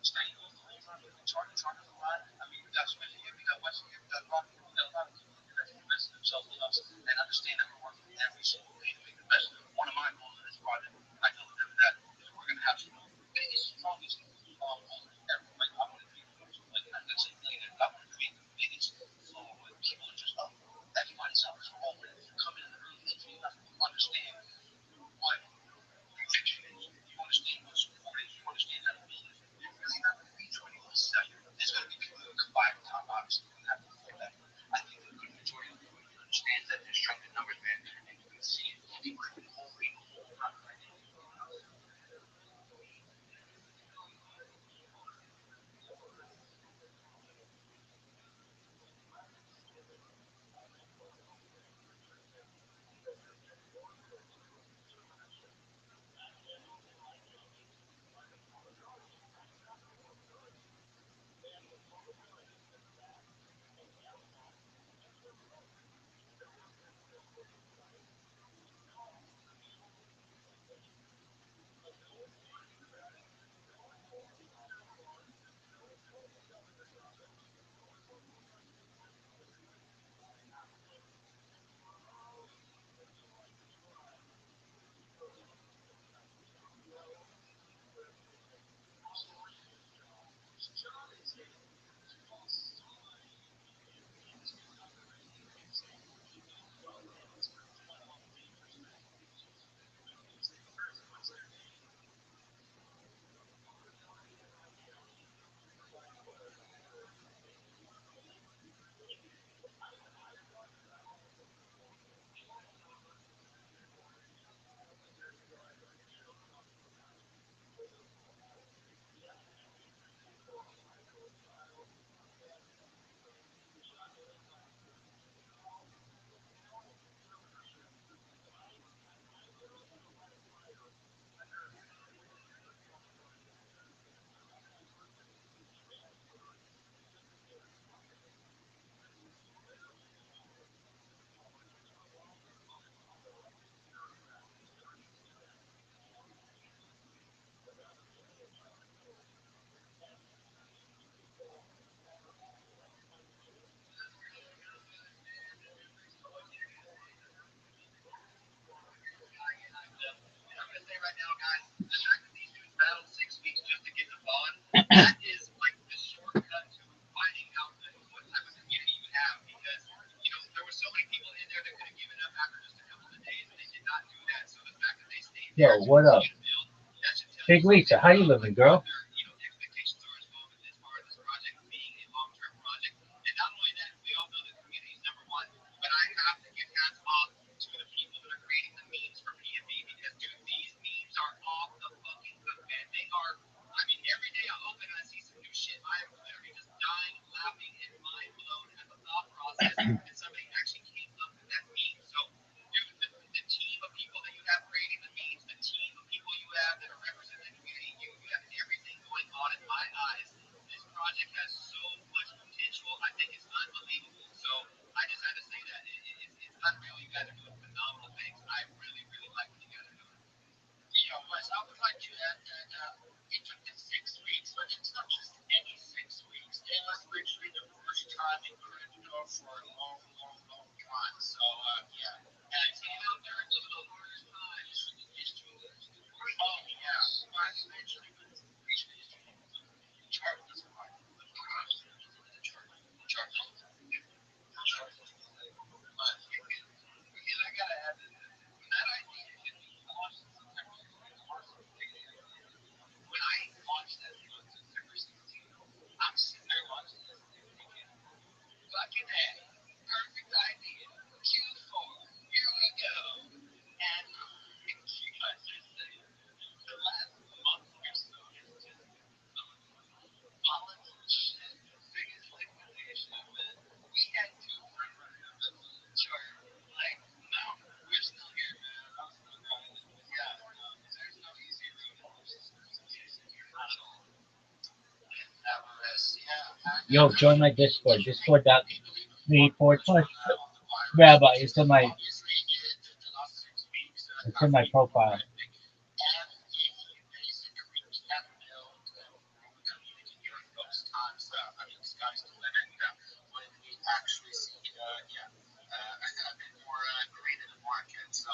Steady growth the whole time. Chargers a lot. I mean, we got Smith here, we got West here, we got Rock here, we got a lot of people here that's invested themselves in us and understand that we're working every single day to make the best. One of my goals in this project, I tell them that, is we're gonna have some of the biggest, strongest holders ever. Like I want to be like I'm not saying millionaires, I want to create the biggest flow where people are just up. Everybody's up. So all come in the early age, you have to understand what conviction is. You understand what support is. You understand how to build it. You're really not going to be joining us. There's going to be people that come by the top, obviously. We're going to have to feel that. I think the good majority of the community understands that there's strength in numbers, man. And you can see it. People have been hungry the whole time. I'm going to say right now, guys, the fact that these dudes battled 6 weeks just to get the bond, that is like the shortcut to finding out what type of community you have. Because, there were so many people in there that could have given up after just a couple of days, but they did not do that. So the fact that they stayed Yo, there to what up? continue to build, that should tell Big you Lisa, something how you about living, what girl? their, expectations are as far as this project being a long-term project. And not only that, we all know that community is number one, but I have to give hats off to the people that are creating the memes for P&B because, dude, these memes are off the fucking hook, man. They are, I mean, every day I open and I see some new shit. I am literally just dying, laughing, and mind blown at the thought process that somebody actually came up with that meme. So, dude, the team of people that you have creating the memes, the team of people you have that are representing the community, you have everything going on in my eyes. This project has so much potential. I think it's unbelievable. So I just had to say that it's unreal. You guys are doing phenomenal things. I really, really like what you guys are doing. Wes, I would like to add that it took them 6 weeks, but it's not just any 6 weeks. It was literally the first time in credit for a long, long, long time. So, yeah. And I think during the hardest times, oh, yeah. Well, eventually, chart was fine. Chart. But, and I gotta add that that idea hit me when I launched that on September 16th. I'm sitting there watching this thinking, fucking A, perfect idea. Q4, here we go. And you guys just say the last month or so has just been some of the most volatile shit, the biggest liquidation event. We had two front runners on the chart. Like, no, we're still here, man. I'm still grinding. But yeah, no, there's no easy road in this. Not at all. That was, yeah. Yo, join my Discord. Discord.me/Rabbi. It's in my profile. So,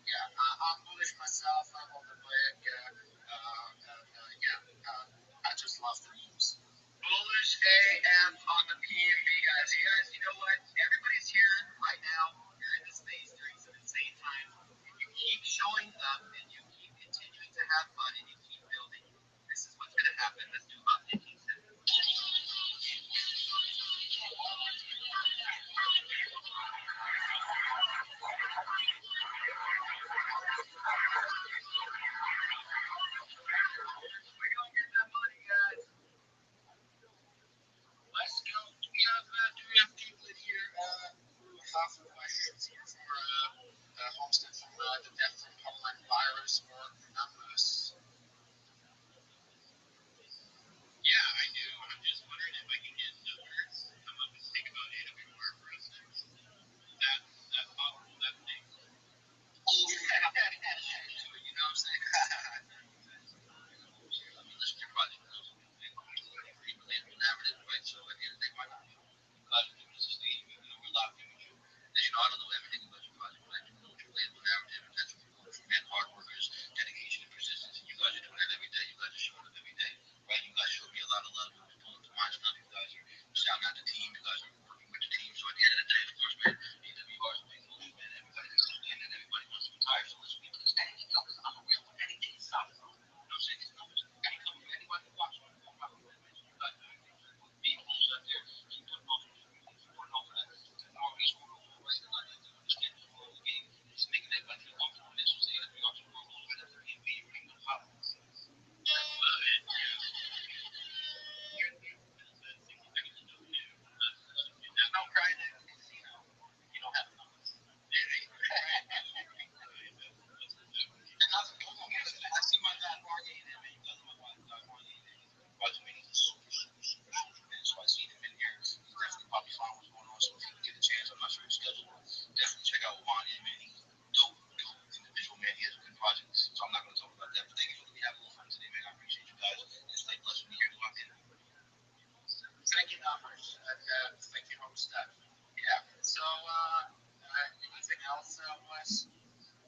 yeah, I'm bullish myself. I'm on the leg. I just love the news. Bullish AF on the PMB, guys. You know what? Everybody's here right now. You're in the space during some insane times. You keep showing up and you keep continuing to have fun and you keep building. This is what's going to happen. Let's do about 15 seconds. We're going to get that money, guys. Let's go. Do we have people in here who have questions here for Homestead from the death from homeland virus or numbers? Yeah, I do. I'm just wondering if I can get numbers. Come up and think about AWR for instance. That possible, that thing. Oh, yeah. You know what I'm saying? I mean, listen to your project. Narrative, right? So at the end of the day, why not? Glad you're giving us a stage. We're a lot of people. As you know, I don't know everything about your project, but I do know your label narrative, and that's what we're going from. And hard workers, dedication, and persistence. And you guys are doing that every day. You guys are showing up every day, right? You guys show me a lot of love. You're pulling to my stuff. You guys are shouting out the team. You guys are working with the team. So at the end of the day, of course, man, AWR is a big motion, man. Everybody's understanding. Everybody wants to retire. So let's keep this. Anything comes. I'm a real one. Anything is solid. You know what I'm saying? These numbers. Anything comes from anybody who watches. You guys are being up there. Keep putting off. Keep putting off that. Always understand the flow of the game. Just making everybody feel comfortable. This was the other option. We're going to the NBA. We're going to follow. Love it. There's no crying in the casino. You don't have numbers. And that's cool. I see my dad bargaining him, and he doesn't look like bargaining him. Budget meeting is super, super, super, super big. So I see him in here. He's definitely probably found what's going on. So if he can get a chance, I'm not sure his schedule. Definitely check out Juan in, man. He's dope individual, man. He has a good project. So I'm not going to talk about that. But thank you for letting me have a little fun today, man. I appreciate you guys. And stay blessed when you're locked in. Thank you, numbers. Thank you, Homestead. Yeah. So, anything else, Wes?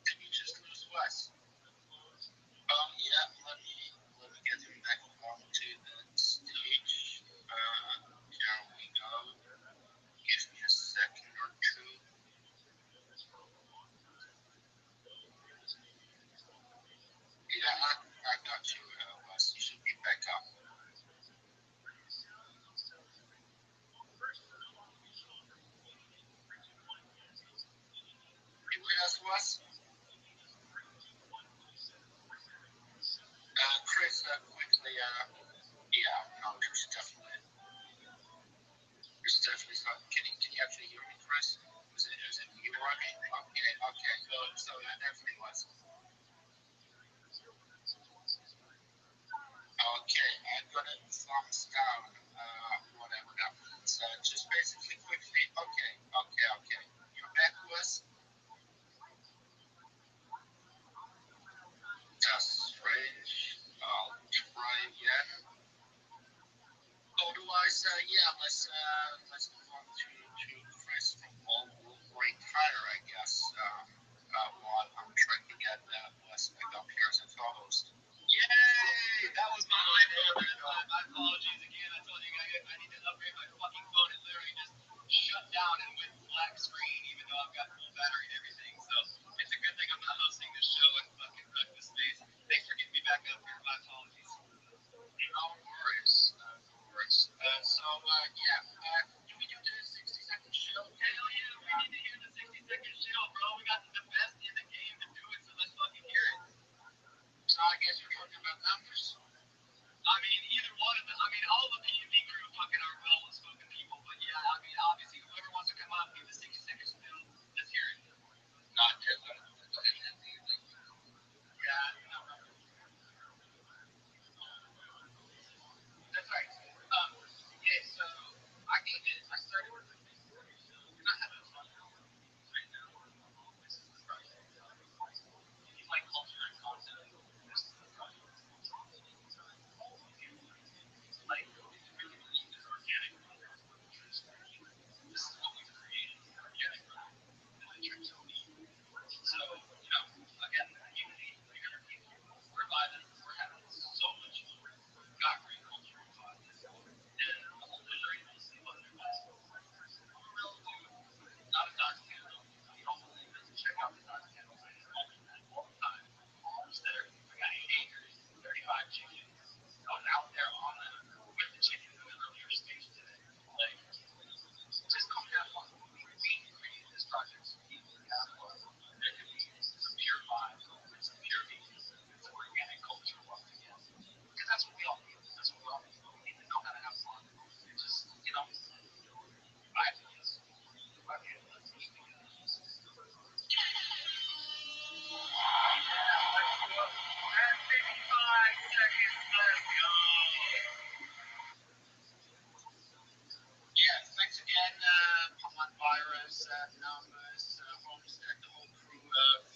Did you just lose Wes? Yeah. Let me get him back onto the stage. Here we go. Give me a second or two. Yeah, I got you, Wes. You should be back up. You with us, Wes? Chris, quickly, yeah, no, there's definitely something. Can you actually hear me, Chris? Is it you running? Okay, good. So it definitely was. Okay, I'm gonna thumbs down, whatever that means. Just basically quickly. Okay. You're back to us. let's move on to Chris from Great Tire, I guess. While I'm trying to get Wes back up here as a co-host. Yay! That was my iPhone. My apologies again. I told you guys I need to upgrade my fucking phone. It literally just shut down and went black screen, even though I've got full battery and everything. So it's a good thing I'm not hosting this show and fucking fuck this space. Thanks for getting me back up here. My apologies. No worries. No worries. Do we do the 60-second show? Hell yeah, we need to hear the 60-second show, bro. We got the best in the game to do it, so let's fucking hear it. So I guess you're talking about numbers. I mean, either one of them. I mean, all the PMD crew fucking are well-spoken people, but yeah, I mean, obviously, whoever wants to come up and give the 60-second spiel, let's hear it. Not just Yeah, no. That's right. Yeah, so I came in, I started with the and I have a fun right now. This is the project. If you like culture and content, this is the project. Like, if you really believe this organic growth, this is what we've created, organic growth, and the true Tony. So, again, the community, 300 people, we're vibing, we're having so much fun. Got great culture and content. And the whole thing are able to sleep on their best. I'm a real dude, not a Dodge channel. If you don't believe it, check out the Dodge channel. I just call them that all the time. Just there. I got 8 acres, 35 chickens. I was out there on the with the chickens in the earlier stage today. Like, just come have fun. We created this project so people can have fun. There can be some pure vibes, some pure music, some organic culture once again. Because that's what we all need. That's what we all need. We need to know how to have fun. And just, vibe together. Vibe together. Let's eat together. Let's go. 55 seconds. Let's go. Yeah, thanks again, Pawan Virus, Numbers, Homestead, the whole crew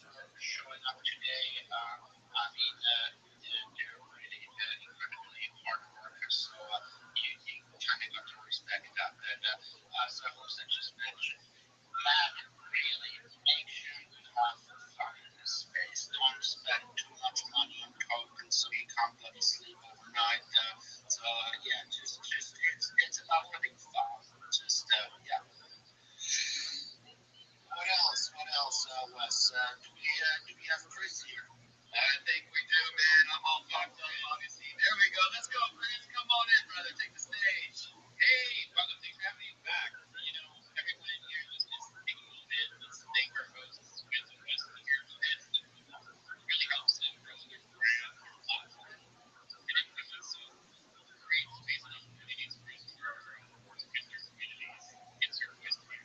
for showing up today. I mean, they're really incredibly hard workers, so you kind of got to respect that. And as Homestead just mentioned, man, really make sure you have fun in this space. Don't spend too much money on tokens so you can't bloody sleep overnight. It's about having fun. What else, Wes? Do we have Chris here? I think we do, man. I'm all fucked up, obviously. There we go. Let's go, Chris. Come on in, brother. Take the stage. Hey, brother. Thanks for having me back. Everyone in here, let's just take a moment. Let's thank our hosts with the West here. And really helps them grow their brand, their platform, and equip us to create space and opportunities for us to grow our own gifted communities. Insert West here.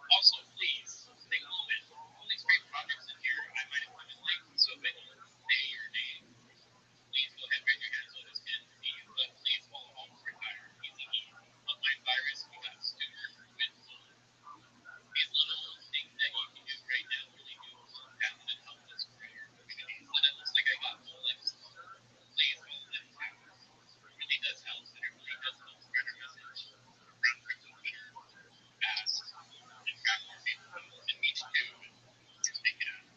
Also, please take a moment. All these great projects in here, I might have come in late, so if I don't say your name, please go ahead and raise your hands. I'll just get to you. But please follow home for Retire. Easy E. Online Virus, we got Stuart with these little things that you can do right now really do compound and help us grow our communities. And it looks like I got full links. Please follow them too. It really does help, and it really does help spread our message around crypto Twitter fast and grab more people and me too. Just take it out.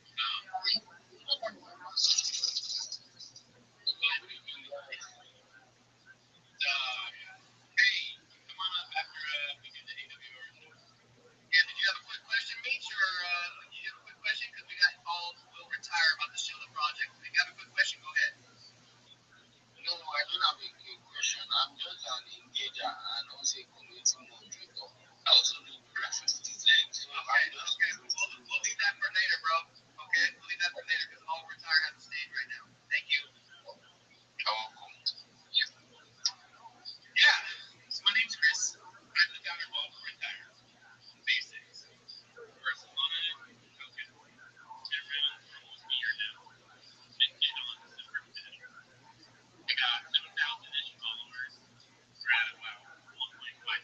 Hey, come on up after we do the AWR show. Yeah, did you have a quick question, Meech, or did you have a quick question? Because we'll retire about the Sheila project. If you have a quick question, go ahead. No, I don't have a question. I'm just an engager and also a community moderator. I also do breakfast events. Okay. We'll leave that for later, bro. Okay, we'll leave that for later because all retire has the stage right now. Thank you. You're welcome. Yeah. So my name's Chris. I'm the founder of All Retire. Basics. First one, token. Been around for almost a year now. Been getting on December 5th. We got 7,000-ish followers. We're at about 1.5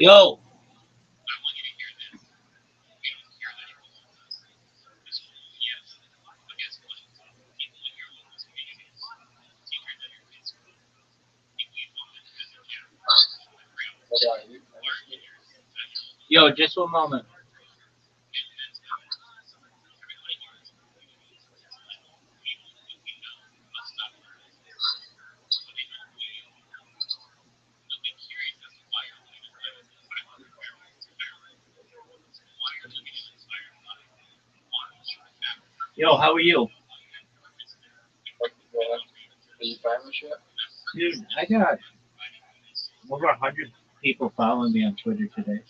Yo, yo, just one moment. Yo, how are you? Are you famous yet? Dude, I got over 100 people following me on Twitter today.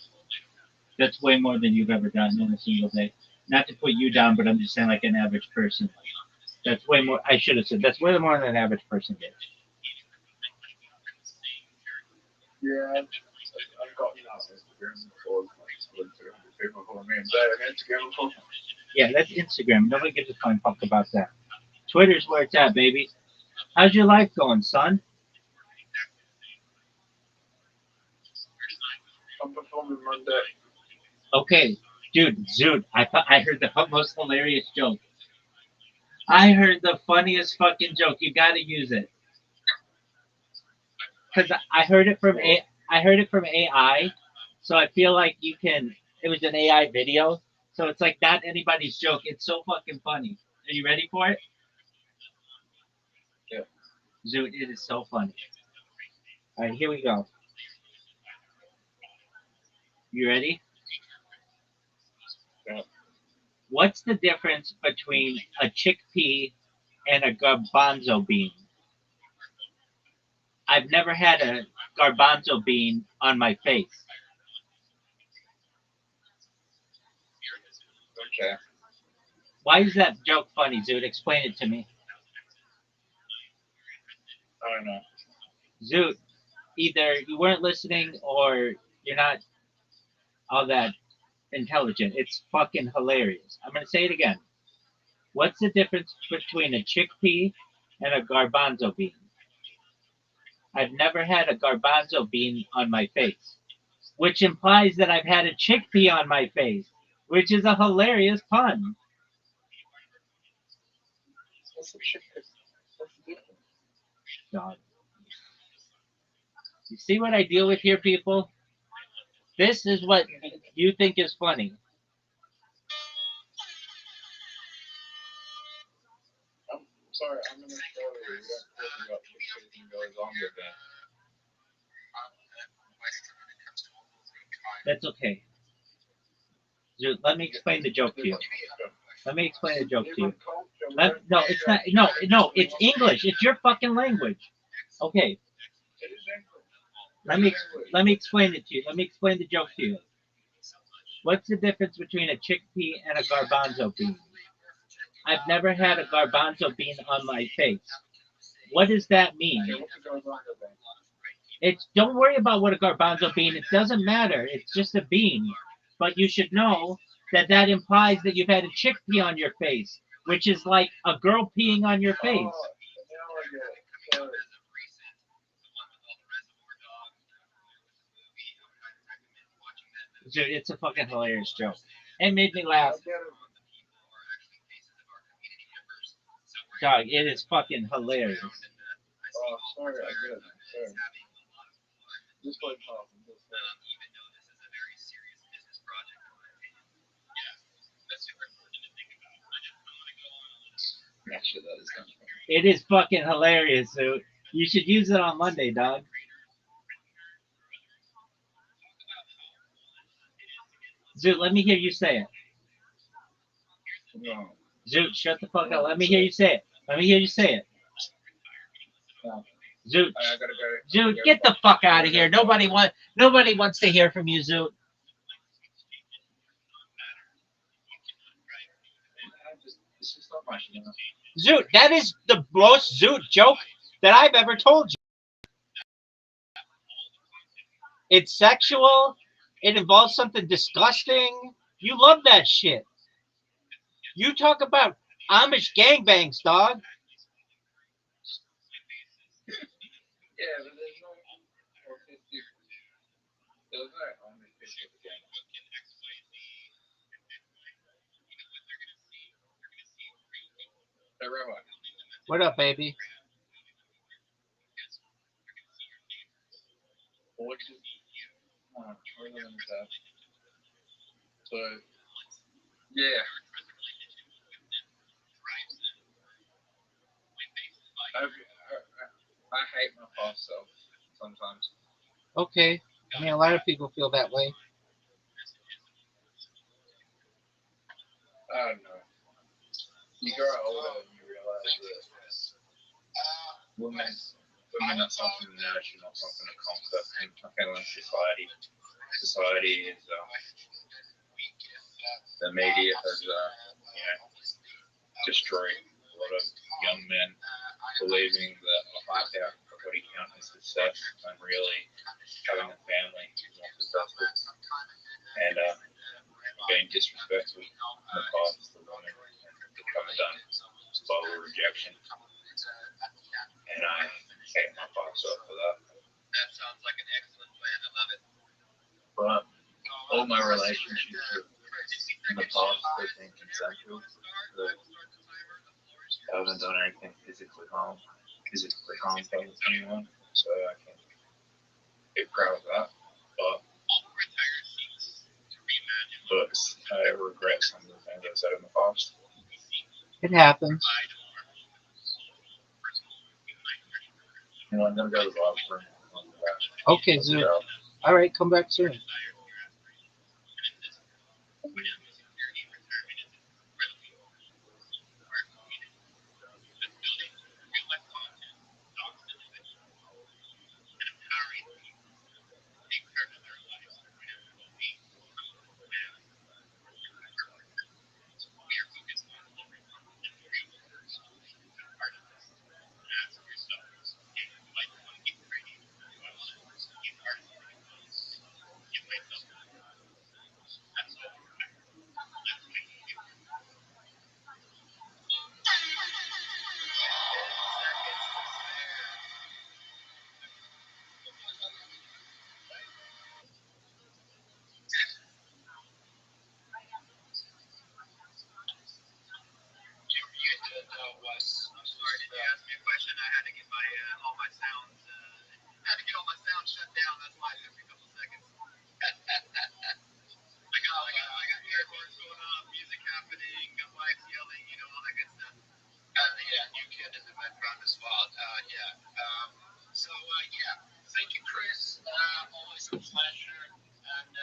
That's way more than you've ever done in a single day. Not to put you down, but I'm just saying like an average person. That's way more. I should have said that's way more than an average person gets. Yeah, I've gotten out of Instagram before. People follow me. Is that an Instagram before? Yeah, that's Instagram. Nobody gives a flying fuck about that. Twitter's where it's at, baby. How's your life going, son? I'm performing Monday. Okay, dude, Zoot, I heard the most hilarious joke. I heard the funniest fucking joke. You gotta use it. Cause I heard it from I heard it from AI, so I feel like you can. It was an AI video, so it's like not anybody's joke. It's so fucking funny. Are you ready for it? Yeah. Zoot, it is so funny. All right, here we go. You ready? Yeah. What's the difference between a chickpea and a garbanzo bean? I've never had a garbanzo bean on my face. Okay. Why is that joke funny, Zoot? Explain it to me. I don't know. Zoot, either you weren't listening or you're not all that intelligent. It's fucking hilarious. I'm gonna say it again. What's the difference between a chickpea and a garbanzo bean? I've never had a garbanzo bean on my face, which implies that I've had a chickpea on my face, which is a hilarious pun. What's the shit? What's the difference? God. You see what I deal with here, people? This is what you think is funny. I'm sorry, I'm in a story. We got talking about chickpeas and goes on with that. That's okay. Dude, let me explain the joke to you. Let me explain the joke to you. No, it's not. No, it's English. It's your fucking language. Okay, let me explain it to you. Let me explain the joke to you. What's the difference between a chickpea and a garbanzo bean? I've never had a garbanzo bean on my face. What does that mean? It's don't worry about what a garbanzo bean. It doesn't matter. It's just a bean. But you should know that that implies that you've had a chickpea on your face, which is like a girl peeing on your face. Dude, it's a fucking hilarious joke. It made me laugh. Dog, it is fucking hilarious. Oh, sorry, I get it. Sorry. Just play pop. Actually, that is kind of funny. It is fucking hilarious, dude. You should use it on Monday, dog. Dude, let me hear you say it. No. Zoot, shut the fuck up. Let me hear you say it. Let me hear you say it. No. Zoot, I gotta go. Zoot, get the fuck out of here. Nobody wants to hear from you, Zoot. It's just not much, you know. Zoot, that is the most Zoot joke that I've ever told you. It's sexual. It involves something disgusting. You love that shit. You talk about Amish gangbangs, dog. Yeah, but there's no. There's no Hey, Rabbi. What up, baby? What you? Where am I? So, yeah. I hate my past self sometimes. Okay. I mean, a lot of people feel that way. I don't know. You grow older and you realize that women are something to nurture, not something to conquer. And I feel in society is the media has destroyed a lot of young men believing that a high power body count is success and really having a family is not successful. And being disrespectful in the past to women and becoming done by rejection. And I hate my past self for that. That sounds like an excellent plan. I love it. But all my relationships in the past have been consensual. I haven't done anything physically harmful to anyone, so I can be proud of that. But I regret some of the things I've said in the past. It happens. You know, I'm gonna go to the bathroom. Okay, Zoom. All right, come back soon. I'm sorry. Did you ask me a question? I had to get my all my sounds. Had to get all my sounds shut down. That's why it took me a couple seconds. I got air horns going off, music happening, got wife yelling, all that good stuff. Yeah, new kid in the background as well. Yeah. So yeah, thank you, Chris. Always a pleasure. And